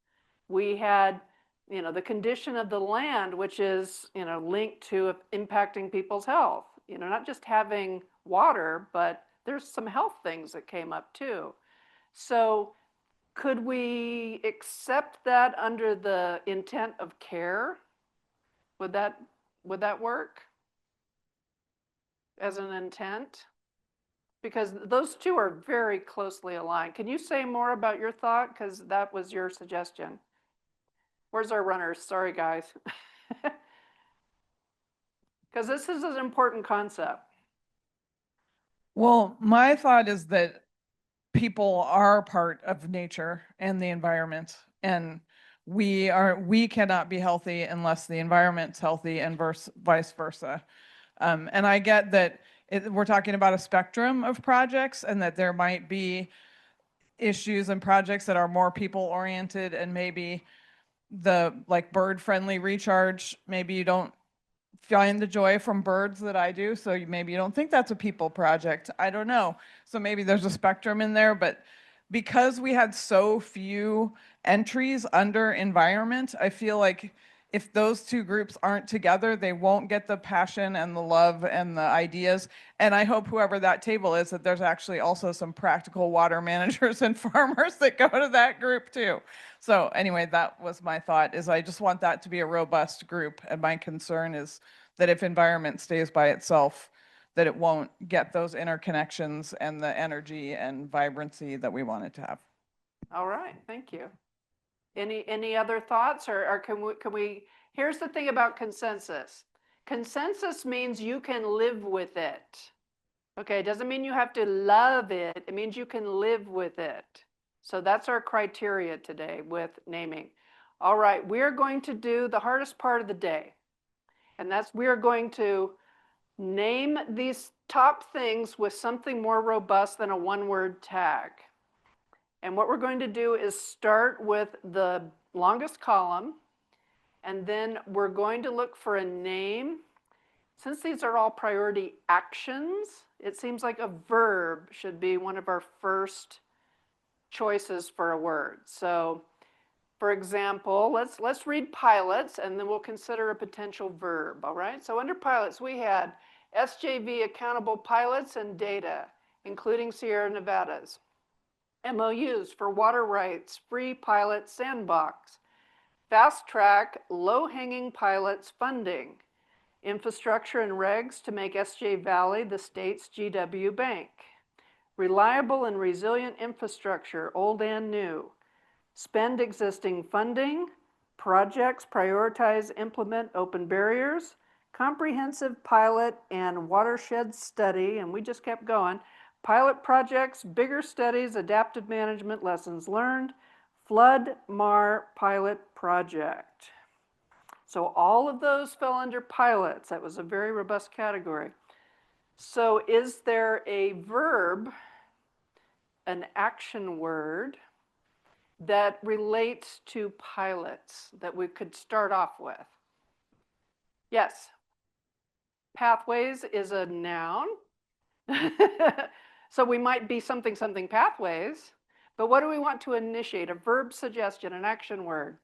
We had, the condition of the land, which is, linked to impacting people's health, not just having water, but there's some health things that came up too. So could we accept that under the intent of care? Would that work as an intent? Because those two are very closely aligned. Can you say more about your thought? Because that was your suggestion. Where's our runners? Sorry, guys. Because this is an important concept. Well, my thought is that people are part of nature and the environment, and we cannot be healthy unless the environment's healthy, and vice versa. And I get that we're talking about a spectrum of projects, and that there might be issues and projects that are more people oriented, and maybe the bird friendly recharge, maybe you don't find the joy from birds that I do, so maybe you don't think that's a people project. I don't know. So maybe there's a spectrum in there, but because we had so few entries under environment, I feel like if those two groups aren't together, they won't get the passion and the love and the ideas. And I hope whoever that table is, that there's actually also some practical water managers and farmers that go to that group too. So anyway, that was my thought, is I just want that to be a robust group. And my concern is that if environment stays by itself, that it won't get those interconnections and the energy and vibrancy that we want it to have. All right, thank you. Any other thoughts, or can we, here's the thing about consensus. Consensus means you can live with it. Okay, it doesn't mean you have to love it. It means you can live with it. So that's our criteria today with naming. All right, we're going to do the hardest part of the day. And that's, we are going to name these top things with something more robust than a one-word tag. And what we're going to do is start with the longest column, and then we're going to look for a name. Since these are all priority actions, it seems like a verb should be one of our first choices for a word. So, for example, let's read pilots, and then we'll consider a potential verb, all right? So under pilots, we had SJV, accountable pilots, and data. including Sierra Nevadas. MOUs for water rights, free pilot sandbox, fast track, low-hanging pilots funding, infrastructure and regs to make SJ Valley the state's GW Bank, reliable and resilient infrastructure, old and new, spend existing funding, projects prioritize, implement open barriers, comprehensive pilot and watershed study, and we just kept going, pilot projects, bigger studies, adaptive management, lessons learned, flood MAR pilot project. So all of those fell under pilots. That was a very robust category. So is there a verb, an action word, that relates to pilots that we could start off with? Yes. Pathways is a noun. So we might be something pathways, but what do we want to initiate? A verb suggestion, an action word.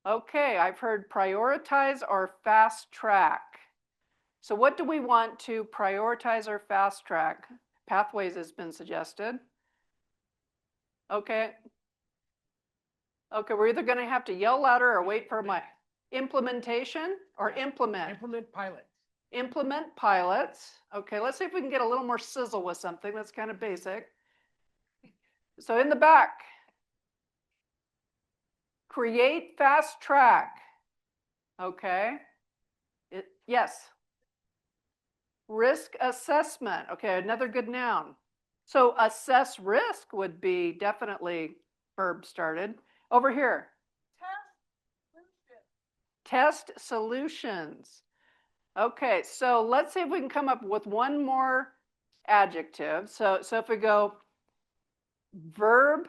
Okay, I've heard prioritize or fast track. So what do we want to prioritize or fast track? Pathways has been suggested. Okay. Okay, we're either going to have to yell louder or wait for my implementation or implement. Implement pilots. Implement pilots. Okay, let's see if we can get a little more sizzle with something that's kind of basic. So in the back, create fast track. Okay. Yes. Risk assessment. Okay, another good noun. So assess risk would be definitely verb started. Over here. Test solutions. Okay, so let's see if we can come up with one more adjective. So if we go verb,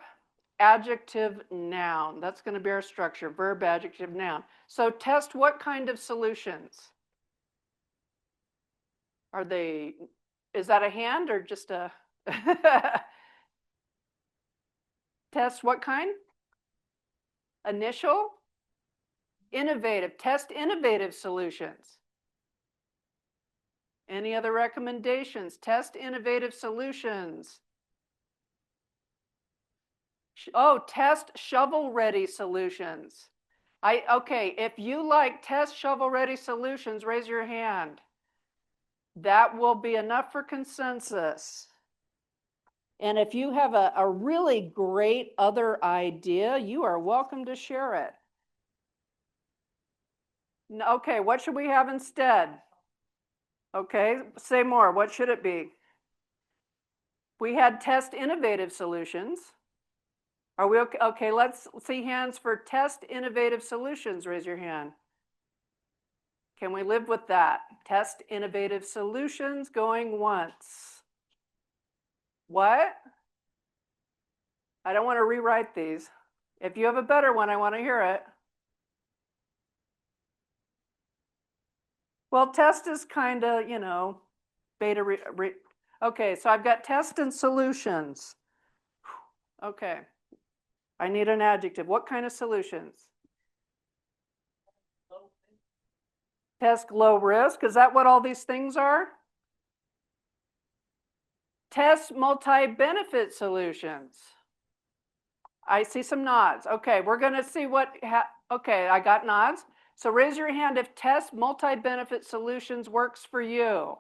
adjective, noun, that's going to be our structure, verb, adjective, noun. So test what kind of solutions? Are they, is that a hand or just a? Test what kind? Initial? Innovative. Test innovative solutions. Any other recommendations? Test innovative solutions. Oh, test shovel-ready solutions. Okay, if you like test shovel-ready solutions, raise your hand. That will be enough for consensus. And if you have a really great other idea, you are welcome to share it. Okay, what should we have instead? Okay, say more. What should it be? We had test innovative solutions. Are we okay? Okay, let's see hands for test innovative solutions. Raise your hand. Can we live with that? Test innovative solutions going once. What? I don't want to rewrite these. If you have a better one, I want to hear it. Well, test is kind of, you know, beta. Okay, so I've got test and solutions. Okay. I need an adjective. What kind of solutions? Test low risk. Is that what all these things are? Test multi-benefit solutions. I see some nods. Okay, we're going to see what, okay, I got nods. So raise your hand if test multi-benefit solutions works for you.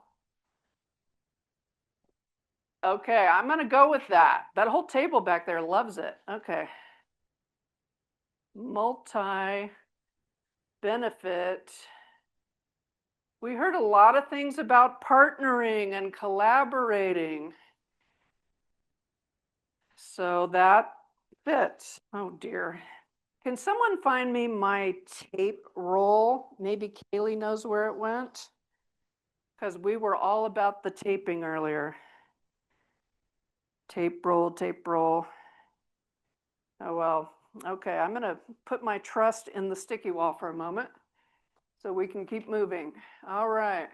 Okay, I'm going to go with that. That whole table back there loves it. Okay. Multi-benefit. We heard a lot of things about partnering and collaborating. So that fits. Oh dear. Can someone find me my tape roll? Maybe Kaylee knows where it went. Because we were all about the taping earlier. Tape roll, tape roll. Oh well. Okay, I'm going to put my trust in the sticky wall for a moment so we can keep moving. All right.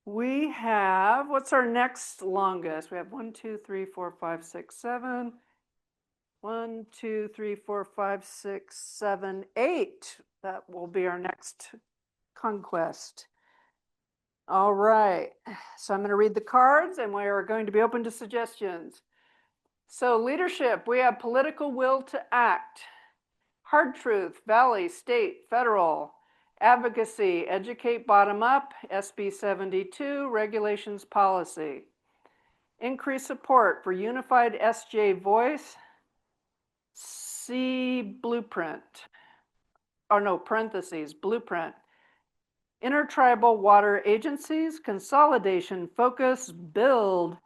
We have, what's our next longest? We have 1, 2, 3, 4, 5, 6, 7. 1, 2, 3, 4, 5, 6, 7, 8. That will be our next conquest. All right, so I'm going to read the cards and we are going to be open to suggestions. So leadership, we have political will to act. Hard truth, valley, state, federal. Advocacy, educate bottom up, SB 72, regulations policy. Increase support for unified SJ voice, C blueprint. Oh no, parentheses, blueprint. Intertribal water agencies, consolidation, focus, build,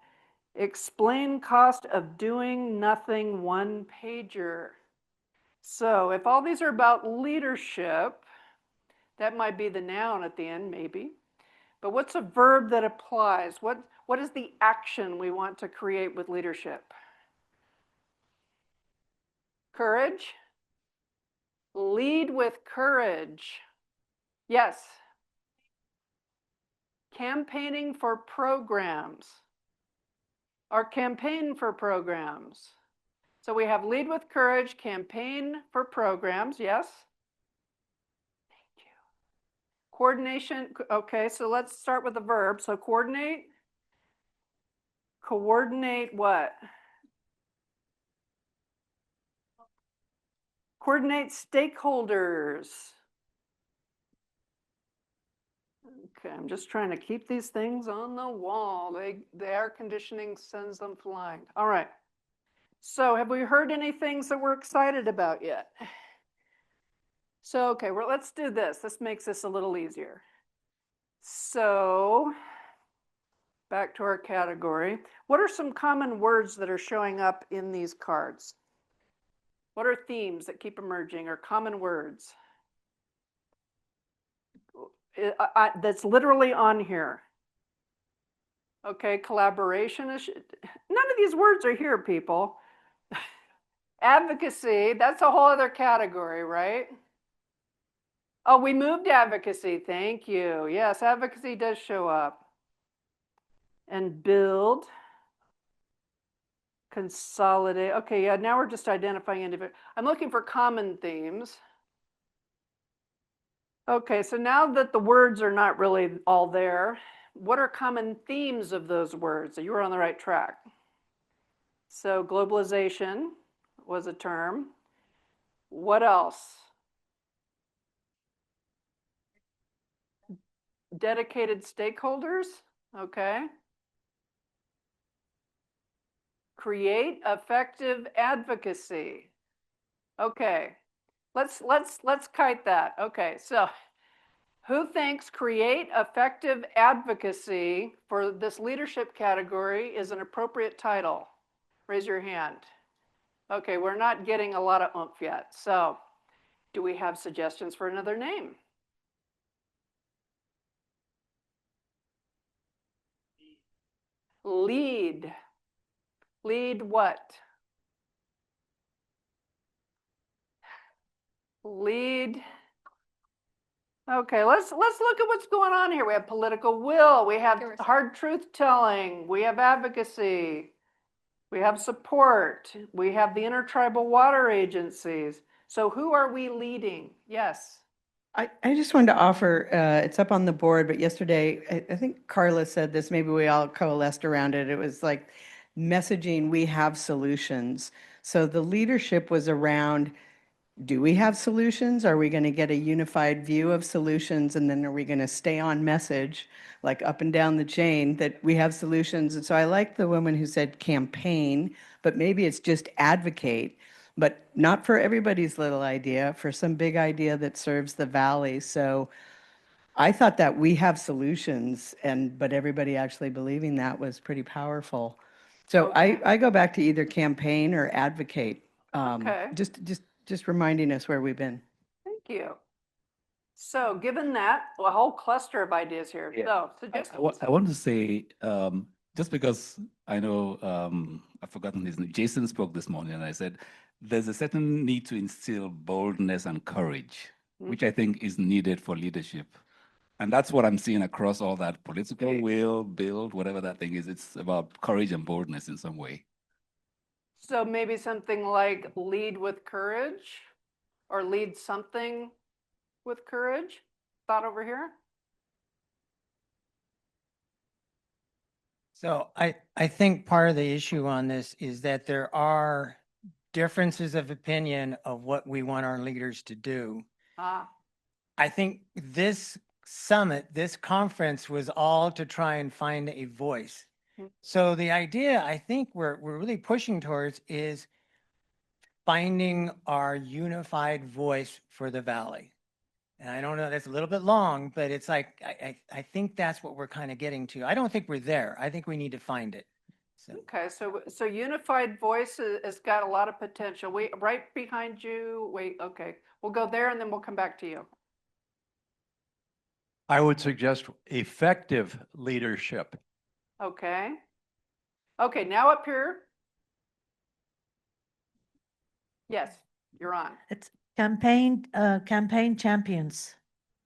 explain cost of doing nothing, one pager. So if all these are about leadership, that might be the noun at the end, maybe. But what's a verb that applies? What is the action we want to create with leadership? Courage. Lead with courage. Yes. Campaigning for programs. Or campaign for programs. So we have lead with courage, campaign for programs, yes? Thank you. Coordination, okay, so let's start with the verb. So coordinate. Coordinate what? Coordinate stakeholders. Okay, I'm just trying to keep these things on the wall. The air conditioning sends them flying. All right. So have we heard any things that we're excited about yet? So, okay, well, let's do this. This makes this a little easier. So back to our category. What are some common words that are showing up in these cards? What are themes that keep emerging or common words? That's literally on here. Okay, collaboration is, none of these words are here, people. Advocacy, that's a whole other category, right? Oh, we moved advocacy, thank you. Yes, advocacy does show up. And build, consolidate. Okay, yeah, now we're just identifying individual. I'm looking for common themes. Okay, so now that the words are not really all there, what are common themes of those words? So you were on the right track. So globalization was a term. What else? Dedicated stakeholders, okay. Create effective advocacy. Okay, let's kite that. Okay, so who thinks create effective advocacy for this leadership category is an appropriate title? Raise your hand. Okay, we're not getting a lot of oomph yet. So do we have suggestions for another name? Lead. Lead what? Lead. Okay, let's look at what's going on here. We have political will, we have hard truth telling, we have advocacy, we have support, we have the intertribal water agencies. So who are we leading? Yes. I just wanted to offer, it's up on the board, but yesterday, I think Karla said this, maybe we all coalesced around it. It was like messaging, we have solutions. So the leadership was around, do we have solutions? Are we going to get a unified view of solutions? And then are we going to stay on message, like up and down the chain, that we have solutions? And so I like the woman who said campaign, but maybe it's just advocate, but not for everybody's little idea, for some big idea that serves the valley. So I thought that we have solutions, but everybody actually believing that was pretty powerful. So I go back to either campaign or advocate. Okay. Just reminding us where we've been. Thank you. So given that, a whole cluster of ideas here. Yeah. So suggestions. I want to say, just because I know, I've forgotten his name, Jason spoke this morning and I said, there's a certain need to instill boldness and courage, which I think is needed for leadership. And that's what I'm seeing across all that political will, build, whatever that thing is. It's about courage and boldness in some way. So maybe something like lead with courage or lead something with courage. Thought over here? So I think part of the issue on this is that there are differences of opinion of what we want our leaders to do. Ah, I think this summit, this conference was all to try and find a voice. So the idea I think we're really pushing towards is finding our unified voice for the valley. And I don't know, that's a little bit long, but it's like, I think that's what we're kind of getting to. I don't think we're there. I think we need to find it. So. okay, so unified voice has got a lot of potential. We right behind you. Wait, okay, we'll go there and then we'll come back to you. I would suggest effective leadership. Okay. Okay, now up here. Yes, you're on. It's campaign champions.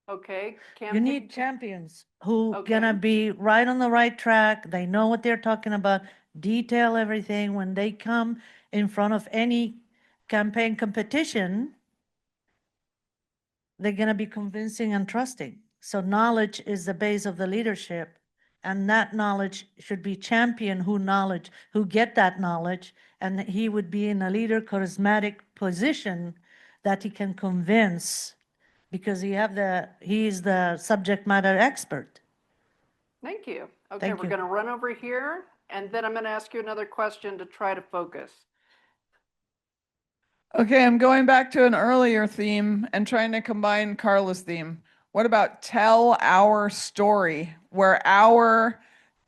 Okay. You need champions who gonna be right on the right track. They know what they're talking about, detail everything. When they come in front of any campaign competition, they're gonna be convincing and trusting. So knowledge is the base of the leadership. And that knowledge should be champion who get that knowledge. And he would be in a leader charismatic position that he can convince because he's the subject matter expert. Thank you. Okay, Thank we're you. going to run over here and then I'm going to ask you another question to try to focus. Okay, I'm going back to an earlier theme and trying to combine Karla's theme. What about tell our story, where our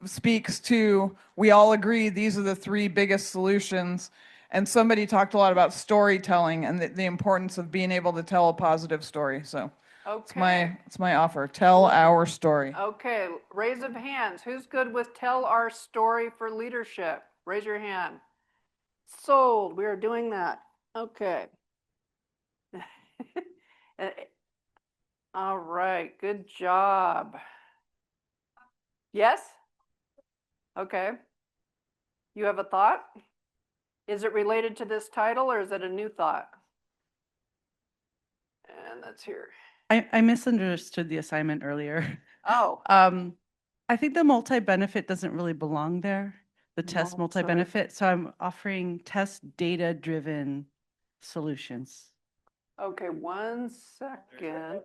speaks to, we all agree these are the three biggest solutions. And somebody talked a lot about storytelling and the importance of being able to tell a positive story. So it's my offer. Tell our story. Okay, raise of hands. Who's good with tell our story for leadership? Raise your hand. Sold. We are doing that. Okay. All right. Good job. Yes? Okay. You have a thought? Is it related to this title or is it a new thought? And that's here. I misunderstood the assignment earlier. Oh. I think the multi-benefit doesn't really belong there, the test multi-benefit. So I'm offering test data-driven solutions. Okay, 1 second.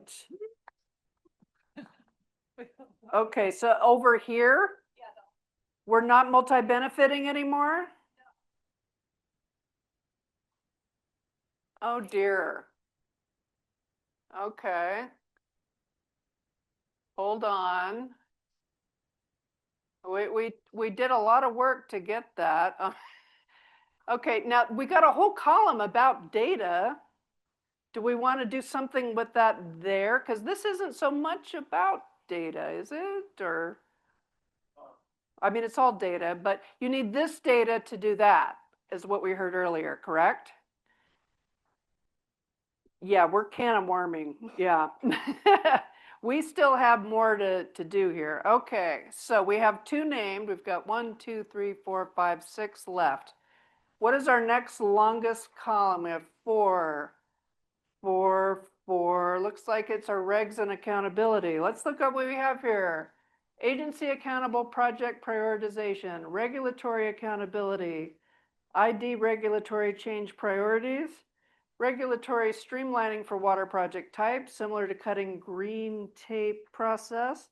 Okay, so over here, we're not multi-benefiting anymore? Oh dear. Okay. Hold on. We did a lot of work to get that. Okay, now we got a whole column about data. Do we want to do something with that there? Because this isn't so much about data, is it? Or, I mean, it's all data, but you need this data to do that, is what we heard earlier, correct? Yeah, we're can of worming. Yeah. We still have more to do here. Okay, so we have 2 named. We've got 1, 2, 3, 4, 5, 6 left. What is our next longest column? We have 4, 4, 4. Looks like it's our regs and accountability. Let's look at what we have here. Agency accountable project prioritization, regulatory accountability, ID regulatory change priorities, regulatory streamlining for water project type, similar to cutting green tape process,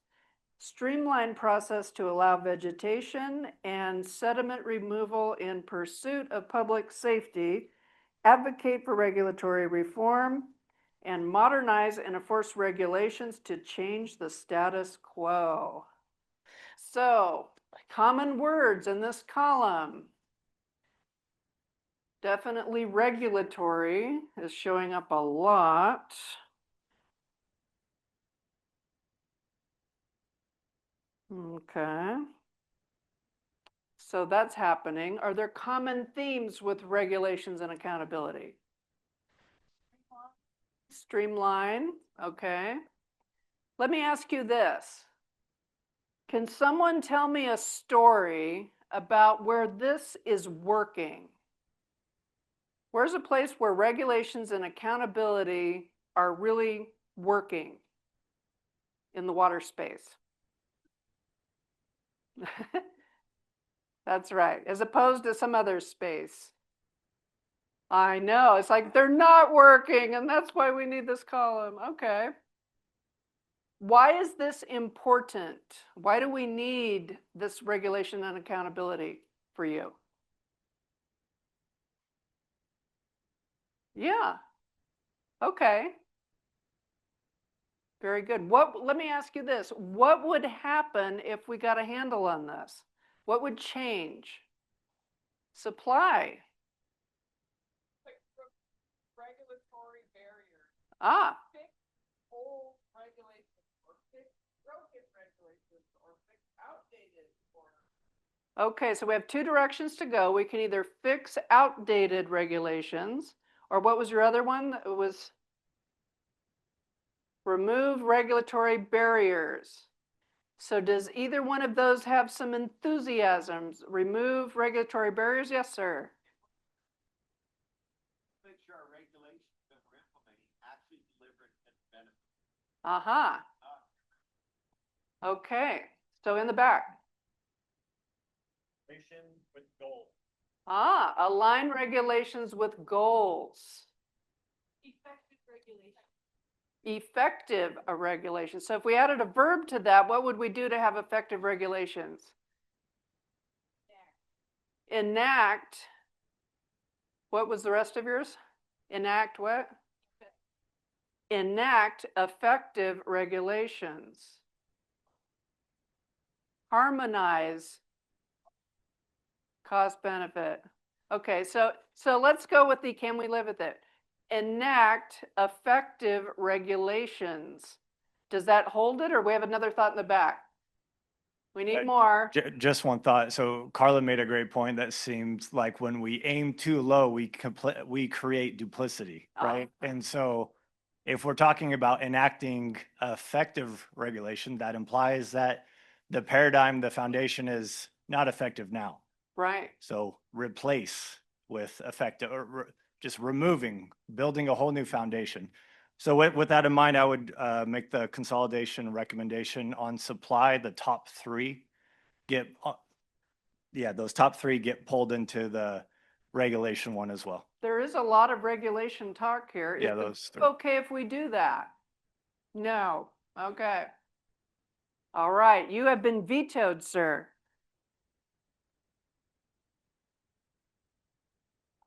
streamlined process to allow vegetation, and sediment removal in pursuit of public safety, advocate for regulatory reform, and modernize and enforce regulations to change the status quo. So, common words in this column. Definitely regulatory is showing up a lot. Okay. So that's happening. Are there common themes with regulations and accountability? Streamline. Okay. Let me ask you this. Can someone tell me a story about where this is working? Where's a place where regulations and accountability are really working in the water space? That's right, as opposed to some other space. I know, it's like they're not working and that's why we need this column. Okay. Why is this important? Why do we need this regulation and accountability for you? Yeah. Okay. Very good. Let me ask you this. What would happen if we got a handle on this? What would change? Supply. Regulatory barriers. Ah. Fix old regulations or fix broken regulations or fix outdated or. Okay, so we have two directions to go. We can either fix outdated regulations, or what was your other one? It was remove regulatory barriers. So does either one of those have some enthusiasms? Remove regulatory barriers? Yes, sir. Make sure our regulations that we're implementing actually deliver its benefits. Aha. Okay, so in the back. With goals. Ah, align regulations with goals. Effective regulation. Effective regulation. So if we added a verb to that, what would we do to have effective regulations? Enact. What was the rest of yours? Enact what? Enact effective regulations. Harmonize cost benefit. Okay, so let's go with the can we live with it? Enact effective regulations. Does that hold it, or we have another thought in the back? We need more. Just one thought. So Karla made a great point that seems like when we aim too low, we create duplicity, right? And so if we're talking about enacting effective regulation, that implies that the paradigm, the foundation is not effective now. Right. So replace with effective, or just removing, building a whole new foundation. So with that in mind, I would make the consolidation recommendation on supply. The top three get, those top three get pulled into the regulation one as well. There is a lot of regulation talk here. Yeah, Is those it three. okay if we do that? No. Okay. All right. You have been vetoed, sir.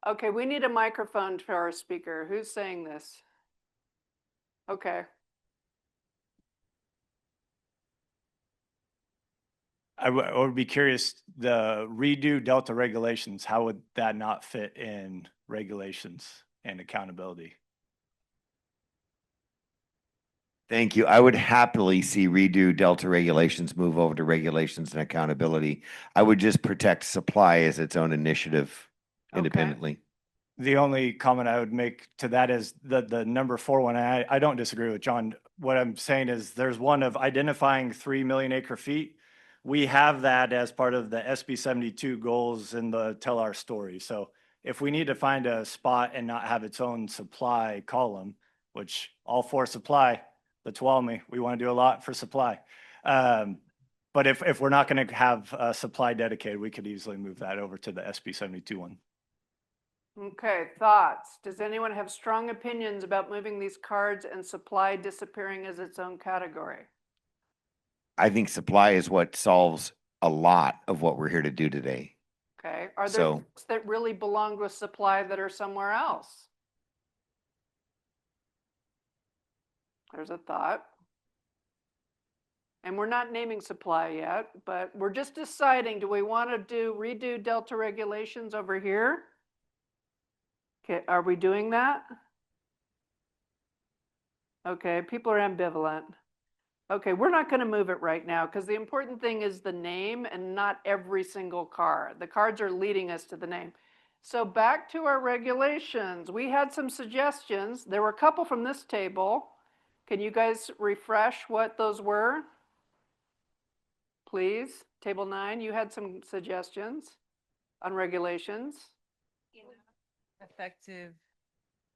Okay, we need a microphone for our speaker. Who's saying this? Okay. I would be curious, the redo Delta regulations, how would that not fit in regulations and accountability? Thank you. I would happily see redo Delta regulations move over to regulations and accountability. I would just protect supply as its own initiative independently. The only comment I would make to that is the number 4 one. I don't disagree with John. What I'm saying is there's one of identifying 3 million acre feet. We have that as part of the SB 72 goals in the Tell Our Story. So if we need to find a spot and not have its own supply column, which all for supply, the Tuolumne, we want to do a lot for supply. But if we're not going to have supply dedicated, we could easily move that over to the SB 72 one. Okay, thoughts? Does anyone have strong opinions about moving these cards and supply disappearing as its own category? I think supply is what solves a lot of what we're here to do today. Okay, are there So- things that really belong with supply that are somewhere else? There's a thought. And we're not naming supply yet, but we're just deciding, do we want to redo Delta regulations over here? Okay, are we doing that? Okay, people are ambivalent. Okay, we're not going to move it right now because the important thing is the name and not every single card. The cards are leading us to the name. So back to our regulations. We had some suggestions. There were a couple from this table. Can you guys refresh what those were? Please, table 9, you had some suggestions on regulations. Effective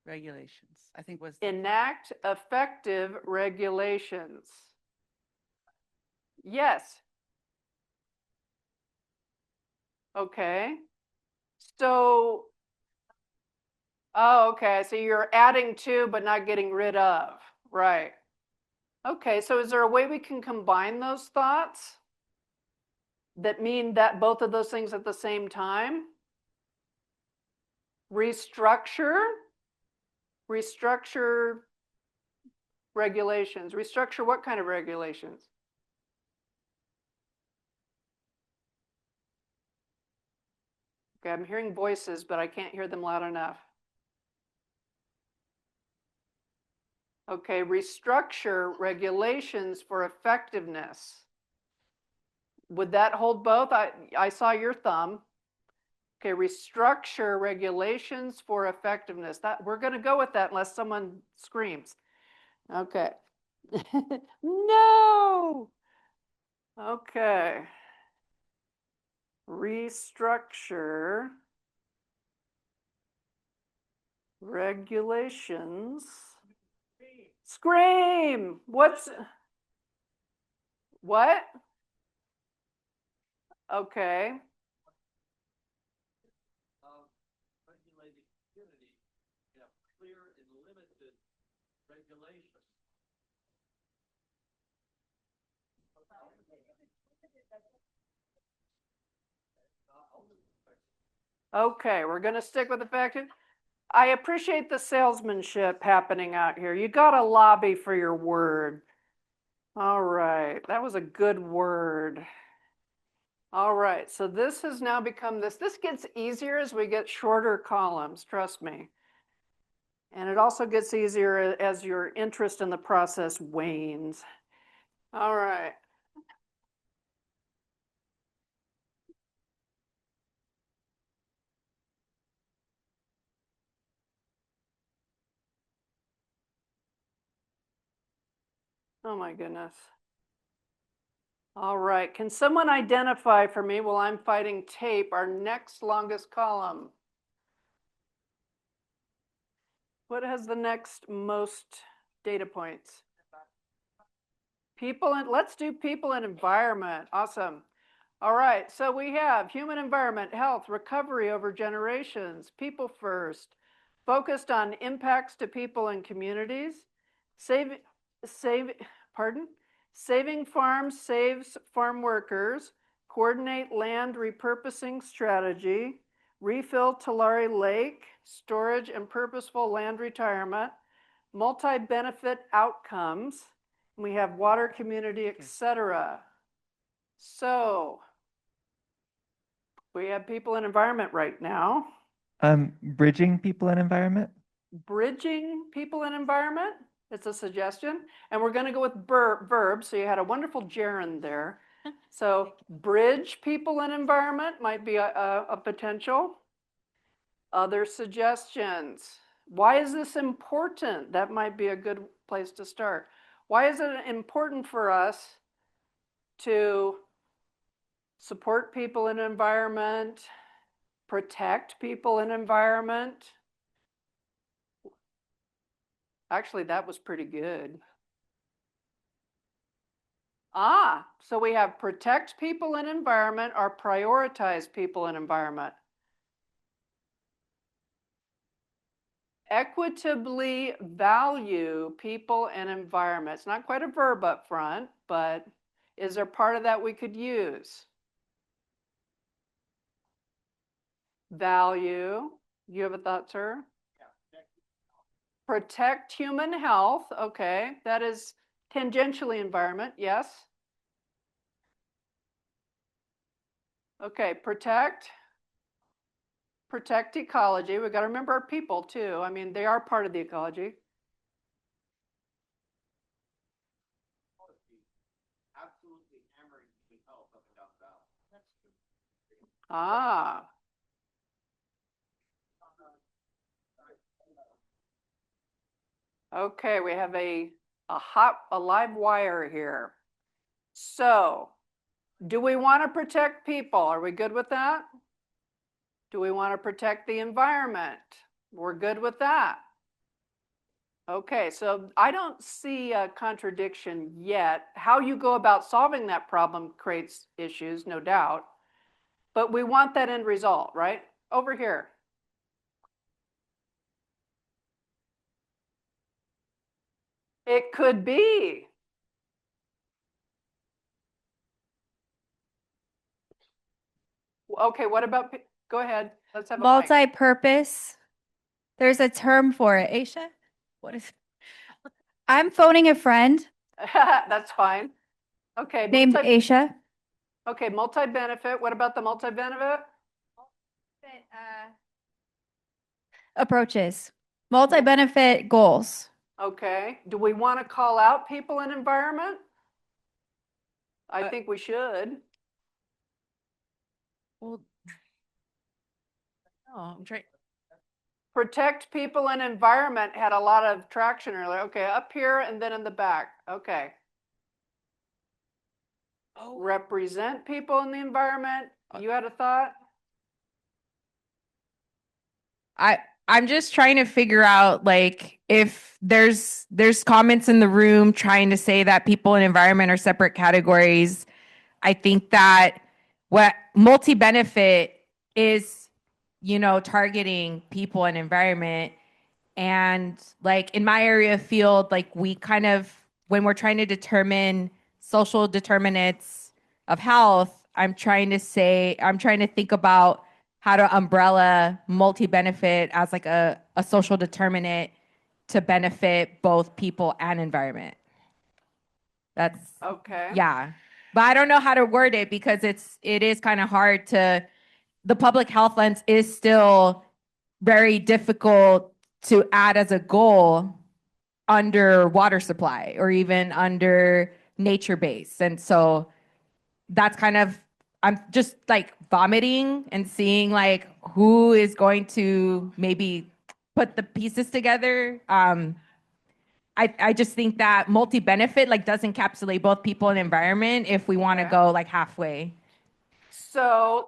regulations, I think was. Enact effective regulations. Yes. Okay. So, oh, okay. So you're adding to, but not getting rid of. Right. Okay. So is there a way we can combine those thoughts that mean that both of those things at the same time? Restructure regulations. Restructure what kind of regulations? Okay, I'm hearing voices, but I can't hear them loud enough. Okay, restructure regulations for effectiveness. Would that hold both? I saw your thumb. Okay, restructure regulations for effectiveness. That we're going to go with that unless someone screams. Okay. No. Okay. Restructure regulations. Scream. What? Okay. Okay, we're going to stick with effective. I appreciate the salesmanship happening out here. You got to lobby for your word. All right, that was a good word. All right, so this has now become this. This gets easier as we get shorter columns, trust me. And it also gets easier as your interest in the process wanes. All right. Oh my goodness. All right, can someone identify for me while I'm fighting tape our next longest column? What has the next most data points? People and let's do people and environment. Awesome. All right, so we have human environment, health, recovery over generations, people first, focused on impacts to people and communities, saving farms saves farm workers, coordinate land repurposing strategy, refill Tulare Lake, storage and purposeful land retirement, multi-benefit outcomes. We have water, community, etc. So we have people and environment right now. Bridging people and environment. Bridging people and environment. It's a suggestion. And we're going to go with verbs. So you had a wonderful gerund there. So bridge people and environment might be a potential. Other suggestions. Why is this important? That might be a good place to start. Why is it important for us to support people and environment, protect people and environment? Actually, that was pretty good. So we have protect people and environment or prioritize people and environment. Equitably value people and environment. It's not quite a verb up front, but is there part of that we could use? Value. You have a thought, sir? Protect human health. Okay, that is tangentially environment. Yes. Okay, protect ecology. We've got to remember our people too. I mean, they are part of the ecology. Okay, we have a live wire here. So, do we want to protect people? Are we good with that? Do we want to protect the environment? We're good with that. Okay, so I don't see a contradiction yet. How you go about solving that problem creates issues, no doubt. but we want that end result, right? Over here. It could be. Okay, what about, go ahead. Let's have a mic. Multi-purpose. There's a term for it. Aisha? What is? I'm phoning a friend That's fine. Okay. named Aisha. Okay, multi-benefit. What about the multi-benefit? Approaches. Multi-benefit goals. Okay. Do we want to call out people and environment? I think we should. Well, oh, I'm trying. Protect people and environment had a lot of traction earlier. Okay, up here and then in the back. Okay. Represent people in the environment. You had a thought? I'm just trying to figure out like if there's comments in the room trying to say that people and environment are separate categories. I think that what multi-benefit is, targeting people and environment. And like in my area of field, like we kind of, when we're trying to determine social determinants of health, I'm trying to think about how to umbrella multi-benefit as like a social determinant to benefit both people and environment. That's okay. Yeah. But I don't know how to word it because it is kind of hard the public health lens is still very difficult to add as a goal under water supply or even under nature base. And so that's kind of, I'm just like vomiting and seeing like who is going to maybe put the pieces together. I just think that multi-benefit like does encapsulate both people and environment if we want to go like halfway. So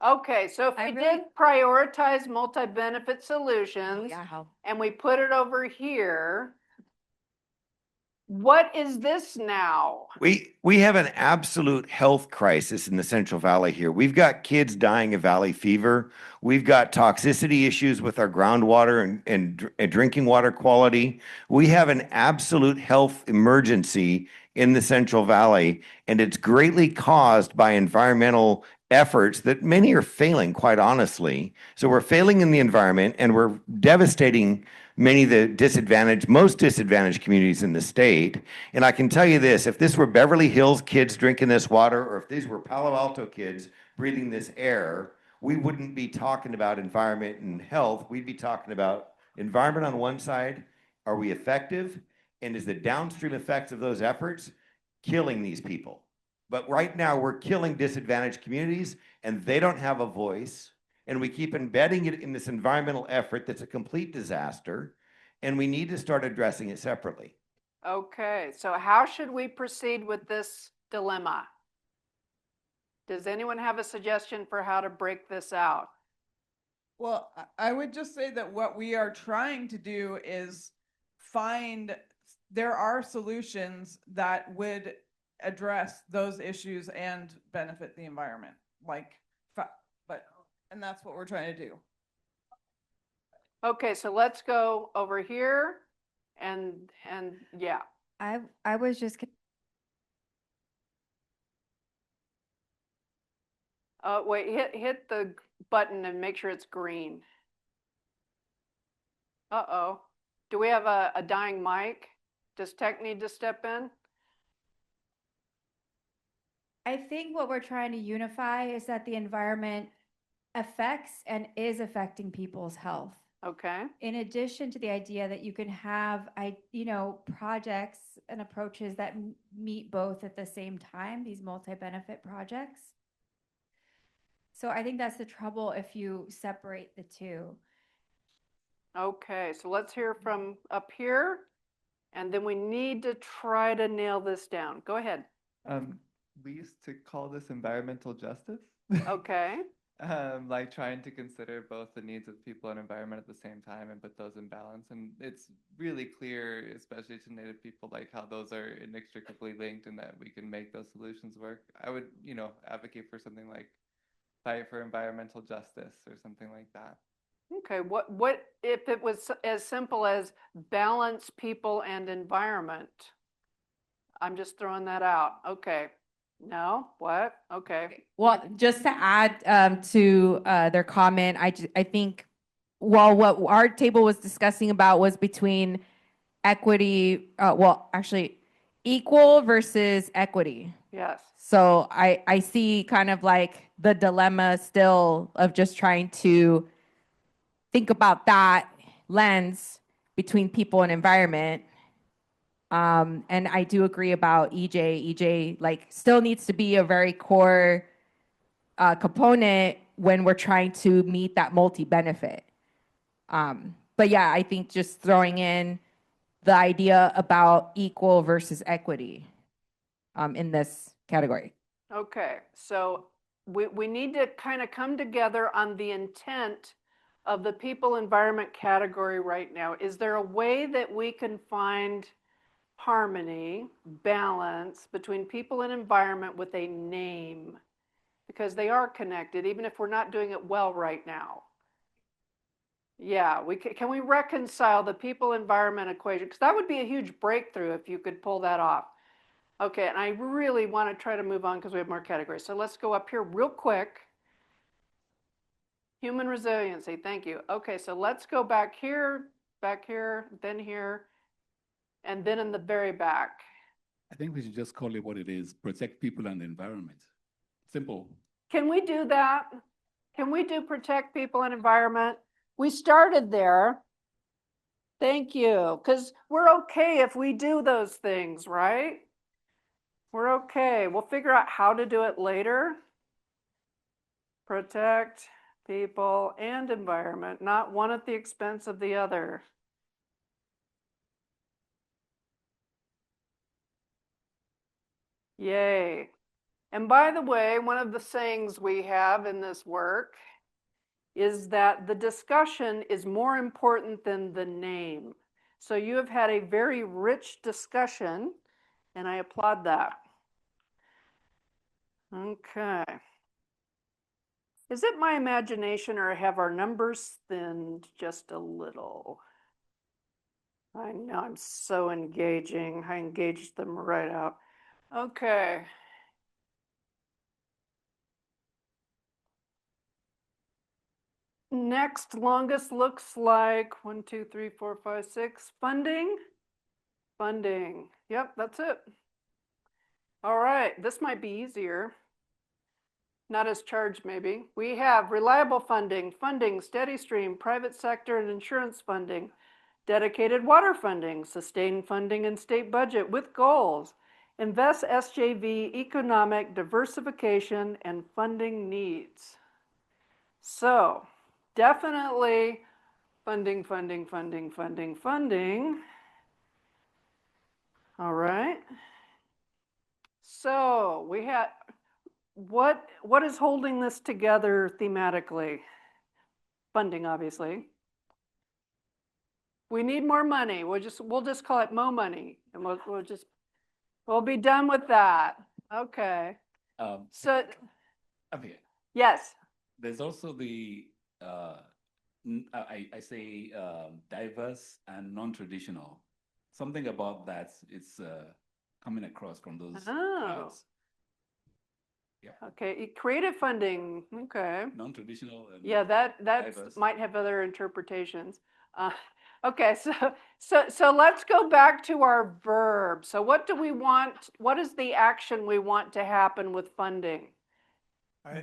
okay. So if we did prioritize multi-benefit solutions and we put it over here, what is this now? We have an absolute health crisis in the Central Valley here. We've got kids dying of valley fever. We've got toxicity issues with our groundwater and drinking water quality. We have an absolute health emergency in the Central Valley, and it's greatly caused by environmental efforts that many are failing, quite honestly. So we're failing in the environment, and we're devastating many of the most disadvantaged communities in the state. And I can tell you this, if this were Beverly Hills kids drinking this water, or if these were Palo Alto kids breathing this air, we wouldn't be talking about environment and health. We'd be talking about environment on one side. Are we effective? And is the downstream effects of those efforts killing these people? But right now we're killing disadvantaged communities and they don't have a voice. And we keep embedding it in this environmental effort that's a complete disaster. And we need to start addressing it separately. Okay, so how should we proceed with this dilemma? Does anyone have a suggestion for how to break this out? Well, I would just say that what we are trying to do is there are solutions that would address those issues and benefit the environment. And that's what we're trying to do. Okay, so let's go over here and yeah. I was just Wait, hit the button and make sure it's green. Uh-oh. Do we have a dying mic? Does tech need to step in? I think what we're trying to unify is that the environment affects and is affecting people's health. Okay. In addition to the idea that you can have, projects and approaches that meet both at the same time, these multi-benefit projects. So I think that's the trouble if you separate the two. Okay, so let's hear from up here, and then we need to try to nail this down. Go ahead. We used to call this environmental justice. Okay. like trying to consider both the needs of people and environment at the same time and put those in balance. And it's really clear, especially to Native people, like how those are inextricably linked and that we can make those solutions work. I would, advocate for something like fight for environmental justice or something like that. Okay, what if it was as simple as balance people and environment? I'm just throwing that out. Okay. No, what? Okay. Well, just to add to their comment, I think, well, what our table was discussing about was between equity, actually equal versus equity. Yes. So I see kind of like the dilemma still of just trying to think about that lens between people and environment. And I do agree about EJ. EJ like still needs to be a very core component when we're trying to meet that multi-benefit. But yeah, I think just throwing in the idea about equal versus equity in this category. Okay, so we need to kind of come together on the intent of the people environment category right now. Is there a way that we can find harmony, balance between people and environment with a name? Because they are connected, even if we're not doing it well right now. Yeah, can we reconcile the people environment equation? Because that would be a huge breakthrough if you could pull that off. Okay, and I really want to try to move on because we have more categories. So let's go up here real quick. Human resiliency, thank you. Okay, so let's go back here, then here, and then in the very back. I think we should just call it what it is, protect people and the environment. Simple. Can we do that? Can we do protect people and environment? We started there. Thank you, because we're okay if we do those things, right? We're okay. We'll figure out how to do it later. Protect people and environment, not one at the expense of the other. Yay. And by the way, one of the sayings we have in this work is that the discussion is more important than the name. So you have had a very rich discussion, and I applaud that. Okay. Is it my imagination or have our numbers thinned just a little? I know, I'm so engaging. I engaged them right out. Okay. Next longest looks like 1, 2, 3, 4, 5, 6. Funding. Funding. Yep, that's it. All right, this might be easier. Not as charged, maybe. We have reliable funding, steady stream, private sector and insurance funding, dedicated water funding, sustained funding and state budget with goals, invest SJV, economic diversification, and funding needs. So definitely funding. All right. So we had, what is holding this together thematically? Funding, obviously. We need more money. We'll just call it Mo money, and we'll be done with that. Okay. So. Okay. Yes. There's also the I say diverse and non-traditional. Something about that it's coming across from those cards. Yeah. Okay, creative funding. Okay. Non-traditional. Yeah, that diverse. might have other interpretations. Okay, so let's go back to our verb. So what do we want? What is the action we want to happen with funding?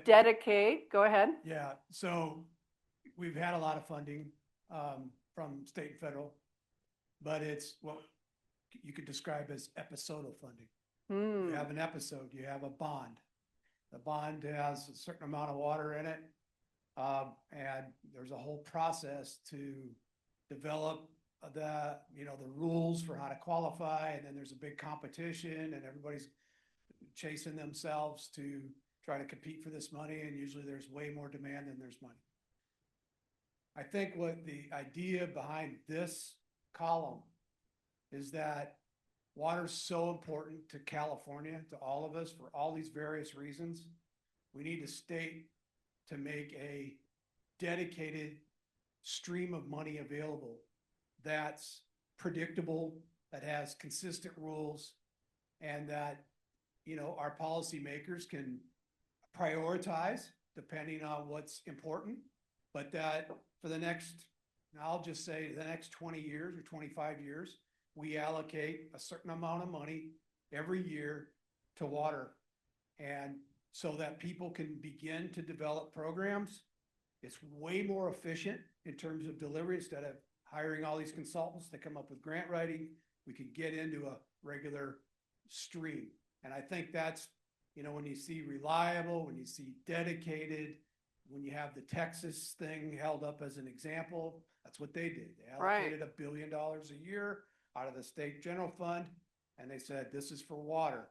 Dedicate. Go ahead. Yeah. So we've had a lot of funding from state and federal, but it's what you could describe as episodal funding. You have an episode. You have a bond. The bond has a certain amount of water in it, and there's a whole process to develop the rules for how to qualify, and then there's a big competition, and everybody's chasing themselves to trying to compete for this money, and usually there's way more demand than there's money. I think what the idea behind this column is that water's so important to California, to all of us, for all these various reasons. We need a state to make a dedicated stream of money available that's predictable, that has consistent rules, and that, you know, our policymakers can prioritize depending on what's important, but that for the next, I'll just say the next 20 years or 25 years, we allocate a certain amount of money every year to water. And so that people can begin to develop programs. It's way more efficient in terms of delivery. Instead of hiring all these consultants to come up with grant writing, we can get into a regular stream. And I think that's, you know, when you see reliable, when you see dedicated, when you have the Texas thing held up as an example, that's what they did. They allocated $1 billion a year out of the state general fund, and they said, this is for water.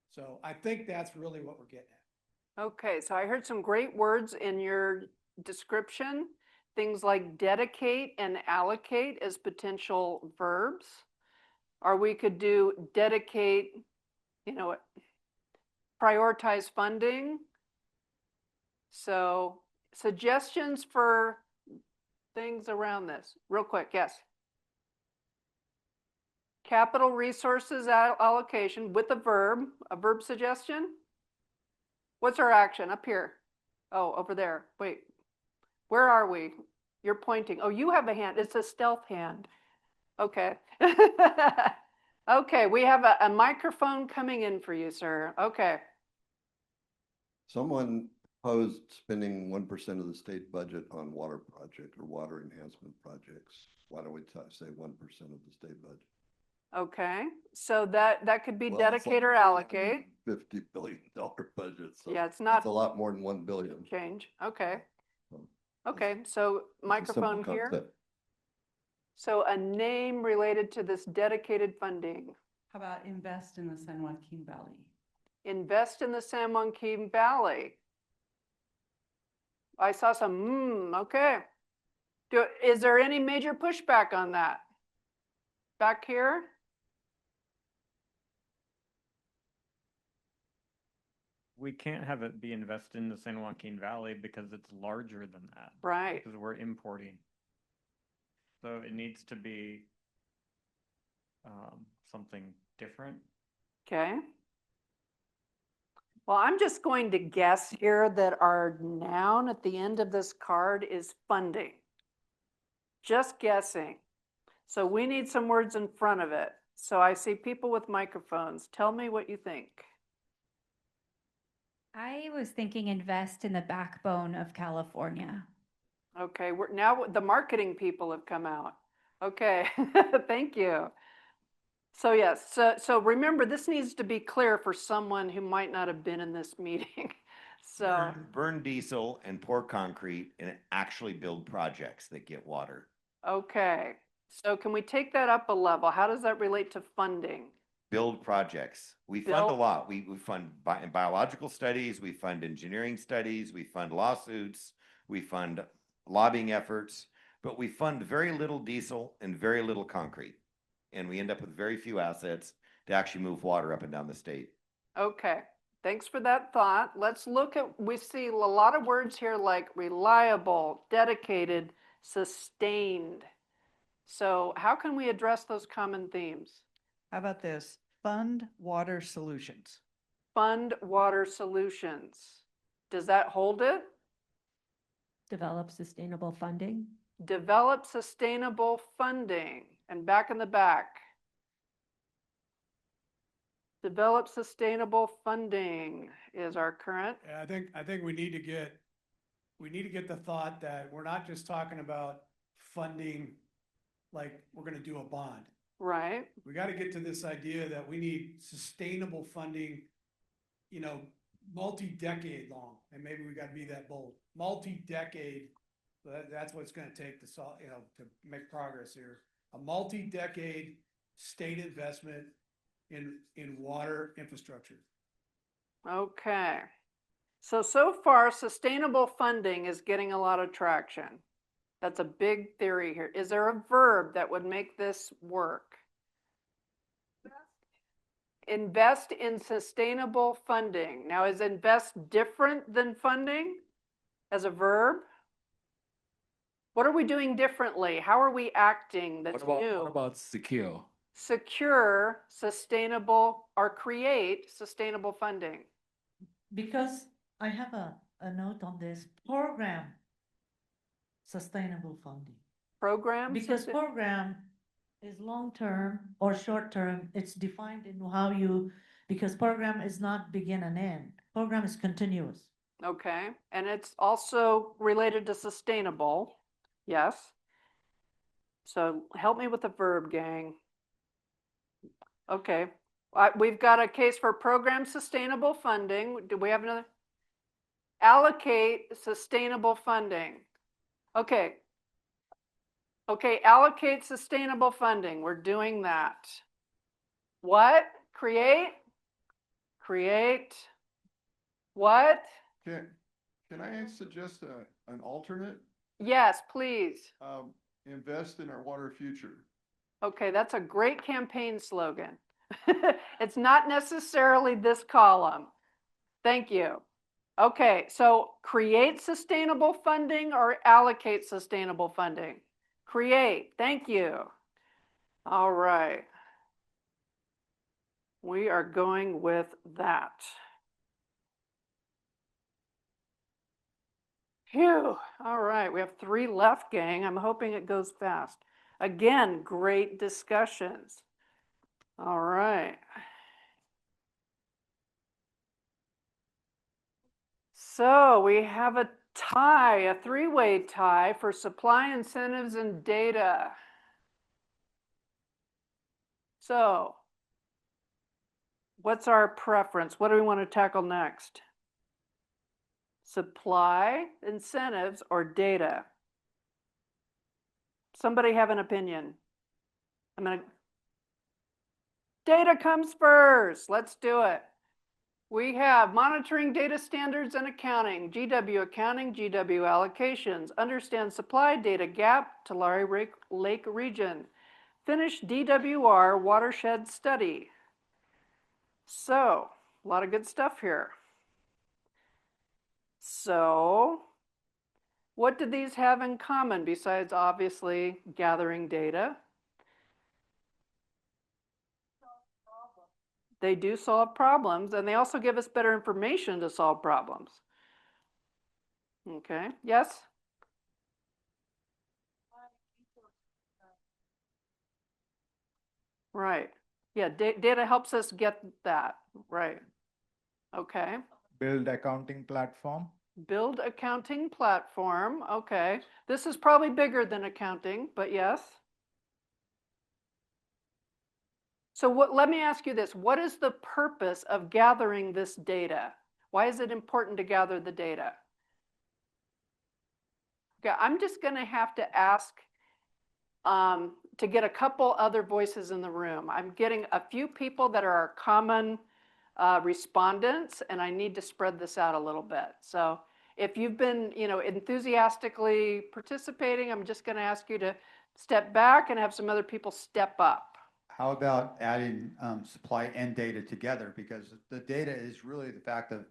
So I think that's really what we're getting at. Okay, so I heard some great words in your description, things like dedicate and allocate as potential verbs. Or we could do dedicate, you know, prioritize funding. So suggestions for things around this, real quick, yes. Capital resources allocation with a verb suggestion. What's our action up here? Oh, over there. Wait, where are we? You're pointing. Oh, you have a hand. It's a stealth hand. Okay. Okay, we have a microphone coming in for you, sir. Okay. Someone proposed spending 1% of the state budget on water project or water enhancement projects. Why don't we say 1% of the state budget? Okay, so that could be Well, dedicate or allocate. $50 billion budget. So Yeah, it's not a lot more than 1 billion. change. Okay. Okay, so microphone here. Concept. So a name related to this dedicated funding. How about invest in the San Joaquin Valley? Invest in the San Joaquin Valley. I saw some, okay. Is there any major pushback on that? Back here? We can't have it be invested in the San Joaquin Valley because it's larger than that. Right. Because we're importing. So it needs to be something different. Okay. Well, I'm just going to guess here that our noun at the end of this card is funding. Just guessing. So we need some words in front of it. So I see people with microphones. Tell me what you think. I was thinking invest in the backbone of California. Okay, now the marketing people have come out. Okay, thank you. So yes, so remember, this needs to be clear for someone who might not have been in this meeting. So burn diesel and pour concrete and actually build projects that get water. okay, so can we take that up a level? How does that relate to funding? Build projects. We fund a lot. We fund biological studies, we fund engineering studies, we fund lawsuits, we fund lobbying efforts, but we fund very little diesel and very little concrete. And we end up with very few assets to actually move water up and down the state. Okay, thanks for that thought. Let's look at, we see a lot of words here like reliable, dedicated, sustained. So how can we address those common themes? How about this? Fund water solutions. Fund water solutions. Does that hold it? Develop sustainable funding. Develop sustainable funding. And back in the back. Develop sustainable funding is our current. Yeah, I think we need to get the thought that we're not just talking about funding like we're going to do a bond. Right. We got to get to this idea that we need sustainable funding, you know, multi-decade long, and maybe we got to be that bold. Multi-decade, that's what it's going to take to solve, you know, to make progress here. A multi-decade state investment in water infrastructure. Okay. So far, sustainable funding is getting a lot of traction. That's a big theory here. Is there a verb that would make this work? Invest in sustainable funding. Now, is invest different than funding as a verb? What are we doing differently? How are we acting that's new? What about secure? Secure, sustainable, or create sustainable funding. Because I have a note on this program, sustainable funding. Program? Because program is long-term or short-term, it's defined in how you, because program is not begin and end. Program is continuous. Okay, and it's also related to sustainable, yes. So help me with the verb, gang. Okay, we've got a case for program sustainable funding. Do we have another? Allocate sustainable funding. Okay. Okay, allocate sustainable funding. We're doing that. What? Create? Create? What? Can I suggest an alternate? Yes, please. Invest in our water future. Okay, that's a great campaign slogan. It's not necessarily this column. Thank you. Okay, so create sustainable funding or allocate sustainable funding? Create, thank you. All right. We are going with that. Phew, all right, we have 3 left, gang. I'm hoping it goes fast. Again, great discussions. All right. So we have a tie, a 3-way tie for supply incentives and data. So what's our preference? What do we want to tackle next? Supply, incentives, or data? Somebody have an opinion? Data comes first. Let's do it. We have monitoring data standards and accounting, GW accounting, GW allocations, understand supply data gap, Tulare Lake region, finish DWR watershed study. So, a lot of good stuff here. So, what do these have in common besides obviously gathering data? They do solve problems, and they also give us better information to solve problems. Okay, yes? Right. Yeah, data helps us get that. Right. Okay. Build accounting platform. Build accounting platform. Okay. This is probably bigger than accounting, but yes. So let me ask you this. What is the purpose of gathering this data? Why is it important to gather the data? Okay, I'm just going to have to ask to get a couple other voices in the room. I'm getting a few people that are our common respondents, and I need to spread this out a little bit. So if you've been, enthusiastically participating, I'm just going to ask you to step back and have some other people step up. How about adding supply and data together? Because the data is really the fact of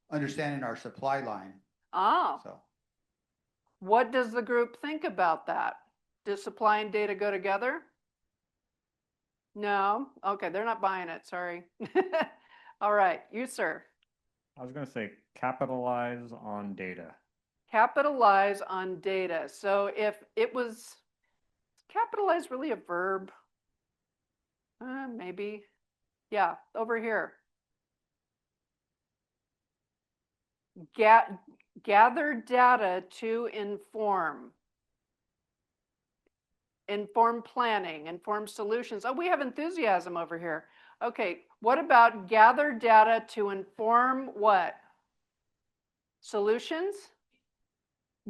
understanding our supply line. Oh. So What does the group think about that? Does supply and data go together? No? Okay, they're not buying it, sorry. All right, you, sir. I was going to say capitalize on data. Capitalize on data. So if it was, capitalize really a verb? Maybe. Yeah, over here. Gather data to inform. Inform planning, inform solutions. Oh, we have enthusiasm over here. Okay, what about gather data to inform what? Solutions?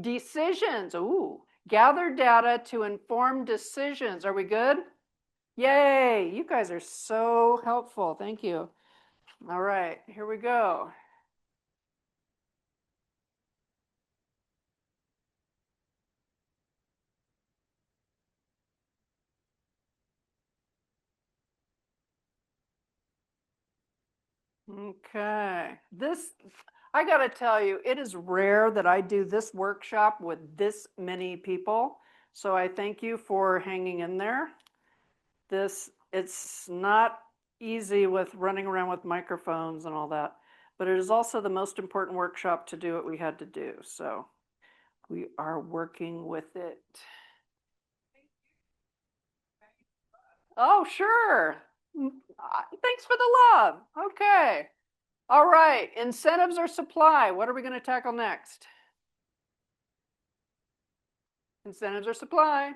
Decisions. Ooh, gather data to inform decisions. Are we good? Yay, you guys are so helpful. Thank you. All right, here we go. Okay, I gotta tell you, it is rare that I do this workshop with this many people. So I thank you for hanging in there. It's not easy with running around with microphones and all that, but it is also the most important workshop to do what we had to do. So we are working with it. Oh, sure. Thanks for the love. Okay. All right. Incentives or supply? What are we going to tackle next? Incentives or supply?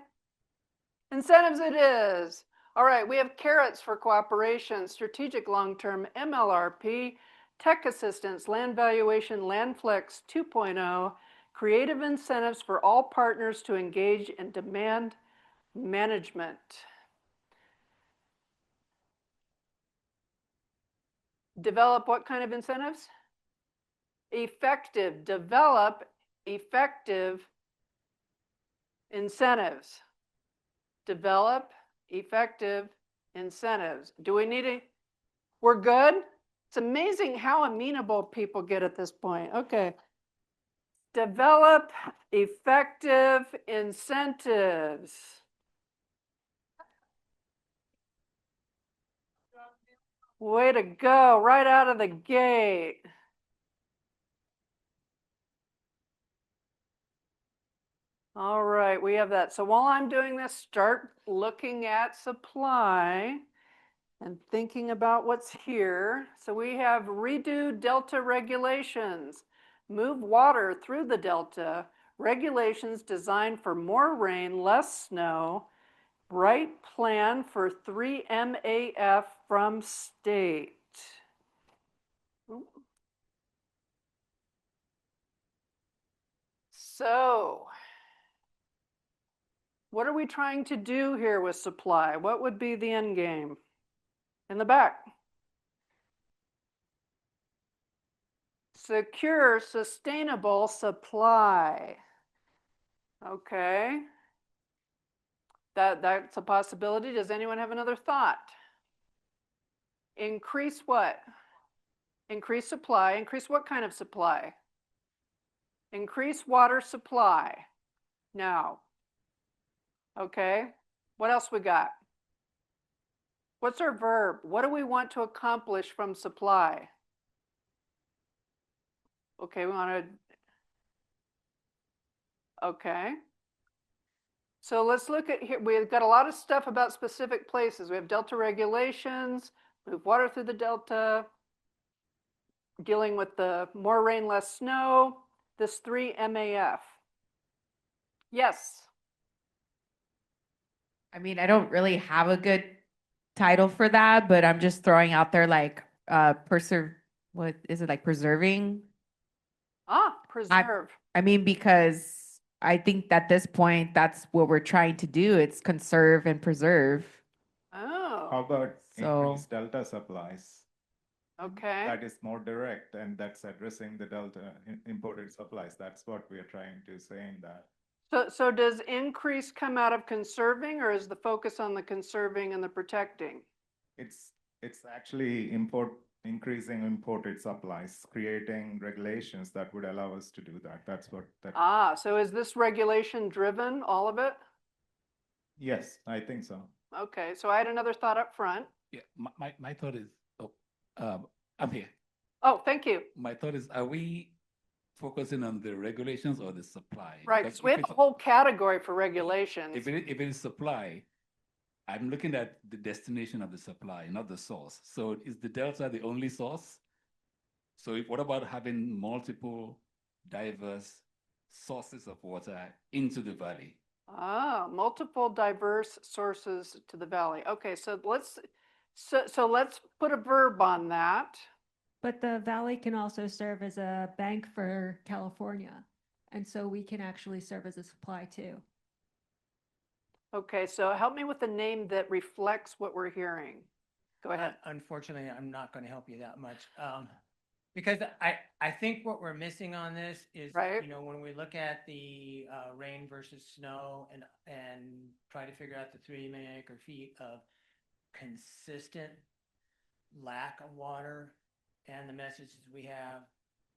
Incentives it is. All right. We have carrots for cooperation, strategic long-term MLRP, tech assistance, land valuation, land flex 2.0, creative incentives for all partners to engage in demand management. Develop what kind of incentives? Effective. Develop effective incentives. Develop effective incentives. Do we need it? We're good? It's amazing how amenable people get at this point. Okay. Develop effective incentives. Way to go, right out of the gate. All right, we have that. So while I'm doing this, start looking at supply and thinking about what's here. So we have redo delta regulations, move water through the delta, regulations designed for more rain, less snow, right plan for 3 MAF from state. So, what are we trying to do here with supply? What would be the end game? In the back. Secure, sustainable supply. Okay. That's a possibility. Does anyone have another thought? Increase what? Increase supply. Increase what kind of supply? Increase water supply. Now. Okay. What else we got? What's our verb? What do we want to accomplish from supply? Okay, we want to. Okay. So let's look at here. We've got a lot of stuff about specific places. We have delta regulations, move water through the delta, dealing with the more rain, less snow, this 3 MAF. Yes. I mean, I don't really have a good title for that, but I'm just throwing out there like what is it, like preserving? Preserve. I mean, because I think at this point, that's what we're trying to do. It's conserve and preserve. Oh. How about increased delta supplies? Okay. That is more direct, and that's addressing the delta imported supplies. That's what we are trying to say in that. So does increase come out of conserving, or is the focus on the conserving and the protecting? It's actually increasing imported supplies, creating regulations that would allow us to do that. That's what that. So is this regulation driven, all of it? Yes, I think so. Okay, so I had another thought up front. Yeah, my thought is, I'm here. Oh, thank you. My thought is, are we focusing on the regulations or the supply? Right, Because so we have a whole category for regulations. if it is supply, I'm looking at the destination of the supply, not the source. So is the delta the only source? So what about having multiple diverse sources of water into the valley? Multiple diverse sources to the valley. Okay, so let's put a verb on that. But the valley can also serve as a bank for California. And so we can actually serve as a supply too. Okay, so help me with the name that reflects what we're hearing. Go ahead. Unfortunately, I'm not going to help you that much. Because I think what we're missing on this is, you know, when we look at the rain versus snow and try to figure out the 3 million acre feet of consistent lack of water, and the messages we have.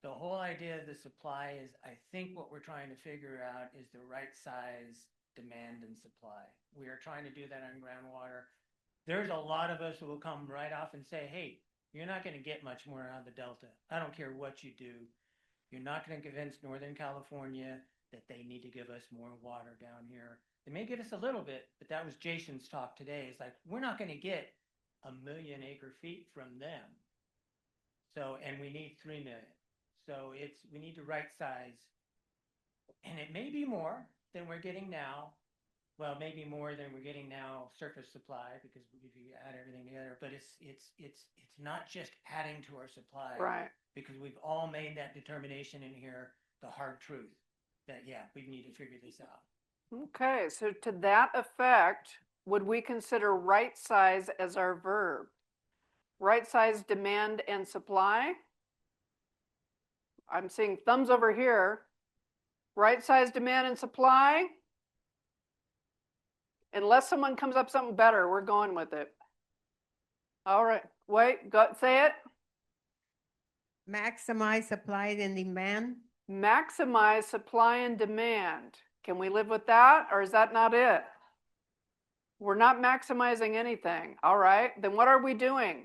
The whole idea of the supply is, I think what we're trying to figure out is the right size demand and supply. We are trying to do that on groundwater. There's a lot of us who will come right off and say, hey, you're not going to get much more out of the Delta. I don't care what you do. You're not going to convince Northern California that they need to give us more water down here. They may give us a little bit, but that was Jason's talk today. It's like, we're not going to get 1 million acre feet from them. So, and we need 3 million. So we need to right size. And it may be more than we're getting now. Well, maybe more than we're getting now surface supply, because if you add everything together, but it's not just adding to our supply. Right. Because we've all made that determination in here, the hard truth, that, yeah, we need to figure this out. Okay, so to that effect, would we consider right size as our verb? Right size demand and supply? I'm seeing thumbs over here. Right size demand and supply? Unless someone comes up something better, we're going with it. All right, wait, go say it. Maximize supply and demand. Maximize supply and demand. Can we live with that, or is that not it? We're not maximizing anything. All right, then what are we doing?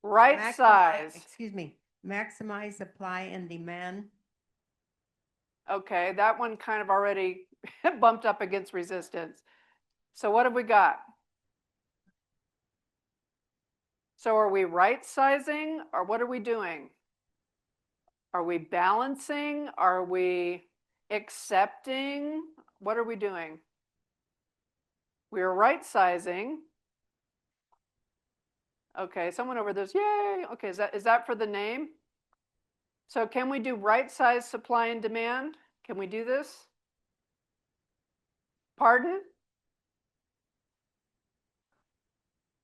Right size. Excuse me. Maximize supply and demand. Okay, that one kind of already bumped up against resistance. So what have we got? So are we right sizing, or what are we doing? Are we balancing? Are we accepting? What are we doing? We're right sizing. Okay, someone over there's yay. Okay, is that for the name? So can we do right size supply and demand? Can we do this? Pardon?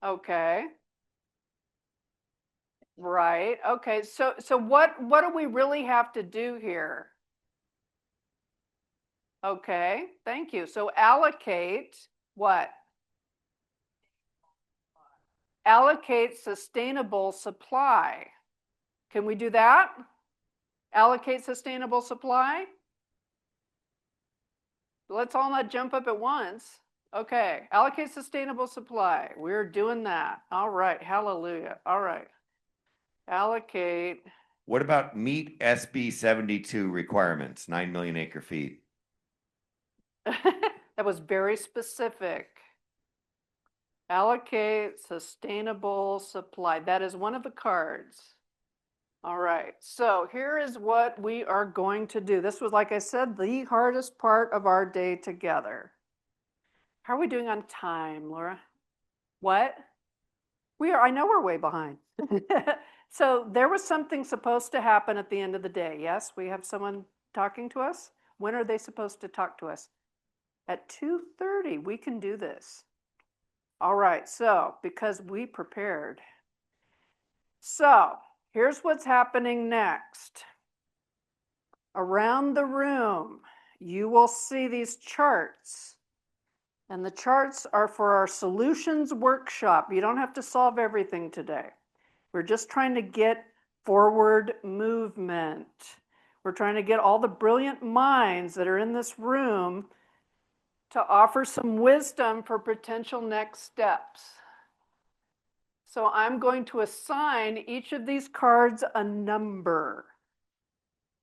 Okay. Right. Okay. So what do we really have to do here? Okay. Thank you. So allocate what? Allocate sustainable supply. Can we do that? Allocate sustainable supply? Let's all not jump up at once. Okay, allocate sustainable supply. We're doing that. All right, hallelujah. All right. Allocate. What about meet SB 72 requirements, 9 million acre feet? That was very specific. Allocate sustainable supply. That is one of the cards. All right, so here is what we are going to do. This was, like I said, the hardest part of our day together. How are we doing on time, Laura? What? I know we're way behind. So there was something supposed to happen at the end of the day. Yes, we have someone talking to us. When are they supposed to talk to us? At 2:30, we can do this. All right, so because we prepared. So here's what's happening next. Around the room, you will see these charts. And the charts are for our solutions workshop. You don't have to solve everything today. We're just trying to get forward movement. We're trying to get all the brilliant minds that are in this room to offer some wisdom for potential next steps. So I'm going to assign each of these cards a number.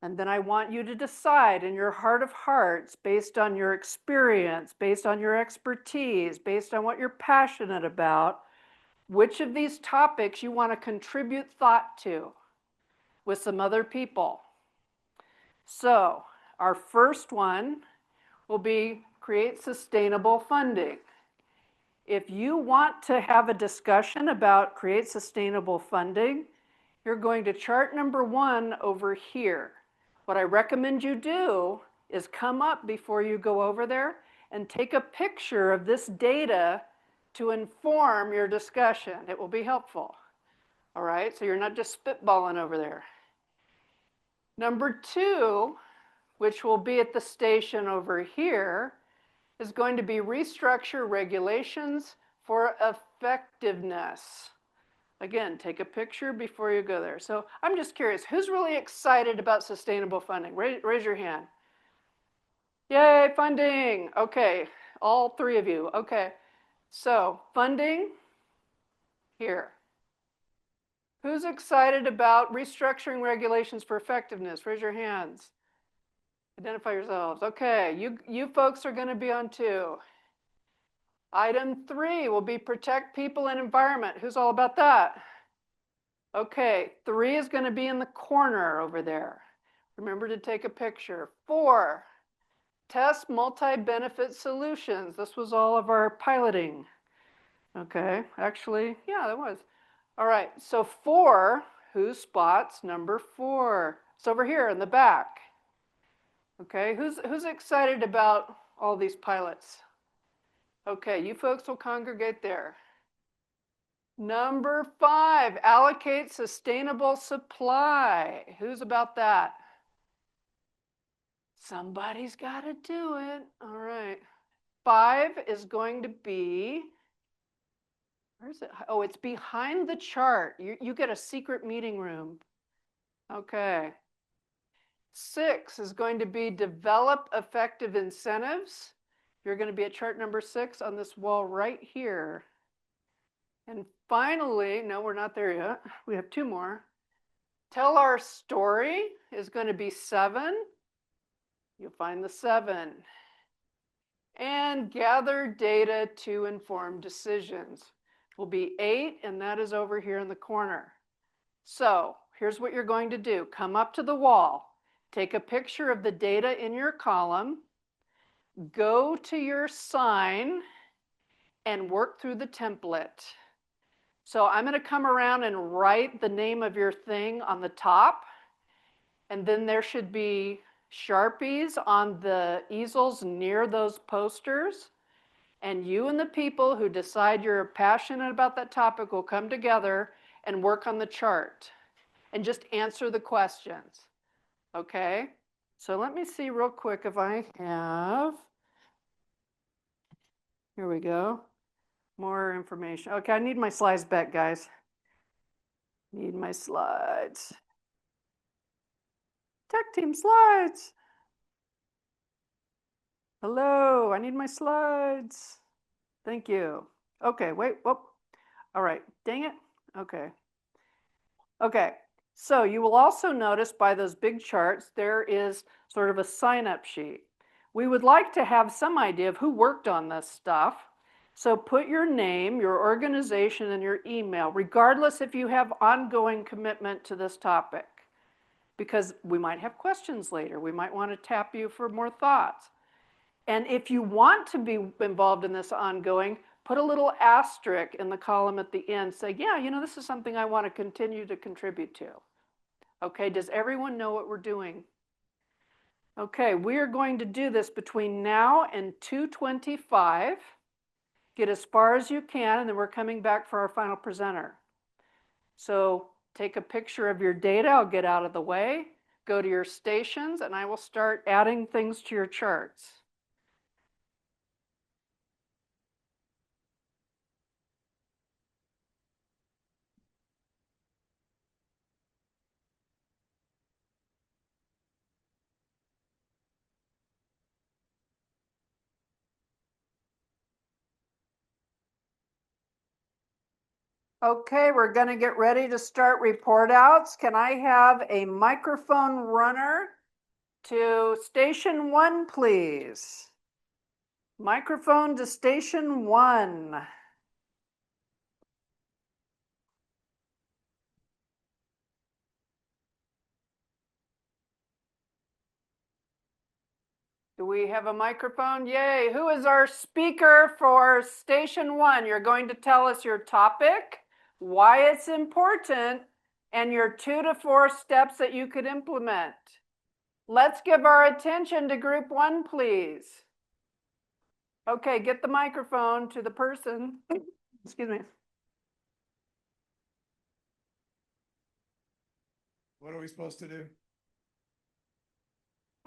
And then I want you to decide in your heart of hearts, based on your experience, based on your expertise, based on what you're passionate about, which of these topics you want to contribute thought to with some other people. So our first one will be create sustainable funding. If you want to have a discussion about create sustainable funding, you're going to chart number 1 over here. What I recommend you do is come up before you go over there and take a picture of this data to inform your discussion. It will be helpful. All right, so you're not just spitballing over there. Number 2, which will be at the station over here, is going to be restructure regulations for effectiveness. Again, take a picture before you go there. So I'm just curious, who's really excited about sustainable funding? Raise your hand. Yay, funding. Okay, all three of you. Okay, so funding here. Who's excited about restructuring regulations for effectiveness? Raise your hands. Identify yourselves. Okay, you folks are going to be on 2. Item 3 will be protect people and environment. Who's all about that? Okay, 3 is going to be in the corner over there. Remember to take a picture. 4, test multi-benefit solutions. This was all of our piloting. Okay, actually, yeah, that was. All right, so 4, who spots number 4? It's over here in the back. Okay, who's excited about all these pilots? Okay, you folks will congregate there. Number 5, allocate sustainable supply. Who's about that? Somebody's got to do it. All right. 5 is going to be, where is it? Oh, it's behind the chart. You get a secret meeting room. Okay. 6 is going to be develop effective incentives. You're going to be at chart number 6 on this wall right here. And finally, no, we're not there yet. We have 2 more. Tell our story is going to be 7. You'll find the 7. And gather data to inform decisions will be 8, and that is over here in the corner. So here's what you're going to do. Come up to the wall. Take a picture of the data in your column. Go to your sign and work through the template. So I'm going to come around and write the name of your thing on the top. And then there should be Sharpies on the easels near those posters. And you and the people who decide you're passionate about that topic will come together and work on the chart and just answer the questions. Okay? So let me see real quick if I have. Here we go. More information. Okay, I need my slides back, guys. Need my slides. Tech team slides. Hello, I need my slides. Thank you. Okay, wait, whoop. All right, dang it. Okay. Okay, so you will also notice by those big charts, there is sort of a sign-up sheet. We would like to have some idea of who worked on this stuff. So put your name, your organization, and your email, regardless if you have ongoing commitment to this topic, because we might have questions later. We might want to tap you for more thoughts. And if you want to be involved in this ongoing, put a little asterisk in the column at the end. Say, yeah, you know, this is something I want to continue to contribute to. Okay, does everyone know what we're doing? Okay, we are going to do this between now and 2:25. Get as far as you can, and then we're coming back for our final presenter. So take a picture of your data. I'll get out of the way. Go to your stations, and I will start adding things to your charts. Okay, we're going to get ready to start report outs. Can I have a microphone runner to station 1, please? Microphone to station 1. Do we have a microphone? Yay. Who is our speaker for station 1? You're going to tell us your topic, why it's important, and your 2 to 4 steps that you could implement. Let's give our attention to group 1, please. Okay, get the microphone to the person. Excuse me. What are we supposed to do?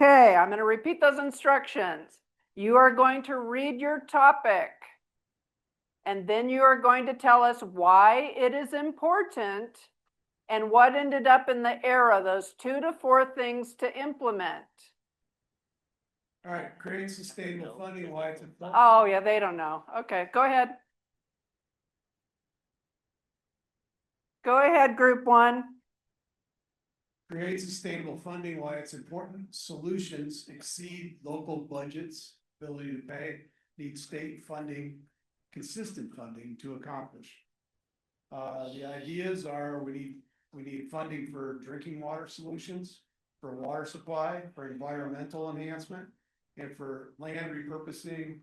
Okay, I'm going to repeat those instructions. You are going to read your topic. And then you are going to tell us why it is important and what ended up in the era, those 2 to 4 things to implement. All right, create sustainable funding, why it's important. Oh, yeah, they don't know. Okay, go ahead. Go ahead, group 1. Create sustainable funding, why it's important. Solutions exceed local budgets, ability to pay, need state funding, consistent funding to accomplish. The ideas are we need funding for drinking water solutions, for water supply, for environmental enhancement, and for land repurposing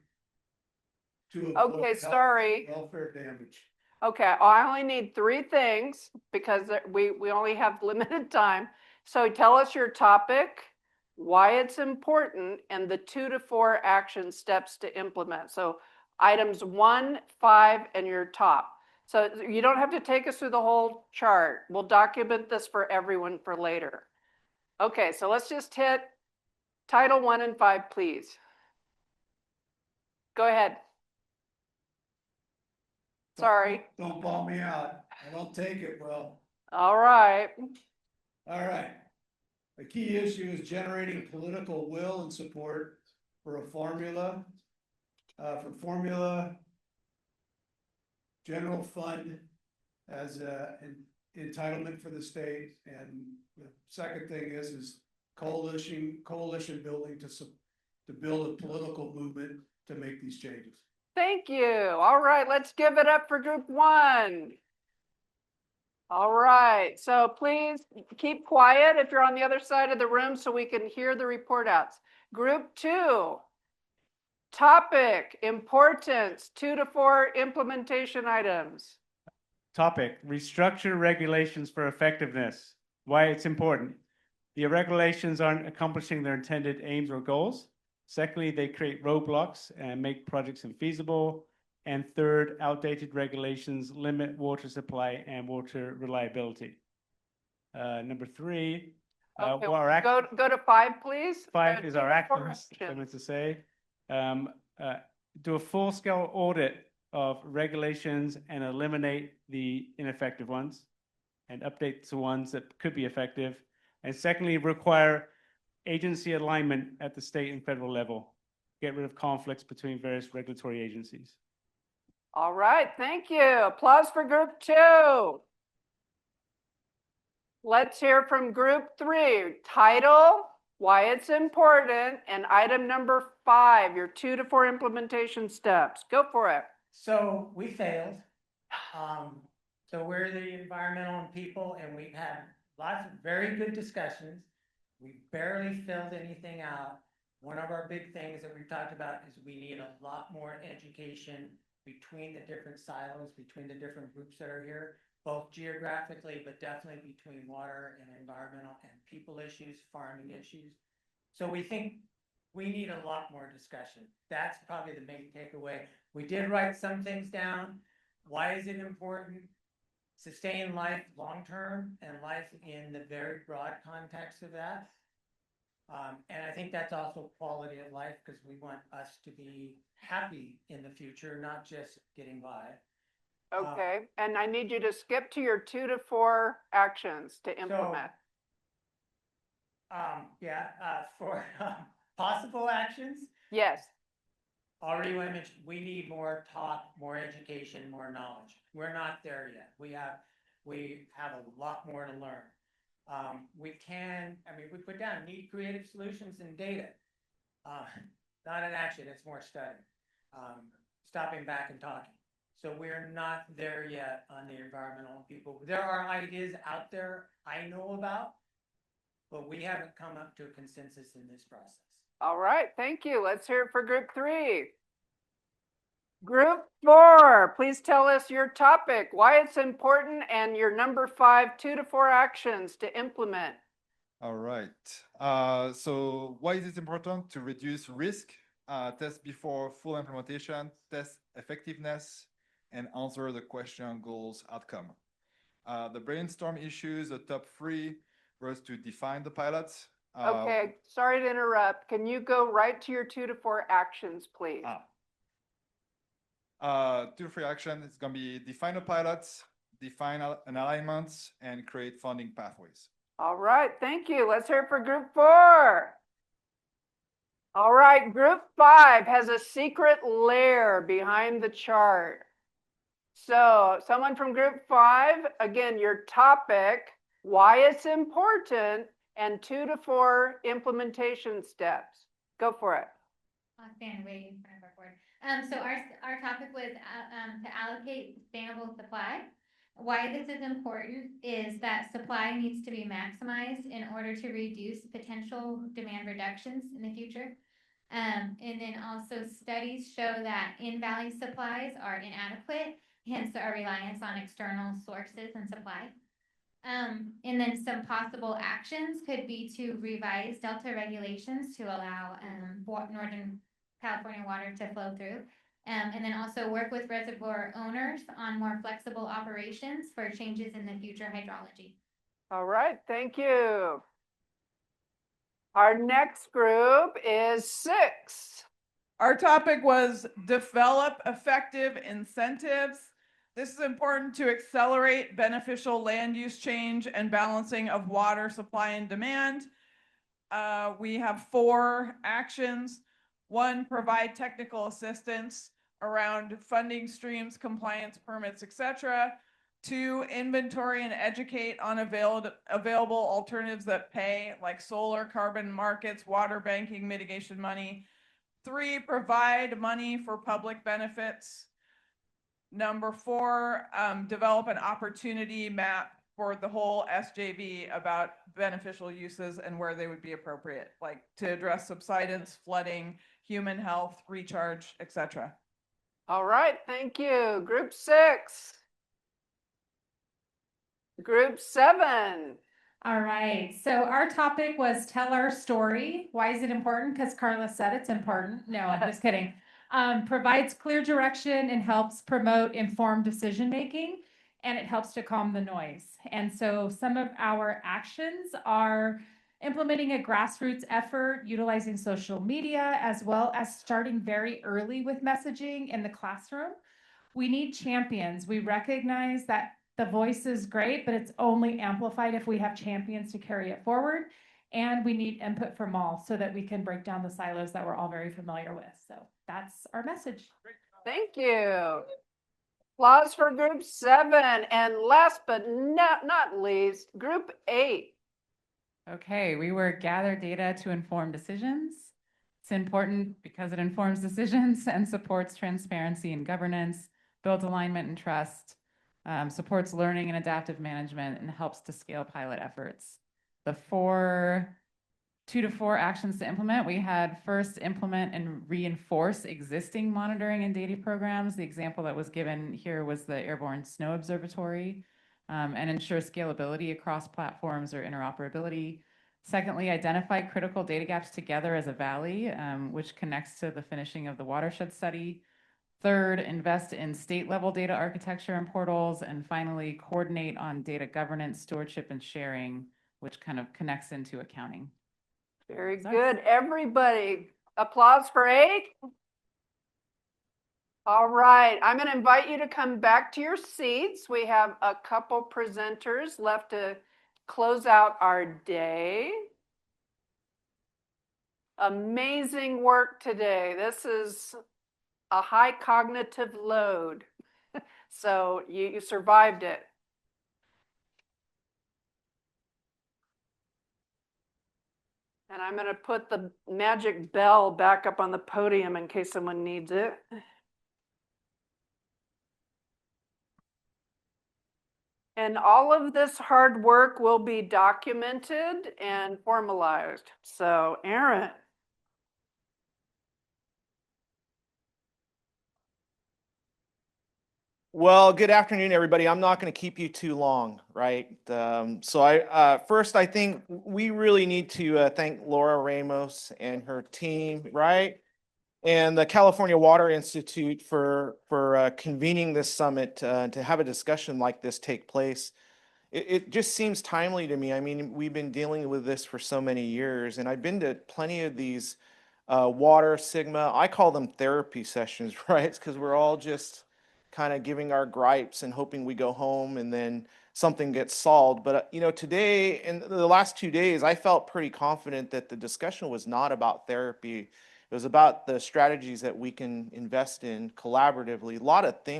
to avoid Okay, health, sorry. welfare damage. Okay, I only need 3 things because we only have limited time. So tell us your topic, why it's important, and the 2 to 4 action steps to implement. So items 1, 5, and your top. So you don't have to take us through the whole chart. We'll document this for everyone for later. Okay, so let's just hit title 1 and 5, please. Go ahead. Sorry. Don't ball me out. I don't take it well. All right. All right. The key issue is generating political will and support for a formula, general fund as an entitlement for the state. And the second thing is coalition building to build a political movement to make these changes. Thank you. All right, let's give it up for group 1. All right, so please keep quiet if you're on the other side of the room so we can hear the report outs. Group 2, topic, importance, 2 to 4 implementation items. Topic, restructure regulations for effectiveness. Why it's important. The regulations aren't accomplishing their intended aims or goals. Secondly, they create roadblocks and make projects infeasible. And third, outdated regulations limit water supply and water reliability. Number 3, Okay, what our go to 5, please. 5 is our 2 to 4 actions, I meant to say. Do a full-scale audit of regulations and eliminate the ineffective ones and update the ones that could be effective. And secondly, require agency alignment at the state and federal level. Get rid of conflicts between various regulatory agencies. All right, thank you. Applause for group 2. Let's hear from group 3. Title, why it's important, and item number 5, your 2 to 4 implementation steps. Go for it. So we failed. So we're the environmental and people, and we've had lots of very good discussions. We barely filled anything out. One of our big things that we've talked about is we need a lot more education between the different silos, between the different groups that are here, both geographically, but definitely between water and environmental and people issues, farming issues. So we think we need a lot more discussion. That's probably the main takeaway. We did write some things down. Why is it important? Sustain life long-term and life in the very broad context of that. And I think that's also quality of life because we want us to be happy in the future, not just getting by. Okay, and I need you to skip to your 2 to 4 actions to implement. For possible actions. Yes. Already mentioned, we need more talk, more education, more knowledge. We're not there yet. We have a lot more to learn. We put down need creative solutions and data. Not an action, it's more study. Stopping back and talking. So we're not there yet on the environmental people. There are ideas out there I know about, but we haven't come up to a consensus in this process. All right, thank you. Let's hear it for group 3. Group 4, please tell us your topic, why it's important, and your number 5, 2 to 4 actions to implement. All right. So why is it important to reduce risk, test before full implementation, test effectiveness, and answer the question, goals, outcome. The brainstorm issues, the top 3 for us to define the pilots. Okay, sorry to interrupt. Can you go right to your 2 to 4 actions, please? 2 to 3 action is gonna be define a pilot, define an alignment, and create funding pathways. All right, thank you. Let's hear it for group 4. All right, group 5 has a secret lair behind the chart. So someone from group 5, again, your topic, why it's important, and 2 to 4 implementation steps. Go for it. I'll stand way in front of our board. So our topic was to allocate sustainable supply. Why this is important is that supply needs to be maximized in order to reduce potential demand reductions in the future. And then also studies show that in-valley supplies are inadequate, hence our reliance on external sources and supply. And then some possible actions could be to revise Delta regulations to allow Northern California water to flow through. And then also work with reservoir owners on more flexible operations for changes in the future hydrology. All right, thank you. Our next group is 6. Our topic was develop effective incentives. This is important to accelerate beneficial land use change and balancing of water supply and demand. We have 4 actions. 1, provide technical assistance around funding streams, compliance permits, etc. 2, inventory and educate on available alternatives that pay, like solar, carbon markets, water banking, mitigation money. 3, provide money for public benefits. Number 4, develop an opportunity map for the whole SJV about beneficial uses and where they would be appropriate, like to address subsidence, flooding, human health, recharge, etc. All right, thank you. Group 6. Group 7. All right, so our topic was tell our story. Why is it important? Because Karla said it's important. No, I'm just kidding. Provides clear direction and helps promote informed decision-making, and it helps to calm the noise. And so some of our actions are implementing a grassroots effort, utilizing social media, as well as starting very early with messaging in the classroom. We need champions. We recognize that the voice is great, but it's only amplified if we have champions to carry it forward. And we need input from all so that we can break down the silos that we're all very familiar with. So that's our message. Thank you. Applause for group 7. And last but not least, group 8. Okay, we were gather data to inform decisions. It's important because it informs decisions and supports transparency and governance, builds alignment and trust, supports learning and adaptive management, and helps to scale pilot efforts. The 2 to 4 actions to implement, we had first implement and reinforce existing monitoring and data programs. The example that was given here was the Airborne Snow Observatory, and ensure scalability across platforms or interoperability. Secondly, identify critical data gaps together as a valley, which connects to the finishing of the watershed study. Third, invest in state-level data architecture and portals. And finally, coordinate on data governance, stewardship, and sharing, which kind of connects into accounting. Very good, everybody. Applause for 8. All right, I'm going to invite you to come back to your seats. We have a couple presenters left to close out our day. Amazing work today. This is a high cognitive load. So you survived it. And I'm going to put the magic bell back up on the podium in case someone needs it. And all of this hard work will be documented and formalized. So, Aaron. Well, good afternoon, everybody. I'm not going to keep you too long, right? First, I think we really need to thank Laura Ramos and her team, right? And the California Water Institute for convening this summit to have a discussion like this take place. It just seems timely to me. I mean, we've been dealing with this for so many years, and I've been to plenty of these water, Sigma. I call them therapy sessions, right? It's because we're all just kind of giving our gripes and hoping we go home and then something gets solved. But, today, in the last 2 days, I felt pretty confident that the discussion was not about therapy. It was about the strategies that we can invest in collaboratively. A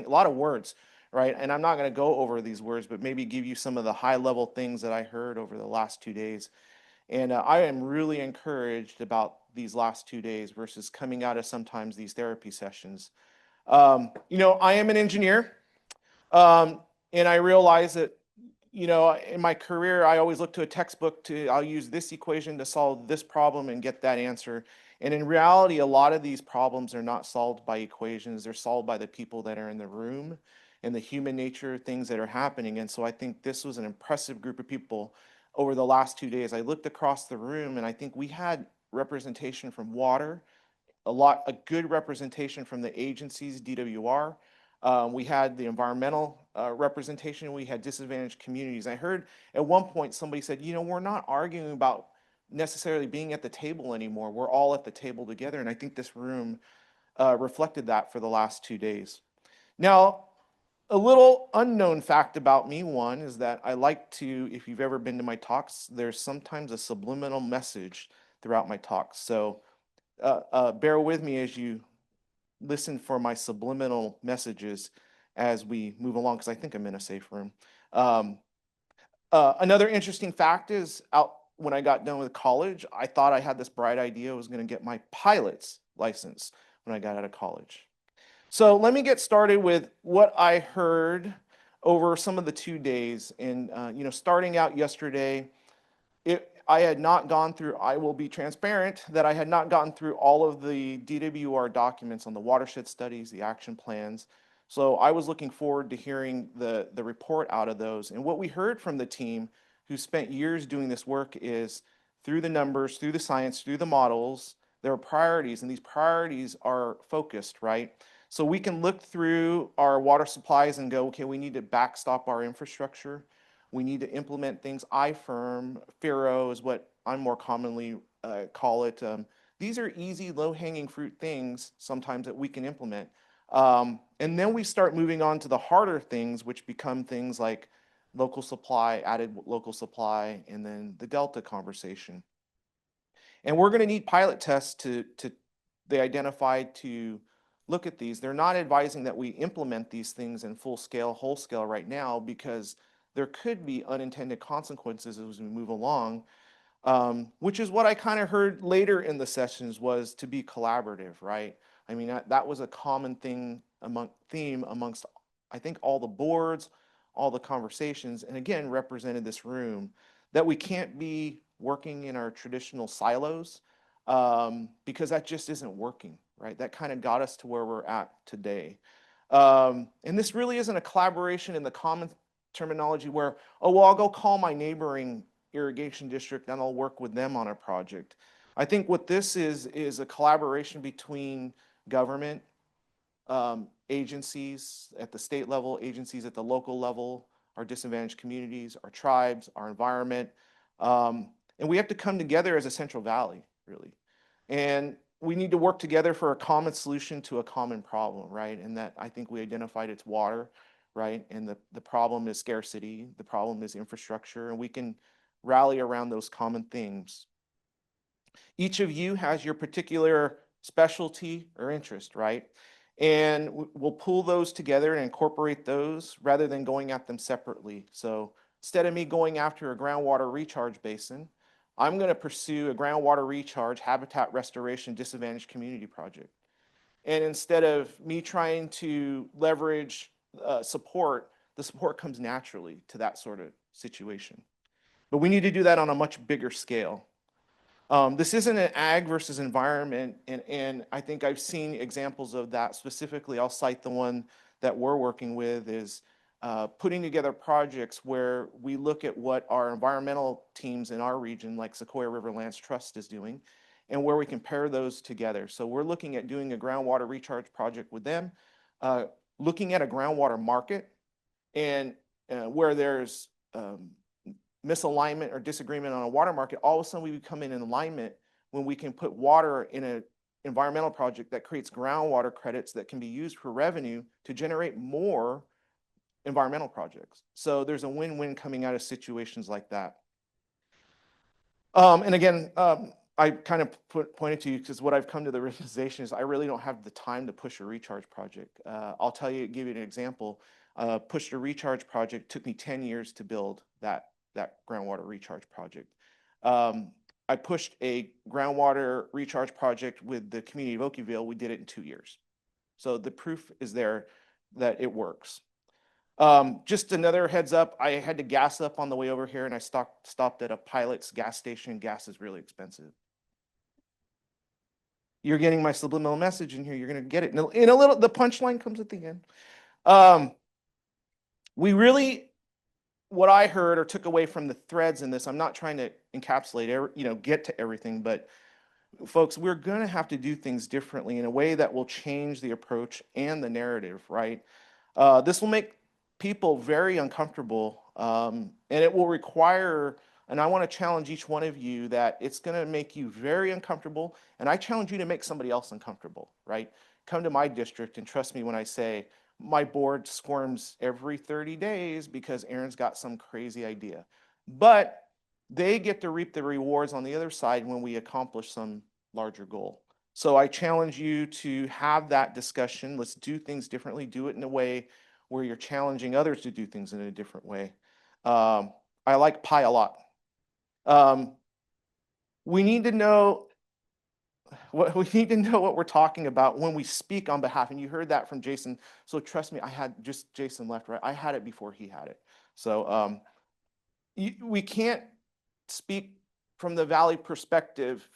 lot of words, right? And I'm not going to go over these words, but maybe give you some of the high level things that I heard over the last 2 days. And I am really encouraged about these last 2 days versus coming out of sometimes these therapy sessions. I am an engineer, and I realize that, in my career, I always look to a textbook I'll use this equation to solve this problem and get that answer. And in reality, a lot of these problems are not solved by equations. They're solved by the people that are in the room and the human nature things that are happening. And so I think this was an impressive group of people over the last 2 days. I looked across the room and I think we had representation from water, a good representation from the agencies, DWR. We had the environmental representation. We had disadvantaged communities. I heard at one point somebody said, we're not arguing about necessarily being at the table anymore. We're all at the table together. And I think this room reflected that for the last 2 days. Now, a little unknown fact about me, one, is that I like to, if you've ever been to my talks, there's sometimes a subliminal message throughout my talks. So bear with me as you listen for my subliminal messages as we move along, because I think I'm in a safe room. Another interesting fact is when I got done with college, I thought I had this bright idea I was going to get my pilot's license when I got out of college. So let me get started with what I heard over some of the 2 days. And, starting out yesterday, I had not gone through, I will be transparent, that I had not gotten through all of the DWR documents on the watershed studies, the action plans. So I was looking forward to hearing the report out of those. And what we heard from the team who spent years doing this work is through the numbers, through the science, through the models, there are priorities, and these priorities are focused, right? So we can look through our water supplies and go, okay, we need to backstop our infrastructure. We need to implement things. iFirm, FARO is what I more commonly call it. These are easy, low-hanging fruit things sometimes that we can implement. And then we start moving on to the harder things, which become things like local supply, added local supply, and then the Delta conversation. And we're going to need pilot tests they identified to look at these. They're not advising that we implement these things in full scale, whole scale right now, because there could be unintended consequences as we move along, which is what I kind of heard later in the sessions was to be collaborative, right? I mean, that was a common theme amongst, I think, all the boards, all the conversations, and again, represented this room, that we can't be working in our traditional silos because that just isn't working, right? That kind of got us to where we're at today. And this really isn't a collaboration in the common terminology where, oh, well, I'll go call my neighboring irrigation district and I'll work with them on a project. I think what this is a collaboration between government, agencies at the state level, agencies at the local level, our disadvantaged communities, our tribes, our environment. And we have to come together as a Central Valley, really. And we need to work together for a common solution to a common problem, right? And that, I think we identified, it's water, right? And the problem is scarcity, the problem is infrastructure, and we can rally around those common themes. Each of you has your particular specialty or interest, right? And we'll pull those together and incorporate those rather than going at them separately. So instead of me going after a groundwater recharge basin, I'm going to pursue a groundwater recharge, habitat restoration, disadvantaged community project. And instead of me trying to leverage support, the support comes naturally to that sort of situation. But we need to do that on a much bigger scale. This isn't an ag versus environment, and I think I've seen examples of that. Specifically, I'll cite the one that we're working with is putting together projects where we look at what our environmental teams in our region, like Sequoia River Lands Trust, is doing, and where we can pair those together. So we're looking at doing a groundwater recharge project with them, looking at a groundwater market, and where there's misalignment or disagreement on a water market, all of a sudden we become in alignment when we can put water in environmental project that creates groundwater credits that can be used for revenue to generate more environmental projects. So there's a win-win coming out of situations like that. And again, I kind of pointed to you because what I've come to the realization is I really don't have the time to push a recharge project. I'll give you an example. Push to recharge project took me 10 years to build that groundwater recharge project. I pushed a groundwater recharge project with the community of Oakeyville. We did it in 2 years. So the proof is there that it works. Just another heads up, I had to gas up on the way over here and I stopped at a Pilot's gas station. Gas is really expensive. You're getting my subliminal message in here. You're going to get it in a little, the punchline comes at the end. We really, what I heard or took away from the threads in this, I'm not trying to encapsulate, get to everything, but folks, we're going to have to do things differently in a way that will change the approach and the narrative, right? This will make people very uncomfortable, and it will require, and I want to challenge each one of you that it's going to make you very uncomfortable, and I challenge you to make somebody else uncomfortable, right? Come to my district and trust me when I say my board squirms every 30 days because Aaron's got some crazy idea. But they get to reap the rewards on the other side when we accomplish some larger goal. So I challenge you to have that discussion. Let's do things differently. Do it in a way where you're challenging others to do things in a different way. I like pie a lot. We need to know what we're talking about when we speak on behalf. And you heard that from Jason. So trust me, I had just Jason left, right? I had it before he had it. So we can't speak from the Valley perspective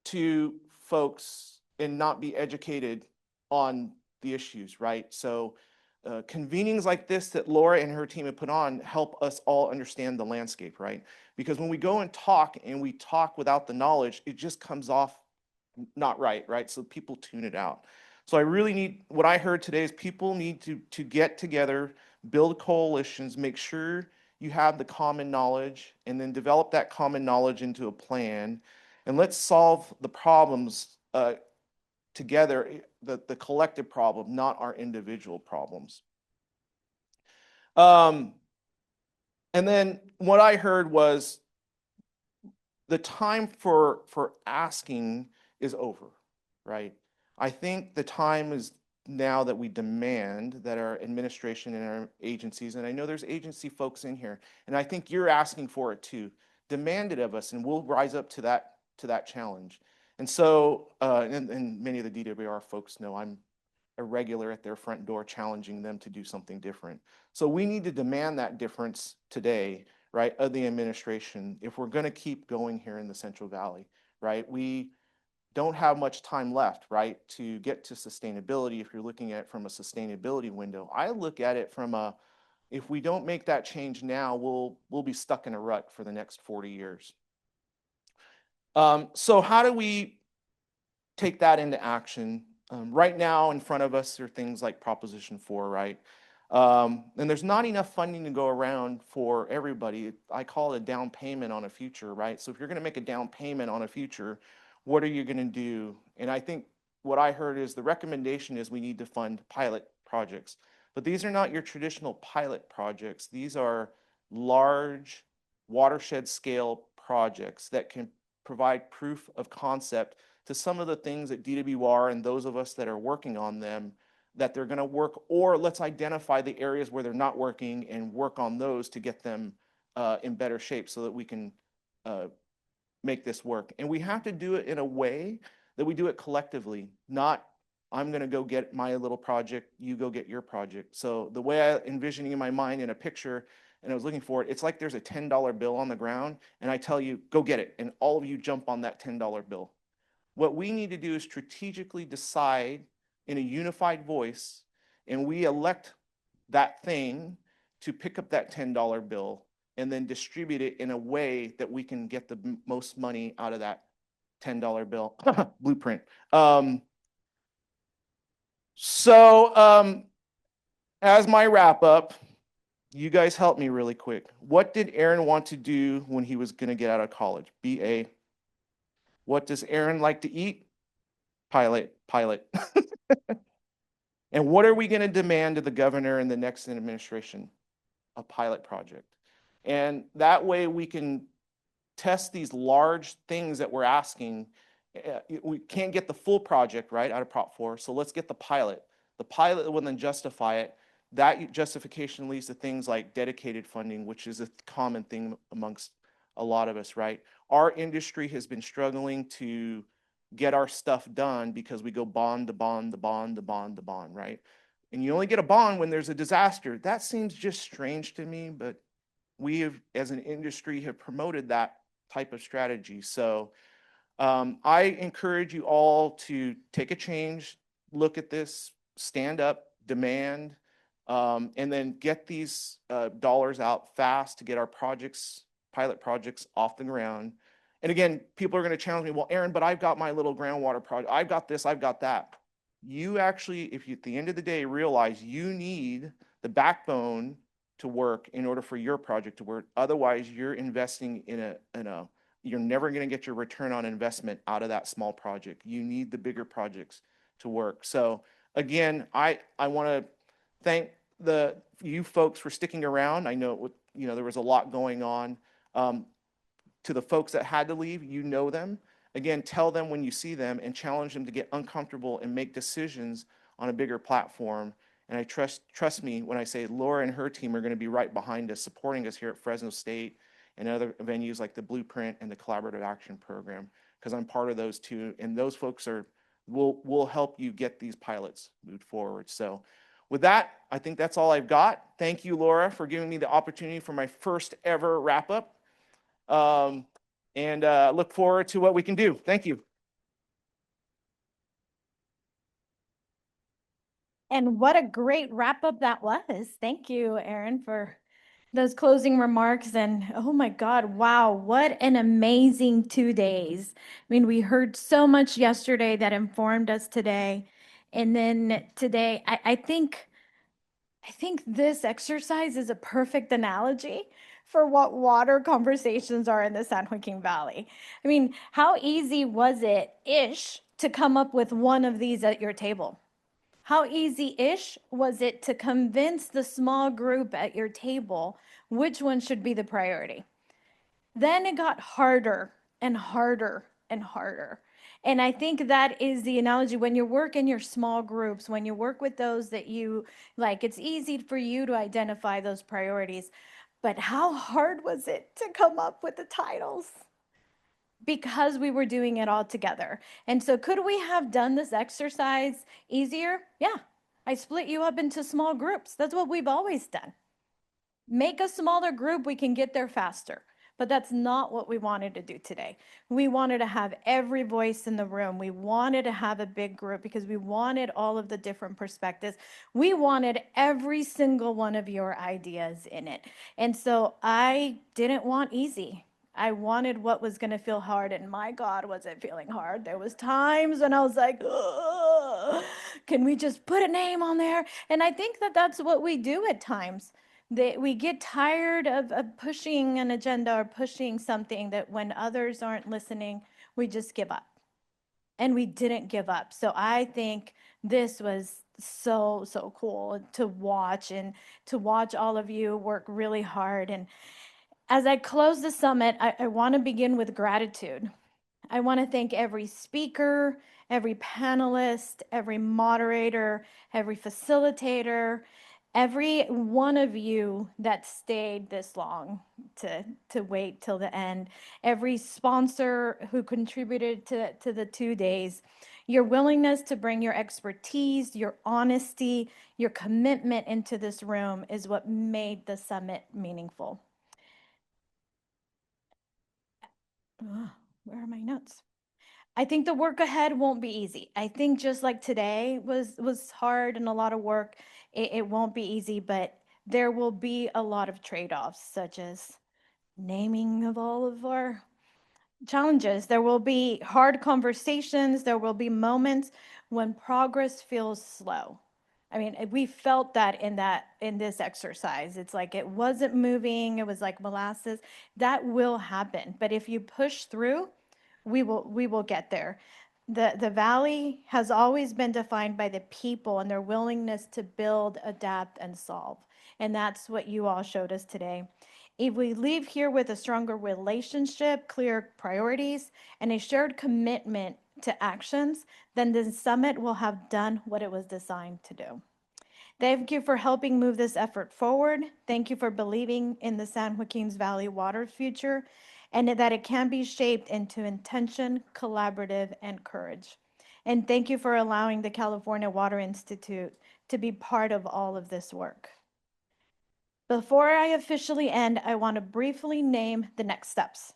to folks and not be educated on the issues, right? So convenings like this that Laura and her team have put on help us all understand the landscape, right? Because when we go and we talk without the knowledge, it just comes off not right, right? So people tune it out. So I really need, what I heard today is people need to get together, build coalitions, make sure you have the common knowledge, and then develop that common knowledge into a plan. And let's solve the problems together, the collective problem, not our individual problems. And then what I heard was the time for asking is over, right? I think the time is now that we demand that our administration and our agencies, and I know there's agency folks in here, and I think you're asking for it too, demand it of us, and we'll rise up to that challenge. And so, and many of the DWR folks know I'm a regular at their front door challenging them to do something different. So we need to demand that difference today, right, of the administration if we're going to keep going here in the Central Valley, right? We don't have much time left, right, to get to sustainability if you're looking at it from a sustainability window. I look at it from a, if we don't make that change now, we'll be stuck in a rut for the next 40 years. So how do we take that into action? Right now in front of us are things like Proposition 4, right? And there's not enough funding to go around for everybody. I call it a down payment on a future, right? So if you're going to make a down payment on a future, what are you going to do? And I think what I heard is the recommendation is we need to fund pilot projects. But these are not your traditional pilot projects. These are large watershed scale projects that can provide proof of concept to some of the things that DWR and those of us that are working on them that they're going to work, or let's identify the areas where they're not working and work on those to get them in better shape so that we can make this work. And we have to do it in a way that we do it collectively, not I'm going to go get my little project, you go get your project. So the way I envisioning in my mind in a picture, and I was looking for it, it's like there's a $10 bill on the ground and I tell you, go get it. And all of you jump on that $10 bill. What we need to do is strategically decide in a unified voice, and we elect that thing to pick up that $10 bill and then distribute it in a way that we can get the most money out of that $10 bill blueprint. As my wrap up, you guys help me really quick. What did Aaron want to do when he was going to get out of college? BA. What does Aaron like to eat? pilot. And what are we going to demand of the governor and the next administration? A pilot project. And that way we can test these large things that we're asking. We can't get the full project right out of Prop 4, so let's get the pilot. The pilot will then justify it. That justification leads to things like dedicated funding, which is a common thing amongst a lot of us, right? Our industry has been struggling to get our stuff done because we go bond to bond to bond to bond to bond, right? And you only get a bond when there's a disaster. That seems just strange to me, but we have, as an industry, have promoted that type of strategy. So I encourage you all to take a change, look at this, stand up, demand, and then get these dollars out fast to get our projects, pilot projects off the ground. And again, people are going to challenge me, well, Aaron, but I've got my little groundwater project. I've got this, I've got that. You actually, if you at the end of the day realize you need the backbone to work in order for your project to work. Otherwise, you're investing in a you're never going to get your return on investment out of that small project. You need the bigger projects to work. So again, I want to thank you folks for sticking around. I know there was a lot going on. To the folks that had to leave, you know them. Again, tell them when you see them and challenge them to get uncomfortable and make decisions on a bigger platform. And I trust me when I say Laura and her team are going to be right behind us, supporting us here at Fresno State and other venues like the Blueprint and the Collaborative Action Program, because I'm part of those too. And those folks will help you get these pilots moved forward. So with that, I think that's all I've got. Thank you, Laura, for giving me the opportunity for my first ever wrap up. And look forward to what we can do. Thank you. And what a great wrap up that was. Thank you, Aaron, for those closing remarks. And oh my God, wow, what an amazing 2 days. I mean, we heard so much yesterday that informed us today. And then today, I think this exercise is a perfect analogy for what water conversations are in the San Joaquin Valley. I mean, how easy was it-ish to come up with one of these at your table? How easy-ish was it to convince the small group at your table which one should be the priority? Then it got harder and harder and harder. And I think that is the analogy when you work in your small groups, when you work with those that you like, it's easy for you to identify those priorities. But how hard was it to come up with the titles? Because we were doing it all together. And so could we have done this exercise easier? Yeah, I split you up into small groups. That's what we've always done. Make a smaller group, we can get there faster. But that's not what we wanted to do today. We wanted to have every voice in the room. We wanted to have a big group because we wanted all of the different perspectives. We wanted every single one of your ideas in it. And so I didn't want easy. I wanted what was going to feel hard, and my God, was it feeling hard. There was times when I was like, can we just put a name on there? And I think that that's what we do at times. That we get tired of pushing an agenda or pushing something that when others aren't listening, we just give up. And we didn't give up. So I think this was so cool to watch and to watch all of you work really hard. And as I close the summit, I want to begin with gratitude. I want to thank every speaker, every panelist, every moderator, every facilitator, every one of you that stayed this long to wait till the end, every sponsor who contributed to the 2 days, your willingness to bring your expertise, your honesty, your commitment into this room is what made the summit meaningful. Where are my notes? I think the work ahead won't be easy. I think just like today was hard and a lot of work, it won't be easy, but there will be a lot of trade-offs, such as naming of all of our challenges. There will be hard conversations. There will be moments when progress feels slow. I mean, we felt that in this exercise. It's like it wasn't moving. It was like molasses. That will happen. But if you push through, we will get there. The valley has always been defined by the people and their willingness to build, adapt, and solve. And that's what you all showed us today. If we leave here with a stronger relationship, clear priorities, and a shared commitment to actions, then the summit will have done what it was designed to do. Thank you for helping move this effort forward. Thank you for believing in the San Joaquin's Valley water future and that it can be shaped into intention, collaborative, and courage. And thank you for allowing the California Water Institute to be part of all of this work. Before I officially end, I want to briefly name the next steps.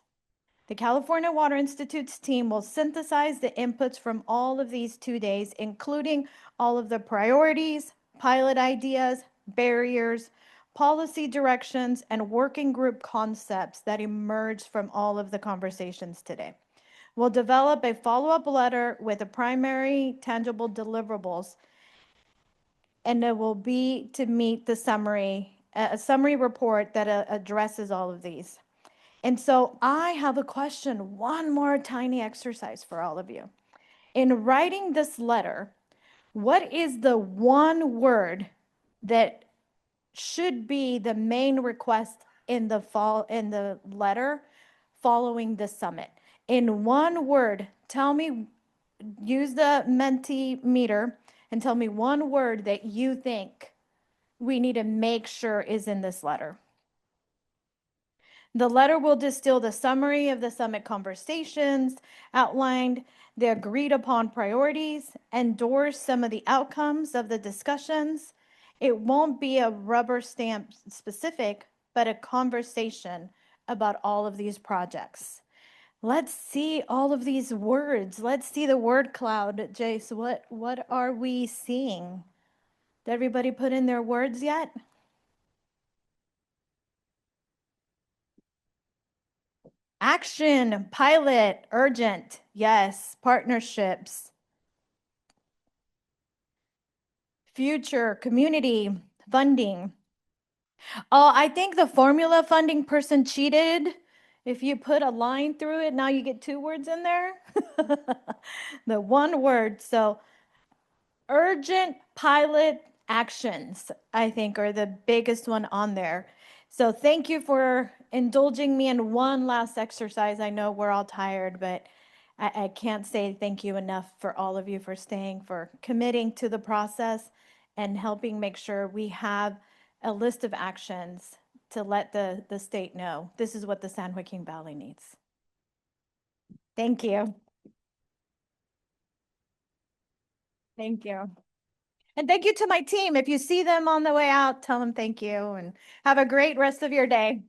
The California Water Institute's team will synthesize the inputs from all of these 2 days, including all of the priorities, pilot ideas, barriers, policy directions, and working group concepts that emerged from all of the conversations today. We'll develop a follow-up letter with the primary tangible deliverables, and it will be to meet the summary, a summary report that addresses all of these. And so I have a question, one more tiny exercise for all of you. In writing this letter, what is the one word that should be the main request in the letter following the summit? In one word, tell me, use the Mentimeter and tell me one word that you think we need to make sure is in this letter. The letter will distill the summary of the summit conversations, outlined the agreed upon priorities, endorse some of the outcomes of the discussions. It won't be a rubber stamp specific, but a conversation about all of these projects. Let's see all of these words. Let's see the word cloud. Jace, what are we seeing? Did everybody put in their words yet? Action, pilot, urgent, yes, partnerships, future, community, funding. Oh, I think the formula funding person cheated. If you put a line through it, now you get 2 words in there. The one word. So urgent pilot actions, I think, are the biggest one on there. So thank you for indulging me in one last exercise. I know we're all tired, but I can't say thank you enough for all of you for staying, for committing to the process and helping make sure we have a list of actions to let the state know this is what the San Joaquin Valley needs. Thank you. Thank you. And thank you to my team. If you see them on the way out, tell them thank you and have a great rest of your day.